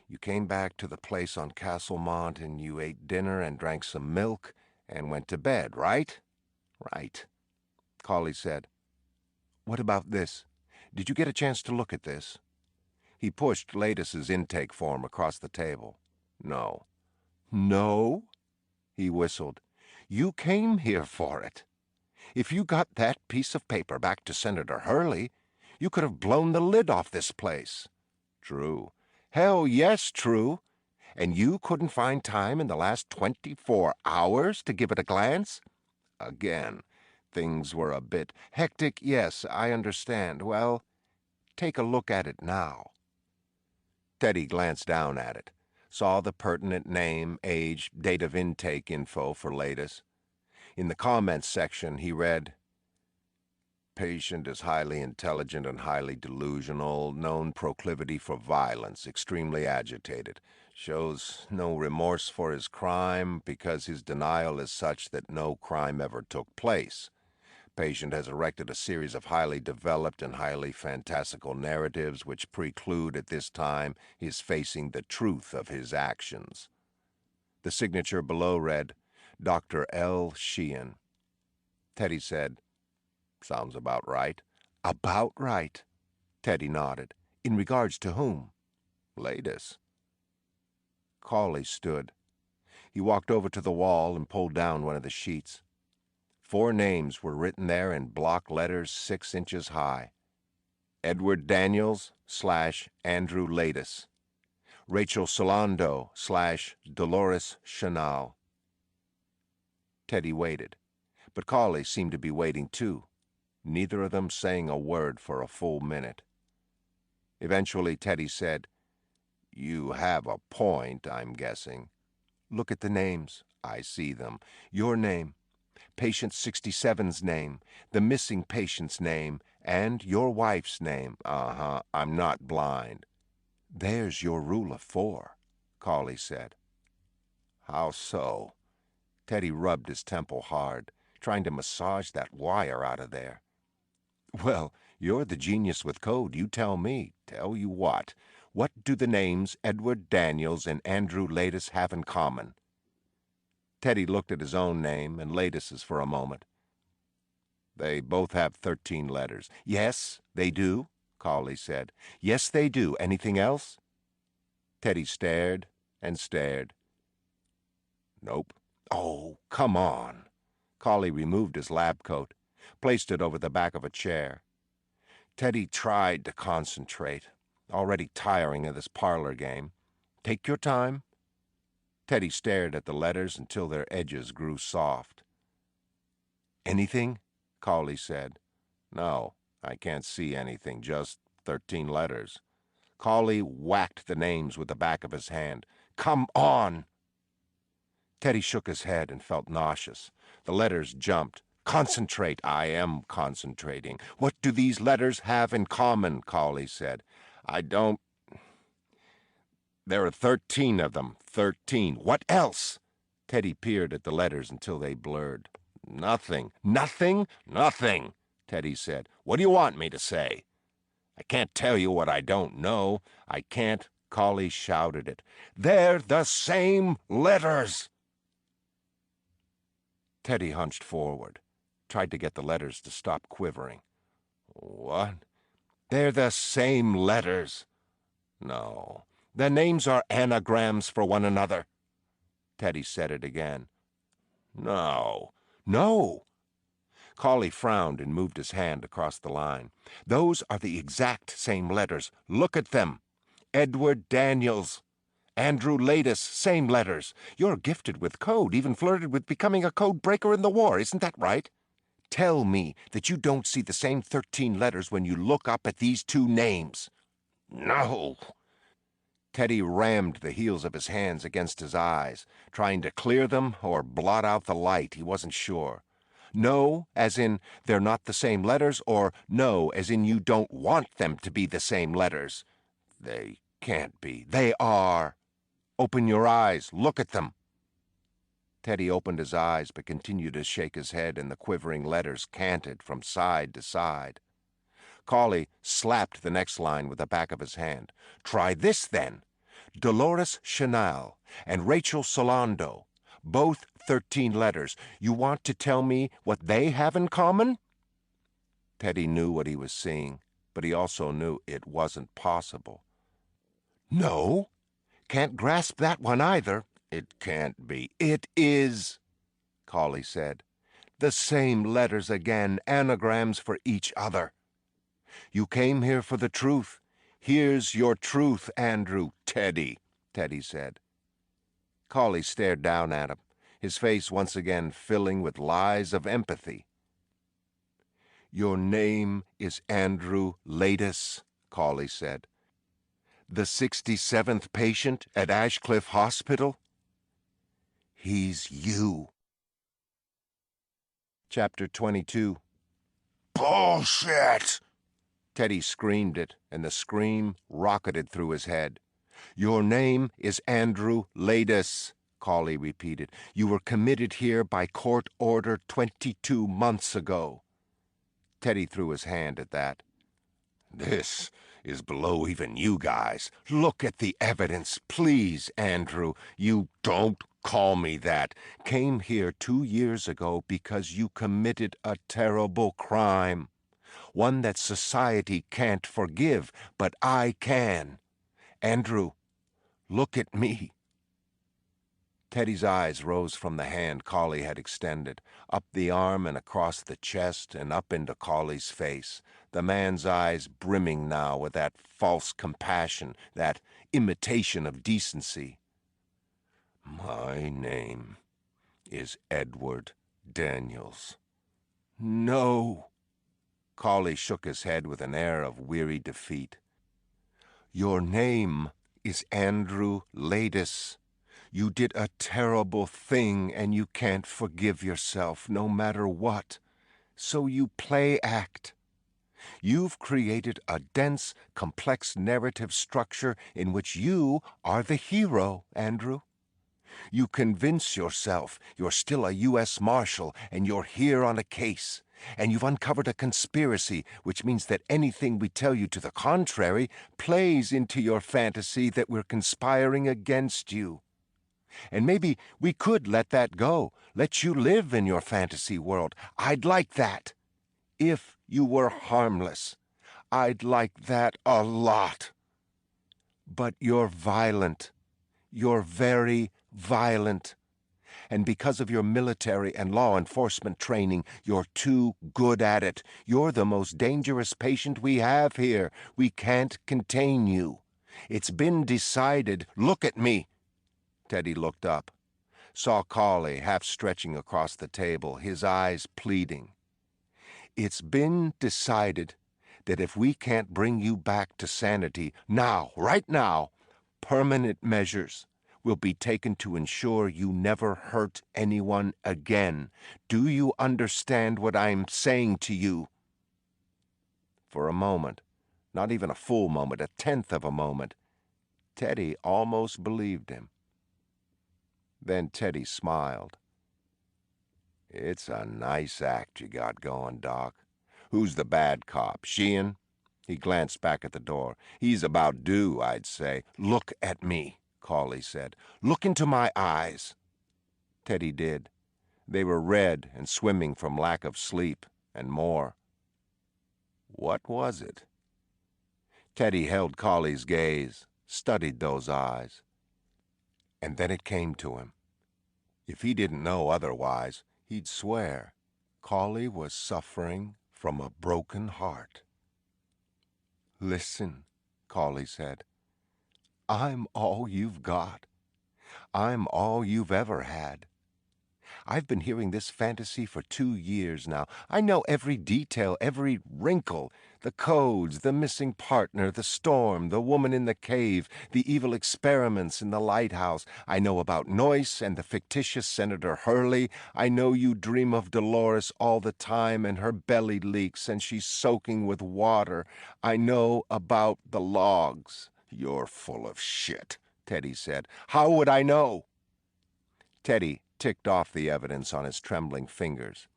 You came back to the place on Castlemont and you ate dinner and drank some milk and went to bed, right? Right. Cawley said. What about this? Did you get a chance to look at this? He pushed Latus's intake form across the table. No. No? He whistled. You came here for it. If you got that piece of paper back to Senator Hurley, you could have blown the lid off this place. True. Hell yes, true. And you couldn't find time in the last 24 hours to give it a glance? Again, things were a bit hectic. Yes, I understand. Well, take a look at it now. Teddy glanced down at it, saw the pertinent name, age, date of intake info for Latus. In the comments section, he read, patient is highly intelligent and highly delusional, known proclivity for violence, extremely agitated, shows no remorse for his crime because his denial is such that no crime ever took place. Patient has erected a series of highly developed and highly fantastical narratives which preclude at this time his facing the truth of his actions. The signature below read, Dr. L. Sheehan. Teddy said, sounds about right. About right. Teddy nodded. In regards to whom? Latus. Cawley stood. He walked over to the wall and pulled down one of the sheets. 4 names were written there in block letters 6 inches high. Edward Daniels / Andrew Latus. Rachel Solando / Dolores Chanal. Teddy waited, but Cawley seemed to be waiting too, neither of them saying a word for a full minute. Eventually Teddy said, You have a point, I'm guessing. Look at the names. I see them. Your name, patient 67's name, the missing patient's name, and your wife's name. I'm not blind. There's your rule of 4, Cawley said. How so? Teddy rubbed his temple hard, trying to massage that wire out of there. Well, you're the genius with code. You tell me. Tell you what. What do the names Edward Daniels and Andrew Latus have in common? Teddy looked at his own name and Latus's for a moment. They both have 13 letters. Yes, they do, Cawley said. Yes, they do. Anything else? Teddy stared and stared. Nope. Oh, come on. Cawley removed his lab coat, placed it over the back of a chair. Teddy tried to concentrate, already tiring of this parlor game. Take your time. Teddy stared at the letters until their edges grew soft. Anything? Cawley said. No, I can't see anything, just 13 letters. Cawley whacked the names with the back of his hand. Come on! Teddy shook his head and felt nauseous. The letters jumped. Concentrate. I am concentrating. What do these letters have in common? Cawley said. I don't... There are 13 of them. 13. What else? Teddy peered at the letters until they blurred. Nothing. Nothing? Nothing, Teddy said. What do you want me to say? I can't tell you what I don't know. I can't... Cawley shouted it. They're the same letters! Teddy hunched forward, tried to get the letters to stop quivering. What? They're the same letters. No, the names are anagrams for one another. Teddy said it again. No. Cawley frowned and moved his hand across the line. Those are the exact same letters. Look at them. Edward Daniels. Andrew Latus, same letters. You're gifted with code, even flirted with becoming a code breaker in the war, isn't that right? Tell me that you don't see the same 13 letters when you look up at these two names. No. Teddy rammed the heels of his hands against his eyes, trying to clear them or blot out the light. He wasn't sure. No, as in they're not the same letters, or no, as in you don't want them to be the same letters. They can't be. They are. Open your eyes. Look at them. Teddy opened his eyes but continued to shake his head, and the quivering letters canted from side to side. Cawley slapped the next line with the back of his hand. Try this, then. Dolores Chanel and Rachel Solando. Both 13 letters. You want to tell me what they have in common? Teddy knew what he was seeing, but he also knew it wasn't possible. No, can't grasp that one either. It can't be. It is, Cawley said. The same letters again, anagrams for each other. You came here for the truth. Here's your truth, Andrew. Teddy, Teddy said. Cawley stared down at him, his face once again filling with lies of empathy. Your name is Andrew Latus, Cawley said. The 67th patient at Ashecliffe Hospital? He's you. Chapter 22. Bullshit! Teddy screamed it, and the scream rocketed through his head. Your name is Andrew Latus, Cawley repeated. You were committed here by court order 22 months ago. Teddy threw his hand at that. This is below even you guys. Look at the evidence, please, Andrew. You don't call me that. Came here 2 years ago because you committed a terrible crime. One that society can't forgive, but I can. Andrew, look at me. Teddy's eyes rose from the hand Cawley had extended, up the arm and across the chest and up into Cawley's face, the man's eyes brimming now with that false compassion, that imitation of decency. My name is Edward Daniels. No. Cawley shook his head with an air of weary defeat. Your name is Andrew Latus. You did a terrible thing, and you can't forgive yourself, no matter what. So you play act. You've created a dense, complex narrative structure in which you are the hero, Andrew. You convince yourself you're still a U.S. Marshal and you're here on a case, and you've uncovered a conspiracy, which means that anything we tell you to the contrary plays into your fantasy that we're conspiring against you. And maybe we could let that go, let you live in your fantasy world. I'd like that. If you were harmless, I'd like that a lot. But you're violent. You're very violent. And because of your military and law enforcement training, you're too good at it. You're the most dangerous patient we have here. We can't contain you. It's been decided. Look at me. Teddy looked up, saw Cawley half stretching across the table, his eyes pleading. It's been decided that if we can't bring you back to sanity now, right now, permanent measures will be taken to ensure you never hurt anyone again. Do you understand what I'm saying to you? For a moment, not even a full moment, a tenth of a moment, Teddy almost believed him. Then Teddy smiled. It's a nice act you got going, Doc. Who's the bad cop, Sheehan? He glanced back at the door. He's about due, I'd say. Look at me, Cawley said. Look into my eyes. Teddy did. They were red and swimming from lack of sleep and more. What was it? Teddy held Cawley's gaze, studied those eyes. And then it came to him. If he didn't know otherwise, he'd swear Cawley was suffering from a broken heart. Listen, Cawley said. I'm all you've got. I'm all you've ever had. I've been hearing this fantasy for 2 years now. I know every detail, every wrinkle. The codes, the missing partner, the storm, the woman in the cave, the evil experiments in the lighthouse. I know about Noyce and the fictitious Senator Hurley. I know you dream of Dolores all the time and her belly leaks and she's soaking with water. I know about the logs. You're full of shit, Teddy said. How would I know? Teddy ticked off the evidence on his trembling fingers.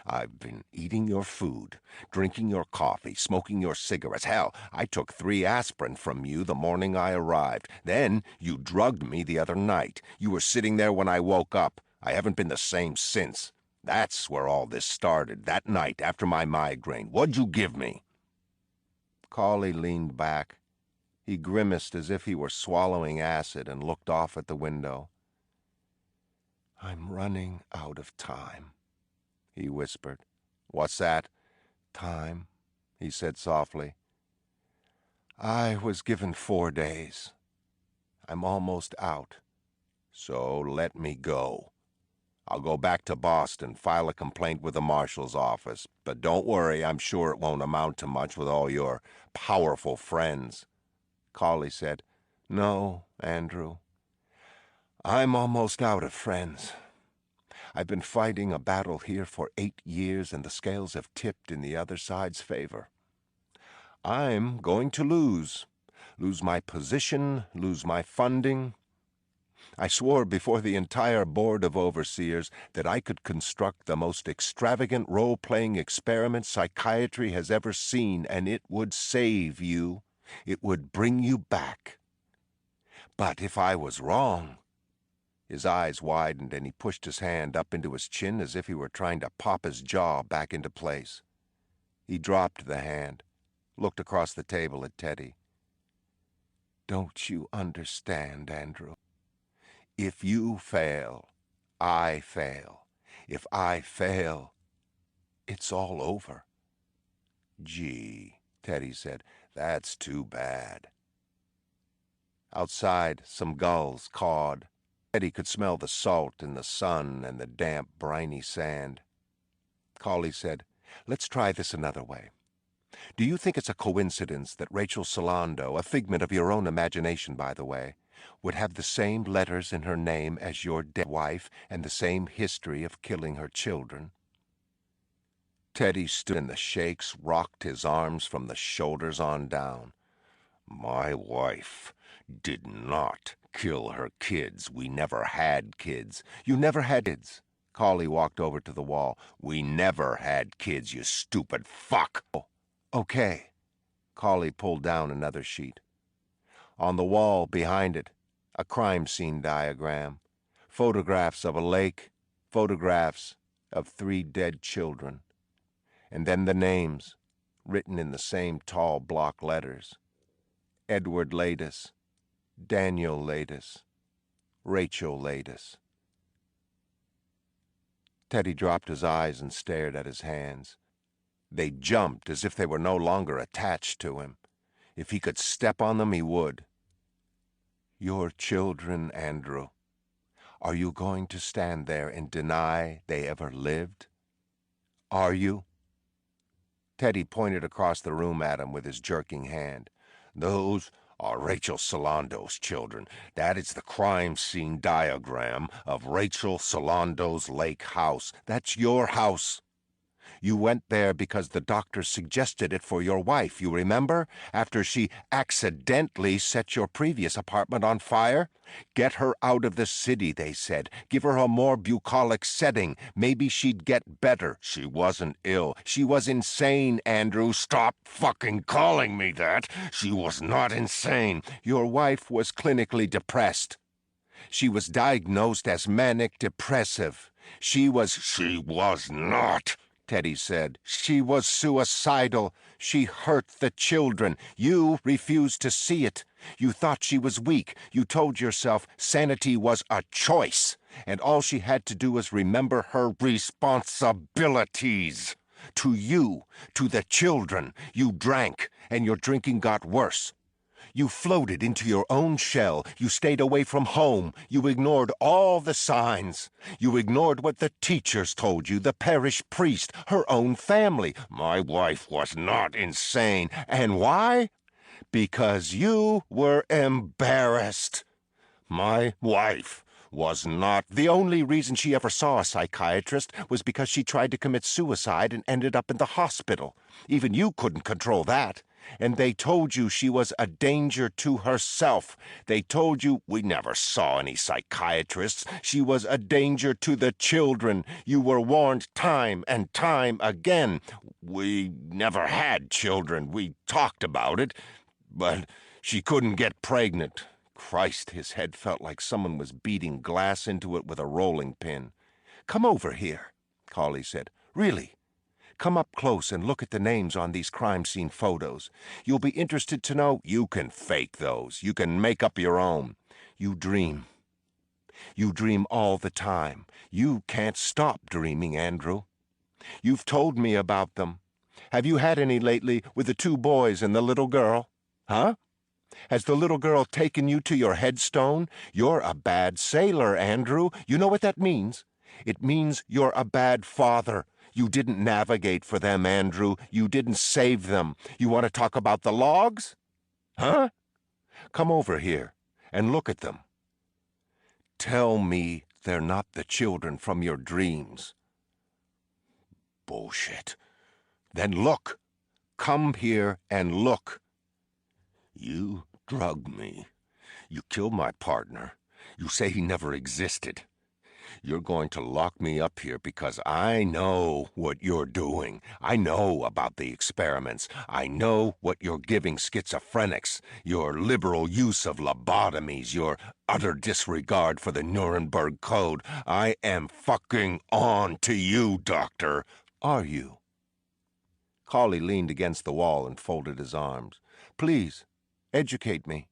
I've been eating your food, drinking your coffee, smoking your cigarettes. Hell, I took 3 aspirin from you the morning I arrived. Then you drugged me the other night. You were sitting there when I woke up. I haven't been the same since. That's where all this started, that night after my migraine. What'd you give me? Cawley leaned back. He grimaced as if he were swallowing acid and looked off at the window. I'm running out of time, he whispered. What's that? Time, he said softly. I was given 4 days. I'm almost out. So let me go. I'll go back to Boston, file a complaint with the marshal's office. But don't worry, I'm sure it won't amount to much with all your powerful friends. Cawley said, No, Andrew. I'm almost out of friends. I've been fighting a battle here for 8 years, and the scales have tipped in the other side's favor. I'm going to lose my position, lose my funding. I swore before the entire board of overseers that I could construct the most extravagant role-playing experiment psychiatry has ever seen, and it would save you. It would bring you back. But if I was wrong... His eyes widened and he pushed his hand up into his chin as if he were trying to pop his jaw back into place. He dropped the hand, looked across the table at Teddy. Don't you understand, Andrew? If you fail, I fail. If I fail, it's all over. Gee, Teddy said, that's too bad. Outside, some gulls cawed. Teddy could smell the salt in the sun and the damp, briny sand. Cawley said, Let's try this another way. Do you think it's a coincidence that Rachel Solando, a figment of your own imagination, by the way, would have the same letters in her name as your dead wife and the same history of killing her children? Teddy stood and the shakes rocked his arms from the shoulders on down. My wife did not kill her kids. We never had kids. You never had kids. Cawley walked over to the wall. We never had kids, you stupid fuck. Oh, okay. Cawley pulled down another sheet. On the wall behind it, a crime scene diagram. Photographs of a lake. Photographs of 3 dead children. And then the names, written in the same tall block letters. Edward Latus, Daniel Latus, Rachel Latus. Teddy dropped his eyes and stared at his hands. They jumped as if they were no longer attached to him. If he could step on them, he would. Your children, Andrew. Are you going to stand there and deny they ever lived? Are you? Teddy pointed across the room at him with his jerking hand. Those are Rachel Solando's children. That is the crime scene diagram of Rachel Solando's lake house. That's your house. You went there because the doctor suggested it for your wife, you remember? After she accidentally set your previous apartment on fire? Get her out of the city, they said. Give her a more bucolic setting. Maybe she'd get better. She wasn't ill. She was insane, Andrew. Stop fucking calling me that. She was not insane. Your wife was clinically depressed. She was diagnosed as manic depressive. She was not. Teddy said. She was suicidal. She hurt the children. You refused to see it. You thought she was weak. You told yourself sanity was a choice, and all she had to do was remember her responsibilities. To you, to the children, you drank, and your drinking got worse. You floated into your own shell. You stayed away from home. You ignored all the signs. You ignored what the teachers told you, the parish priest, her own family. My wife was not insane. And why? Because you were embarrassed. My wife was not. The only reason she ever saw a psychiatrist was because she tried to commit suicide and ended up in the hospital. Even you couldn't control that. And they told you she was a danger to herself. They told you we never saw any psychiatrists. She was a danger to the children. You were warned time and time again. We never had children. We talked about it, but she couldn't get pregnant. Christ, his head felt like someone was beating glass into it with a rolling pin. Come over here, Cawley said. Really. Come up close and look at the names on these crime scene photos. You'll be interested to know you can fake those. You can make up your own. You dream. You dream all the time. You can't stop dreaming, Andrew. You've told me about them. Have you had any lately with the 2 boys and the little girl? Huh? Has the little girl taken you to your headstone? You're a bad sailor, Andrew. You know what that means? It means you're a bad father. You didn't navigate for them, Andrew. You didn't save them. You want to talk about the logs? Huh? Come over here and look at them. Tell me they're not the children from your dreams. Bullshit. Then look. Come here and look. You drugged me. You killed my partner. You say he never existed. You're going to lock me up here because I know what you're doing. I know about the experiments. I know what you're giving schizophrenics, your liberal use of lobotomies, your utter disregard for the Nuremberg Code. I am fucking on to you, Doctor. Are you? Cawley leaned against the wall and folded his arms. Please, educate me.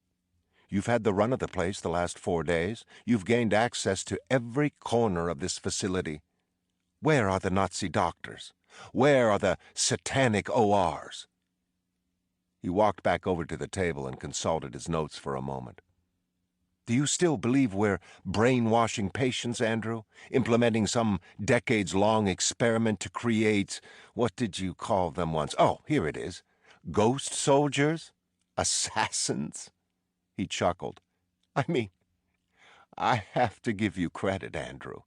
You've had the run of the place the last 4 days. You've gained access to every corner of this facility. Where are the Nazi doctors? Where are the satanic ORs? He walked back over to the table and consulted his notes for a moment. Do you still believe we're brainwashing patients, Andrew? Implementing some decades-long experiment to create, what did you call them once? Oh, here it is. Ghost soldiers? Assassins? He chuckled. I mean, I have to give you credit, Andrew.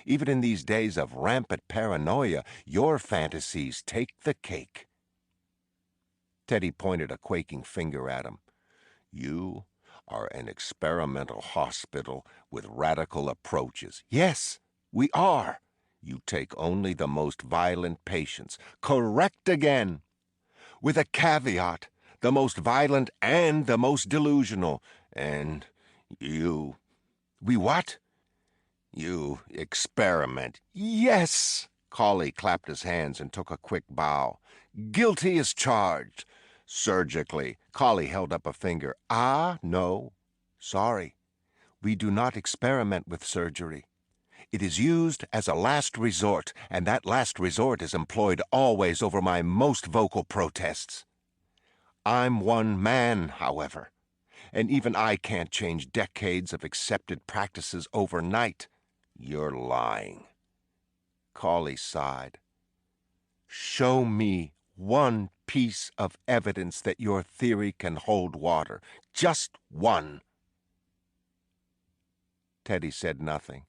Even in these days of rampant paranoia, your fantasies take the cake. Teddy pointed a quaking finger at him. You are an experimental hospital with radical approaches. Yes, we are. You take only the most violent patients. Correct again. With a caveat. The most violent and the most delusional. And you... We what? You experiment. Yes! Cawley clapped his hands and took a quick bow. Guilty as charged. Surgically, Cawley held up a finger. Ah, no. Sorry. We do not experiment with surgery. It is used as a last resort, and that last resort is employed always over my most vocal protests. I'm one man, however, and even I can't change decades of accepted practices overnight. You're lying. Cawley sighed. Show me one piece of evidence that your theory can hold water. Just one. Teddy said nothing.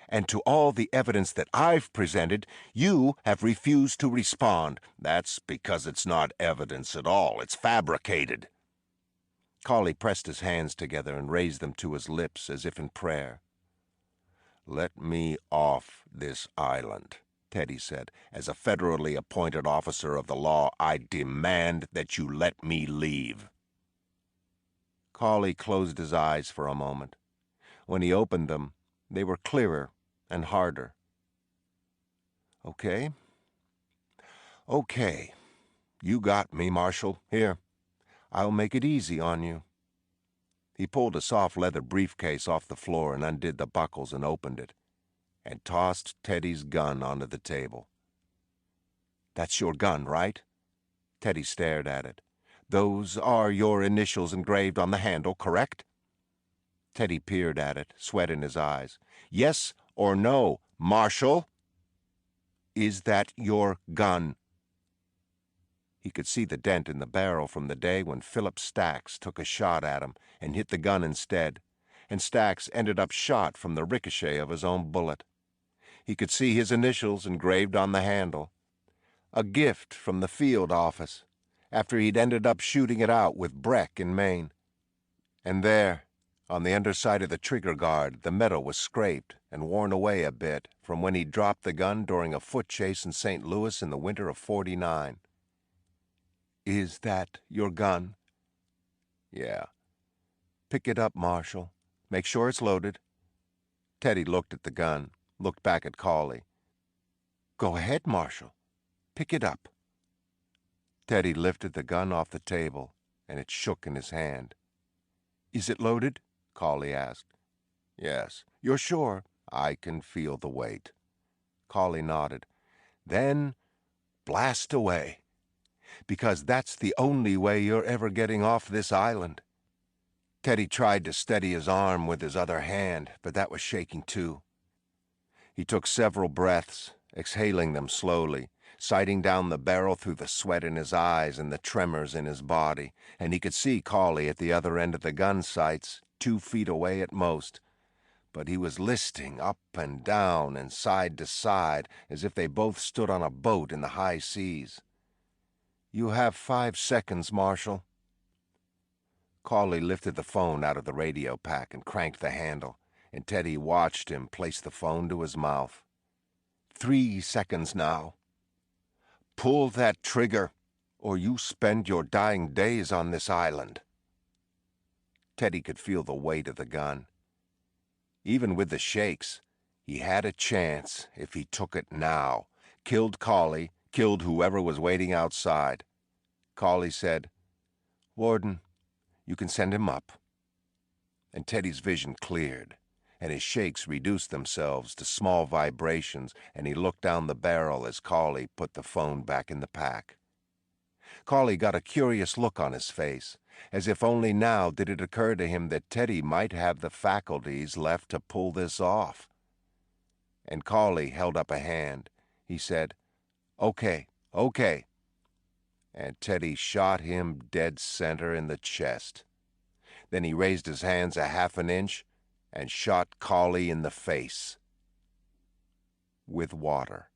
And to all the evidence that I've presented, you have refused to respond. That's because it's not evidence at all. It's fabricated. Cawley pressed his hands together and raised them to his lips as if in prayer. Let me off this island, Teddy said. As a federally appointed officer of the law, I demand that you let me leave. Cawley closed his eyes for a moment. When he opened them, they were clearer and harder. Okay. Okay. You got me, Marshal. Here. I'll make it easy on you. He pulled a soft leather briefcase off the floor and undid the buckles and opened it, and tossed Teddy's gun onto the table. That's your gun, right? Teddy stared at it. Those are your initials engraved on the handle, correct? Teddy peered at it, sweat in his eyes. Yes or no, Marshal? Is that your gun? He could see the dent in the barrel from the day when Philip Stacks took a shot at him and hit the gun instead, and Stacks ended up shot from the ricochet of his own bullet. He could see his initials engraved on the handle. A gift from the field office, after he'd ended up shooting it out with Breck in Maine. And there, on the underside of the trigger guard, the metal was scraped and worn away a bit from when he dropped the gun during a foot chase in St. Louis in the winter of '49. Is that your gun? Yeah. Pick it up, Marshal. Make sure it's loaded. Teddy looked at the gun, looked back at Cawley. Go ahead, Marshal. Pick it up. Teddy lifted the gun off the table, and it shook in his hand. Is it loaded? Cawley asked. Yes. You're sure? I can feel the weight. Cawley nodded. Then blast away, because that's the only way you're ever getting off this island. Teddy tried to steady his arm with his other hand, but that was shaking too. He took several breaths, exhaling them slowly, sighting down the barrel through the sweat in his eyes and the tremors in his body, and he could see Cawley at the other end of the gun sights, 2 feet away at most. But he was listing up and down and side to side as if they both stood on a boat in the high seas. You have 5 seconds, Marshal. Cawley lifted the phone out of the radio pack and cranked the handle, and Teddy watched him place the phone to his mouth. 3 seconds now. Pull that trigger, or you spend your dying days on this island. Teddy could feel the weight of the gun. Even with the shakes, he had a chance if he took it now. Killed Cawley, killed whoever was waiting outside. Cawley said, Warden, you can send him up. And Teddy's vision cleared, and his shakes reduced themselves to small vibrations, and he looked down the barrel as Cawley put the phone back in the pack. Cawley got a curious look on his face, as if only now did it occur to him that Teddy might have the faculties left to pull this off. And Cawley held up a hand. He said, Okay. And Teddy shot him dead center in the chest. Then he raised his hands a half an inch and shot Cawley in the face. With water.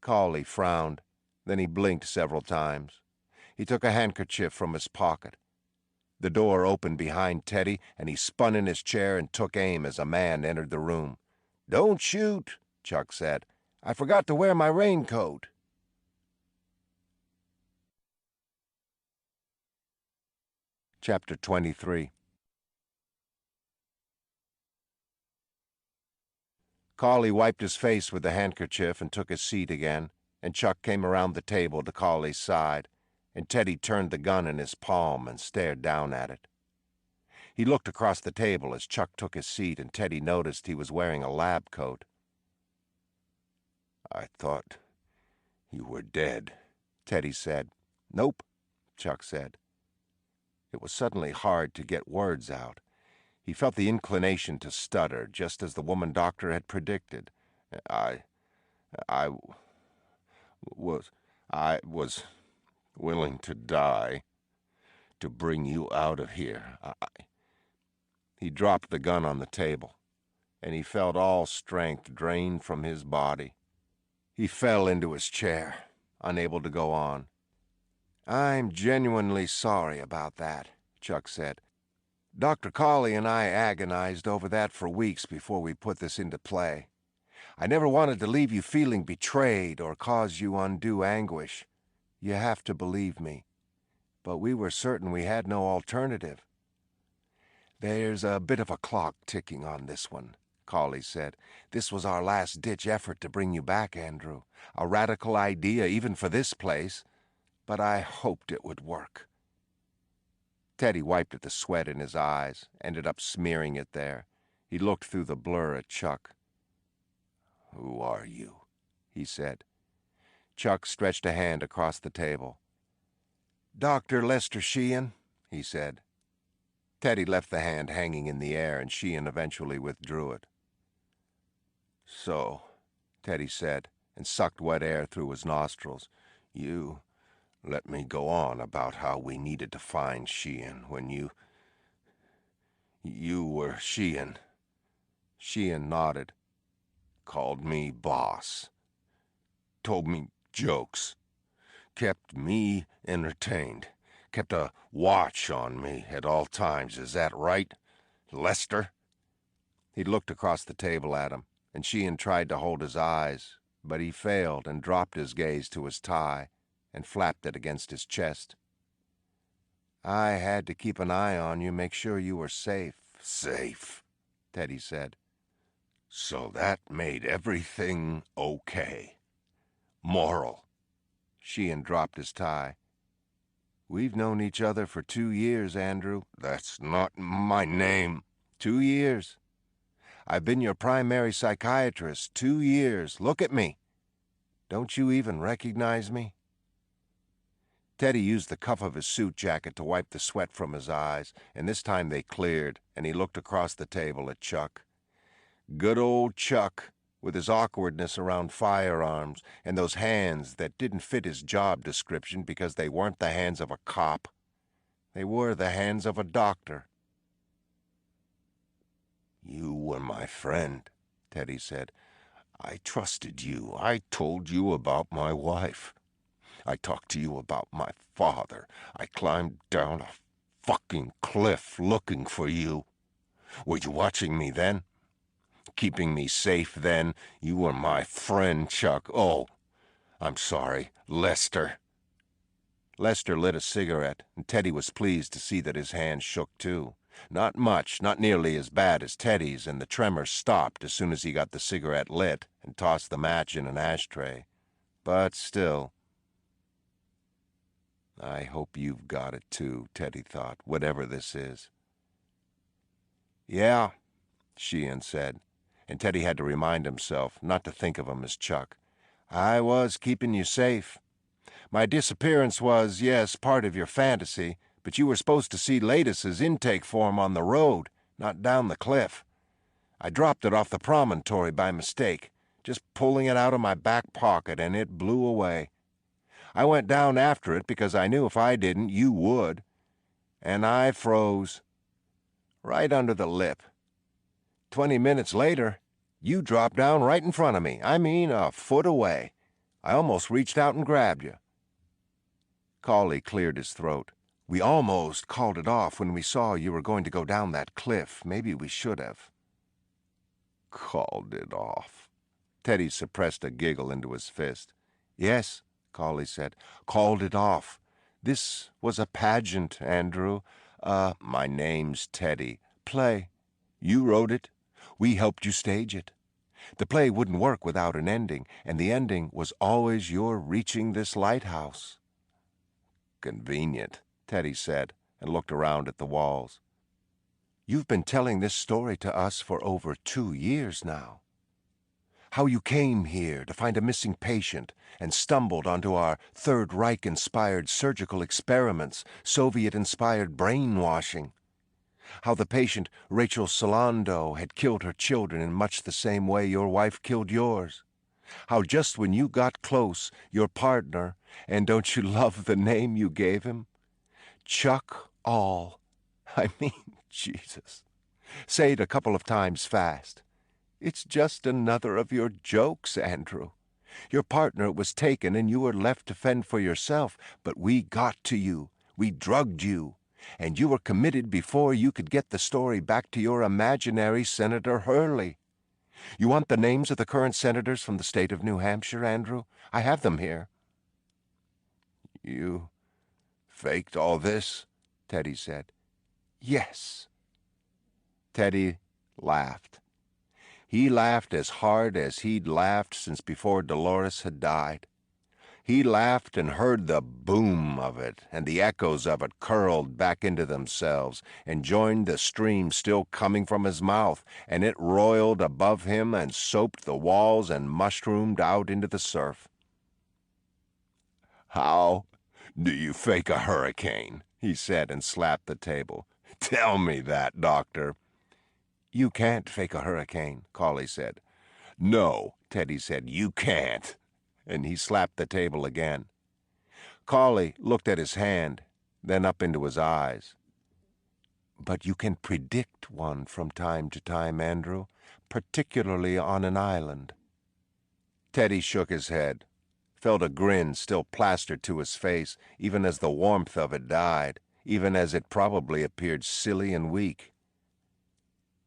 Cawley frowned. Then he blinked several times. He took a handkerchief from his pocket. The door opened behind Teddy, and he spun in his chair and took aim as a man entered the room. Don't shoot, Chuck said. I forgot to wear my raincoat. Chapter 23. Cawley wiped his face with the handkerchief and took his seat again, and Chuck came around the table to Cawley's side, and Teddy turned the gun in his palm and stared down at it. He looked across the table as Chuck took his seat, and Teddy noticed he was wearing a lab coat. I thought you were dead, Teddy said. Nope, Chuck said. It was suddenly hard to get words out. He felt the inclination to stutter, just as the woman doctor had predicted. I was willing to die to bring you out of here. He dropped the gun on the table, and he felt all strength drained from his body. He fell into his chair, unable to go on. I'm genuinely sorry about that, Chuck said. Dr. Cawley and I agonized over that for weeks before we put this into play. I never wanted to leave you feeling betrayed or cause you undue anguish. You have to believe me. But we were certain we had no alternative. There's a bit of a clock ticking on this one, Cawley said. This was our last-ditch effort to bring you back, Andrew. A radical idea even for this place, but I hoped it would work. Teddy wiped at the sweat in his eyes, ended up smearing it there. He looked through the blur at Chuck. Who are you? He said. Chuck stretched a hand across the table. Dr. Lester Sheehan, he said. Teddy left the hand hanging in the air, and Sheehan eventually withdrew it. So, Teddy said, and sucked wet air through his nostrils, you let me go on about how we needed to find Sheehan when you were Sheehan. Sheehan nodded. Called me boss. Told me jokes. Kept me entertained. Kept a watch on me at all times. Is that right, Lester? He looked across the table at him, and Sheehan tried to hold his eyes, but he failed and dropped his gaze to his tie and flapped it against his chest. I had to keep an eye on you, make sure you were safe. Safe, Teddy said. So that made everything okay. Moral. Sheehan dropped his tie. We've known each other for 2 years, Andrew. That's not my name. 2 years. I've been your primary psychiatrist 2 years. Look at me. Don't you even recognize me? Teddy used the cuff of his suit jacket to wipe the sweat from his eyes, and this time they cleared, and he looked across the table at Chuck. Good old Chuck, with his awkwardness around firearms and those hands that didn't fit his job description because they weren't the hands of a cop. They were the hands of a doctor. You were my friend, Teddy said. I trusted you. I told you about my wife. I talked to you about my father. I climbed down a fucking cliff looking for you. Were you watching me then? Keeping me safe then? You were my friend, Chuck. Oh, I'm sorry, Lester. Lester lit a cigarette, and Teddy was pleased to see that his hand shook too. Not much, not nearly as bad as Teddy's, and the tremor stopped as soon as he got the cigarette lit and tossed the match in an ashtray. But still. I hope you've got it too, Teddy thought, whatever this is. Yeah, Sheehan said, and Teddy had to remind himself not to think of him as Chuck. I was keeping you safe. My disappearance was, yes, part of your fantasy, but you were supposed to see Latus's intake form on the road, not down the cliff. I dropped it off the promontory by mistake, just pulling it out of my back pocket, and it blew away. I went down after it because I knew if I didn't, you would. And I froze. Right under the lip. 20 minutes later, you dropped down right in front of me. I mean, a foot away. I almost reached out and grabbed you. Cawley cleared his throat. We almost called it off when we saw you were going to go down that cliff. Maybe we should have. Called it off. Teddy suppressed a giggle into his fist. Yes, Cawley said. Called it off. This was a pageant, Andrew. My name's Teddy. Play. You wrote it. We helped you stage it. The play wouldn't work without an ending, and the ending was always your reaching this lighthouse. Convenient, Teddy said, and looked around at the walls. You've been telling this story to us for over 2 years now. How you came here to find a missing patient and stumbled onto our Third Reich-inspired surgical experiments, Soviet-inspired brainwashing. How the patient, Rachel Solando, had killed her children in much the same way your wife killed yours. How just when you got close, your partner, and don't you love the name you gave him? Chuck All. I mean, Jesus. Say it a couple of times fast. It's just another of your jokes, Andrew. Your partner was taken and you were left to fend for yourself, but we got to you. We drugged you. And you were committed before you could get the story back to your imaginary Senator Hurley. You want the names of the current senators from the state of New Hampshire, Andrew? I have them here. You faked all this? Teddy said. Yes. Teddy laughed. He laughed as hard as he'd laughed since before Dolores had died. He laughed and heard the boom of it, and the echoes of it curled back into themselves and joined the stream still coming from his mouth, and it roiled above him and soaped the walls and mushroomed out into the surf. How Do you fake a hurricane? He said and slapped the table. Tell me that, Doctor. You can't fake a hurricane, Cawley said. No, Teddy said, you can't. And he slapped the table again. Cawley looked at his hand, then up into his eyes. But you can predict one from time to time, Andrew, particularly on an island. Teddy shook his head, felt a grin still plastered to his face, even as the warmth of it died, even as it probably appeared silly and weak.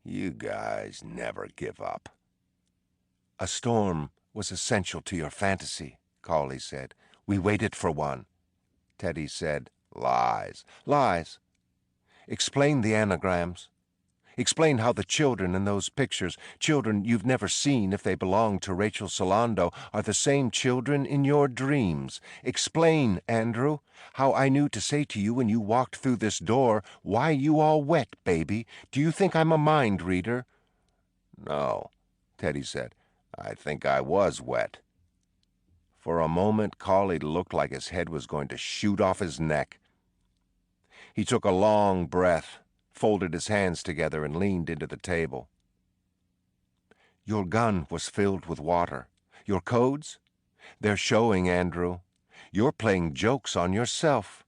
You guys never give up. A storm was essential to your fantasy, Cawley said. We waited for one. Teddy said, Lies. Lies. Explain the anagrams. Explain how the children in those pictures, children you've never seen if they belong to Rachel Solando, are the same children in your dreams. Explain, Andrew, how I knew to say to you when you walked through this door, why you all wet, baby? Do you think I'm a mind reader? No, Teddy said. I think I was wet. For a moment, Cawley looked like his head was going to shoot off his neck. He took a long breath, folded his hands together, and leaned into the table. Your gun was filled with water. Your codes? They're showing, Andrew. You're playing jokes on yourself.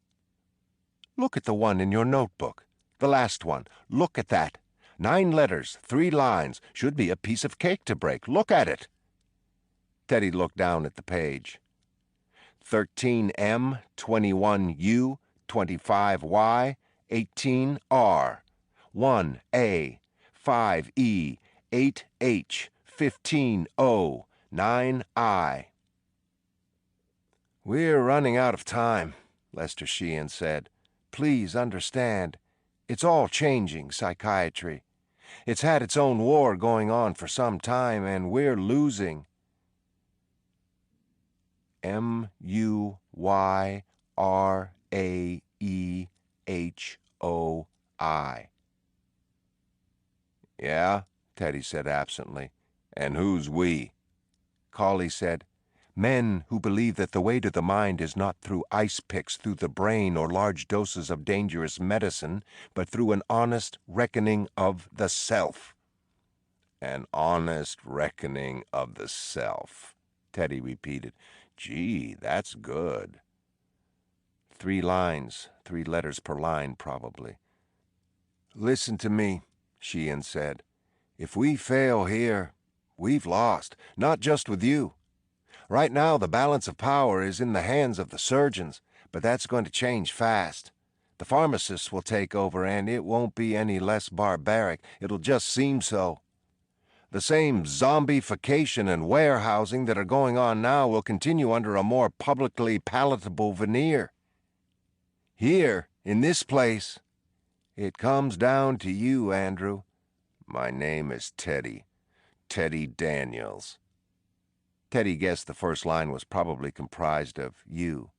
Look at the one in your notebook. The last one. Look at that. 9 letters, 3 lines. Should be a piece of cake to break. Look at it. Teddy looked down at the page. 13M, 21U, 25Y, 18R, 1A, 5E, 8H, 15O, 9I. We're running out of time, Lester Sheehan said. Please understand. It's all changing, psychiatry. It's had its own war going on for some time, and we're losing. Muyraehoi. Yeah, Teddy said absently. And who's we? Cawley said, men who believe that the way to the mind is not through ice picks through the brain or large doses of dangerous medicine, but through an honest reckoning of the self. An honest reckoning of the self, Teddy repeated. Gee, that's good. 3 lines, 3 letters per line, probably. Listen to me, Sheehan said. If we fail here, we've lost, not just with you. Right now, the balance of power is in the hands of the surgeons, but that's going to change fast. The pharmacists will take over, and it won't be any less barbaric. It'll just seem so. The same zombification and warehousing that are going on now will continue under a more publicly palatable veneer. Here, in this place, it comes down to you, Andrew. My name is Teddy. Teddy Daniels. Teddy guessed the first line was probably comprised of you.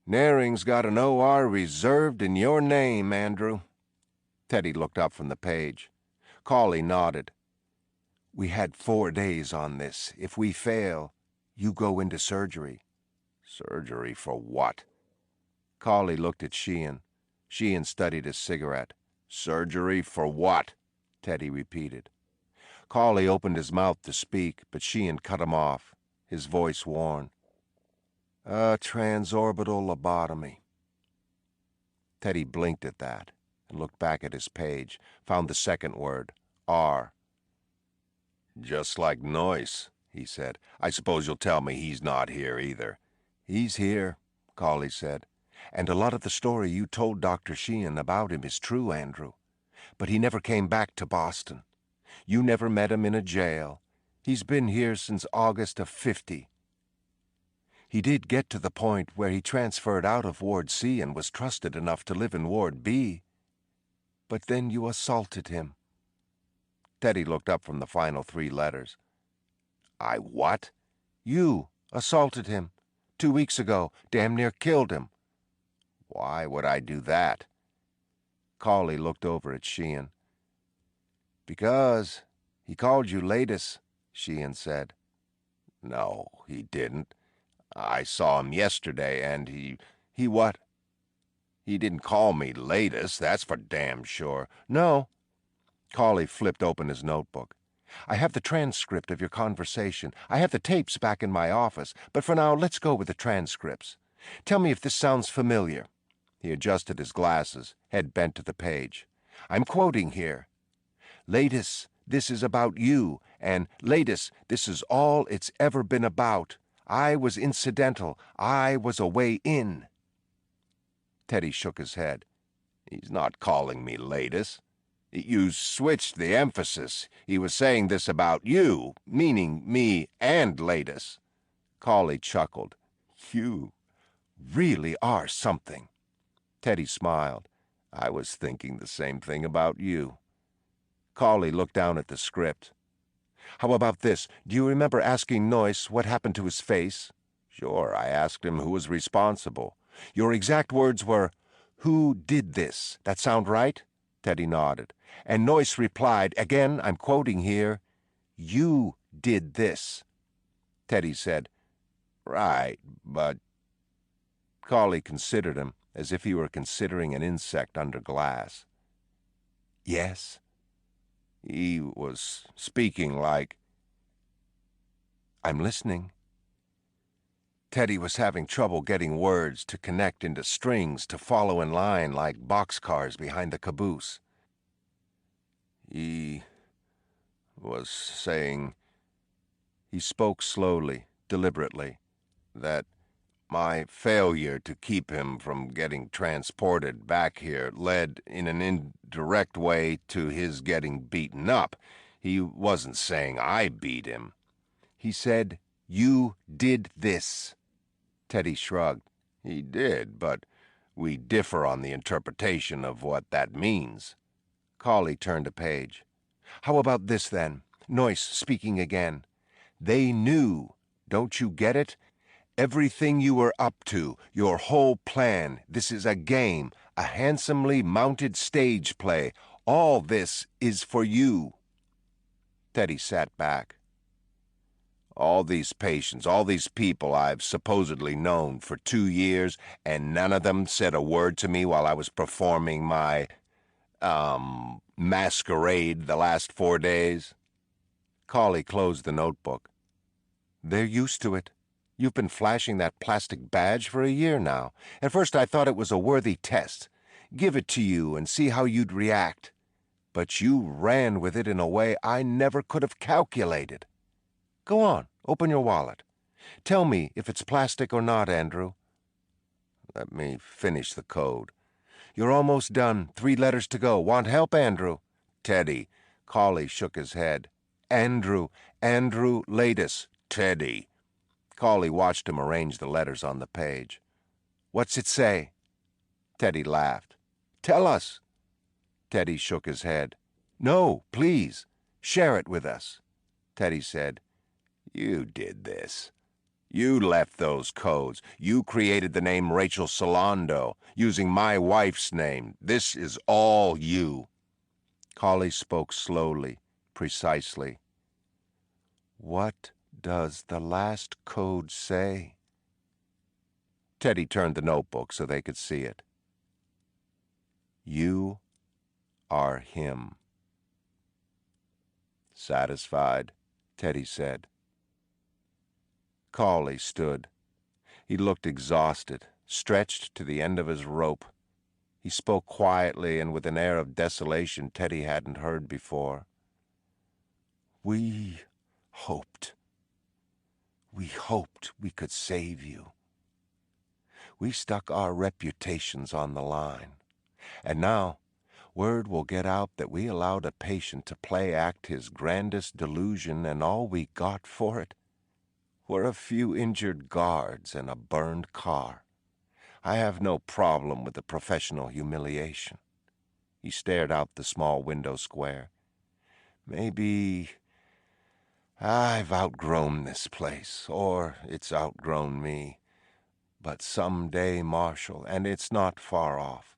Naring's got an OR reserved in your name, Andrew. Teddy looked up from the page. Cawley nodded. We had 4 days on this. If we fail, you go into surgery. Surgery for what? Cawley looked at Sheehan. Sheehan studied his cigarette. Surgery for what? Teddy repeated. Cawley opened his mouth to speak, but Sheehan cut him off, his voice worn. A transorbital lobotomy. Teddy blinked at that and looked back at his page, found the second word, R. Just like Noyce, he said. I suppose you'll tell me he's not here either. He's here, Cawley said. And a lot of the story you told Dr. Sheehan about him is true, Andrew. But he never came back to Boston. You never met him in a jail. He's been here since August of '50. He did get to the point where he transferred out of Ward C and was trusted enough to live in Ward B. But then you assaulted him. Teddy looked up from the final 3 letters. I what? You assaulted him 2 weeks ago, damn near killed him. Why would I do that? Cawley looked over at Sheehan. Because he called you latus, Sheehan said. No, he didn't. I saw him yesterday, and he He what? He didn't call me latus, that's for damn sure. No. Cawley flipped open his notebook. I have the transcript of your conversation. I have the tapes back in my office, but for now, let's go with the transcripts. Tell me if this sounds familiar. He adjusted his glasses, head bent to the page. I'm quoting here. Latus, this is about you, and Latus, this is all it's ever been about. I was incidental. I was a way in. Teddy shook his head. He's not calling me Latus. You switched the emphasis. He was saying this about you, meaning me and Latus. Cawley chuckled. You really are something. Teddy smiled. I was thinking the same thing about you. Cawley looked down at the script. How about this? Do you remember asking Noyce what happened to his face? Sure, I asked him who was responsible. Your exact words were, "Who did this?" That sound right? Teddy nodded. And Noyce replied, again, I'm quoting here, "You did this." Teddy said, Right, but... Cawley considered him as if he were considering an insect under glass. Yes? He was speaking like... I'm listening. Teddy was having trouble getting words to connect into strings to follow in line like boxcars behind the caboose. He was saying... He spoke slowly, deliberately, that my failure to keep him from getting transported back here led in an indirect way to his getting beaten up. He wasn't saying I beat him. He said, "You did this." Teddy shrugged. He did, but we differ on the interpretation of what that means. Cawley turned a page. How about this, then? Noyce speaking again. They knew. Don't you get it? Everything you were up to, your whole plan, this is a game, a handsomely mounted stage play. All this is for you. Teddy sat back. All these patients, all these people I've supposedly known for 2 years, and none of them said a word to me while I was performing my, masquerade the last 4 days. Cawley closed the notebook. They're used to it. You've been flashing that plastic badge for a year now. At first I thought it was a worthy test. Give it to you and see how you'd react. But you ran with it in a way I never could have calculated. Go on, open your wallet. Tell me if it's plastic or not, Andrew. Let me finish the code. You're almost done. 3 letters to go. Want help, Andrew? Teddy. Cawley shook his head. Andrew Latus. Teddy. Cawley watched him arrange the letters on the page. What's it say? Teddy laughed. Tell us. Teddy shook his head. No, please. Share it with us. Teddy said, You did this. You left those codes. You created the name Rachel Solando, using my wife's name. This is all you. Cawley spoke slowly, precisely. What does the last code say? Teddy turned the notebook so they could see it. You are him. Satisfied, Teddy said. Cawley stood. He looked exhausted, stretched to the end of his rope. He spoke quietly and with an air of desolation Teddy hadn't heard before. We hoped we could save you. We stuck our reputations on the line. And now, word will get out that we allowed a patient to play act his grandest delusion, and all we got for it were a few injured guards and a burned car. I have no problem with the professional humiliation. He stared out the small window square. Maybe I've outgrown this place, or it's outgrown me. But someday, Marshal, and it's not far off,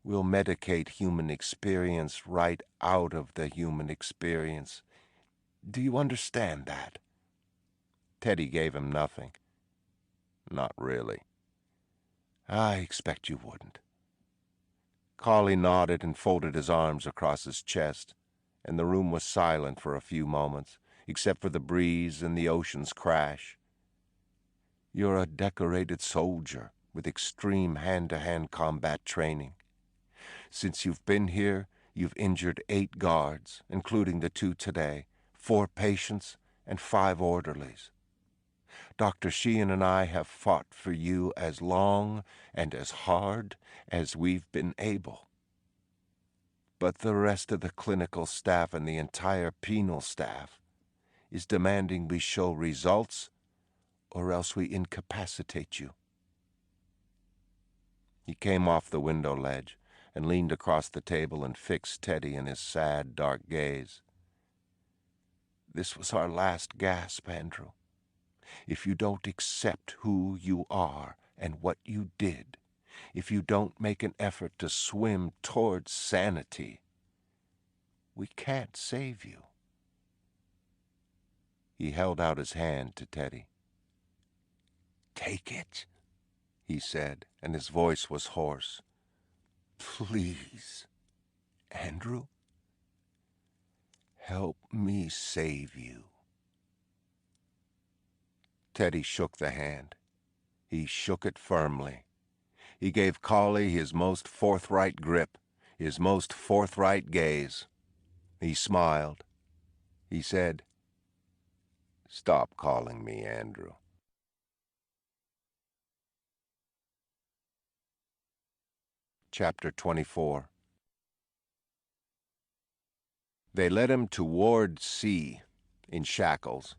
we'll medicate human experience right out of the human experience. Do you understand that? Teddy gave him nothing. Not really. I expect you wouldn't. Cawley nodded and folded his arms across his chest, and the room was silent for a few moments, except for the breeze and the ocean's crash. You're a decorated soldier with extreme hand-to-hand combat training. Since you've been here, you've injured 8 guards, including the 2 today, 4 patients, and 5 orderlies. Dr. Sheehan and I have fought for you as long and as hard as we've been able. But the rest of the clinical staff and the entire penal staff is demanding we show results or else we incapacitate you. He came off the window ledge and leaned across the table and fixed Teddy in his sad, dark gaze. This was our last gasp, Andrew. If you don't accept who you are and what you did, if you don't make an effort to swim towards sanity, we can't save you. He held out his hand to Teddy. Take it, he said, and his voice was hoarse. Please, Andrew, help me save you. Teddy shook the hand. He shook it firmly. He gave Cawley his most forthright grip, his most forthright gaze. He smiled. He said, Stop calling me Andrew. Chapter 24. They led him to Ward C, in shackles.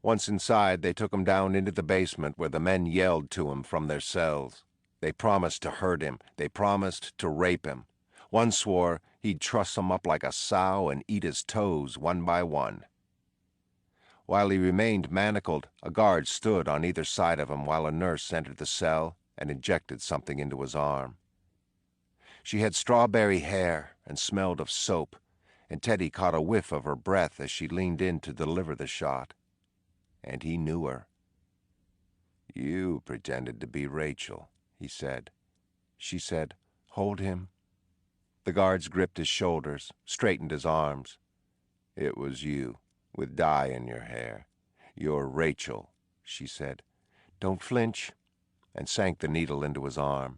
Once inside, they took him down into the basement where the men yelled to him from their cells. They promised to hurt him. They promised to rape him. One swore he'd truss him up like a sow and eat his toes one by one. While he remained manacled, a guard stood on either side of him while a nurse entered the cell and injected something into his arm. She had strawberry hair and smelled of soap, and Teddy caught a whiff of her breath as she leaned in to deliver the shot. And he knew her. You pretended to be Rachel, he said. She said, Hold him. The guards gripped his shoulders, straightened his arms. It was you, with dye in your hair. You're Rachel, she said. Don't flinch, and sank the needle into his arm.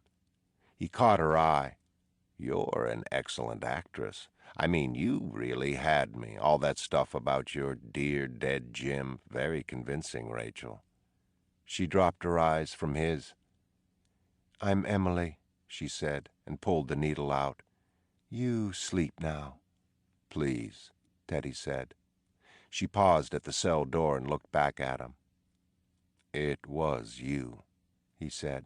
He caught her eye. You're an excellent actress. I mean, you really had me. All that stuff about your dear dead Jim, very convincing, Rachel. She dropped her eyes from his. I'm Emily, she said, and pulled the needle out. You sleep now. Please, Teddy said. She paused at the cell door and looked back at him. It was you, he said.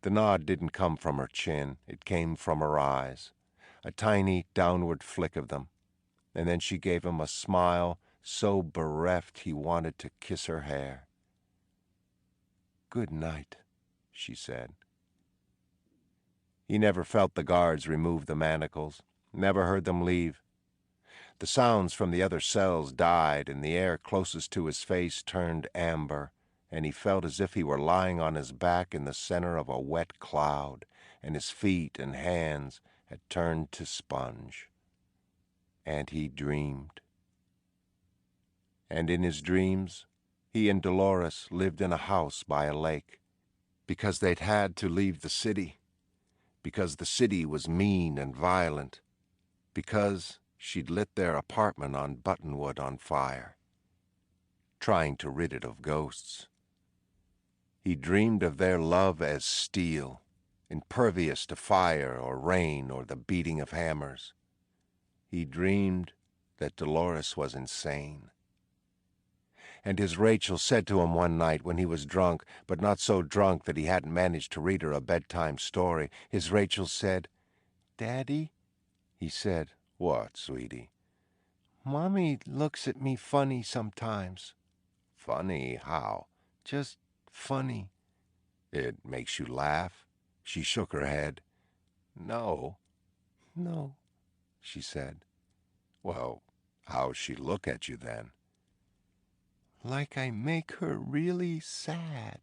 The nod didn't come from her chin. It came from her eyes. A tiny downward flick of them, and then she gave him a smile so bereft he wanted to kiss her hair. Good night, she said. He never felt the guards remove the manacles, never heard them leave. The sounds from the other cells died, and the air closest to his face turned amber, and he felt as if he were lying on his back in the center of a wet cloud, and his feet and hands had turned to sponge. And he dreamed. And in his dreams, he and Dolores lived in a house by a lake, because they'd had to leave the city, because the city was mean and violent, because she'd lit their apartment on Buttonwood on fire, trying to rid it of ghosts. He dreamed of their love as steel, impervious to fire or rain or the beating of hammers. He dreamed that Dolores was insane. And his Rachel said to him one night when he was drunk, but not so drunk that he hadn't managed to read her a bedtime story, his Rachel said, Daddy? He said, What, sweetie? Mommy looks at me funny sometimes. Funny how? Just funny. It makes you laugh? She shook her head. No, she said. Well, how's she look at you then? Like I make her really sad.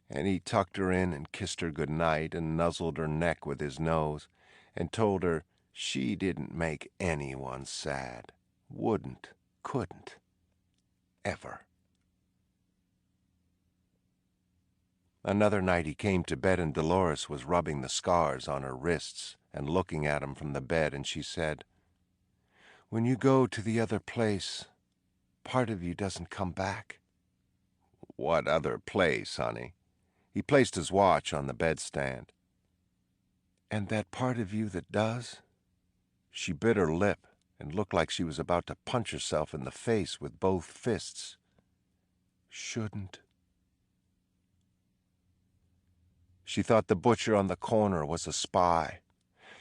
And he tucked her in and kissed her good night and nuzzled her neck with his nose and told her she didn't make anyone sad. Wouldn't, couldn't, ever. Another night he came to bed and Dolores was rubbing the scars on her wrists and looking at him from the bed, and she said, "When you go to the other place, part of you doesn't come back." "What other place, honey?" He placed his watch on the bedstand. "And that part of you that does?" She bit her lip and looked like she was about to punch herself in the face with both fists. "Shouldn't." She thought the butcher on the corner was a spy.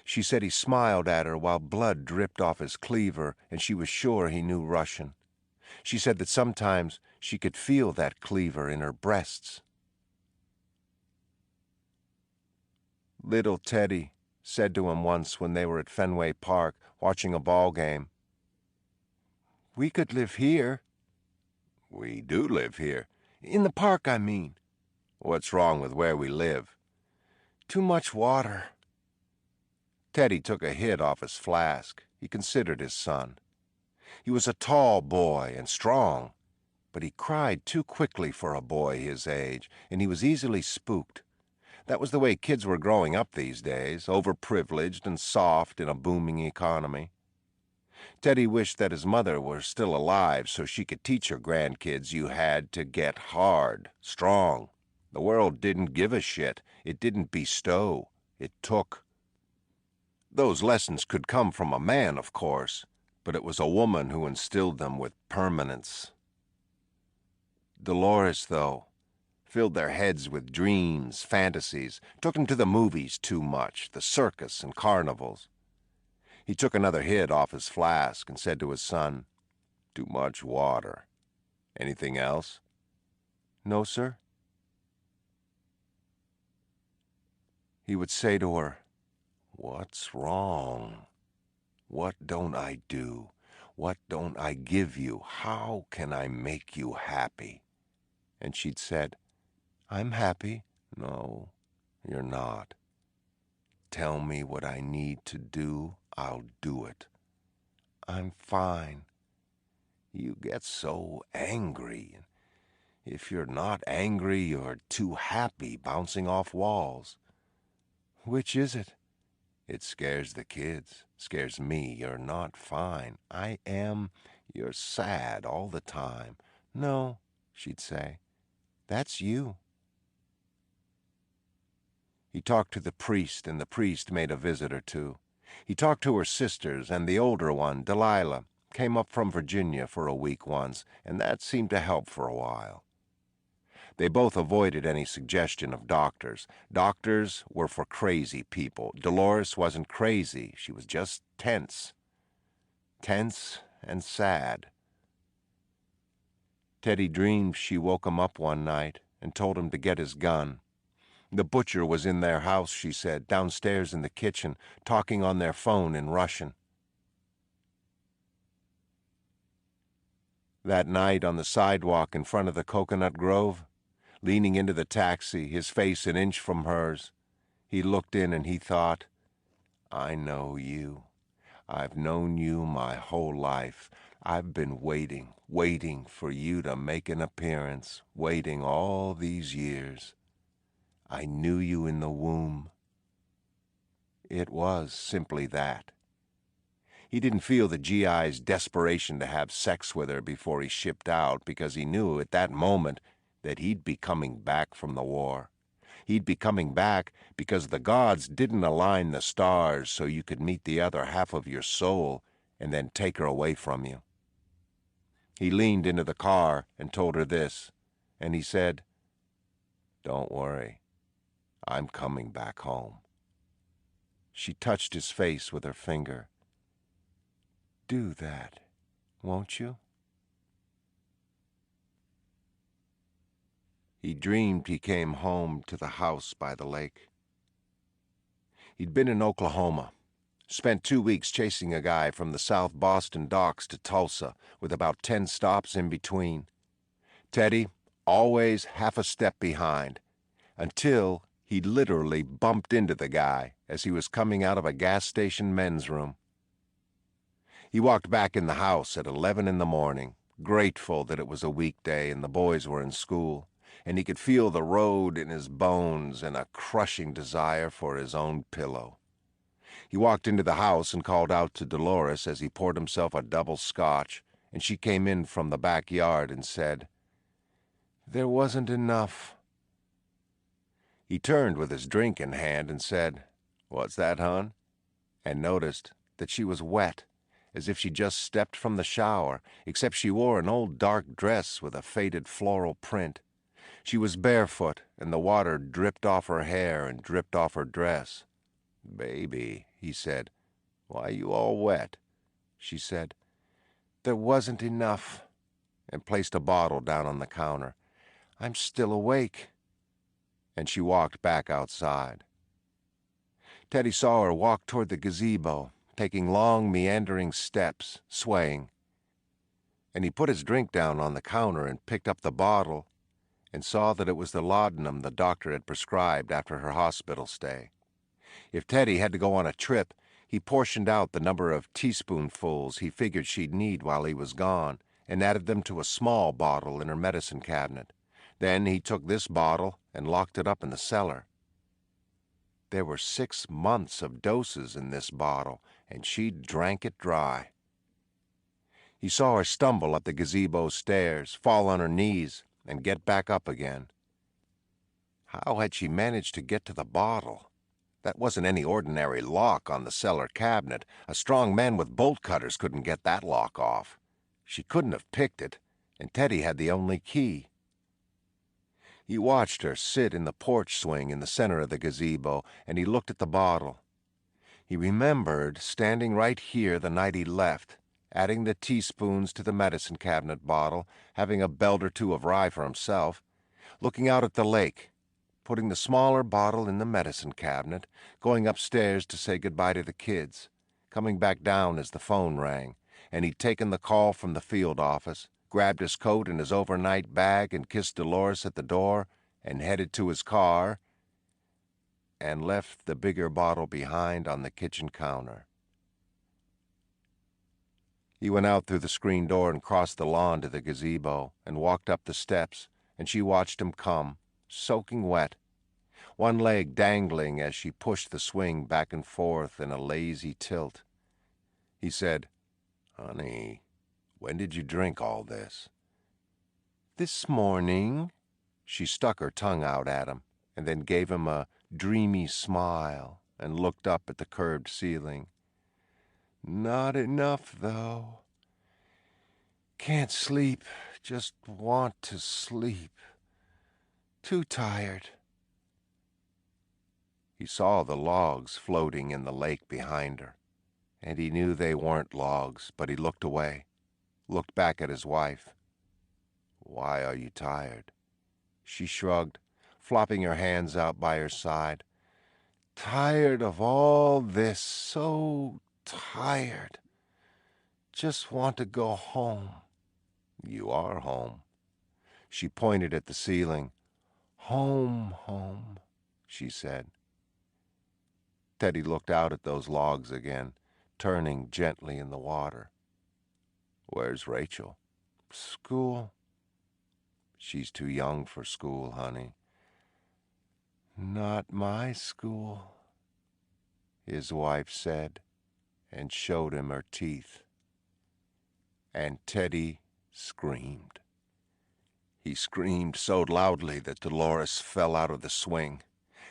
She said he smiled at her while blood dripped off his cleaver, and she was sure he knew Russian. She said that sometimes she could feel that cleaver in her breasts. Little Teddy said to him once when they were at Fenway Park watching a ball game, "We could live here." "We do live here." "In the park, I mean." "What's wrong with where we live?" "Too much water." Teddy took a hit off his flask. He considered his son. He was a tall boy and strong, but he cried too quickly for a boy his age, and he was easily spooked. That was the way kids were growing up these days, overprivileged and soft in a booming economy. Teddy wished that his mother were still alive so she could teach her grandkids you had to get hard, strong. The world didn't give a shit. It didn't bestow. It took. Those lessons could come from a man, of course, but it was a woman who instilled them with permanence. Dolores, though, filled their heads with dreams, fantasies, took them to the movies too much, the circus and carnivals. He took another hit off his flask and said to his son, "Too much water. Anything else?" "No, sir." He would say to her, "What's wrong? What don't I do? What don't I give you? How can I make you happy?" And she'd said, "I'm happy." "No, you're not. Tell me what I need to do, I'll do it." "I'm fine." "You get so angry. If you're not angry, you're too happy, bouncing off walls." "Which is it?" "It scares the kids, scares me. You're not fine." "I am." "You're sad all the time." "No," she'd say. "That's you." He talked to the priest, and the priest made a visit or two. He talked to her sisters, and the older one, Delilah, came up from Virginia for a week once, and that seemed to help for a while. They both avoided any suggestion of doctors. Doctors were for crazy people. Dolores wasn't crazy. She was just tense. Tense and sad. Teddy dreamed she woke him up one night and told him to get his gun. The butcher was in their house, she said, downstairs in the kitchen, talking on their phone in Russian. That night on the sidewalk in front of the coconut grove, leaning into the taxi, his face an inch from hers, he looked in and he thought, "I know you. I've known you my whole life. I've been waiting for you to make an appearance, waiting all these years. I knew you in the womb." It was simply that. He didn't feel the GI's desperation to have sex with her before he shipped out because he knew at that moment that he'd be coming back from the war. He'd be coming back because the gods didn't align the stars so you could meet the other half of your soul and then take her away from you. He leaned into the car and told her this, and he said, "Don't worry, I'm coming back home." She touched his face with her finger. "Do that, won't you?" He dreamed he came home to the house by the lake. He'd been in Oklahoma, spent 2 weeks chasing a guy from the South Boston docks to Tulsa, with about 10 stops in between. Teddy, always half a step behind. until he literally bumped into the guy as he was coming out of a gas station men's room. He walked back in the house at 11 in the morning, grateful that it was a weekday and the boys were in school, and he could feel the road in his bones and a crushing desire for his own pillow. He walked into the house and called out to Dolores as he poured himself a double scotch, and she came in from the backyard and said, "There wasn't enough." He turned with his drink in hand and said, "What's that, hon?" and noticed that she was wet, as if she just stepped from the shower, except she wore an old dark dress with a faded floral print. She was barefoot, and the water dripped off her hair and dripped off her dress. "Baby," he said, "why you all wet?" She said, "There wasn't enough," and placed a bottle down on the counter. "I'm still awake." And she walked back outside. Teddy saw her walk toward the gazebo, taking long, meandering steps, swaying. And he put his drink down on the counter and picked up the bottle and saw that it was the laudanum the doctor had prescribed after her hospital stay. If Teddy had to go on a trip, he portioned out the number of teaspoonfuls he figured she'd need while he was gone and added them to a small bottle in her medicine cabinet. Then he took this bottle and locked it up in the cellar. There were 6 months of doses in this bottle, and she drank it dry. He saw her stumble up the gazebo stairs, fall on her knees, and get back up again. How had she managed to get to the bottle? That wasn't any ordinary lock on the cellar cabinet. A strong man with bolt cutters couldn't get that lock off. She couldn't have picked it, and Teddy had the only key. He watched her sit in the porch swing in the center of the gazebo, and he looked at the bottle. He remembered standing right here the night he left, adding the teaspoons to the medicine cabinet bottle, having a belt or two of rye for himself, looking out at the lake, putting the smaller bottle in the medicine cabinet, going upstairs to say goodbye to the kids, coming back down as the phone rang, and he'd taken the call from the field office, grabbed his coat and his overnight bag and kissed Dolores at the door and headed to his car and left the bigger bottle behind on the kitchen counter. He went out through the screen door and crossed the lawn to the gazebo and walked up the steps, and she watched him come, soaking wet, one leg dangling as she pushed the swing back and forth in a lazy tilt. He said, "Honey, when did you drink all this?" "This morning." She stuck her tongue out at him and then gave him a dreamy smile and looked up at the curved ceiling. "Not enough, though. Can't sleep, just want to sleep. Too tired." He saw the logs floating in the lake behind her, and he knew they weren't logs, but he looked away, looked back at his wife. "Why are you tired?" She shrugged, flopping her hands out by her side. "Tired of all this, so tired. Just want to go home." "You are home." She pointed at the ceiling. "Home, home," she said. Teddy looked out at those logs again, turning gently in the water. "Where's Rachel?" "School." "She's too young for school, honey." "Not my school," his wife said, and showed him her teeth. And Teddy screamed. He screamed so loudly that Dolores fell out of the swing,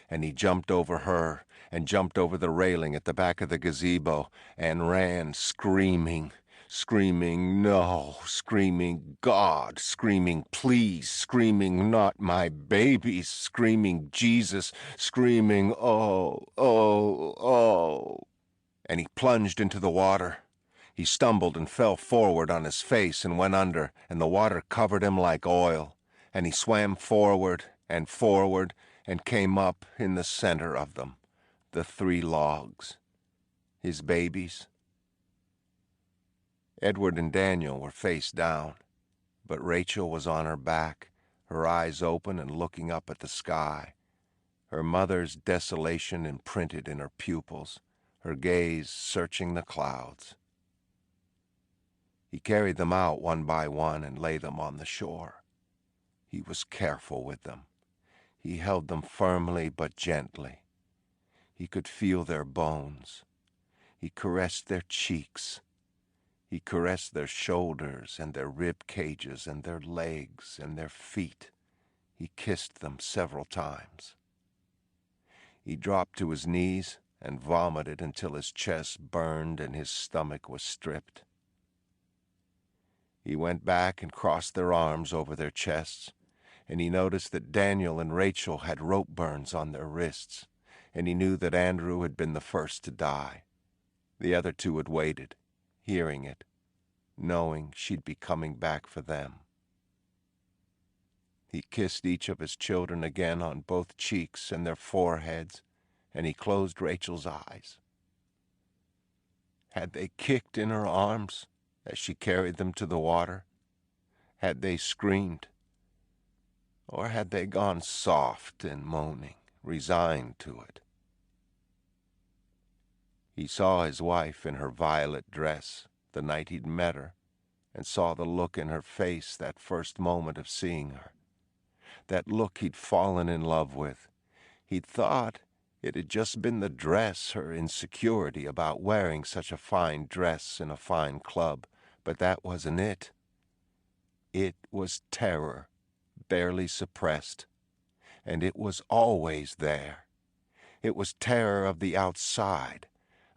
and he jumped over her and jumped over the railing at the back of the gazebo and ran screaming, screaming no, screaming God, screaming please, screaming not my baby, screaming Jesus, screaming oh, oh, oh. And he plunged into the water. He stumbled and fell forward on his face and went under, and the water covered him like oil. And he swam forward and came up in the center of them, the 3 logs, his babies. Edward and Daniel were face down, but Rachel was on her back, her eyes open and looking up at the sky, her mother's desolation imprinted in her pupils, her gaze searching the clouds. He carried them out one by one and laid them on the shore. He was careful with them. He held them firmly but gently. He could feel their bones. He caressed their cheeks. He caressed their shoulders and their rib cages and their legs and their feet. He kissed them several times. He dropped to his knees and vomited until his chest burned and his stomach was stripped. He went back and crossed their arms over their chests, and he noticed that Daniel and Rachel had rope burns on their wrists, and he knew that Andrew had been the first to die. The other two had waited, hearing it, knowing she'd be coming back for them. He kissed each of his children again on both cheeks and their foreheads, and he closed Rachel's eyes. Had they kicked in her arms as she carried them to the water? Had they screamed? Or had they gone soft and moaning, resigned to it? He saw his wife in her violet dress the night he'd met her, and saw the look in her face that first moment of seeing her. That look he'd fallen in love with. He'd thought it had just been the dress, her insecurity about wearing such a fine dress in a fine club, but that wasn't it. It was terror, barely suppressed, and it was always there. It was terror of the outside,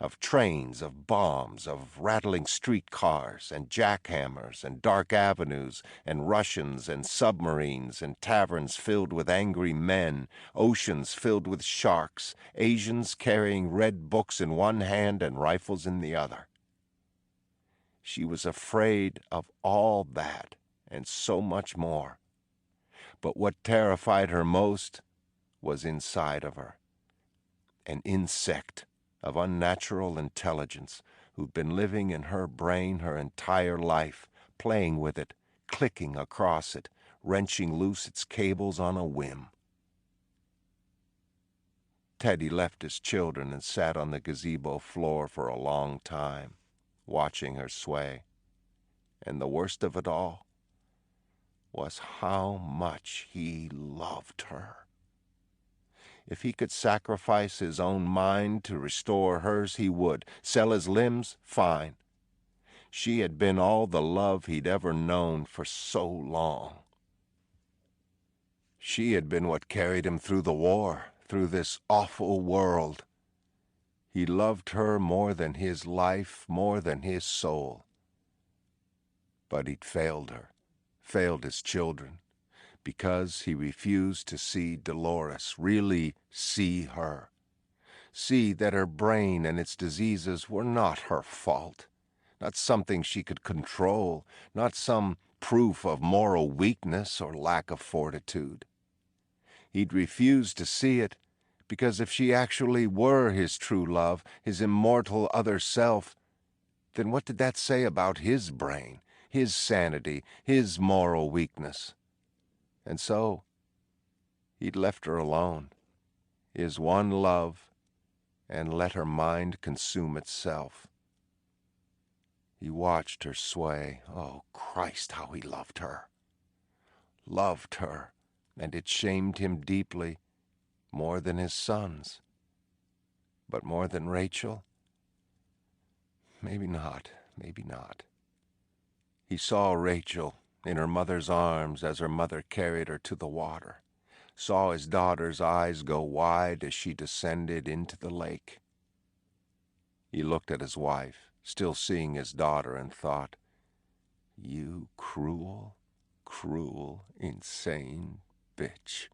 of trains, of bombs, of rattling streetcars, and jackhammers, and dark avenues, and Russians, and submarines, and taverns filled with angry men, oceans filled with sharks, Asians carrying red books in one hand and rifles in the other. She was afraid of all that, and so much more. But what terrified her most was inside of her. An insect of unnatural intelligence who'd been living in her brain her entire life, playing with it, clicking across it, wrenching loose its cables on a whim. Teddy left his children and sat on the gazebo floor for a long time, watching her sway. And the worst of it all was how much he loved her. If he could sacrifice his own mind to restore hers, he would. Sell his limbs? Fine. She had been all the love he'd ever known for so long. She had been what carried him through the war, through this awful world. He loved her more than his life, more than his soul. But he'd failed her, failed his children, because he refused to see Dolores, really see her. See that her brain and its diseases were not her fault, not something she could control, not some proof of moral weakness or lack of fortitude. He'd refused to see it because if she actually were his true love, his immortal other self, then what did that say about his brain, his sanity, his moral weakness? And so, he'd left her alone, his one love, and let her mind consume itself. He watched her sway. Oh, Christ, how he loved her. Loved her, and it shamed him deeply, more than his sons. But more than Rachel? Maybe not, maybe not. He saw Rachel in her mother's arms as her mother carried her to the water, saw his daughter's eyes go wide as she descended into the lake. He looked at his wife, still seeing his daughter, and thought, "You cruel, cruel, insane bitch."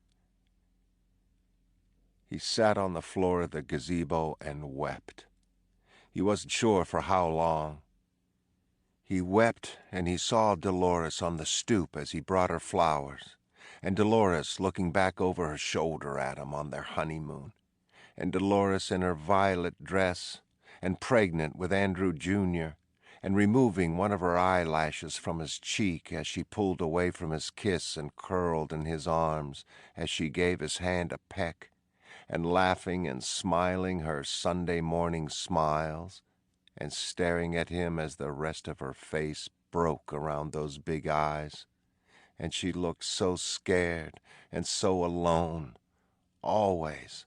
He sat on the floor of the gazebo and wept. He wasn't sure for how long. He wept, and he saw Dolores on the stoop as he brought her flowers, and Dolores looking back over her shoulder at him on their honeymoon, and Dolores in her violet dress, and pregnant with Andrew Jr., and removing one of her eyelashes from his cheek as she pulled away from his kiss and curled in his arms as she gave his hand a peck, and laughing and smiling her Sunday morning smiles, and staring at him as the rest of her face broke around those big eyes, and she looked so scared and so alone, always,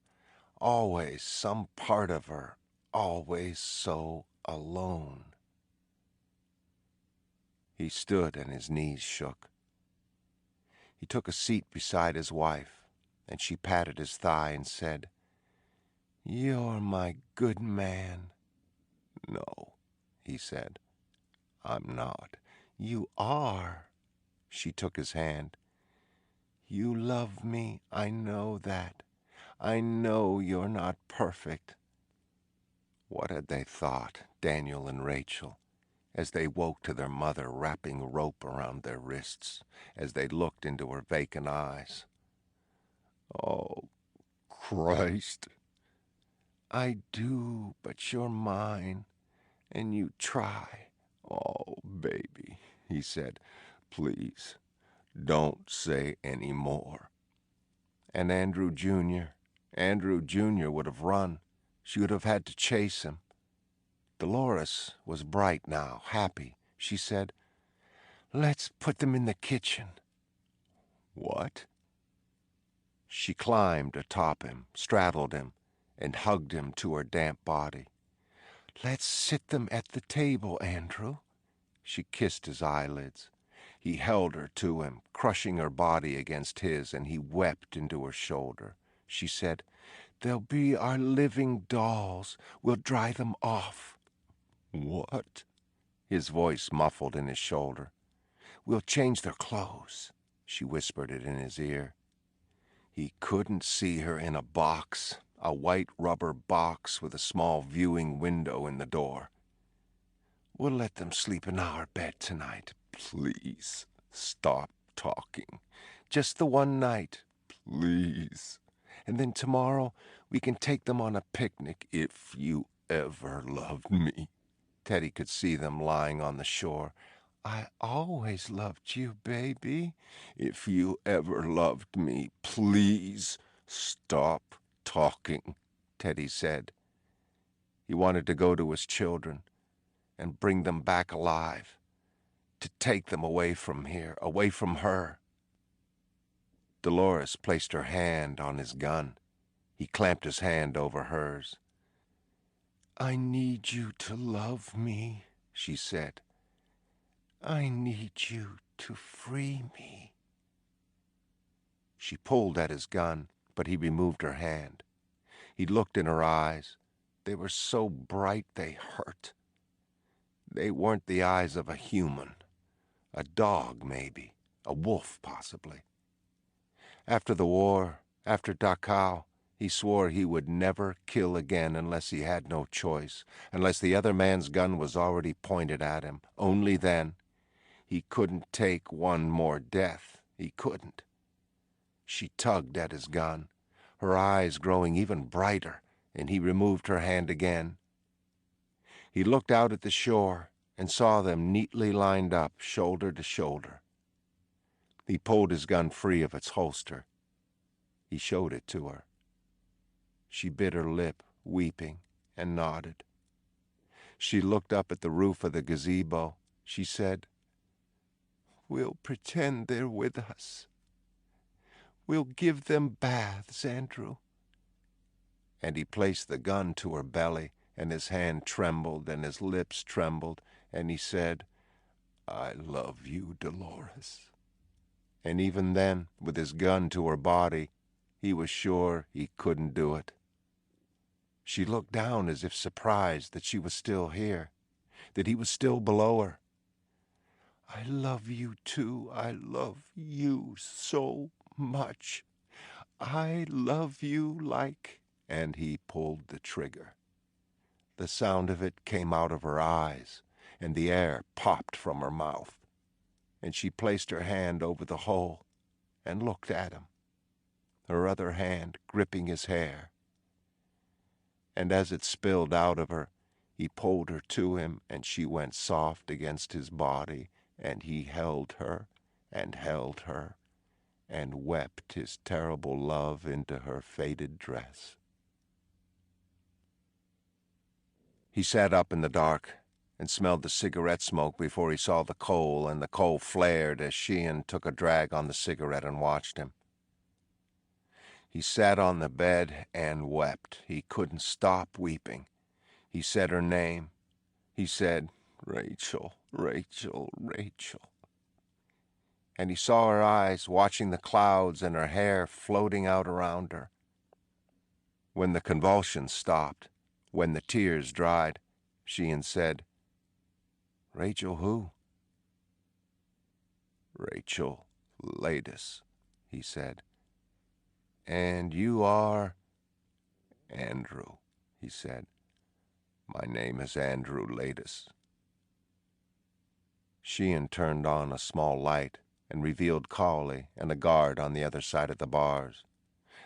always some part of her, always so alone. He stood and his knees shook. He took a seat beside his wife, and she patted his thigh and said, "You're my good man." "No," he said, "I'm not." "You are." She took his hand. "You love me, I know that. I know you're not perfect." What had they thought, Daniel and Rachel, as they woke to their mother wrapping rope around their wrists, as they looked into her vacant eyes? "Oh, Christ." "I do, but you're mine, and you try." "Oh, baby," he said, "please, don't say any more." And Andrew Jr. would have run. She would have had to chase him. Dolores was bright now, happy. She said, "Let's put them in the kitchen." "What?" She climbed atop him, straddled him, and hugged him to her damp body. "Let's sit them at the table, Andrew." She kissed his eyelids. He held her to him, crushing her body against his, and he wept into her shoulder. She said, "They'll be our living dolls. We'll dry them off." "What?" His voice muffled in his shoulder. "We'll change their clothes." She whispered it in his ear. He couldn't see her in a box, a white rubber box with a small viewing window in the door. "We'll let them sleep in our bed tonight." "Please, stop talking." "Just the one night." "Please." "And then tomorrow we can take them on a picnic." "If you ever loved me." Teddy could see them lying on the shore. "I always loved you, baby." "If you ever loved me, please stop talking," Teddy said. He wanted to go to his children and bring them back alive, to take them away from here, away from her. Dolores placed her hand on his gun. He clamped his hand over hers. "I need you to love me," she said. "I need you to free me." She pulled at his gun, but he removed her hand. He looked in her eyes. They were so bright they hurt. They weren't the eyes of a human. A dog, maybe. A wolf, possibly. After the war, after Dachau, he swore he would never kill again unless he had no choice, unless the other man's gun was already pointed at him. Only then. He couldn't take one more death. He couldn't. She tugged at his gun, her eyes growing even brighter, and he removed her hand again. He looked out at the shore and saw them neatly lined up, shoulder to shoulder. He pulled his gun free of its holster. He showed it to her. She bit her lip, weeping, and nodded. She looked up at the roof of the gazebo. She said, "We'll pretend they're with us. We'll give them baths, Andrew." And he placed the gun to her belly, and his hand trembled, and his lips trembled, and he said, "I love you, Dolores." And even then, with his gun to her body, he was sure he couldn't do it. She looked down as if surprised that she was still here, that he was still below her. "I love you too. I love you so much. I love you like—" And he pulled the trigger. The sound of it came out of her eyes, and the air popped from her mouth. And she placed her hand over the hole and looked at him, her other hand gripping his hair. And as it spilled out of her, he pulled her to him, and she went soft against his body, and he held her and held her and wept his terrible love into her faded dress. He sat up in the dark and smelled the cigarette smoke before he saw the coal, and the coal flared as Sheehan took a drag on the cigarette and watched him. He sat on the bed and wept. He couldn't stop weeping. He said her name. He said, "Rachel, Rachel, Rachel." And he saw her eyes watching the clouds and her hair floating out around her. When the convulsions stopped, when the tears dried, Sheehan said, "Rachel who?" "Rachel Latus," he said. "And you are?" "Andrew," he said. "My name is Andrew Latus." Sheehan turned on a small light and revealed Cawley and a guard on the other side of the bars.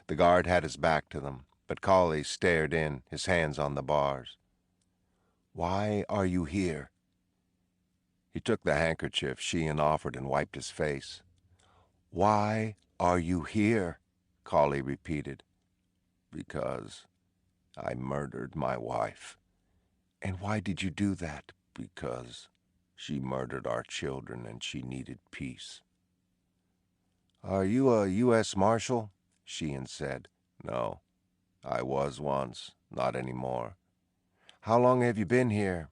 The guard had his back to them, but Cawley stared in, his hands on the bars. "Why are you here?" He took the handkerchief Sheehan offered and wiped his face. "Why are you here?" Cawley repeated. "Because I murdered my wife." "And why did you do that?" "Because she murdered our children and she needed peace." "Are you a U.S. Marshal?" Sheehan said. "No, I was once, not anymore." "How long have you been here?"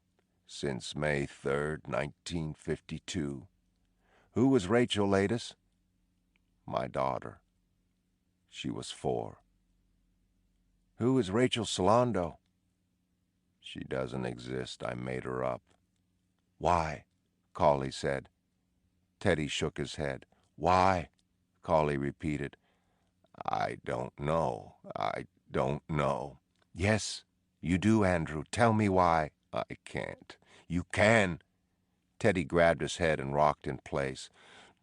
"Since May 3rd, 1952. "Who was Rachel Latus?" "My daughter. She was 4. "Who is Rachel Solando?" "She doesn't exist. I made her up." "Why?" Cawley said. Teddy shook his head. "Why?" Cawley repeated. "I don't know. I don't know." "Yes, you do, Andrew. Tell me why." "I can't." "You can." Teddy grabbed his head and rocked in place.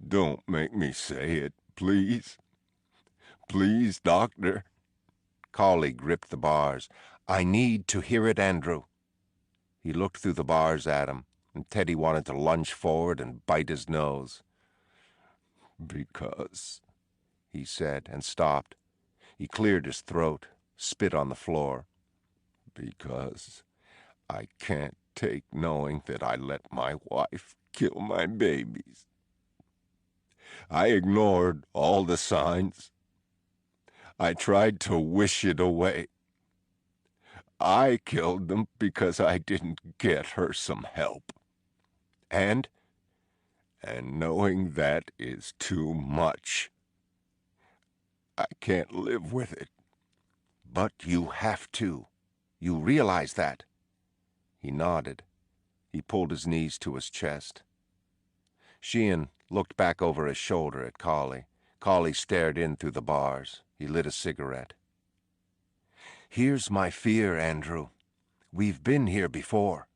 "Don't make me say it, please. Please, doctor." Cawley gripped the bars. "I need to hear it, Andrew." He looked through the bars at him, and Teddy wanted to lunge forward and bite his nose. "Because," he said, and stopped. He cleared his throat, spit on the floor. "Because I can't take knowing that I let my wife kill my babies. I ignored all the signs. I tried to wish it away. I killed them because I didn't get her some help. And knowing that is too much. I can't live with it." "But you have to. You realize that." He nodded. He pulled his knees to his chest. Sheehan looked back over his shoulder at Cawley. Cawley stared in through the bars. He lit a cigarette. "Here's my fear, Andrew. We've been here before.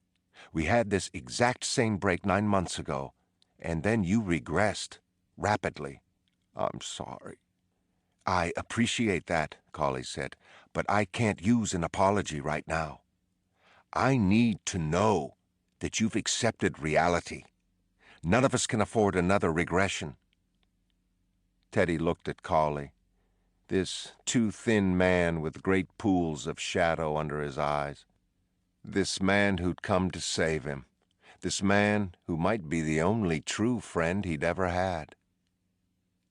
We had this exact same break 9 months ago, and then you regressed, rapidly." "I'm sorry." "I appreciate that," Cawley said, "but I can't use an apology right now. I need to know that you've accepted reality. None of us can afford another regression." Teddy looked at Cawley, this too-thin man with great pools of shadow under his eyes. This man who'd come to save him. This man who might be the only true friend he'd ever had.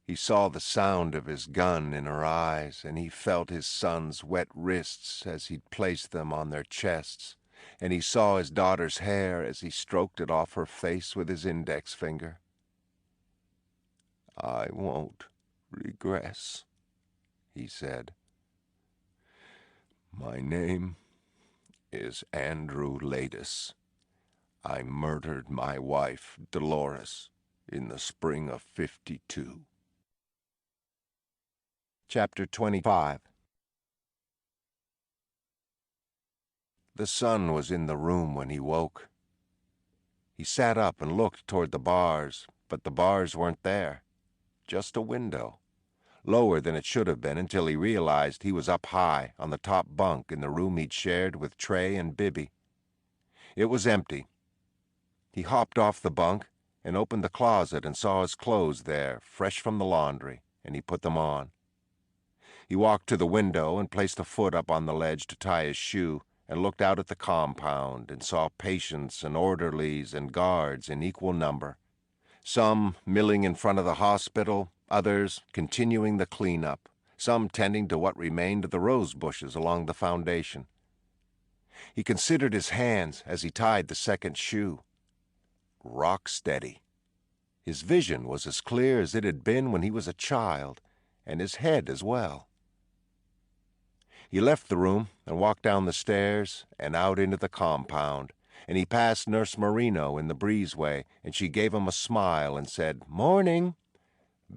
He saw the sound of his gun in her eyes, and he felt his son's wet wrists as he'd placed them on their chests, and he saw his daughter's hair as he stroked it off her face with his index finger. "I won't regress," he said. "My name is Andrew Latus. I murdered my wife, Dolores, in the spring of '52. Chapter 25. The sun was in the room when he woke. He sat up and looked toward the bars, but the bars weren't there. Just a window, lower than it should have been until he realized he was up high on the top bunk in the room he'd shared with Trey and Bibby. It was empty. He hopped off the bunk and opened the closet and saw his clothes there, fresh from the laundry. and he put them on. He walked to the window and placed a foot up on the ledge to tie his shoe, and looked out at the compound and saw patients and orderlies and guards in equal number, some milling in front of the hospital, others continuing the cleanup, some tending to what remained of the rose bushes along the foundation. He considered his hands as he tied the second shoe. Rock steady. His vision was as clear as it had been when he was a child, and his head as well. He left the room and walked down the stairs and out into the compound, and he passed Nurse Marino in the breezeway, and she gave him a smile and said, "Morning."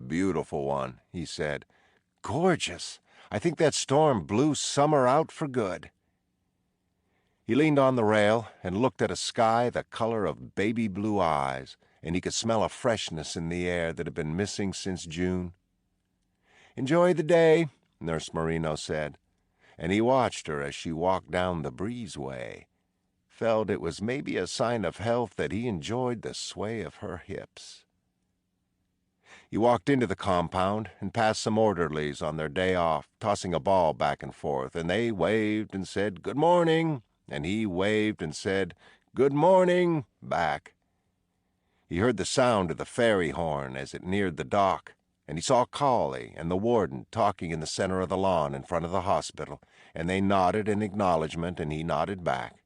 "Beautiful one," he said. "Gorgeous. I think that storm blew summer out for good." He leaned on the rail and looked at a sky the color of baby blue eyes, and he could smell a freshness in the air that had been missing since June. "Enjoy the day," Nurse Marino said, and he watched her as she walked down the breezeway, felt it was maybe a sign of health that he enjoyed the sway of her hips. He walked into the compound and passed some orderlies on their day off, tossing a ball back and forth, and they waved and said, "Good morning," and he waved and said, "Good morning," back. He heard the sound of the ferry horn as it neared the dock, and he saw Cawley and the Warden talking in the center of the lawn in front of the hospital, and they nodded in acknowledgment, and he nodded back.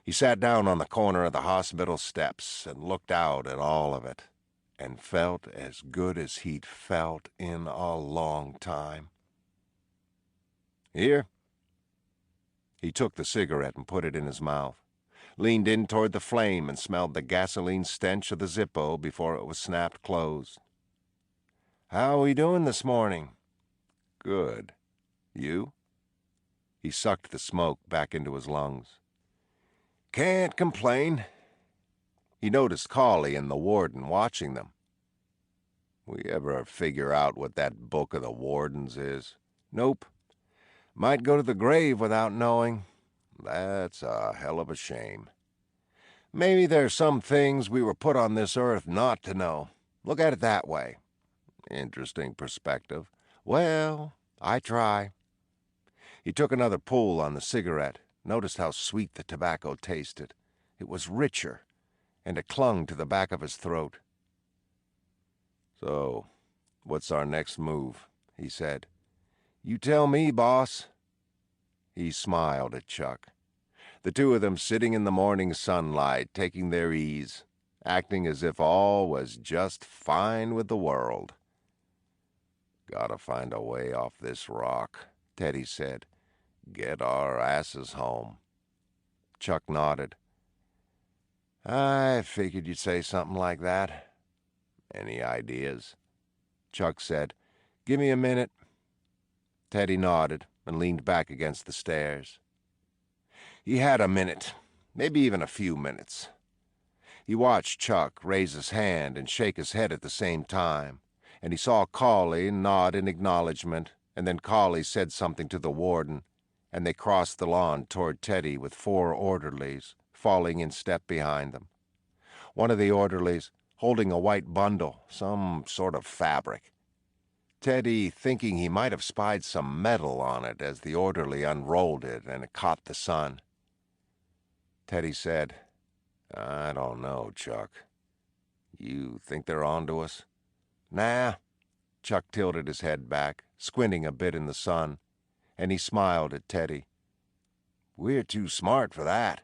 He sat down on the corner of the hospital steps and looked out at all of it, and felt as good as he'd felt in a long time. "Here." He took the cigarette and put it in his mouth, leaned in toward the flame and smelled the gasoline stench of the Zippo before it was snapped closed. "How are we doing this morning?" "Good. You?" He sucked the smoke back into his lungs. "Can't complain." He noticed Cawley and the Warden watching them. "We ever figure out what that book of the Warden's is?" "Nope. Might go to the grave without knowing." "That's a hell of a shame." "Maybe there's some things we were put on this earth not to know. Look at it that way." "Interesting perspective." "Well, I try." He took another pull on the cigarette, noticed how sweet the tobacco tasted. It was richer, and it clung to the back of his throat. "So, what's our next move?" he said. "You tell me, boss." He smiled at Chuck. The two of them sitting in the morning sunlight, taking their ease, acting as if all was just fine with the world. "Gotta find a way off this rock," Teddy said. "Get our asses home." Chuck nodded. "I figured you'd say something like that." "Any ideas?" Chuck said, "Give me a minute." Teddy nodded and leaned back against the stairs. He had a minute, maybe even a few minutes. He watched Chuck raise his hand and shake his head at the same time, and he saw Cawley nod in acknowledgement, and then Cawley said something to the Warden, and they crossed the lawn toward Teddy with 4 orderlies, falling in step behind them. One of the orderlies holding a white bundle, some sort of fabric. Teddy thinking he might have spied some metal on it as the orderly unrolled it and it caught the sun. Teddy said, "I don't know, Chuck. You think they're on to us?" "Nah." Chuck tilted his head back, squinting a bit in the sun, and he smiled at Teddy. "We're too smart for that."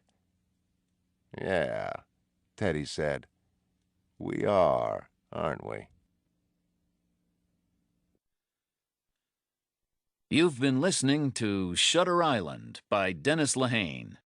"Yeah," Teddy said. "We are, aren't we?" You've been listening to Shutter Island by Dennis Lehane.